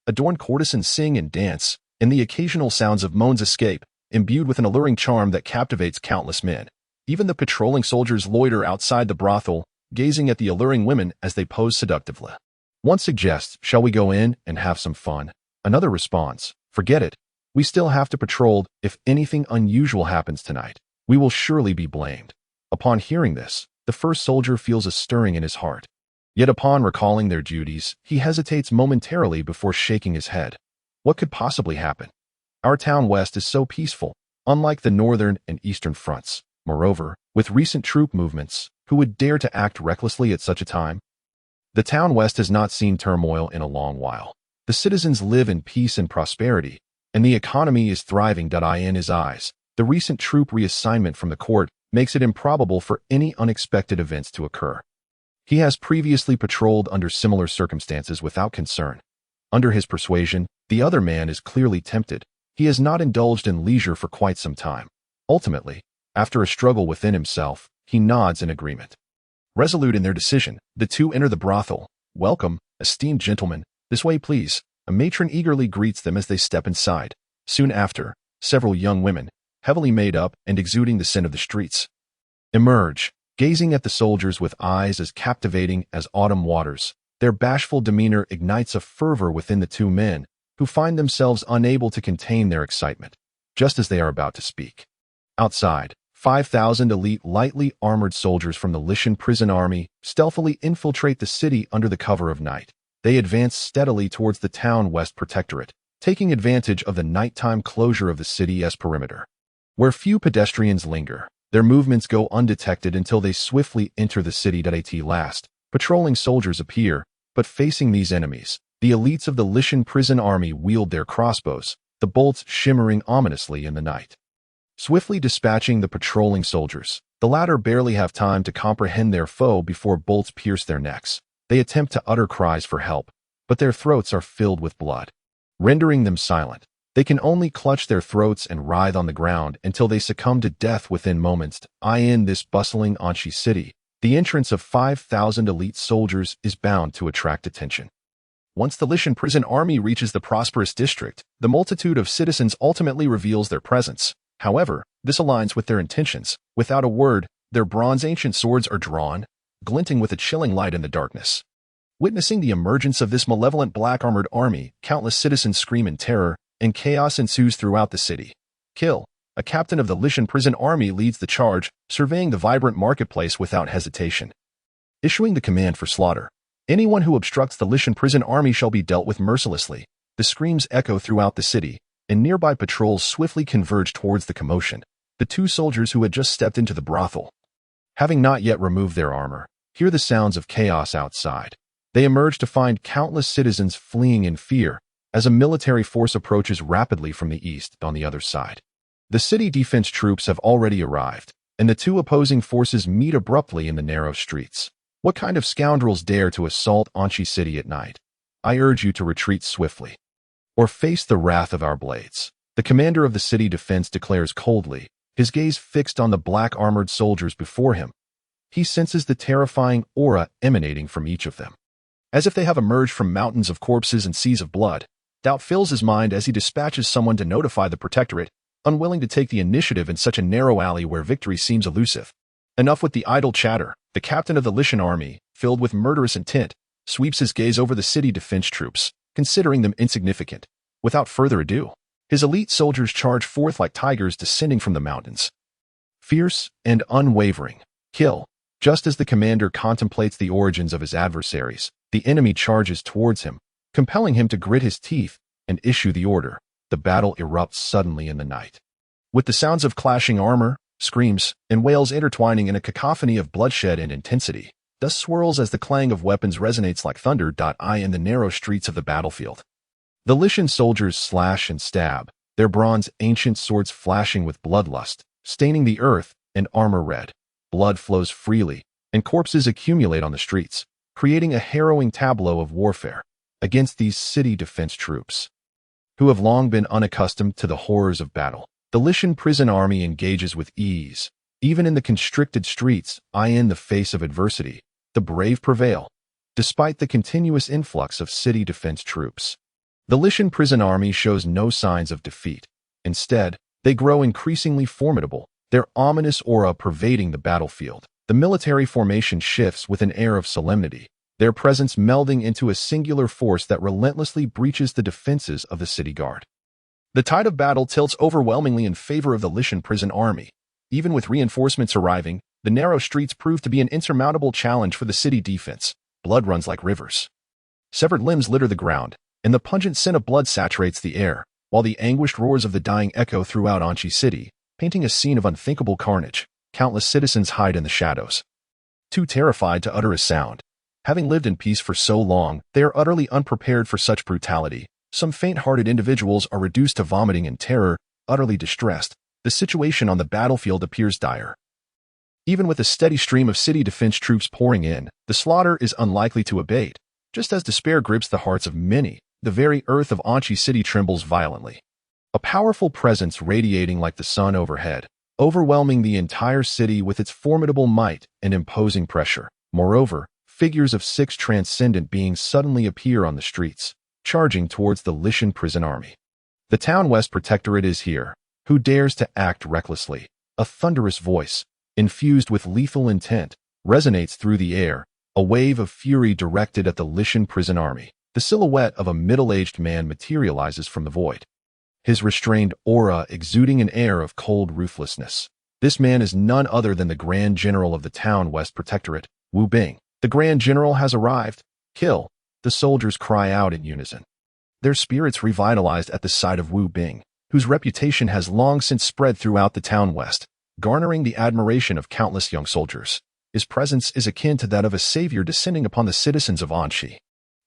adorned courtesans sing and dance, and the occasional sounds of moans escape, imbued with an alluring charm that captivates countless men. Even the patrolling soldiers loiter outside the brothel, gazing at the alluring women as they pose seductively. One suggests, "Shall we go in and have some fun?" Another responds, "Forget it. We still have to patrol. If anything unusual happens tonight, we will surely be blamed." Upon hearing this, the first soldier feels a stirring in his heart. Yet upon recalling their duties, he hesitates momentarily before shaking his head. What could possibly happen? Our town west is so peaceful, unlike the northern and eastern fronts. Moreover, with recent troop movements, who would dare to act recklessly at such a time? The town west has not seen turmoil in a long while. The citizens live in peace and prosperity, and the economy is thriving. In his eyes, the recent troop reassignment from the court makes it improbable for any unexpected events to occur. He has previously patrolled under similar circumstances without concern. Under his persuasion, the other man is clearly tempted. He has not indulged in leisure for quite some time. Ultimately, after a struggle within himself, he nods in agreement. Resolute in their decision, the two enter the brothel. "Welcome, esteemed gentlemen. This way, please." A matron eagerly greets them as they step inside. Soon after, several young women, heavily made up and exuding the scent of the streets, emerge, gazing at the soldiers with eyes as captivating as autumn waters. Their bashful demeanor ignites a fervor within the two men, who find themselves unable to contain their excitement, just as they are about to speak. Outside, 5,000 elite lightly armored soldiers from the Lishan prison army stealthily infiltrate the city under the cover of night. They advance steadily towards the town West Protectorate, taking advantage of the nighttime closure of the city's perimeter. Where few pedestrians linger, their movements go undetected until they swiftly enter the city. At last, patrolling soldiers appear, but facing these enemies, the elites of the Lishan prison army wield their crossbows, the bolts shimmering ominously in the night. Swiftly dispatching the patrolling soldiers, the latter barely have time to comprehend their foe before bolts pierce their necks. They attempt to utter cries for help, but their throats are filled with blood, rendering them silent. They can only clutch their throats and writhe on the ground until they succumb to death within moments. In this bustling Anxi city, the entrance of 5,000 elite soldiers is bound to attract attention. Once the Lishan prison army reaches the prosperous district, the multitude of citizens ultimately reveals their presence. However, this aligns with their intentions. Without a word, their bronze ancient swords are drawn, glinting with a chilling light in the darkness. Witnessing the emergence of this malevolent black-armored army, countless citizens scream in terror, and chaos ensues throughout the city. "Kill! a captain of the Lishan prison army leads the charge, surveying the vibrant marketplace without hesitation. Issuing the command for slaughter. Anyone who obstructs the Lishan prison army shall be dealt with mercilessly. The screams echo throughout the city, and nearby patrols swiftly converge towards the commotion. The two soldiers who had just stepped into the brothel, having not yet removed their armor, hear the sounds of chaos outside. They emerge to find countless citizens fleeing in fear as a military force approaches rapidly from the east on the other side. The city defense troops have already arrived, and the two opposing forces meet abruptly in the narrow streets. What kind of scoundrels dare to assault Anqi City at night? I urge you to retreat swiftly, or face the wrath of our blades. The commander of the city defense declares coldly, his gaze fixed on the black armored soldiers before him. He senses the terrifying aura emanating from each of them. As if they have emerged from mountains of corpses and seas of blood, doubt fills his mind as he dispatches someone to notify the protectorate, unwilling to take the initiative in such a narrow alley where victory seems elusive. Enough with the idle chatter. The captain of the Lishan army, filled with murderous intent, sweeps his gaze over the city defense troops, considering them insignificant. Without further ado, his elite soldiers charge forth like tigers descending from the mountains. Fierce and unwavering. Kill. Just as the commander contemplates the origins of his adversaries, the enemy charges towards him, compelling him to grit his teeth and issue the order. The battle erupts suddenly in the night. With the sounds of clashing armor, screams, and wails intertwining in a cacophony of bloodshed and intensity, dust swirls as the clang of weapons resonates like thunder. In the narrow streets of the battlefield, the Lishan soldiers slash and stab, their bronze ancient swords flashing with bloodlust, staining the earth and armor red. Blood flows freely, and corpses accumulate on the streets, creating a harrowing tableau of warfare against these city defense troops, who have long been unaccustomed to the horrors of battle. The Lishan prison army engages with ease. Even in the constricted streets, in the face of adversity, the brave prevail, despite the continuous influx of city defense troops. The Lishan prison army shows no signs of defeat. Instead, they grow increasingly formidable, their ominous aura pervading the battlefield. The military formation shifts with an air of solemnity, their presence melding into a singular force that relentlessly breaches the defenses of the city guard. The tide of battle tilts overwhelmingly in favor of the Lishan prison army. Even with reinforcements arriving, the narrow streets prove to be an insurmountable challenge for the city defense. Blood runs like rivers. Severed limbs litter the ground, and the pungent scent of blood saturates the air, while the anguished roars of the dying echo throughout Anqi City, painting a scene of unthinkable carnage. Countless citizens hide in the shadows, too terrified to utter a sound. Having lived in peace for so long, they are utterly unprepared for such brutality. Some faint-hearted individuals are reduced to vomiting in terror, utterly distressed. The situation on the battlefield appears dire. Even with a steady stream of city defense troops pouring in, the slaughter is unlikely to abate. Just as despair grips the hearts of many, the very earth of Anqi City trembles violently. A powerful presence radiating like the sun overhead, overwhelming the entire city with its formidable might and imposing pressure. Moreover, figures of 6 transcendent beings suddenly appear on the streets, charging towards the Lishan prison army. The Town West Protectorate is here. Who dares to act recklessly? A thunderous voice, infused with lethal intent, resonates through the air, a wave of fury directed at the Lishan prison army. The silhouette of a middle-aged man materializes from the void, his restrained aura exuding an air of cold ruthlessness. This man is none other than the Grand General of the Town West Protectorate, Wu Bing. The Grand General has arrived. Kill! The soldiers cry out in unison, their spirits revitalized at the sight of Wu Bing, whose reputation has long since spread throughout the Town West, garnering the admiration of countless young soldiers. His presence is akin to that of a savior descending upon the citizens of Anqi.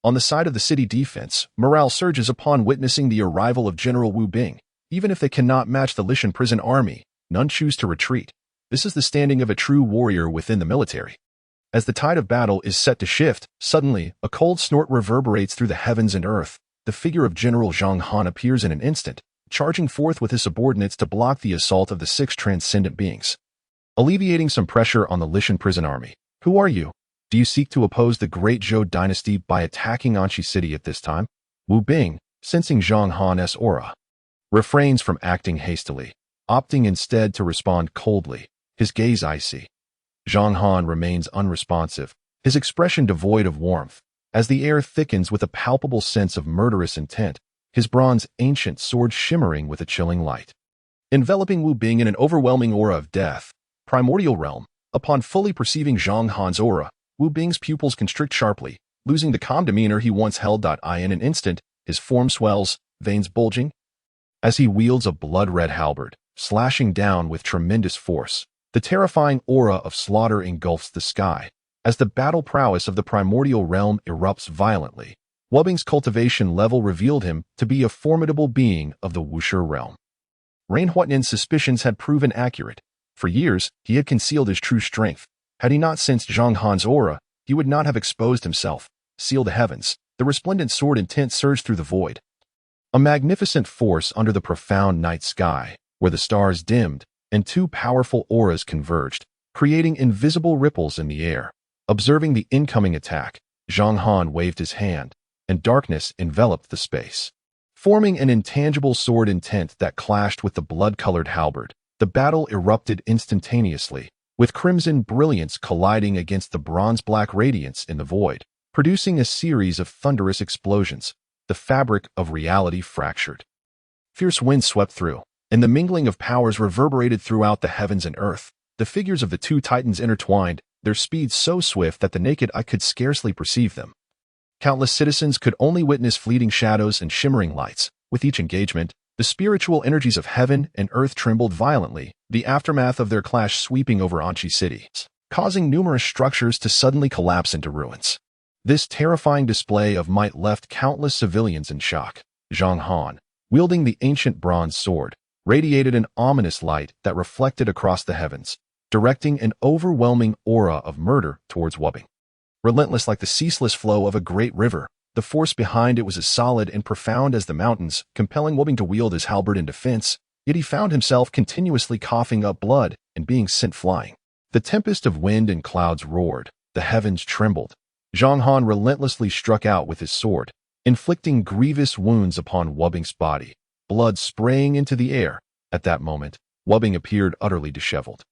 On the side of the city defense, morale surges upon witnessing the arrival of General Wu Bing. Even if they cannot match the Lishan prison army, none choose to retreat. This is the standing of a true warrior within the military. As the tide of battle is set to shift, suddenly, a cold snort reverberates through the heavens and earth. The figure of General Zhang Han appears in an instant, charging forth with his subordinates to block the assault of the 6 transcendent beings, alleviating some pressure on the Lishan prison army. Who are you? Do you seek to oppose the Great Zhou Dynasty by attacking Anqi City at this time? Wu Bing, sensing Zhang Han's aura, refrains from acting hastily, opting instead to respond coldly, his gaze icy. Zhang Han remains unresponsive, his expression devoid of warmth. As the air thickens with a palpable sense of murderous intent, his bronze ancient sword shimmering with a chilling light. enveloping Wu Bing in an overwhelming aura of death. Primordial realm. Upon fully perceiving Zhang Han's aura, Wu Bing's pupils constrict sharply, losing the calm demeanor he once held. In an instant, his form swells, veins bulging, as he wields a blood-red halberd, slashing down with tremendous force. The terrifying aura of slaughter engulfs the sky, as the battle prowess of the primordial realm erupts violently. Wu Bing's cultivation level revealed him to be a formidable being of the Wuxia realm. Rain Huatin's suspicions had proven accurate. For years, he had concealed his true strength. Had he not sensed Zhang Han's aura, he would not have exposed himself. Seal the heavens. The resplendent sword intent surged through the void. A magnificent force under the profound night sky, where the stars dimmed and two powerful auras converged, creating invisible ripples in the air. Observing the incoming attack, Zhang Han waved his hand, and darkness enveloped the space. Forming an intangible sword intent that clashed with the blood-colored halberd, the battle erupted instantaneously, with crimson brilliance colliding against the bronze-black radiance in the void, producing a series of thunderous explosions. The fabric of reality fractured. Fierce winds swept through, and the mingling of powers reverberated throughout the heavens and earth. The figures of the two titans intertwined, their speed so swift that the naked eye could scarcely perceive them. Countless citizens could only witness fleeting shadows and shimmering lights. With each engagement, the spiritual energies of heaven and earth trembled violently, the aftermath of their clash sweeping over Anqi City, causing numerous structures to suddenly collapse into ruins. This terrifying display of might left countless civilians in shock. Zhang Han, wielding the ancient bronze sword, radiated an ominous light that reflected across the heavens, directing an overwhelming aura of murder towards Wu Bing. Relentless like the ceaseless flow of a great river, the force behind it was as solid and profound as the mountains, compelling Wu Bing to wield his halberd in defense, yet he found himself continuously coughing up blood and being sent flying. The tempest of wind and clouds roared, the heavens trembled. Zhang Han relentlessly struck out with his sword, inflicting grievous wounds upon Wu Bing's body, blood spraying into the air. At that moment, Wu Bing appeared utterly disheveled.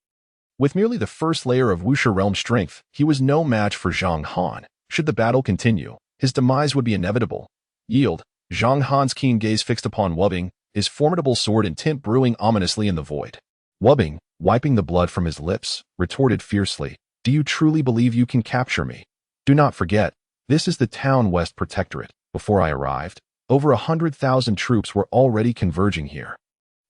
With merely the first layer of Wuxia realm strength, he was no match for Zhang Han. Should the battle continue, his demise would be inevitable. Yield. Zhang Han's keen gaze fixed upon Wu Bing, his formidable sword intent brewing ominously in the void. Wu Bing, wiping the blood from his lips, retorted fiercely, "Do you truly believe you can capture me? Do not forget, this is the town West Protectorate. Before I arrived, over 100,000 troops were already converging here."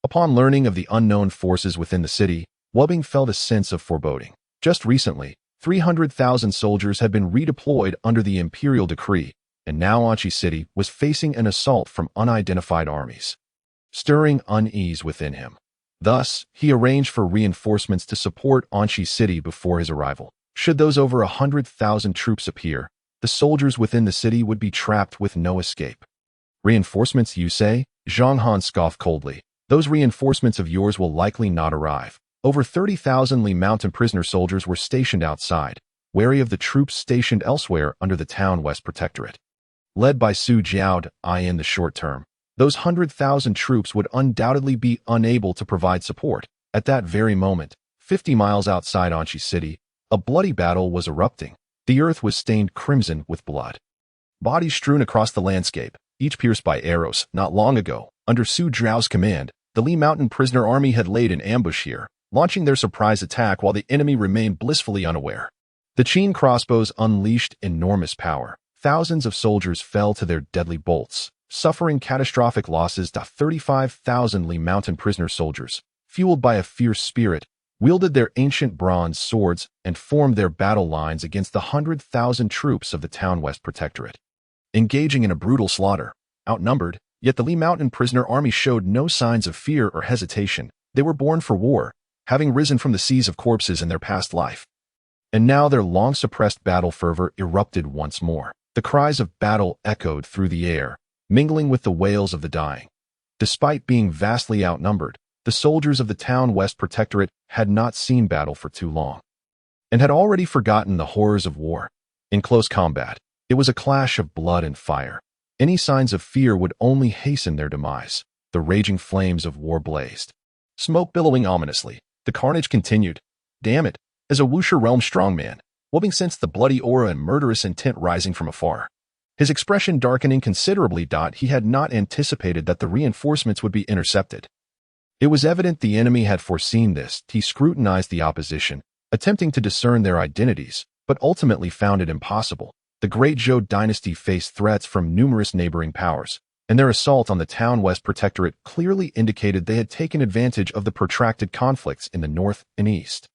Upon learning of the unknown forces within the city, Wu Bing felt a sense of foreboding. Just recently, 300,000 soldiers had been redeployed under the imperial decree, and now Anqi City was facing an assault from unidentified armies, stirring unease within him. Thus, he arranged for reinforcements to support Anqi City before his arrival. Should those over 100,000 troops appear, the soldiers within the city would be trapped with no escape. "Reinforcements, you say?" Zhang Han scoffed coldly. "Those reinforcements of yours will likely not arrive." Over 30,000 Li Mountain prisoner soldiers were stationed outside, wary of the troops stationed elsewhere under the town West Protectorate. Led by Su Jiao in the short term, those 100,000 troops would undoubtedly be unable to provide support. At that very moment, 50 miles outside Anqi City, a bloody battle was erupting. The earth was stained crimson with blood. Bodies strewn across the landscape, each pierced by arrows. Not long ago, under Su Jiao's command, the Li Mountain prisoner army had laid an ambush here, launching their surprise attack while the enemy remained blissfully unaware. The Qin crossbows unleashed enormous power. Thousands of soldiers fell to their deadly bolts, suffering catastrophic losses. 35,000 Li Mountain prisoner soldiers, fueled by a fierce spirit, wielded their ancient bronze swords and formed their battle lines against the 100,000 troops of the town West Protectorate. Engaging in a brutal slaughter, outnumbered, yet the Li Mountain prisoner army showed no signs of fear or hesitation. They were born for war, having risen from the seas of corpses in their past life. And now their long-suppressed battle fervor erupted once more. The cries of battle echoed through the air, mingling with the wails of the dying. Despite being vastly outnumbered, the soldiers of the town West Protectorate had not seen battle for too long, and had already forgotten the horrors of war. In close combat, it was a clash of blood and fire. Any signs of fear would only hasten their demise. The raging flames of war blazed, smoke billowing ominously. The carnage continued. Damn it! As a Wuxia realm strongman, Wu Bing sensed the bloody aura and murderous intent rising from afar. His expression darkening considerably. He had not anticipated that the reinforcements would be intercepted. It was evident the enemy had foreseen this. He scrutinized the opposition, attempting to discern their identities, but ultimately found it impossible. The Great Zhou Dynasty faced threats from numerous neighboring powers, and their assault on the town West Protectorate clearly indicated they had taken advantage of the protracted conflicts in the north and east.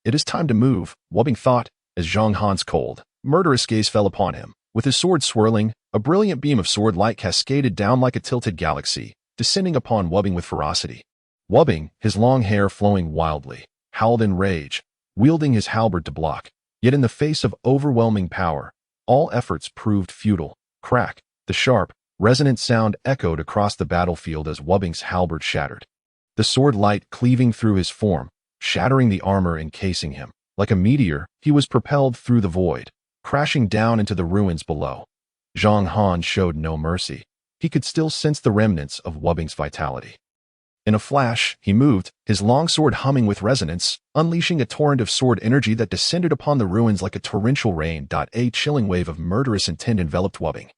"It is time to move," Wubbing thought, as Zhang Han's cold, murderous gaze fell upon him. With his sword swirling, a brilliant beam of sword light cascaded down like a tilted galaxy, descending upon Wubbing with ferocity. Wubbing, his long hair flowing wildly, howled in rage, wielding his halberd to block. Yet in the face of overwhelming power, all efforts proved futile. Crack! The sharp, resonant sound echoed across the battlefield as Wubbing's halberd shattered. The sword light cleaving through his form, shattering the armor encasing him. Like a meteor, he was propelled through the void, crashing down into the ruins below. Zhang Han showed no mercy. He could still sense the remnants of Wubbing's vitality. In a flash, he moved, his long sword humming with resonance, unleashing a torrent of sword energy that descended upon the ruins like a torrential rain. A chilling wave of murderous intent enveloped Wubbing,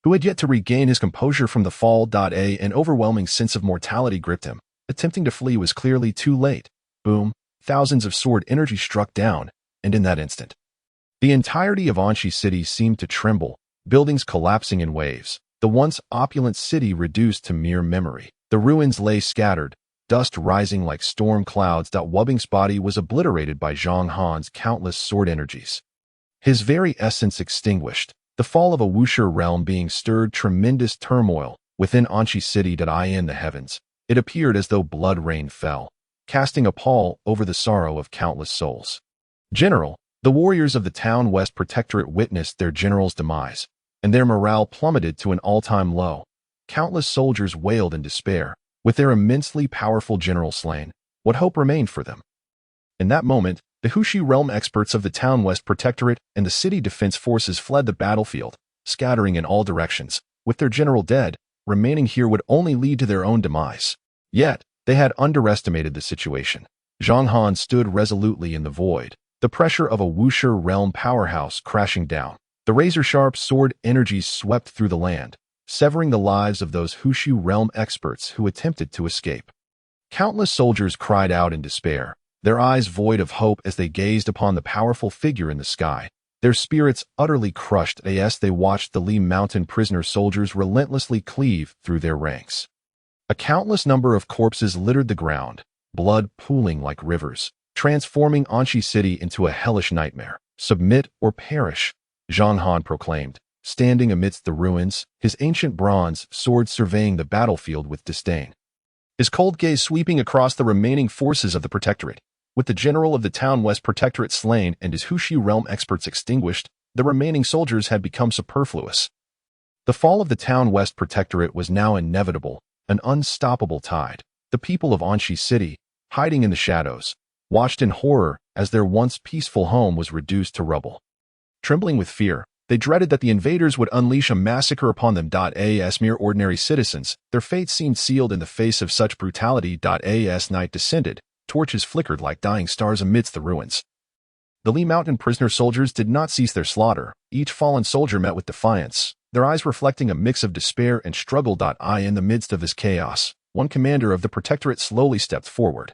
who had yet to regain his composure from the fall. An overwhelming sense of mortality gripped him. Attempting to flee was clearly too late. Boom! Thousands of sword energy struck down, and in that instant, the entirety of Anshi City seemed to tremble, buildings collapsing in waves, the once opulent city reduced to mere memory. The ruins lay scattered, dust rising like storm clouds. Wubbing's body was obliterated by Zhang Han's countless sword energies. His very essence extinguished, the fall of a Wuxia realm being stirred tremendous turmoil within Anshi City. In the heavens, it appeared as though blood rain fell, casting a pall over the sorrow of countless souls. General, the warriors of the town West Protectorate witnessed their general's demise, and their morale plummeted to an all-time low. Countless soldiers wailed in despair. With their immensely powerful general slain, what hope remained for them? In that moment, the Wuxia realm experts of the town West Protectorate and the city defense forces fled the battlefield, scattering in all directions. With their general dead, remaining here would only lead to their own demise. Yet, they had underestimated the situation. Zhang Han stood resolutely in the void, the pressure of a Wuxia realm powerhouse crashing down. The razor-sharp sword energies swept through the land, severing the lives of those Wuxia realm experts who attempted to escape. Countless soldiers cried out in despair, their eyes void of hope as they gazed upon the powerful figure in the sky, their spirits utterly crushed as they watched the Li Mountain prisoner soldiers relentlessly cleave through their ranks. A countless number of corpses littered the ground, blood pooling like rivers, transforming Anshi City into a hellish nightmare. "Submit or perish," Zhang Han proclaimed, standing amidst the ruins, his ancient bronze sword surveying the battlefield with disdain. His cold gaze sweeping across the remaining forces of the Protectorate. With the general of the town West Protectorate slain and his Wuxia realm experts extinguished, the remaining soldiers had become superfluous. The fall of the town West Protectorate was now inevitable, an unstoppable tide. The people of Anshi City, hiding in the shadows, watched in horror as their once peaceful home was reduced to rubble. Trembling with fear, they dreaded that the invaders would unleash a massacre upon them. As mere ordinary citizens, their fate seemed sealed in the face of such brutality. As night descended, torches flickered like dying stars amidst the ruins. The Li Mountain prisoner soldiers did not cease their slaughter. Each fallen soldier met with defiance, their eyes reflecting a mix of despair and struggle. In the midst of this chaos, one commander of the Protectorate slowly stepped forward,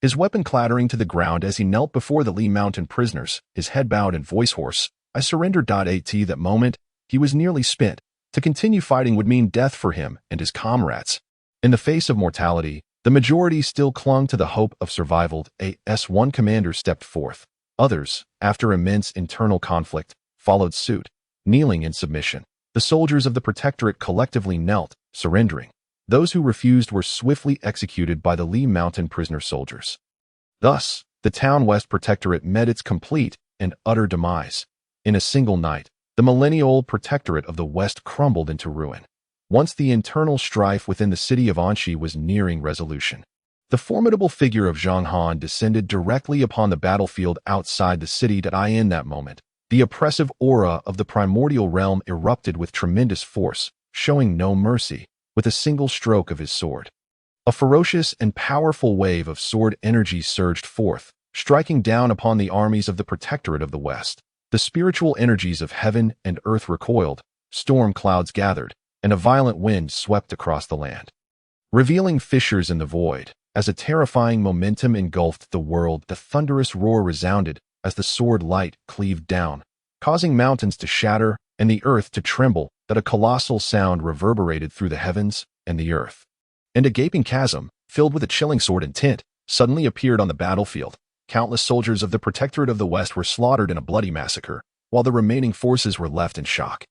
his weapon clattering to the ground as he knelt before the Li Mountain prisoners, his head bowed and voice hoarse. "I surrendered." At that moment, he was nearly spent. To continue fighting would mean death for him and his comrades. In the face of mortality, the majority still clung to the hope of survival. As one commander stepped forth, others, after immense internal conflict, followed suit, kneeling in submission. The soldiers of the Protectorate collectively knelt, surrendering. Those who refused were swiftly executed by the Li Mountain prisoner soldiers. Thus, the town West Protectorate met its complete and utter demise. In a single night, the millennial-old Protectorate of the West crumbled into ruin. Once the internal strife within the city of Anshi was nearing resolution, the formidable figure of Zhang Han descended directly upon the battlefield outside the city. In that moment, the oppressive aura of the primordial realm erupted with tremendous force, showing no mercy. With a single stroke of his sword, a ferocious and powerful wave of sword energy surged forth, striking down upon the armies of the Protectorate of the West. The spiritual energies of heaven and earth recoiled, storm clouds gathered, and a violent wind swept across the land. revealing fissures in the void. As a terrifying momentum engulfed the world, the thunderous roar resounded as the sword light cleaved down, causing mountains to shatter and the earth to tremble, that a colossal sound reverberated through the heavens and the earth. And a gaping chasm, filled with a chilling sword intent, suddenly appeared on the battlefield. Countless soldiers of the Protectorate of the West were slaughtered in a bloody massacre, while the remaining forces were left in shock.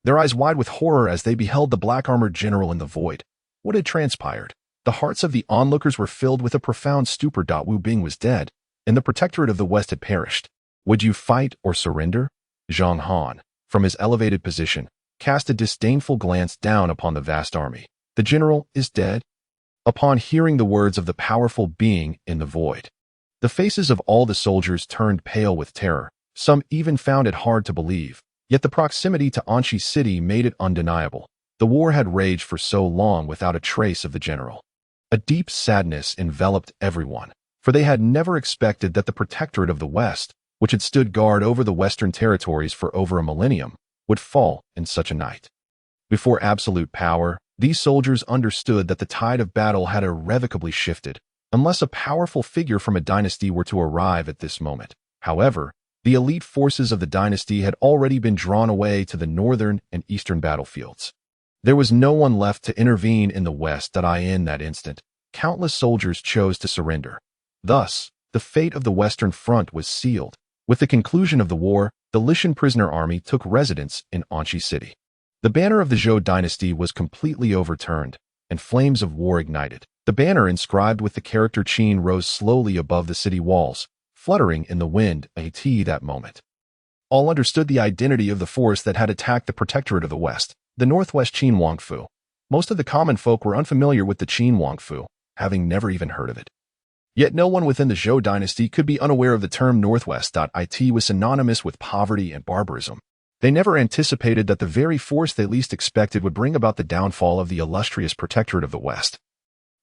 Their eyes wide with horror as they beheld the black-armored general in the void. What had transpired? The hearts of the onlookers were filled with a profound stupor. Wu Bing was dead, and the Protectorate of the West had perished. Would you fight or surrender? Zhang Han, from his elevated position, cast a disdainful glance down upon the vast army. The general is dead? Upon hearing the words of the powerful being in the void, the faces of all the soldiers turned pale with terror. Some even found it hard to believe. Yet the proximity to Anqi City made it undeniable. The war had raged for so long without a trace of the general. A deep sadness enveloped everyone, for they had never expected that the Protectorate of the West, which had stood guard over the Western territories for over a millennium, would fall in such a night. Before absolute power, these soldiers understood that the tide of battle had irrevocably shifted, unless a powerful figure from a dynasty were to arrive at this moment. However, the elite forces of the dynasty had already been drawn away to the northern and eastern battlefields. There was no one left to intervene in the West. In that instant, countless soldiers chose to surrender. Thus, the fate of the Western Front was sealed. With the conclusion of the war, the Lishan prisoner army took residence in Anqi City. The banner of the Zhou Dynasty was completely overturned, and flames of war ignited. The banner inscribed with the character Qin rose slowly above the city walls, fluttering in the wind. That moment, all understood the identity of the force that had attacked the Protectorate of the West, the Northwest Qin Huangfu. Most of the common folk were unfamiliar with the Qin Huangfu, having never even heard of it. Yet no one within the Zhou Dynasty could be unaware of the term Northwest. It was synonymous with poverty and barbarism. They never anticipated that the very force they least expected would bring about the downfall of the illustrious Protectorate of the West,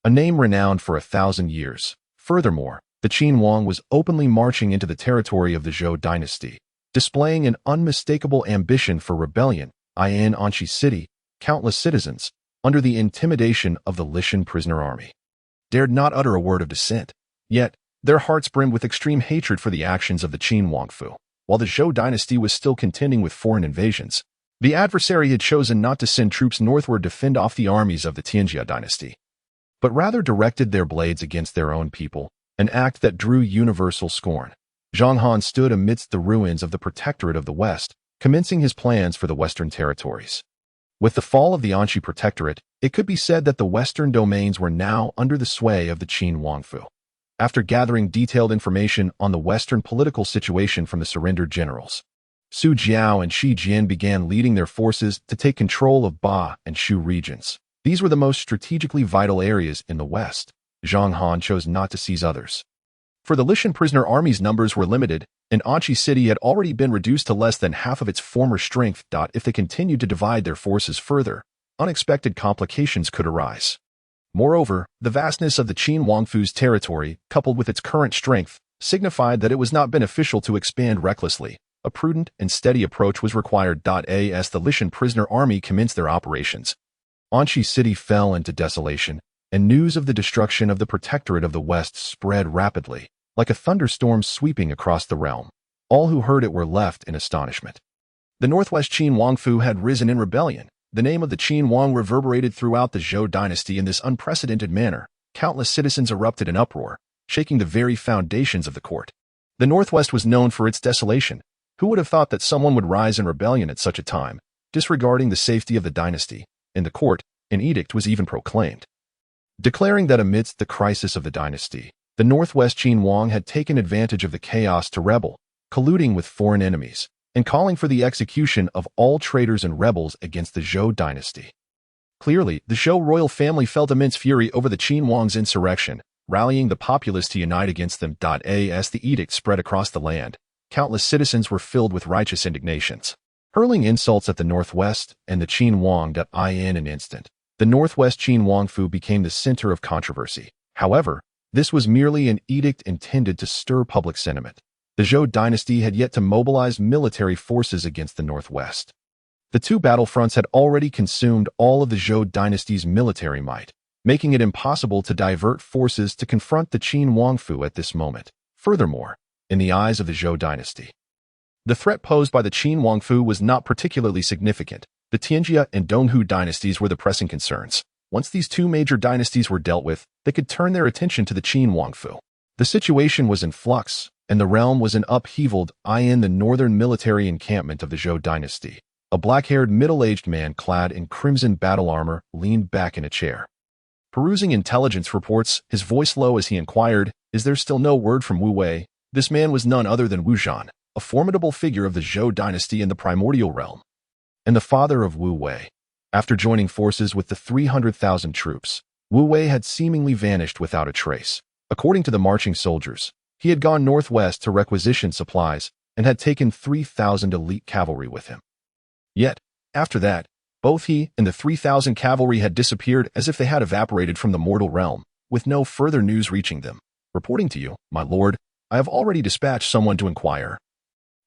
a name renowned for 1,000 years. Furthermore, the Qin Huang was openly marching into the territory of the Zhou Dynasty, displaying an unmistakable ambition for rebellion. In Anqi City, countless citizens, under the intimidation of the Lishan prisoner army, dared not utter a word of dissent. Yet, their hearts brimmed with extreme hatred for the actions of the Qin Huangfu. While the Zhou Dynasty was still contending with foreign invasions, the adversary had chosen not to send troops northward to fend off the armies of the Tianjia dynasty, but rather directed their blades against their own people, an act that drew universal scorn. Zhang Han stood amidst the ruins of the Protectorate of the West, commencing his plans for the Western territories. With the fall of the Anqi Protectorate, it could be said that the Western domains were now under the sway of the Qin Huangfu. After gathering detailed information on the Western political situation from the surrendered generals, Su Jiao and Shi Jian began leading their forces to take control of Ba and Shu regions. These were the most strategically vital areas in the West. Zhang Han chose not to seize others, for the Lishan prisoner army's numbers were limited, and Anqi City had already been reduced to less than half of its former strength. If they continued to divide their forces further, unexpected complications could arise. Moreover, the vastness of the Qin Huangfu's territory, coupled with its current strength, signified that it was not beneficial to expand recklessly. A prudent and steady approach was required. As the Lishan prisoner army commenced their operations, Anqi City fell into desolation, and news of the destruction of the Protectorate of the West spread rapidly, like a thunderstorm sweeping across the realm. All who heard it were left in astonishment. The Northwest Qin Huangfu had risen in rebellion. The name of the Qin Huang reverberated throughout the Zhou Dynasty in this unprecedented manner. Countless citizens erupted in uproar, shaking the very foundations of the court. The Northwest was known for its desolation. Who would have thought that someone would rise in rebellion at such a time, disregarding the safety of the dynasty? In the court, an edict was even proclaimed, declaring that amidst the crisis of the dynasty, the Northwest Qin Huang had taken advantage of the chaos to rebel, colluding with foreign enemies, and calling for the execution of all traitors and rebels against the Zhou Dynasty. Clearly, the Zhou royal family felt immense fury over the Qin Huang's insurrection, rallying the populace to unite against them. As the edict spread across the land, countless citizens were filled with righteous indignations, hurling insults at the Northwest and the Qin Huang. In an instant, the Northwest Qin Huangfu became the center of controversy. However, this was merely an edict intended to stir public sentiment. The Zhou Dynasty had yet to mobilize military forces against the Northwest. The two battlefronts had already consumed all of the Zhou Dynasty's military might, making it impossible to divert forces to confront the Qin Huangfu at this moment. Furthermore, in the eyes of the Zhou dynasty, the threat posed by the Qin Huangfu was not particularly significant. The Tianjia and Donghu dynasties were the pressing concerns. Once these two major dynasties were dealt with, they could turn their attention to the Qin Huangfu. The situation was in flux, and the realm was in upheaval. In the northern military encampment of the Zhou dynasty, a black-haired middle-aged man clad in crimson battle armor leaned back in a chair. Perusing intelligence reports, his voice low as he inquired, "Is there still no word from Wu Wei?" This man was none other than Wu Zhan, a formidable figure of the Zhou dynasty in the primordial realm, and the father of Wu Wei. After joining forces with the 300,000 troops, Wu Wei had seemingly vanished without a trace. According to the marching soldiers, he had gone northwest to requisition supplies and had taken 3,000 elite cavalry with him. Yet, after that, both he and the 3,000 cavalry had disappeared as if they had evaporated from the mortal realm, with no further news reaching them. "Reporting to you, my lord, I have already dispatched someone to inquire.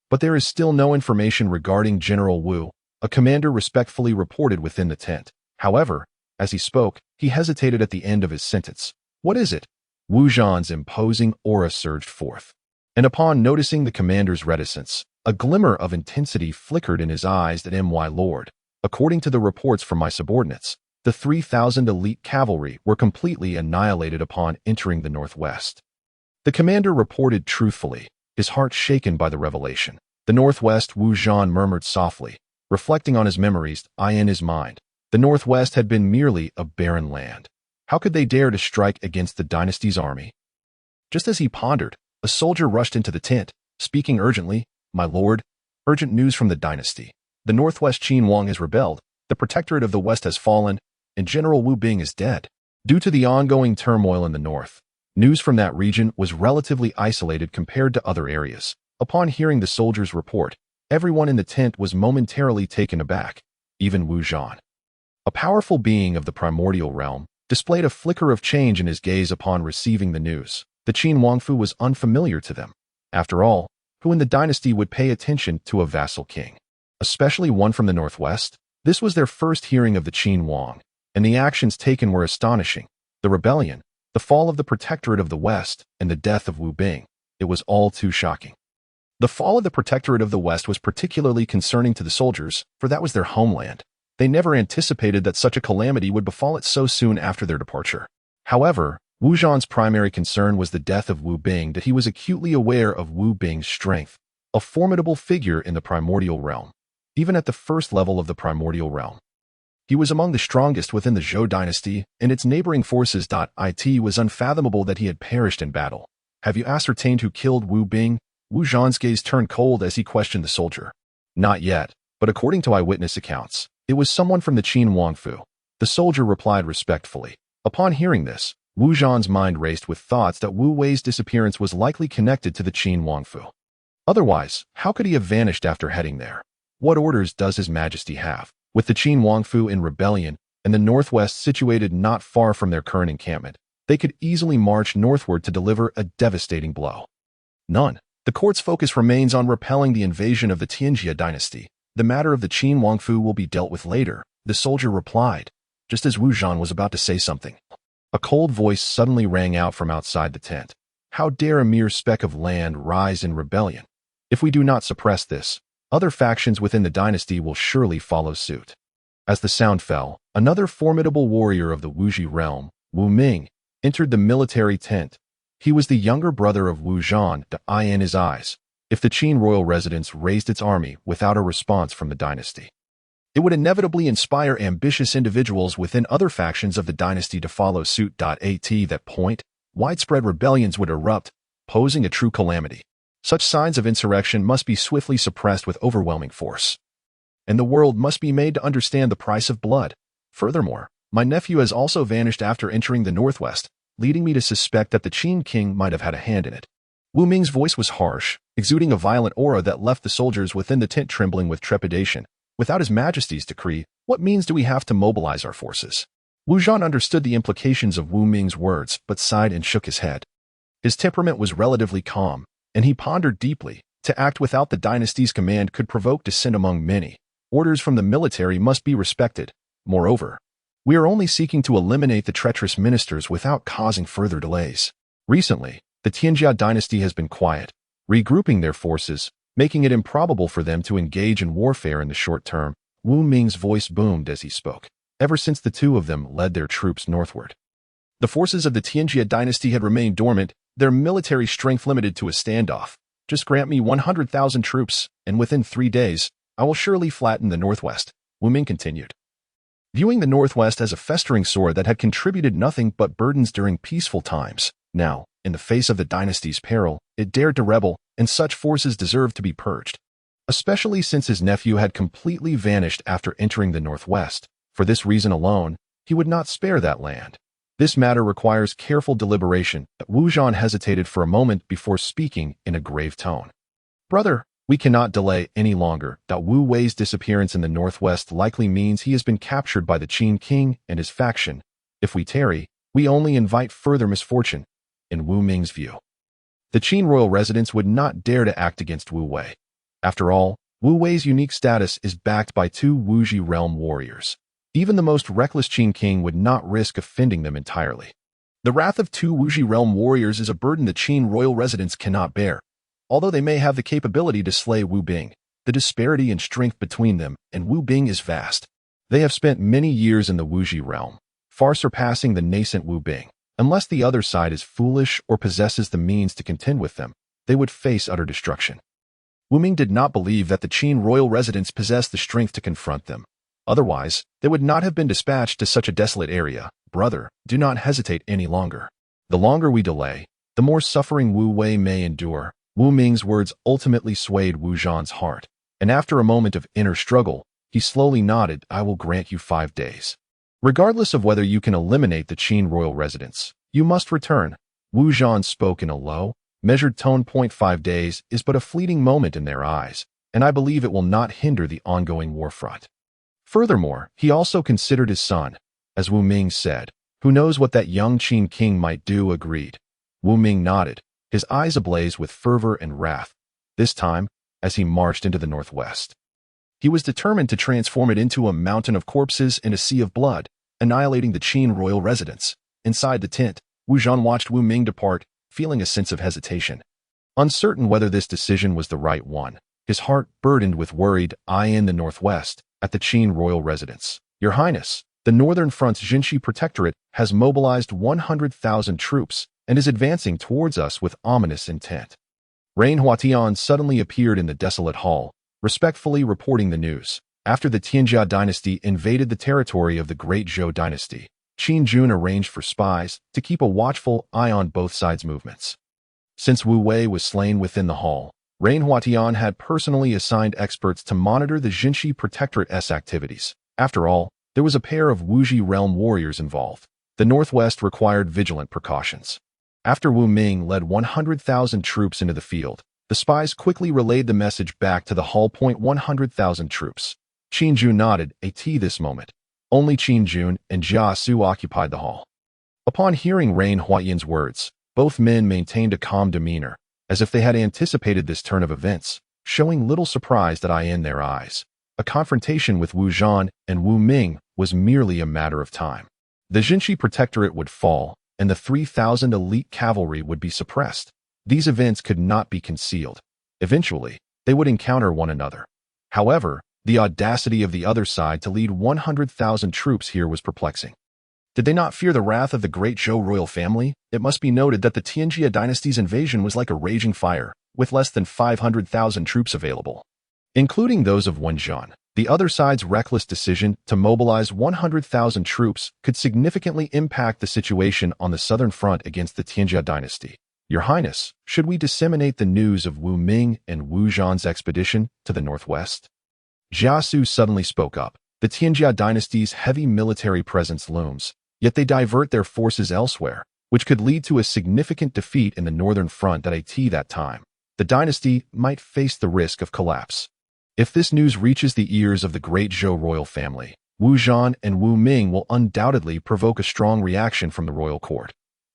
But there is still no information regarding General Wu," a commander respectfully reported within the tent. However, as he spoke, he hesitated at the end of his sentence. "What is it?" Wu Zhan's imposing aura surged forth, and upon noticing the commander's reticence, a glimmer of intensity flickered in his eyes. "My lord, according to the reports from my subordinates, the 3,000 elite cavalry were completely annihilated upon entering the northwest." The commander reported truthfully, his heart shaken by the revelation. "The northwest," Wu Zhan murmured softly, reflecting on his memories. In his mind, the northwest had been merely a barren land. How could they dare to strike against the dynasty's army? Just as he pondered, a soldier rushed into the tent, speaking urgently. "My lord, urgent news from the dynasty. The northwest Qin Huang has rebelled, the protectorate of the west has fallen, and General Wu Bing is dead." Due to the ongoing turmoil in the north, news from that region was relatively isolated compared to other areas. Upon hearing the soldier's report, everyone in the tent was momentarily taken aback, even Wu Zhan. A powerful being of the primordial realm displayed a flicker of change in his gaze upon receiving the news. The Qin Huangfu was unfamiliar to them. After all, who in the dynasty would pay attention to a vassal king, especially one from the northwest? This was their first hearing of the Qin Huang, and the actions taken were astonishing. The rebellion, the fall of the protectorate of the west, and the death of Wu Bing. It was all too shocking. The fall of the protectorate of the west was particularly concerning to the soldiers, for that was their homeland. They never anticipated that such a calamity would befall it so soon after their departure. However, Wu Zhan's primary concern was the death of Wu Bing. That he was acutely aware of Wu Bing's strength, a formidable figure in the primordial realm. Even at the first level of the primordial realm, he was among the strongest within the Zhou dynasty and its neighboring forces. It was unfathomable that he had perished in battle. "Have you ascertained who killed Wu Bing?" Wu Zhan's gaze turned cold as he questioned the soldier. "Not yet, but according to eyewitness accounts, it was someone from the Qin Huangfu," the soldier replied respectfully. Upon hearing this, Wu Zhan's mind raced with thoughts that Wu Wei's disappearance was likely connected to the Qin Huangfu. Otherwise, how could he have vanished after heading there? What orders does His Majesty have? With the Qin Huangfu in rebellion and the northwest situated not far from their current encampment, they could easily march northward to deliver a devastating blow. None. The court's focus remains on repelling the invasion of the Tianjia dynasty. "The matter of the Qin Huangfu will be dealt with later," the soldier replied, just as Wu Zhan was about to say something. A cold voice suddenly rang out from outside the tent. "How dare a mere speck of land rise in rebellion? If we do not suppress this, other factions within the dynasty will surely follow suit." As the sound fell, another formidable warrior of the Wuji realm, Wu Ming, entered the military tent. He was the younger brother of Wu Zhan. In his eyes, if the Qin royal residence raised its army without a response from the dynasty, it would inevitably inspire ambitious individuals within other factions of the dynasty to follow suit. At that point, widespread rebellions would erupt, posing a true calamity. Such signs of insurrection must be swiftly suppressed with overwhelming force, and the world must be made to understand the price of blood. Furthermore, my nephew has also vanished after entering the northwest, leading me to suspect that the Qin king might have had a hand in it. Wu Ming's voice was harsh, exuding a violent aura that left the soldiers within the tent trembling with trepidation. "Without His Majesty's decree, what means do we have to mobilize our forces?" Wu Zhan understood the implications of Wu Ming's words, but sighed and shook his head. His temperament was relatively calm, and he pondered deeply. To act without the dynasty's command could provoke dissent among many. Orders from the military must be respected. Moreover, We are only seeking to eliminate the treacherous ministers without causing further delays. Recently, the Qin Dynasty has been quiet, regrouping their forces, making it improbable for them to engage in warfare in the short term. Wu Ming's voice boomed as he spoke. Ever since the two of them led their troops northward, the forces of the Qin Dynasty had remained dormant, their military strength limited to a standoff. Just grant me 100,000 troops, and within 3 days, I will surely flatten the northwest, Wu Ming continued. Viewing the northwest as a festering sore that had contributed nothing but burdens during peaceful times, now, in the face of the dynasty's peril, it dared to rebel, and such forces deserved to be purged. Especially since his nephew had completely vanished after entering the northwest. For this reason alone, he would not spare that land. This matter requires careful deliberation. Wu Zhan hesitated for a moment before speaking in a grave tone. Brother, we cannot delay any longer. Wu Wei's disappearance in the northwest likely means he has been captured by the Qin king and his faction. If we tarry, we only invite further misfortune. In Wu Ming's view, the Qin royal residents would not dare to act against Wu Wei. After all, Wu Wei's unique status is backed by 2 Wuji realm warriors. Even the most reckless Qin king would not risk offending them entirely. The wrath of 2 Wuji realm warriors is a burden the Qin royal residents cannot bear. Although they may have the capability to slay Wu Bing, the disparity in strength between them and Wu Bing is vast. They have spent many years in the Wuji realm, far surpassing the nascent Wu Bing. Unless the other side is foolish or possesses the means to contend with them, they would face utter destruction. Wu Ming did not believe that the Qin royal residents possessed the strength to confront them. Otherwise, they would not have been dispatched to such a desolate area. Brother, do not hesitate any longer. The longer we delay, the more suffering Wu Wei may endure. Wu Ming's words ultimately swayed Wu Zhan's heart, and after a moment of inner struggle, he slowly nodded. I will grant you 5 days. Regardless of whether you can eliminate the Qin royal residents, you must return. Wu Zhan spoke in a low, measured tone. 5 days is but a fleeting moment in their eyes, and I believe it will not hinder the ongoing war front. Furthermore, he also considered his son. As Wu Ming said, who knows what that young Qin king might do. Agreed. Wu Ming nodded, his eyes ablaze with fervor and wrath. This time, as he marched into the northwest, he was determined to transform it into a mountain of corpses and a sea of blood, annihilating the Qin royal residents. Inside the tent, Wu Zhan watched Wu Ming depart, feeling a sense of hesitation. Uncertain whether this decision was the right one, his heart burdened with worried eye in the northwest, at the Qin royal residence. Your Highness, the northern front's Jinshi Protectorate has mobilized 100,000 troops and is advancing towards us with ominous intent. Rain Huatian suddenly appeared in the desolate hall, respectfully reporting the news. After the Qin Dynasty invaded the territory of the Great Zhou Dynasty, Qin Jun arranged for spies to keep a watchful eye on both sides' movements. Since Wu Wei was slain within the hall, Rain Huatian had personally assigned experts to monitor the Jinshi Protectorate's activities. After all, there was a pair of Wuji realm warriors involved. The northwest required vigilant precautions. After Wu Ming led 100,000 troops into the field, the spies quickly relayed the message back to the hall. 100,000 troops. Qin Jun nodded, this moment. Only Qin Jun and Jia Su occupied the hall. Upon hearing Rain Huatian's words, both men maintained a calm demeanor, as if they had anticipated this turn of events, showing little surprise in their eyes. A confrontation with Wu Zhan and Wu Ming was merely a matter of time. The Jinshi Protectorate would fall, and the 3,000 elite cavalry would be suppressed. These events could not be concealed. Eventually, they would encounter one another. However, the audacity of the other side to lead 100,000 troops here was perplexing. Did they not fear the wrath of the Great Zhou royal family? It must be noted that the Qin Dynasty's invasion was like a raging fire, with less than 500,000 troops available. Including those of Wen Zhan, the other side's reckless decision to mobilize 100,000 troops could significantly impact the situation on the southern front against the Qin Dynasty. Your Highness, should we disseminate the news of Wu Ming and Wu Zhan's expedition to the northwest? Jia Su suddenly spoke up. The Qin Dynasty's heavy military presence looms, yet they divert their forces elsewhere, which could lead to a significant defeat in the northern front at that time. The dynasty might face the risk of collapse. If this news reaches the ears of the Great Zhou royal family, Wu Zhan and Wu Ming will undoubtedly provoke a strong reaction from the royal court.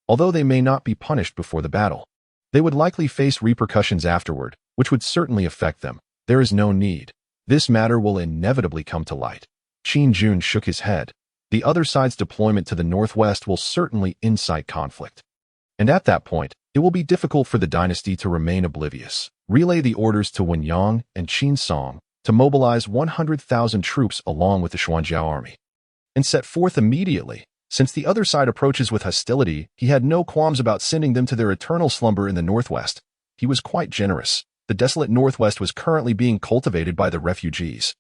Although they may not be punished before the battle, they would likely face repercussions afterward, which would certainly affect them. There is no need. This matter will inevitably come to light. Qin Jun shook his head. The other side's deployment to the northwest will certainly incite conflict. And at that point, it will be difficult for the dynasty to remain oblivious. Relay the orders to Wenyang and Qin Song to mobilize 100,000 troops along with the Xuanjiao army, and set forth immediately. Since the other side approaches with hostility, he had no qualms about sending them to their eternal slumber in the northwest. He was quite generous. The desolate northwest was currently being cultivated by the refugees,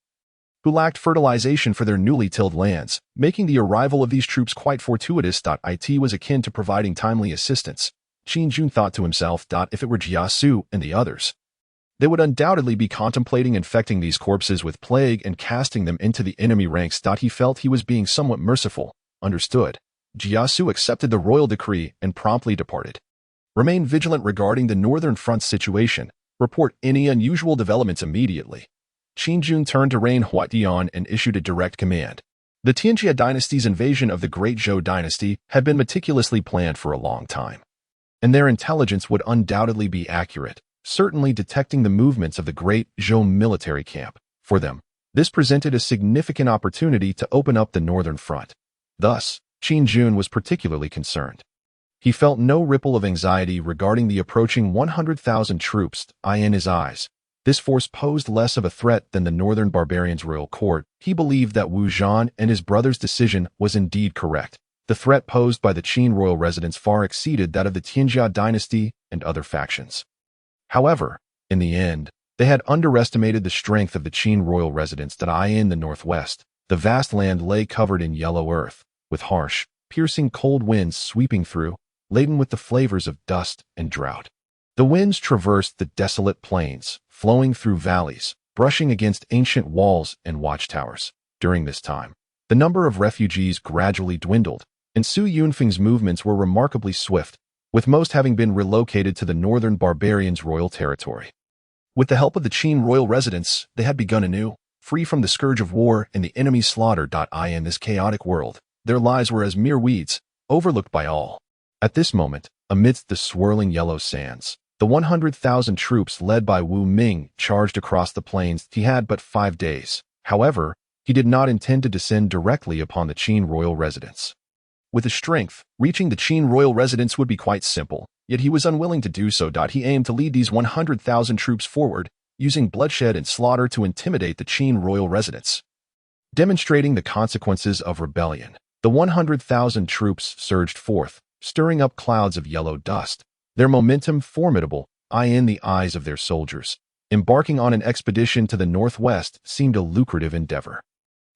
who lacked fertilization for their newly tilled lands, making the arrival of these troops quite fortuitous. It was akin to providing timely assistance. Qin Jun thought to himself, if it were Jiasu and the others, they would undoubtedly be contemplating infecting these corpses with plague and casting them into the enemy ranks. He felt he was being somewhat merciful. Understood. Jiasu accepted the royal decree and promptly departed. Remain vigilant regarding the northern front's situation. Report any unusual developments immediately. Qin Jun turned to Rain Huaidian and issued a direct command. The Qin dynasty's invasion of the Great Zhou Dynasty had been meticulously planned for a long time, and their intelligence would undoubtedly be accurate, certainly detecting the movements of the Great Zhou military camp. For them, this presented a significant opportunity to open up the northern front. Thus, Qin Jun was particularly concerned. He felt no ripple of anxiety regarding the approaching 100,000 troops in his eyes. This force posed less of a threat than the northern barbarians' royal court. He believed that Wu Zhan and his brother's decision was indeed correct. The threat posed by the Qin royal residents far exceeded that of the Qin dynasty and other factions. However, in the end, they had underestimated the strength of the Qin royal residents in the northwest. The vast land lay covered in yellow earth, with harsh, piercing cold winds sweeping through, laden with the flavors of dust and drought. The winds traversed the desolate plains, flowing through valleys, brushing against ancient walls and watchtowers. During this time, the number of refugees gradually dwindled, and Su Yunfeng's movements were remarkably swift, with most having been relocated to the northern barbarians' royal territory. With the help of the Qin royal residents, they had begun anew, free from the scourge of war and the enemy's slaughter. In this chaotic world, their lives were as mere weeds, overlooked by all. At this moment, amidst the swirling yellow sands, the 100,000 troops led by Wu Ming charged across the plains. He had but 5 days. However, he did not intend to descend directly upon the Qin royal residence. With his strength, reaching the Qin royal residence would be quite simple, yet he was unwilling to do so. He aimed to lead these 100,000 troops forward, using bloodshed and slaughter to intimidate the Qin royal residents. Demonstrating the consequences of rebellion, the 100,000 troops surged forth, stirring up clouds of yellow dust, their momentum formidable in the eyes of their soldiers. Embarking on an expedition to the northwest seemed a lucrative endeavor.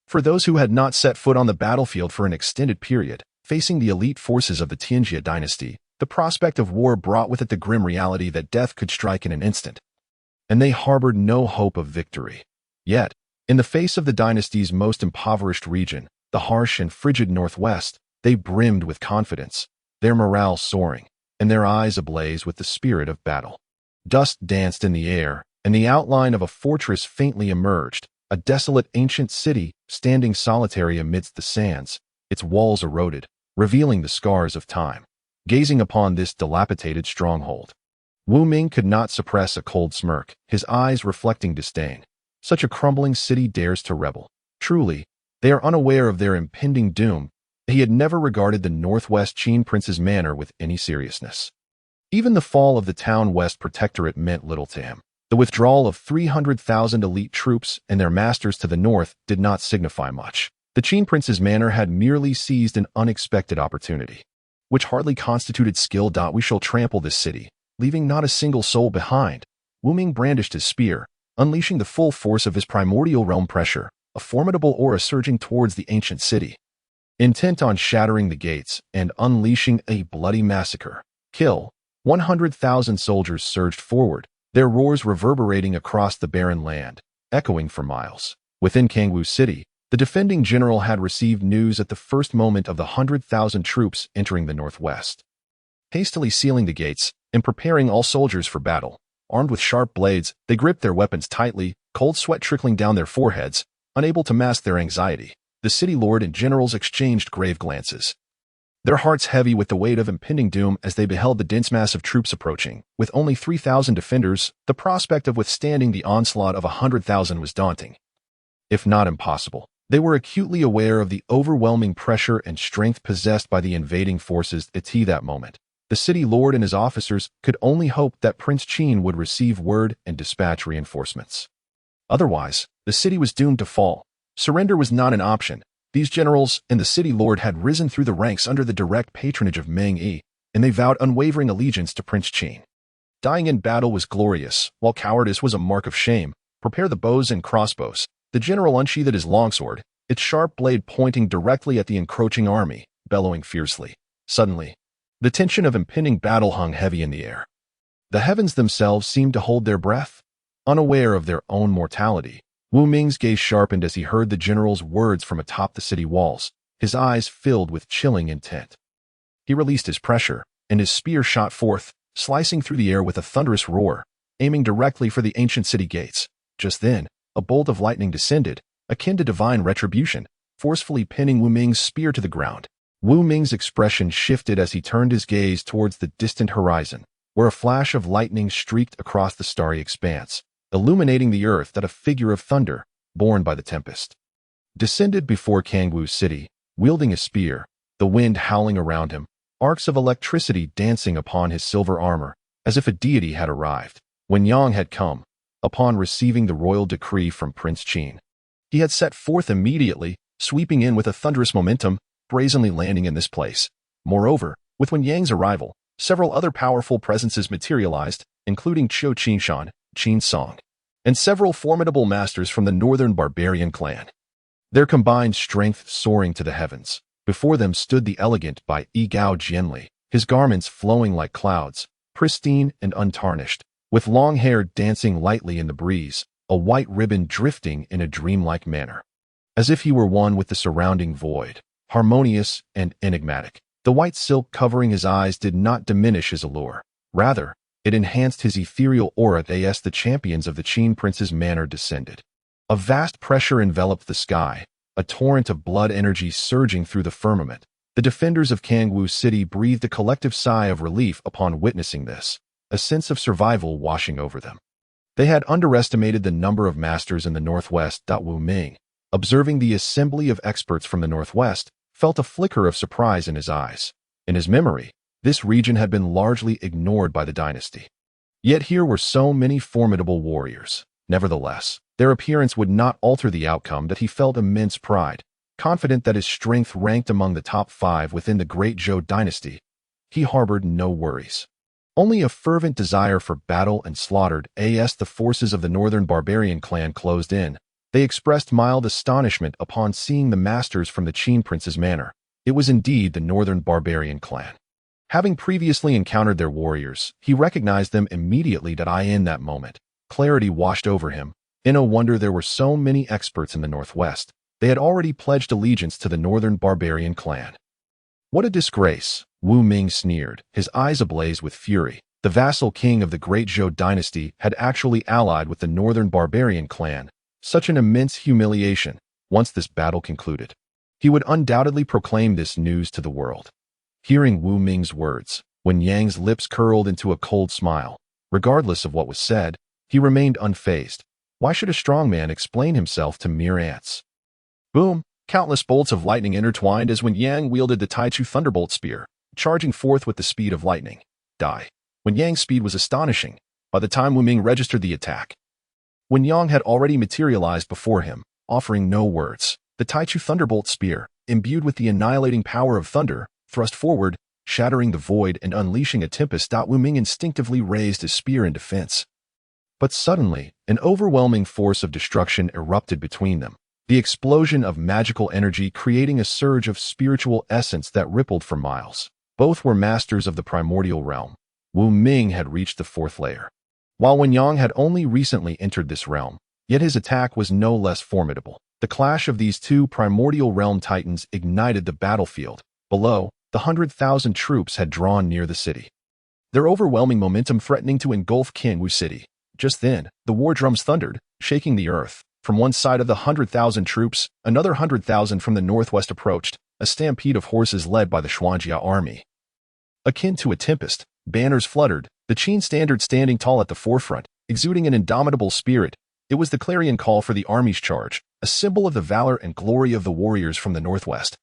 For those who had not set foot on the battlefield for an extended period, facing the elite forces of the Qin dynasty, the prospect of war brought with it the grim reality that death could strike in an instant, and they harbored no hope of victory. Yet, in the face of the dynasty's most impoverished region, the harsh and frigid northwest, they brimmed with confidence, their morale soaring, and their eyes ablaze with the spirit of battle. Dust danced in the air, and the outline of a fortress faintly emerged, a desolate ancient city standing solitary amidst the sands, its walls eroded, revealing the scars of time. Gazing upon this dilapidated stronghold, Wu Ming could not suppress a cold smirk, his eyes reflecting disdain. Such a crumbling city dares to rebel. Truly, they are unaware of their impending doom. He had never regarded the Northwest Qin prince's manner with any seriousness. Even the fall of the Town West Protectorate meant little to him. The withdrawal of 300,000 elite troops and their masters to the north did not signify much. The Qin prince's manner had merely seized an unexpected opportunity, which hardly constituted skill. We shall trample this city, leaving not a single soul behind. Wu Ming brandished his spear, unleashing the full force of his primordial realm pressure, a formidable aura surging towards the ancient city. Intent on shattering the gates and unleashing a bloody massacre. Kill. 100,000 soldiers surged forward, their roars reverberating across the barren land, echoing for miles. Within Kangwu City, the defending general had received news at the first moment of the 100,000 troops entering the northwest. Hastily sealing the gates and preparing all soldiers for battle, armed with sharp blades, they gripped their weapons tightly, cold sweat trickling down their foreheads, unable to mask their anxiety. The city lord and generals exchanged grave glances, their hearts heavy with the weight of impending doom as they beheld the dense mass of troops approaching. With only 3,000 defenders, the prospect of withstanding the onslaught of 100,000 was daunting, if not impossible. They were acutely aware of the overwhelming pressure and strength possessed by the invading forces at that moment. The city lord and his officers could only hope that Prince Qin would receive word and dispatch reinforcements. Otherwise, the city was doomed to fall. Surrender was not an option. These generals and the city lord had risen through the ranks under the direct patronage of Meng Yi, and they vowed unwavering allegiance to Prince Qin. Dying in battle was glorious, while cowardice was a mark of shame. Prepare the bows and crossbows. The general unsheathed his longsword, its sharp blade pointing directly at the encroaching army, bellowing fiercely. Suddenly, the tension of impending battle hung heavy in the air. The heavens themselves seemed to hold their breath. Unaware of their own mortality, Wu Ming's gaze sharpened as he heard the general's words from atop the city walls, his eyes filled with chilling intent. He released his pressure, and his spear shot forth, slicing through the air with a thunderous roar, aiming directly for the ancient city gates. Just then, a bolt of lightning descended, akin to divine retribution, forcefully pinning Wu Ming's spear to the ground. Wu Ming's expression shifted as he turned his gaze towards the distant horizon, where a flash of lightning streaked across the starry expanse, illuminating the earth that a figure of thunder, borne by the tempest, descended before Kangwu's city, wielding a spear, the wind howling around him, arcs of electricity dancing upon his silver armor, as if a deity had arrived. When Yang had come, upon receiving the royal decree from Prince Qin, he had set forth immediately, sweeping in with a thunderous momentum, brazenly landing in this place. Moreover, with Wen Yang's arrival, several other powerful presences materialized, including Qiu Qinshan, Qin Song, and several formidable masters from the northern barbarian clan. Their combined strength soaring to the heavens. Before them stood the elegant Bai Gao Jianli, his garments flowing like clouds, pristine and untarnished, with long hair dancing lightly in the breeze, a white ribbon drifting in a dreamlike manner, as if he were one with the surrounding void, harmonious and enigmatic. The white silk covering his eyes did not diminish his allure. Rather, it enhanced his ethereal aura as the champions of the Qin prince's manor descended. A vast pressure enveloped the sky, a torrent of blood energy surging through the firmament. The defenders of Kangwu City breathed a collective sigh of relief upon witnessing this, a sense of survival washing over them. They had underestimated the number of masters in the northwest. Wu Ming, observing the assembly of experts from the northwest, felt a flicker of surprise in his eyes. In his memory, this region had been largely ignored by the dynasty. Yet here were so many formidable warriors. Nevertheless, their appearance would not alter the outcome. That he felt immense pride, confident that his strength ranked among the top 5 within the Great Zhou Dynasty. He harbored no worries, only a fervent desire for battle and slaughtered. As the forces of the northern barbarian clan closed in, they expressed mild astonishment upon seeing the masters from the Qin prince's manor. It was indeed the northern barbarian clan. Having previously encountered their warriors, he recognized them immediately. In that moment, clarity washed over him. No wonder there were so many experts in the northwest. They had already pledged allegiance to the northern barbarian clan. What a disgrace, Wu Ming sneered, his eyes ablaze with fury. The vassal king of the Great Zhou Dynasty had actually allied with the northern barbarian clan. Such an immense humiliation. Once this battle concluded, he would undoubtedly proclaim this news to the world. Hearing Wu Ming's words, Wen Yang's lips curled into a cold smile. Regardless of what was said, he remained unfazed. Why should a strong man explain himself to mere ants? Boom! Countless bolts of lightning intertwined as Wen Yang wielded the Taichu Thunderbolt Spear, charging forth with the speed of lightning. Wen Yang's speed was astonishing. By the time Wu Ming registered the attack, Wen Yang had already materialized before him, offering no words. The Taichu Thunderbolt Spear, imbued with the annihilating power of thunder, thrust forward, shattering the void and unleashing a tempest. Wu Ming instinctively raised his spear in defense. But suddenly, an overwhelming force of destruction erupted between them, the explosion of magical energy creating a surge of spiritual essence that rippled for miles. Both were masters of the primordial realm. Wu Ming had reached the 4th layer, while Wen Yang had only recently entered this realm, yet his attack was no less formidable. The clash of these two primordial realm titans ignited the battlefield. Below, the 100,000 troops had drawn near the city, their overwhelming momentum threatening to engulf Kangwu City. Just then, the war drums thundered, shaking the earth. From one side of the 100,000 troops, another 100,000 from the northwest approached, a stampede of horses led by the Xuanjia army. Akin to a tempest, banners fluttered, the Qin standard standing tall at the forefront, exuding an indomitable spirit. It was the clarion call for the army's charge. a symbol of the valor and glory of the warriors from the northwest.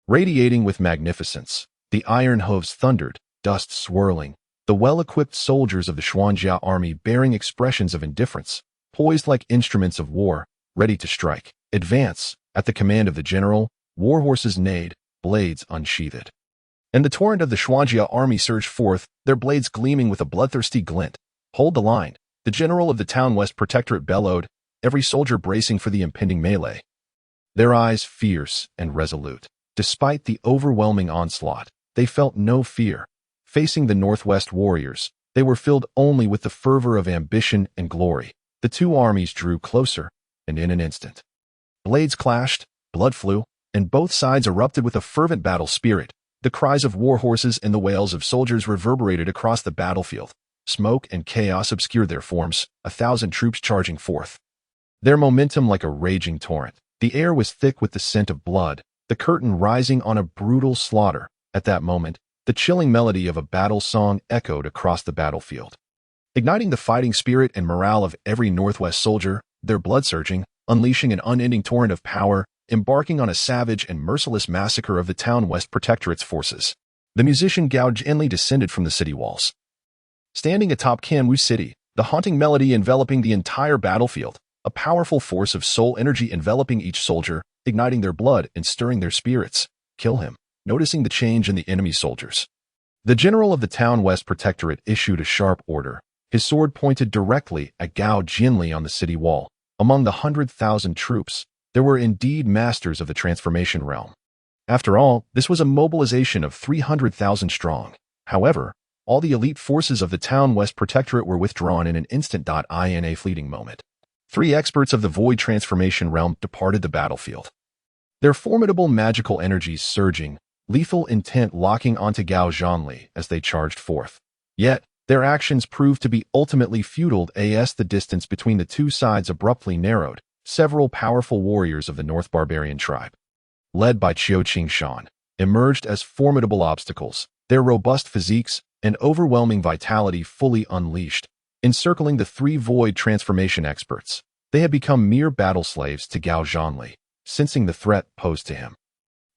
Radiating with magnificence, the iron hooves thundered, dust swirling, the well-equipped soldiers of the Xuanjia army bearing expressions of indifference, poised like instruments of war, ready to strike. Advance, at the command of the general, war horses neighed, blades unsheathed. And the torrent of the Xuanjia army surged forth, their blades gleaming with a bloodthirsty glint. Hold the line, the general of the Town West Protectorate bellowed, every soldier bracing for the impending melee. Their eyes fierce and resolute. Despite the overwhelming onslaught, they felt no fear. Facing the Northwest warriors, they were filled only with the fervor of ambition and glory. The two armies drew closer, and in an instant, blades clashed, blood flew, and both sides erupted with a fervent battle spirit. The cries of war horses and the wails of soldiers reverberated across the battlefield. Smoke and chaos obscured their forms, 1,000 troops charging forth. Their momentum like a raging torrent. The air was thick with the scent of blood, the curtain rising on a brutal slaughter. At that moment, the chilling melody of a battle song echoed across the battlefield, igniting the fighting spirit and morale of every Northwest soldier, their blood surging, unleashing an unending torrent of power, embarking on a savage and merciless massacre of the Town West Protectorate's forces. The musician Gao gently descended from the city walls. Standing atop Kanwu City, the haunting melody enveloping the entire battlefield, a powerful force of soul energy enveloping each soldier, igniting their blood and stirring their spirits. Kill him. Noticing the change in the enemy soldiers, the general of the Town West Protectorate issued a sharp order, his sword pointed directly at Gao Jinli on the city wall. Among the 100,000 troops, there were indeed masters of the transformation realm. After all, this was a mobilization of 300,000 strong. However, all the elite forces of the Town West Protectorate were withdrawn in an instant. In a fleeting moment, 3 experts of the void transformation realm departed the battlefield, their formidable magical energies surging, lethal intent locking onto Gao Zhanli as they charged forth. Yet, their actions proved to be ultimately futile as the distance between the two sides abruptly narrowed. Several powerful warriors of the North Barbarian tribe, led by Qingshan, emerged as formidable obstacles, their robust physiques and overwhelming vitality fully unleashed. Encircling the 3 void transformation experts, they had become mere battle slaves to Gao Zhanli, sensing the threat posed to him.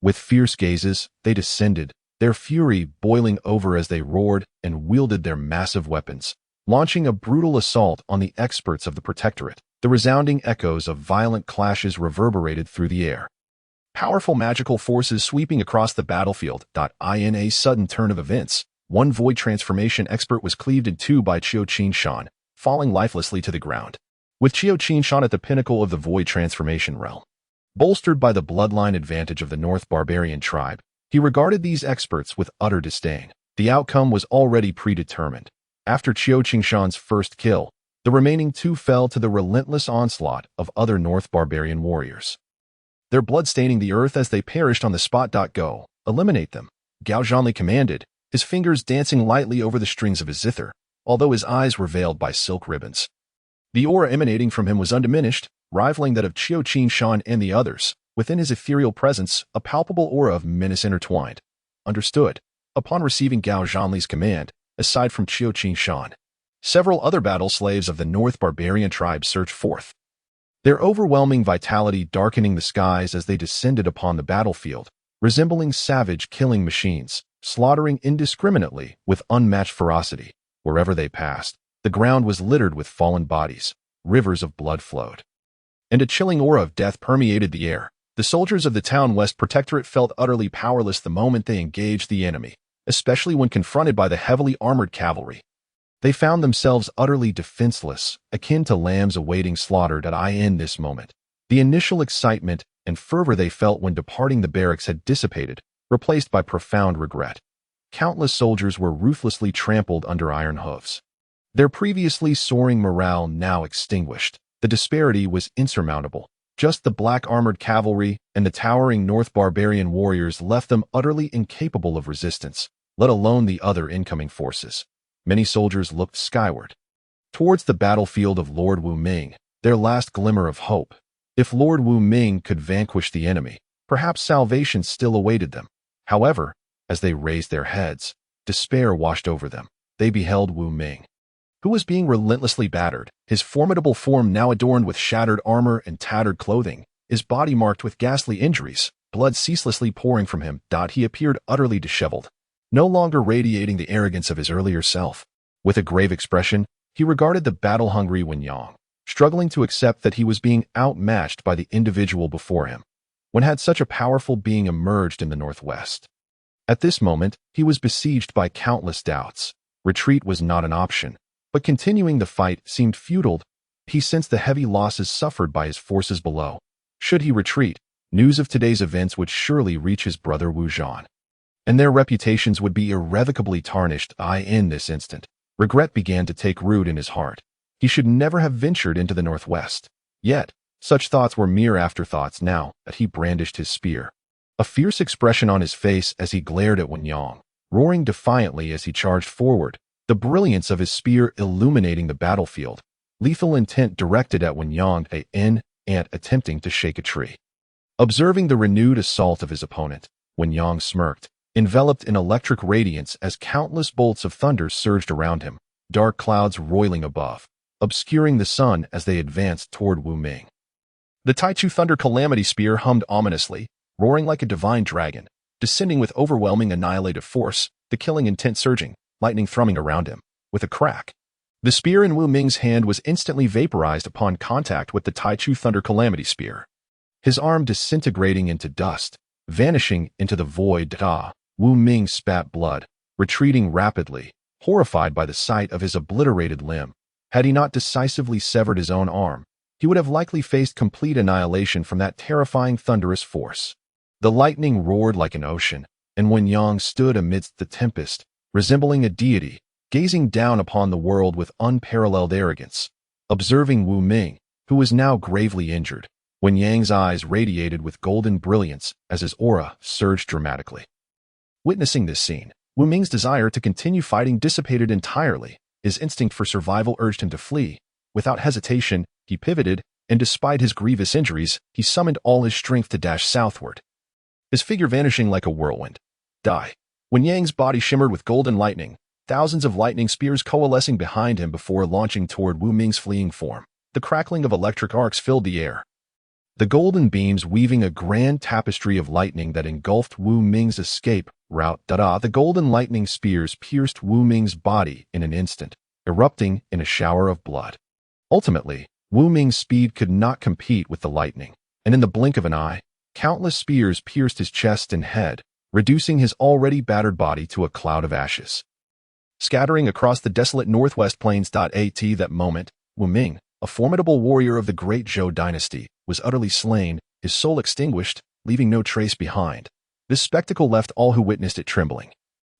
With fierce gazes, they descended, their fury boiling over as they roared and wielded their massive weapons, launching a brutal assault on the experts of the Protectorate. The resounding echoes of violent clashes reverberated through the air. Powerful magical forces sweeping across the battlefield. In a sudden turn of events, one void transformation expert was cleaved in two by Qingshan, falling lifelessly to the ground. With Qingshan at the pinnacle of the void transformation realm, bolstered by the bloodline advantage of the North Barbarian tribe, he regarded these experts with utter disdain. The outcome was already predetermined. After Qingshan's first kill, the remaining 2 fell to the relentless onslaught of other North Barbarian warriors, their blood staining the earth as they perished on the spot. Go, eliminate them, Gao Zhanli commanded, his fingers dancing lightly over the strings of his zither, although his eyes were veiled by silk ribbons. The aura emanating from him was undiminished, rivaling that of Qingshan and the others. Within his ethereal presence, a palpable aura of menace intertwined. Understood. Upon receiving Gao Zhanli's command, aside from Qingshan, several other battle slaves of the North Barbarian tribe surged forth, their overwhelming vitality darkening the skies as they descended upon the battlefield, resembling savage killing machines, slaughtering indiscriminately with unmatched ferocity. Wherever they passed, the ground was littered with fallen bodies, rivers of blood flowed, and a chilling aura of death permeated the air. The soldiers of the Town West Protectorate felt utterly powerless the moment they engaged the enemy, especially when confronted by the heavily armored cavalry. They found themselves utterly defenseless, akin to lambs awaiting slaughter. In this moment, the initial excitement and fervor they felt when departing the barracks had dissipated, replaced by profound regret. Countless soldiers were ruthlessly trampled under iron hooves, their previously soaring morale now extinguished. The disparity was insurmountable. Just the black armored cavalry and the towering North Barbarian warriors left them utterly incapable of resistance, let alone the other incoming forces. Many soldiers looked skyward, towards the battlefield of Lord Wu Ming, their last glimmer of hope. If Lord Wu Ming could vanquish the enemy, perhaps salvation still awaited them. However, as they raised their heads, despair washed over them. They beheld Wu Ming, who was being relentlessly battered, his formidable form now adorned with shattered armor and tattered clothing, his body marked with ghastly injuries, blood ceaselessly pouring from him. He appeared utterly disheveled, no longer radiating the arrogance of his earlier self. With a grave expression, he regarded the battle-hungry Wen Yang, struggling to accept that he was being outmatched by the individual before him. When had such a powerful being emerged in the northwest? At this moment, he was besieged by countless doubts. Retreat was not an option, but continuing the fight seemed futile. He sensed the heavy losses suffered by his forces below. Should he retreat, news of today's events would surely reach his brother Wu Zhan, and their reputations would be irrevocably tarnished. In this instant, regret began to take root in his heart. He should never have ventured into the northwest. Yet, such thoughts were mere afterthoughts now that he brandished his spear. A fierce expression on his face as he glared at Wen Yang, roaring defiantly as he charged forward, the brilliance of his spear illuminating the battlefield, lethal intent directed at Wen Yang, an ant attempting to shake a tree. Observing the renewed assault of his opponent, Wen Yang smirked, enveloped in electric radiance as countless bolts of thunder surged around him, dark clouds roiling above, obscuring the sun as they advanced toward Wu Ming. The Taichu Thunder Calamity Spear hummed ominously, roaring like a divine dragon, descending with overwhelming annihilative force, the killing intent surging, lightning thrumming around him. With a crack, the spear in Wu Ming's hand was instantly vaporized upon contact with the Taichu Thunder Calamity Spear, his arm disintegrating into dust, vanishing into the void. Wu Ming spat blood, retreating rapidly, horrified by the sight of his obliterated limb. Had he not decisively severed his own arm, he would have likely faced complete annihilation from that terrifying thunderous force. The lightning roared like an ocean, and Wen Yang stood amidst the tempest, resembling a deity, gazing down upon the world with unparalleled arrogance. Observing Wu Ming, who was now gravely injured, Wen Yang's eyes radiated with golden brilliance as his aura surged dramatically. Witnessing this scene, Wu Ming's desire to continue fighting dissipated entirely. His instinct for survival urged him to flee. Without hesitation, he pivoted, and despite his grievous injuries, he summoned all his strength to dash southward, his figure vanishing like a whirlwind. Wen Yang's body shimmered with golden lightning, thousands of lightning spears coalescing behind him before launching toward Wu Ming's fleeing form. The crackling of electric arcs filled the air, the golden beams weaving a grand tapestry of lightning that engulfed Wu Ming's escape route. The golden lightning spears pierced Wu Ming's body in an instant, erupting in a shower of blood. Ultimately, Wu Ming's speed could not compete with the lightning, and in the blink of an eye, countless spears pierced his chest and head, reducing his already battered body to a cloud of ashes. Scattering across the desolate northwest plains. At that moment, Wu Ming, a formidable warrior of the Great Zhou Dynasty, was utterly slain, his soul extinguished, leaving no trace behind. This spectacle left all who witnessed it trembling,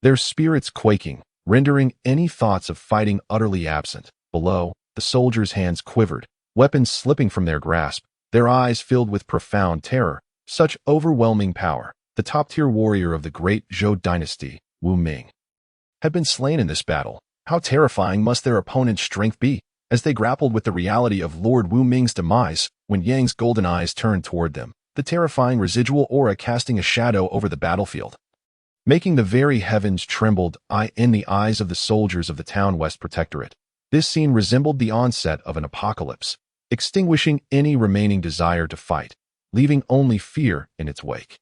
their spirits quaking, rendering any thoughts of fighting utterly absent. Below, the soldiers' hands quivered, weapons slipping from their grasp, their eyes filled with profound terror. Such overwhelming power, the top-tier warrior of the Great Zhou Dynasty, Wu Ming, had been slain in this battle. How terrifying must their opponent's strength be? As they grappled with the reality of Lord Wu Ming's demise, Wen Yang's golden eyes turned toward them, the terrifying residual aura casting a shadow over the battlefield, making the very heavens tremble. In the eyes of the soldiers of the town West Protectorate, this scene resembled the onset of an apocalypse, extinguishing any remaining desire to fight, leaving only fear in its wake.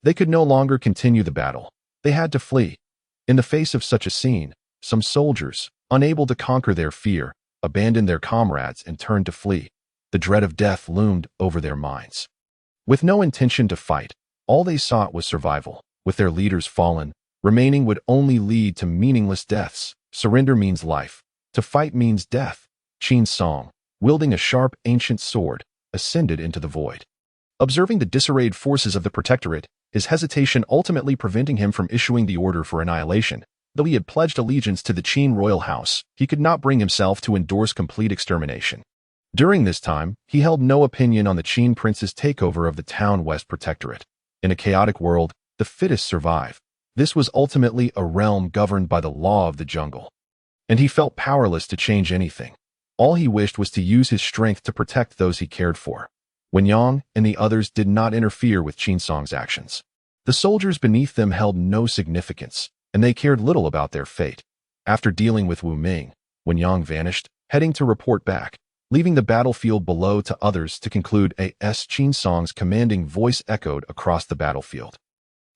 They could no longer continue the battle. They had to flee. In the face of such a scene, some soldiers, unable to conquer their fear, abandoned their comrades and turned to flee. The dread of death loomed over their minds. With no intention to fight, all they sought was survival. With their leaders fallen, remaining would only lead to meaningless deaths. Surrender means life. To fight means death. Qin's song, wielding a sharp ancient sword, ascended into the void. Observing the disarrayed forces of the Protectorate, his hesitation ultimately preventing him from issuing the order for annihilation. Though he had pledged allegiance to the Qin royal house, he could not bring himself to endorse complete extermination. During this time, he held no opinion on the Qin prince's takeover of the town West Protectorate. In a chaotic world, the fittest survive. This was ultimately a realm governed by the law of the jungle, and he felt powerless to change anything. All he wished was to use his strength to protect those he cared for. Wen Yang and the others did not interfere with Qin Song's actions. The soldiers beneath them held no significance, and they cared little about their fate. After dealing with Wu Ming, Wen Yang vanished, heading to report back, leaving the battlefield below to others to conclude. Qin Song's commanding voice echoed across the battlefield.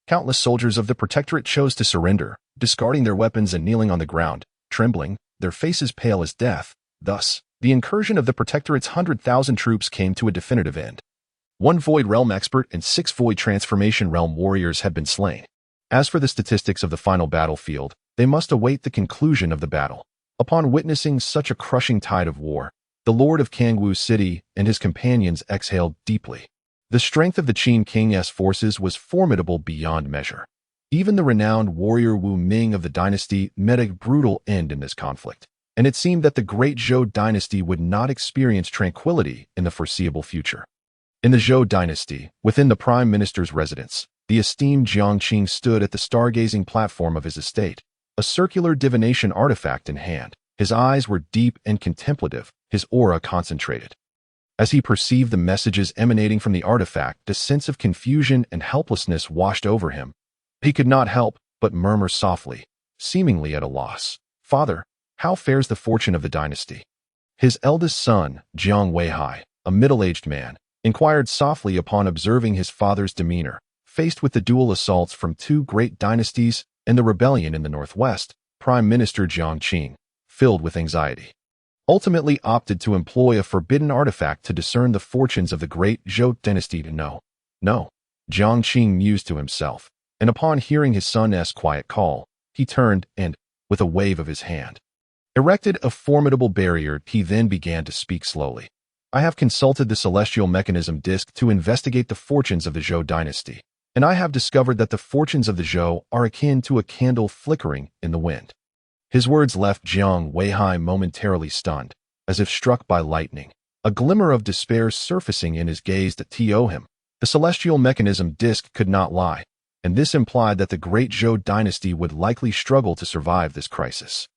Countless soldiers of the Protectorate chose to surrender, discarding their weapons and kneeling on the ground, trembling, their faces pale as death. Thus, the incursion of the Protectorate's 100,000 troops came to a definitive end. 1 Void Realm expert and 6 Void Transformation Realm warriors had been slain. As for the statistics of the final battlefield, they must await the conclusion of the battle. Upon witnessing such a crushing tide of war, the Lord of Kangwu City and his companions exhaled deeply. The strength of the Qin King's forces was formidable beyond measure. Even the renowned warrior Wu Ming of the dynasty met a brutal end in this conflict, and it seemed that the Great Zhou Dynasty would not experience tranquility in the foreseeable future. In the Zhou Dynasty, within the Prime Minister's residence, the esteemed Jiang Qing stood at the stargazing platform of his estate, a circular divination artifact in hand. His eyes were deep and contemplative, his aura concentrated. As he perceived the messages emanating from the artifact, a sense of confusion and helplessness washed over him. He could not help but murmur softly, seemingly at a loss. "Father, how fares the fortune of the dynasty?" His eldest son, Jiang Weihai, a middle-aged man, inquired softly upon observing his father's demeanor. Faced with the dual assaults from 2 great dynasties and the rebellion in the northwest, Prime Minister Jiang Qing, filled with anxiety, ultimately opted to employ a forbidden artifact to discern the fortunes of the Great Zhou Dynasty. No, Jiang Qing mused to himself, and upon hearing his son's quiet call, he turned and, with a wave of his hand, erected a formidable barrier. He then began to speak slowly. "I have consulted the celestial mechanism disk to investigate the fortunes of the Zhou Dynasty, and I have discovered that the fortunes of the Zhou are akin to a candle flickering in the wind." His words left Jiang Weihai momentarily stunned, as if struck by lightning, a glimmer of despair surfacing in his gaze that told him the celestial mechanism disk could not lie, and this implied that the Great Zhou Dynasty would likely struggle to survive this crisis.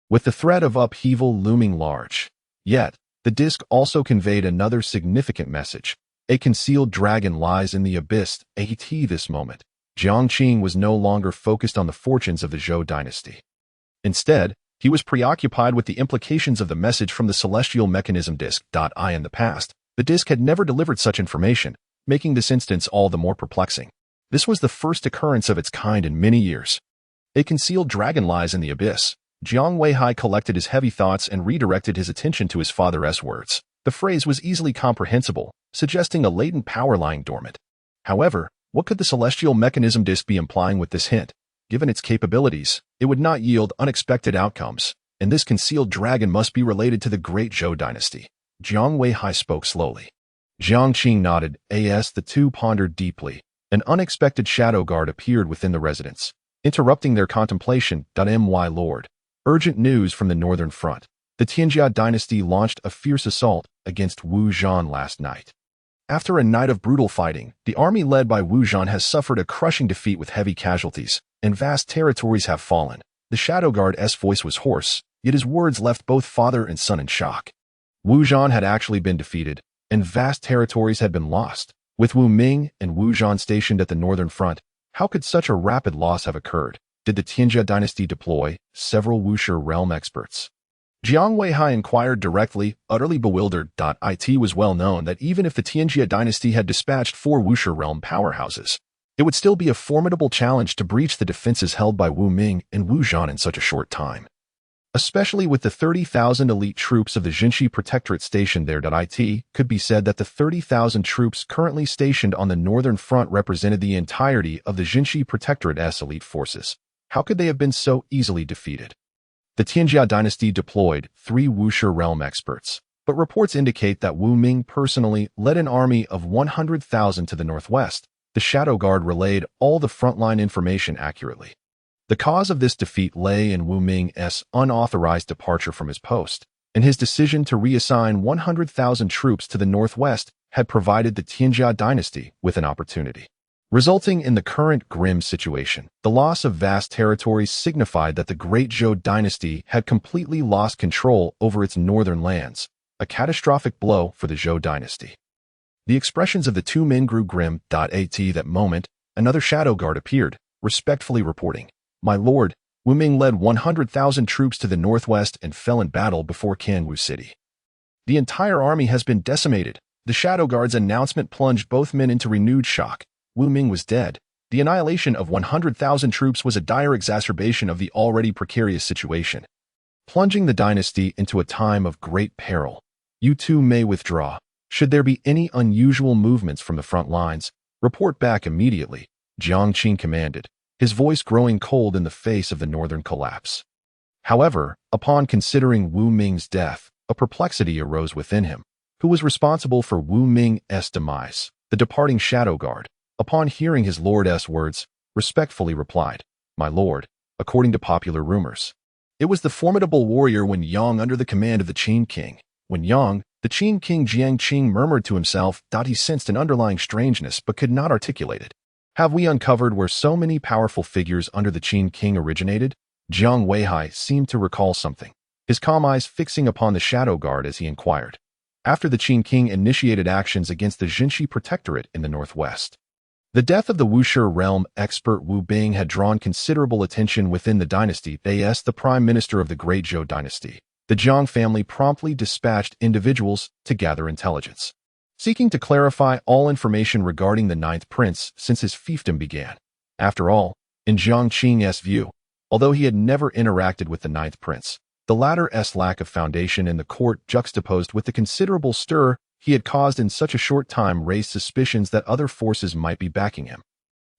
With the threat of upheaval looming large, yet, the disk also conveyed another significant message. A concealed dragon lies in the abyss. At this moment, Jiang Qing was no longer focused on the fortunes of the Zhou Dynasty. Instead, he was preoccupied with the implications of the message from the celestial mechanism disk. In the past, the disk had never delivered such information, making this instance all the more perplexing. This was the first occurrence of its kind in many years. A concealed dragon lies in the abyss. Jiang Weihai collected his heavy thoughts and redirected his attention to his father's words. The phrase was easily comprehensible, suggesting a latent power lying dormant. However, what could the celestial mechanism disk be implying with this hint? Given its capabilities, it would not yield unexpected outcomes, and this concealed dragon must be related to the Great Zhou Dynasty. Jiang Weihai spoke slowly. Jiang Qing nodded. As the two pondered deeply, an unexpected shadow guard appeared within the residence, interrupting their contemplation. My lord, urgent news from the northern front. The Tianjia dynasty launched a fierce assault against Wu Zhan last night. After a night of brutal fighting, the army led by Wu Zhan has suffered a crushing defeat with heavy casualties, and vast territories have fallen. The shadow guard's voice was hoarse, yet his words left both father and son in shock. Wu Zhan had actually been defeated, and vast territories had been lost. With Wu Ming and Wu Zhan stationed at the northern front, how could such a rapid loss have occurred? Did the Tianjia dynasty deploy several Wuxia realm experts? Jiang Weihai inquired directly, utterly bewildered. It was well known that even if the Tianjia dynasty had dispatched 4 Wuxia realm powerhouses, it would still be a formidable challenge to breach the defenses held by Wu Ming and Wu Zhan in such a short time. Especially with the 30,000 elite troops of the Jinshi Protectorate stationed there. It could be said that the 30,000 troops currently stationed on the northern front represented the entirety of the Jinshi Protectorate's elite forces. How could they have been so easily defeated? The Tianjia dynasty deployed 3 Wuxia realm experts, but reports indicate that Wu Ming personally led an army of 100,000 to the northwest. The Shadow Guard relayed all the frontline information accurately. The cause of this defeat lay in Wu Ming's unauthorized departure from his post, and his decision to reassign 100,000 troops to the northwest had provided the Tianjia dynasty with an opportunity. Resulting in the current grim situation, the loss of vast territories signified that the Great Zhou Dynasty had completely lost control over its northern lands, a catastrophic blow for the Zhou Dynasty. The expressions of the two men grew grim. At that moment, another shadow guard appeared, respectfully reporting, "My lord, Wu Ming led 100,000 troops to the northwest and fell in battle before Kangwu City." The entire army has been decimated. The Shadow Guard's announcement plunged both men into renewed shock. Wu Ming was dead. The annihilation of 100,000 troops was a dire exacerbation of the already precarious situation, plunging the dynasty into a time of great peril. You too may withdraw. Should there be any unusual movements from the front lines, report back immediately, Jiang Qin commanded, his voice growing cold in the face of the northern collapse. However, upon considering Wu Ming's death, a perplexity arose within him. Who was responsible for Wu Ming's demise? The departing Shadow Guard, upon hearing his lord's words, respectfully replied, "My lord, according to popular rumors, it was the formidable warrior Wen Yang under the command of the Qin King." Wen Yang, the Qin King Jiang Qing murmured to himself that he sensed an underlying strangeness but could not articulate it. Have we uncovered where so many powerful figures under the Qin King originated? Jiang Weihai seemed to recall something, his calm eyes fixing upon the Shadow Guard as he inquired. After the Qin King initiated actions against the Jinshi Protectorate in the northwest, the death of the Wuxia realm expert Wu Bing had drawn considerable attention within the dynasty. The Prime Minister of the Great Zhou Dynasty, the Jiang family promptly dispatched individuals to gather intelligence, seeking to clarify all information regarding the ninth prince since his fiefdom began. After all, in Jiang Qing's view, although he had never interacted with the ninth prince, the latter's lack of foundation in the court juxtaposed with the considerable stir he had caused in such a short time raised suspicions that other forces might be backing him,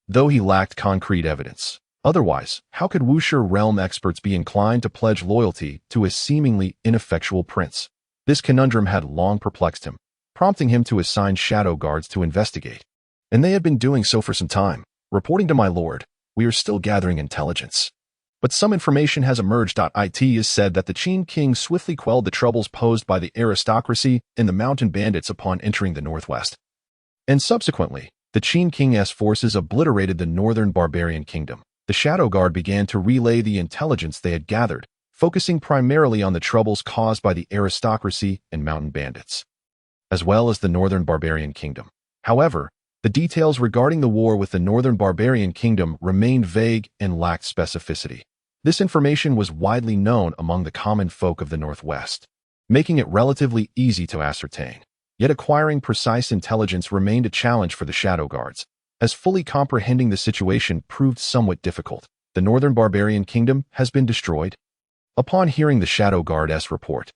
though he lacked concrete evidence. Otherwise, how could Wuxia realm experts be inclined to pledge loyalty to a seemingly ineffectual prince? This conundrum had long perplexed him, prompting him to assign shadow guards to investigate. And they had been doing so for some time. Reporting to my lord, we are still gathering intelligence, but some information has emerged. It is said that the Qin King swiftly quelled the troubles posed by the aristocracy and the mountain bandits upon entering the northwest. And subsequently, the Qin King's forces obliterated the northern barbarian kingdom. The Shadow Guard began to relay the intelligence they had gathered, focusing primarily on the troubles caused by the aristocracy and mountain bandits, as well as the northern barbarian kingdom. However, the details regarding the war with the northern barbarian kingdom remained vague and lacked specificity. This information was widely known among the common folk of the Northwest, making it relatively easy to ascertain. Yet acquiring precise intelligence remained a challenge for the Shadow Guards, as fully comprehending the situation proved somewhat difficult. The Northern Barbarian Kingdom has been destroyed. Upon hearing the Shadow Guard's report,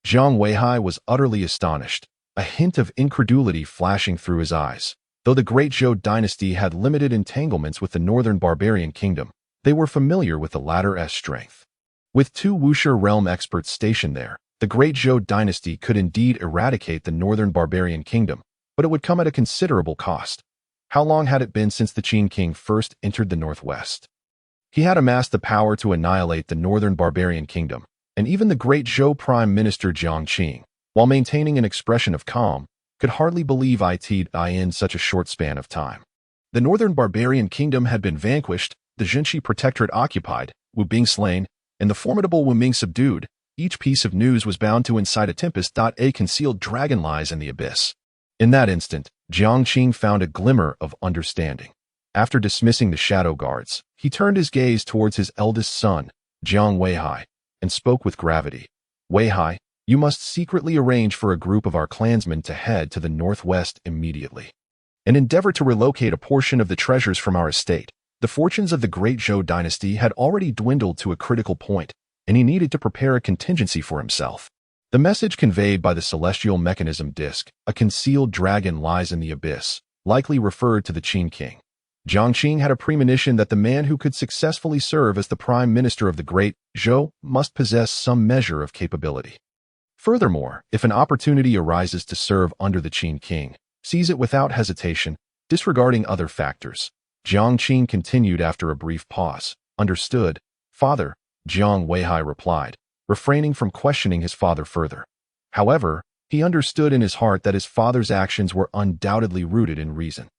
Jiang Weihai was utterly astonished, a hint of incredulity flashing through his eyes. Though the Great Zhou Dynasty had limited entanglements with the Northern Barbarian Kingdom, they were familiar with the latter's strength. With two Wuxia realm experts stationed there, the Great Zhou Dynasty could indeed eradicate the Northern Barbarian Kingdom, but it would come at a considerable cost. How long had it been since the Qin King first entered the Northwest? He had amassed the power to annihilate the Northern Barbarian Kingdom, and even the Great Zhou Prime Minister Jiang Qing, while maintaining an expression of calm, could hardly believe it'd in such a short span of time. The Northern Barbarian Kingdom had been vanquished, the Jinshi Protectorate occupied, Wu Bing slain, and the formidable Wu Ming subdued. Each piece of news was bound to incite a tempest. A concealed dragon lies in the abyss. In that instant, Jiang Qing found a glimmer of understanding. After dismissing the Shadow Guards, he turned his gaze towards his eldest son, Jiang Weihai, and spoke with gravity. Weihai, you must secretly arrange for a group of our clansmen to head to the northwest immediately, and endeavor to relocate a portion of the treasures from our estate. The fortunes of the Great Zhou Dynasty had already dwindled to a critical point, and he needed to prepare a contingency for himself. The message conveyed by the celestial mechanism disk, a concealed dragon lies in the abyss, likely referred to the Qin King. Jiang Qing had a premonition that the man who could successfully serve as the Prime Minister of the Great Zhou must possess some measure of capability. Furthermore, if an opportunity arises to serve under the Qin King, seize it without hesitation, disregarding other factors. Jiang Qing continued after a brief pause. Understood, father, Jiang Weihai replied, refraining from questioning his father further. However, he understood in his heart that his father's actions were undoubtedly rooted in reason.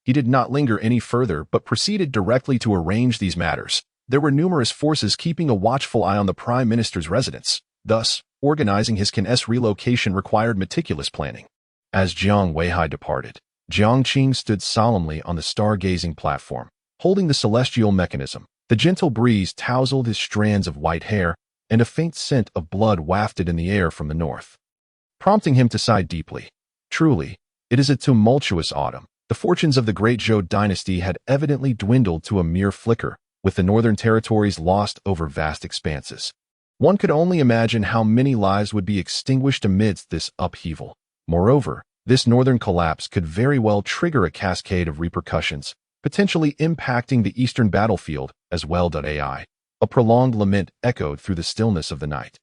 He did not linger any further but proceeded directly to arrange these matters. There were numerous forces keeping a watchful eye on the Prime Minister's residence. Thus, organizing his Qin's relocation required meticulous planning. As Jiang Weihai departed, Jiang Qing stood solemnly on the stargazing platform, holding the celestial mechanism. The gentle breeze tousled his strands of white hair, and a faint scent of blood wafted in the air from the north. prompting him to sigh deeply. Truly, it is a tumultuous autumn. The fortunes of the Great Zhou Dynasty had evidently dwindled to a mere flicker, with the northern territories lost over vast expanses. One could only imagine how many lives would be extinguished amidst this upheaval. Moreover, this northern collapse could very well trigger a cascade of repercussions, potentially impacting the eastern battlefield as well. A prolonged lament echoed through the stillness of the night.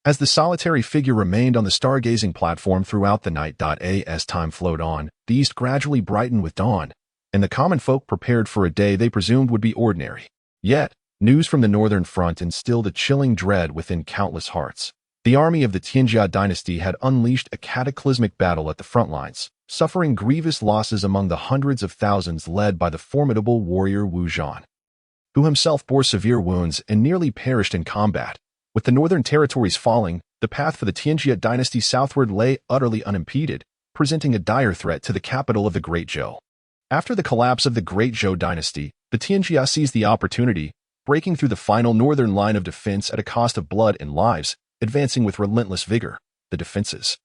As the solitary figure remained on the stargazing platform throughout the night. As time flowed on, the east gradually brightened with dawn, and the common folk prepared for a day they presumed would be ordinary. Yet, news from the northern front instilled a chilling dread within countless hearts. The army of the Qin Jun Dynasty had unleashed a cataclysmic battle at the front lines, suffering grievous losses among the hundreds of thousands led by the formidable warrior Wu Zhan, who himself bore severe wounds and nearly perished in combat. With the northern territories falling, the path for the Qin Jun Dynasty southward lay utterly unimpeded, presenting a dire threat to the capital of the Great Zhou. After the collapse of the Great Zhou Dynasty, the Qin Jun seized the opportunity, breaking through the final northern line of defense at a cost of blood and lives, advancing with relentless vigor. The defenses,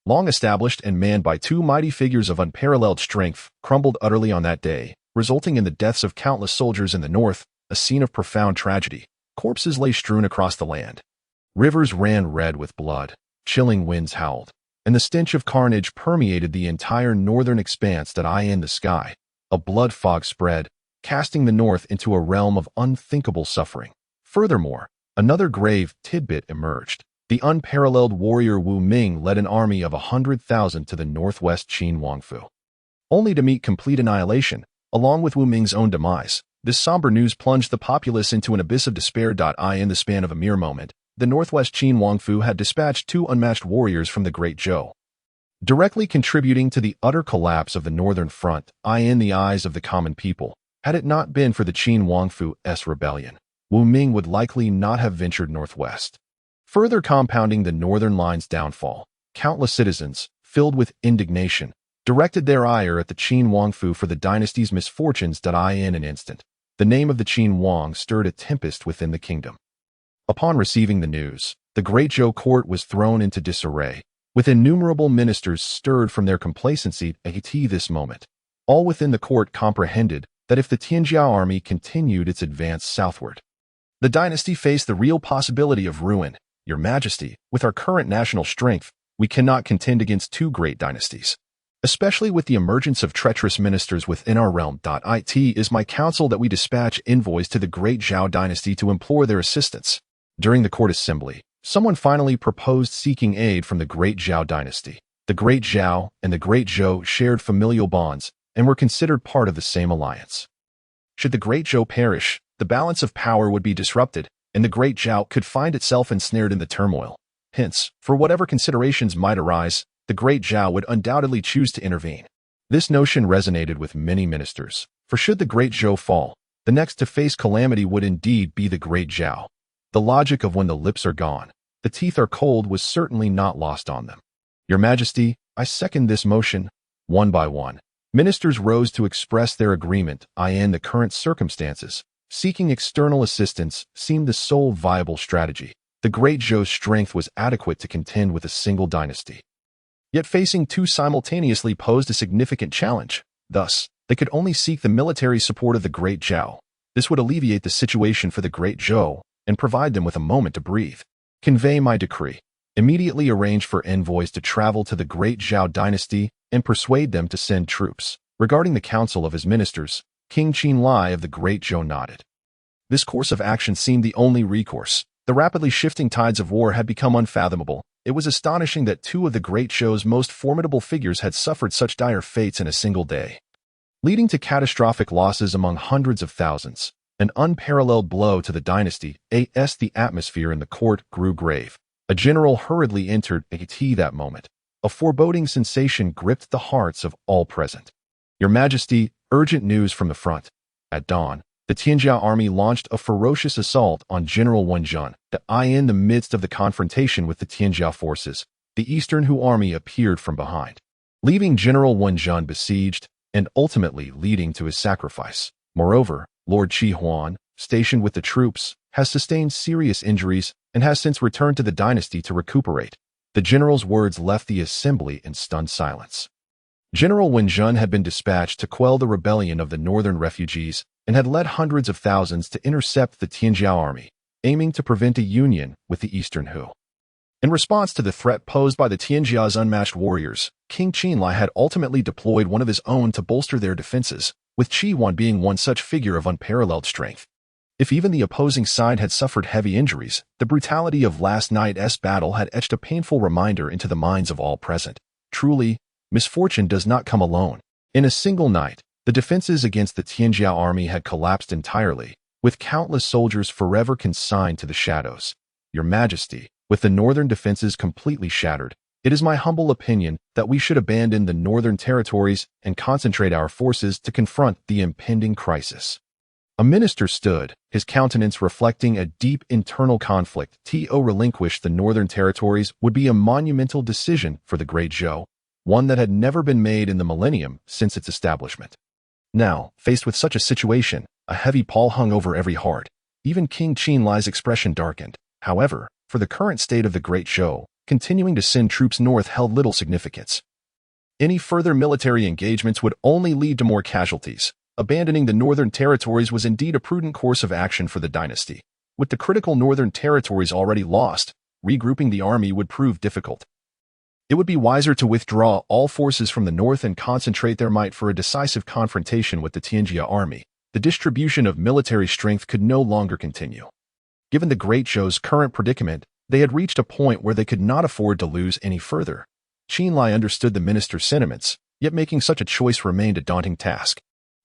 long established and manned by two mighty figures of unparalleled strength, crumbled utterly on that day, resulting in the deaths of countless soldiers in the north, a scene of profound tragedy. Corpses lay strewn across the land. Rivers ran red with blood, chilling winds howled, and the stench of carnage permeated the entire northern expanse. In the sky, a blood fog spread, casting the north into a realm of unthinkable suffering. Furthermore, another grave tidbit emerged. The unparalleled warrior Wu Ming led an army of 100,000 to the northwest Qin Wangfu, only to meet complete annihilation, along with Wu Ming's own demise. This somber news plunged the populace into an abyss of despair. In the span of a mere moment, the northwest Qin Wangfu had dispatched two unmatched warriors from the Great Zhou, directly contributing to the utter collapse of the northern front. In the eyes of the common people, had it not been for the Qin Wangfu's rebellion, Wu Ming would likely not have ventured northwest. Further compounding the northern line's downfall, countless citizens, filled with indignation, directed their ire at the Qin Wangfu for the dynasty's misfortunes. In an instant, the name of the Qin Wang stirred a tempest within the kingdom. Upon receiving the news, the Great Zhou court was thrown into disarray, with innumerable ministers stirred from their complacency at this moment. All within the court comprehended that if the Tianjia army continued its advance southward, the dynasty faced the real possibility of ruin. Your Majesty, with our current national strength, we cannot contend against two great dynasties, especially with the emergence of treacherous ministers within our realm. It is my counsel that we dispatch envoys to the Great Zhou Dynasty to implore their assistance. During the court assembly, someone finally proposed seeking aid from the Great Zhou Dynasty. The Great Zhou and the Great Zhou shared familial bonds and were considered part of the same alliance. Should the Great Zhou perish, the balance of power would be disrupted, and the Great Zhou could find itself ensnared in the turmoil. Hence, for whatever considerations might arise, the Great Zhou would undoubtedly choose to intervene. This notion resonated with many ministers, for should the Great Zhou fall, the next to face calamity would indeed be the Great Zhou. The logic of when the lips are gone, the teeth are cold was certainly not lost on them. Your Majesty, I second this motion. One by one, ministers rose to express their agreement. In the current circumstances, seeking external assistance seemed the sole viable strategy. The Great Zhou's strength was adequate to contend with a single dynasty. Yet facing two simultaneously posed a significant challenge. Thus, they could only seek the military support of the Great Zhou. This would alleviate the situation for the Great Zhou and provide them with a moment to breathe. Convey my decree. Immediately arrange for envoys to travel to the Great Zhou Dynasty and persuade them to send troops. Regarding the counsel of his ministers, King Qin Lai of the Great Zhou nodded. This course of action seemed the only recourse. The rapidly shifting tides of war had become unfathomable. It was astonishing that two of the Great Zhou's most formidable figures had suffered such dire fates in a single day, leading to catastrophic losses among hundreds of thousands. An unparalleled blow to the dynasty. The atmosphere in the court grew grave. A general hurriedly entered that moment. A foreboding sensation gripped the hearts of all present. Your Majesty, urgent news from the front. At dawn, the Tianjia army launched a ferocious assault on General Wen Jun. In the midst of the confrontation with the Tianjia forces, the Eastern Hu army appeared from behind, leaving General Wen Jun besieged and ultimately leading to his sacrifice. Moreover, Lord Qi Huan, stationed with the troops, has sustained serious injuries and has since returned to the dynasty to recuperate. The general's words left the assembly in stunned silence. General Qin Jun had been dispatched to quell the rebellion of the northern refugees and had led hundreds of thousands to intercept the Tianjiao army, aiming to prevent a union with the eastern Hu. In response to the threat posed by the Tianjia's unmatched warriors, King Qin had ultimately deployed one of his own to bolster their defenses, with Qi Huan being one such figure of unparalleled strength. If even the opposing side had suffered heavy injuries, the brutality of last night's battle had etched a painful reminder into the minds of all present. Truly, misfortune does not come alone. In a single night, the defenses against the Tianjiao army had collapsed entirely, with countless soldiers forever consigned to the shadows. Your Majesty, with the northern defenses completely shattered, it is my humble opinion that we should abandon the northern territories and concentrate our forces to confront the impending crisis. A minister stood, his countenance reflecting a deep internal conflict. To relinquish the northern territories would be a monumental decision for the Great Zhou, one that had never been made in the millennium since its establishment. Now, faced with such a situation, a heavy pall hung over every heart. Even King Qin's expression darkened. However, for the current state of the Great Zhou, continuing to send troops north held little significance. Any further military engagements would only lead to more casualties. Abandoning the northern territories was indeed a prudent course of action for the dynasty. With the critical northern territories already lost, regrouping the army would prove difficult. It would be wiser to withdraw all forces from the north and concentrate their might for a decisive confrontation with the Tianjia army. The distribution of military strength could no longer continue. Given the Great Zhou's current predicament, they had reached a point where they could not afford to lose any further. Qin understood the minister's sentiments, yet making such a choice remained a daunting task.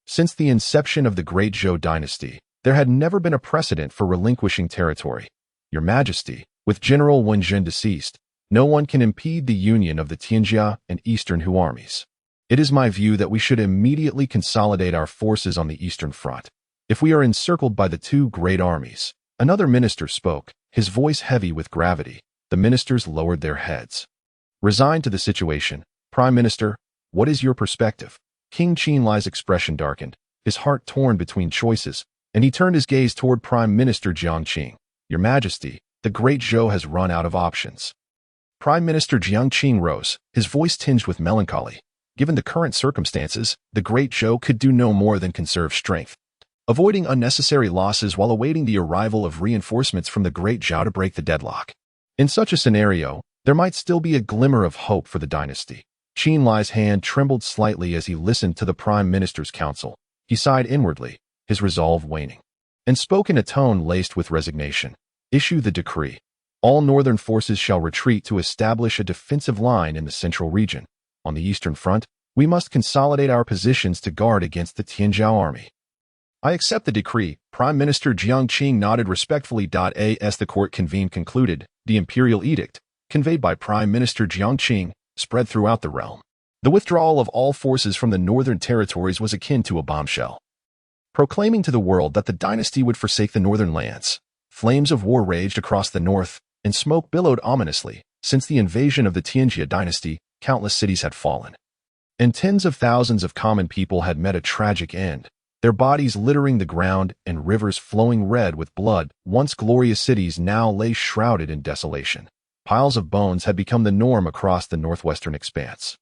Since the inception of the Great Zhou Dynasty, there had never been a precedent for relinquishing territory. Your Majesty, with General Qin Jun deceased, no one can impede the union of the Tianjia and Eastern Hu armies. It is my view that we should immediately consolidate our forces on the Eastern Front. If we are encircled by the two great armies, another minister spoke, his voice heavy with gravity. The ministers lowered their heads. Resigned to the situation, Prime Minister, what is your perspective? King Qin's expression darkened, his heart torn between choices, and he turned his gaze toward Prime Minister Jiang Qing. Your Majesty, the Great Zhou has run out of options. Prime Minister Jiang Qing rose, his voice tinged with melancholy. Given the current circumstances, the Great Zhou could do no more than conserve strength, avoiding unnecessary losses while awaiting the arrival of reinforcements from the Great Zhou to break the deadlock. In such a scenario, there might still be a glimmer of hope for the dynasty. Qin's hand trembled slightly as he listened to the Prime Minister's counsel. He sighed inwardly, his resolve waning, and spoke in a tone laced with resignation. Issue the decree. All northern forces shall retreat to establish a defensive line in the central region. On the eastern front, we must consolidate our positions to guard against the Tianjiao army. I accept the decree. Prime Minister Jiang Qing nodded respectfully. As the court convened concluded, the imperial edict, conveyed by Prime Minister Jiang Qing, spread throughout the realm. The withdrawal of all forces from the northern territories was akin to a bombshell, proclaiming to the world that the dynasty would forsake the northern lands. Flames of war raged across the north, and smoke billowed ominously. Since the invasion of the Tianjia dynasty, countless cities had fallen, and tens of thousands of common people had met a tragic end, their bodies littering the ground and rivers flowing red with blood. Once glorious cities now lay shrouded in desolation. Piles of bones had become the norm across the northwestern expanse.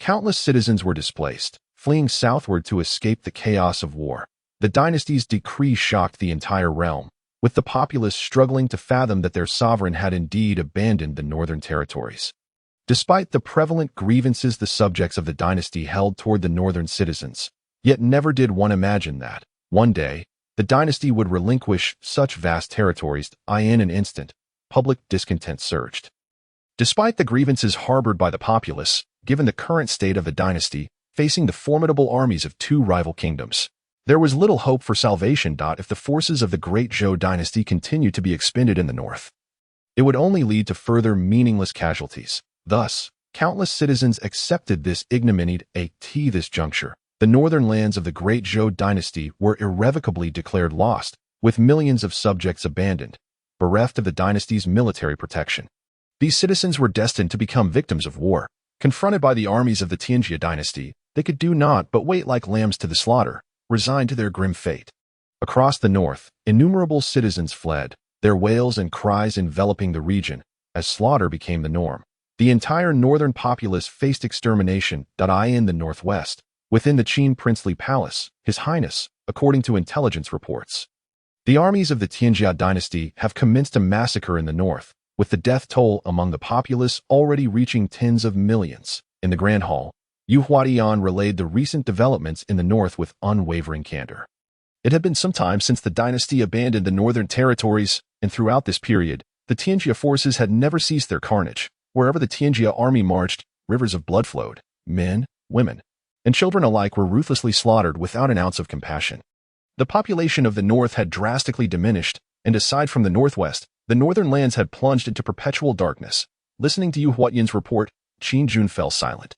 Countless citizens were displaced, fleeing southward to escape the chaos of war. The dynasty's decree shocked the entire realm, with the populace struggling to fathom that their sovereign had indeed abandoned the northern territories. Despite the prevalent grievances the subjects of the dynasty held toward the northern citizens, yet never did one imagine that, one day, the dynasty would relinquish such vast territories. In an instant, public discontent surged. Despite the grievances harbored by the populace, given the current state of the dynasty, facing the formidable armies of two rival kingdoms, there was little hope for salvation. If the forces of the Great Zhou Dynasty continued to be expended in the north, it would only lead to further meaningless casualties. Thus, countless citizens accepted this ignominy. At this juncture, the northern lands of the Great Zhou Dynasty were irrevocably declared lost, with millions of subjects abandoned, bereft of the dynasty's military protection. These citizens were destined to become victims of war. Confronted by the armies of the Tianjia dynasty, they could do naught but wait like lambs to the slaughter, resigned to their grim fate. Across the north, innumerable citizens fled, their wails and cries enveloping the region, as slaughter became the norm. The entire northern populace faced extermination. In the northwest, within the Qin princely palace, His Highness, according to intelligence reports, the armies of the Qin Jun Dynasty have commenced a massacre in the north, with the death toll among the populace already reaching tens of millions. In the Grand Hall, Yu Huadian relayed the recent developments in the north with unwavering candor. It had been some time since the dynasty abandoned the northern territories, and throughout this period, the Tianjia forces had never ceased their carnage. Wherever the Tianjia army marched, rivers of blood flowed. Men, women, and children alike were ruthlessly slaughtered without an ounce of compassion. The population of the north had drastically diminished, and aside from the northwest, the northern lands had plunged into perpetual darkness. Listening to Yu Huatian's report, Qin Jun fell silent,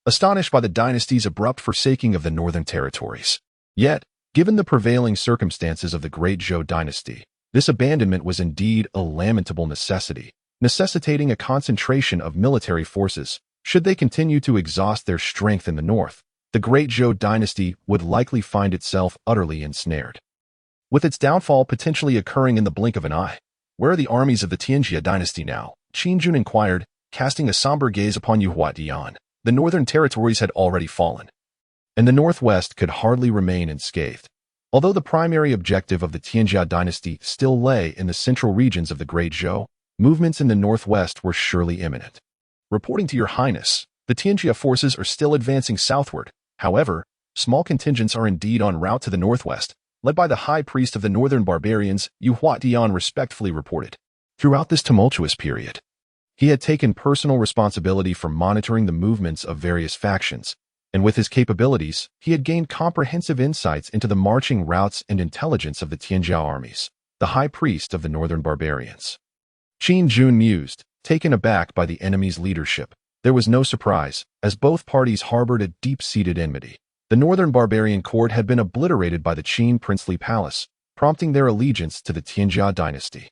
astonished by the dynasty's abrupt forsaking of the northern territories. Yet, given the prevailing circumstances of the Great Zhou Dynasty, this abandonment was indeed a lamentable necessity, necessitating a concentration of military forces. Should they continue to exhaust their strength in the north, the Great Zhou Dynasty would likely find itself utterly ensnared, with its downfall potentially occurring in the blink of an eye. Where are the armies of the Tianjia dynasty now? Qin Jun inquired, casting a somber gaze upon Yu Huadian. The northern territories had already fallen, and the northwest could hardly remain unscathed. Although the primary objective of the Tianjia dynasty still lay in the central regions of the Great Zhou, movements in the northwest were surely imminent. Reporting to Your Highness, the Tianjia forces are still advancing southward. However, small contingents are indeed en route to the northwest, led by the high priest of the northern barbarians, Yu Huatian respectfully reported. Throughout this tumultuous period, he had taken personal responsibility for monitoring the movements of various factions, and with his capabilities, he had gained comprehensive insights into the marching routes and intelligence of the Tianjia armies, the high priest of the northern barbarians. Qin Jun mused, taken aback by the enemy's leadership. There was no surprise, as both parties harbored a deep-seated enmity. The northern barbarian court had been obliterated by the Qin princely palace, prompting their allegiance to the Tianjia dynasty.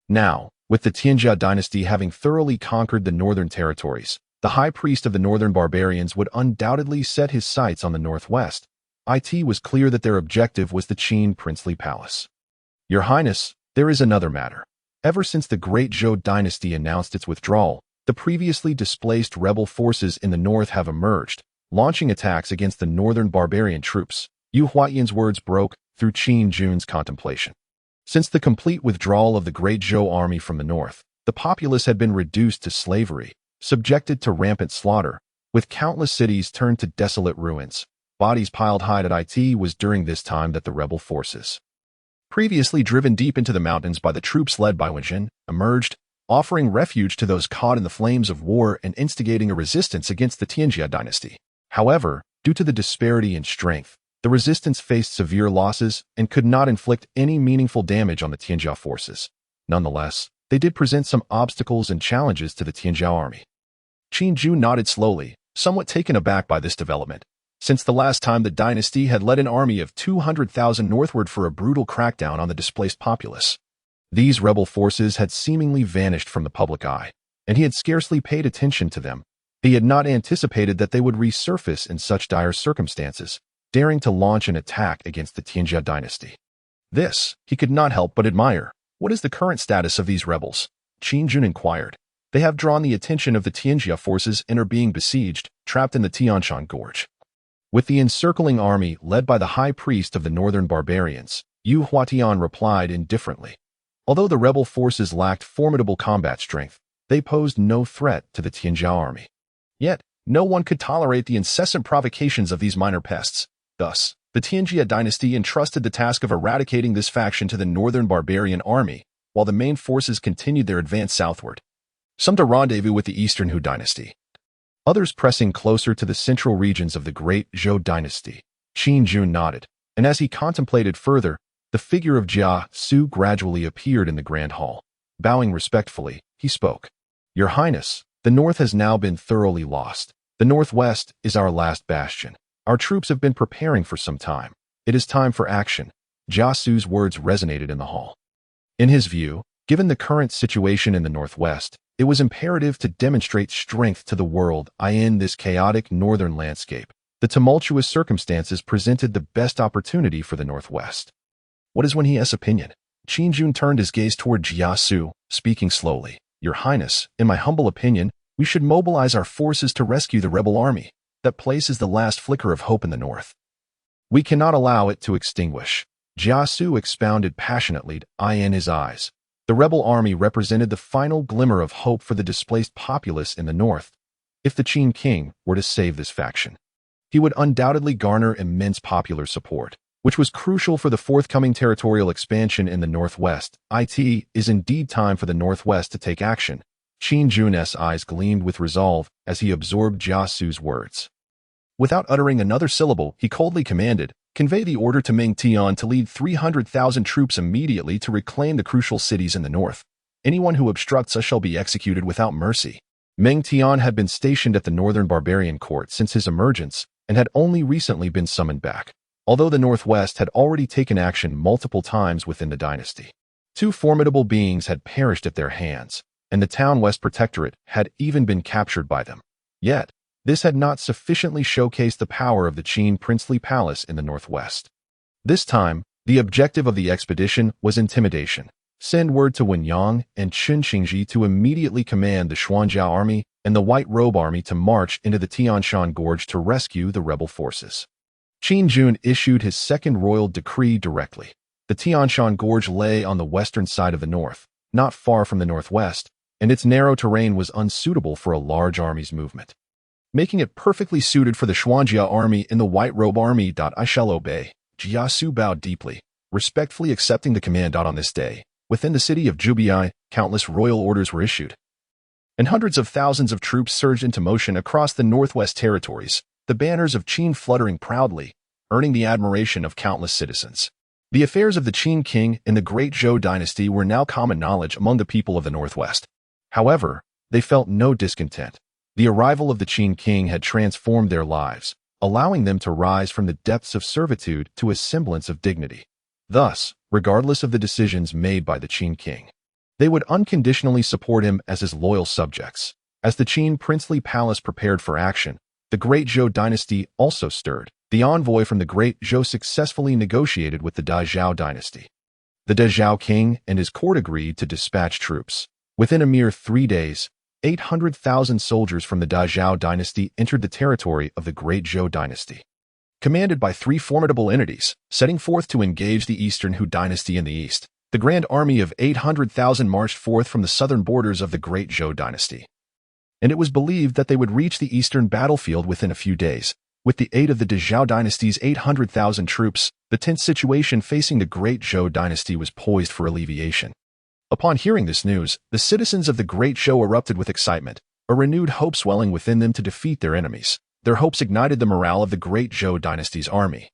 Now, with the Tianjia dynasty having thoroughly conquered the northern territories, the high priest of the northern barbarians would undoubtedly set his sights on the northwest. It was clear that their objective was the Qin princely palace. Your Highness, there is another matter. Ever since the Great Zhou Dynasty announced its withdrawal, the previously displaced rebel forces in the north have emerged, launching attacks against the northern barbarian troops. Yu Huatian's words broke through Qin Jun's contemplation. Since the complete withdrawal of the Great Zhou army from the north, the populace had been reduced to slavery, subjected to rampant slaughter, with countless cities turned to desolate ruins. Bodies piled high at it was during this time that the rebel forces, previously driven deep into the mountains by the troops led by Wen Jin, emerged, offering refuge to those caught in the flames of war and instigating a resistance against the Tianjia dynasty. However, due to the disparity in strength, the resistance faced severe losses and could not inflict any meaningful damage on the Tianjia forces. Nonetheless, they did present some obstacles and challenges to the Tianjia army. Qin Jun nodded slowly, somewhat taken aback by this development. Since the last time the dynasty had led an army of 200,000 northward for a brutal crackdown on the displaced populace, these rebel forces had seemingly vanished from the public eye, and he had scarcely paid attention to them. He had not anticipated that they would resurface in such dire circumstances, daring to launch an attack against the Tianjia dynasty. This, he could not help but admire. What is the current status of these rebels? Qin Jun inquired. They have drawn the attention of the Tianjia forces and are being besieged, trapped in the Tianshan Gorge. With the encircling army led by the high priest of the northern barbarians, Yu Huatian replied indifferently. Although the rebel forces lacked formidable combat strength, they posed no threat to the Tianjia army. Yet, no one could tolerate the incessant provocations of these minor pests. Thus, the Tianjia dynasty entrusted the task of eradicating this faction to the northern barbarian army, while the main forces continued their advance southward. Some to rendezvous with the eastern Hu dynasty, others pressing closer to the central regions of the Great Zhou Dynasty. Qin Jun nodded, and as he contemplated further, the figure of Jia Su gradually appeared in the Grand Hall. Bowing respectfully, he spoke. Your Highness, the north has now been thoroughly lost. The northwest is our last bastion. Our troops have been preparing for some time. It is time for action. Jia Su's words resonated in the hall. In his view, given the current situation in the northwest, it was imperative to demonstrate strength to the world in this chaotic northern landscape. The tumultuous circumstances presented the best opportunity for the northwest. What is Wen He's opinion? Qin Jun turned his gaze toward Jia Su, speaking slowly. Your Highness, in my humble opinion, We should mobilize our forces to rescue the rebel army. That place is the last flicker of hope in the north. We cannot allow it to extinguish. Jiasu expounded passionately, eye in his eyes. The rebel army represented the final glimmer of hope for the displaced populace in the north. If the Qin king were to save this faction, he would undoubtedly garner immense popular support, which was crucial for the forthcoming territorial expansion in the northwest. It is indeed time for the northwest to take action. Qin Jun's eyes gleamed with resolve as he absorbed Jiasu's words. Without uttering another syllable, he coldly commanded, "Convey the order to Meng Tian to lead 300,000 troops immediately to reclaim the crucial cities in the north. Anyone who obstructs us shall be executed without mercy." Meng Tian had been stationed at the northern barbarian court since his emergence and had only recently been summoned back, although the northwest had already taken action multiple times within the dynasty. Two formidable beings had perished at their hands, and the town west protectorate had even been captured by them. Yet, this had not sufficiently showcased the power of the Qin princely palace in the northwest. This time, the objective of the expedition was intimidation. Send word to Wenyang and Chun Qingji to immediately command the Xuanjiao army and the White Robe army to march into the Tianshan Gorge to rescue the rebel forces. Qin Jun issued his second royal decree directly. The Tianshan Gorge lay on the western side of the north, not far from the northwest, and its narrow terrain was unsuitable for a large army's movement, making it perfectly suited for the Xuanjiao army and the White Robe army. "I shall obey." Jiasu bowed deeply, respectfully accepting the command. On this day, within the city of Zhubiai, countless royal orders were issued, and hundreds of thousands of troops surged into motion across the northwest territories, the banners of Qin fluttering proudly, earning the admiration of countless citizens. The affairs of the Qin king in the Great Zhou Dynasty were now common knowledge among the people of the northwest. However, they felt no discontent. The arrival of the Qin king had transformed their lives, allowing them to rise from the depths of servitude to a semblance of dignity. Thus, regardless of the decisions made by the Qin king, they would unconditionally support him as his loyal subjects. As the Qin princely palace prepared for action, the Great Zhou Dynasty also stirred. The envoy from the Great Zhou successfully negotiated with the Dezhou Dynasty. The Dezhou king and his court agreed to dispatch troops. Within a mere 3 days, 800,000 soldiers from the Dezhou Dynasty entered the territory of the Great Zhou Dynasty, commanded by 3 formidable entities, setting forth to engage the Eastern Hu Dynasty in the east. The grand army of 800,000 marched forth from the southern borders of the Great Zhou Dynasty, and it was believed that they would reach the eastern battlefield within a few days. With the aid of the Dezhou Dynasty's 800,000 troops, the tense situation facing the Great Zhou Dynasty was poised for alleviation. Upon hearing this news, the citizens of the Great Zhou erupted with excitement, a renewed hope swelling within them to defeat their enemies. Their hopes ignited the morale of the Great Zhou Dynasty's army,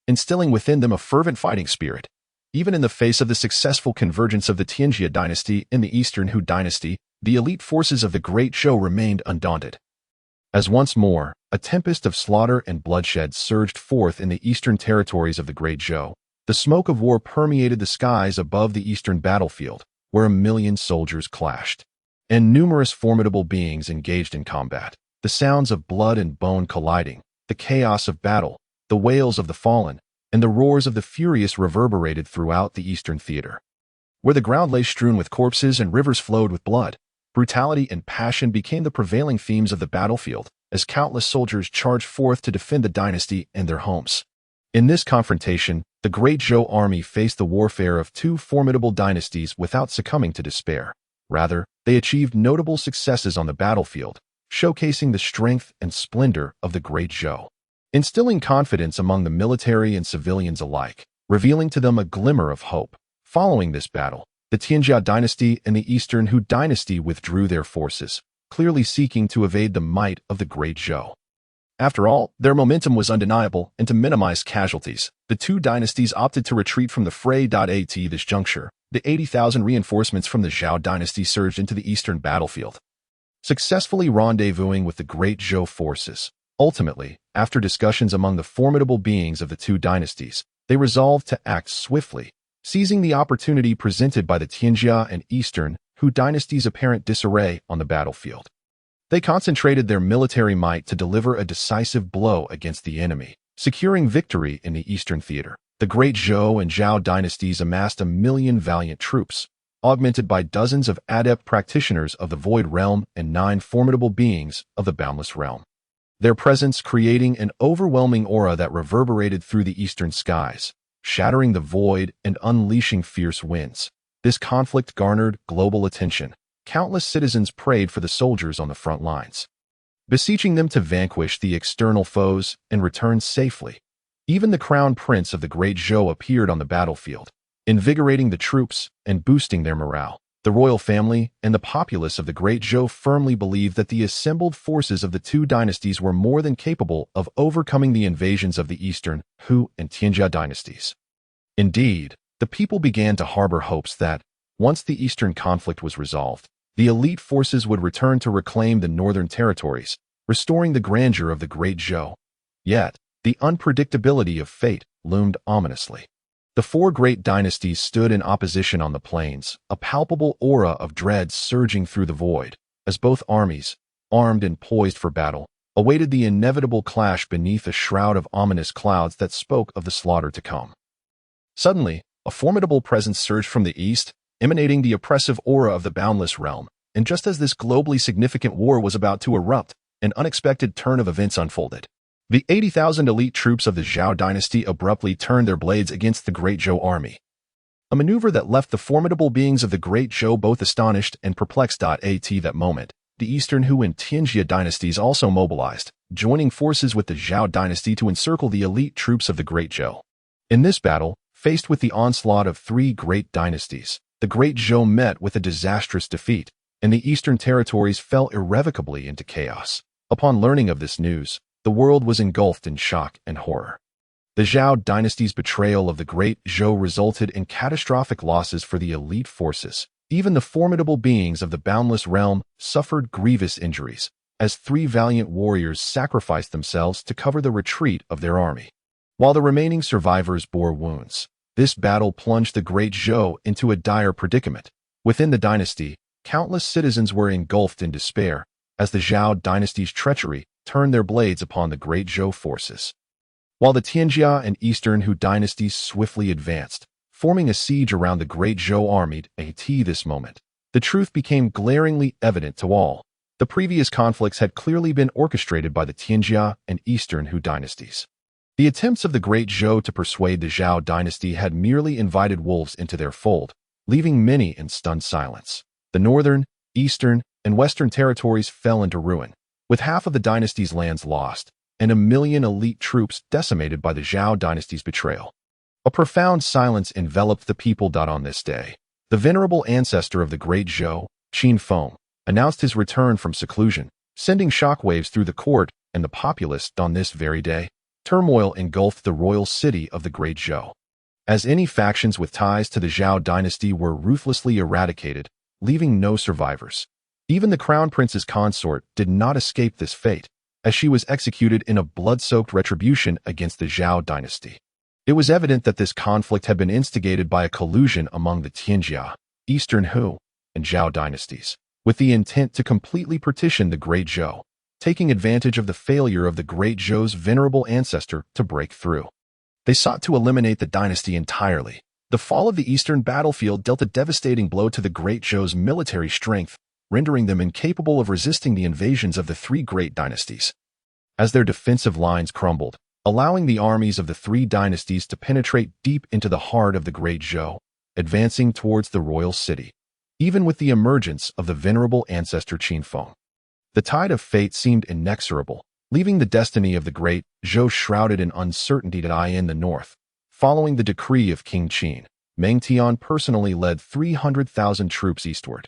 instilling within them a fervent fighting spirit. Even in the face of the successful convergence of the Tianjia Dynasty and the Eastern Hu Dynasty, the elite forces of the Great Zhou remained undaunted. As once more, a tempest of slaughter and bloodshed surged forth in the eastern territories of the Great Zhou. The smoke of war permeated the skies above the eastern battlefield, where 1,000,000 soldiers clashed, and numerous formidable beings engaged in combat. The sounds of blood and bone colliding, the chaos of battle, the wails of the fallen, and the roars of the furious reverberated throughout the eastern theater. Where the ground lay strewn with corpses and rivers flowed with blood, brutality and passion became the prevailing themes of the battlefield, as countless soldiers charged forth to defend the dynasty and their homes. In this confrontation, the Great Zhou army faced the warfare of 2 formidable dynasties without succumbing to despair. Rather, they achieved notable successes on the battlefield, showcasing the strength and splendor of the Great Zhou, instilling confidence among the military and civilians alike, revealing to them a glimmer of hope. Following this battle, the Tianjia Dynasty and the Eastern Hu Dynasty withdrew their forces, clearly seeking to evade the might of the Great Zhou. After all, their momentum was undeniable, and to minimize casualties, the 2 dynasties opted to retreat from the fray. At this juncture, the 80,000 reinforcements from the Zhou Dynasty surged into the eastern battlefield, successfully rendezvousing with the Great Zhou forces. Ultimately, after discussions among the formidable beings of the 2 dynasties, they resolved to act swiftly, seizing the opportunity presented by the Tianjia and Eastern Hu Dynasty's apparent disarray on the battlefield. They concentrated their military might to deliver a decisive blow against the enemy, securing victory in the Eastern Theater. The Great Zhou and Zhou dynasties amassed 1,000,000 valiant troops, augmented by dozens of adept practitioners of the Void Realm and 9 formidable beings of the Boundless Realm. Their presence creating an overwhelming aura that reverberated through the eastern skies, shattering the void and unleashing fierce winds. This conflict garnered global attention. Countless citizens prayed for the soldiers on the front lines, beseeching them to vanquish the external foes and return safely. Even the crown prince of the Great Zhou appeared on the battlefield, invigorating the troops and boosting their morale. The royal family and the populace of the Great Zhou firmly believed that the assembled forces of the two dynasties were more than capable of overcoming the invasions of the Eastern, Hu, and Qin dynasties. Indeed, the people began to harbor hopes that, once the Eastern conflict was resolved, the elite forces would return to reclaim the northern territories, restoring the grandeur of the Great Zhou. Yet, the unpredictability of fate loomed ominously. The 4 great dynasties stood in opposition on the plains, a palpable aura of dread surging through the void, as both armies, armed and poised for battle, awaited the inevitable clash beneath a shroud of ominous clouds that spoke of the slaughter to come. Suddenly, a formidable presence surged from the east, emanating the oppressive aura of the Boundless Realm, and just as this globally significant war was about to erupt, an unexpected turn of events unfolded. The 80,000 elite troops of the Zhou dynasty abruptly turned their blades against the Great Zhou army. A maneuver that left the formidable beings of the Great Zhou both astonished and perplexed. At that moment, the Eastern Hu and Qin dynasties also mobilized, joining forces with the Zhou dynasty to encircle the elite troops of the Great Zhou. In this battle, faced with the onslaught of 3 great dynasties, the Great Zhou met with a disastrous defeat, and the Eastern territories fell irrevocably into chaos. Upon learning of this news, the world was engulfed in shock and horror. The Zhou dynasty's betrayal of the Great Zhou resulted in catastrophic losses for the elite forces. Even the formidable beings of the Boundless Realm suffered grievous injuries, as 3 valiant warriors sacrificed themselves to cover the retreat of their army, while the remaining survivors bore wounds. This battle plunged the Great Zhou into a dire predicament. Within the dynasty, countless citizens were engulfed in despair, as the Zhou dynasty's treachery turned their blades upon the Great Zhou forces. While the Qin and Eastern Hu dynasties swiftly advanced, forming a siege around the Great Zhou army. At this moment, the truth became glaringly evident to all. The previous conflicts had clearly been orchestrated by the Qin and Eastern Hu dynasties. The attempts of the Great Zhou to persuade the Zhou dynasty had merely invited wolves into their fold, leaving many in stunned silence. The northern, eastern, and western territories fell into ruin, with half of the dynasty's lands lost, and 1 million elite troops decimated by the Zhou dynasty's betrayal. A profound silence enveloped the people. On this day, the venerable ancestor of the Great Zhou, Qin Feng, announced his return from seclusion, sending shockwaves through the court and the populace. On this very day, turmoil engulfed the royal city of the Great Zhou, as any factions with ties to the Zhou dynasty were ruthlessly eradicated, leaving no survivors. Even the crown prince's consort did not escape this fate, as she was executed in a blood-soaked retribution against the Zhou dynasty. It was evident that this conflict had been instigated by a collusion among the Qin, Eastern Hu, and Zhou dynasties, with the intent to completely partition the Great Zhou, taking advantage of the failure of the Great Zhou's venerable ancestor to break through. They sought to eliminate the dynasty entirely. The fall of the Eastern battlefield dealt a devastating blow to the Great Zhou's military strength, rendering them incapable of resisting the invasions of the 3 great dynasties. As their defensive lines crumbled, allowing the armies of the 3 dynasties to penetrate deep into the heart of the Great Zhou, advancing towards the royal city, even with the emergence of the venerable ancestor Qin Feng. The tide of fate seemed inexorable, leaving the destiny of the Great Zhou shrouded in uncertainty. In the north, following the decree of King Qin, Meng Tian personally led 300,000 troops eastward.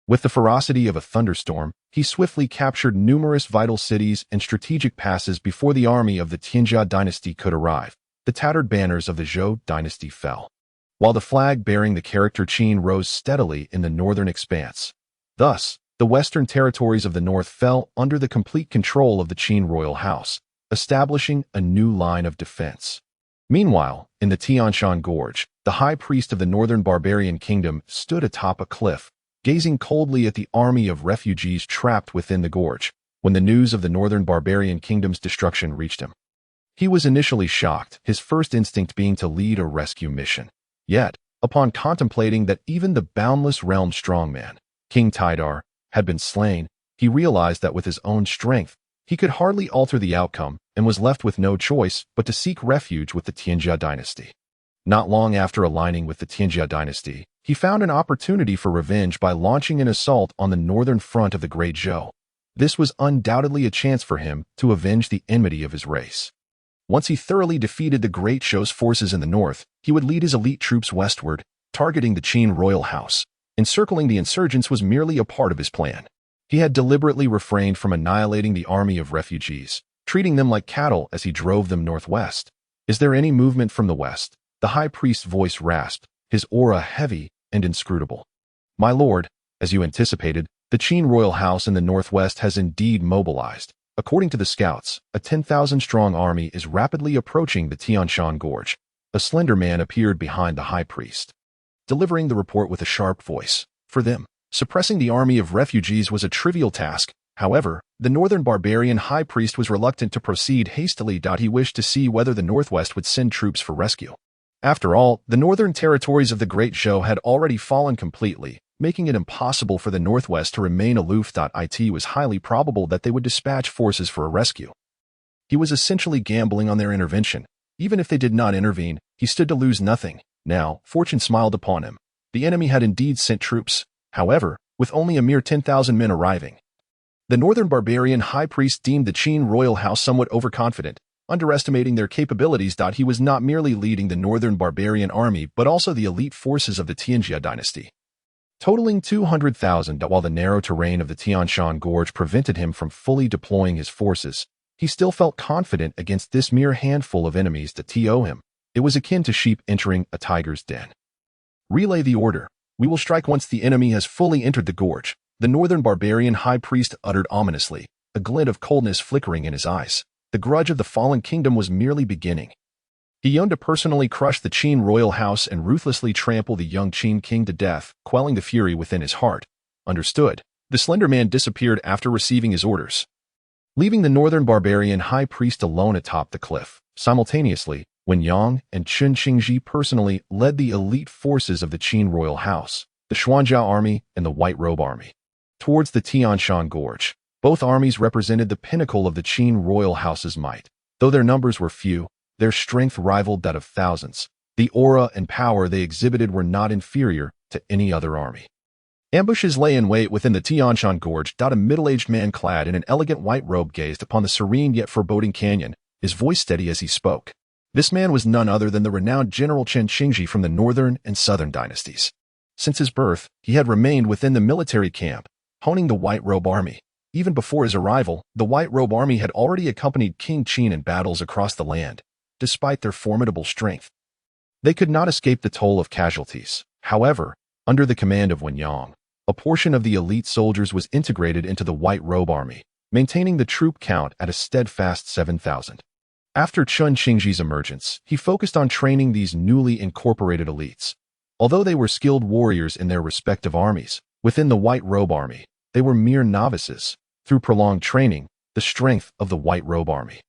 With the ferocity of a thunderstorm, he swiftly captured numerous vital cities and strategic passes before the army of the Qin dynasty could arrive. The tattered banners of the Zhou dynasty fell, while the flag bearing the character Qin rose steadily in the northern expanse. Thus, the western territories of the north fell under the complete control of the Qin royal house, establishing a new line of defense. Meanwhile, in the Tianshan Gorge, the high priest of the northern barbarian kingdom stood atop a cliff, gazing coldly at the army of refugees trapped within the gorge. When the news of the northern barbarian kingdom's destruction reached him, he was initially shocked, his first instinct being to lead a rescue mission. Yet, Upon contemplating that even the boundless realm strongman, King Tidar, had been slain, he realized that with his own strength, he could hardly alter the outcome and was left with no choice but to seek refuge with the Qin Dynasty. Not long after aligning with the Qin Dynasty, he found an opportunity for revenge by launching an assault on the northern front of the Great Zhou. This was undoubtedly a chance for him to avenge the enmity of his race. Once he thoroughly defeated the Great Zhou's forces in the north, he would lead his elite troops westward, targeting the Qin royal house. Encircling the insurgents was merely a part of his plan. He had deliberately refrained from annihilating the army of refugees, treating them like cattle as he drove them northwest. "Is there any movement from the west?" The high priest's voice rasped, his aura heavy and inscrutable. "My lord, as you anticipated, the Qin royal house in the northwest has indeed mobilized. According to the scouts, a 10,000-strong army is rapidly approaching the Tianshan Gorge." A slender man appeared behind the high priest, delivering the report with a sharp voice. For them, suppressing the army of refugees was a trivial task. However, the northern barbarian high priest was reluctant to proceed hastily. He wished to see whether the northwest would send troops for rescue. After all, the northern territories of the Great Zhou had already fallen completely, making it impossible for the northwest to remain aloof. It was highly probable that they would dispatch forces for a rescue. He was essentially gambling on their intervention. Even if they did not intervene, he stood to lose nothing. Now, fortune smiled upon him. The enemy had indeed sent troops. However, with only a mere 10,000 men arriving. The northern barbarian high priest deemed the Qin royal house somewhat overconfident, underestimating their capabilities. He was not merely leading the northern barbarian army but also the elite forces of the Qin Dynasty, totaling 200,000. While the narrow terrain of the Tianshan Gorge prevented him from fully deploying his forces, he still felt confident against this mere handful of enemies that to him. It was akin to sheep entering a tiger's den. "Relay the order. We will strike once the enemy has fully entered the gorge," the northern barbarian high priest uttered ominously, a glint of coldness flickering in his eyes. The grudge of the fallen kingdom was merely beginning. He yearned to personally crush the Qin royal house and ruthlessly trample the young Qin king to death, quelling the fury within his heart. Understood. The slender man disappeared after receiving his orders, leaving the northern barbarian high priest alone atop the cliff. Simultaneously, Wen Yang and Chen Qingji personally led the elite forces of the Qin royal house, the Xuanjiao army and the White Robe army, towards the Tianshan Gorge. Both armies represented the pinnacle of the Qin royal house's might. Though their numbers were few, their strength rivaled that of thousands. The aura and power they exhibited were not inferior to any other army. Ambushes lay in wait within the Tianshan Gorge. A middle-aged man clad in an elegant white robe gazed upon the serene yet foreboding canyon, his voice steady as he spoke. This man was none other than the renowned General Chen Qingji from the northern and southern dynasties. Since his birth, he had remained within the military camp, honing the White Robe army. Even before his arrival, the White Robe army had already accompanied King Qin in battles across the land. Despite their formidable strength, they could not escape the toll of casualties. However, under the command of Wen Yang, a portion of the elite soldiers was integrated into the White Robe army, maintaining the troop count at a steadfast 7,000. After Chen Qingji's emergence, he focused on training these newly incorporated elites. Although they were skilled warriors in their respective armies, within the White Robe army, they were mere novices. Through prolonged training, the strength of the White Robe army,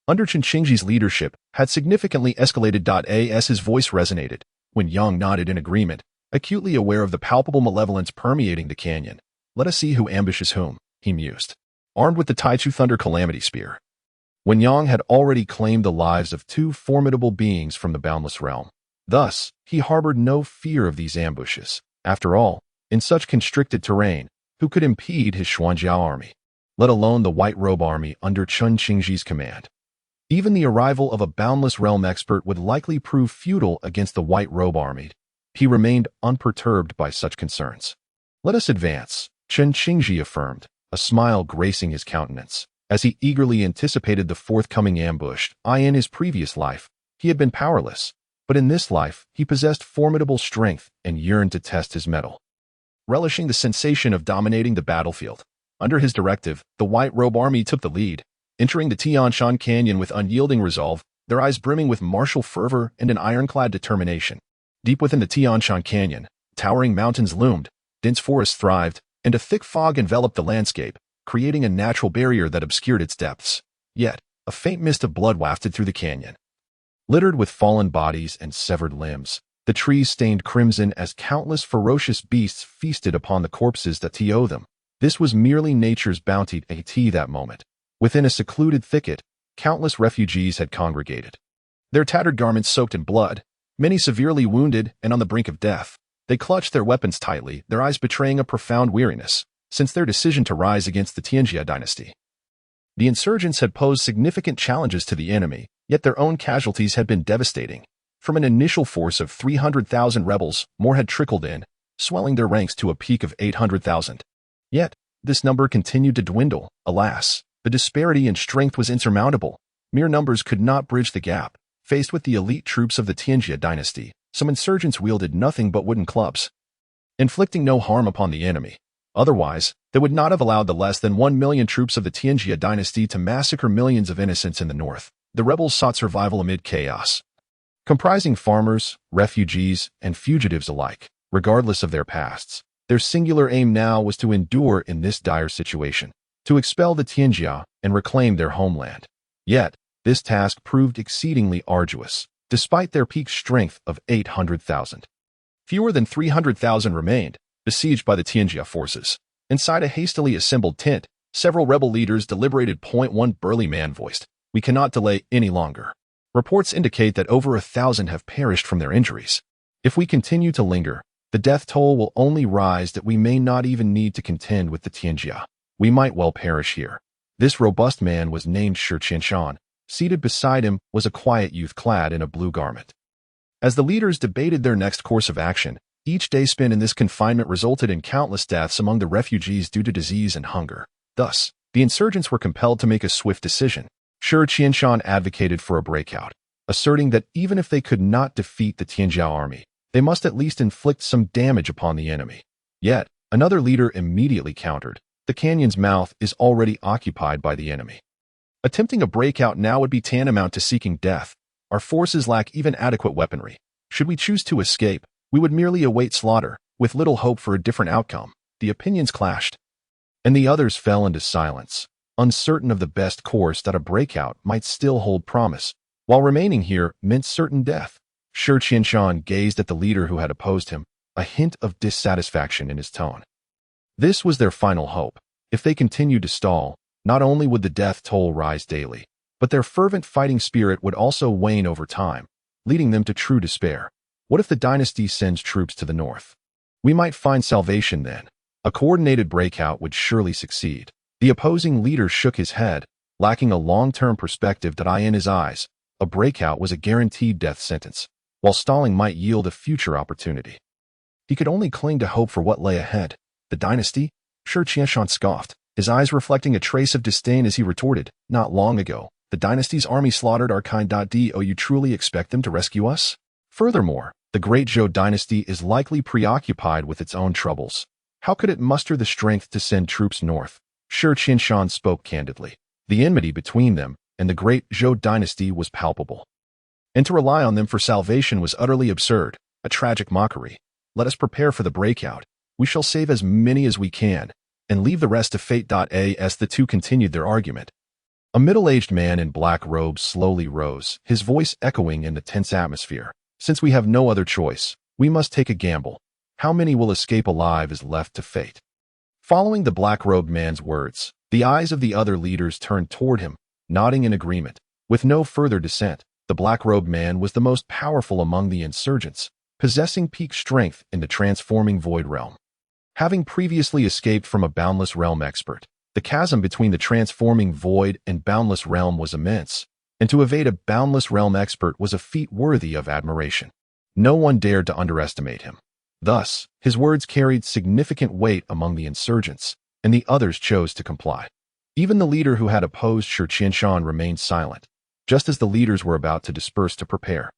under Chen Qingji's leadership, had significantly escalated. As his voice resonated, Wen Yang nodded in agreement, acutely aware of the palpable malevolence permeating the canyon. "Let us see who ambushes whom," he mused. Armed with the Taichu Thunder Calamity Spear, Wen Yang had already claimed the lives of two formidable beings from the boundless realm. Thus, he harbored no fear of these ambushes. After all, in such constricted terrain, who could impede his Xuanjiao army, let alone the White Robe army under Chen Qingji's command? Even the arrival of a boundless realm expert would likely prove futile against the White Robe army. He remained unperturbed by such concerns. "Let us advance," Chen Qingji affirmed, a smile gracing his countenance, as he eagerly anticipated the forthcoming ambush. In his previous life, he had been powerless, but in this life, he possessed formidable strength and yearned to test his mettle. Relishing the sensation of dominating the battlefield, under his directive, the White Robe army took the lead, entering the Tianshan Canyon with unyielding resolve, their eyes brimming with martial fervor and an ironclad determination. Deep within the Tianshan Canyon, towering mountains loomed, dense forests thrived, and a thick fog enveloped the landscape, creating a natural barrier that obscured its depths. Yet, a faint mist of blood wafted through the canyon. Littered with fallen bodies and severed limbs, The trees stained crimson as countless ferocious beasts feasted upon the corpses that TO them. This was merely nature's bounty at that moment. Within a secluded thicket, countless refugees had congregated. Their tattered garments soaked in blood, many severely wounded and on the brink of death. They clutched their weapons tightly, their eyes betraying a profound weariness, since their decision to rise against the Qin Dynasty. The insurgents had posed significant challenges to the enemy, yet their own casualties had been devastating. From an initial force of 300,000 rebels, more had trickled in, swelling their ranks to a peak of 800,000. Yet, this number continued to dwindle. Alas, the disparity in strength was insurmountable. Mere numbers could not bridge the gap. Faced with the elite troops of the Qin Dynasty, some insurgents wielded nothing but wooden clubs, inflicting no harm upon the enemy. Otherwise, they would not have allowed the less than 1 million troops of the Qin Dynasty to massacre millions of innocents in the north. The rebels sought survival amid chaos, comprising farmers, refugees, and fugitives alike, regardless of their pasts. Their singular aim now was to endure in this dire situation, to expel the Qin and reclaim their homeland. Yet, this task proved exceedingly arduous, despite their peak strength of 800,000. Fewer than 300,000 remained, besieged by the Qin forces. Inside a hastily assembled tent, several rebel leaders deliberated. One burly man voiced, "We cannot delay any longer. Reports indicate that over 1,000 have perished from their injuries. If we continue to linger, the death toll will only rise that we may not even need to contend with the Qin. We might well perish here." This robust man was named Qin Jun. Seated beside him was a quiet youth clad in a blue garment. As the leaders debated their next course of action, each day spent in this confinement resulted in countless deaths among the refugees due to disease and hunger. Thus, the insurgents were compelled to make a swift decision. Qin Jun advocated for a breakout, asserting that even if they could not defeat the Qin army, they must at least inflict some damage upon the enemy. Yet, another leader immediately countered, "The canyon's mouth is already occupied by the enemy. Attempting a breakout now would be tantamount to seeking death. Our forces lack even adequate weaponry. Should we choose to escape, we would merely await slaughter, with little hope for a different outcome." The opinions clashed, and the others fell into silence, uncertain of the best course. That a breakout might still hold promise, while remaining here meant certain death. Qin Jun gazed at the leader who had opposed him, a hint of dissatisfaction in his tone. This was their final hope. If they continued to stall, not only would the death toll rise daily, but their fervent fighting spirit would also wane over time, leading them to true despair. What if the dynasty sends troops to the north? We might find salvation then. A coordinated breakout would surely succeed. The opposing leader shook his head, lacking a long-term perspective. In his eyes, a breakout was a guaranteed death sentence, while stalling might yield a future opportunity. He could only cling to hope for what lay ahead. The dynasty? Qin Jun scoffed, his eyes reflecting a trace of disdain as he retorted, "Not long ago, the dynasty's army slaughtered our kind. Do you truly expect them to rescue us? Furthermore, the Great Zhou Dynasty is likely preoccupied with its own troubles. How could it muster the strength to send troops north?" Qin Jun spoke candidly. The enmity between them and the Great Zhou Dynasty was palpable, and to rely on them for salvation was utterly absurd, a tragic mockery. "Let us prepare for the breakout. We shall save as many as we can, and leave the rest to fate." As the two continued their argument, a middle-aged man in black robes slowly rose, his voice echoing in the tense atmosphere. "Since we have no other choice, we must take a gamble. How many will escape alive is left to fate." Following the black-robed man's words, the eyes of the other leaders turned toward him, nodding in agreement. With no further dissent, the black-robed man was the most powerful among the insurgents, possessing peak strength in the transforming void realm. Having previously escaped from a boundless realm expert, the chasm between the transforming void and boundless realm was immense, and to evade a boundless realm expert was a feat worthy of admiration. No one dared to underestimate him. Thus, his words carried significant weight among the insurgents, and the others chose to comply. Even the leader who had opposed Qin Jun remained silent, just as the leaders were about to disperse to prepare.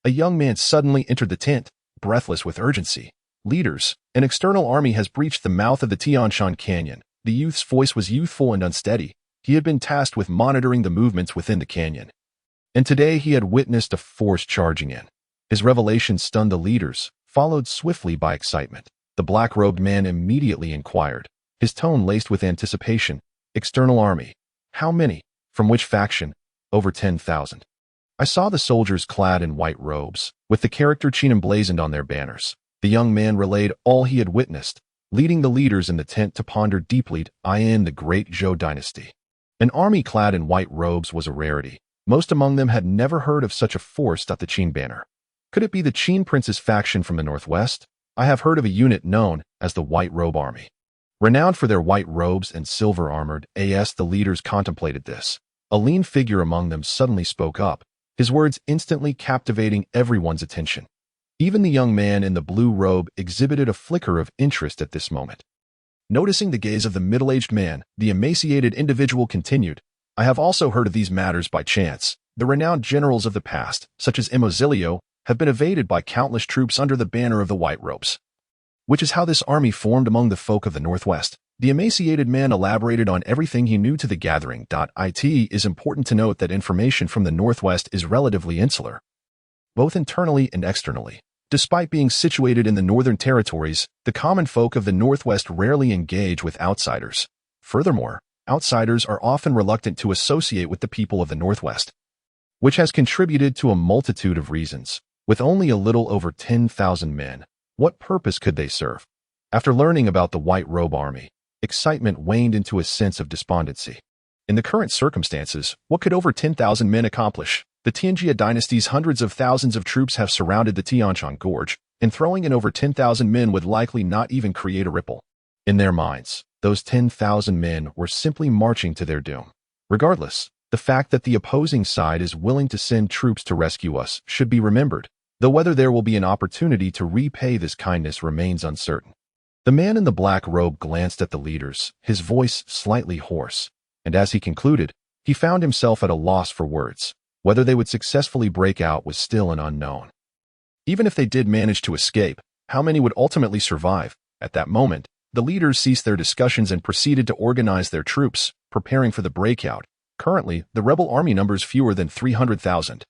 A young man suddenly entered the tent, breathless with urgency. "Leaders, an external army has breached the mouth of the Tianshan Canyon." The youth's voice was youthful and unsteady. He had been tasked with monitoring the movements within the canyon, and today he had witnessed a force charging in. His revelation stunned the leaders, followed swiftly by excitement. The black-robed man immediately inquired, his tone laced with anticipation. "External army? How many? From which faction?" "Over 10,000. I saw the soldiers clad in white robes, with the character Qin emblazoned on their banners. The young man relayed all he had witnessed, leading the leaders in the tent to ponder deeply in the Great Zhou Dynasty. An army clad in white robes was a rarity. Most among them had never heard of such a force. The Qin banner. Could it be the Qin prince's faction from the northwest? I have heard of a unit known as the White Robe Army. Renowned for their white robes and silver armored, the leaders contemplated this. A lean figure among them suddenly spoke up, his words instantly captivating everyone's attention. Even the young man in the blue robe exhibited a flicker of interest at this moment. Noticing the gaze of the middle-aged man, the emaciated individual continued, I have also heard of these matters by chance. The renowned generals of the past, such as Emozilio, have been evaded by countless troops under the banner of the white robes. Which is how this army formed among the folk of the northwest. The emaciated man elaborated on everything he knew to the gathering. It is important to note that information from the northwest is relatively insular, both internally and externally. Despite being situated in the northern territories, the common folk of the northwest rarely engage with outsiders. Furthermore, outsiders are often reluctant to associate with the people of the northwest, which has contributed to a multitude of reasons. With only a little over 10,000 men, what purpose could they serve? After learning about the White Robe Army, excitement waned into a sense of despondency. In the current circumstances, what could over 10,000 men accomplish? The Qin Dynasty's hundreds of thousands of troops have surrounded the Tianshan Gorge, and throwing in over 10,000 men would likely not even create a ripple. In their minds, those 10,000 men were simply marching to their doom. Regardless, the fact that the opposing side is willing to send troops to rescue us should be remembered, though whether there will be an opportunity to repay this kindness remains uncertain. The man in the black robe glanced at the leaders, his voice slightly hoarse, and as he concluded, he found himself at a loss for words. Whether they would successfully break out was still an unknown. Even if they did manage to escape, how many would ultimately survive? At that moment, the leaders ceased their discussions and proceeded to organize their troops, preparing for the breakout. Currently, the rebel army numbers fewer than 300,000.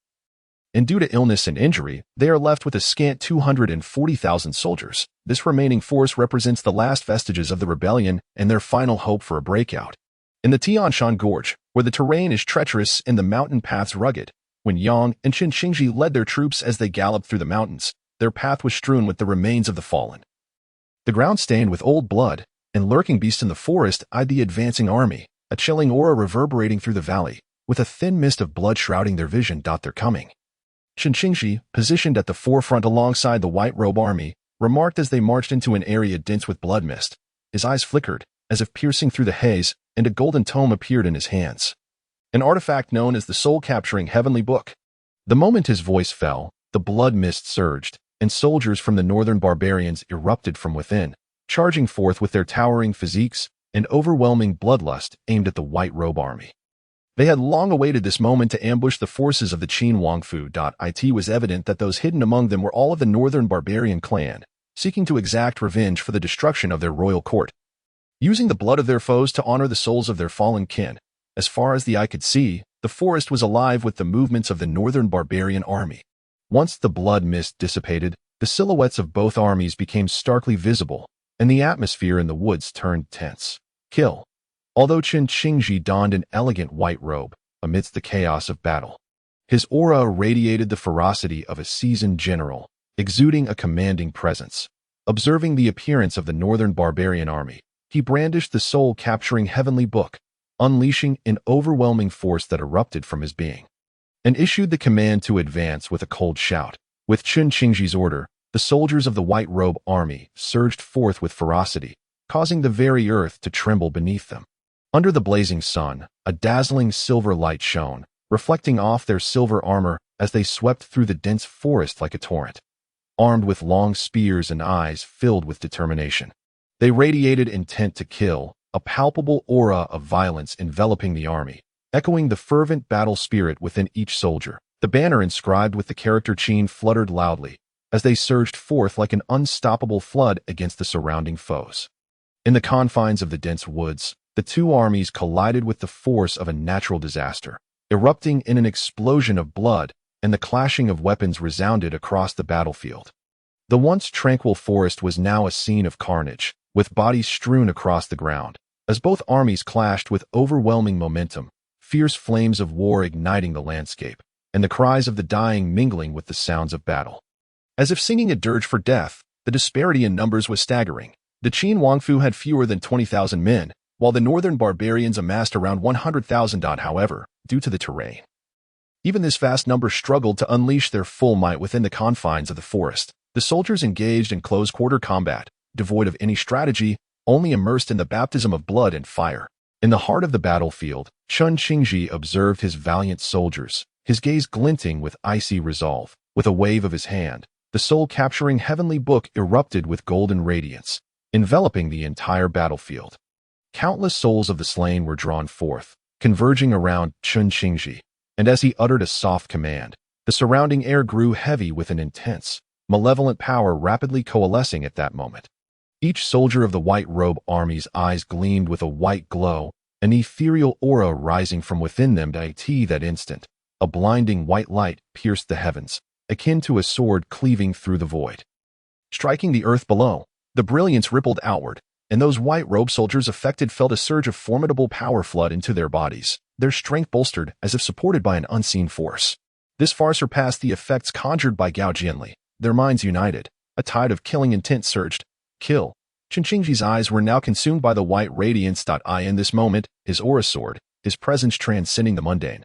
And due to illness and injury, they are left with a scant 240,000 soldiers. This remaining force represents the last vestiges of the rebellion and their final hope for a breakout. In the Tianshan Gorge, where the terrain is treacherous and the mountain paths rugged, when Yang and Qin led their troops as they galloped through the mountains, their path was strewn with the remains of the fallen. The ground stained with old blood, and lurking beasts in the forest eyed the advancing army, a chilling aura reverberating through the valley, with a thin mist of blood shrouding their vision. They're coming. Qin, positioned at the forefront alongside the White Robe Army, remarked as they marched into an area dense with blood mist. His eyes flickered, as if piercing through the haze, and a golden tome appeared in his hands. An artifact known as the soul-capturing heavenly book. The moment his voice fell, the blood mist surged, and soldiers from the northern barbarians erupted from within, charging forth with their towering physiques and overwhelming bloodlust aimed at the White Robe Army. They had long awaited this moment to ambush the forces of the Qin Wangfu. It was evident that those hidden among them were all of the northern barbarian clan, seeking to exact revenge for the destruction of their royal court, using the blood of their foes to honor the souls of their fallen kin. As far as the eye could see, the forest was alive with the movements of the northern barbarian army. Once the blood mist dissipated, the silhouettes of both armies became starkly visible, and the atmosphere in the woods turned tense. Kill. Although Qin donned an elegant white robe, amidst the chaos of battle, his aura radiated the ferocity of a seasoned general, exuding a commanding presence. Observing the appearance of the northern barbarian army, he brandished the soul-capturing heavenly book, unleashing an overwhelming force that erupted from his being, and issued the command to advance with a cold shout. With Qin's order, the soldiers of the White Robe Army surged forth with ferocity, causing the very earth to tremble beneath them. Under the blazing sun, a dazzling silver light shone, reflecting off their silver armor as they swept through the dense forest like a torrent. Armed with long spears and eyes filled with determination, they radiated intent to kill, a palpable aura of violence enveloping the army, echoing the fervent battle spirit within each soldier. The banner inscribed with the character Qin fluttered loudly as they surged forth like an unstoppable flood against the surrounding foes. In the confines of the dense woods, the two armies collided with the force of a natural disaster, erupting in an explosion of blood, and the clashing of weapons resounded across the battlefield. The once tranquil forest was now a scene of carnage, with bodies strewn across the ground. As both armies clashed with overwhelming momentum, fierce flames of war igniting the landscape, and the cries of the dying mingling with the sounds of battle. As if singing a dirge for death, the disparity in numbers was staggering. The Qin Wangfu had fewer than 20,000 men, while the northern barbarians amassed around 100,000. However, due to the terrain, even this vast number struggled to unleash their full might within the confines of the forest. The soldiers engaged in close-quarter combat, devoid of any strategy, only immersed in the baptism of blood and fire. In the heart of the battlefield, Chun Qingji observed his valiant soldiers, his gaze glinting with icy resolve. With a wave of his hand, the soul-capturing heavenly book erupted with golden radiance, enveloping the entire battlefield. Countless souls of the slain were drawn forth, converging around Chun Qingji, and as he uttered a soft command, the surrounding air grew heavy with an intense, malevolent power rapidly coalescing at that moment. Each soldier of the White Robe Army's eyes gleamed with a white glow, an ethereal aura rising from within them. That instant, a blinding white light pierced the heavens, akin to a sword cleaving through the void. Striking the earth below, the brilliance rippled outward, and those white robe soldiers affected felt a surge of formidable power flood into their bodies, their strength bolstered as if supported by an unseen force. This far surpassed the effects conjured by Gao Jianli. Their minds united. A tide of killing intent surged. Kill. Chun Qingji's eyes were now consumed by the white radiance. In this moment, his aura soared, his presence transcending the mundane,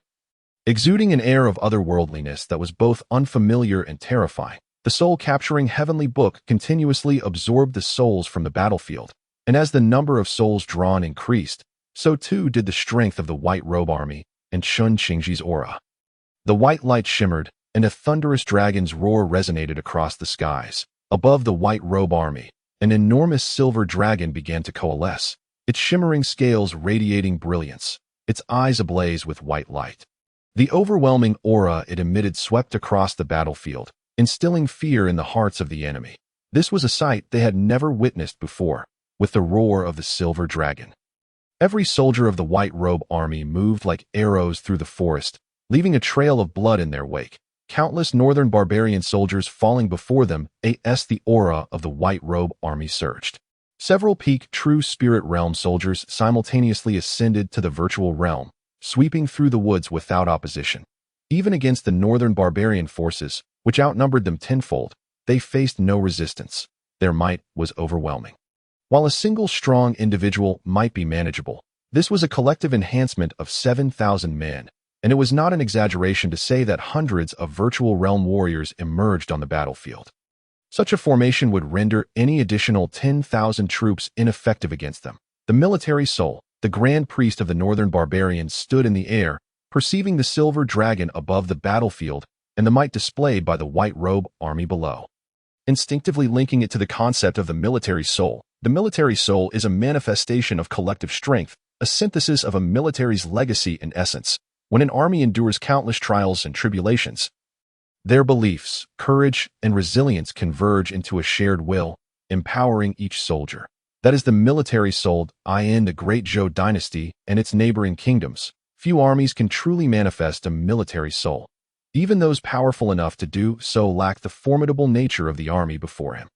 exuding an air of otherworldliness that was both unfamiliar and terrifying. The soul-capturing heavenly book continuously absorbed the souls from the battlefield, and as the number of souls drawn increased, so too did the strength of the White Robe Army and Chun Qingji's aura. The white light shimmered, and a thunderous dragon's roar resonated across the skies. Above the White Robe Army, an enormous silver dragon began to coalesce, its shimmering scales radiating brilliance, its eyes ablaze with white light. The overwhelming aura it emitted swept across the battlefield, instilling fear in the hearts of the enemy. This was a sight they had never witnessed before, with the roar of the silver dragon. Every soldier of the White Robe Army moved like arrows through the forest, leaving a trail of blood in their wake. Countless northern barbarian soldiers falling before them, as the aura of the White Robe Army surged. Several peak true spirit realm soldiers simultaneously ascended to the virtual realm, sweeping through the woods without opposition. Even against the northern barbarian forces, which outnumbered them tenfold, they faced no resistance. Their might was overwhelming. While a single strong individual might be manageable, this was a collective enhancement of 7,000 men, and it was not an exaggeration to say that hundreds of virtual realm warriors emerged on the battlefield. Such a formation would render any additional 10,000 troops ineffective against them. The military soul, the grand priest of the northern barbarians, stood in the air, perceiving the silver dragon above the battlefield and the might displayed by the White Robe Army below. Instinctively linking it to the concept of the military soul is a manifestation of collective strength, a synthesis of a military's legacy in essence. When an army endures countless trials and tribulations, their beliefs, courage, and resilience converge into a shared will, empowering each soldier. That is the military soul in the Great Zhou Dynasty and its neighboring kingdoms. Few armies can truly manifest a military soul. Even those powerful enough to do so lack the formidable nature of the army before him.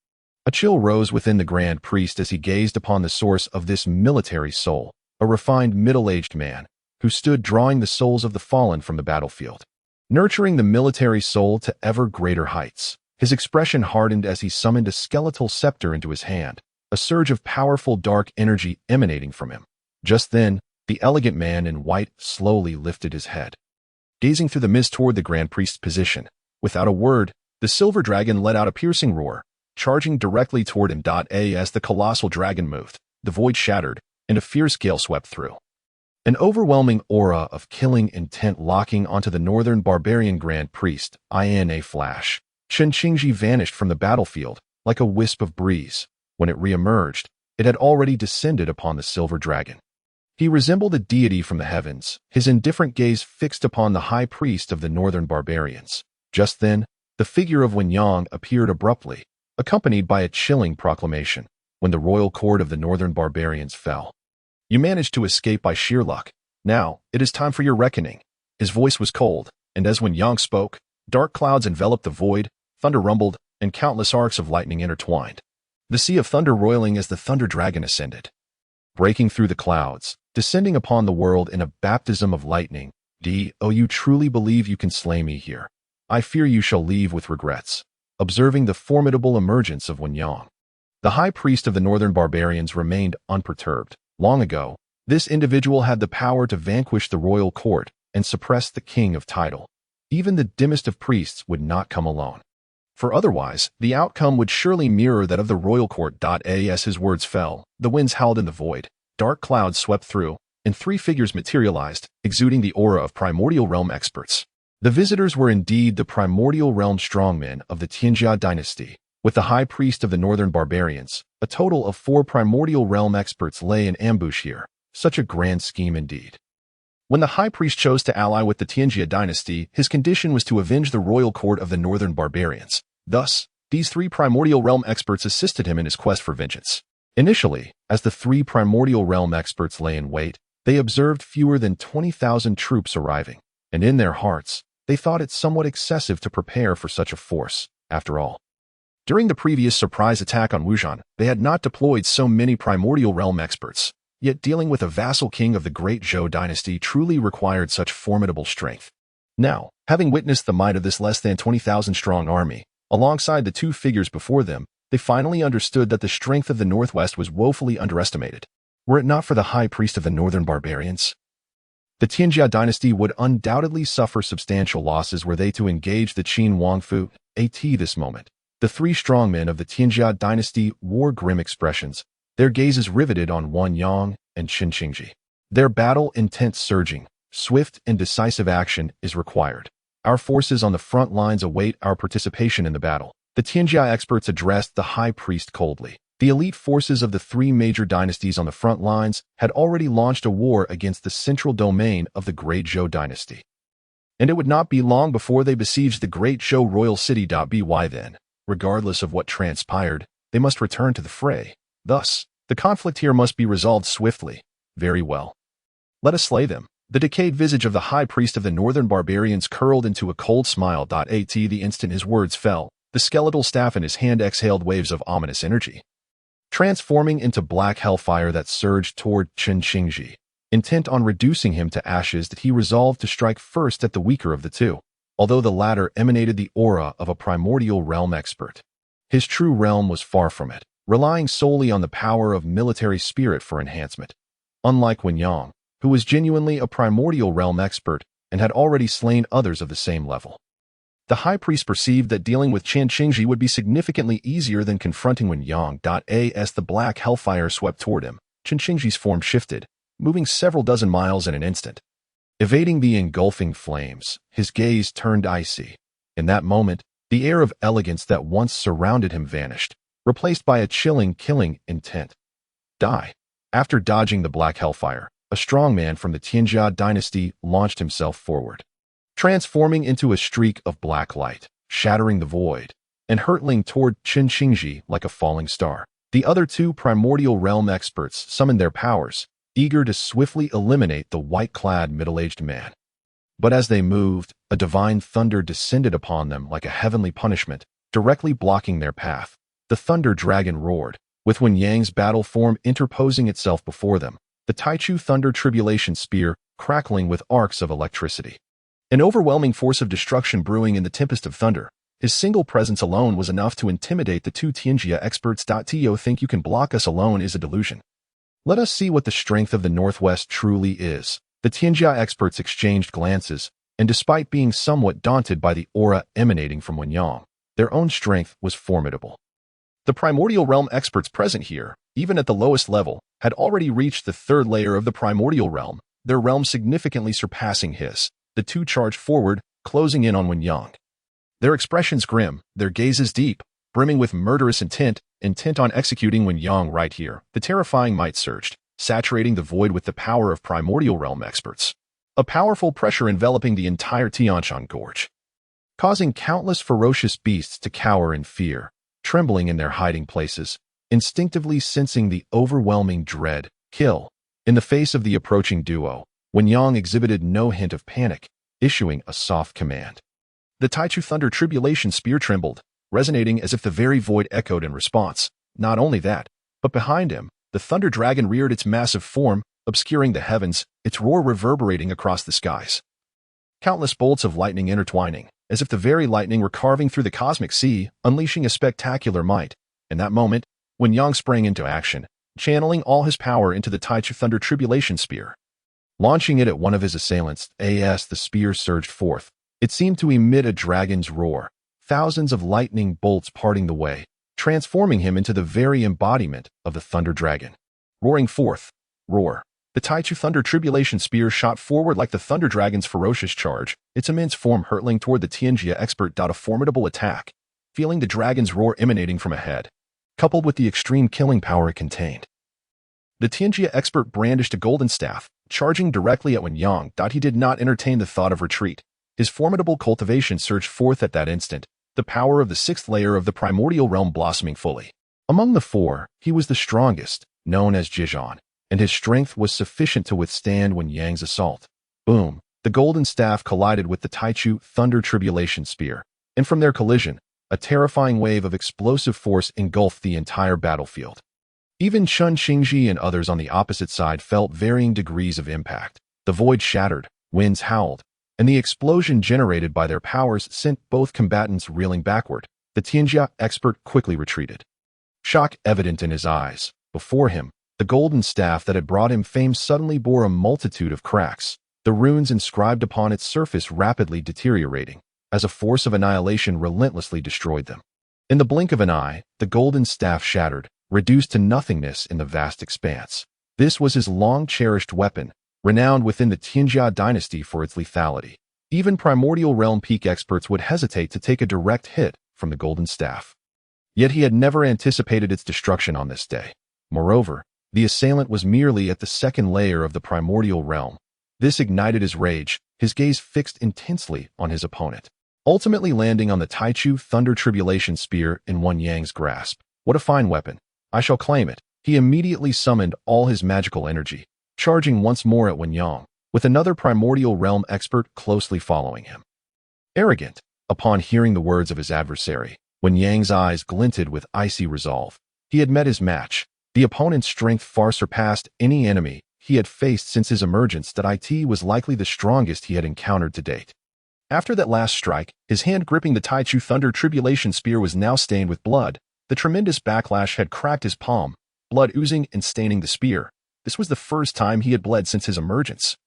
A chill rose within the grand priest as he gazed upon the source of this military soul, a refined middle-aged man, who stood drawing the souls of the fallen from the battlefield, nurturing the military soul to ever greater heights. His expression hardened as he summoned a skeletal scepter into his hand, a surge of powerful dark energy emanating from him. Just then, the elegant man in white slowly lifted his head, gazing through the mist toward the grand priest's position. Without a word, the silver dragon let out a piercing roar, charging directly toward him. As the colossal dragon moved, the void shattered, and a fierce gale swept through. An overwhelming aura of killing intent locking onto the northern barbarian grand priest. In a flash, Chun Qingji vanished from the battlefield like a wisp of breeze. When it re-emerged, it had already descended upon the silver dragon. He resembled a deity from the heavens, his indifferent gaze fixed upon the high priest of the northern barbarians. Just then, the figure of Wen Yang appeared abruptly, accompanied by a chilling proclamation. When the royal court of the northern barbarians fell, you managed to escape by sheer luck. Now, it is time for your reckoning. His voice was cold, and as Wen Yang spoke, dark clouds enveloped the void, thunder rumbled, and countless arcs of lightning intertwined. The sea of thunder roiling as the thunder dragon ascended, breaking through the clouds, descending upon the world in a baptism of lightning. You truly believe you can slay me here? I fear you shall leave with regrets. observing the formidable emergence of Wen Yang. The high priest of the northern barbarians remained unperturbed. Long ago, this individual had the power to vanquish the royal court and suppress the king of title. Even the dimmest of priests would not come alone. For otherwise, the outcome would surely mirror that of the royal court. As his words fell, the winds howled in the void, dark clouds swept through, and three figures materialized, exuding the aura of primordial realm experts. The visitors were indeed the primordial realm strongmen of the Qin Jun Dynasty. With the high priest of the northern barbarians, a total of 4 primordial realm experts lay in ambush here. Such a grand scheme indeed. When the high priest chose to ally with the Qin Jun Dynasty, his condition was to avenge the royal court of the northern barbarians. Thus, these 3 primordial realm experts assisted him in his quest for vengeance. Initially, as the 3 primordial realm experts lay in wait, they observed fewer than 20,000 troops arriving, and in their hearts, they thought it somewhat excessive to prepare for such a force, after all. During the previous surprise attack on Wujian, they had not deployed so many primordial realm experts, yet dealing with a vassal king of the Great Zhou Dynasty truly required such formidable strength. Now, having witnessed the might of this less than 20,000 strong army, alongside the 2 figures before them, they finally understood that the strength of the Northwest was woefully underestimated. Were it not for the high priest of the northern barbarians, the Qin Jun Dynasty would undoubtedly suffer substantial losses were they to engage the Qin Wangfu at this moment. The 3 strongmen of the Qin Jun Dynasty wore grim expressions, their gazes riveted on Wen Yang and Qin Qingji. Their battle intent surging, swift and decisive action is required. Our forces on the front lines await our participation in the battle. The Qin Jun experts addressed the high priest coldly. The elite forces of the 3 major dynasties on the front lines had already launched a war against the central domain of the Great Zhou Dynasty. And it would not be long before they besieged the Great Zhou royal city. By then, regardless of what transpired, they must return to the fray. Thus, the conflict here must be resolved swiftly. Very well. Let us slay them. The decayed visage of the high priest of the northern barbarians curled into a cold smile. At the instant his words fell, the skeletal staff in his hand exhaled waves of ominous energy, transforming into black hellfire that surged toward Qin Qingji. Intent on reducing him to ashes, that he resolved to strike first at the weaker of the 2, although the latter emanated the aura of a primordial realm expert. His true realm was far from it, relying solely on the power of military spirit for enhancement. Unlike Wen Yang, who was genuinely a primordial realm expert and had already slain others of the same level. The high priest perceived that dealing with Qin Qingji would be significantly easier than confronting Wen Yang. As the black hellfire swept toward him, Qin Qingji's form shifted, moving several dozen miles in an instant. Evading the engulfing flames, his gaze turned icy. In that moment, the air of elegance that once surrounded him vanished, replaced by a chilling, killing intent. Die. After dodging the black hellfire, a strong man from the Qin Jun Dynasty launched himself forward, transforming into a streak of black light, shattering the void, and hurtling toward Qin Qingji like a falling star. The other 2 primordial realm experts summoned their powers, eager to swiftly eliminate the white-clad middle-aged man. But as they moved, a divine thunder descended upon them like a heavenly punishment, directly blocking their path. The thunder dragon roared, with Wen Yang's battle form interposing itself before them, the Taichu Thunder Tribulation Spear crackling with arcs of electricity. An overwhelming force of destruction brewing in the tempest of thunder. His single presence alone was enough to intimidate the 2 Qin Jun experts. To think you can block us alone is a delusion. Let us see what the strength of the Northwest truly is. The Qin Jun experts exchanged glances, and despite being somewhat daunted by the aura emanating from Wen Yang, their own strength was formidable. The primordial realm experts present here, even at the lowest level, had already reached the 3rd layer of the primordial realm, their realm significantly surpassing his. The 2 charged forward, closing in on Wen Yang. Their expressions grim, their gazes deep, brimming with murderous intent on executing Wen Yang right here. The terrifying might surged, saturating the void with the power of primordial realm experts. A powerful pressure enveloping the entire Tianshan Gorge, causing countless ferocious beasts to cower in fear, trembling in their hiding places, instinctively sensing the overwhelming dread, kill. In the face of the approaching duo, Wen Yang exhibited no hint of panic, issuing a soft command. The Taichu Thunder Tribulation Spear trembled, resonating as if the very void echoed in response. Not only that, but behind him, the Thunder Dragon reared its massive form, obscuring the heavens, its roar reverberating across the skies. Countless bolts of lightning intertwining, as if the very lightning were carving through the cosmic sea, unleashing a spectacular might. In that moment, when Yang sprang into action, channeling all his power into the Taichu Thunder Tribulation Spear. Launching it at one of his assailants, the spear surged forth. It seemed to emit a dragon's roar, thousands of lightning bolts parting the way, transforming him into the very embodiment of the Thunder Dragon. Roaring forth, roar. The Taichu Thunder Tribulation Spear shot forward like the Thunder Dragon's ferocious charge, its immense form hurtling toward the Tianjia expert. A formidable attack, feeling the dragon's roar emanating from ahead, coupled with the extreme killing power it contained. The Tianjia expert brandished a golden staff, charging directly at Wen Yang. He did not entertain the thought of retreat. His formidable cultivation surged forth at that instant, the power of the sixth layer of the primordial realm blossoming fully. Among the four, he was the strongest, known as Zhizhan, and his strength was sufficient to withstand Wen Yang's assault. Boom! The golden staff collided with the Taichu Thunder Tribulation Spear, and from their collision, a terrifying wave of explosive force engulfed the entire battlefield. Even Chun Xingji and others on the opposite side felt varying degrees of impact. The void shattered, winds howled, and the explosion generated by their powers sent both combatants reeling backward. The Tianjia expert quickly retreated, shock evident in his eyes. Before him, the golden staff that had brought him fame suddenly bore a multitude of cracks, the runes inscribed upon its surface rapidly deteriorating, as a force of annihilation relentlessly destroyed them. In the blink of an eye, the golden staff shattered, reduced to nothingness in the vast expanse. This was his long-cherished weapon, renowned within the Qin Dynasty for its lethality. Even primordial realm peak experts would hesitate to take a direct hit from the golden staff. Yet he had never anticipated its destruction on this day. Moreover, the assailant was merely at the second layer of the primordial realm. This ignited his rage, his gaze fixed intensely on his opponent, ultimately landing on the Taichu Thunder Tribulation Spear in Wen Yang's grasp. What a fine weapon! I shall claim it. He immediately summoned all his magical energy, charging once more at Wen Yang, with another primordial realm expert closely following him. Arrogant, upon hearing the words of his adversary, Wen Yang's eyes glinted with icy resolve. He had met his match. The opponent's strength far surpassed any enemy he had faced since his emergence. It was likely the strongest he had encountered to date. After that last strike, his hand gripping the Taichu Thunder Tribulation Spear was now stained with blood. The tremendous backlash had cracked his palm, blood oozing and staining the spear. This was the first time he had bled since his emergence,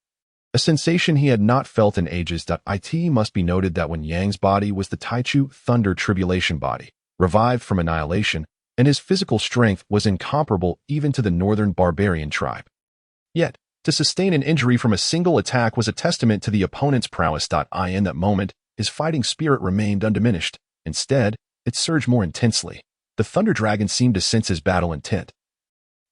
a sensation he had not felt in ages. It must be noted that Wen Yang's body was the Taichu Thunder Tribulation body, revived from annihilation, and his physical strength was incomparable even to the northern barbarian tribe. Yet, to sustain an injury from a single attack was a testament to the opponent's prowess. In that moment, his fighting spirit remained undiminished. Instead, it surged more intensely. The Thunder Dragon seemed to sense his battle intent.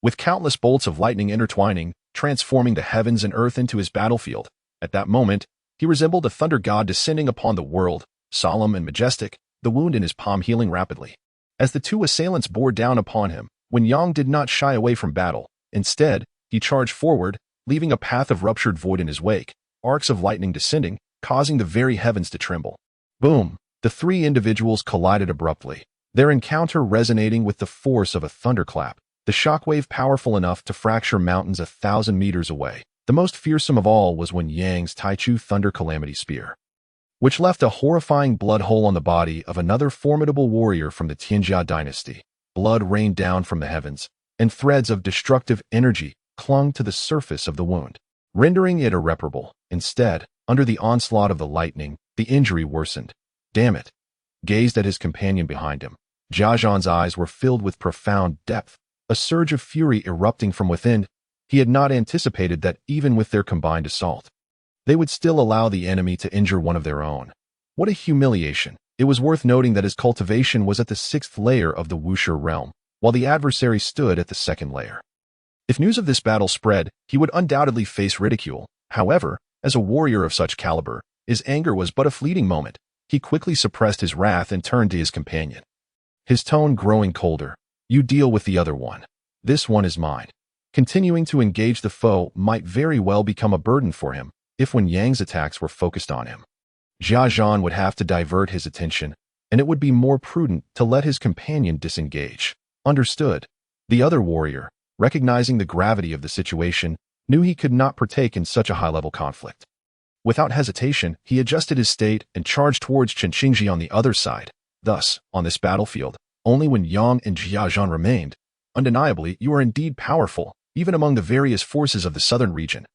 With countless bolts of lightning intertwining, transforming the heavens and earth into his battlefield, at that moment, he resembled a thunder god descending upon the world, solemn and majestic, the wound in his palm healing rapidly. As the two assailants bore down upon him, Wen Yang did not shy away from battle. Instead, he charged forward, leaving a path of ruptured void in his wake, arcs of lightning descending, causing the very heavens to tremble. Boom! The three individuals collided abruptly, their encounter resonating with the force of a thunderclap, the shockwave powerful enough to fracture mountains 1,000 meters away. The most fearsome of all was Wen Yang's Taichu Thunder Calamity Spear, which left a horrifying blood hole on the body of another formidable warrior from the Qin Dynasty. Blood rained down from the heavens, and threads of destructive energy clung to the surface of the wound, rendering it irreparable. Instead, under the onslaught of the lightning, the injury worsened. Damn it! Gazed at his companion behind him. Zhizhan's eyes were filled with profound depth, a surge of fury erupting from within. He had not anticipated that even with their combined assault, they would still allow the enemy to injure one of their own. What a humiliation! It was worth noting that his cultivation was at the 6th layer of the Wuxia realm, while the adversary stood at the 2nd layer. If news of this battle spread, he would undoubtedly face ridicule. However, as a warrior of such caliber, his anger was but a fleeting moment. He quickly suppressed his wrath and turned to his companion, his tone growing colder. You deal with the other one. This one is mine. Continuing to engage the foe might very well become a burden for him if Wen Yang's attacks were focused on him. Zhizhan would have to divert his attention, and it would be more prudent to let his companion disengage. Understood. The other warrior, recognizing the gravity of the situation, knew he could not partake in such a high-level conflict. Without hesitation, he adjusted his state and charged towards Qin on the other side. Thus, on this battlefield, only when Yang and Jia remained. Undeniably, you are indeed powerful, even among the various forces of the southern region.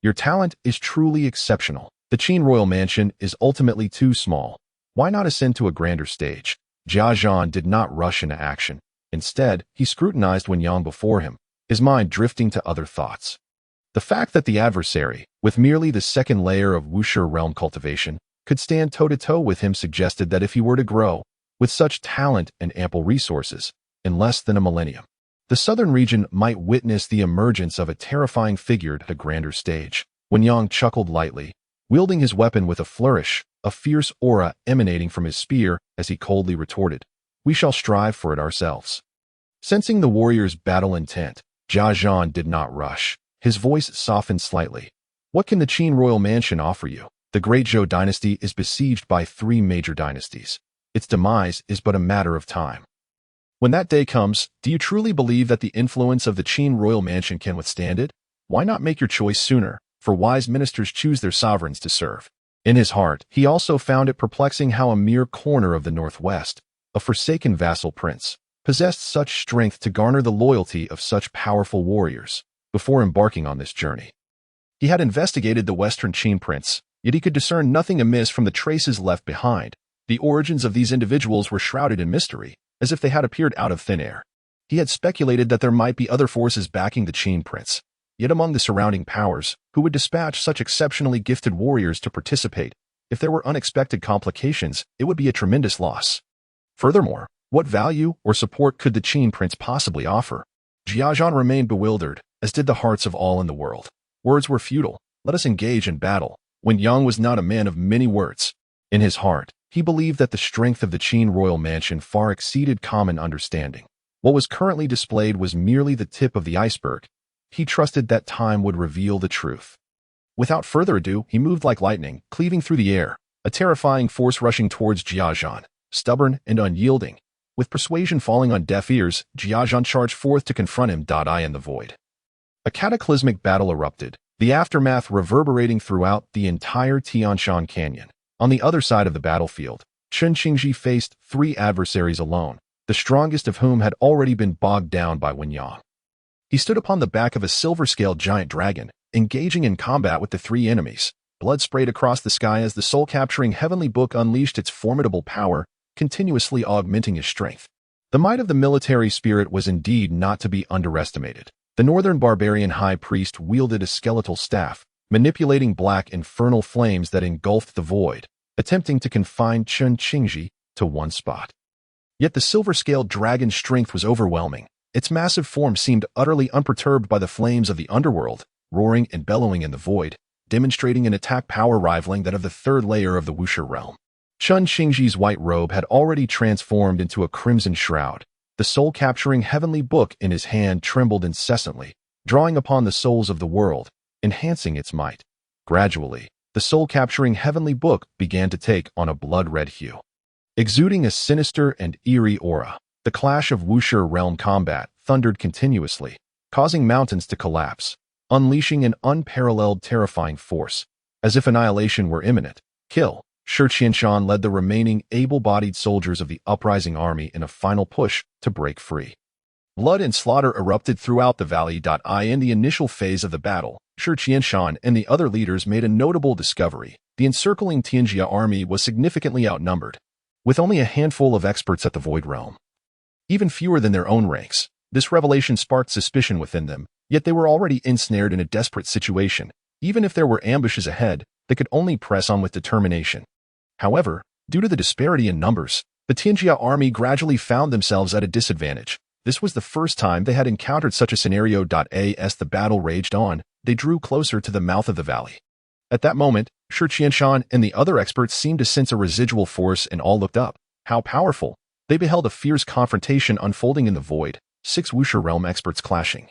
Your talent is truly exceptional. The Qin royal mansion is ultimately too small. Why not ascend to a grander stage? Jia did not rush into action. Instead, he scrutinized Wen Yang before him, his mind drifting to other thoughts. The fact that the adversary, with merely the second layer of Wuxia realm cultivation, could stand toe-to-toe with him suggested that if he were to grow, with such talent and ample resources, in less than a millennium, the southern region might witness the emergence of a terrifying figure at a grander stage. Wen Yang chuckled lightly, wielding his weapon with a flourish, a fierce aura emanating from his spear as he coldly retorted, "We shall strive for it ourselves." Sensing the warrior's battle intent, Jia did not rush. His voice softened slightly. "What can the Qin royal mansion offer you? The Great Zhou Dynasty is besieged by 3 major dynasties. Its demise is but a matter of time. When that day comes, do you truly believe that the influence of the Qin royal mansion can withstand it? Why not make your choice sooner? For wise ministers choose their sovereigns to serve." In his heart, he also found it perplexing how a mere corner of the Northwest, a forsaken vassal prince, possessed such strength to garner the loyalty of such powerful warriors. Before embarking on this journey, he had investigated the Western Qin prince, yet he could discern nothing amiss from the traces left behind. The origins of these individuals were shrouded in mystery, as if they had appeared out of thin air. He had speculated that there might be other forces backing the Qin prince, yet among the surrounding powers, who would dispatch such exceptionally gifted warriors to participate, if there were unexpected complications, it would be a tremendous loss. Furthermore, what value or support could the Qin prince possibly offer? Jia remained bewildered, as did the hearts of all in the world. Words were futile. Let us engage in battle. Wen Yang was not a man of many words. In his heart, he believed that the strength of the Qin royal mansion far exceeded common understanding. What was currently displayed was merely the tip of the iceberg. He trusted that time would reveal the truth. Without further ado, he moved like lightning, cleaving through the air, a terrifying force rushing towards Jia, stubborn and unyielding. With persuasion falling on deaf ears, Jia charged forth to confront him. I in the void. A cataclysmic battle erupted, the aftermath reverberating throughout the entire Tianshan Canyon. On the other side of the battlefield, Qin faced 3 adversaries alone, the strongest of whom had already been bogged down by Wen Yang. He stood upon the back of a silver-scaled giant dragon, engaging in combat with the 3 enemies. Blood sprayed across the sky as the soul-capturing heavenly book unleashed its formidable power, continuously augmenting his strength. The might of the military spirit was indeed not to be underestimated. The northern barbarian high priest wielded a skeletal staff, manipulating black infernal flames that engulfed the void, attempting to confine Qin to one spot. Yet the silver-scaled dragon's strength was overwhelming. Its massive form seemed utterly unperturbed by the flames of the underworld, roaring and bellowing in the void, demonstrating an attack power rivaling that of the 3rd layer of the Wuxia realm. Qin white robe had already transformed into a crimson shroud. The soul-capturing heavenly book in his hand trembled incessantly, drawing upon the souls of the world, enhancing its might. Gradually, the soul-capturing heavenly book began to take on a blood-red hue. Exuding a sinister and eerie aura, the clash of Wuxia realm combat thundered continuously, causing mountains to collapse, unleashing an unparalleled terrifying force. As if annihilation were imminent, Qin Jun led the remaining able-bodied soldiers of the uprising army in a final push to break free. Blood and slaughter erupted throughout the valley. In the initial phase of the battle, Qin Jun and the other leaders made a notable discovery. The encircling Tianjia army was significantly outnumbered, with only a handful of experts at the Void Realm. Even fewer than their own ranks. This revelation sparked suspicion within them, yet they were already ensnared in a desperate situation. Even if there were ambushes ahead, they could only press on with determination. However, due to the disparity in numbers, the Tianjia army gradually found themselves at a disadvantage. This was the first time they had encountered such a scenario. As the battle raged on, they drew closer to the mouth of the valley. At that moment, Qin Jun and the other experts seemed to sense a residual force and all looked up. How powerful! They beheld a fierce confrontation unfolding in the void, 6 Wuxia realm experts clashing.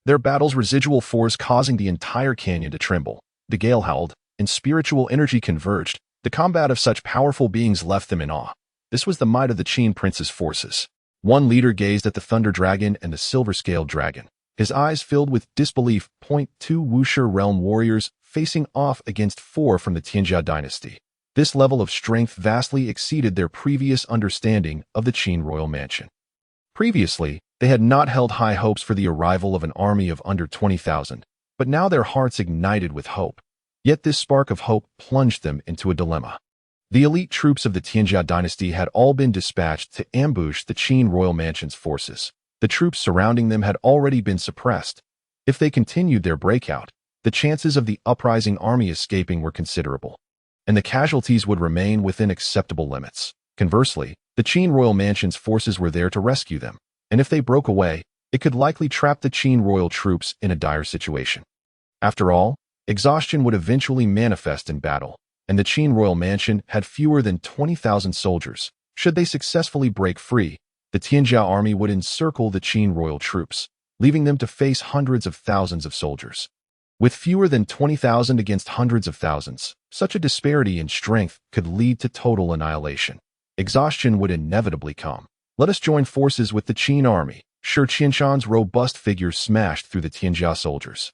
Their battle's residual force causing the entire canyon to tremble. The gale howled, and spiritual energy converged. The combat of such powerful beings left them in awe. This was the might of the Qin prince's forces. One leader gazed at the thunder dragon and the silver-scaled dragon, his eyes filled with disbelief. 2 Wuxia realm warriors facing off against 4 from the Qin Jun Dynasty. This level of strength vastly exceeded their previous understanding of the Qin royal mansion. Previously, they had not held high hopes for the arrival of an army of under 20,000, but now their hearts ignited with hope. Yet this spark of hope plunged them into a dilemma. The elite troops of the Qin Jun Dynasty had all been dispatched to ambush the Qin royal mansion's forces. The troops surrounding them had already been suppressed. If they continued their breakout, the chances of the uprising army escaping were considerable, and the casualties would remain within acceptable limits. Conversely, the Qin royal mansion's forces were there to rescue them, and if they broke away, it could likely trap the Qin royal troops in a dire situation. After all, exhaustion would eventually manifest in battle, and the Qin royal mansion had fewer than 20,000 soldiers. Should they successfully break free, the Tianjia army would encircle the Qin royal troops, leaving them to face hundreds of thousands of soldiers. With fewer than 20,000 against hundreds of thousands, such a disparity in strength could lead to total annihilation. Exhaustion would inevitably come. Let us join forces with the Qin army. Shi Qianshan's robust figure smashed through the Tianjia soldiers,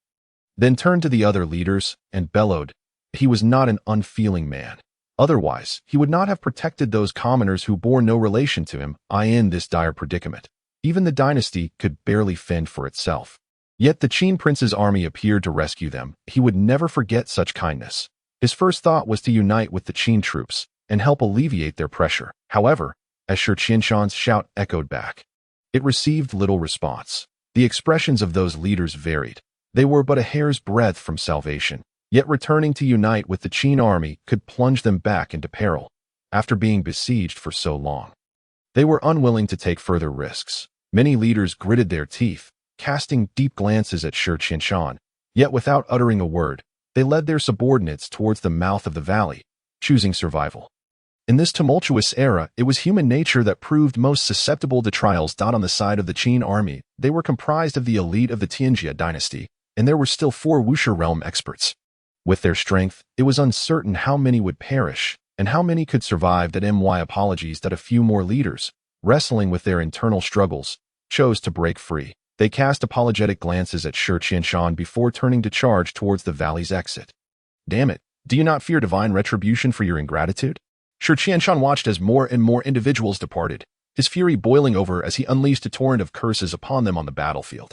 then turned to the other leaders and bellowed. He was not an unfeeling man. Otherwise, he would not have protected those commoners who bore no relation to him. In this dire predicament, even the dynasty could barely fend for itself. Yet the Qin prince's army appeared to rescue them. He would never forget such kindness. His first thought was to unite with the Qin troops and help alleviate their pressure. However, as Shi Qianshan's shout echoed back, it received little response. The expressions of those leaders varied. They were but a hair's breadth from salvation, yet returning to unite with the Qin army could plunge them back into peril. After being besieged for so long, they were unwilling to take further risks. Many leaders gritted their teeth, casting deep glances at Shi Qianshan, yet without uttering a word, they led their subordinates towards the mouth of the valley, choosing survival. In this tumultuous era, it was human nature that proved most susceptible to trials. On the side of the Qin army, they were comprised of the elite of the Tianjia dynasty, and there were still 4 Wuxia realm experts. With their strength, it was uncertain how many would perish, and how many could survive. Apologies that a few more leaders, wrestling with their internal struggles, chose to break free. They cast apologetic glances at Shi Qianshan before turning to charge towards the valley's exit. Damn it, do you not fear divine retribution for your ingratitude? Shi Qianshan watched as more and more individuals departed, his fury boiling over as he unleashed a torrent of curses upon them on the battlefield.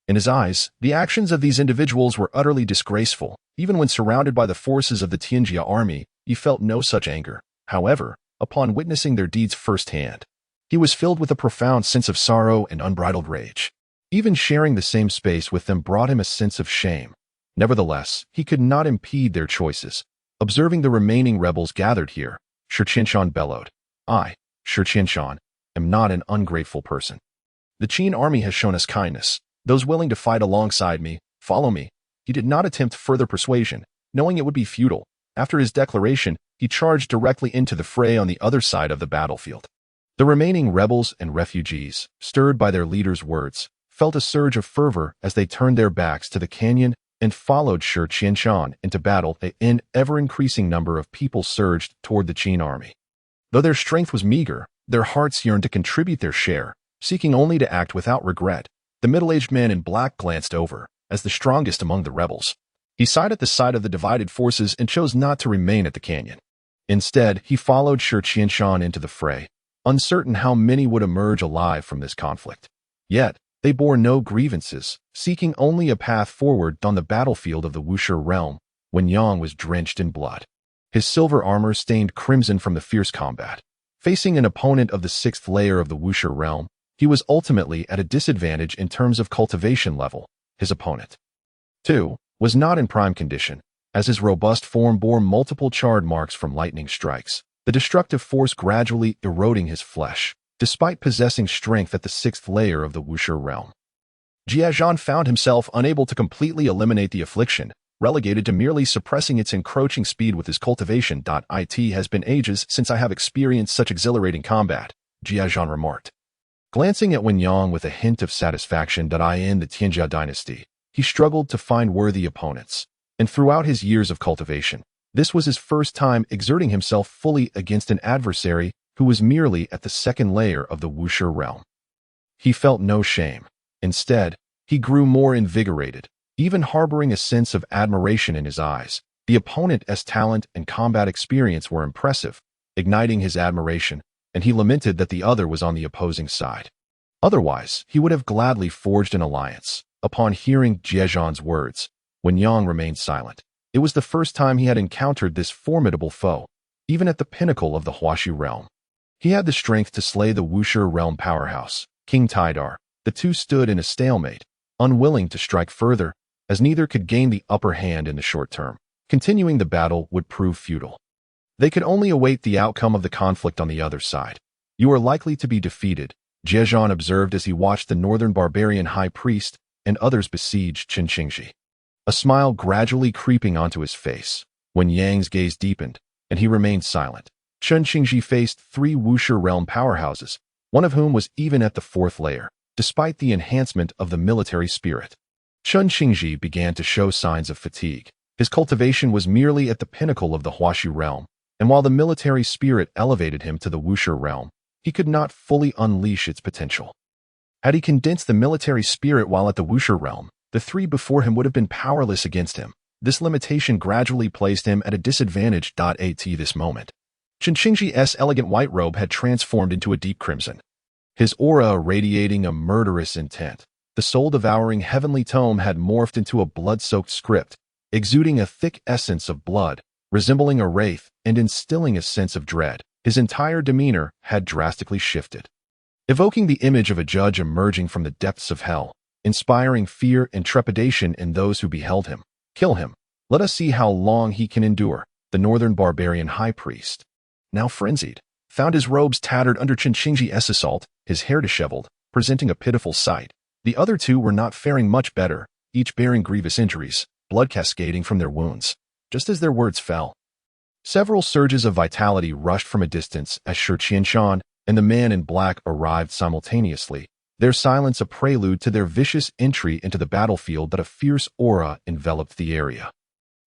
In his eyes, the actions of these individuals were utterly disgraceful. Even when surrounded by the forces of the Tianjia army, he felt no such anger. However, upon witnessing their deeds firsthand, he was filled with a profound sense of sorrow and unbridled rage. Even sharing the same space with them brought him a sense of shame. Nevertheless, he could not impede their choices. Observing the remaining rebels gathered here, Shi Qianshan bellowed, "I, Shi Qianshan, am not an ungrateful person. The Qin army has shown us kindness. Those willing to fight alongside me, follow me." He did not attempt further persuasion, knowing it would be futile. After his declaration, he charged directly into the fray on the other side of the battlefield. The remaining rebels and refugees, stirred by their leader's words, felt a surge of fervor as they turned their backs to the canyon and followed Shi Qianshan into battle. An ever-increasing number of people surged toward the Qin army. Though their strength was meager, their hearts yearned to contribute their share, seeking only to act without regret. The middle-aged man in black glanced over, as the strongest among the rebels. He sighed at the sight of the divided forces and chose not to remain at the canyon. Instead, he followed Shi Qianshan into the fray, uncertain how many would emerge alive from this conflict. Yet, they bore no grievances, seeking only a path forward. On the battlefield of the Wuxia realm, Wen Yang was drenched in blood. His silver armor stained crimson from the fierce combat. Facing an opponent of the 6th layer of the Wuxia realm, he was ultimately at a disadvantage in terms of cultivation level. His opponent, too, was not in prime condition, as his robust form bore multiple charred marks from lightning strikes, the destructive force gradually eroding his flesh. Despite possessing strength at the 6th layer of the Wuxia realm, Jia Zhan found himself unable to completely eliminate the affliction, relegated to merely suppressing its encroaching speed with his cultivation. It has been ages since I have experienced such exhilarating combat, Jia Zhan remarked. Glancing at Wen Yang with a hint of satisfaction. In the Tianjia dynasty, he struggled to find worthy opponents, and throughout his years of cultivation, this was his first time exerting himself fully against an adversary who was merely at the 2nd layer of the Wuxia realm. He felt no shame. Instead, he grew more invigorated, even harboring a sense of admiration in his eyes. The opponent's talent and combat experience were impressive, igniting his admiration, and he lamented that the other was on the opposing side. Otherwise, he would have gladly forged an alliance. Upon hearing Jiejan's words, Wen Yang remained silent. It was the first time he had encountered this formidable foe, even at the pinnacle of the Huaxi realm. He had the strength to slay the Wuxia realm powerhouse, King Tidar. The two stood in a stalemate, unwilling to strike further, as neither could gain the upper hand in the short term. Continuing the battle would prove futile. They could only await the outcome of the conflict on the other side. You are likely to be defeated, Jiejan observed as he watched the northern barbarian high priest and others besiege Qin Jun. A smile gradually creeping onto his face. When Yang's gaze deepened, and he remained silent. Qin Jun faced 3 Wuxia realm powerhouses, one of whom was even at the 4th layer, despite the enhancement of the military spirit. Qin Jun began to show signs of fatigue. His cultivation was merely at the pinnacle of the Huaxi realm, and while the military spirit elevated him to the Wuxia realm, he could not fully unleash its potential. Had he condensed the military spirit while at the Wuxia realm, the 3 before him would have been powerless against him. This limitation gradually placed him at a disadvantage. At this moment, Qin Jun's elegant white robe had transformed into a deep crimson, his aura radiating a murderous intent. The soul-devouring heavenly tome had morphed into a blood-soaked script, exuding a thick essence of blood, resembling a wraith and instilling a sense of dread. His entire demeanor had drastically shifted, evoking the image of a judge emerging from the depths of hell, inspiring fear and trepidation in those who beheld him. Kill him. Let us see how long he can endure. The northern barbarian high priest, now frenzied, found his robes tattered under Qin Jun's assault, his hair disheveled, presenting a pitiful sight. The other 2 were not faring much better, each bearing grievous injuries, blood cascading from their wounds. Just as their words fell, several surges of vitality rushed from a distance as Shi Qianshan and the man in black arrived simultaneously, their silence a prelude to their vicious entry into the battlefield. That a fierce aura enveloped the area,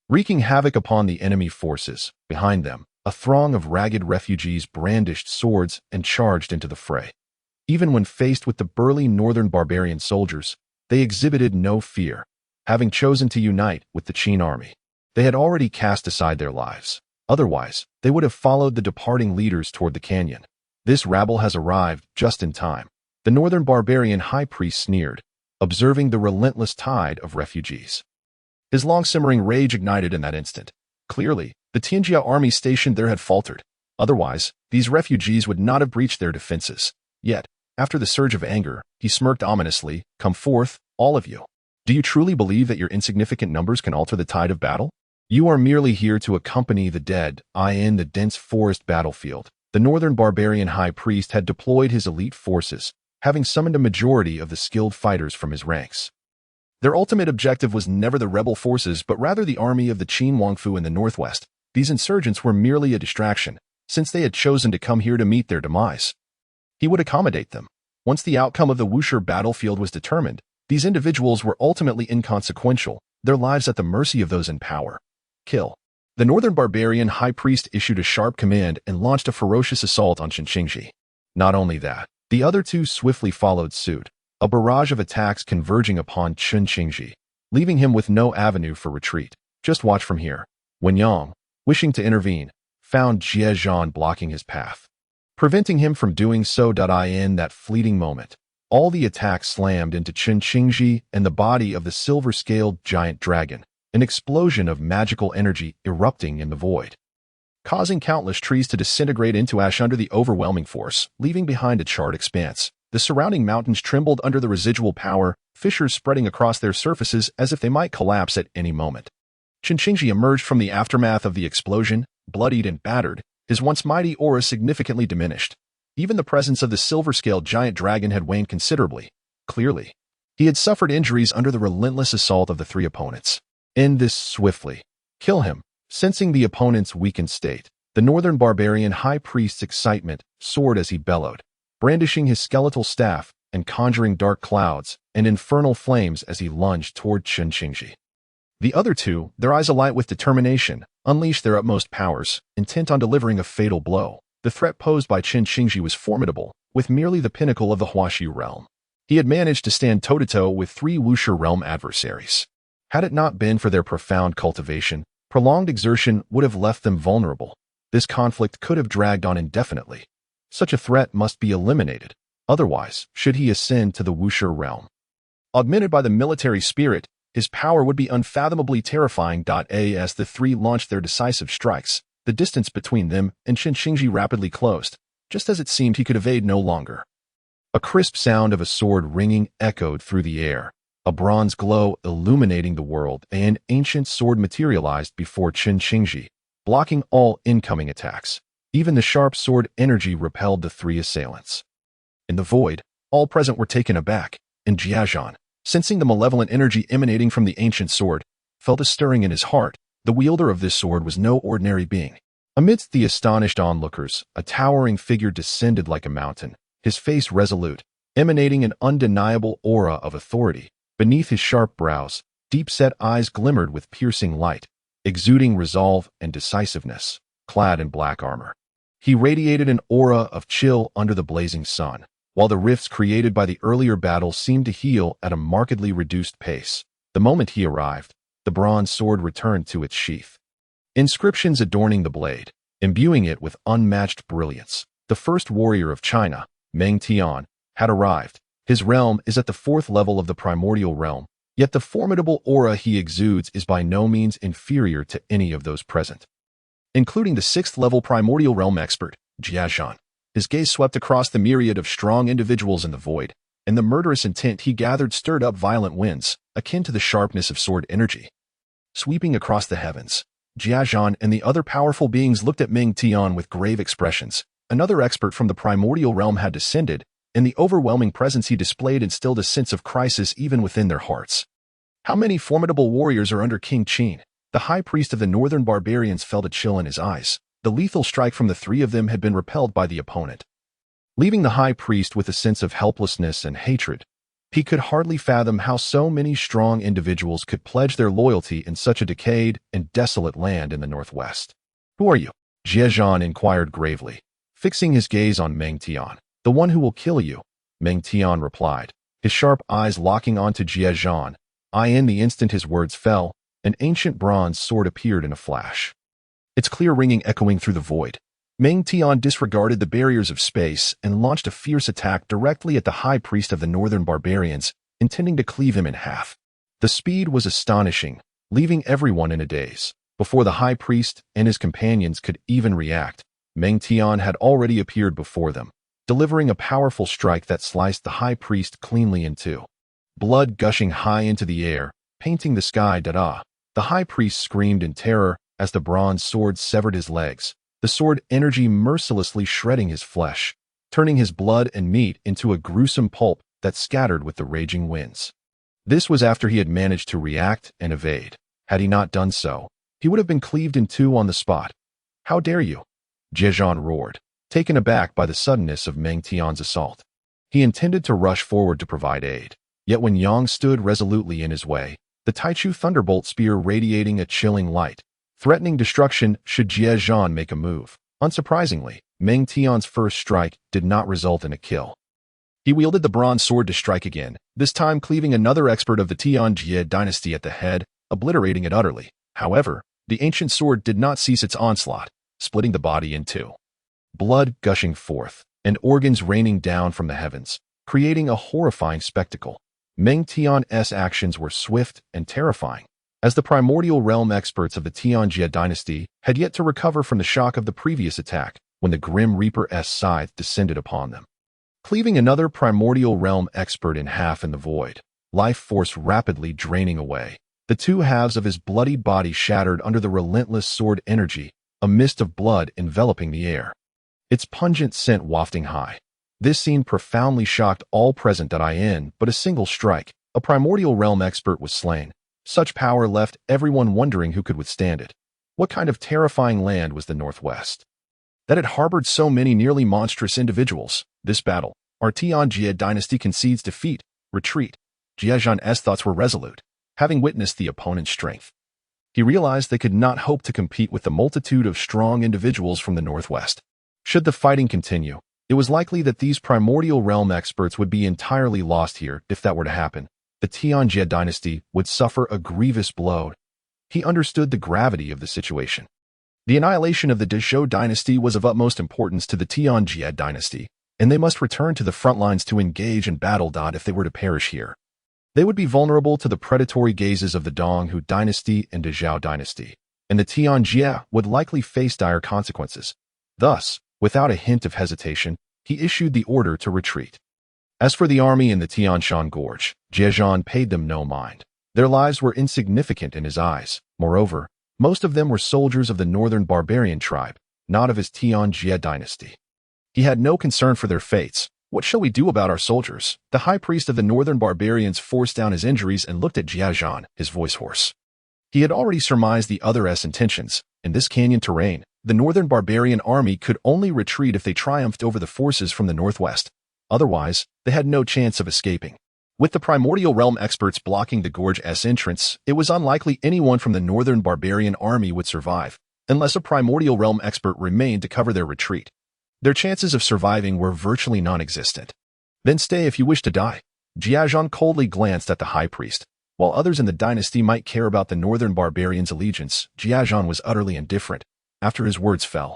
wreaking havoc upon the enemy forces. Behind them, a throng of ragged refugees brandished swords and charged into the fray. Even when faced with the burly northern barbarian soldiers, they exhibited no fear, having chosen to unite with the Qin army. They had already cast aside their lives. Otherwise, they would have followed the departing leaders toward the canyon. This rabble has arrived just in time, the northern barbarian high priest sneered, observing the relentless tide of refugees. His long-simmering rage ignited in that instant. Clearly, the Tianjia army stationed there had faltered. Otherwise, these refugees would not have breached their defenses. Yet, after the surge of anger, he smirked ominously. Come forth, all of you. Do you truly believe that your insignificant numbers can alter the tide of battle? You are merely here to accompany the dead, in the dense forest battlefield. The northern barbarian high priest had deployed his elite forces, having summoned a majority of the skilled fighters from his ranks. Their ultimate objective was never the rebel forces but rather the army of the Qin Wangfu in the northwest. These insurgents were merely a distraction, since they had chosen to come here to meet their demise. He would accommodate them. Once the outcome of the Wuxia battlefield was determined, these individuals were ultimately inconsequential, their lives at the mercy of those in power. Kill. The northern barbarian high priest issued a sharp command and launched a ferocious assault on Qin Jun. Not only that, the other 2 swiftly followed suit, a barrage of attacks converging upon Qin Jun, leaving him with no avenue for retreat. Just watch from here. Wen Yang, wishing to intervene, found Jiejan blocking his path, preventing him from doing so. In that fleeting moment, all the attacks slammed into Qin Jun and the body of the silver-scaled giant dragon, an explosion of magical energy erupting in the void, causing countless trees to disintegrate into ash under the overwhelming force, leaving behind a charred expanse. The surrounding mountains trembled under the residual power, fissures spreading across their surfaces as if they might collapse at any moment. Qin Jun emerged from the aftermath of the explosion, bloodied and battered, his once mighty aura significantly diminished. Even the presence of the silver-scaled giant dragon had waned considerably. Clearly, he had suffered injuries under the relentless assault of the 3 opponents. End this swiftly. Kill him. Sensing the opponent's weakened state, the northern barbarian high priest's excitement soared as he bellowed, brandishing his skeletal staff and conjuring dark clouds and infernal flames as he lunged toward Qin Jun. The other 2, their eyes alight with determination, unleashed their utmost powers, intent on delivering a fatal blow. The threat posed by Qin Jun was formidable, with merely the pinnacle of the Huaxi realm. He had managed to stand toe-to-toe with 3 Wuxia realm adversaries. Had it not been for their profound cultivation, prolonged exertion would have left them vulnerable. This conflict could have dragged on indefinitely. Such a threat must be eliminated. Otherwise, should he ascend to the Wuxia realm, augmented by the military spirit, his power would be unfathomably terrifying. As the three launched their decisive strikes, the distance between them and Qin rapidly closed, just as it seemed he could evade no longer. A crisp sound of a sword ringing echoed through the air, a bronze glow illuminating the world. An ancient sword materialized before Qin, blocking all incoming attacks. Even the sharp sword energy repelled the three assailants. In the void, all present were taken aback, and Jiazhan, sensing the malevolent energy emanating from the ancient sword, felt a stirring in his heart. The wielder of this sword was no ordinary being. Amidst the astonished onlookers, a towering figure descended like a mountain, his face resolute, emanating an undeniable aura of authority. Beneath his sharp brows, deep-set eyes glimmered with piercing light, exuding resolve and decisiveness. Clad in black armor, he radiated an aura of chill under the blazing sun, while the rifts created by the earlier battle seemed to heal at a markedly reduced pace. The moment he arrived, the bronze sword returned to its sheath, inscriptions adorning the blade, imbuing it with unmatched brilliance. The first warrior of China, Meng Tian, had arrived. His realm is at the 4th level of the primordial realm, yet the formidable aura he exudes is by no means inferior to any of those present, including the 6th level primordial realm expert, Jiazhan. His gaze swept across the myriad of strong individuals in the void, and the murderous intent he gathered stirred up violent winds, akin to the sharpness of sword energy. Sweeping across the heavens, Jiazhan and the other powerful beings looked at Meng Tian with grave expressions. Another expert from the primordial realm had descended, and the overwhelming presence he displayed instilled a sense of crisis even within their hearts. How many formidable warriors are under King Qin? The high priest of the northern barbarians felt a chill in his eyes. The lethal strike from the three of them had been repelled by the opponent, leaving the high priest with a sense of helplessness and hatred. He could hardly fathom how so many strong individuals could pledge their loyalty in such a decayed and desolate land in the northwest. "Who are you?" Jiazhan inquired gravely, fixing his gaze on Meng Tian. "The one who will kill you," Meng Tian replied, his sharp eyes locking onto Jiazhan. In the instant his words fell, an ancient bronze sword appeared in a flash, its clear ringing echoing through the void. Meng Tian disregarded the barriers of space and launched a fierce attack directly at the high priest of the northern barbarians, intending to cleave him in half. The speed was astonishing, leaving everyone in a daze. Before the high priest and his companions could even react, Meng Tian had already appeared before them, delivering a powerful strike that sliced the high priest cleanly in two. Blood gushing high into the air, painting the sky dada. The high priest screamed in terror as the bronze sword severed his legs, the sword energy mercilessly shredding his flesh, turning his blood and meat into a gruesome pulp that scattered with the raging winds. This was after he had managed to react and evade. Had he not done so, he would have been cleaved in two on the spot. "How dare you?" Jiazhan roared, taken aback by the suddenness of Meng Tian's assault. He intended to rush forward to provide aid, yet when Yang stood resolutely in his way, the Taichu thunderbolt spear radiating a chilling light, threatening destruction should Jiazhan make a move. Unsurprisingly, Meng Tian's first strike did not result in a kill. He wielded the bronze sword to strike again, this time cleaving another expert of the Qin Dynasty at the head, obliterating it utterly. However, the ancient sword did not cease its onslaught, splitting the body in two, blood gushing forth, and organs raining down from the heavens, creating a horrifying spectacle. Meng Tian's actions were swift and terrifying, as the primordial realm experts of the Qin Dynasty had yet to recover from the shock of the previous attack when the Grim Reaper's scythe descended upon them, cleaving another primordial realm expert in half in the void, life force rapidly draining away. The two halves of his bloodied body shattered under the relentless sword energy, a mist of blood enveloping the air, its pungent scent wafting high. This scene profoundly shocked all present. But a single strike, a primordial realm expert was slain. Such power left everyone wondering who could withstand it. What kind of terrifying land was the Northwest that had harbored so many nearly monstrous individuals? This battle, our Qin Dynasty concedes defeat, retreat. Jiazhan's thoughts were resolute. Having witnessed the opponent's strength, he realized they could not hope to compete with the multitude of strong individuals from the Northwest. Should the fighting continue, it was likely that these primordial realm experts would be entirely lost here. If that were to happen, the Qin Dynasty would suffer a grievous blow. He understood the gravity of the situation. The annihilation of the Zhou Dynasty was of utmost importance to the Qin Dynasty, and they must return to the front lines to engage in battle. If they were to perish here, they would be vulnerable to the predatory gazes of the Donghu Dynasty and the Zhou Dynasty, and the Qin would likely face dire consequences. Thus, without a hint of hesitation, he issued the order to retreat. As for the army in the Tianshan Gorge, Jie Zhan paid them no mind. Their lives were insignificant in his eyes. Moreover, most of them were soldiers of the northern barbarian tribe, not of his Qin dynasty. He had no concern for their fates. What shall we do about our soldiers? The high priest of the northern barbarians forced down his injuries and looked at Jie Zhan, his voice hoarse. He had already surmised the other's intentions. In this canyon terrain, the northern barbarian army could only retreat if they triumphed over the forces from the northwest. Otherwise, they had no chance of escaping. With the primordial realm experts blocking the gorge's entrance, it was unlikely anyone from the northern barbarian army would survive, unless a primordial realm expert remained to cover their retreat. Their chances of surviving were virtually non-existent. Then stay if you wish to die. Jie Zhan coldly glanced at the high priest. While others in the dynasty might care about the northern barbarians' allegiance, Jie Zhan was utterly indifferent. After his words fell,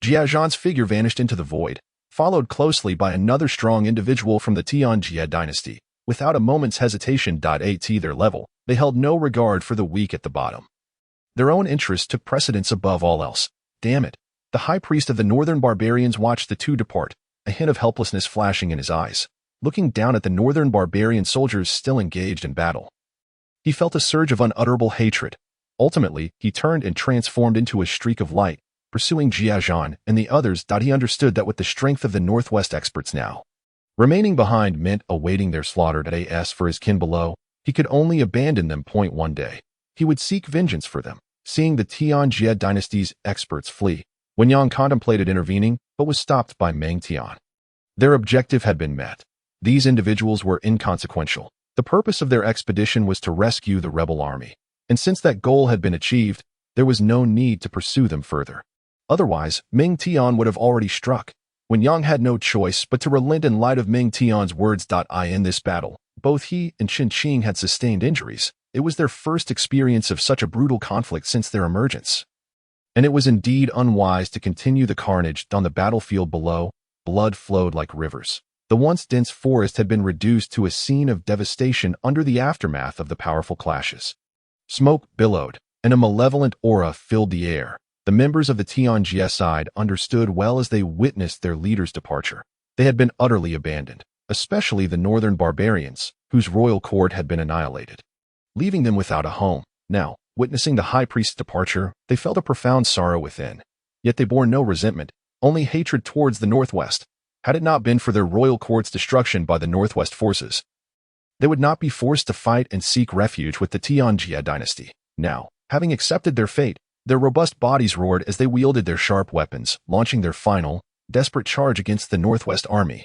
Jie Zhan's figure vanished into the void, followed closely by another strong individual from the Qin dynasty. Without a moment's hesitation at their level, they held no regard for the weak at the bottom. Their own interests took precedence above all else. Damn it. The high priest of the northern barbarians watched the two depart, a hint of helplessness flashing in his eyes, looking down at the northern barbarian soldiers still engaged in battle. He felt a surge of unutterable hatred. Ultimately, he turned and transformed into a streak of light, pursuing Jie Zhan and the others. He understood that with the strength of the northwest experts now, remaining behind meant awaiting their slaughter. As for his kin below, he could only abandon them. One day, he would seek vengeance for them. Seeing the Qin dynasty's experts flee, Wen Yang contemplated intervening, but was stopped by Meng Tian. Their objective had been met. These individuals were inconsequential. The purpose of their expedition was to rescue the rebel army, and since that goal had been achieved, there was no need to pursue them further. Otherwise, Meng Tian would have already struck. Wen Yang had no choice but to relent in light of Meng Tian's words. In this battle, both he and Qin Qing had sustained injuries. It was their first experience of such a brutal conflict since their emergence. And it was indeed unwise to continue the carnage on the battlefield below. Blood flowed like rivers. The once dense forest had been reduced to a scene of devastation under the aftermath of the powerful clashes. Smoke billowed, and a malevolent aura filled the air. The members of the Qin side understood well as they witnessed their leader's departure. They had been utterly abandoned, especially the northern barbarians, whose royal court had been annihilated, leaving them without a home. Now, witnessing the high priest's departure, they felt a profound sorrow within. Yet they bore no resentment, only hatred towards the northwest. Had it not been for their royal court's destruction by the northwest forces, they would not be forced to fight and seek refuge with the Qin dynasty. Now, having accepted their fate, their robust bodies roared as they wielded their sharp weapons, launching their final, desperate charge against the northwest army.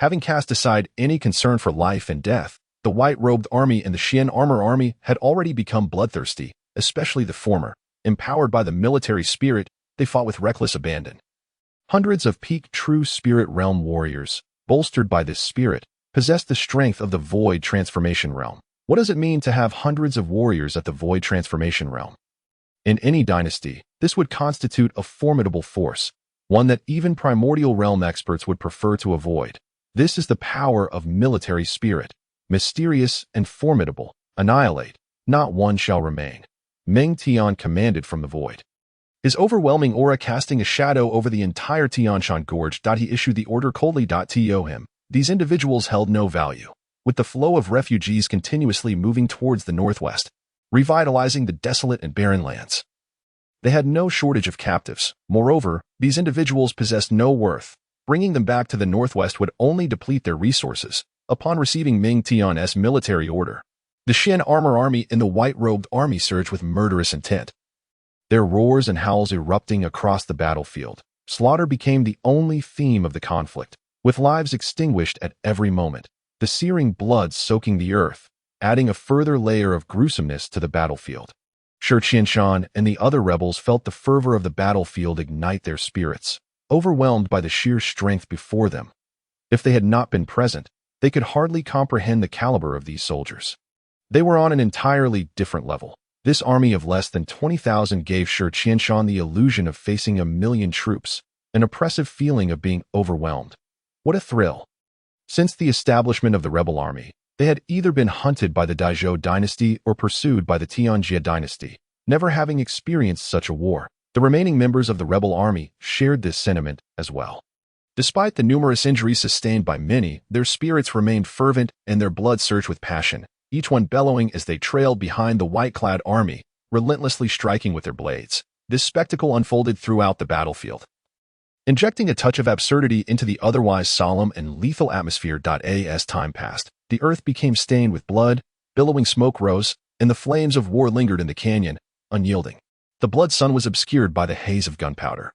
Having cast aside any concern for life and death, the white-robed army and the Xian armor army had already become bloodthirsty, especially the former. Empowered by the military spirit, they fought with reckless abandon. Hundreds of peak true spirit realm warriors, bolstered by this spirit, possessed the strength of the void transformation realm. What does it mean to have hundreds of warriors at the void transformation realm? In any dynasty, this would constitute a formidable force, one that even primordial realm experts would prefer to avoid. This is the power of military spirit. Mysterious and formidable, annihilate, not one shall remain. Meng Tian commanded from the void, his overwhelming aura casting a shadow over the entire Tianshan Gorge. He issued the order coldly. To him, these individuals held no value. With the flow of refugees continuously moving towards the northwest, revitalizing the desolate and barren lands, they had no shortage of captives. Moreover, these individuals possessed no worth. Bringing them back to the northwest would only deplete their resources. Upon receiving Meng Tian's military order, the Xian armor army and the white-robed army surged with murderous intent. Their roars and howls erupting across the battlefield, slaughter became the only theme of the conflict, with lives extinguished at every moment, the searing blood soaking the earth, adding a further layer of gruesomeness to the battlefield. Qin Jun and the other rebels felt the fervor of the battlefield ignite their spirits, overwhelmed by the sheer strength before them. If they had not been present, they could hardly comprehend the caliber of these soldiers. They were on an entirely different level. This army of less than 20,000 gave Shi Qianshan the illusion of facing 1,000,000 troops, an oppressive feeling of being overwhelmed. What a thrill! Since the establishment of the rebel army, they had either been hunted by the Great Zhou Dynasty or pursued by the Qin Jun Dynasty. Never having experienced such a war, the remaining members of the rebel army shared this sentiment as well. Despite the numerous injuries sustained by many, their spirits remained fervent and their blood surged with passion, each one bellowing as they trailed behind the white-clad army, relentlessly striking with their blades. This spectacle unfolded throughout the battlefield, injecting a touch of absurdity into the otherwise solemn and lethal atmosphere. As time passed, the earth became stained with blood, billowing smoke rose, and the flames of war lingered in the canyon, unyielding. The blood sun was obscured by the haze of gunpowder,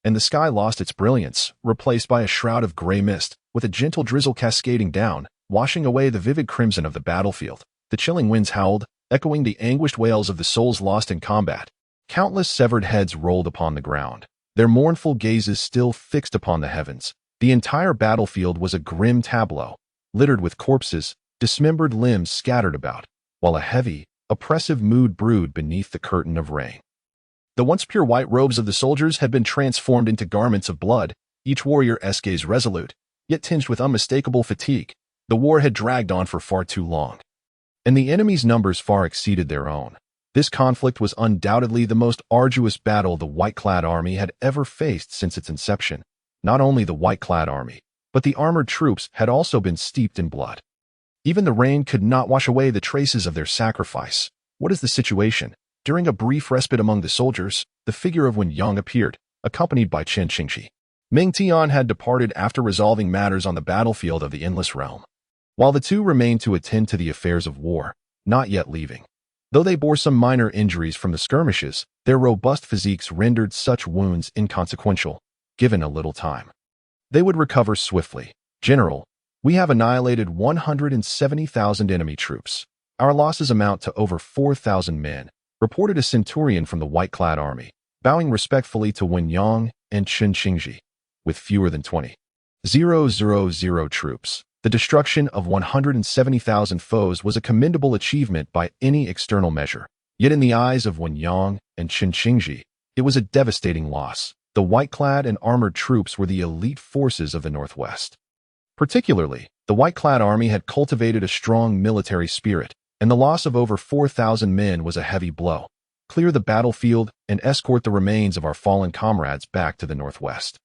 and the sky lost its brilliance, replaced by a shroud of gray mist, with a gentle drizzle cascading down, washing away the vivid crimson of the battlefield. The chilling winds howled, echoing the anguished wails of the souls lost in combat. Countless severed heads rolled upon the ground, their mournful gazes still fixed upon the heavens. The entire battlefield was a grim tableau, littered with corpses, dismembered limbs scattered about, while a heavy, oppressive mood brewed beneath the curtain of rain. The once pure white robes of the soldiers had been transformed into garments of blood, each warrior's gaze resolute, yet tinged with unmistakable fatigue. The war had dragged on for far too long, and the enemy's numbers far exceeded their own. This conflict was undoubtedly the most arduous battle the white-clad army had ever faced since its inception. Not only the white-clad army, but the armored troops had also been steeped in blood. Even the rain could not wash away the traces of their sacrifice. What is the situation? During a brief respite among the soldiers, the figure of Wen Yang appeared, accompanied by Chen Qingji. Ming Tian had departed after resolving matters on the battlefield of the Endless Realm, while the two remained to attend to the affairs of war, not yet leaving. Though they bore some minor injuries from the skirmishes, their robust physiques rendered such wounds inconsequential. Given a little time, they would recover swiftly. General, we have annihilated 170,000 enemy troops. Our losses amount to over 4,000 men, reported a centurion from the white-clad army, bowing respectfully to Wen Yang and Chen Qingji. With fewer than 20,000 troops, the destruction of 170,000 foes was a commendable achievement by any external measure. Yet in the eyes of Wen Yang and Chen Qingji, it was a devastating loss. The white-clad and armored troops were the elite forces of the Northwest. Particularly, the white-clad army had cultivated a strong military spirit, and the loss of over 4,000 men was a heavy blow. Clear the battlefield and escort the remains of our fallen comrades back to the Northwest.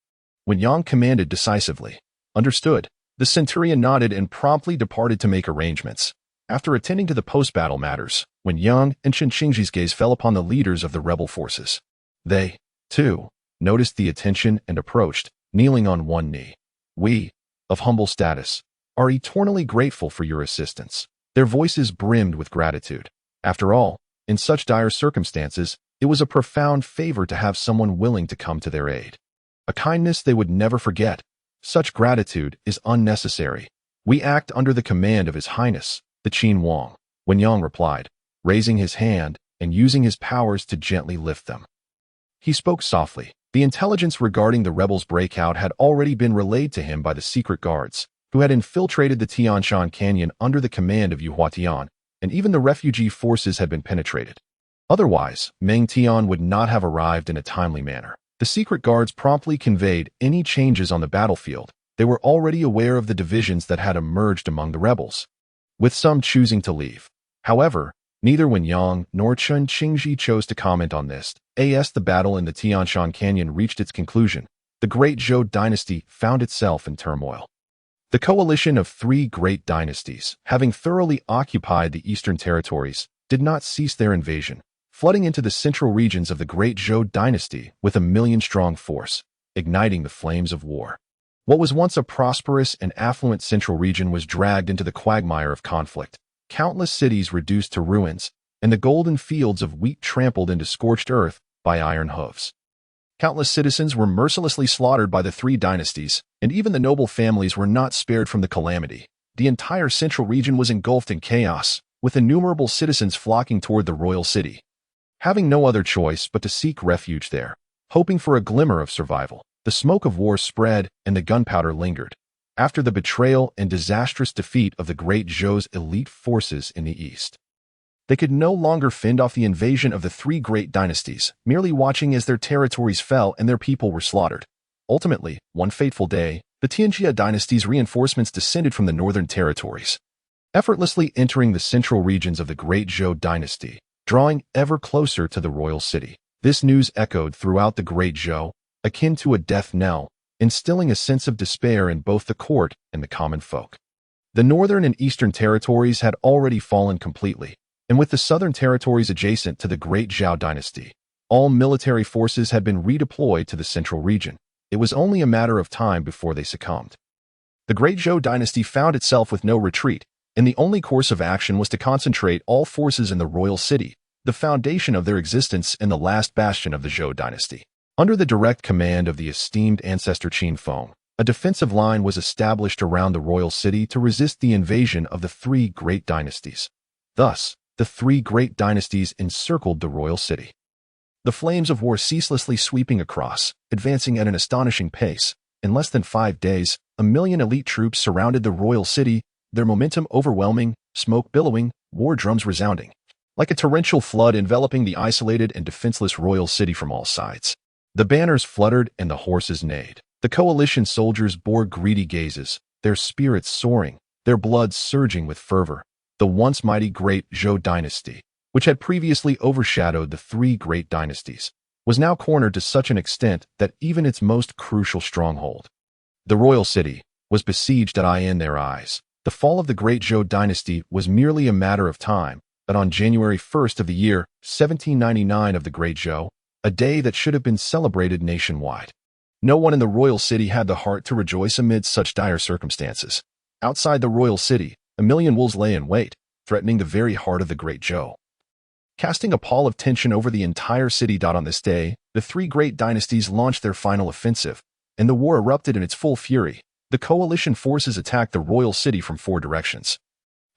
Wen Yang commanded decisively. Understood. The centurion nodded and promptly departed to make arrangements. After attending to the post-battle matters, Wen Yang and Chen Qingji's gaze fell upon the leaders of the rebel forces. They, too, noticed the attention and approached, kneeling on one knee. We, of humble status, are eternally grateful for your assistance. Their voices brimmed with gratitude. After all, in such dire circumstances, it was a profound favor to have someone willing to come to their aid. A kindness they would never forget. Such gratitude is unnecessary. We act under the command of His Highness, the Qin Wang, Wen Yang replied, raising his hand and using his powers to gently lift them. He spoke softly. The intelligence regarding the rebels' breakout had already been relayed to him by the secret guards, who had infiltrated the Tianshan Canyon under the command of Yu Huatian, and even the refugee forces had been penetrated. Otherwise, Meng Tian would not have arrived in a timely manner. The secret guards promptly conveyed any changes on the battlefield. They were already aware of the divisions that had emerged among the rebels, with some choosing to leave. However, neither Wen Yang nor Chen Qingji chose to comment on this. As the battle in the Tianshan Canyon reached its conclusion, the Great Zhou Dynasty found itself in turmoil. The coalition of three great dynasties, having thoroughly occupied the eastern territories, did not cease their invasion, flooding into the central regions of the Great Zhou Dynasty with a 1,000,000-strong force, igniting the flames of war. What was once a prosperous and affluent central region was dragged into the quagmire of conflict. Countless cities reduced to ruins, and the golden fields of wheat trampled into scorched earth by iron hooves. Countless citizens were mercilessly slaughtered by the three dynasties, and even the noble families were not spared from the calamity. The entire central region was engulfed in chaos, with innumerable citizens flocking toward the royal city, having no other choice but to seek refuge there. Hoping for a glimmer of survival, the smoke of war spread and the gunpowder lingered. after the betrayal and disastrous defeat of the Great Zhou's elite forces in the east. They could no longer fend off the invasion of the three great dynasties, merely watching as their territories fell and their people were slaughtered. Ultimately, one fateful day, the Qin Dynasty's reinforcements descended from the northern territories, effortlessly entering the central regions of the Great Zhou Dynasty, drawing ever closer to the royal city. This news echoed throughout the Great Zhou, akin to a death knell, instilling a sense of despair in both the court and the common folk. The northern and eastern territories had already fallen completely, and with the southern territories adjacent to the Great Zhou Dynasty, all military forces had been redeployed to the central region. It was only a matter of time before they succumbed. The Great Zhou Dynasty found itself with no retreat, and the only course of action was to concentrate all forces in the royal city, the foundation of their existence and the last bastion of the Zhou Dynasty. Under the direct command of the esteemed ancestor Qin Feng, a defensive line was established around the royal city to resist the invasion of the three great dynasties. Thus, the three great dynasties encircled the royal city. The flames of war ceaselessly sweeping across, advancing at an astonishing pace. In less than 5 days, 1 million elite troops surrounded the royal city, their momentum overwhelming, smoke billowing, war drums resounding, like a torrential flood enveloping the isolated and defenseless royal city from all sides. The banners fluttered and the horses neighed. The coalition soldiers bore greedy gazes, their spirits soaring, their blood surging with fervor. The once mighty Great Zhou Dynasty, which had previously overshadowed the three great dynasties, was now cornered to such an extent that even its most crucial stronghold, the royal city, was besieged in their eyes. The fall of the Great Zhou Dynasty was merely a matter of time, but on January 1st of the year 1799 of the Great Zhou, a day that should have been celebrated nationwide, no one in the royal city had the heart to rejoice amid such dire circumstances. Outside the royal city, 1 million wolves lay in wait, threatening the very heart of the Great Zhou, casting a pall of tension over the entire city. On this day, the three great dynasties launched their final offensive, and the war erupted in its full fury. The coalition forces attacked the royal city from 4 directions.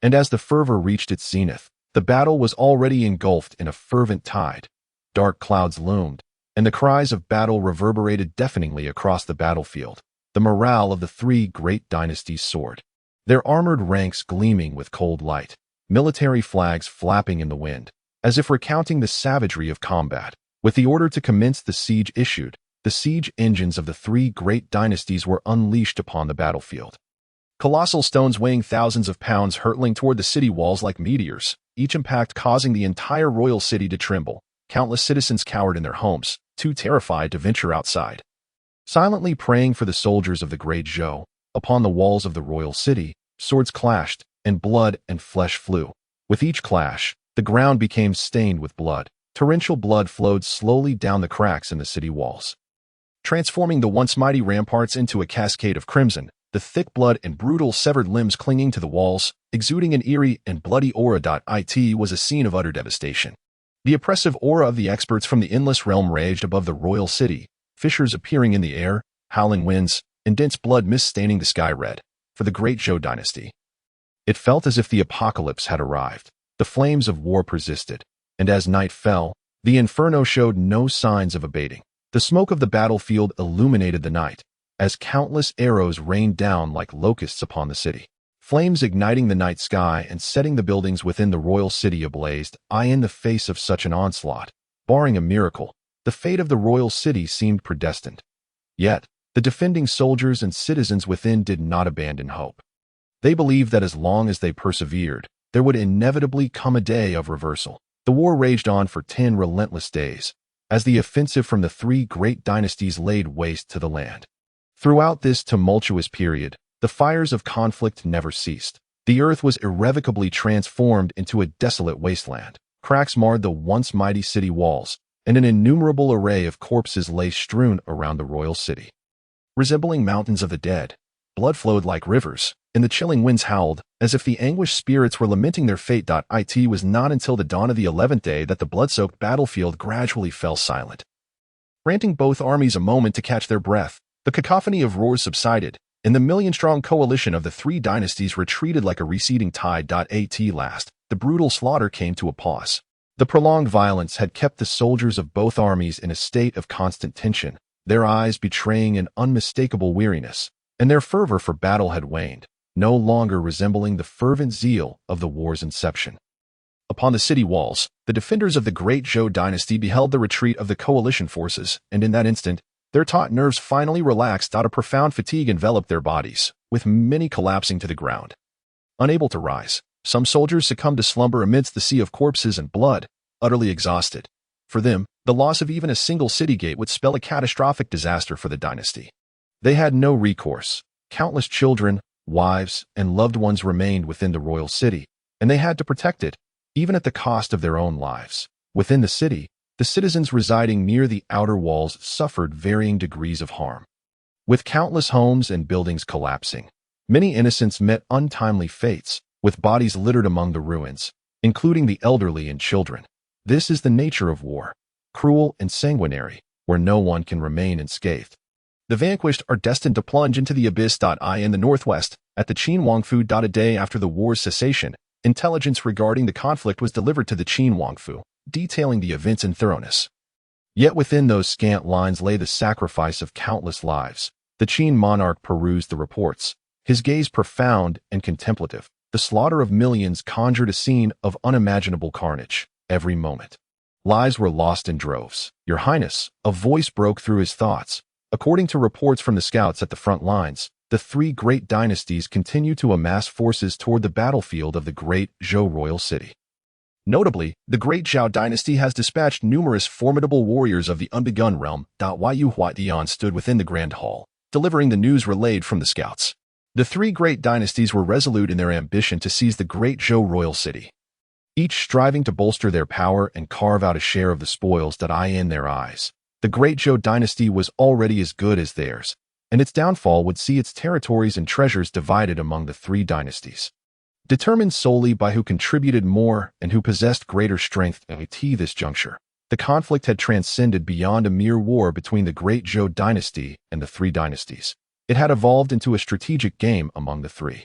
And as the fervor reached its zenith, the battle was already engulfed in a fervent tide. Dark clouds loomed, and the cries of battle reverberated deafeningly across the battlefield. The morale of the three great dynasties soared, their armored ranks gleaming with cold light, military flags flapping in the wind, as if recounting the savagery of combat. With the order to commence the siege issued, the siege engines of the three great dynasties were unleashed upon the battlefield. Colossal stones weighing thousands of pounds hurtling toward the city walls like meteors, each impact causing the entire royal city to tremble. Countless citizens cowered in their homes, too terrified to venture outside. Silently praying for the soldiers of the Great Zhou, upon the walls of the royal city, swords clashed, and blood and flesh flew. With each clash, the ground became stained with blood. Torrential blood flowed slowly down the cracks in the city walls, transforming the once mighty ramparts into a cascade of crimson, the thick blood and brutal severed limbs clinging to the walls, exuding an eerie and bloody aura. It was a scene of utter devastation. The oppressive aura of the experts from the endless realm raged above the royal city, fissures appearing in the air, howling winds, and dense blood mist staining the sky red. For the Great Zhou Dynasty, it felt as if the apocalypse had arrived. The flames of war persisted, and as night fell, the inferno showed no signs of abating. The smoke of the battlefield illuminated the night, as countless arrows rained down like locusts upon the city, flames igniting the night sky and setting the buildings within the royal city ablaze. In the face of such an onslaught, barring a miracle, the fate of the royal city seemed predestined. Yet, the defending soldiers and citizens within did not abandon hope. They believed that as long as they persevered, there would inevitably come a day of reversal. The war raged on for 10 relentless days, as the offensive from the three great dynasties laid waste to the land. Throughout this tumultuous period, the fires of conflict never ceased. The earth was irrevocably transformed into a desolate wasteland. Cracks marred the once mighty city walls, and an innumerable array of corpses lay strewn around the royal city. Resembling mountains of the dead, blood flowed like rivers, and the chilling winds howled, as if the anguished spirits were lamenting their fate. It was not until the dawn of the 11th day that the blood-soaked battlefield gradually fell silent. Granting both armies a moment to catch their breath, the cacophony of roars subsided, and the million-strong coalition of the three dynasties retreated like a receding tide. At last, the brutal slaughter came to a pause. The prolonged violence had kept the soldiers of both armies in a state of constant tension, their eyes betraying an unmistakable weariness. and their fervor for battle had waned, no longer resembling the fervent zeal of the war's inception. Upon the city walls, the defenders of the Great Zhou Dynasty beheld the retreat of the coalition forces, and in that instant, their taut nerves finally relaxed. A profound fatigue enveloped their bodies, with many collapsing to the ground. Unable to rise, some soldiers succumbed to slumber amidst the sea of corpses and blood, utterly exhausted. For them, the loss of even a single city gate would spell a catastrophic disaster for the dynasty. They had no recourse. Countless children, wives, and loved ones remained within the royal city, and they had to protect it, even at the cost of their own lives. Within the city, the citizens residing near the outer walls suffered varying degrees of harm. With countless homes and buildings collapsing, many innocents met untimely fates, with bodies littered among the ruins, including the elderly and children. This is the nature of war, cruel and sanguinary, where no one can remain unscathed. The vanquished are destined to plunge into the abyss. In the northwest, at the Qin Huangfu. A day after the war's cessation, intelligence regarding the conflict was delivered to the Qin Huangfu, detailing the events in thoroughness. Yet within those scant lines lay the sacrifice of countless lives. The Qin monarch perused the reports, his gaze profound and contemplative. The slaughter of millions conjured a scene of unimaginable carnage. Every moment, lives were lost in droves. Your Highness, a voice broke through his thoughts. According to reports from the scouts at the front lines, the three great dynasties continue to amass forces toward the battlefield of the Great Zhou royal city. Notably, the Great Zhou Dynasty has dispatched numerous formidable warriors of the unbegun realm. Yu Huaidian stood within the grand hall, delivering the news relayed from the scouts. The three great dynasties were resolute in their ambition to seize the Great Zhou royal city, each striving to bolster their power and carve out a share of the spoils. In their eyes, the Great Zhou Dynasty was already as good as theirs, and its downfall would see its territories and treasures divided among the three dynasties. Determined solely by who contributed more and who possessed greater strength at this juncture, the conflict had transcended beyond a mere war between the Great Zhou Dynasty and the three dynasties. It had evolved into a strategic game among the three.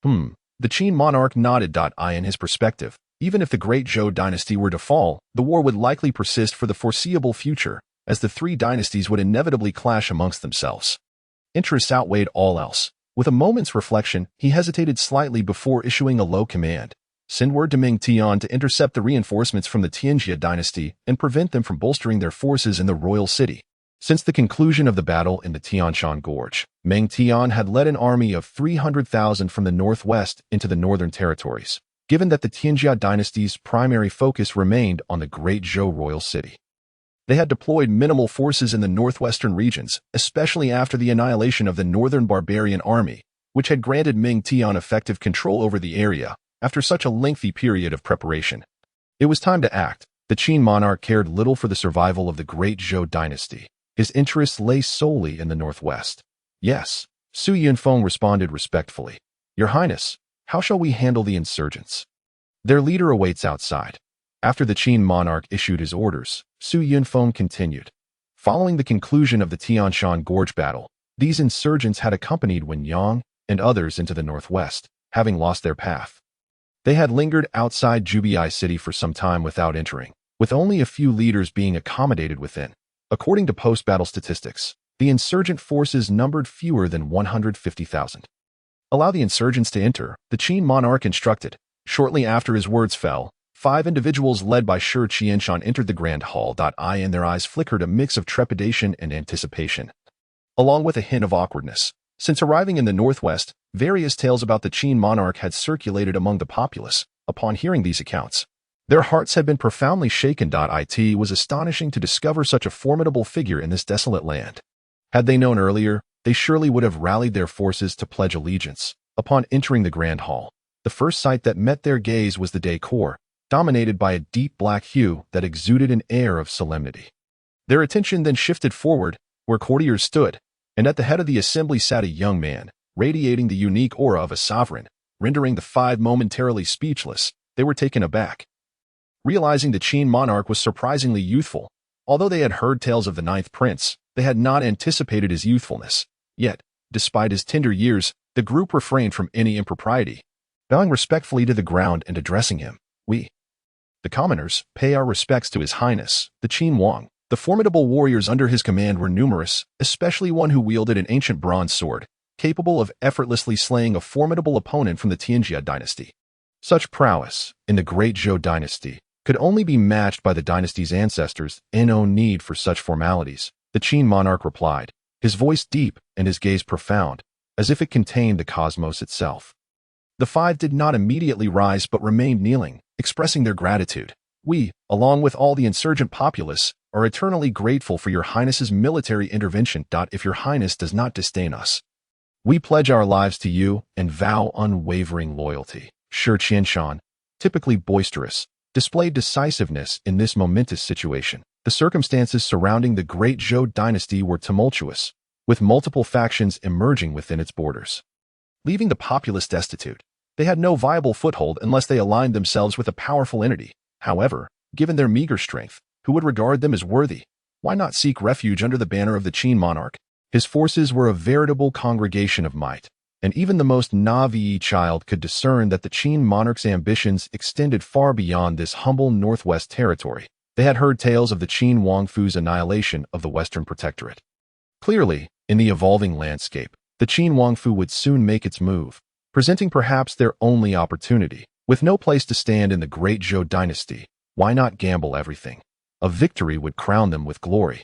The Qin monarch nodded. In his perspective, even if the Great Zhou Dynasty were to fall, the war would likely persist for the foreseeable future, as the three dynasties would inevitably clash amongst themselves. Interests outweighed all else. With a moment's reflection, he hesitated slightly before issuing a low command. Send word to Meng Tian to intercept the reinforcements from the Tianjia dynasty and prevent them from bolstering their forces in the royal city. Since the conclusion of the battle in the Tianshan Gorge, Meng Tian had led an army of 300,000 from the northwest into the northern territories, given that the Tianjia dynasty's primary focus remained on the Great Zhou royal city. They had deployed minimal forces in the northwestern regions, especially after the annihilation of the northern barbarian army, which had granted Meng Tian effective control over the area after such a lengthy period of preparation. It was time to act. The Qin monarch cared little for the survival of the Great Zhou Dynasty. His interests lay solely in the northwest. Yes, Su Yunfeng responded respectfully. Your Highness, how shall we handle the insurgents? Their leader awaits outside. After the Qin monarch issued his orders, Su Yunfeng continued. Following the conclusion of the Tianshan Gorge battle, these insurgents had accompanied Wen Yang and others into the northwest, having lost their path. They had lingered outside Jubai city for some time without entering, with only a few leaders being accommodated within. According to post-battle statistics, the insurgent forces numbered fewer than 150,000. Allow the insurgents to enter, the Qin monarch instructed. Shortly after his words fell, 5 individuals led by Shi Qianshan entered the grand hall. In their eyes flickered a mix of trepidation and anticipation, along with a hint of awkwardness. Since arriving in the northwest, various tales about the Qin monarch had circulated among the populace. Upon hearing these accounts, their hearts had been profoundly shaken. It was astonishing to discover such a formidable figure in this desolate land. Had they known earlier, they surely would have rallied their forces to pledge allegiance. Upon entering the grand hall, the first sight that met their gaze was the decor, dominated by a deep black hue that exuded an air of solemnity. Their attention then shifted forward, where courtiers stood, and at the head of the assembly sat a young man, radiating the unique aura of a sovereign. Rendering the 5 momentarily speechless, they were taken aback. Realizing the Qin monarch was surprisingly youthful, although they had heard tales of the 9th prince, they had not anticipated his youthfulness. Yet, despite his tender years, the group refrained from any impropriety. Bowing respectfully to the ground and addressing him, we, the commoners, pay our respects to His Highness, the Qin Wang. The formidable warriors under his command were numerous, especially one who wielded an ancient bronze sword, capable of effortlessly slaying a formidable opponent from the Qin Jun Dynasty. Such prowess, in the Great Zhou Dynasty, could only be matched by the dynasty's ancestors, and no need for such formalities, the Qin monarch replied, his voice deep and his gaze profound, as if it contained the cosmos itself. The five did not immediately rise but remained kneeling, expressing their gratitude. We, along with all the insurgent populace, are eternally grateful for your highness's military intervention. If your highness does not disdain us, we pledge our lives to you and vow unwavering loyalty. Shi Qianshan, typically boisterous, displayed decisiveness in this momentous situation. The circumstances surrounding the Great Zhou Dynasty were tumultuous, with multiple factions emerging within its borders. Leaving the populace destitute, they had no viable foothold unless they aligned themselves with a powerful entity. However, given their meager strength, who would regard them as worthy? Why not seek refuge under the banner of the Qin monarch? His forces were a veritable congregation of might, and even the most naive child could discern that the Qin monarch's ambitions extended far beyond this humble northwest territory. They had heard tales of the Qin Huangfu's annihilation of the Western Protectorate. Clearly, in the evolving landscape, the Qin Huangfu would soon make its move, presenting perhaps their only opportunity. With no place to stand in the Great Zhou Dynasty, why not gamble everything? A victory would crown them with glory,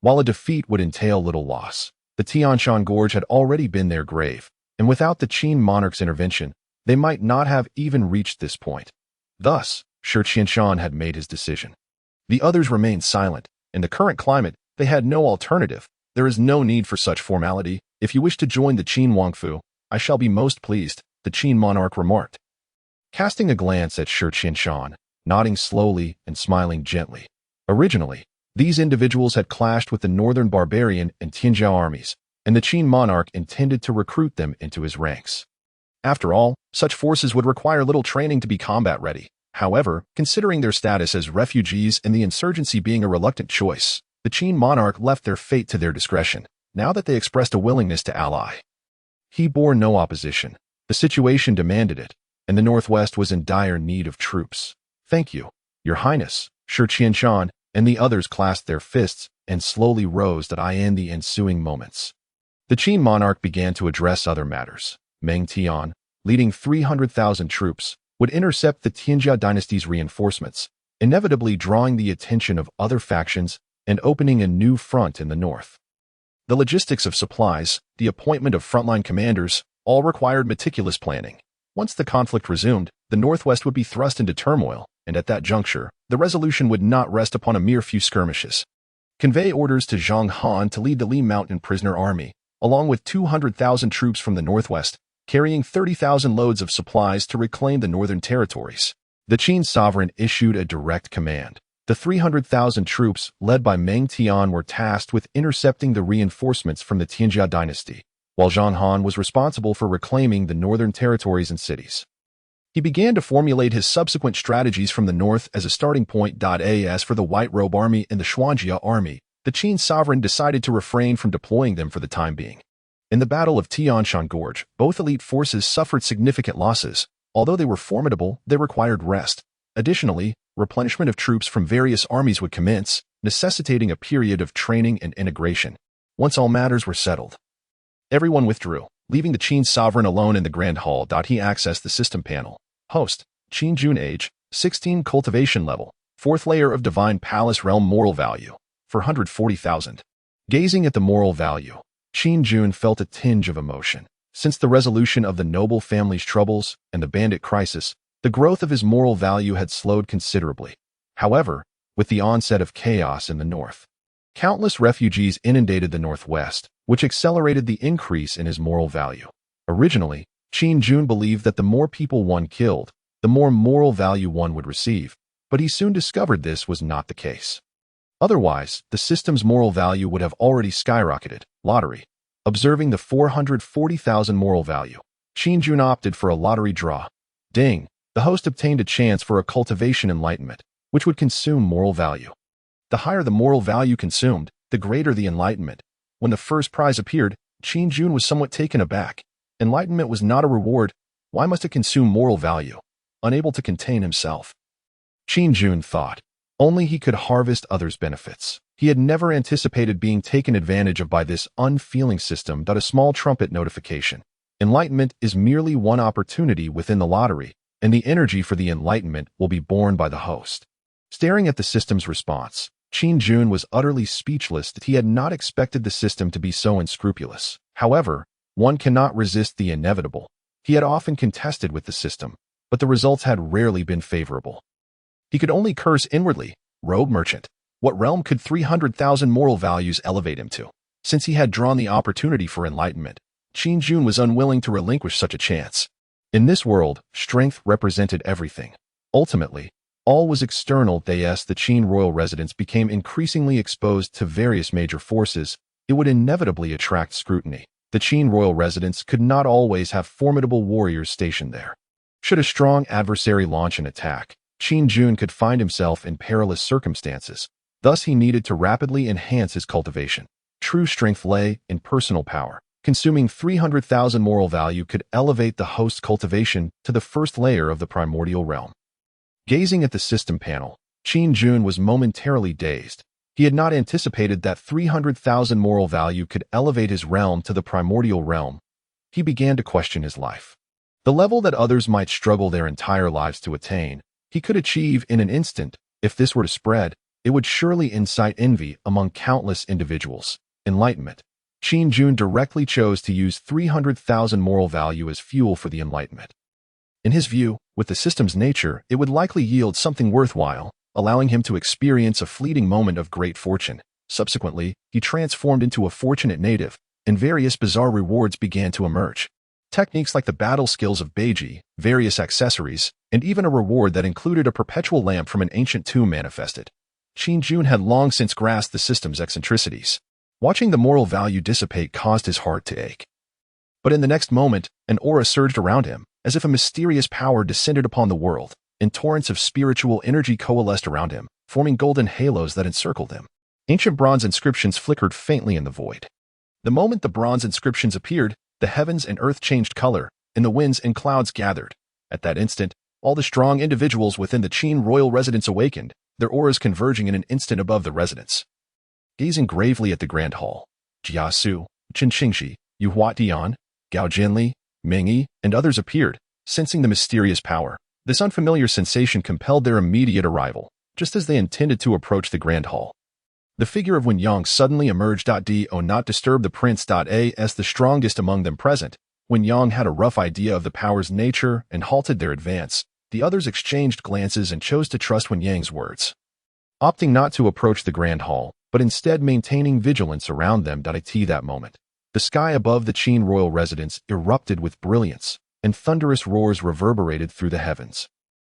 while a defeat would entail little loss. The Tianshan Gorge had already been their grave, and without the Qin monarch's intervention, they might not have even reached this point. Thus, Shi Qianshan had made his decision. The others remained silent. In the current climate, they had no alternative. There is no need for such formality. If you wish to join the Qin Huangfu, I shall be most pleased, the Qin monarch remarked. Casting a glance at Shi Qianshan, nodding slowly and smiling gently. Originally, these individuals had clashed with the northern barbarian and Tianzhou armies, and the Qin monarch intended to recruit them into his ranks. After all, such forces would require little training to be combat-ready. However, considering their status as refugees and the insurgency being a reluctant choice, the Qin monarch left their fate to their discretion, now that they expressed a willingness to ally. He bore no opposition. The situation demanded it, and the Northwest was in dire need of troops. Thank you, Your Highness. Shi Qianshan and the others clasped their fists and slowly rose to end the ensuing moments. The Qin monarch began to address other matters. Meng Tian, leading 300,000 troops, would intercept the Tianjia dynasty's reinforcements, inevitably drawing the attention of other factions and opening a new front in the north. The logistics of supplies, the appointment of frontline commanders, all required meticulous planning. Once the conflict resumed, the Northwest would be thrust into turmoil, and at that juncture, the resolution would not rest upon a mere few skirmishes. Convey orders to Zhang Han to lead the Li Mountain prisoner army, along with 200,000 troops from the Northwest, carrying 30,000 loads of supplies to reclaim the northern territories. The Qin sovereign issued a direct command. The 300,000 troops, led by Meng Tian, were tasked with intercepting the reinforcements from the Tianjia dynasty, while Zhang Han was responsible for reclaiming the northern territories and cities. He began to formulate his subsequent strategies from the north as a starting point. As for the White Robe Army and the Xuanjia Army, the Qin sovereign decided to refrain from deploying them for the time being. In the Battle of Tianshan Gorge, both elite forces suffered significant losses. Although they were formidable, they required rest. Additionally, replenishment of troops from various armies would commence, necessitating a period of training and integration. Once all matters were settled, everyone withdrew, leaving the Qin sovereign alone in the Grand Hall. He accessed the system panel. Host, Qin Jun age, 16 cultivation level, 4th layer of Divine Palace realm moral value, 440,000. Gazing at the moral value, Qin Jun felt a tinge of emotion. Since the resolution of the noble family's troubles and the bandit crisis, the growth of his moral value had slowed considerably. However, with the onset of chaos in the north, countless refugees inundated the northwest, which accelerated the increase in his moral value. Originally, Qin Jun believed that the more people one killed, the more moral value one would receive, but he soon discovered this was not the case. Otherwise, the system's moral value would have already skyrocketed. Lottery. Observing the 440,000 moral value, Qin Jun opted for a lottery draw. Ding! The host obtained a chance for a cultivation enlightenment, which would consume moral value. The higher the moral value consumed, the greater the enlightenment. When the first prize appeared, Qin Jun was somewhat taken aback. Enlightenment was not a reward. Why must it consume moral value? Unable to contain himself, Qin Jun thought. Only he could harvest others' benefits. He had never anticipated being taken advantage of by this unfeeling system. A small trumpet notification. Enlightenment is merely one opportunity within the lottery, and the energy for the enlightenment will be borne by the host. Staring at the system's response, Qin Jun was utterly speechless that he had not expected the system to be so unscrupulous. However, one cannot resist the inevitable. He had often contested with the system, but the results had rarely been favorable. He could only curse inwardly. Rogue merchant. What realm could 300,000 moral values elevate him to? Since he had drawn the opportunity for enlightenment, Qin Jun was unwilling to relinquish such a chance. In this world, strength represented everything. Ultimately, all was external. As the Qin royal residence became increasingly exposed to various major forces, it would inevitably attract scrutiny. The Qin royal residence could not always have formidable warriors stationed there. Should a strong adversary launch an attack, Qin Jun could find himself in perilous circumstances. Thus, he needed to rapidly enhance his cultivation. True strength lay in personal power. Consuming 300,000 moral value could elevate the host's cultivation to the first layer of the primordial realm. Gazing at the system panel, Qin Jun was momentarily dazed. He had not anticipated that 300,000 moral value could elevate his realm to the primordial realm. He began to question his life. The level that others might struggle their entire lives to attain, he could achieve in an instant. If this were to spread, it would surely incite envy among countless individuals. Enlightenment. Qin Jun directly chose to use 300,000 moral value as fuel for the enlightenment. In his view, with the system's nature, it would likely yield something worthwhile, allowing him to experience a fleeting moment of great fortune. Subsequently, he transformed into a fortunate native, and various bizarre rewards began to emerge. Techniques like the battle skills of Beiji, various accessories, and even a reward that included a perpetual lamp from an ancient tomb manifested. Qin Jun had long since grasped the system's eccentricities. Watching the moral value dissipate caused his heart to ache. But in the next moment, an aura surged around him, as if a mysterious power descended upon the world, and torrents of spiritual energy coalesced around him, forming golden halos that encircled him. Ancient bronze inscriptions flickered faintly in the void. The moment the bronze inscriptions appeared, the heavens and earth changed color, and the winds and clouds gathered. At that instant, all the strong individuals within the Qin royal residence awakened, their auras converging in an instant above the residence. Gazing gravely at the grand hall, Jia Su, Chen Qingxi, Yu Huatian, Gao Jinli, Ming Yi, and others appeared, sensing the mysterious power. This unfamiliar sensation compelled their immediate arrival, just as they intended to approach the grand hall. The figure of Wen Yang suddenly emerged. Do not disturb the prince. As the strongest among them present, Wen Yang had a rough idea of the power's nature and halted their advance. The others exchanged glances and chose to trust Wen Yang's words. Opting not to approach the grand hall, but instead maintaining vigilance around them. At that moment, the sky above the Qin royal residence erupted with brilliance, and thunderous roars reverberated through the heavens,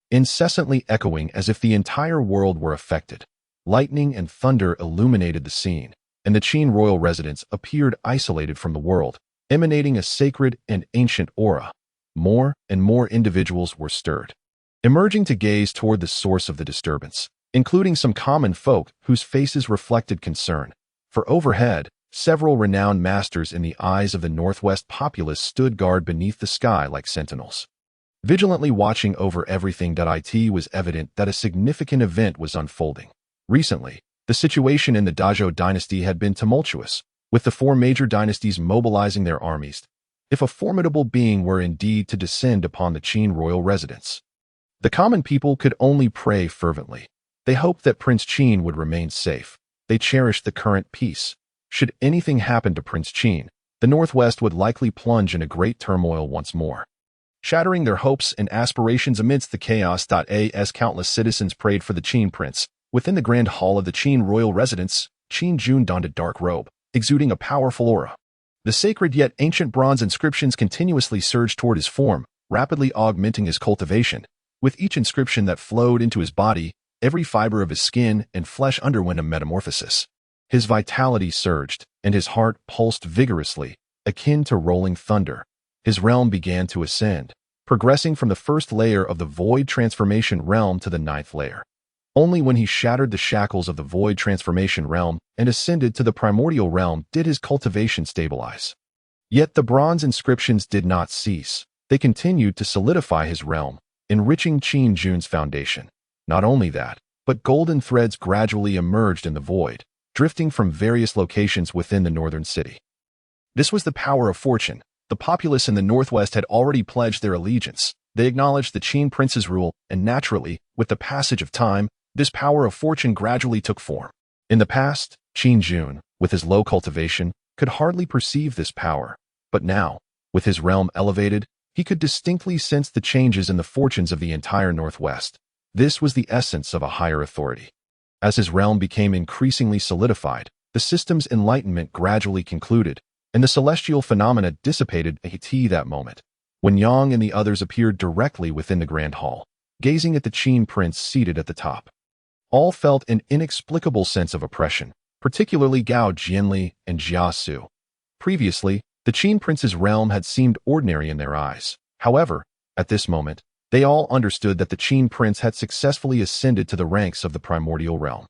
incessantly echoing as if the entire world were affected. Lightning and thunder illuminated the scene, and the Qin royal residence appeared isolated from the world, emanating a sacred and ancient aura. More and more individuals were stirred, emerging to gaze toward the source of the disturbance, including some common folk whose faces reflected concern. For overhead, several renowned masters in the eyes of the northwest populace stood guard beneath the sky like sentinels, vigilantly watching over everything. It was evident that a significant event was unfolding. Recently, the situation in the Dezhou Dynasty had been tumultuous, with the four major dynasties mobilizing their armies. If a formidable being were indeed to descend upon the Qin royal residence, the common people could only pray fervently. They hoped that Prince Qin would remain safe. They cherished the current peace. Should anything happen to Prince Qin, the Northwest would likely plunge in a great turmoil once more, shattering their hopes and aspirations amidst the chaos. As countless citizens prayed for the Qin prince, within the grand hall of the Qin royal residence, Qin Jun donned a dark robe, exuding a powerful aura. The sacred yet ancient bronze inscriptions continuously surged toward his form, rapidly augmenting his cultivation. With each inscription that flowed into his body, every fiber of his skin and flesh underwent a metamorphosis. His vitality surged, and his heart pulsed vigorously, akin to rolling thunder. His realm began to ascend, progressing from the first layer of the void transformation realm to the ninth layer. Only when he shattered the shackles of the void transformation realm and ascended to the primordial realm did his cultivation stabilize. Yet the bronze inscriptions did not cease. They continued to solidify his realm, enriching Qin Jun's foundation. Not only that, but golden threads gradually emerged in the void, drifting from various locations within the northern city. This was the power of fortune. The populace in the northwest had already pledged their allegiance. They acknowledged the Qin prince's rule, and naturally, with the passage of time, this power of fortune gradually took form. In the past, Qin Jun, with his low cultivation, could hardly perceive this power. But now, with his realm elevated, he could distinctly sense the changes in the fortunes of the entire northwest. This was the essence of a higher authority. As his realm became increasingly solidified, the system's enlightenment gradually concluded, and the celestial phenomena dissipated at that moment, when Yang and the others appeared directly within the grand hall, gazing at the Qin prince seated at the top. All felt an inexplicable sense of oppression, particularly Gao Jianli and Jia Su. Previously, the Qin prince's realm had seemed ordinary in their eyes. However, at this moment, they all understood that the Qin prince had successfully ascended to the ranks of the primordial realm.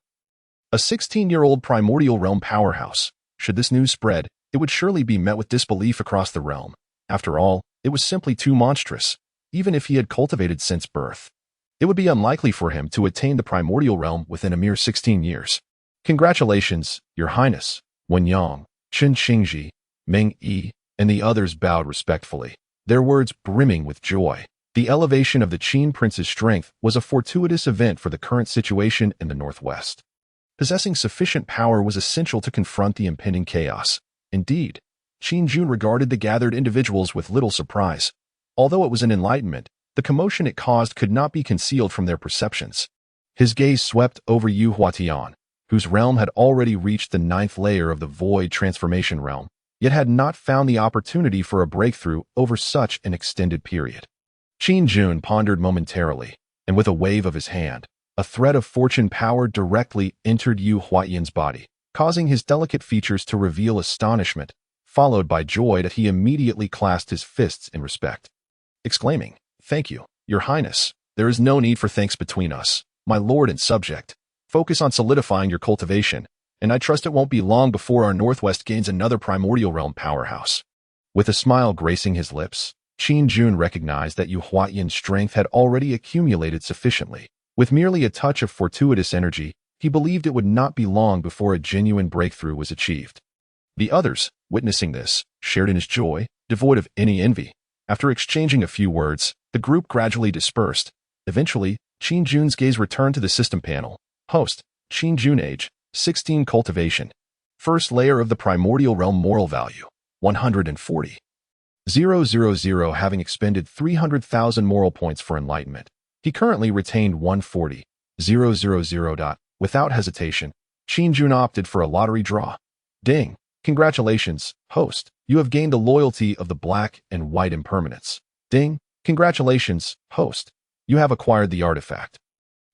A 16-year-old primordial realm powerhouse. Should this news spread, it would surely be met with disbelief across the realm. After all, it was simply too monstrous, even if he had cultivated since birth. It would be unlikely for him to attain the primordial realm within a mere 16 years. Congratulations, Your Highness. Wen Yang, Chen Xingji, Meng Yi, and the others bowed respectfully, their words brimming with joy. The elevation of the Qin prince's strength was a fortuitous event for the current situation in the northwest. Possessing sufficient power was essential to confront the impending chaos. Indeed, Qin Jun regarded the gathered individuals with little surprise. Although it was an enlightenment, the commotion it caused could not be concealed from their perceptions. His gaze swept over Yu Huatian, whose realm had already reached the 9th layer of the void transformation realm, yet had not found the opportunity for a breakthrough over such an extended period. Qin Jun pondered momentarily, and with a wave of his hand, a thread of fortune power directly entered Yu Huatian's body, causing his delicate features to reveal astonishment, followed by joy that he immediately clasped his fists in respect, exclaiming, "Thank you, Your Highness. There is no need for thanks between us, my lord and subject. Focus on solidifying your cultivation, and I trust it won't be long before our northwest gains another primordial realm powerhouse." With a smile gracing his lips, Qin Jun recognized that Yu Huatian's strength had already accumulated sufficiently. With merely a touch of fortuitous energy, he believed it would not be long before a genuine breakthrough was achieved. The others, witnessing this, shared in his joy, devoid of any envy. After exchanging a few words, the group gradually dispersed. Eventually, Qin Jun's gaze returned to the system panel. Host, Qin Jun age, 16 cultivation. First layer of the primordial realm moral value, 140. 000 having expended 300,000 moral points for enlightenment. He currently retained 140. 000. Without hesitation, Qin Jun opted for a lottery draw. Ding! Congratulations, host. You have gained the loyalty of the black and white impermanents. Ding! Congratulations, host. You have acquired the artifact.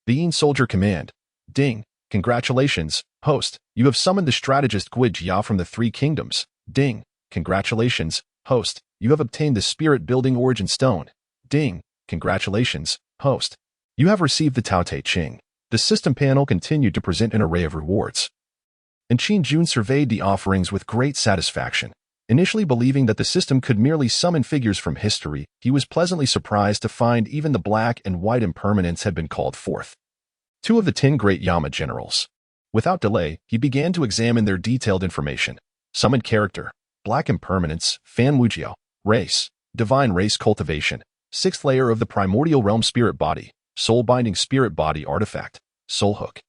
The Yin Soldier Command. Ding! Congratulations, host. You have summoned the strategist Gui Jia from the Three Kingdoms. Ding! Congratulations, host. You have obtained the Spirit Building Origin Stone. Ding! Congratulations, host. You have received the Tao Te Ching. The system panel continued to present an array of rewards, and Qin Jun surveyed the offerings with great satisfaction. Initially believing that the system could merely summon figures from history, he was pleasantly surprised to find even the black and white impermanents had been called forth. 2 of the 10 great Yama generals. Without delay, he began to examine their detailed information. Summoned character, black impermanence, Fan Wujiao, race, divine race cultivation, 6th layer of the primordial realm spirit body, soul binding spirit body artifact, soul hook,